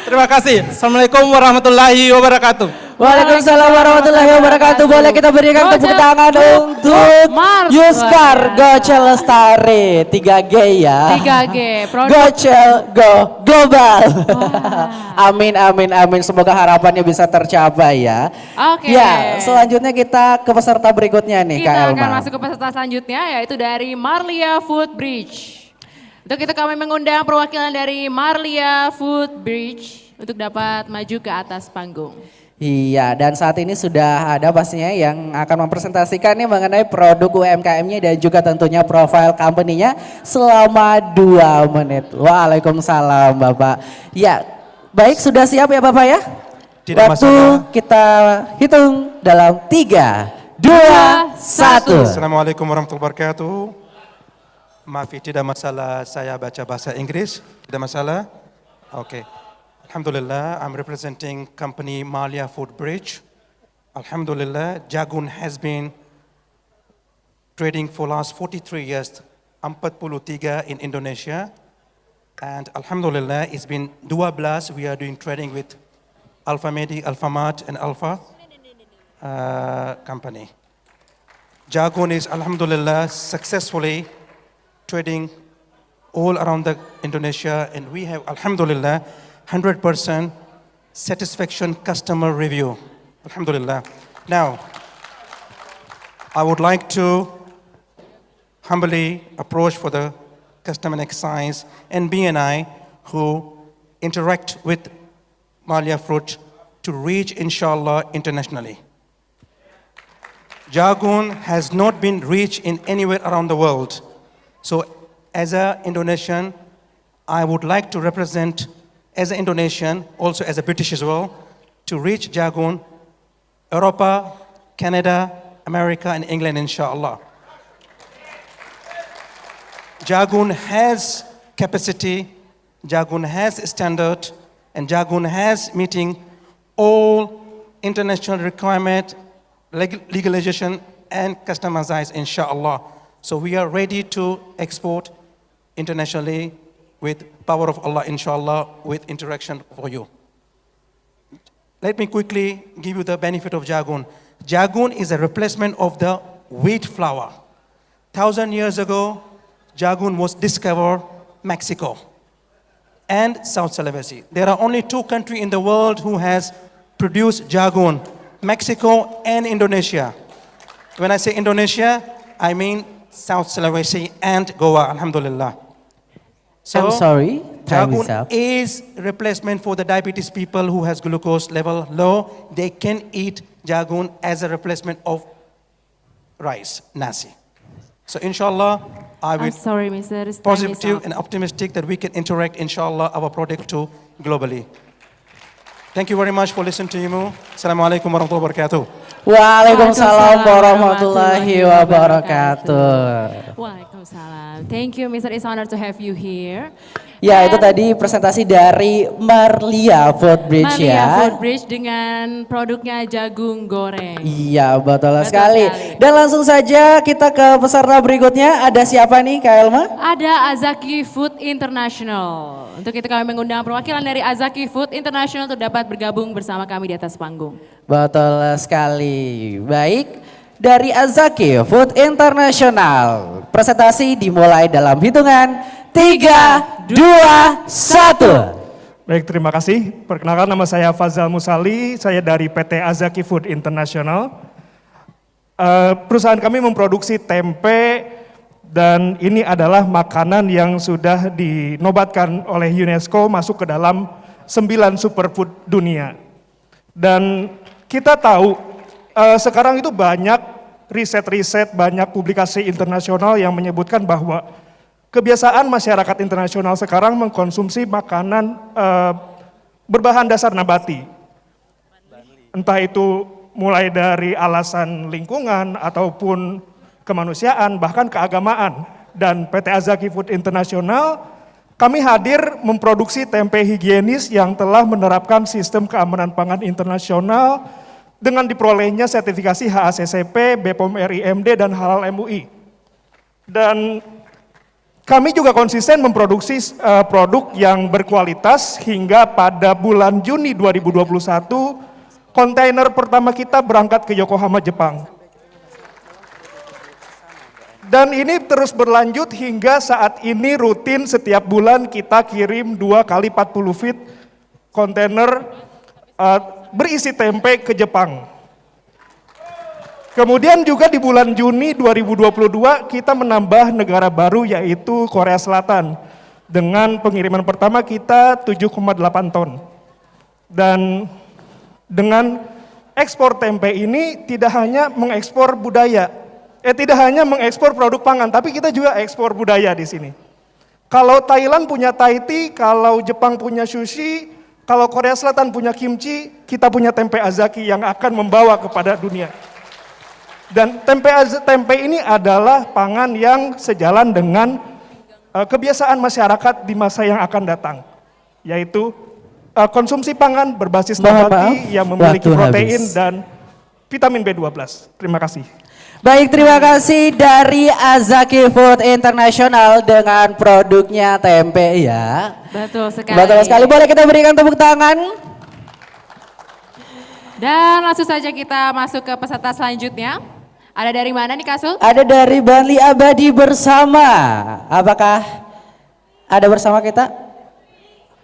Terima kasih. Assalamualaikum warahmatullahi wabarakatuh. Waalaikumsalam warahmatullahi wabarakatuh. Boleh kita berikan tepuk tangan untuk Yuskar Gocel Lestari 3G ya. 3G Gocel Go Global. Amin amin amin. Semoga harapannya bisa tercapai ya. Oke. Ya, selanjutnya kita ke peserta berikutnya nih Kak Kita Elma. akan masuk ke peserta selanjutnya yaitu dari Marlia Food Bridge. Untuk itu kami mengundang perwakilan dari Marlia Food Bridge untuk dapat maju ke atas panggung. Iya, dan saat ini sudah ada pastinya yang akan mempresentasikan nih mengenai produk UMKM-nya dan juga tentunya profil company-nya selama 2 menit. Waalaikumsalam Bapak. Ya, baik sudah siap ya Bapak ya? Tidak Waktu masalah. kita hitung dalam 3, 2, 1. Assalamualaikum warahmatullahi wabarakatuh. Maaf, tidak masalah saya baca bahasa Inggris. Tidak masalah? Oke. Alhamdulillah, I'm representing company Marlia Food Bridge. Alhamdulillah, Jagun has been trading for last 43 years, 43 in Indonesia. And Alhamdulillah, it's been 12 we are doing trading with Alphamedi, Alphamart, and Alpha company. Jagun is Alhamdulillah successfully trading all around the Indonesia, and we have Alhamdulillah 100% satisfaction customer review. Alhamdulillah. Now, I would like to humbly approach for the customer excise and BNI who interact with Malia Fruit to reach inshallah internationally. Jagun has not been reached in anywhere around the world. So as an Indonesian, I would like to represent as an Indonesian, also as a British as well, to reach Jagun, Europa, Canada, America, and England, inshallah. Jagun has capacity, Jagun has standard, and Jagun has meeting all international requirement, legalization, and customization, inshallah. So we are ready to export internationally with power of Allah, inshallah, with interaction for you. Let me quickly give you the benefit of Jagun. Jagun is a replacement of the wheat flour. 1,000 years ago, Jagun was discovered Mexico and South Sulawesi. There are only 2 countries in the world who has produced Jagun, Mexico and Indonesia. When I say Indonesia, I mean South Sulawesi and Goa, alhamdulillah. So, I'm sorry, time is Jagun up. is replacement for the diabetes people who has glucose level low. They can eat Jagun as a replacement of rice, nasi. So inshallah, I will I'm sorry, Mr. positive and optimistic that we can interact, inshallah, our product too globally. Thank you very much for listening to you. Assalamualaikum warahmatullahi wabarakatuh. Waalaikumsalam warahmatullahi wabarakatuh. Waalaikumsalam. Thank you, Mr. It's honor to have you here. Ya, itu tadi presentasi dari Marlia Foodbridge Maria ya. Foodbridge dengan produknya jagung goreng. Iya, betul sekali. Dan langsung saja kita ke peserta berikutnya. Ada siapa nih, Kak Elma? Ada Azaki Food International. Untuk itu kami mengundang perwakilan dari Azaki Food International untuk dapat bergabung bersama kami di atas panggung. Betul sekali. Baik, dari Azaki Food International. Presentasi dimulai dalam hitungan 3, 2, 1. Baik, terima kasih. Perkenalkan, nama saya Fazal Musali, saya dari PT Azaki Food International. Perusahaan kami memproduksi tempe dan ini adalah makanan yang sudah dinobatkan oleh UNESCO masuk ke dalam 9 superfood dunia. Dan kita tahu sekarang itu banyak riset-riset, banyak publikasi internasional yang menyebutkan bahwa kebiasaan masyarakat internasional sekarang mengkonsumsi makanan berbahan dasar nabati. Entah itu mulai dari alasan lingkungan ataupun kemanusiaan, bahkan keagamaan. Dan PT Azaki Food International, kami hadir memproduksi tempe higienis yang telah menerapkan sistem keamanan pangan internasional dengan diperolehnya sertifikasi HACCP, BPOM RIMD, dan Halal MUI. Dan kami juga konsisten memproduksi produk yang berkualitas hingga pada bulan Juni 2021, kontainer pertama kita berangkat ke Yokohama, Jepang. Dan ini terus berlanjut hingga saat ini rutin setiap bulan kita kirim 2 kali 40 feet kontainer berisi tempe ke Jepang. Kemudian juga di bulan Juni 2022 kita menambah negara baru yaitu Korea Selatan. Dengan pengiriman pertama kita 7,8 ton. Dan dengan ekspor tempe ini tidak hanya mengekspor budaya, tidak hanya mengekspor produk pangan, tapi kita juga ekspor budaya di sini. Kalau Thailand punya Thai tea, kalau Jepang punya sushi, kalau Korea Selatan punya kimchi, kita punya tempe Azaki yang akan membawa kepada dunia. Dan tempe ini adalah pangan yang sejalan dengan kebiasaan masyarakat di masa yang akan datang, yaitu konsumsi pangan berbasis nabati yang memiliki protein dan vitamin B12. Terima kasih. Baik, terima kasih dari Azaki Food International dengan produknya tempe ya. Betul sekali. Betul sekali, boleh kita berikan tepuk tangan. Dan langsung saja kita masuk ke peserta selanjutnya. Ada dari mana nih Kak Sul? Ada dari Bunli Abadi Bersama. Apakah ada bersama kita?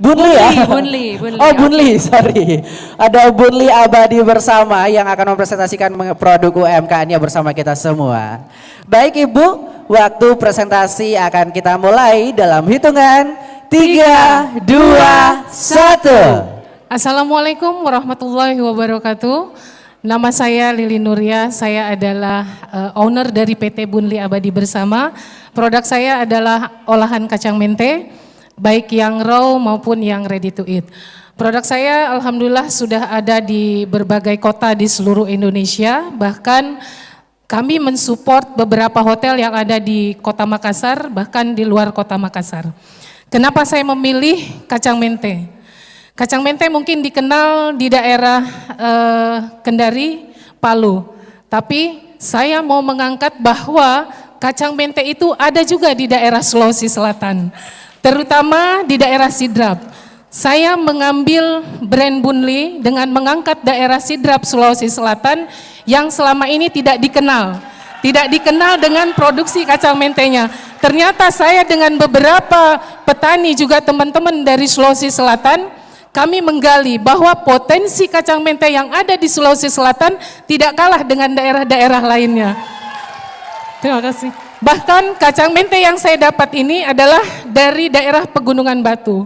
Bunli ya? Bunli. Oh Bunli, sorry. Ada Bunli Abadi Bersama yang akan mempresentasikan produk UMKM-nya bersama kita semua. Baik Ibu, waktu presentasi akan kita mulai dalam hitungan 3, 2, 1. Assalamualaikum warahmatullahi wabarakatuh. Nama saya Lili Nuria, saya adalah owner dari PT Bunli Abadi Bersama. Produk saya adalah olahan kacang mente, baik yang raw maupun yang ready to eat. Produk saya alhamdulillah sudah ada di berbagai kota di seluruh Indonesia, bahkan kami mensupport beberapa hotel yang ada di Kota Makassar, bahkan di luar Kota Makassar. Kenapa saya memilih kacang mente? Kacang mente mungkin dikenal di daerah Kendari, Palu, tapi saya mau mengangkat bahwa kacang mente itu ada juga di daerah Sulawesi Selatan. Terutama di daerah Sidrap. Saya mengambil brand Bunli dengan mengangkat daerah Sidrap Sulawesi Selatan yang selama ini tidak dikenal. Tidak dikenal dengan produksi kacang mentenya. Ternyata saya dengan beberapa petani juga teman-teman dari Sulawesi Selatan, kami menggali bahwa potensi kacang mente yang ada di Sulawesi Selatan tidak kalah dengan daerah-daerah lainnya. Terima kasih. Bahkan kacang mente yang saya dapat ini adalah dari daerah Pegunungan Batu.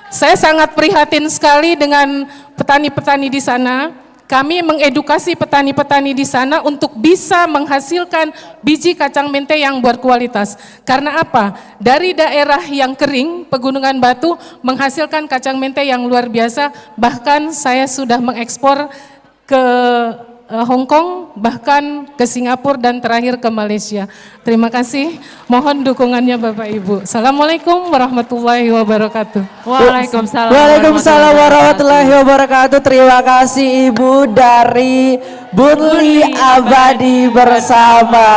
Saya sangat prihatin sekali dengan petani-petani di sana. Kami mengedukasi petani-petani di sana untuk bisa menghasilkan biji kacang mente yang berkualitas. Karena apa? Dari daerah yang kering, Pegunungan Batu, menghasilkan kacang mente yang luar biasa. Bahkan saya sudah mengekspor ke Hong Kong, bahkan ke Singapura dan terakhir ke Malaysia. Terima kasih, mohon dukungannya Bapak Ibu. Assalamualaikum warahmatullahi wabarakatuh. Waalaikumsalam. Waalaikumsalam warahmatullahi wabarakatuh. Terima kasih Ibu dari Bunli Abadi Bersama.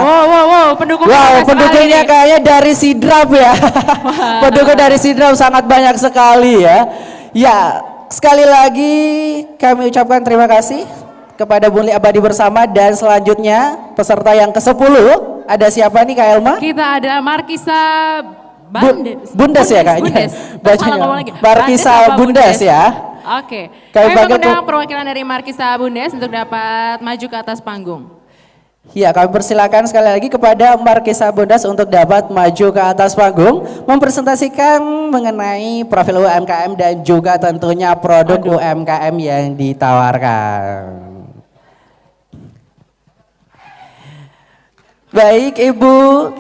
Wow, pendukungnya kayaknya dari Sidrap ya. Pendukung dari Sidrap sangat banyak sekali ya. Ya, sekali lagi kami ucapkan terima kasih kepada Bunli Abadi Bersama. Dan selanjutnya peserta yang ke-10 ada siapa nih Kak Elma? Kita ada Markisa Bundes ya kayaknya. Markisa Bundes ya. Oke. Kami mengundang perwakilan dari Markisa Bundes untuk dapat maju ke atas panggung. Ya, kami persilakan sekali lagi kepada Markisa Bundes untuk dapat maju ke atas panggung mempresentasikan mengenai profil UMKM dan juga tentunya produk UMKM yang ditawarkan. Baik Ibu,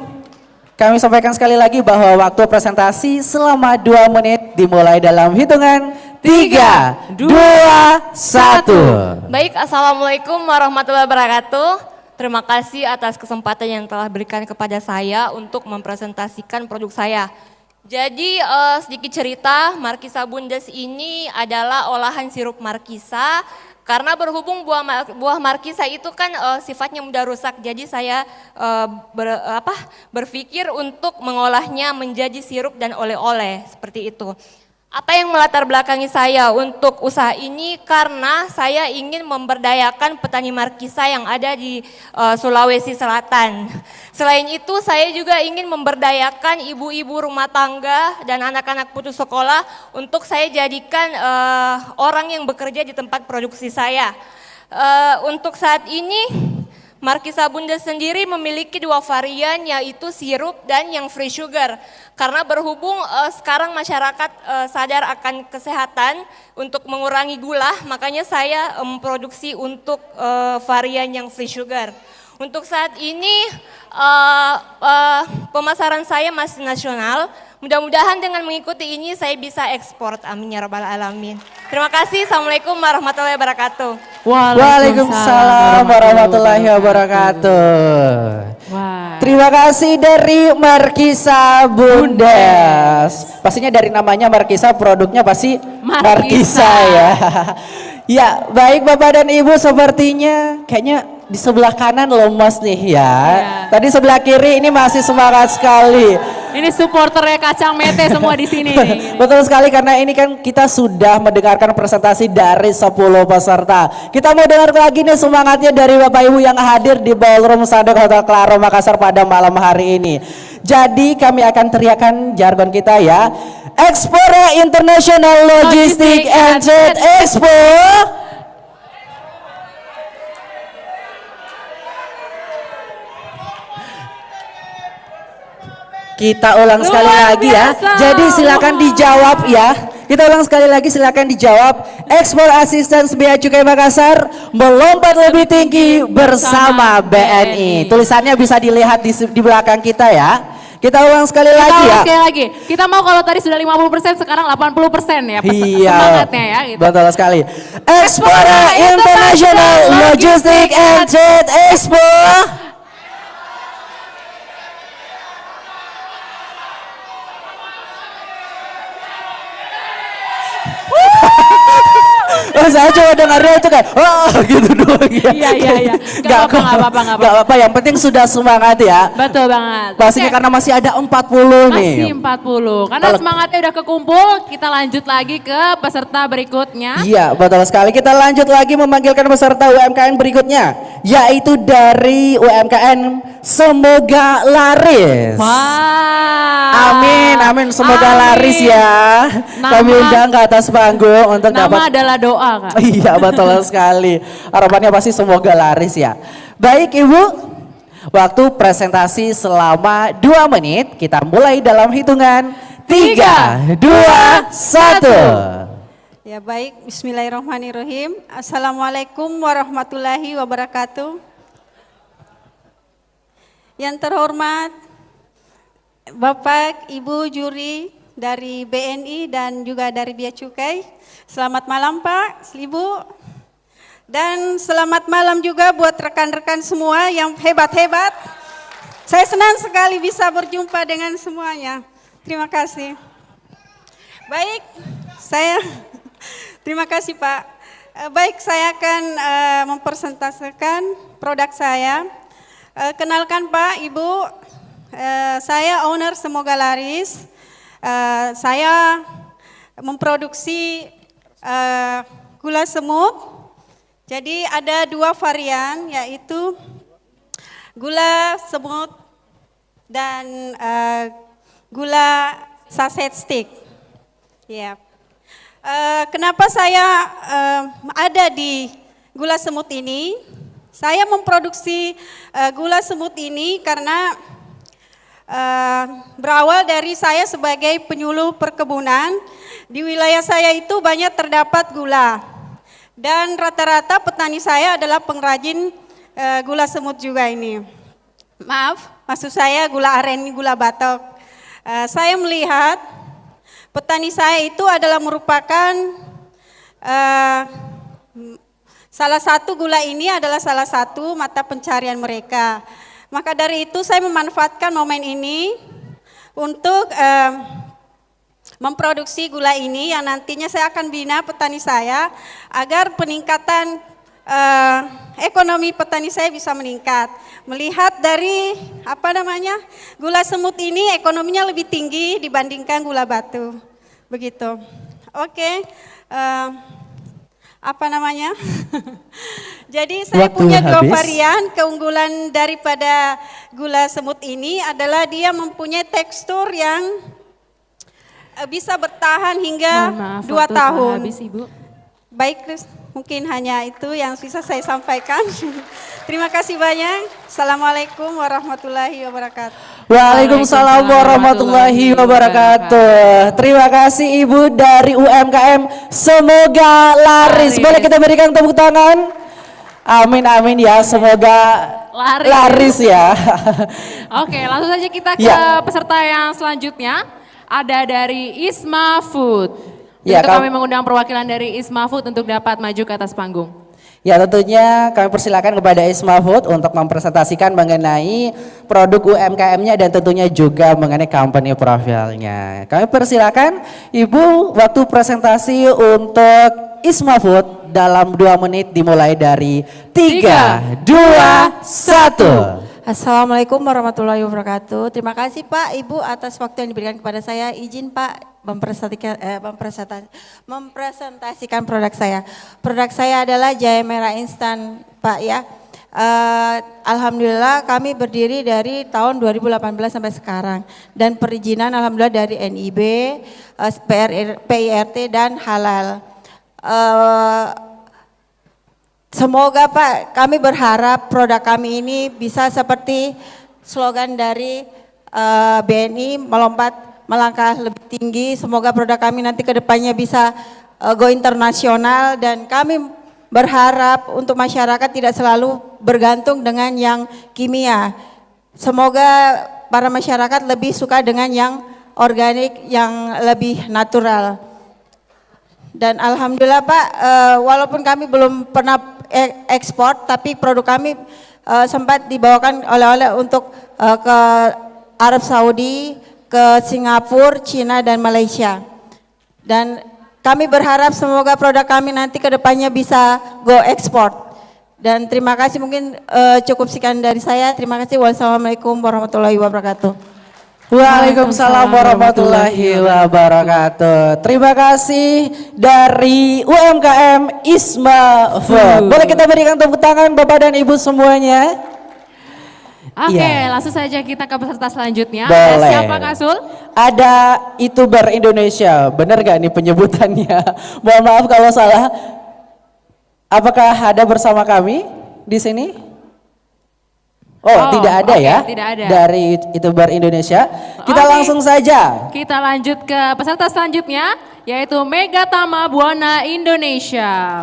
kami sampaikan sekali lagi bahwa waktu presentasi selama 2 menit dimulai dalam hitungan 3, 2, 1. Baik, Assalamualaikum warahmatullahi wabarakatuh. Terima kasih atas kesempatan yang telah berikan kepada saya untuk mempresentasikan produk saya. Jadi sedikit cerita, Markisa Bundes ini adalah olahan sirup markisa. Karena berhubung buah markisa itu kan sifatnya mudah rusak, jadi saya berpikir untuk mengolahnya menjadi sirup dan oleh-oleh seperti itu. Apa yang melatar belakangi saya untuk usaha ini? Karena saya ingin memberdayakan petani markisa yang ada di Sulawesi Selatan. Selain itu saya juga ingin memberdayakan ibu-ibu rumah tangga dan anak-anak putus sekolah untuk saya jadikan orang yang bekerja di tempat produksi saya. Untuk saat ini Markisa Bundes sendiri memiliki 2 varian, yaitu sirup dan yang free sugar. Karena berhubung sekarang masyarakat sadar akan kesehatan untuk mengurangi gula, makanya saya memproduksi untuk varian yang free sugar. Untuk saat ini pemasaran saya masih nasional. Mudah-mudahan dengan mengikuti ini saya bisa ekspor. Amin ya rabbal alamin. Terima kasih. Assalamualaikum warahmatullahi wabarakatuh. Waalaikumsalam warahmatullahi wabarakatuh. Terima kasih dari Markisa Bundes. Pastinya dari namanya Markisa, produknya pasti Markisa ya. Ya, baik Bapak dan Ibu, sepertinya kayaknya di sebelah kanan lemas nih ya. Tadi sebelah kiri ini masih semangat sekali. Ini supporternya Kacang Mete semua di sini. Nih. Betul sekali, karena ini kan kita sudah mendengarkan presentasi dari 10 peserta. Kita mau dengar lagi nih semangatnya dari Bapak Ibu yang hadir di Ballroom Sadok Hotel Claro Makassar pada malam hari ini. Jadi kami akan teriakan jargon kita ya. Expora International Logistic and Trade Expo. Kita ulang sekali lagi ya. Jadi silakan dijawab ya. Kita ulang sekali lagi, silakan dijawab. Ekspor Assistance Bea Cukai Makassar melompat lebih tinggi bersama BNI. Tulisannya bisa dilihat di belakang kita ya. Kita ulang sekali lagi ya. Sekali lagi. Kita mau kalau tadi sudah 50%, sekarang 80% ya. Iya. Semangatnya ya. Gitu. Betul sekali. Expora International Logistic and Trade Expo. Saya coba dengarnya itu kayak gitu doang ya. Iya. Gak apa-apa. Yang penting sudah semangat ya. Betul banget. Pastinya karena masih ada 40 nih. Masih 40. Karena semangatnya udah kekumpul, kita lanjut lagi ke peserta berikutnya. Iya, betul sekali. Kita lanjut lagi memanggilkan peserta UMKM berikutnya, yaitu dari UMKM Semoga Laris. Wah. Amin. Semoga laris ya. Kami undang ke atas panggung untuk nama dapat. adalah doa, Kak. Iya, betul sekali. Harapannya pasti semoga laris ya. Baik Ibu, waktu presentasi selama 2 menit. Kita mulai dalam hitungan 3, 2, 1. Ya baik, bismillahirrahmanirrahim. Assalamualaikum warahmatullahi wabarakatuh. Yang terhormat Bapak, Ibu juri dari BNI dan juga dari Bea Cukai. Selamat malam Pak, Ibu. Dan selamat malam juga buat rekan-rekan semua yang hebat-hebat. Saya senang sekali bisa berjumpa dengan semuanya. Terima kasih. Baik, terima kasih Pak. Baik, saya akan mempresentasikan produk saya. Kenalkan Pak, Ibu, saya owner Semoga Laris. Saya memproduksi gula semut. Jadi ada 2 varian, yaitu gula semut dan gula saset stick. Ya. Kenapa saya ada di gula semut ini? Saya memproduksi gula semut ini karena berawal dari saya sebagai penyuluh perkebunan. Di wilayah saya itu banyak terdapat gula. Dan rata-rata petani saya adalah pengrajin gula semut juga ini. Maaf, maksud saya gula aren, gula batok. Saya melihat petani saya itu adalah merupakan salah satu gula ini adalah salah satu mata pencarian mereka. Maka dari itu saya memanfaatkan momen ini untuk memproduksi gula ini yang nantinya saya akan bina petani saya agar peningkatan ekonomi petani saya bisa meningkat. Melihat dari gula semut ini ekonominya lebih tinggi dibandingkan gula batu. Begitu. Oke. Jadi saya punya 2 varian. Keunggulan daripada gula semut ini adalah dia mempunyai tekstur yang bisa bertahan hingga 2 tahun. Habis, Ibu. Baik, mungkin hanya itu yang bisa saya sampaikan. Terima kasih banyak. Assalamualaikum warahmatullahi wabarakatuh. Waalaikumsalam warahmatullahi wabarakatuh. Terima kasih Ibu dari UMKM Semoga Laris. Boleh kita berikan tepuk tangan? Amin ya, semoga laris ya. Oke, langsung saja kita ke peserta yang selanjutnya. Ada dari Isma Food. Ya, kami mengundang perwakilan dari Isma Food untuk dapat maju ke atas panggung. Ya, tentunya kami persilakan kepada Isma Food untuk mempresentasikan mengenai produk UMKM-nya dan tentunya juga mengenai company profilnya. Kami persilakan Ibu waktu presentasi untuk Isma Food dalam 2 menit dimulai dari 3, 2, 1. Assalamualaikum warahmatullahi wabarakatuh. Terima kasih Pak, Ibu atas waktu yang diberikan kepada saya. Izin Pak mempresentasikan produk saya. Produk saya adalah jahe merah instan Pak ya. Alhamdulillah kami berdiri dari tahun 2018 sampai sekarang. Dan perizinan alhamdulillah dari NIB, PIRT dan halal. Semoga Pak, kami berharap produk kami ini bisa seperti slogan dari BNI melangkah lebih tinggi. Semoga produk kami nanti ke depannya bisa go internasional dan kami berharap untuk masyarakat tidak selalu bergantung dengan yang kimia. Semoga para masyarakat lebih suka dengan yang organik, yang lebih natural. Dan alhamdulillah Pak, walaupun kami belum pernah ekspor, tapi produk kami sempat dibawakan oleh-oleh untuk ke Arab Saudi, ke Singapura, Cina dan Malaysia. Dan kami berharap semoga produk kami nanti ke depannya bisa go ekspor. Dan terima kasih, mungkin cukup sekian dari saya. Terima kasih. Wassalamualaikum warahmatullahi wabarakatuh. Waalaikumsalam warahmatullahi wabarakatuh. Terima kasih dari UMKM Isma Food. Boleh kita berikan tepuk tangan Bapak dan Ibu semuanya? Oke, langsung saja kita ke peserta selanjutnya. Ada siapa Kak Sul? Ada YouTuber Indonesia. Benar gak nih penyebutannya? Mohon maaf kalau salah. Apakah ada bersama kami di sini? Tidak ada ya? Tidak ada. Dari YouTuber Indonesia. Kita langsung saja. Kita lanjut ke peserta selanjutnya, yaitu Megatama Buana Indonesia.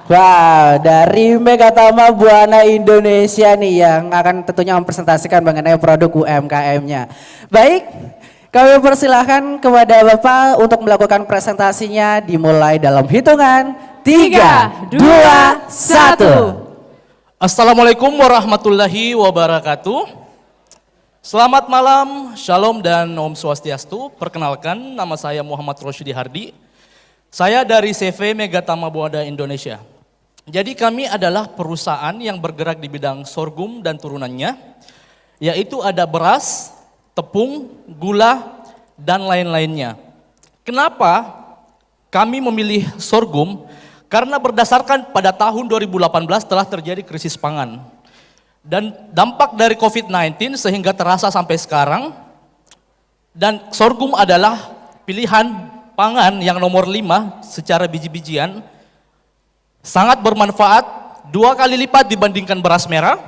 Wow, dari Megatama Buana Indonesia nih yang akan tentunya mempresentasikan mengenai produk UMKM-nya. Baik, kami persilahkan kepada Bapak untuk melakukan presentasinya dimulai dalam hitungan 3, 2, 1. Assalamualaikum warahmatullahi wabarakatuh. Selamat malam, shalom dan om swastiastu. Perkenalkan, nama saya Muhammad Rosyidi Hardi. Saya dari CV Megatama Buana Indonesia. Jadi kami adalah perusahaan yang bergerak di bidang sorghum dan turunannya, yaitu ada beras, tepung, gula, dan lain-lainnya. Kenapa kami memilih sorghum? Karena berdasarkan pada tahun 2018 telah terjadi krisis pangan. Dan dampak dari COVID-19 sehingga terasa sampai sekarang. Dan sorghum adalah pilihan pangan yang nomor 5 secara biji-bijian. Sangat bermanfaat, 2 kali lipat dibandingkan beras merah,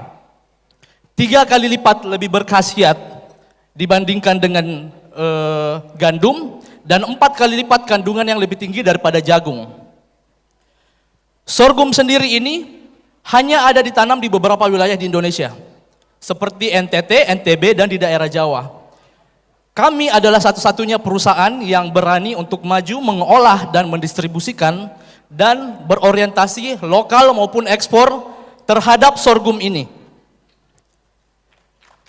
3 kali lipat lebih berkhasiat dibandingkan dengan gandum, dan 4 kali lipat kandungan yang lebih tinggi daripada jagung. Sorghum sendiri ini hanya ada ditanam di beberapa wilayah di Indonesia, seperti NTT, NTB, dan di daerah Jawa. Kami adalah satu-satunya perusahaan yang berani untuk maju mengolah dan mendistribusikan dan berorientasi lokal maupun ekspor terhadap sorghum ini.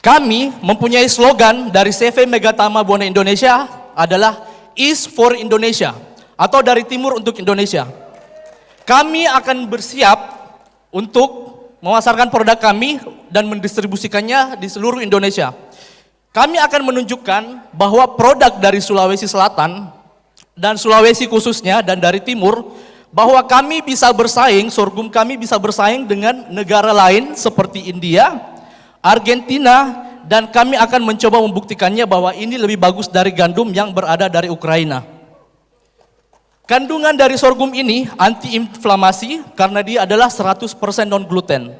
Kami mempunyai slogan dari CV Megatama Buana Indonesia adalah East for Indonesia, atau dari timur untuk Indonesia. Kami akan bersiap untuk memasarkan produk kami dan mendistribusikannya di seluruh Indonesia. Kami akan menunjukkan bahwa produk dari Sulawesi Selatan dan Sulawesi khususnya dan dari timur, bahwa kami bisa bersaing, sorghum kami bisa bersaing dengan negara lain seperti India, Argentina, dan kami akan mencoba membuktikannya bahwa ini lebih bagus dari gandum yang berada dari Ukraina. Kandungan dari sorghum ini anti-inflamasi karena dia adalah 100% non-gluten.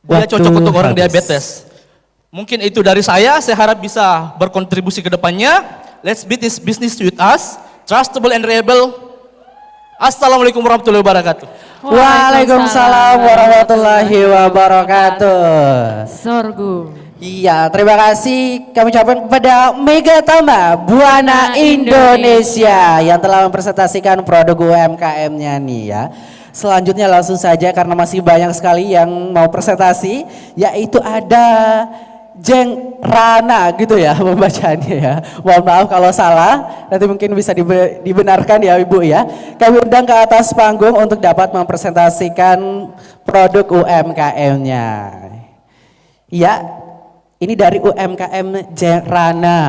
Dia cocok untuk orang diabetes. Mungkin itu dari saya harap bisa berkontribusi ke depannya. Let's beat this business with us, trustable and reliable. Assalamualaikum warahmatullahi wabarakatuh. Waalaikumsalam warahmatullahi wabarakatuh. Sorghum. Iya, terima kasih kami ucapkan kepada Megatama Buana Indonesia yang telah mempresentasikan produk UMKM-nya nih ya. Selanjutnya langsung saja karena masih banyak sekali yang mau presentasi, yaitu ada Jengrana gitu ya pembacaannya ya. Mohon maaf kalau salah, nanti mungkin bisa dibenarkan ya Ibu ya. Kami undang ke atas panggung untuk dapat mempresentasikan produk UMKM-nya. Ya, ini dari UMKM Jengrana.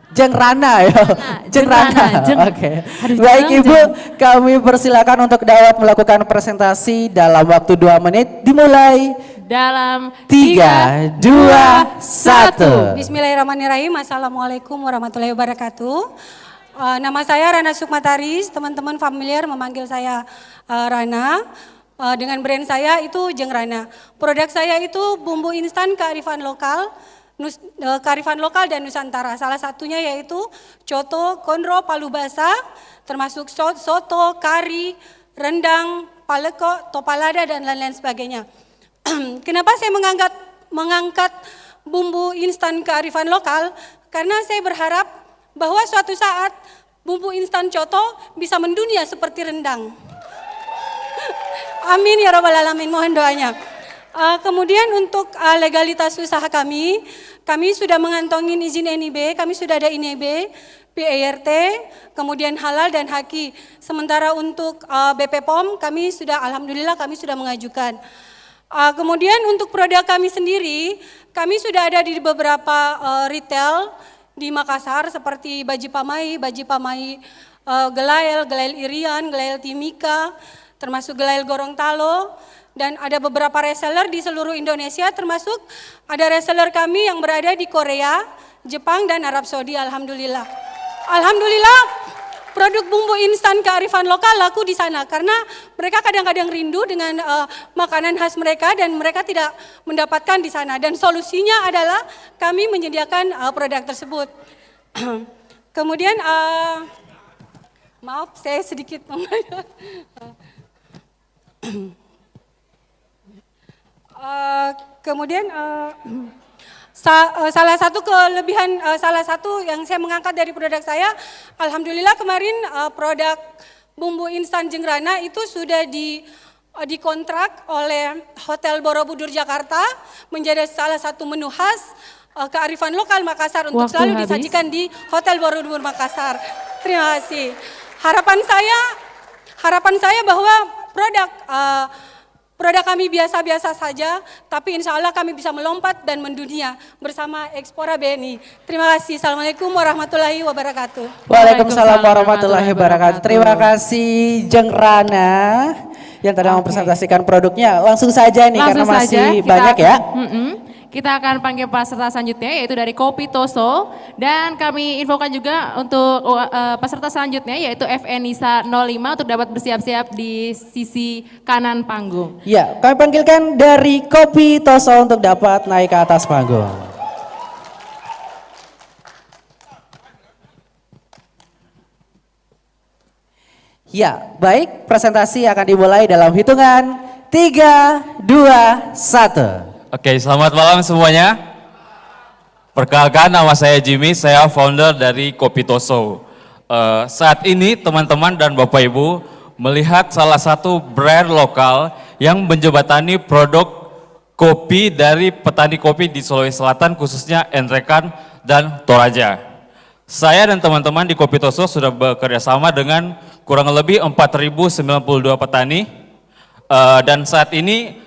Jengrana ya, Jengrana. Oke. Baik Ibu, kami persilakan untuk dapat melakukan presentasi dalam waktu 2 menit. Dimulai dalam 3, 2, 1. Bismillahirrahmanirrahim. Assalamualaikum warahmatullahi wabarakatuh. Nama saya Rana Sukmataris. Teman-teman familiar memanggil saya Rana. Dengan brand saya itu Jengrana. Produk saya itu bumbu instan kearifan lokal. Kearifan lokal dan Nusantara. Salah satunya yaitu coto, konro, palu basah, termasuk soto, kari, rendang, paleko, topalada dan lain-lain sebagainya. Kenapa saya mengangkat bumbu instan kearifan lokal? Karena saya berharap bahwa suatu saat bumbu instan coto bisa mendunia seperti rendang. Amin ya rabbal alamin, mohon doanya. Kemudian untuk legalitas usaha kami sudah mengantongi izin NIB, kami sudah ada NIB, PART, kemudian halal dan haki. Sementara untuk BP POM kami sudah, alhamdulillah kami sudah mengajukan. Kemudian untuk produk kami sendiri, kami sudah ada di beberapa retail di Makassar seperti Baji Pamai, Gelail Irian, Gelail Timika, termasuk Gelail Gorontalo. Dan ada beberapa reseller di seluruh Indonesia, termasuk ada reseller kami yang berada di Korea, Jepang, dan Arab Saudi, alhamdulillah. Alhamdulillah, produk bumbu instan kearifan lokal laku di sana, karena mereka kadang-kadang rindu dengan makanan khas mereka dan mereka tidak mendapatkan di sana. Dan solusinya adalah kami menyediakan produk tersebut. Kemudian, maaf saya sedikit kemudian salah satu kelebihan, salah satu yang saya mengangkat dari produk saya, alhamdulillah kemarin produk bumbu instan Jengrana itu sudah dikontrak oleh Hotel Borobudur Jakarta menjadi salah satu menu khas kearifan lokal Makassar untuk selalu disajikan di Hotel Borobudur Makassar. Terima kasih. Harapan saya bahwa produk kami biasa-biasa saja, tapi insya Allah kami bisa melompat dan mendunia bersama Ekspora BNI. Terima kasih. Assalamualaikum warahmatullahi wabarakatuh. Waalaikumsalam warahmatullahi wabarakatuh. Terima kasih Jengrana yang telah mempresentasikan produknya. Langsung saja nih karena masih banyak ya. Kita akan panggil peserta selanjutnya yaitu dari Kopi Toso, dan kami infokan juga untuk peserta selanjutnya yaitu FNISA 05 untuk dapat bersiap-siap di sisi kanan panggung. Ya, kami panggilkan dari Kopi Toso untuk dapat naik ke atas panggung. Ya, baik, presentasi akan dimulai dalam hitungan 3, 2, 1. Oke, selamat malam semuanya. Perkenalkan, nama saya Jimmy, saya founder dari Kopi Toso. Saat ini teman-teman dan Bapak Ibu melihat salah satu brand lokal yang menjembatani produk kopi dari petani kopi di Sulawesi Selatan, khususnya Enrekan dan Toraja. Saya dan teman-teman di Kopi Toso sudah bekerja sama dengan kurang lebih 4.092 petani, dan saat ini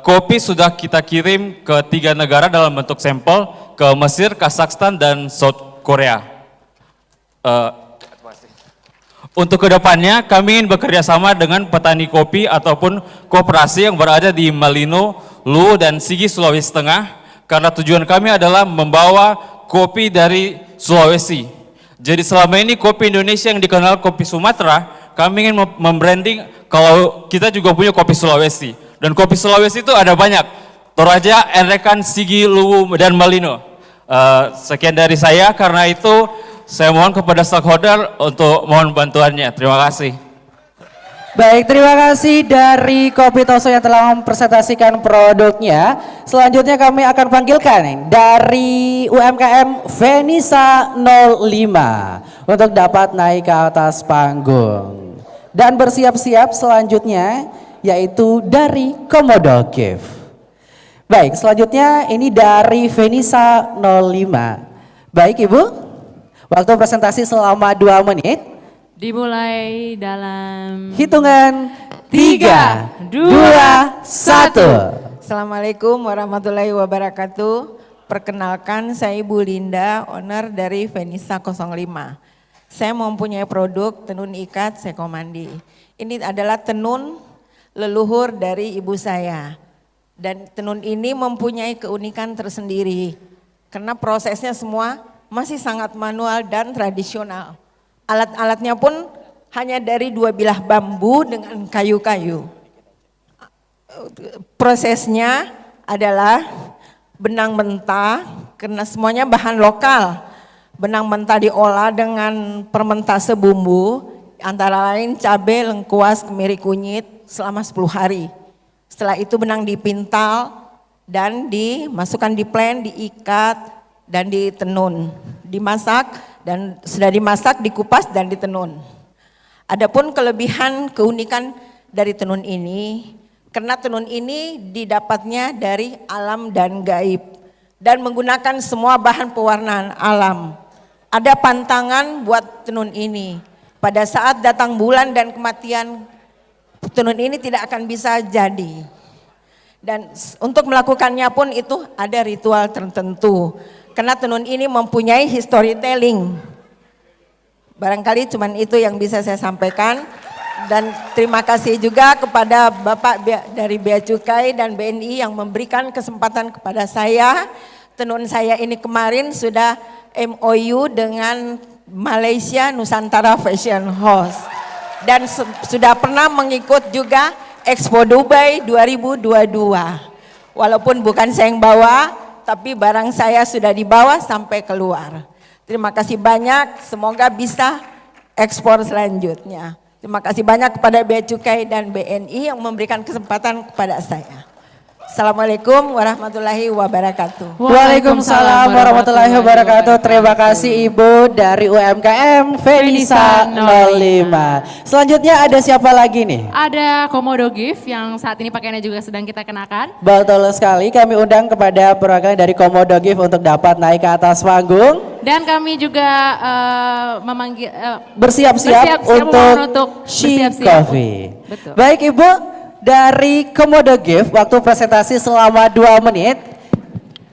kopi sudah kita kirim ke 3 negara dalam bentuk sampel, ke Mesir, Kazakhstan, dan South Korea. Untuk kedepannya kami ingin bekerja sama dengan petani kopi ataupun koperasi yang berada di Malino, Luwu, dan Sigi, Sulawesi Tengah, karena tujuan kami adalah membawa kopi dari Sulawesi. Jadi selama ini kopi Indonesia yang dikenal kopi Sumatera, kami ingin membranding kalau kita juga punya kopi Sulawesi. Dan kopi Sulawesi itu ada banyak, Toraja, Enrekan, Sigi, Luwu, dan Malino. Sekian dari saya, karena itu saya mohon kepada stakeholder untuk mohon bantuannya. Terima kasih. Baik, terima kasih dari Kopi Toso yang telah mempresentasikan produknya. Selanjutnya kami akan panggilkan dari UMKM Venisa 05 untuk dapat naik ke atas panggung. Dan bersiap-siap selanjutnya yaitu dari Komodo Gift. Baik, selanjutnya ini dari Venisa 05. Baik Ibu, waktu presentasi selama 2 menit. Dimulai dalam Hitungan 3, 2, 1. Assalamualaikum warahmatullahi wabarakatuh. Perkenalkan saya Ibu Linda, owner dari Venisa 05. Saya mempunyai produk tenun ikat Sekomandi. Ini adalah tenun leluhur dari ibu saya. Dan tenun ini mempunyai keunikan tersendiri. Karena prosesnya semua masih sangat manual dan tradisional. Alat-alatnya pun hanya dari 2 bilah bambu dengan kayu-kayu. Prosesnya adalah benang mentah, karena semuanya bahan lokal. Benang mentah diolah dengan permentase bumbu, antara lain cabai, lengkuas, kemiri kunyit selama 10 hari. Setelah itu benang dipintal dan dimasukkan di plen, diikat dan ditenun. Dimasak dan sudah dimasak, dikupas dan ditenun. Adapun kelebihan keunikan dari tenun ini, karena tenun ini didapatnya dari alam dan gaib dan menggunakan semua bahan pewarnaan alam. Ada pantangan buat tenun ini. Pada saat datang bulan dan kematian, tenun ini tidak akan bisa jadi. Dan untuk melakukannya pun itu ada ritual tertentu. Karena tenun ini mempunyai storytelling. Barangkali cuman itu yang bisa saya sampaikan. Dan terima kasih juga kepada Bapak dari Bea Cukai dan BNI yang memberikan kesempatan kepada saya. Tenun saya ini kemarin sudah MOU dengan Malaysia Nusantara Fashion House. Dan sudah pernah mengikut juga Expo Dubai 2022. Walaupun bukan saya yang bawa, tapi barang saya sudah dibawa sampai keluar. Terima kasih banyak, semoga bisa ekspor selanjutnya. Terima kasih banyak kepada Bea Cukai dan BNI yang memberikan kesempatan kepada saya. Assalamualaikum warahmatullahi wabarakatuh. Waalaikumsalam warahmatullahi wabarakatuh. Terima kasih Ibu dari UMKM Venisa 05. Selanjutnya ada siapa lagi nih? Ada Komodo Gift yang saat ini pakaiannya juga sedang kita kenakan. Betul sekali, kami undang kepada perwakilan dari Komodo Gift untuk dapat naik ke atas panggung. Dan kami juga memanggil bersiap-siap untuk She Coffee. Betul. Baik Ibu, dari Komodo Gift, waktu presentasi selama 2 menit.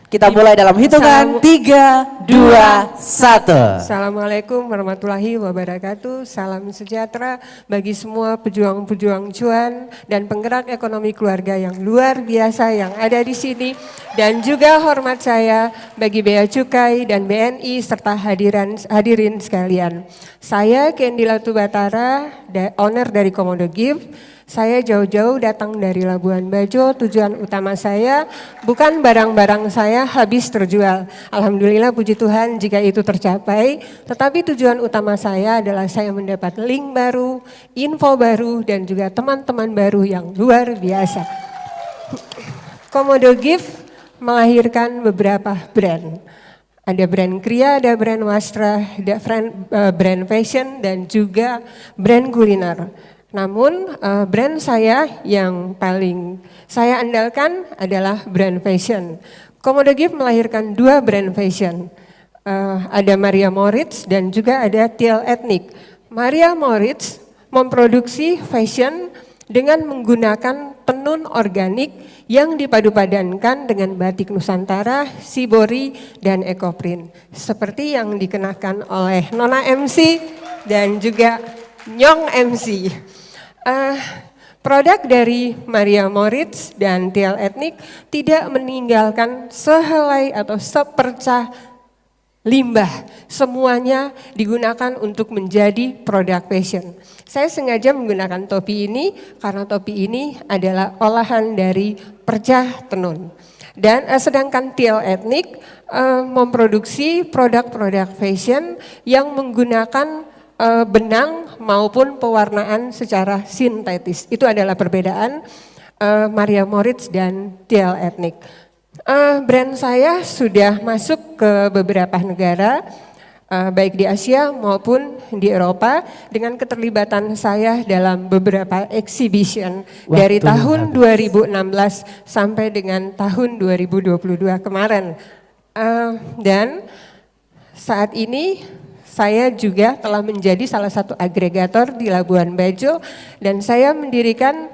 Kita mulai dalam hitungan 3, 2, 1. Assalamualaikum warahmatullahi wabarakatuh. Salam sejahtera bagi semua pejuang-pejuang cuan dan penggerak ekonomi keluarga yang luar biasa yang ada di sini. Dan juga hormat saya bagi Bea Cukai dan BNI serta hadirin sekalian. Saya Kendi Latu Batara, owner dari Komodo Gift. Saya jauh-jauh datang dari Labuan Bajo, tujuan utama saya bukan barang-barang saya habis terjual. Alhamdulillah puji Tuhan jika itu tercapai, tetapi tujuan utama saya adalah saya mendapat link baru, info baru dan juga teman-teman baru yang luar biasa. Komodo Gift melahirkan beberapa brand. Ada brand Kria, ada brand Wastra, ada brand fashion dan juga brand kuliner. Namun brand saya yang paling saya andalkan adalah brand fashion. Komodo Gift melahirkan 2 brand fashion. Ada Maria Moritz dan juga ada Tiel Ethnic. Maria Moritz memproduksi fashion dengan menggunakan tenun organik yang dipadu-padankan dengan batik Nusantara, Shibori, dan ekoprint. Seperti yang dikenakan oleh Nona MC dan juga Nyong MC. Produk dari Maria Moritz dan Tiel Ethnic tidak meninggalkan sehelai atau sepercah limbah. Semuanya digunakan untuk menjadi produk fashion. Saya sengaja menggunakan topi ini karena topi ini adalah olahan dari percah tenun. Dan sedangkan Tiel Ethnic memproduksi produk-produk fashion yang menggunakan benang maupun pewarnaan secara sintetis. Itu adalah perbedaan Maria Moritz dan Tiel Ethnic. Brand saya sudah masuk ke beberapa negara. baik di Asia maupun di Eropa dengan keterlibatan saya dalam beberapa exhibition dari tahun 2016 sampai dengan tahun 2022 kemarin. Dan saat ini saya juga telah menjadi salah satu agregator di Labuan Bajo dan saya mendirikan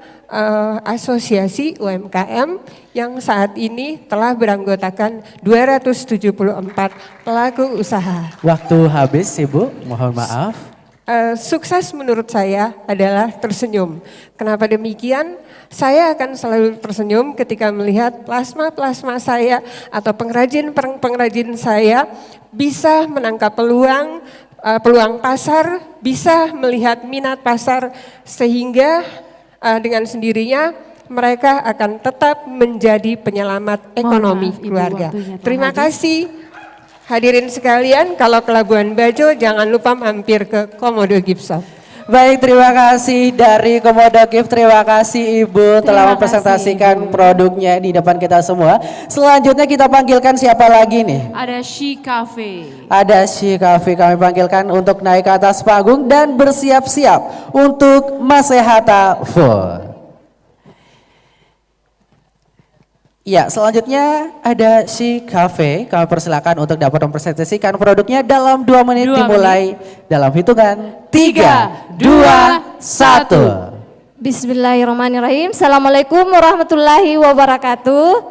asosiasi UMKM yang saat ini telah beranggotakan 274 pelaku usaha. Waktu habis Ibu, mohon maaf. Sukses menurut saya adalah tersenyum. Kenapa demikian? Saya akan selalu tersenyum ketika melihat plasma-plasma saya atau pengrajin saya bisa menangkap peluang pasar, bisa melihat minat pasar sehingga dengan sendirinya mereka akan tetap menjadi penyelamat ekonomi keluarga. Terima kasih hadirin sekalian, kalau ke Labuan Bajo jangan lupa mampir ke Komodo Gift Shop. Baik, terima kasih dari Komodo Gift, terima kasih Ibu telah mempresentasikan produknya di depan kita semua. Selanjutnya kita panggilkan siapa lagi nih? Ada She Cafe. Ada She Cafe, kami panggilkan untuk naik ke atas panggung dan bersiap-siap untuk Masehata Food. Ya, selanjutnya ada She Cafe, kami persilakan untuk dapat mempresentasikan produknya dalam 2 menit dimulai dalam hitungan 3, 2, 1. Bismillahirrahmanirrahim. Assalamualaikum warahmatullahi wabarakatuh.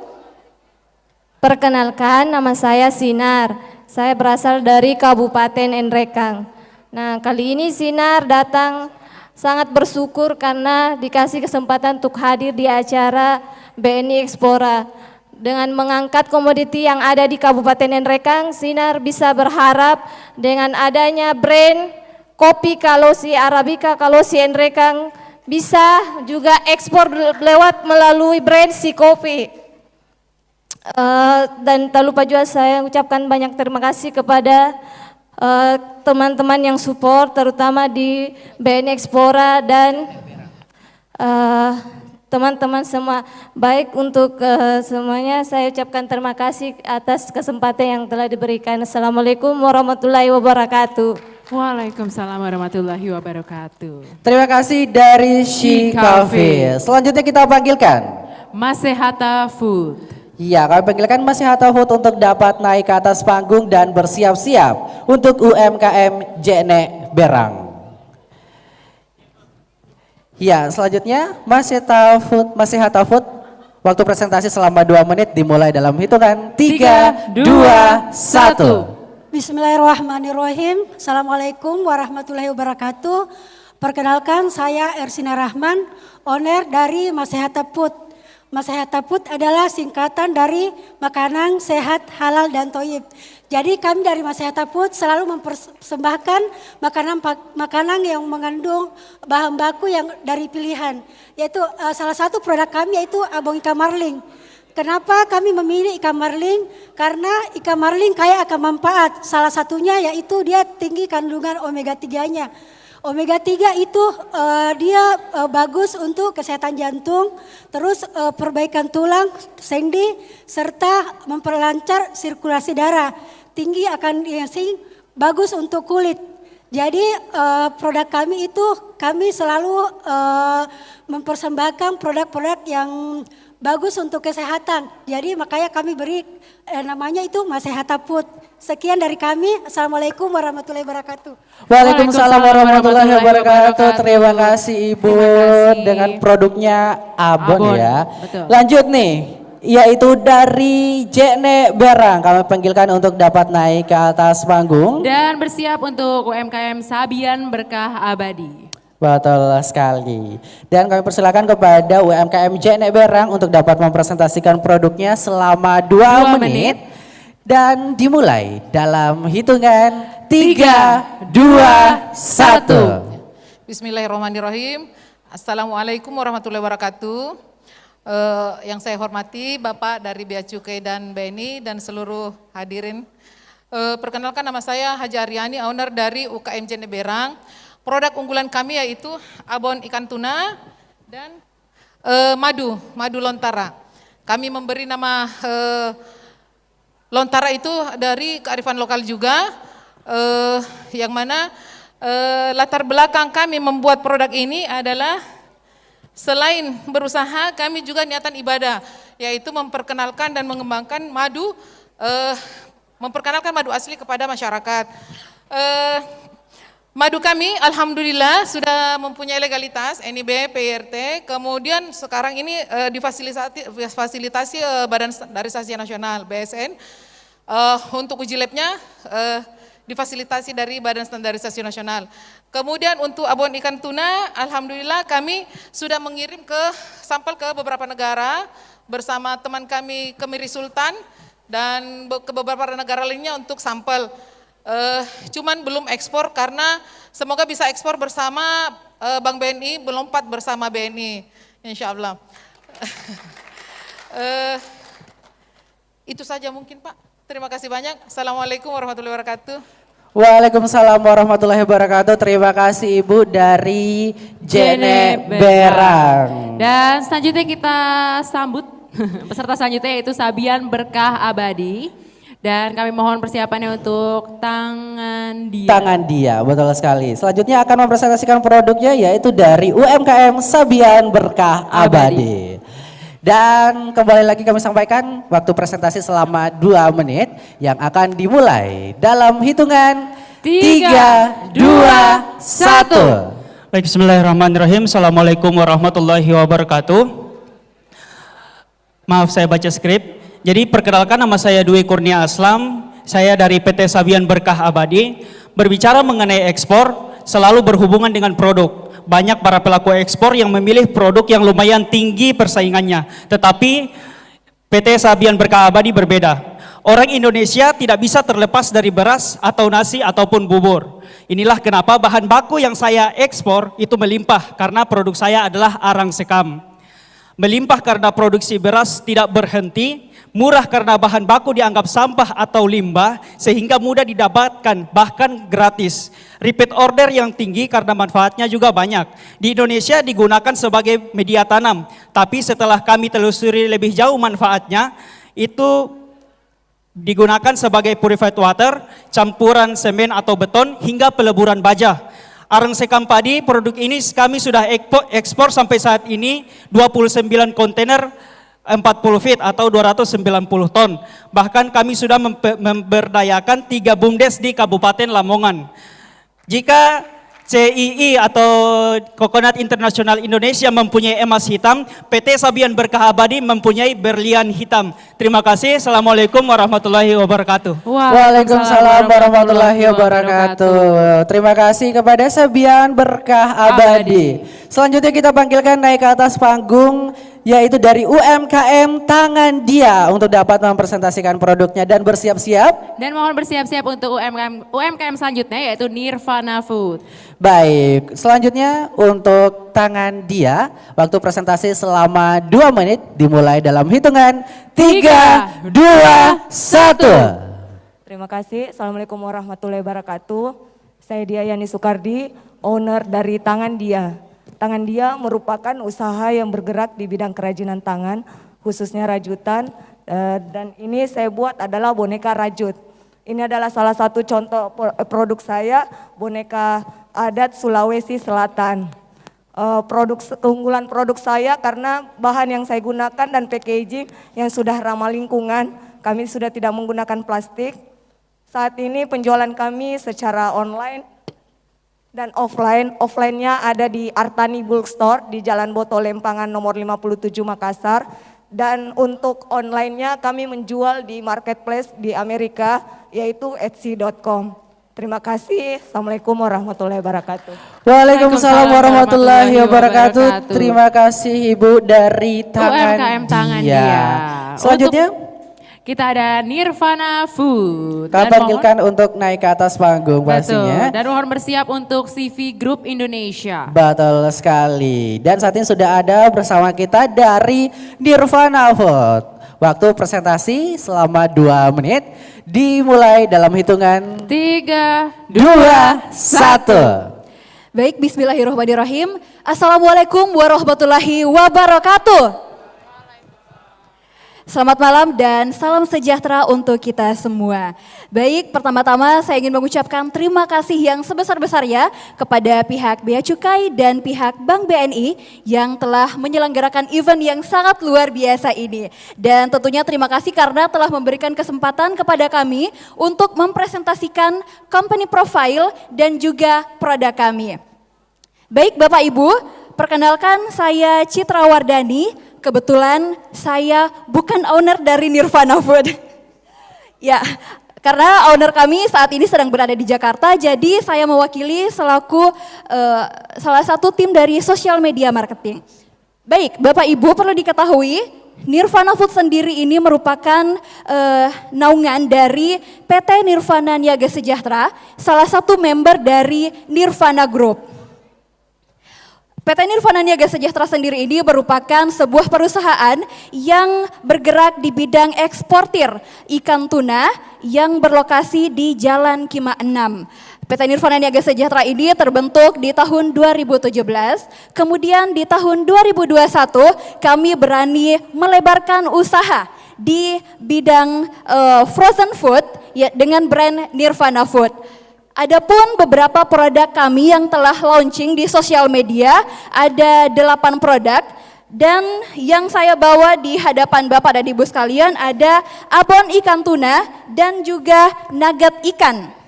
Perkenalkan, nama saya Sinar. Saya berasal dari Kabupaten Nrekang. Nah, kali ini Sinar datang sangat bersyukur karena dikasih kesempatan untuk hadir di acara BNI Expora. Dengan mengangkat komoditi yang ada di Kabupaten Nrekang, Sinar bisa berharap dengan adanya brand kopi Kalosi Arabica Kalosi Nrekang bisa juga ekspor lewat melalui brand Si Kopi. Dan tak lupa juga saya ucapkan banyak terima kasih kepada teman-teman yang support, terutama di BNI Expora dan teman-teman semua. Baik, untuk semuanya saya ucapkan terima kasih atas kesempatan yang telah diberikan. Assalamualaikum warahmatullahi wabarakatuh. Waalaikumsalam warahmatullahi wabarakatuh. Terima kasih dari She Cafe. Selanjutnya kita panggilkan Masehata Food. Ya, kami panggilkan Masehata Food untuk dapat naik ke atas panggung dan bersiap-siap untuk UMKM Jene Berang. Ya, selanjutnya Masehata Food, waktu presentasi selama 2 menit dimulai dalam hitungan 3, 2, 1. Bismillahirrahmanirrahim. Assalamualaikum warahmatullahi wabarakatuh. Perkenalkan, saya Ersina Rahman, owner dari Masehata Food. Masehata Food adalah singkatan dari makanan sehat, halal, dan thayyib. Jadi kami dari Masehata Food selalu mempersembahkan makanan yang mengandung bahan baku yang dari pilihan. Yaitu salah satu produk kami yaitu abong ikan marling. Kenapa kami memilih ikan marling? Karena ikan marling kaya akan manfaat. Salah satunya yaitu dia tinggi kandungan omega 3-nya. Omega 3 itu dia bagus untuk kesehatan jantung, terus perbaikan tulang, sendi, serta memperlancar sirkulasi darah. Tinggi akan ginseng, bagus untuk kulit. Jadi produk kami itu kami selalu mempersembahkan produk-produk yang bagus untuk kesehatan. Jadi makanya kami beri namanya itu Masehata Food. Sekian dari kami. Assalamualaikum warahmatullahi wabarakatuh. Waalaikumsalam warahmatullahi wabarakatuh. Terima kasih Ibu dengan produknya Abon ya. Betul. Lanjut nih, yaitu dari Jene Berang. Kami panggilkan untuk dapat naik ke atas panggung. Dan bersiap untuk UMKM Sabian Berkah Abadi. Betul sekali. Dan kami persilakan kepada UMKM Jene Berang untuk dapat mempresentasikan produknya selama 2 menit. Dan dimulai dalam hitungan 3, 2, 1. Bismillahirrahmanirrahim. Assalamualaikum warahmatullahi wabarakatuh. Yang saya hormati Bapak dari Bea Cukai dan BNI dan seluruh hadirin. Perkenalkan, nama saya Haji Aryani, owner dari UKM Jene Berang. Produk unggulan kami yaitu abon ikan tuna dan madu lontara. Kami memberi nama lontara itu dari kearifan lokal juga. yang mana latar belakang kami membuat produk ini adalah selain berusaha, kami juga niatan ibadah, yaitu memperkenalkan dan mengembangkan madu, memperkenalkan madu asli kepada masyarakat. Madu kami alhamdulillah sudah mempunyai legalitas NIB, PIRT, kemudian sekarang ini difasilitasi Badan Standarisasi Nasional BSN. Untuk uji labnya difasilitasi dari Badan Standarisasi Nasional. Kemudian untuk abon ikan tuna, alhamdulillah kami sudah mengirim sampel ke beberapa negara bersama teman kami Kemiri Sultan dan ke beberapa negara lainnya untuk sampel. Cuman belum ekspor karena semoga bisa ekspor bersama Bank BNI, melompat bersama BNI, insya Allah. Itu saja mungkin Pak. Terima kasih banyak. Assalamualaikum warahmatullahi wabarakatuh. Waalaikumsalam warahmatullahi wabarakatuh. Terima kasih Ibu dari Jene Berang. Dan selanjutnya kita sambut peserta selanjutnya yaitu Sabian Berkah Abadi. Dan kami mohon persiapannya untuk Tangan Dia. Tangan Dia, betul sekali. Selanjutnya akan mempresentasikan produknya yaitu dari UMKM Sabian Berkah Abadi. Dan kembali lagi kami sampaikan waktu presentasi selama 2 menit yang akan dimulai dalam hitungan 3, 2, 1. Baik, bismillahirrahmanirrahim. Assalamualaikum warahmatullahi wabarakatuh. Maaf saya baca skrip. Jadi perkenalkan, nama saya Dwi Kurnia Aslam. Saya dari PT Sabian Berkah Abadi. Berbicara mengenai ekspor selalu berhubungan dengan produk. Banyak para pelaku ekspor yang memilih produk yang lumayan tinggi persaingannya. Tetapi PT Sabian Berkah Abadi berbeda. Orang Indonesia tidak bisa terlepas dari beras atau nasi ataupun bubur. Inilah kenapa bahan baku yang saya ekspor itu melimpah karena produk saya adalah arang sekam. Melimpah karena produksi beras tidak berhenti, murah karena bahan baku dianggap sampah atau limbah sehingga mudah didapatkan bahkan gratis. Repeat order yang tinggi karena manfaatnya juga banyak. Di Indonesia digunakan sebagai media tanam, tapi setelah kami telusuri lebih jauh manfaatnya, itu digunakan sebagai purified water, campuran semen atau beton hingga peleburan baja. Arang sekam padi, produk ini kami sudah ekspor sampai saat ini 29 kontainer 40 feet atau 290 ton. Bahkan kami sudah memberdayakan 3 BUMDes di Kabupaten Lamongan. Jika CII atau Coconut International Indonesia mempunyai emas hitam, PT Sabian Berkah Abadi mempunyai berlian hitam. Terima kasih. Assalamualaikum warahmatullahi wabarakatuh. Waalaikumsalam warahmatullahi wabarakatuh. Terima kasih kepada Sabian Berkah Abadi. Selanjutnya kita panggilkan naik ke atas panggung yaitu dari UMKM Tangan Dia untuk dapat mempresentasikan produknya dan bersiap-siap. Dan mohon bersiap-siap untuk UMKM selanjutnya yaitu Nirvana Food. Baik, selanjutnya untuk Tangan Dia, waktu presentasi selama 2 menit dimulai dalam hitungan 3, 2, 1. Terima kasih. Assalamualaikum warahmatullahi wabarakatuh. Saya Dia Yani Sukardi, owner dari Tangan Dia. Tangan Dia merupakan usaha yang bergerak di bidang kerajinan tangan, khususnya rajutan, dan ini saya buat adalah boneka rajut. Ini adalah salah satu contoh produk saya, boneka adat Sulawesi Selatan. Keunggulan produk saya karena bahan yang saya gunakan dan packaging yang sudah ramah lingkungan, kami sudah tidak menggunakan plastik. Saat ini penjualan kami secara online dan offline-nya ada di Artani Bulk Store di Jalan Boto Lempangan nomor 57 Makassar. Dan untuk online-nya kami menjual di marketplace di Amerika yaitu Etsy.com. Terima kasih. Assalamualaikum warahmatullahi wabarakatuh. Waalaikumsalam warahmatullahi wabarakatuh. Terima kasih Ibu dari Tangan Dia. Selanjutnya kita ada Nirvana Food. Kami panggilkan untuk naik ke atas panggung pastinya. Dan mohon bersiap untuk CV Group Indonesia. Betul sekali. Dan saat ini sudah ada bersama kita dari Nirvana Food. Waktu presentasi selama 2 menit dimulai dalam hitungan 3, 2, 1. Baik, bismillahirrahmanirrahim. Assalamualaikum warahmatullahi wabarakatuh. Selamat malam dan salam sejahtera untuk kita semua. Baik, pertama-tama saya ingin mengucapkan terima kasih yang sebesar-besarnya kepada pihak Bea Cukai dan pihak Bank BNI yang telah menyelenggarakan event yang sangat luar biasa ini. Dan tentunya terima kasih karena telah memberikan kesempatan kepada kami untuk mempresentasikan company profile dan juga produk kami. Baik Bapak Ibu, perkenalkan saya Citra Wardani. Kebetulan saya bukan owner dari Nirvana Food. Ya, karena owner kami saat ini sedang berada di Jakarta, jadi saya mewakili selaku salah satu tim dari social media marketing. Baik, Bapak Ibu perlu diketahui, Nirvana Food sendiri ini merupakan naungan dari PT Nirvana Niaga Sejahtera, salah satu member dari Nirvana Group. PT Nirvana Niaga Sejahtera sendiri ini merupakan sebuah perusahaan yang bergerak di bidang eksportir ikan tuna yang berlokasi di Jalan Kima 6. PT Nirvana Niaga Sejahtera ini terbentuk di tahun 2017, kemudian di tahun 2021 kami berani melebarkan usaha di bidang frozen food ya, dengan brand Nirvana Food. Adapun beberapa produk kami yang telah launching di sosial media, ada 8 produk dan yang saya bawa di hadapan Bapak dan Ibu sekalian ada abon ikan tuna dan juga nugget ikan.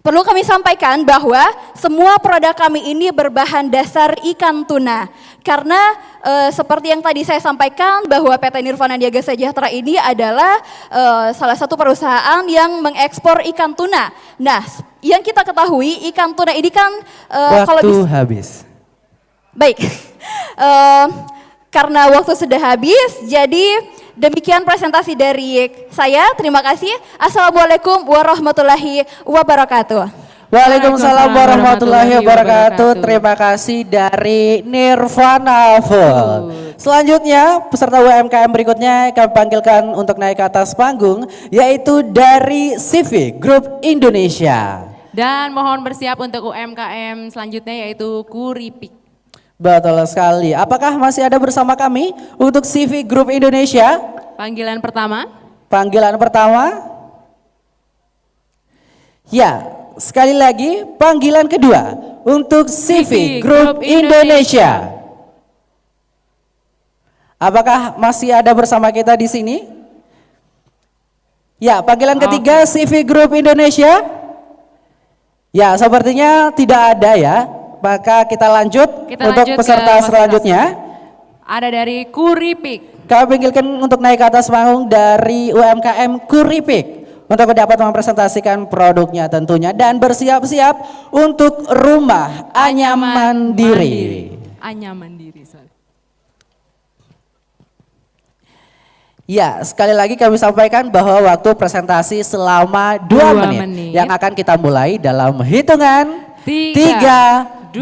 Perlu kami sampaikan bahwa semua produk kami ini berbahan dasar ikan tuna. Karena seperti yang tadi saya sampaikan bahwa PT Nirvana Niaga Sejahtera ini adalah salah satu perusahaan yang mengekspor ikan tuna. Nah, yang kita ketahui ikan tuna ini kan waktu habis. Baik, karena waktu sudah habis, jadi demikian presentasi dari saya. Terima kasih. Assalamualaikum warahmatullahi wabarakatuh. Waalaikumsalam warahmatullahi wabarakatuh. Terima kasih dari Nirvana Food. Selanjutnya peserta UMKM berikutnya kami panggilkan untuk naik ke atas panggung, yaitu dari CV Group Indonesia. Dan mohon bersiap untuk UMKM selanjutnya yaitu Kuripik. Betul sekali. Apakah masih ada bersama kami untuk CV Group Indonesia? Panggilan pertama. Panggilan pertama. Ya, sekali lagi panggilan kedua untuk CV Group Indonesia. Apakah masih ada bersama kita di sini? Ya, panggilan ketiga CV Group Indonesia. Ya, sepertinya tidak ada ya. Maka kita lanjut untuk peserta selanjutnya. Ada dari Kuripik. Kami panggilkan untuk naik ke atas panggung dari UMKM Kuripik untuk dapat mempresentasikan produknya tentunya dan bersiap-siap untuk rumah anyaman diri. Anyaman diri. Sorry. Ya, sekali lagi kami sampaikan bahwa waktu presentasi selama 2 menit yang akan kita mulai dalam hitungan 3, 2,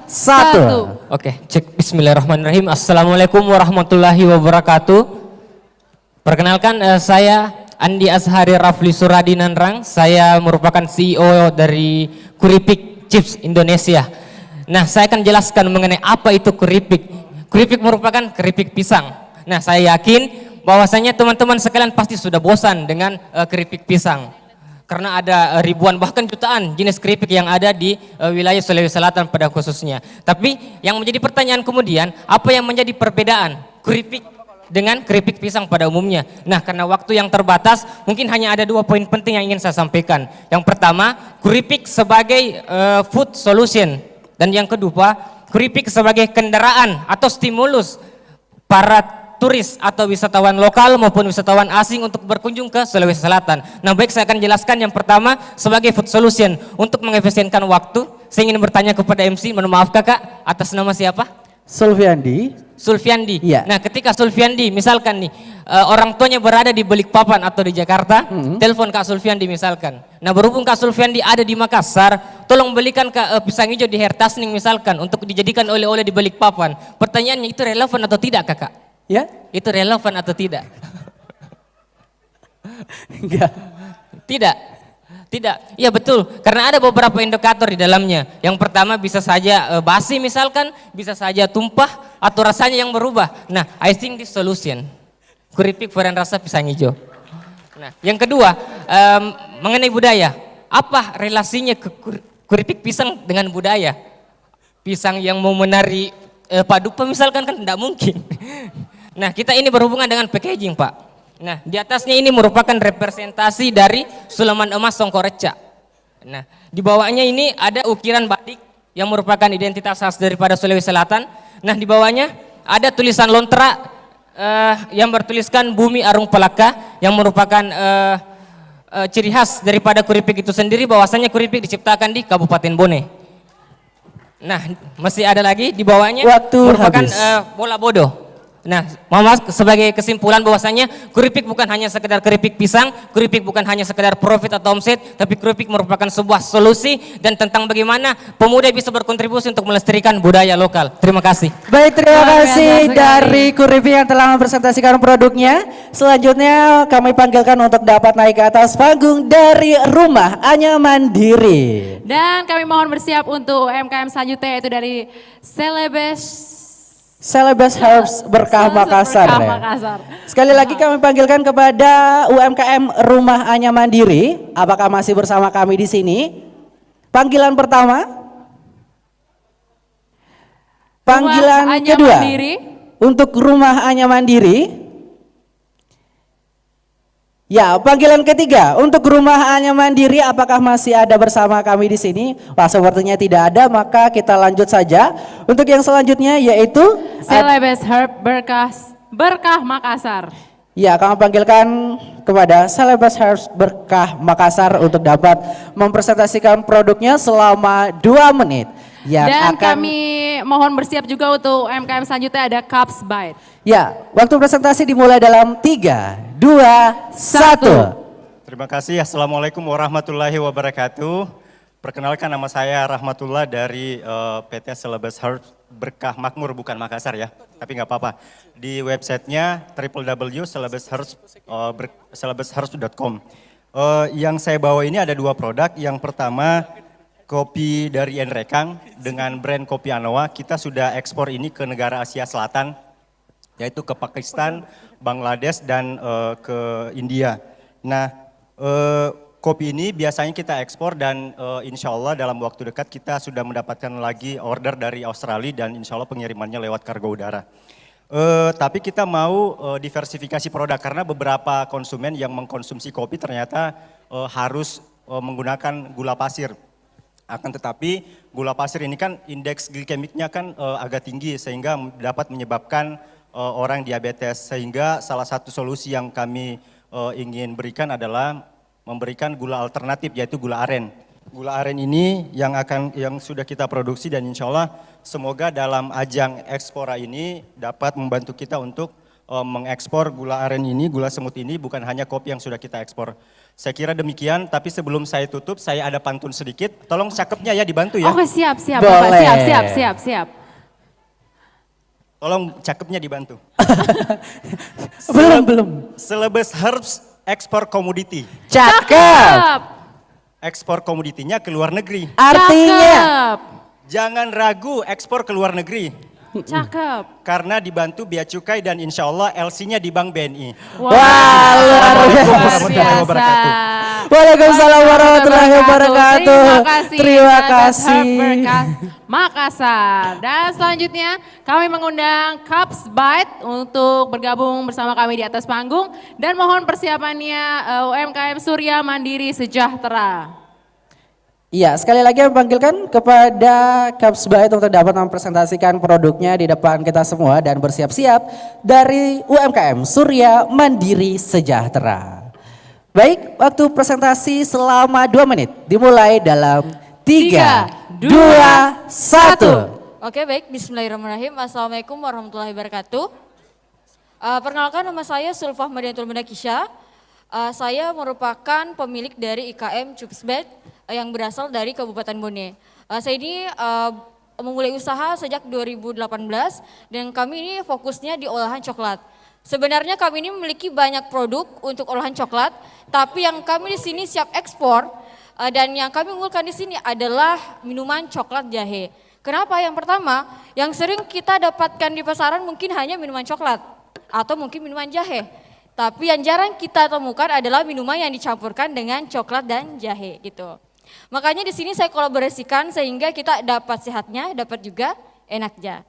1. Oke, cek bismillahirrahmanirrahim. Assalamualaikum warahmatullahi wabarakatuh. Perkenalkan saya Andi Azhari Rafli Suradi Nanrang. Saya merupakan CEO dari Kuripik Chips Indonesia. Nah, saya akan jelaskan mengenai apa itu keripik. Keripik merupakan keripik pisang. Nah, saya yakin bahwasanya teman-teman sekalian pasti sudah bosan dengan keripik pisang. Karena ada ribuan bahkan jutaan jenis keripik yang ada di wilayah Sulawesi Selatan pada khususnya. Tapi yang menjadi pertanyaan kemudian, apa yang menjadi perbedaan keripik dengan keripik pisang pada umumnya? Nah, karena waktu yang terbatas, mungkin hanya ada 2 poin penting yang ingin saya sampaikan. Yang pertama, keripik sebagai food solution. Dan yang kedua, keripik sebagai kendaraan atau stimulus para turis atau wisatawan lokal maupun wisatawan asing untuk berkunjung ke Sulawesi Selatan. Nah, baik, saya akan jelaskan yang pertama sebagai food solution. Untuk mengefisienkan waktu, saya ingin bertanya kepada MC, mohon maaf kakak, atas nama siapa? Sulfiandi. Sulfiandi. Ya. Nah, ketika Sulfiandi misalkan nih orang tuanya berada di Balikpapan atau di Jakarta, telepon Kak Sulfiandi misalkan. Nah, berhubung Kak Sulfiandi ada di Makassar, tolong belikan pisang hijau di Hertasning misalkan untuk dijadikan oleh-oleh di Balikpapan. Pertanyaannya, itu relevan atau tidak kakak? Ya? Itu relevan atau tidak? Enggak. Tidak. Tidak. Iya betul. Karena ada beberapa indikator di dalamnya. Yang pertama bisa saja basi misalkan, bisa saja tumpah atau rasanya yang berubah. Nah, I think this solution. keripik varian rasa pisang hijau. Nah, yang kedua, mengenai budaya. Apa relasinya keripik pisang dengan budaya? Pisang yang mau menari padupa misalkan kan tidak mungkin. Nah, kita ini berhubungan dengan packaging, Pak. Nah, di atasnya ini merupakan representasi dari Sulaiman Emas Songkoreca. Nah, di bawahnya ini ada ukiran batik yang merupakan identitas khas daripada Sulawesi Selatan. Nah, di bawahnya ada tulisan lontera yang bertuliskan Bumi Arung Pelaka yang merupakan ciri khas daripada keripik itu sendiri, bahwasanya keripik diciptakan di Kabupaten Bone. Nah, masih ada lagi di bawahnya merupakan bola bodoh. Nah, Mama sebagai kesimpulan bahwasanya keripik bukan hanya sekedar keripik pisang, keripik bukan hanya sekedar profit atau omset, tapi keripik merupakan sebuah solusi dan tentang bagaimana pemuda bisa berkontribusi untuk melestarikan budaya lokal. Terima kasih. Baik, terima kasih dari Keripik yang telah mempresentasikan produknya. Selanjutnya kami panggilkan untuk dapat naik ke atas panggung dari Rumah Anya Mandiri. Dan kami mohon bersiap untuk UMKM selanjutnya yaitu dari Celebes Herbs Berkah Makassar. Sekali lagi kami panggilkan kepada UMKM Rumah Anya Mandiri. Apakah masih bersama kami di sini? Panggilan pertama. Panggilan kedua. Untuk Rumah Anya Mandiri. Ya, panggilan ketiga untuk Rumah Anya Mandiri, apakah masih ada bersama kami di sini? Wah, sepertinya tidak ada, maka kita lanjut saja. Untuk yang selanjutnya yaitu Celebes Herb Berkah Makassar. Ya, kami panggilkan kepada Celebes Herbs Berkah Makassar untuk dapat mempresentasikan produknya selama 2 menit. Dan kami mohon bersiap juga untuk UMKM selanjutnya ada Cups Bite. Ya, waktu presentasi dimulai dalam 3, 2, 1. Terima kasih. Assalamualaikum warahmatullahi wabarakatuh. Perkenalkan, nama saya Rahmatullah dari PT Celebes Herbs Berkah Makmur, bukan Makassar ya, tapi nggak apa-apa. Di websitenya www.celebesherbs.com. Yang saya bawa ini ada 2 produk. Yang pertama kopi dari Enrekang dengan brand Kopi Anoa. Kita sudah ekspor ini ke negara Asia Selatan, yaitu ke Pakistan, Bangladesh, dan ke India. Nah, kopi ini biasanya kita ekspor dan insya Allah dalam waktu dekat kita sudah mendapatkan lagi order dari Australia dan insya Allah pengirimannya lewat kargo udara. Tapi kita mau diversifikasi produk karena beberapa konsumen yang mengkonsumsi kopi ternyata harus menggunakan gula pasir. Akan tetapi gula pasir ini kan indeks glikemiknya kan agak tinggi sehingga dapat menyebabkan orang diabetes. Sehingga salah satu solusi yang kami ingin berikan adalah memberikan gula alternatif yaitu gula aren. Gula aren ini yang sudah kita produksi dan insya Allah semoga dalam ajang Ekspora ini dapat membantu kita untuk mengekspor gula aren ini, gula semut ini, bukan hanya kopi yang sudah kita ekspor. Saya kira demikian, tapi sebelum saya tutup, saya ada pantun sedikit. Tolong cakepnya ya dibantu ya. Oke, siap, Bapak. Siap. Tolong cakepnya dibantu. Belum. Celebes Herbs ekspor komoditi. Cakep. Ekspor komoditinya ke luar negeri. Artinya jangan ragu ekspor ke luar negeri. Cakep. Karena dibantu Bea Cukai dan insya Allah LC-nya di Bank BNI. Wah, luar biasa. Waalaikumsalam warahmatullahi wabarakatuh. Terima kasih. Makassar. Dan selanjutnya kami mengundang Cups Bite untuk bergabung bersama kami di atas panggung. Dan mohon persiapannya UMKM Surya Mandiri Sejahtera. Iya, sekali lagi kami panggilkan kepada Cups Bite untuk dapat mempresentasikan produknya di depan kita semua dan bersiap-siap dari UMKM Surya Mandiri Sejahtera. Baik, waktu presentasi selama 2 menit dimulai dalam 3, 2, 1. Oke, baik. Bismillahirrahmanirrahim. Assalamualaikum warahmatullahi wabarakatuh. Perkenalkan, nama saya Sulfah Madiatul Mendakisha. Saya merupakan pemilik dari IKM Cups Bite yang berasal dari Kabupaten Bone. Saya ini memulai usaha sejak 2018 dan kami ini fokusnya di olahan coklat. Sebenarnya kami ini memiliki banyak produk untuk olahan coklat, tapi yang kami di sini siap ekspor dan yang kami unggulkan di sini adalah minuman coklat jahe. Kenapa? Yang pertama, yang sering kita dapatkan di pasaran mungkin hanya minuman coklat atau mungkin minuman jahe. Tapi yang jarang kita temukan adalah minuman yang dicampurkan dengan coklat dan jahe gitu. Makanya di sini saya kolaborasikan sehingga kita dapat sehatnya, dapat juga enaknya.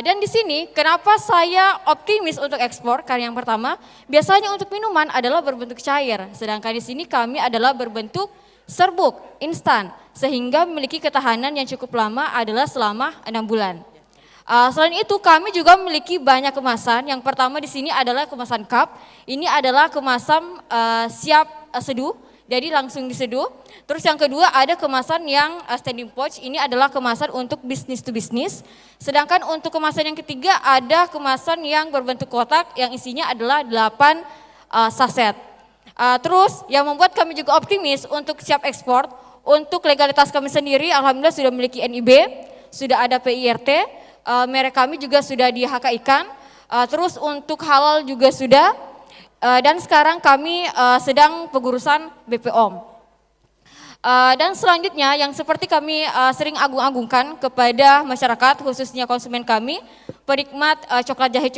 Dan di sini kenapa saya optimis untuk ekspor? Karena yang pertama, biasanya untuk minuman adalah berbentuk cair, sedangkan di sini kami adalah berbentuk serbuk, instan, sehingga memiliki ketahanan yang cukup lama adalah selama 6 bulan. Selain itu kami juga memiliki banyak kemasan. Yang pertama di sini adalah kemasan cup. Ini adalah kemasan siap seduh, jadi langsung diseduh. Terus yang kedua ada kemasan yang standing pouch, ini adalah kemasan untuk bisnis to bisnis. Sedangkan untuk kemasan yang ketiga ada kemasan yang berbentuk kotak yang isinya adalah 8 saset. Terus yang membuat kami juga optimis untuk siap ekspor, untuk legalitas kami sendiri alhamdulillah sudah memiliki NIB, sudah ada PIRT, merek kami juga sudah di HKI-kan, terus untuk halal juga sudah, dan sekarang kami sedang pengurusan BPOM. Dan selanjutnya yang seperti kami sering agung-agungkan kepada masyarakat khususnya konsumen kami, penikmat coklat jahe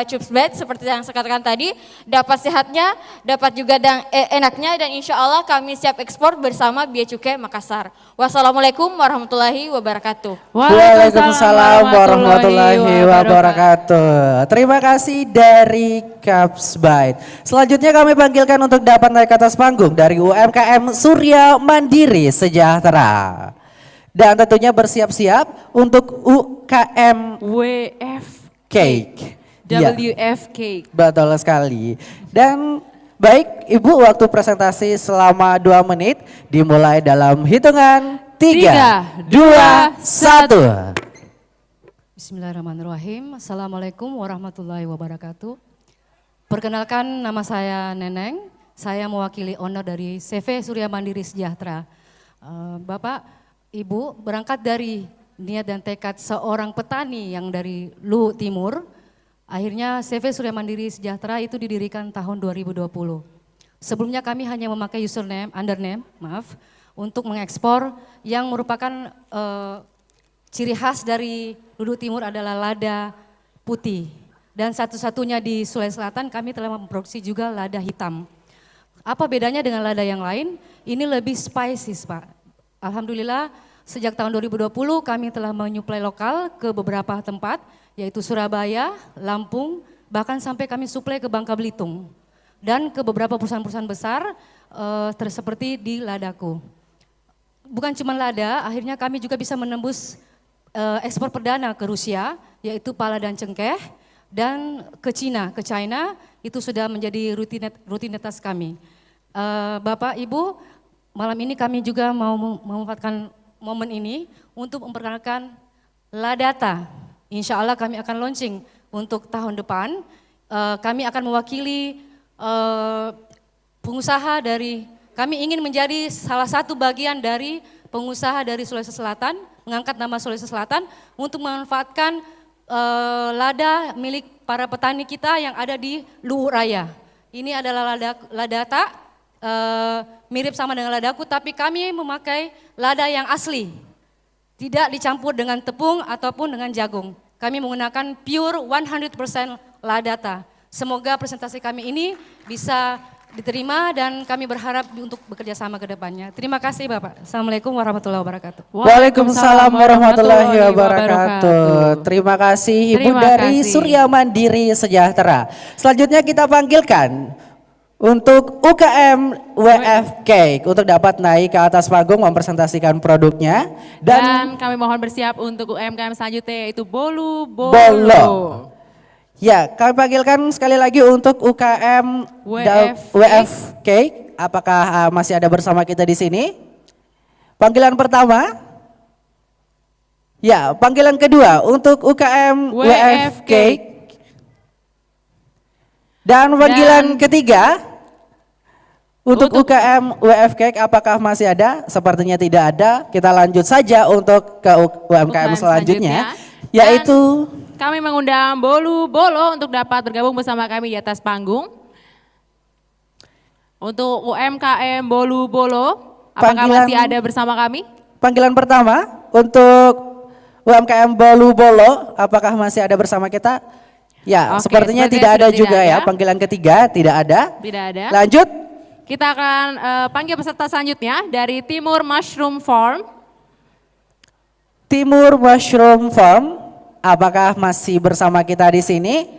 Chups Blend seperti yang saya katakan tadi, dapat sehatnya, dapat juga enaknya, dan insya Allah kami siap ekspor bersama Bea Cukai Makassar. Wassalamualaikum warahmatullahi wabarakatuh. Waalaikumsalam warahmatullahi wabarakatuh. Terima kasih dari Cups Blend. Selanjutnya kami panggilkan untuk dapat naik ke atas panggung dari UMKM Surya Mandiri Sejahtera. Dan tentunya bersiap-siap untuk UKM WF Cake. WF Cake. Betul sekali. Dan baik Ibu, waktu presentasi selama 2 menit dimulai dalam hitungan 3, 2, 1. Bismillahirrahmanirrahim. Assalamualaikum warahmatullahi wabarakatuh. Perkenalkan, nama saya Neneng. Saya mewakili owner dari CV Surya Mandiri Sejahtera. Bapak, Ibu, berangkat dari niat dan tekad seorang petani yang dari Lu Timur, akhirnya CV Surya Mandiri Sejahtera itu didirikan tahun 2020. Sebelumnya kami hanya memakai undername, untuk mengekspor yang merupakan ciri khas dari Lu Timur adalah lada putih. Dan satu-satunya di Sulawesi Selatan kami telah memproduksi juga lada hitam. Apa bedanya dengan lada yang lain? Ini lebih spicy, Pak. Alhamdulillah sejak tahun 2020 kami telah menyuplai lokal ke beberapa tempat, yaitu Surabaya, Lampung, bahkan sampai kami suplai ke Bangka Belitung. Dan ke beberapa perusahaan-perusahaan besar seperti di Ladaku. Bukan cuma lada, akhirnya kami juga bisa menembus ekspor perdana ke Rusia, yaitu pala dan cengkeh, dan ke China itu sudah menjadi rutinitas kami. Bapak, Ibu, malam ini kami juga mau memanfaatkan momen ini untuk memperkenalkan Ladata. Insya Allah kami akan launching untuk tahun depan. Kami akan mewakili pengusaha kami ingin menjadi salah satu bagian dari pengusaha dari Sulawesi Selatan, mengangkat nama Sulawesi Selatan untuk memanfaatkan lada milik para petani kita yang ada di Luhur Raya. Ini adalah Ladata, mirip sama dengan ladaku, tapi kami memakai lada yang asli. Tidak dicampur dengan tepung ataupun dengan jagung. Kami menggunakan pure 100% Ladata. Semoga presentasi kami ini bisa diterima dan kami berharap untuk bekerja sama ke depannya. Terima kasih Bapak. Assalamualaikum warahmatullahi wabarakatuh. Waalaikumsalam warahmatullahi wabarakatuh. Terima kasih Ibu dari Surya Mandiri Sejahtera. Selanjutnya kita panggilkan untuk UKM WF Cake untuk dapat naik ke atas panggung mempresentasikan produknya. Dan kami mohon bersiap untuk UMKM selanjutnya yaitu Bolu. Ya, kami panggilkan sekali lagi untuk UKM WF Cake. Apakah masih ada bersama kita di sini? Panggilan pertama. Ya, panggilan kedua untuk UKM WF Cake. Dan panggilan ketiga untuk UKM WF Cake, apakah masih ada? Sepertinya tidak ada. Kita lanjut saja untuk ke UMKM selanjutnya, yaitu kami mengundang Bolu Bolo untuk dapat bergabung bersama kami di atas panggung. Untuk UMKM Bolu Bolo, apakah masih ada bersama kami? Panggilan pertama untuk UMKM Bolu Bolo, apakah masih ada bersama kita? Ya, Oke, sepertinya sepertinya tidak ada sudah juga tidak ya. ada. Panggilan ketiga tidak ada. Tidak ada. Lanjut. Kita akan panggil peserta selanjutnya dari Timur Mushroom Farm. Timur Mushroom Farm, apakah masih bersama kita di sini?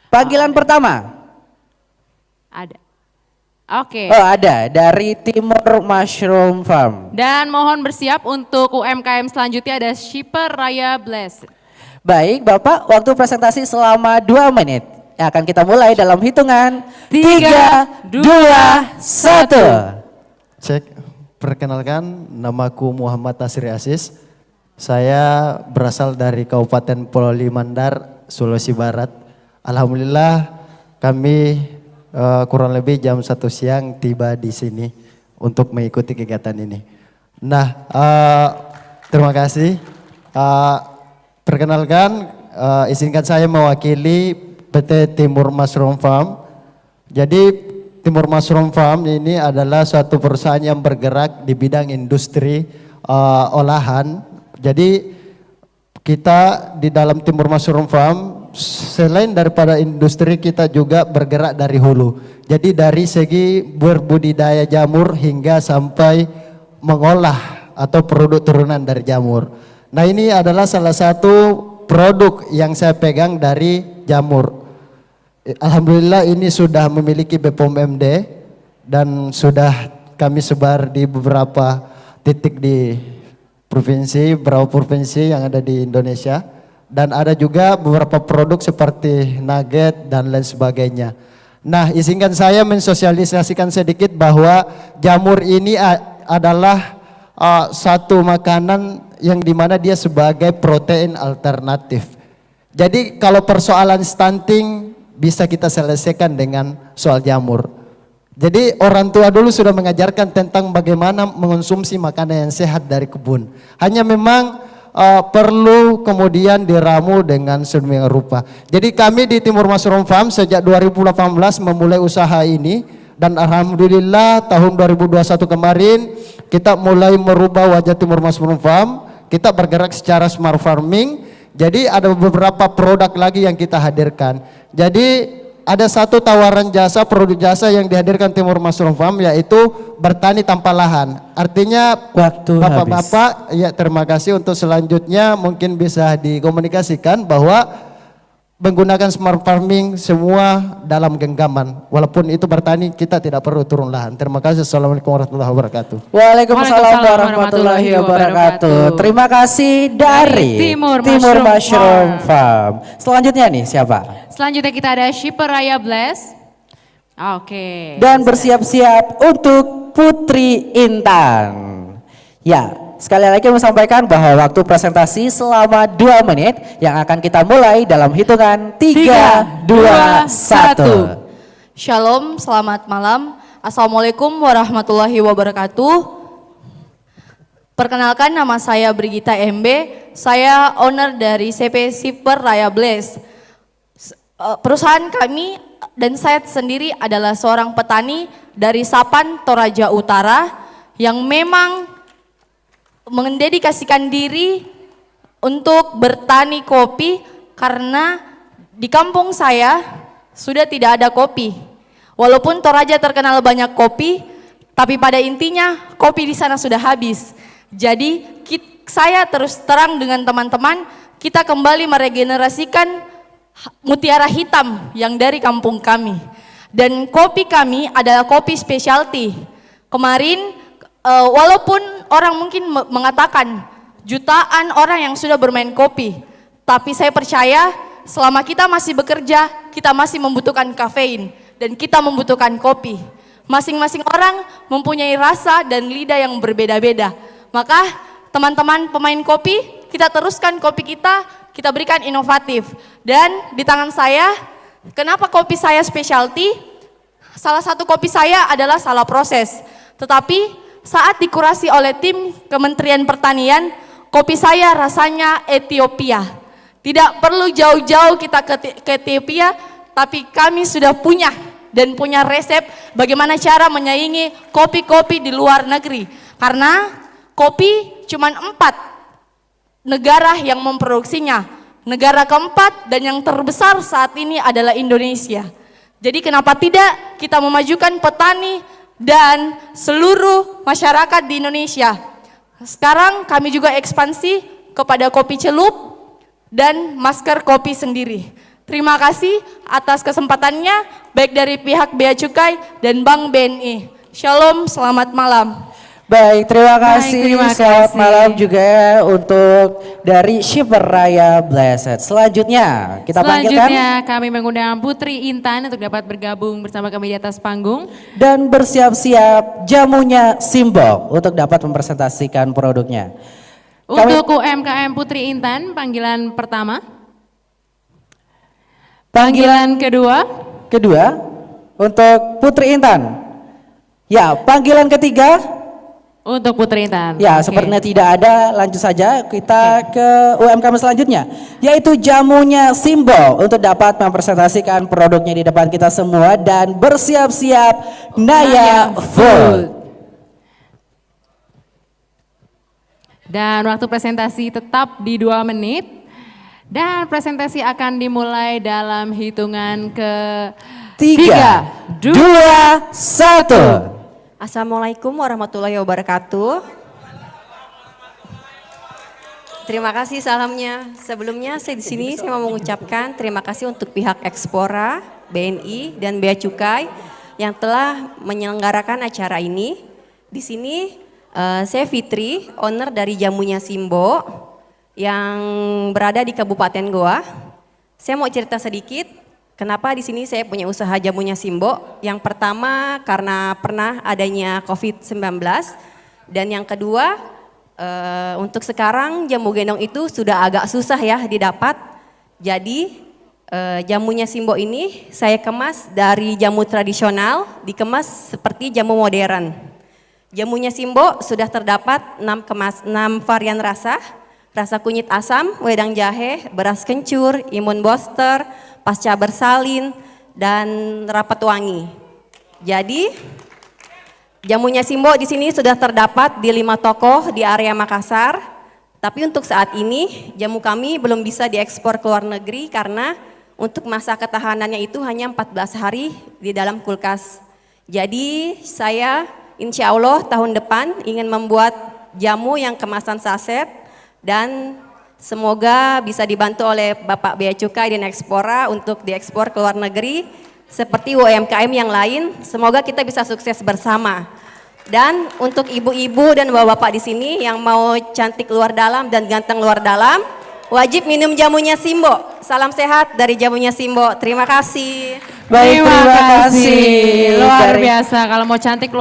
Panggilan pertama. Ada. Oke. Oh, ada dari Timur Mushroom Farm. Dan mohon bersiap untuk UMKM selanjutnya ada Shipper Raya Bless. Baik, Bapak, waktu presentasi selama 2 menit. Yang akan kita mulai dalam hitungan 3, 2, 1. Cek, perkenalkan namaku Muhammad Tasri Aziz. Saya berasal dari Kabupaten Pulau Limandar, Sulawesi Barat. Alhamdulillah kami kurang lebih jam 1 siang tiba di sini untuk mengikuti kegiatan ini. Nah, terima kasih. Perkenalkan, izinkan saya mewakili PT Timur Mushroom Farm. Jadi Timur Mushroom Farm ini adalah suatu perusahaan yang bergerak di bidang industri olahan. Jadi kita di dalam Timur Mushroom Farm selain daripada industri kita juga bergerak dari hulu. Jadi dari segi berbudidaya jamur hingga sampai mengolah atau produk turunan dari jamur. Nah, ini adalah salah satu produk yang saya pegang dari jamur. Alhamdulillah ini sudah memiliki BPOM MD dan sudah kami sebar di beberapa titik di beberapa provinsi yang ada di Indonesia. Dan ada juga beberapa produk seperti nugget dan lain sebagainya. Nah, izinkan saya mensosialisasikan sedikit bahwa jamur ini adalah satu makanan yang dimana dia sebagai protein alternatif. Jadi kalau persoalan stunting bisa kita selesaikan dengan soal jamur. Jadi orang tua dulu sudah mengajarkan tentang bagaimana mengonsumsi makanan yang sehat dari kebun. Hanya memang perlu kemudian diramu dengan sedemikian rupa. Jadi kami di Timur Mushroom Farm sejak 2018 memulai usaha ini. Dan alhamdulillah tahun 2021 kemarin kita mulai merubah wajah Timur Mushroom Farm. Kita bergerak secara smart farming. Jadi ada beberapa produk lagi yang kita hadirkan. Jadi ada satu tawaran jasa, produk jasa yang dihadirkan Timur Mushroom Farm yaitu bertani tanpa lahan. Artinya Bapak-bapak, ya terima kasih untuk selanjutnya mungkin bisa dikomunikasikan bahwa menggunakan smart farming semua dalam genggaman. Walaupun itu bertani kita tidak perlu turun lahan. Terima kasih. Assalamualaikum warahmatullahi wabarakatuh. Waalaikumsalam warahmatullahi wabarakatuh. Terima kasih dari Timur Mushroom Farm. Selanjutnya nih siapa? Selanjutnya kita ada Shipper Raya Bless. Oke. Dan bersiap-siap untuk Putri Intan. Ya, sekali lagi mau sampaikan bahwa waktu presentasi selama 2 menit yang akan kita mulai dalam hitungan 3, 2, 1. Shalom, selamat malam. Assalamualaikum warahmatullahi wabarakatuh. Perkenalkan, nama saya Brigita MB. Saya owner dari CP Shipper Raya Bless. Perusahaan kami dan saya sendiri adalah seorang petani dari Sapan, Toraja Utara yang memang mendedikasikan diri untuk bertani kopi karena di kampung saya sudah tidak ada kopi. Walaupun Toraja terkenal banyak kopi, tapi pada intinya kopi di sana sudah habis. Jadi saya terus terang dengan teman-teman, kita kembali meregenerasikan mutiara hitam yang dari kampung kami. Dan kopi kami adalah kopi specialty. Kemarin walaupun orang mungkin mengatakan jutaan orang yang sudah bermain kopi, tapi saya percaya selama kita masih bekerja, kita masih membutuhkan kafein dan kita membutuhkan kopi. Masing-masing orang mempunyai rasa dan lidah yang berbeda-beda. Maka teman-teman pemain kopi, kita teruskan kopi kita berikan inovatif. Dan di tangan saya, kenapa kopi saya specialty? Salah satu kopi saya adalah salah proses. Tetapi saat dikurasi oleh tim Kementerian Pertanian, kopi saya rasanya Ethiopia. Tidak perlu jauh-jauh kita ke Ethiopia, tapi kami sudah punya dan punya resep bagaimana cara menyaingi kopi-kopi di luar negeri. Karena kopi cuma 4 negara yang memproduksinya. Negara keempat dan yang terbesar saat ini adalah Indonesia. Jadi kenapa tidak kita memajukan petani dan seluruh masyarakat di Indonesia. Sekarang kami juga ekspansi kepada kopi celup dan masker kopi sendiri. Terima kasih atas kesempatannya baik dari pihak Bea Cukai dan Bank BNI. Shalom, selamat malam. Baik, terima kasih. terima Selamat kasih. malam juga untuk dari Shipper Raya Blessed. Selanjutnya kita panggilkan Selanjutnya kami mengundang Putri Intan untuk dapat bergabung bersama kami di atas panggung. dan bersiap-siap jamunya Simbok untuk dapat mempresentasikan produknya. Untuk UMKM Putri Intan, panggilan pertama. Panggilan kedua untuk Putri Intan. Ya, panggilan ketiga. Untuk Putri Intan. Ya, Oke. sepertinya tidak ada, lanjut saja kita ke UMKM selanjutnya, yaitu jamunya Simbol untuk dapat mempresentasikan produknya di depan kita semua dan bersiap-siap Naya Food. Dan waktu presentasi tetap di 2 menit. Dan presentasi akan dimulai dalam hitungan ke 3, 2, 1. Assalamualaikum warahmatullahi wabarakatuh. Terima kasih salamnya. Sebelumnya saya di sini saya mau mengucapkan terima kasih untuk pihak Ekspora, BNI dan Bea Cukai yang telah menyelenggarakan acara ini. Di sini saya Fitri, owner dari jamunya Simbo yang berada di Kabupaten Goa. Saya mau cerita sedikit. Kenapa di sini saya punya usaha jamunya Simbo? Yang pertama karena pernah adanya COVID-19 dan yang kedua untuk sekarang jamu gendong itu sudah agak susah ya didapat. Jadi jamunya Simbo ini saya kemas dari jamu tradisional dikemas seperti jamu modern. Jamunya Simbo sudah terdapat 6 varian rasa. Rasa kunyit asam, wedang jahe, beras kencur, imun booster, pasca bersalin, dan rapat wangi. Jadi jamunya Simbo di sini sudah terdapat di 5 toko di area Makassar. Tapi untuk saat ini jamu kami belum bisa diekspor ke luar negeri karena untuk masa ketahanannya itu hanya 14 hari di dalam kulkas. Jadi saya insya Allah tahun depan ingin membuat jamu yang kemasan saset dan semoga bisa dibantu oleh Bapak Bea Cukai dan Ekspora untuk diekspor ke luar negeri seperti UMKM yang lain. Semoga kita bisa sukses bersama. Dan untuk ibu-ibu dan bapak-bapak di sini yang mau cantik luar dalam dan ganteng luar dalam, wajib minum jamunya Simbo. Salam sehat dari jamunya Simbo. Terima kasih. Baik, terima kasih. Luar biasa. Kalau mau cantik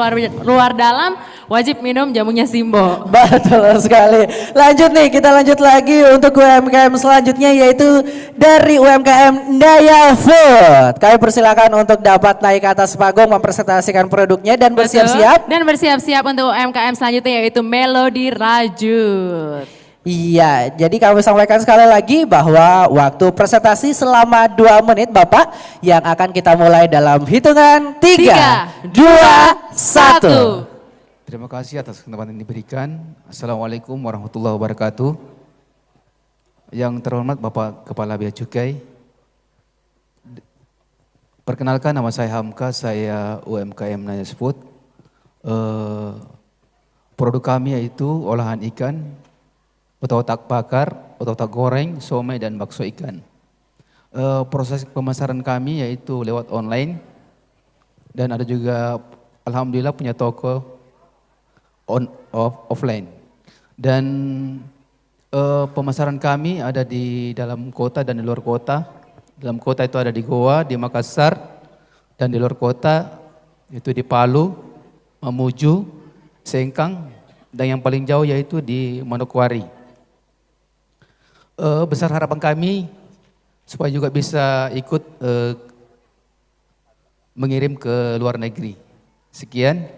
luar dalam, wajib minum jamunya Simbo. Betul sekali. Lanjut nih, kita lanjut lagi untuk UMKM selanjutnya yaitu dari UMKM Naya Food. Kami persilakan untuk dapat naik ke atas panggung mempresentasikan produknya dan bersiap-siap. Dan bersiap-siap untuk UMKM selanjutnya yaitu Melody Rajut. Iya, jadi kami sampaikan sekali lagi bahwa waktu presentasi selama 2 menit Bapak yang akan kita mulai dalam hitungan 3, 2, 1. Terima kasih atas kesempatan yang diberikan. Assalamualaikum warahmatullahi wabarakatuh. Yang terhormat Bapak Kepala Bea Cukai. Perkenalkan nama saya Hamka, saya UMKM Naya Food. Produk kami yaitu olahan ikan, otak-otak bakar, otak-otak goreng, somai dan bakso ikan. Proses pemasaran kami yaitu lewat online dan ada juga alhamdulillah punya toko offline. Dan pemasaran kami ada di dalam kota dan di luar kota. Dalam kota itu ada di Goa, di Makassar, dan di luar kota itu di Palu, Mamuju, Sengkang, dan yang paling jauh yaitu di Manokwari. Besar harapan kami supaya juga bisa ikut mengirim ke luar negeri. Sekian,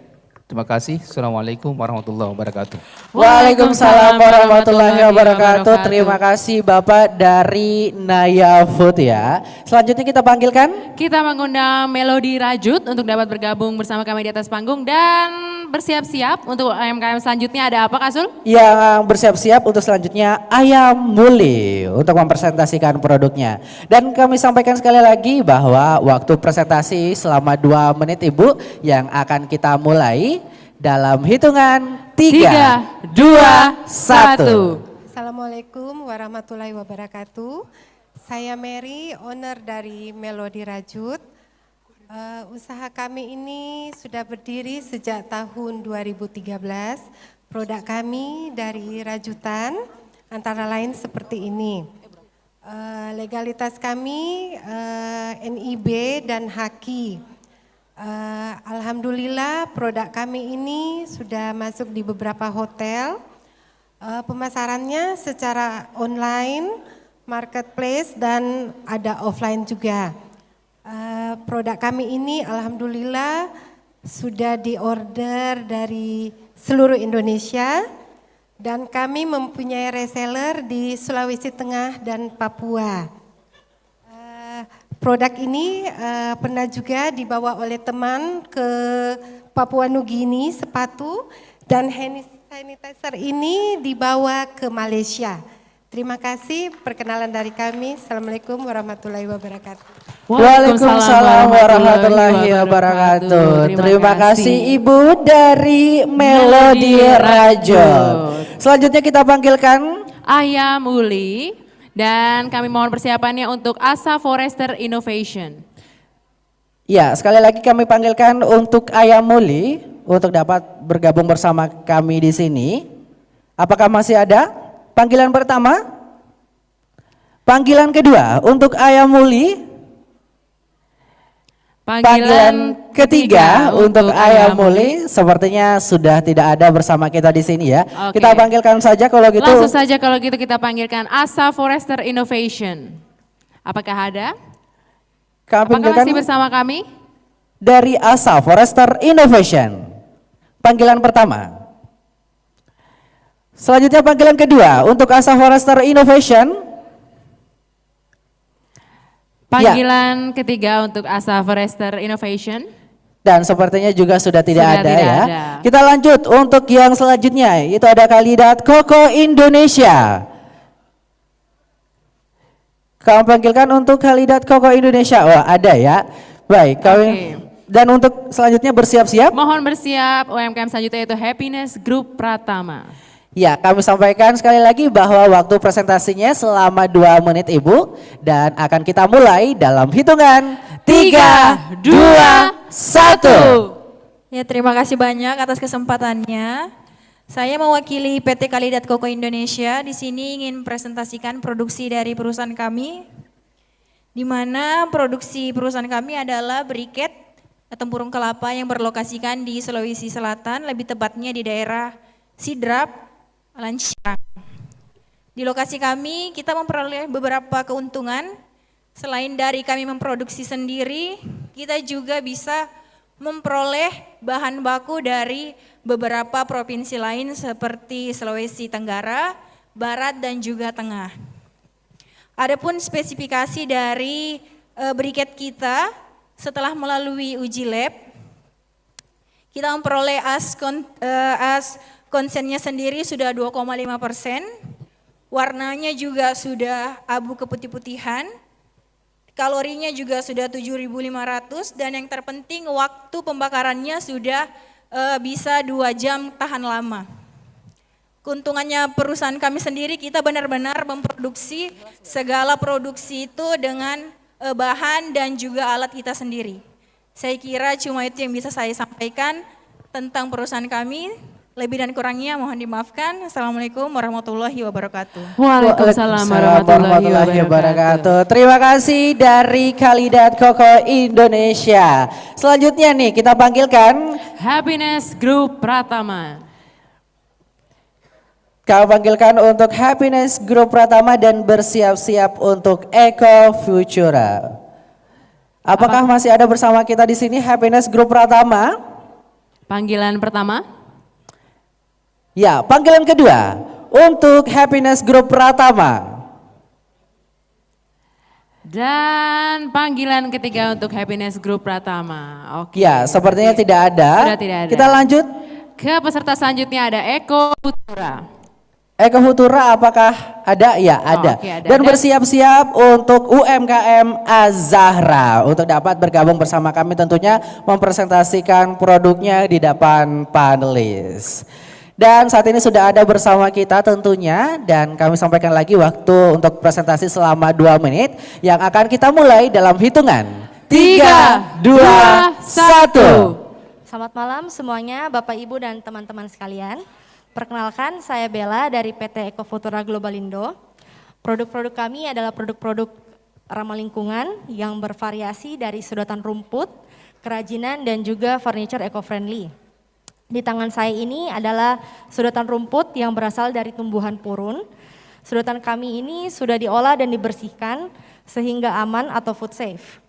Terima kasih. Assalamualaikum warahmatullahi wabarakatuh. Waalaikumsalam warahmatullahi wabarakatuh. Terima kasih Bapak dari Naya Food ya. Selanjutnya kita panggilkan. Kita mengundang Melody Rajut untuk dapat bergabung bersama kami di atas panggung dan bersiap-siap untuk UMKM selanjutnya. Ada apa Kak Sul? Yang bersiap-siap untuk selanjutnya Ayam Muli untuk mempresentasikan produknya. Dan kami sampaikan sekali lagi bahwa waktu presentasi selama 2 menit Ibu yang akan kita mulai dalam hitungan 3, 2, 1. Assalamualaikum warahmatullahi wabarakatuh. Saya Mary, owner dari Melody Rajut. Usaha kami ini sudah berdiri sejak tahun 2013. Produk kami dari rajutan antara lain seperti ini. Legalitas kami NIB dan Haki. Alhamdulillah produk kami ini sudah masuk di beberapa hotel. Pemasarannya secara online, marketplace dan ada offline juga. Produk kami ini alhamdulillah sudah diorder dari seluruh Indonesia dan kami mempunyai reseller di Sulawesi Tengah dan Papua. Produk ini pernah juga dibawa oleh teman ke Papua Nugini, sepatu, dan hand sanitizer ini dibawa ke Malaysia. Terima kasih perkenalan dari kami. Assalamualaikum warahmatullahi wabarakatuh. Waalaikumsalam warahmatullahi wabarakatuh. Terima kasih Ibu dari Melody Rajut. Selanjutnya kita panggilkan Ayam Uli. Dan kami mohon persiapannya untuk Asa Forester Innovation. Ya, sekali lagi kami panggilkan untuk Ayam Muli untuk dapat bergabung bersama kami di sini. Apakah masih ada? Panggilan pertama? Panggilan kedua untuk Ayam Muli. Panggilan ketiga untuk Ayam Muli sepertinya sudah tidak ada bersama kita di sini ya. Oke. Kita panggilkan saja kalau gitu. Langsung saja kalau gitu kita panggilkan Asa Forester Innovation. Apakah ada? Apakah masih bersama kami? Dari Asa Forester Innovation. Panggilan pertama. Selanjutnya panggilan kedua untuk Asa Forester Innovation. Panggilan ketiga untuk Asa Forester Innovation. Dan sepertinya juga sudah tidak ada tidak ya. ada. Kita lanjut untuk yang selanjutnya, itu ada kandidat Koko Indonesia. Kami panggilkan untuk kandidat Koko Indonesia. Oh, ada ya. Baik, kami dan untuk selanjutnya bersiap-siap. Mohon bersiap UMKM selanjutnya yaitu Happiness Group Pratama. Ya, kami sampaikan sekali lagi bahwa waktu presentasinya selama 2 menit Ibu dan akan kita mulai dalam hitungan 3, 2, 1. Ya, terima kasih banyak atas kesempatannya. Saya mewakili PT Kalidat Koko Indonesia di sini ingin presentasikan produksi dari perusahaan kami, di mana produksi perusahaan kami adalah briket tempurung kelapa yang berlokasikan di Sulawesi Selatan, lebih tepatnya di daerah Sidrap, Lancirang. Di lokasi kami kita memperoleh beberapa keuntungan. Selain dari kami memproduksi sendiri, kita juga bisa memperoleh bahan baku dari beberapa provinsi lain seperti Sulawesi Tenggara, Barat dan juga Tengah. Adapun spesifikasi dari briket kita setelah melalui uji lab, kita memperoleh as konsennya sendiri sudah 2,5%, warnanya juga sudah abu keputih-putihan, kalorinya juga sudah 7.500 dan yang terpenting waktu pembakarannya sudah bisa 2 jam tahan lama. Keuntungannya perusahaan kami sendiri, kita benar-benar memproduksi segala produksi itu dengan bahan dan juga alat kita sendiri. Saya kira cuma itu yang bisa saya sampaikan tentang perusahaan kami. Lebih dan kurangnya mohon dimaafkan. Assalamualaikum warahmatullahi wabarakatuh. Waalaikumsalam warahmatullahi wabarakatuh. Terima kasih dari Kalidat Koko Indonesia. Selanjutnya nih kita panggilkan Happiness Group Pratama. Kami panggilkan untuk Happiness Group Pratama dan bersiap-siap untuk Eco Futura. Apakah masih ada bersama kita di sini Happiness Group Pratama? Panggilan pertama. Ya, panggilan kedua untuk Happiness Group Pratama. Dan panggilan ketiga untuk Happiness Group Pratama. Oke. Ya, sepertinya tidak ada. Sudah tidak ada. Kita lanjut. Ke peserta selanjutnya ada Eko Putra. Eko Futura apakah ada? Ya, ada. Oke, ada. Dan bersiap-siap untuk UMKM Az-Zahra untuk dapat bergabung bersama kami tentunya mempresentasikan produknya di depan panelis. Dan saat ini sudah ada bersama kita tentunya dan kami sampaikan lagi waktu untuk presentasi selama 2 menit yang akan kita mulai dalam hitungan 3, 2, 1. Selamat malam semuanya Bapak Ibu dan teman-teman sekalian. Perkenalkan saya Bella dari PT Eko Futura Global Indo. Produk-produk kami adalah produk-produk ramah lingkungan yang bervariasi dari sedotan rumput, kerajinan dan juga furniture eco-friendly. Di tangan saya ini adalah sedotan rumput yang berasal dari tumbuhan purun. Sedotan kami ini sudah diolah dan dibersihkan sehingga aman atau food safe.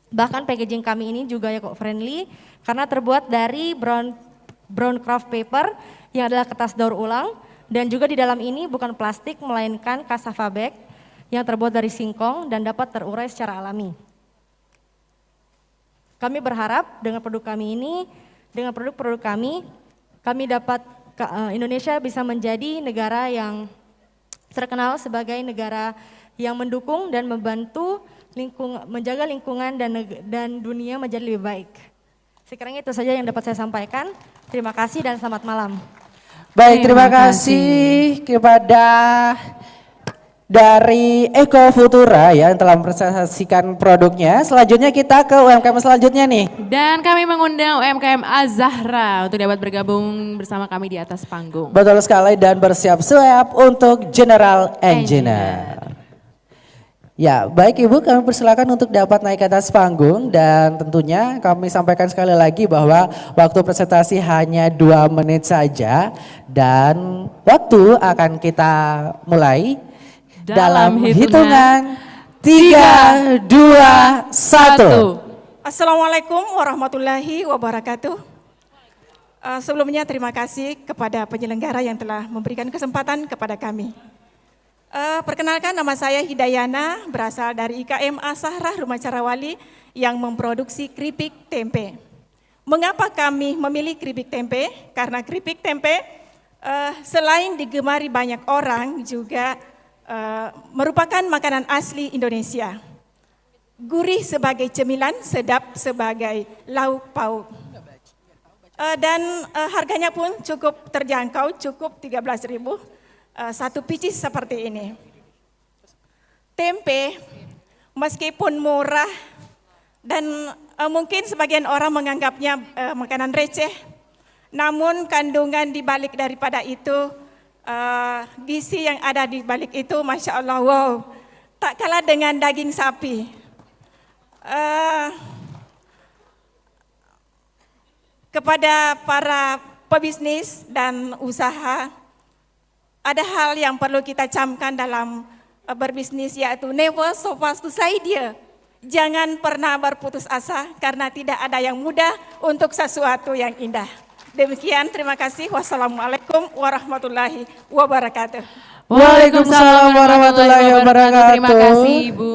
Bahkan packaging kami ini juga eco-friendly karena terbuat dari brown craft paper yang adalah kertas daur ulang dan juga di dalam ini bukan plastik melainkan cassava bag yang terbuat dari singkong dan dapat terurai secara alami. Kami berharap dengan produk kami ini, dengan produk-produk kami dapat Indonesia bisa menjadi negara yang terkenal sebagai negara yang mendukung dan membantu menjaga lingkungan dan dunia menjadi lebih baik. Sekiranya itu saja yang dapat saya sampaikan. Terima kasih dan selamat malam. Baik, terima kasih kepada dari Eko Futura ya yang telah mempresentasikan produknya. Selanjutnya kita ke UMKM selanjutnya nih. Dan kami mengundang UMKM Az-Zahra untuk dapat bergabung bersama kami di atas panggung. Betul sekali dan bersiap-siap untuk General Engineer. Ya, baik Ibu, kami persilakan untuk dapat naik ke atas panggung dan tentunya kami sampaikan sekali lagi bahwa waktu presentasi hanya 2 menit saja dan waktu akan kita mulai dalam hitungan 3, 2, 1. Assalamualaikum warahmatullahi wabarakatuh. Sebelumnya terima kasih kepada penyelenggara yang telah memberikan kesempatan kepada kami. Perkenalkan nama saya Hidayana, berasal dari IKM Az-Zahra Rumah Carawali yang memproduksi keripik tempe. Mengapa kami memilih keripik tempe? Karena keripik tempe selain digemari banyak orang juga merupakan makanan asli Indonesia. Gurih sebagai cemilan, sedap sebagai lauk pauk. Dan harganya pun cukup terjangkau, cukup 13.000. Satu picis seperti ini. Tempe meskipun murah dan mungkin sebagian orang menganggapnya makanan receh, namun kandungan di balik daripada itu, gizi yang ada di balik itu, Masya Allah, wow, tak kalah dengan daging sapi. Kepada para pebisnis dan usaha, ada hal yang perlu kita camkan dalam berbisnis yaitu never so fast to say dia. Jangan pernah berputus asa karena tidak ada yang mudah untuk sesuatu yang indah. Demikian, terima kasih. Wassalamualaikum warahmatullahi wabarakatuh. Waalaikumsalam warahmatullahi wabarakatuh. Terima kasih Ibu.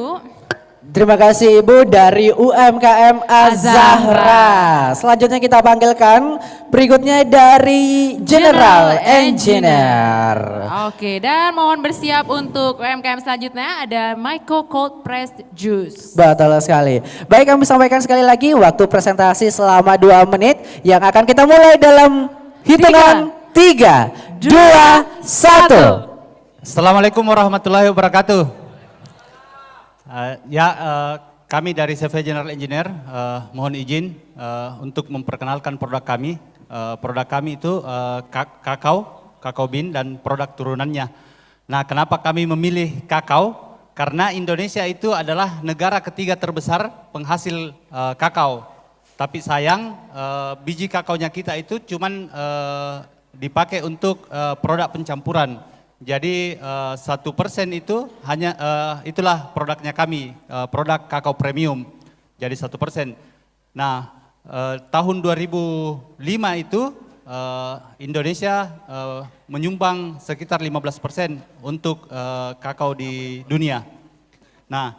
Terima kasih Ibu dari UMKM Az-Zahra. Selanjutnya kita panggilkan berikutnya dari General Engineer. Oke, dan mohon bersiap untuk UMKM selanjutnya ada Myco Cold Pressed Juice. Betul sekali. Baik, kami sampaikan sekali lagi waktu presentasi selama 2 menit yang akan kita mulai dalam hitungan 3, 2, 1. Assalamualaikum warahmatullahi wabarakatuh. Kami dari CV General Engineer mohon izin untuk memperkenalkan produk kami. Produk kami itu kakao bean dan produk turunannya. Nah, kenapa kami memilih kakao? Karena Indonesia itu adalah negara ketiga terbesar penghasil kakao. Tapi sayang biji kakaonya kita itu cuman dipakai untuk produk pencampuran. Jadi 1% itu hanya itulah produknya kami, produk kakao premium. Jadi 1%. Nah, tahun 2005 itu Indonesia menyumbang sekitar 15% untuk kakao di dunia. Nah,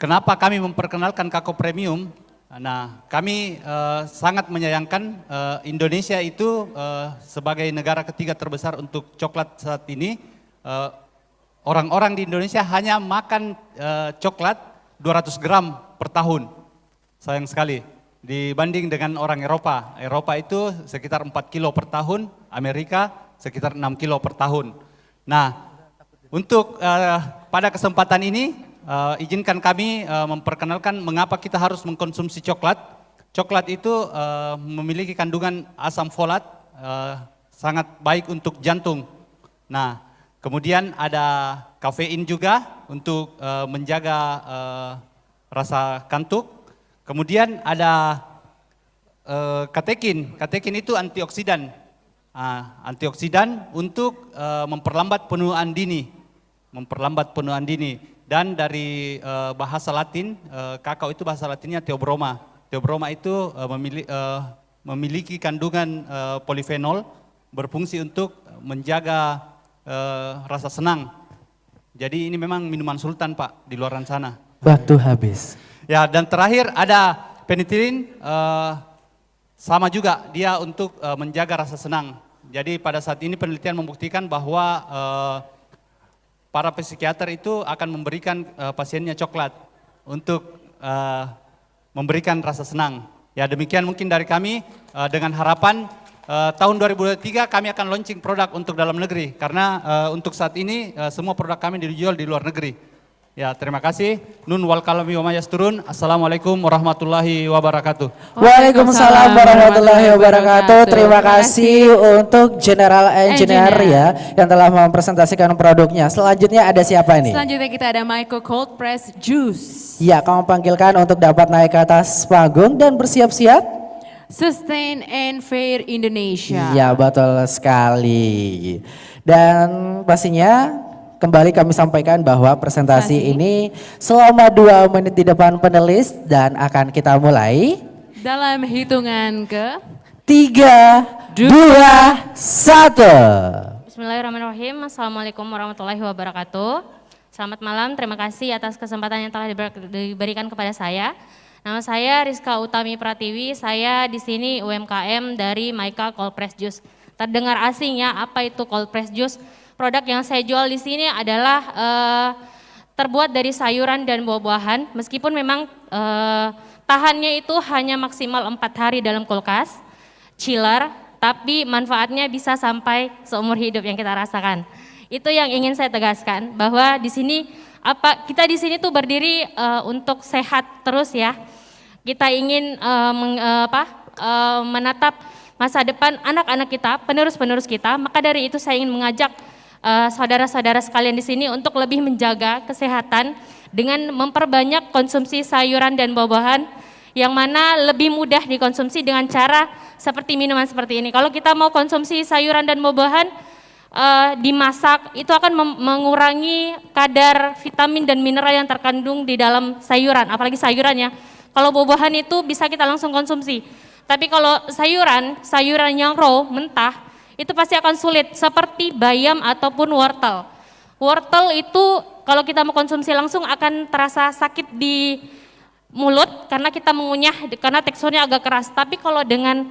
kenapa kami memperkenalkan kakao premium? Nah, kami sangat menyayangkan Indonesia itu sebagai negara ketiga terbesar untuk coklat saat ini. Orang-orang di Indonesia hanya makan coklat 200 gram per tahun. Sayang sekali. Dibanding dengan orang Eropa. Eropa itu sekitar 4 kilo per tahun, Amerika sekitar 6 kilo per tahun. Nah, untuk pada kesempatan ini, izinkan kami memperkenalkan mengapa kita harus mengkonsumsi coklat. Coklat itu memiliki kandungan asam folat, sangat baik untuk jantung. Nah, kemudian ada kafein juga untuk menjaga rasa kantuk. Kemudian ada katekin. Katekin itu antioksidan. Antioksidan untuk memperlambat penuaan dini. Memperlambat penuaan dini. Dan dari bahasa Latin, kakao itu bahasa Latinnya theobroma. Theobroma itu memiliki kandungan polifenol, berfungsi untuk menjaga rasa senang. Jadi ini memang minuman sultan Pak di luar sana. Waktu habis. Ya, dan terakhir ada penicillin, sama juga dia untuk menjaga rasa senang. Jadi pada saat ini penelitian membuktikan bahwa para psikiater itu akan memberikan pasiennya coklat untuk memberikan rasa senang. Ya, demikian mungkin dari kami, dengan harapan tahun 2023 kami akan launching produk untuk dalam negeri. Karena untuk saat ini semua produk kami dijual di luar negeri. Ya, terima kasih. Nun wal kalami wa mayasturun. Assalamualaikum warahmatullahi wabarakatuh. Waalaikumsalam warahmatullahi wabarakatuh. Terima kasih untuk General Engineer ya yang telah mempresentasikan produknya. Selanjutnya ada siapa ini? Selanjutnya kita ada Maiko Cold Press Juice. Ya, kamu panggilkan untuk dapat naik ke atas panggung dan bersiap-siap. Sustain and Fair Indonesia. Iya, betul sekali. Dan pastinya kembali kami sampaikan bahwa presentasi ini selama 2 menit di depan panelis dan akan kita mulai. Dalam hitungan ke 3, 2, 1. Bismillahirrahmanirrahim. Assalamualaikum warahmatullahi wabarakatuh. Selamat malam, terima kasih atas kesempatan yang telah diberikan kepada saya. Nama saya Rizka Utami Pratiwi, saya di sini UMKM dari Maika Cold Press Juice. Terdengar asing ya, apa itu Cold Press Juice? Produk yang saya jual di sini adalah terbuat dari sayuran dan buah-buahan, meskipun memang tahannya itu hanya maksimal 4 hari dalam kulkas, chiller, tapi manfaatnya bisa sampai seumur hidup yang kita rasakan. Itu yang ingin saya tegaskan, bahwa di sini kita di sini tuh berdiri untuk sehat terus ya. Kita ingin menatap masa depan anak-anak kita, penerus-penerus kita. Maka dari itu saya ingin mengajak saudara-saudara sekalian di sini untuk lebih menjaga kesehatan dengan memperbanyak konsumsi sayuran dan buah-buahan yang mana lebih mudah dikonsumsi dengan cara seperti minuman seperti ini. Kalau kita mau konsumsi sayuran dan buah-buahan dimasak, itu akan mengurangi kadar vitamin dan mineral yang terkandung di dalam sayuran, apalagi sayurannya. Kalau buah-buahan itu bisa kita langsung konsumsi. Tapi kalau sayuran yang raw, mentah, itu pasti akan sulit, seperti bayam ataupun wortel. Wortel itu kalau kita mau konsumsi langsung akan terasa sakit di mulut karena kita mengunyah, karena teksturnya agak keras. Tapi kalau dengan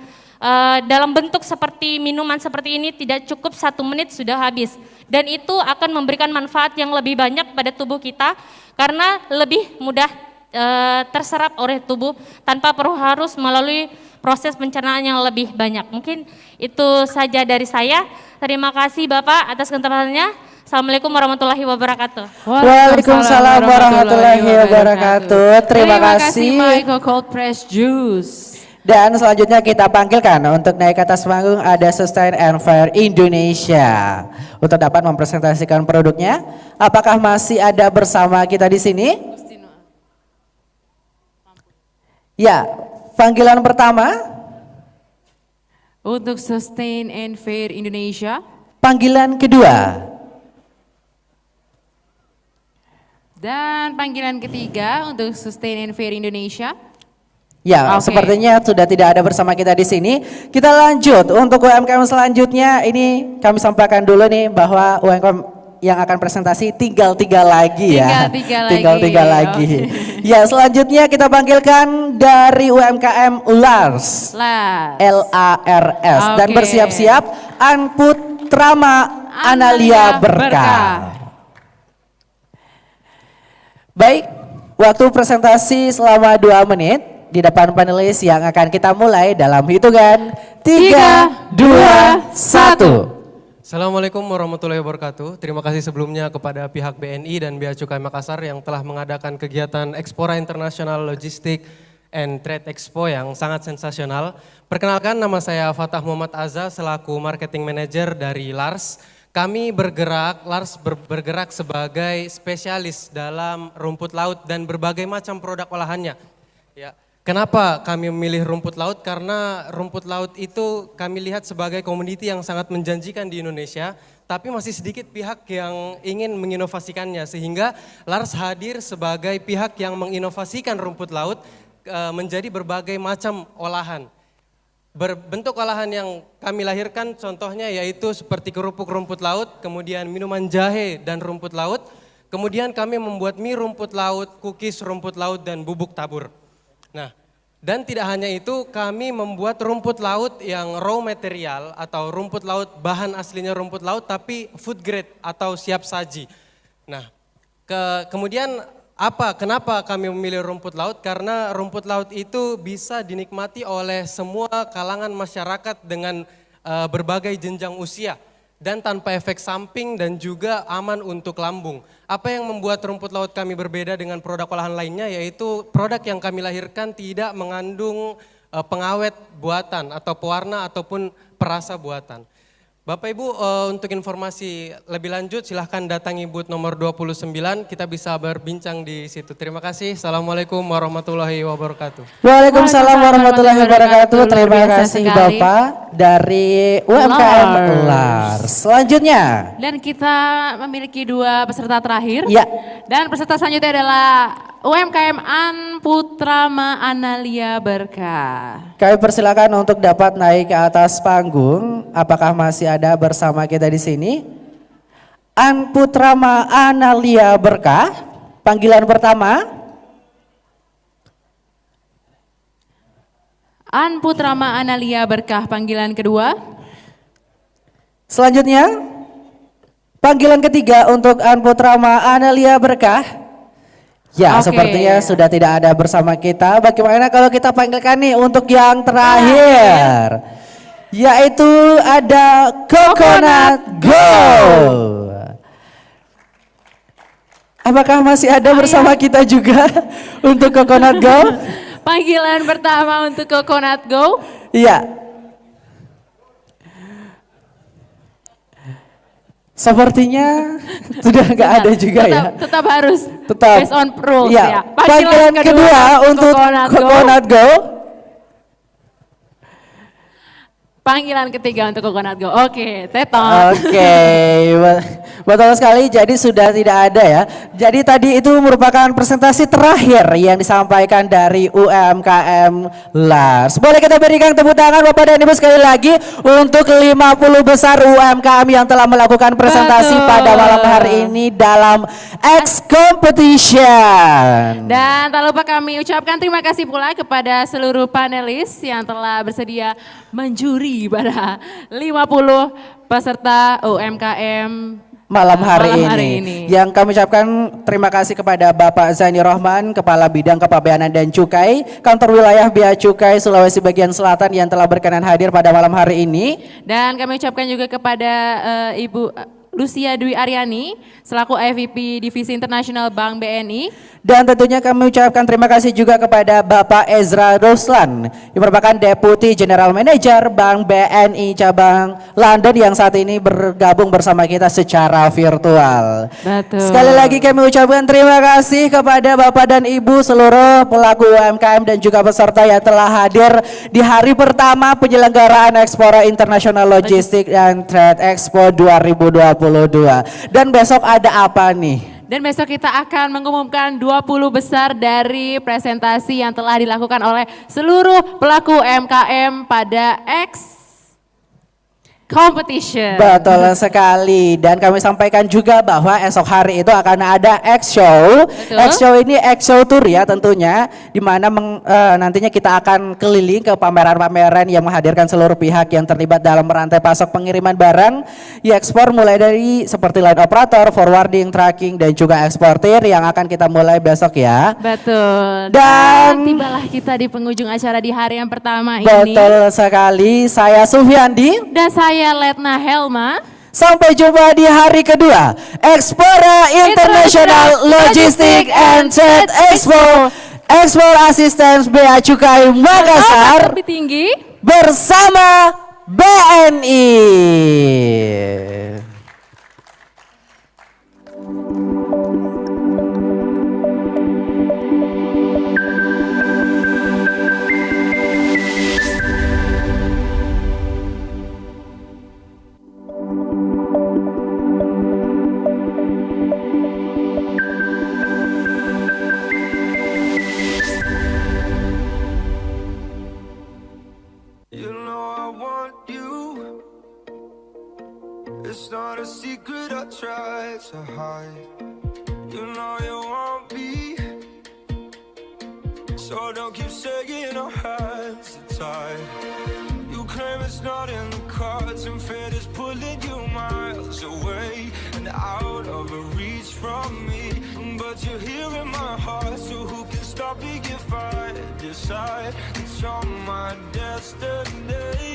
dalam bentuk seperti minuman seperti ini tidak cukup 1 menit sudah habis. Dan itu akan memberikan manfaat yang lebih banyak pada tubuh kita karena lebih mudah terserap oleh tubuh tanpa perlu harus melalui proses pencernaan yang lebih banyak. Mungkin itu saja dari saya. Terima kasih Bapak atas kesempatannya. Assalamualaikum warahmatullahi wabarakatuh. Waalaikumsalam warahmatullahi wabarakatuh. Terima kasih Maiko Cold Press Juice. Dan selanjutnya kita panggilkan untuk naik ke atas panggung ada Sustain and Fair Indonesia untuk dapat mempresentasikan produknya. Apakah masih ada bersama kita di sini? Ya, panggilan pertama untuk Sustain and Fair Indonesia. Panggilan kedua. Dan panggilan ketiga untuk Sustain and Fair Indonesia. Ya, Oke. sepertinya sudah tidak ada bersama kita di sini. Kita lanjut untuk UMKM selanjutnya. Ini kami sampaikan dulu nih bahwa UMKM yang akan presentasi tinggal 3 lagi ya. Tinggal 3 lagi. Ya, selanjutnya kita panggilkan dari UMKM Lars. LARS. Dan Oke. bersiap-siap Anput Rama Analia Berkah. Baik, waktu presentasi selama 2 menit di depan panelis yang akan kita mulai dalam hitungan 3, 2, 1. Assalamualaikum warahmatullahi wabarakatuh. Terima kasih sebelumnya kepada pihak BNI dan Bea Cukai Makassar yang telah mengadakan kegiatan Expora International Logistik and Trade Expo yang sangat sensasional. Perkenalkan, nama saya Fatah Muhammad Azza selaku Marketing Manager dari Lars. Kami Lars bergerak sebagai spesialis dalam rumput laut dan berbagai macam produk olahannya. Ya. Kenapa kami memilih rumput laut? Karena rumput laut itu kami lihat sebagai komoditi yang sangat menjanjikan di Indonesia, tapi masih sedikit pihak yang ingin menginovasikannya, sehingga Lars hadir sebagai pihak yang menginovasikan rumput laut menjadi berbagai macam olahan. Bentuk olahan yang kami lahirkan contohnya yaitu seperti kerupuk rumput laut, kemudian minuman jahe dan rumput laut, kemudian kami membuat mie rumput laut, cookies rumput laut, dan bubuk tabur. Nah, dan tidak hanya itu, kami membuat rumput laut yang raw material atau rumput laut bahan aslinya rumput laut tapi food grade atau siap saji. Nah, kemudian kenapa kami memilih rumput laut? Karena rumput laut itu bisa dinikmati oleh semua kalangan masyarakat dengan berbagai jenjang usia dan tanpa efek samping dan juga aman untuk lambung. Apa yang membuat rumput laut kami berbeda dengan produk olahan lainnya yaitu produk yang kami lahirkan tidak mengandung pengawet buatan atau pewarna ataupun perasa buatan. Bapak Ibu, untuk informasi lebih lanjut silahkan datangi booth nomor 29, kita bisa berbincang di situ. Terima kasih. Assalamualaikum warahmatullahi wabarakatuh. Waalaikumsalam warahmatullahi wabarakatuh. Terima kasih Bapak dari UMKM Lars. Selanjutnya. Dan kita memiliki 2 peserta terakhir. Ya. Dan peserta selanjutnya adalah UMKM Anput Rama Analia Berkah. Kami persilakan untuk dapat naik ke atas panggung. Apakah masih ada bersama kita di sini? Anput Rama Analia Berkah. Panggilan pertama. Anput Rama Analia Berkah panggilan kedua. Selanjutnya. Panggilan ketiga untuk Anput Rama Analia Berkah. Ya, Oke. sepertinya sudah tidak ada bersama kita. Bagaimana kalau kita panggilkan nih untuk yang terakhir? Yaitu ada Coconut Go. Apakah masih ada bersama kita juga untuk Coconut Go? Panggilan pertama untuk Coconut Go. Iya. Sepertinya sudah nggak ada juga ya. Tetap harus Tetap. based on rules Ya. ya. Panggilan kedua untuk Coconut Go. Panggilan ketiga untuk Coconut Go. Oke, Teton. Oke, betul sekali. Jadi sudah tidak ada ya. Jadi tadi itu merupakan presentasi terakhir yang disampaikan dari UMKM Lars. Boleh kita berikan tepuk tangan Bapak dan Ibu sekali lagi untuk 50 besar UMKM yang telah melakukan presentasi pada malam hari ini dalam X Competition. Dan tak lupa kami ucapkan terima kasih pula kepada seluruh panelis yang telah bersedia menjuri pada 50 peserta UMKM malam hari ini. Yang kami ucapkan terima kasih kepada Bapak Zaini Rohman, Kepala Bidang Kepabeanan dan Cukai, Kantor Wilayah Bea Cukai Sulawesi Bagian Selatan yang telah berkenan hadir pada malam hari ini. Dan kami ucapkan juga kepada Ibu Lucia Dwi Aryani selaku IVP Divisi Internasional Bank BNI. Dan tentunya kami ucapkan terima kasih juga kepada Bapak Ezra Ruslan yang merupakan Deputi General Manager Bank BNI Cabang London yang saat ini bergabung bersama kita secara virtual. Betul. Sekali lagi kami ucapkan terima kasih kepada Bapak dan Ibu seluruh pelaku UMKM dan juga peserta yang telah hadir di hari pertama penyelenggaraan Expora International Logistik and Trade Expo 2022. Dan besok ada apa nih? Dan besok kita akan mengumumkan 20 besar dari presentasi yang telah dilakukan oleh seluruh pelaku UMKM pada X Competition. Betul sekali, dan kami sampaikan juga bahwa esok hari itu akan ada X Show. X Show ini X Show Tour ya tentunya, di mana nantinya kita akan keliling ke pameran-pameran yang menghadirkan seluruh pihak yang terlibat dalam rantai pasok pengiriman barang ekspor, mulai dari seperti line operator, forwarding, tracking, dan juga eksportir yang akan kita mulai besok ya. Betul. Dan tibalah kita di penghujung acara di hari yang pertama ini. Betul sekali, saya Sufyandi. Dan saya Letna Helma. Sampai jumpa di hari kedua Expora International Logistic and Trade Expo, Export Assistance Bea Cukai Makassar Lebih tinggi bersama BNI. It's not a secret I try to hide. You know you want me, so don't keep saying our hands are tied. You claim it's not in the cards, and fate is pulling you miles away and out of reach from me. But you're here in my heart, so who can stop me if I decide that you're my destiny?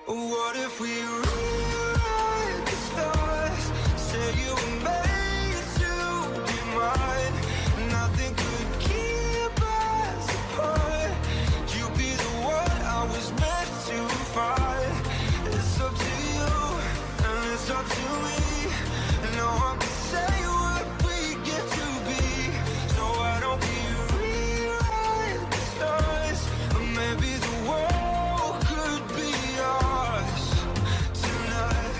What if we rewrite the stars? Say you were made to be mine. Nothing could keep us apart. You be the one I was meant to find. It's up to you and it's up to me. No one can say what we get to be. So why don't we rewrite the stars? Or maybe the world could be ours tonight.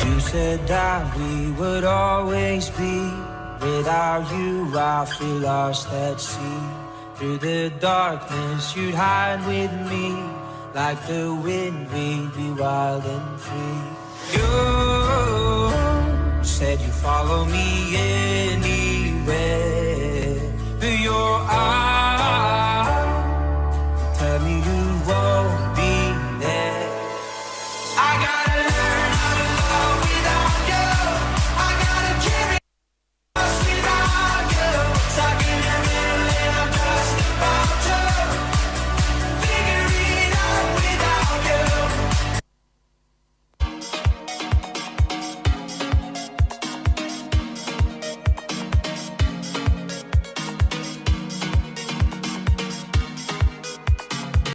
You said that we would always be. Without you, I feel lost at sea. Through the darkness, you'd hide with me. Like the wind, we'd be wild and free. You said you'd follow me anywhere.